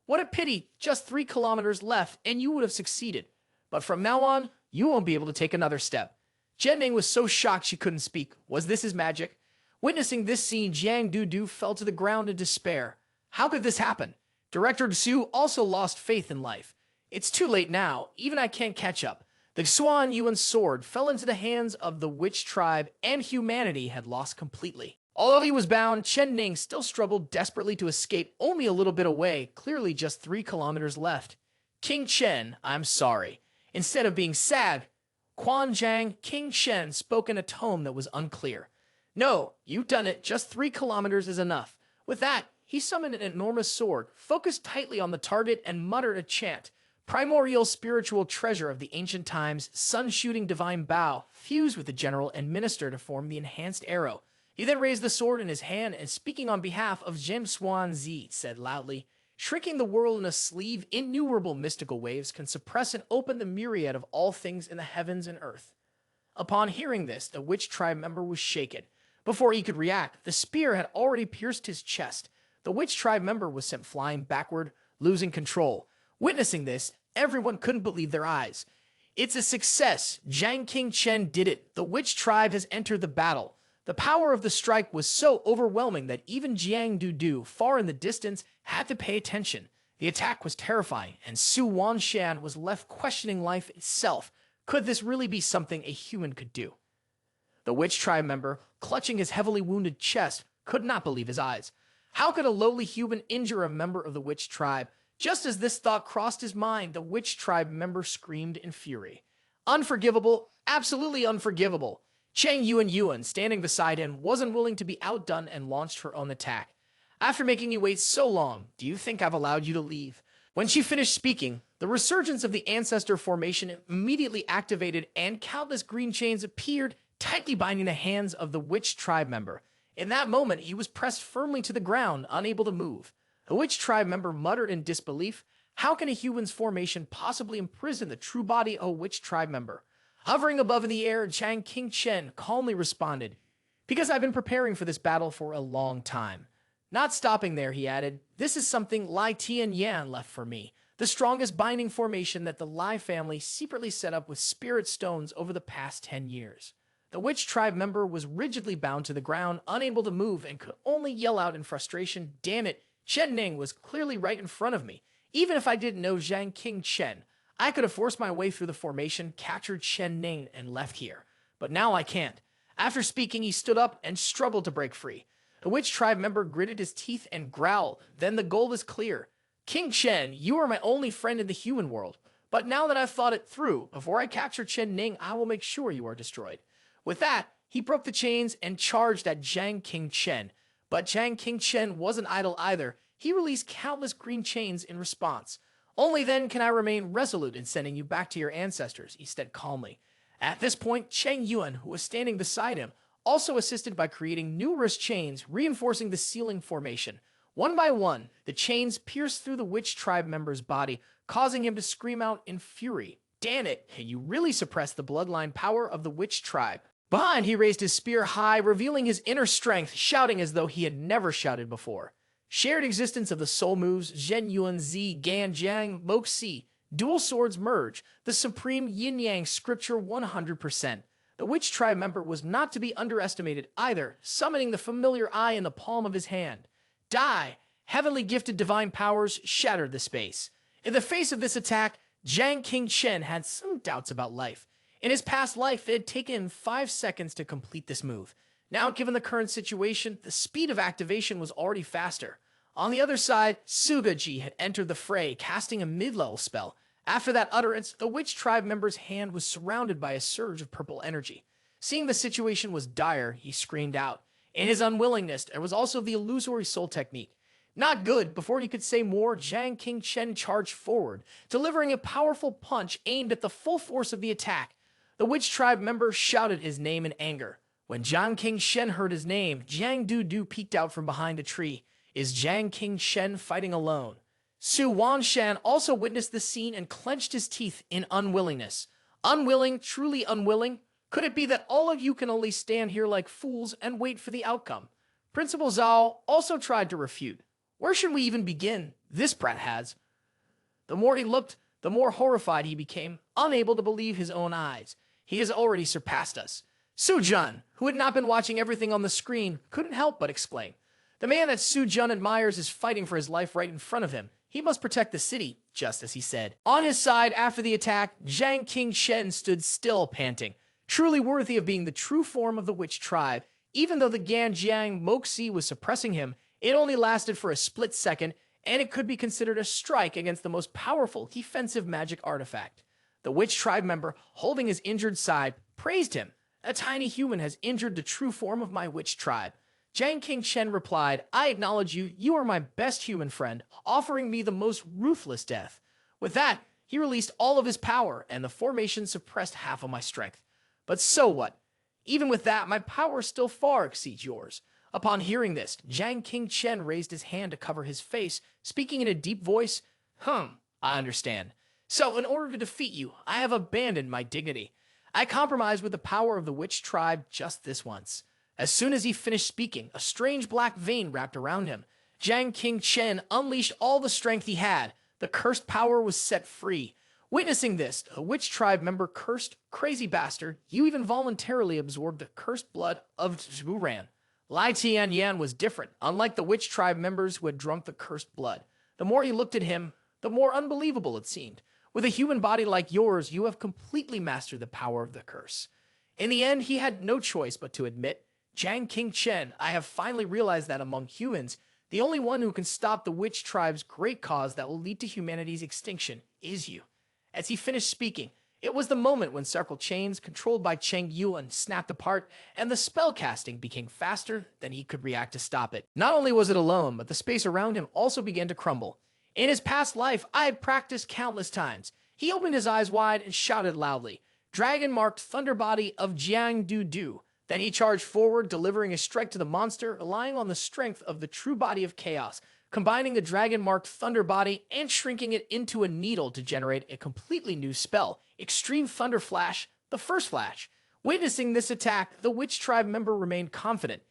What a pity, just 3 kilometers left and you would have succeeded. But from now on, you won't be able to take another step. Chen Ning was so shocked she couldn't speak. Was this his magic? Witnessing this scene, Jiang Dudu fell to the ground in despair. How could this happen? Director Xu also lost faith in life. It's too late now, even I can't catch up. The Xuan Yuan sword fell into the hands of the witch tribe and humanity had lost completely. Although he was bound, Chen Ning still struggled desperately to escape only a little bit away, clearly just 3 kilometers left. King Chen, I'm sorry. Instead of being sad, Quan Zhang, King Chen spoke in a tone that was unclear. No, you've done it. Just 3 kilometers is enough. With that, he summoned an enormous sword, focused tightly on the target, and muttered a chant. Primordial spiritual treasure of the ancient times, sun-shooting divine bow, fused with the general and minister to form the enhanced arrow. He then raised the sword in his hand and, speaking on behalf of Zhen Xuanzi, said loudly, shrinking the world in a sleeve, innumerable mystical waves can suppress and open the myriad of all things in the heavens and earth. Upon hearing this, the witch tribe member was shaken. Before he could react, the spear had already pierced his chest. The witch tribe member was sent flying backward, losing control. Witnessing this, everyone couldn't believe their eyes. It's a success. Jiang King Chen did it. The witch tribe has entered the battle. The power of the strike was so overwhelming that even Jiang Dudu, far in the distance, had to pay attention. The attack was terrifying, and Su Wanshan was left questioning life itself. Could this really be something a human could do? The witch tribe member, clutching his heavily wounded chest, could not believe his eyes. How could a lowly human injure a member of the witch tribe? Just as this thought crossed his mind, the witch tribe member screamed in fury. Unforgivable, absolutely unforgivable. Cheng Yuan, standing beside him, wasn't willing to be outdone and launched her own attack. After making you wait so long, do you think I've allowed you to leave? When she finished speaking, the resurgence of the ancestor formation immediately activated and countless green chains appeared, tightly binding the hands of the witch tribe member. In that moment, he was pressed firmly to the ground, unable to move. The witch tribe member muttered in disbelief, how can a human's formation possibly imprison the true body of a witch tribe member? Hovering above in the air, Jiang King Chen calmly responded, because I've been preparing for this battle for a long time. Not stopping there, he added, this is something Lai Tian Yan left for me, the strongest binding formation that the Lai family secretly set up with spirit stones over the past 10 years. The witch tribe member was rigidly bound to the ground, unable to move, and could only yell out in frustration, damn it, Chen Ning was clearly right in front of me. Even if I didn't know Jiang King Chen, I could have forced my way through the formation, captured Chen Ning, and left here. But now I can't. After speaking, he stood up and struggled to break free. The witch tribe member gritted his teeth and growled. Then the goal was clear. King Chen, you are my only friend in the human world. But now that I've thought it through, before I capture Chen Ning, I will make sure you are destroyed. With that, he broke the chains and charged at Jiang King Chen. But Jiang King Chen wasn't idle either. He released countless green chains in response. Only then can I remain resolute in sending you back to your ancestors, he said calmly. At this point, Cheng Yuan, who was standing beside him, also assisted by creating numerous chains, reinforcing the ceiling formation. One by one, the chains pierced through the witch tribe member's body, causing him to scream out in fury. Damn it, you really suppressed the bloodline power of the witch tribe. Behind, he raised his spear high, revealing his inner strength, shouting as though he had never shouted before. Shared existence of the soul moves, Zhen Yuan Zi, Gan Jiang, Mok Si, dual swords merge, the supreme yin-yang scripture 100%. The witch tribe member was not to be underestimated either, summoning the familiar eye in the palm of his hand. Die! Heavenly gifted divine powers shattered the space. In the face of this attack, Jiang King Chen had some doubts about life. In his past life, it had taken him 5 seconds to complete this move. Now, given the current situation, the speed of activation was already faster. On the other side, Sugaji had entered the fray, casting a mid-level spell. After that utterance, the witch tribe member's hand was surrounded by a surge of purple energy. Seeing the situation was dire, he screamed out. In his unwillingness, there was also the illusory soul technique. Not good. Before he could say more, Jiang Qingchen charged forward, delivering a powerful punch aimed at the full force of the attack. The Witch Tribe member shouted his name in anger. When Jiang Qingchen heard his name, Jiang Du peeked out from behind a tree. Is Jiang Qingchen fighting alone? Su Wanshan also witnessed the scene and clenched his teeth in unwillingness. Unwilling, truly unwilling? Could it be that all of you can only stand here like fools and wait for the outcome? Principal Zhao also tried to refute. Where should we even begin? This brat has. The more he looked, the more horrified he became, unable to believe his own eyes. He has already surpassed us. Su Jun, who had not been watching everything on the screen, couldn't help but exclaim. The man that Su Jun admires is fighting for his life right in front of him. He must protect the city, just as he said. On his side, after the attack, Jiang Qingchen stood still, panting, truly worthy of being the true form of the Witch Tribe. Even though the Ganjiang Moxi was suppressing him, it only lasted for a split second, and it could be considered a strike against the most powerful defensive magic artifact. The Witch Tribe member, holding his injured side, praised him. A tiny human has injured the true form of my Witch Tribe. Jiang Qingchen replied, I acknowledge you. You are my best human friend, offering me the most ruthless death. With that, he released all of his power, and the formation suppressed half of my strength. But so what? Even with that, my power still far exceeds yours. Upon hearing this, Jiang Qingchen raised his hand to cover his face, speaking in a deep voice. I understand. So, in order to defeat you, I have abandoned my dignity. I compromised with the power of the Witch Tribe just this once. As soon as he finished speaking, a strange black vein wrapped around him. Jiang Qingchen unleashed all the strength he had. The cursed power was set free. Witnessing this, the Witch Tribe member cursed, crazy bastard, you even voluntarily absorbed the cursed blood of Zhuran. Lai Tianyan was different, unlike the Witch Tribe members who had drunk the cursed blood. The more he looked at him, the more unbelievable it seemed. With a human body like yours, you have completely mastered the power of the curse. In the end, he had no choice but to admit, Jiang Qingchen, I have finally realized that among humans, the only one who can stop the Witch Tribe's great cause that will lead to humanity's extinction is you. As he finished speaking, it was the moment when circle chains controlled by Cheng Yuan snapped apart, and the spell casting became faster than he could react to stop it. Not only was it alone, but the space around him also began to crumble. In his past life, I had practiced countless times. He opened his eyes wide and shouted loudly, Dragon-marked thunder body of Jiang Du. Then he charged forward, delivering a strike to the monster, relying on the strength of the true body of chaos, combining the dragon-marked thunder body and shrinking it into a needle to generate a completely new spell, Extreme Thunder Flash, the first flash. Witnessing this attack, the Witch Tribe member remained confident.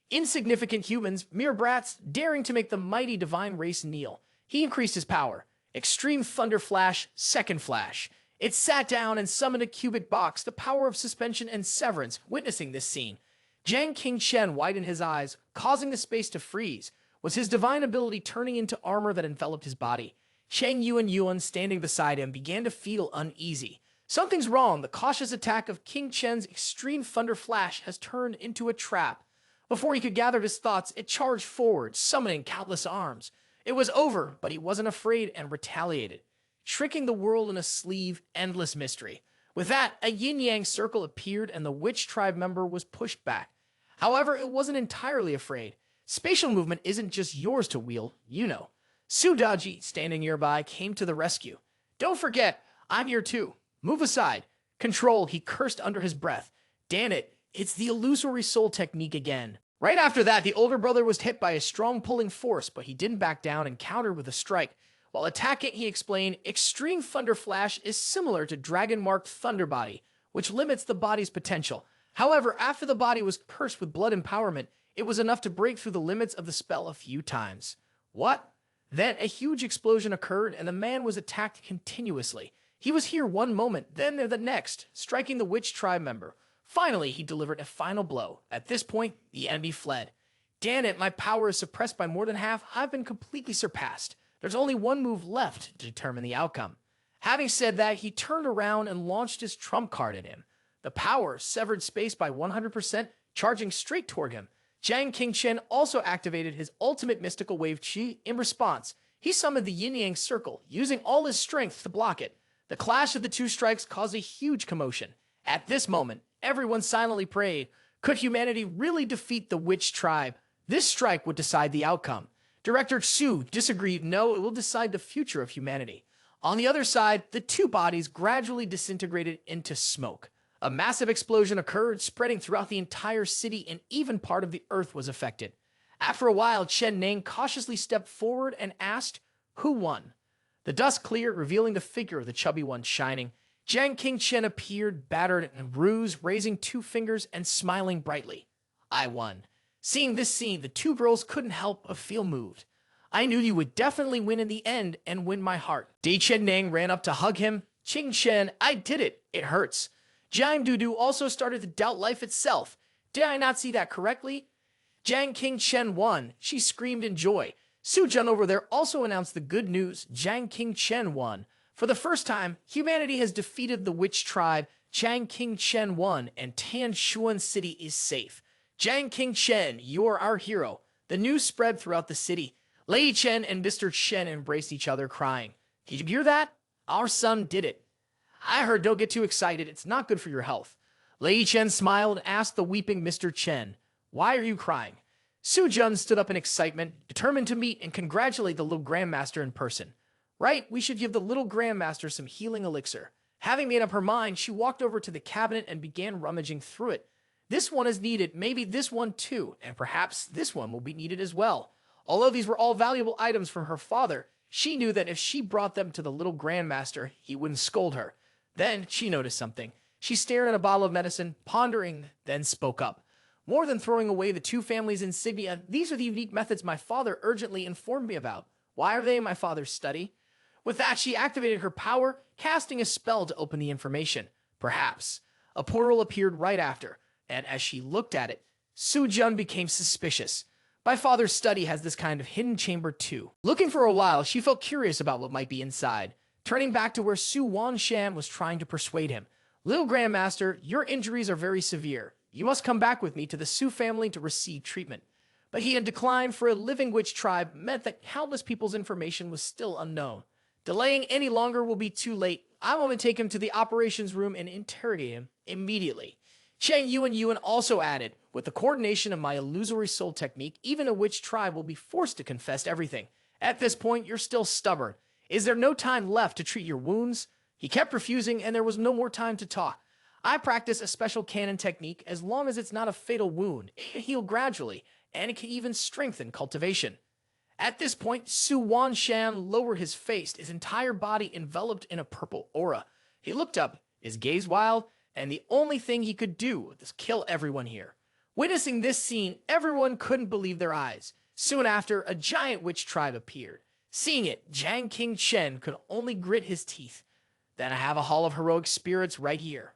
Insignificant humans, mere brats, daring to make the mighty divine race kneel. He increased his power. Extreme Thunder Flash, second flash. It sat down and summoned a cubic box, the power of suspension and severance. Witnessing this scene, Jiang Qingchen widened his eyes, causing the space to freeze. Was his divine ability turning into armor that enveloped his body? Cheng Yuan, standing beside him, began to feel uneasy. Something's wrong. The cautious attack of King Chen's Extreme Thunder Flash has turned into a trap. Before he could gather his thoughts, it charged forward, summoning countless arms. It was over, but he wasn't afraid and retaliated, shrinking the world in a sleeve, endless mystery. With that, a yin-yang circle appeared and the Witch Tribe member was pushed back. However, it wasn't entirely afraid. Spatial movement isn't just yours to wield, you know. Su Daji, standing nearby, came to the rescue. Don't forget, I'm here too. Move aside. Control, he cursed under his breath. Damn it, it's the illusory soul technique again. Right after that, the older brother was hit by a strong pulling force, but he didn't back down and countered with a strike. While attacking, he explained, Extreme Thunder Flash is similar to Dragon-marked Thunder Body, which limits the body's potential. However, after the body was cursed with blood empowerment, it was enough to break through the limits of the spell a few times. What? Then a huge explosion occurred and the man was attacked continuously. He was here one moment, then the next, striking the Witch Tribe member. Finally, he delivered a final blow. At this point, the enemy fled. Damn it, my power is suppressed by more than half. I've been completely surpassed. There's only one move left to determine the outcome. Having said that, he turned around and launched his trump card at him. The power severed space by 100%, charging straight toward him. Jiang Qingchen also activated his ultimate mystical wave chi in response. He summoned the yin-yang circle, using all his strength to block it. The clash of the two strikes caused a huge commotion. At this moment, everyone silently prayed, could humanity really defeat the Witch Tribe? This strike would decide the outcome. Director Su disagreed. No, it will decide the future of humanity. On the other side, the two bodies gradually disintegrated into smoke. A massive explosion occurred, spreading throughout the entire city, and even part of the earth was affected. After a while, Chen Ning cautiously stepped forward and asked, "Who won?" The dust cleared, revealing the figure of the chubby one shining. Jiang Qingchen appeared, battered and bruised, raising two fingers and smiling brightly. "I won." Seeing this scene, the two girls couldn't help but feel moved. "I knew you would definitely win in the end and win my heart." Di Chen ran up to hug him. "Qingchen, I did it. It hurts." Jiang Dudu also started to doubt life itself. "Did I not see that correctly?" Jiang Qingchen won. She screamed in joy. Su Jun over there also announced the good news. Jiang Qingchen won. For the first time, humanity has defeated the witch tribe. Jiang Qingchen won, and Tanshuan City is safe. "Jiang Qingchen, you're our hero." The news spread throughout the city. Lei Chen and Mr. Chen embraced each other, crying. "Did you hear that? Our son did it." "I heard, don't get too excited. It's not good for your health." Lei Chen smiled and asked the weeping Mr. Chen, "Why are you crying?" Su Jun stood up in excitement, determined to meet and congratulate the little Grandmaster in person. "Right, we should give the little Grandmaster some healing elixir." Having made up her mind, she walked over to the cabinet and began rummaging through it. "This one is needed, maybe this one too, and perhaps this one will be needed as well." Although these were all valuable items from her father, she knew that if she brought them to the little Grandmaster, he wouldn't scold her. Then she noticed something. She stared at a bottle of medicine, pondering, then spoke up. "More than throwing away the two families' insignia, these are the unique methods my father urgently informed me about. Why are they in my father's study?" With that, she activated her power, casting a spell to open the information. Perhaps. A portal appeared right after, and as she looked at it, Su Jun became suspicious. My father's study has this kind of hidden chamber too. Looking for a while, she felt curious about what might be inside. Turning back to where Su Wanshan was trying to persuade him. "Little Grandmaster, your injuries are very severe. You must come back with me to the Su family to receive treatment." But he had declined, for a living witch tribe meant that countless people's information was still unknown. Delaying any longer will be too late. I want to take him to the operations room and interrogate him immediately. Cheng Yuan also added, "With the coordination of my illusory soul technique, even a witch tribe will be forced to confess everything. At this point, you're still stubborn. Is there no time left to treat your wounds?" He kept refusing, and there was no more time to talk. "I practice a special cannon technique. As long as it's not a fatal wound, it can heal gradually, and it can even strengthen cultivation." At this point, Su Wanshan lowered his face, his entire body enveloped in a purple aura. He looked up, his gaze wild, and the only thing he could do was kill everyone here. Witnessing this scene, everyone couldn't believe their eyes. Soon after, a giant witch tribe appeared. Seeing it, Jiang Qingchen could only grit his teeth. "Then I have a hall of heroic spirits right here."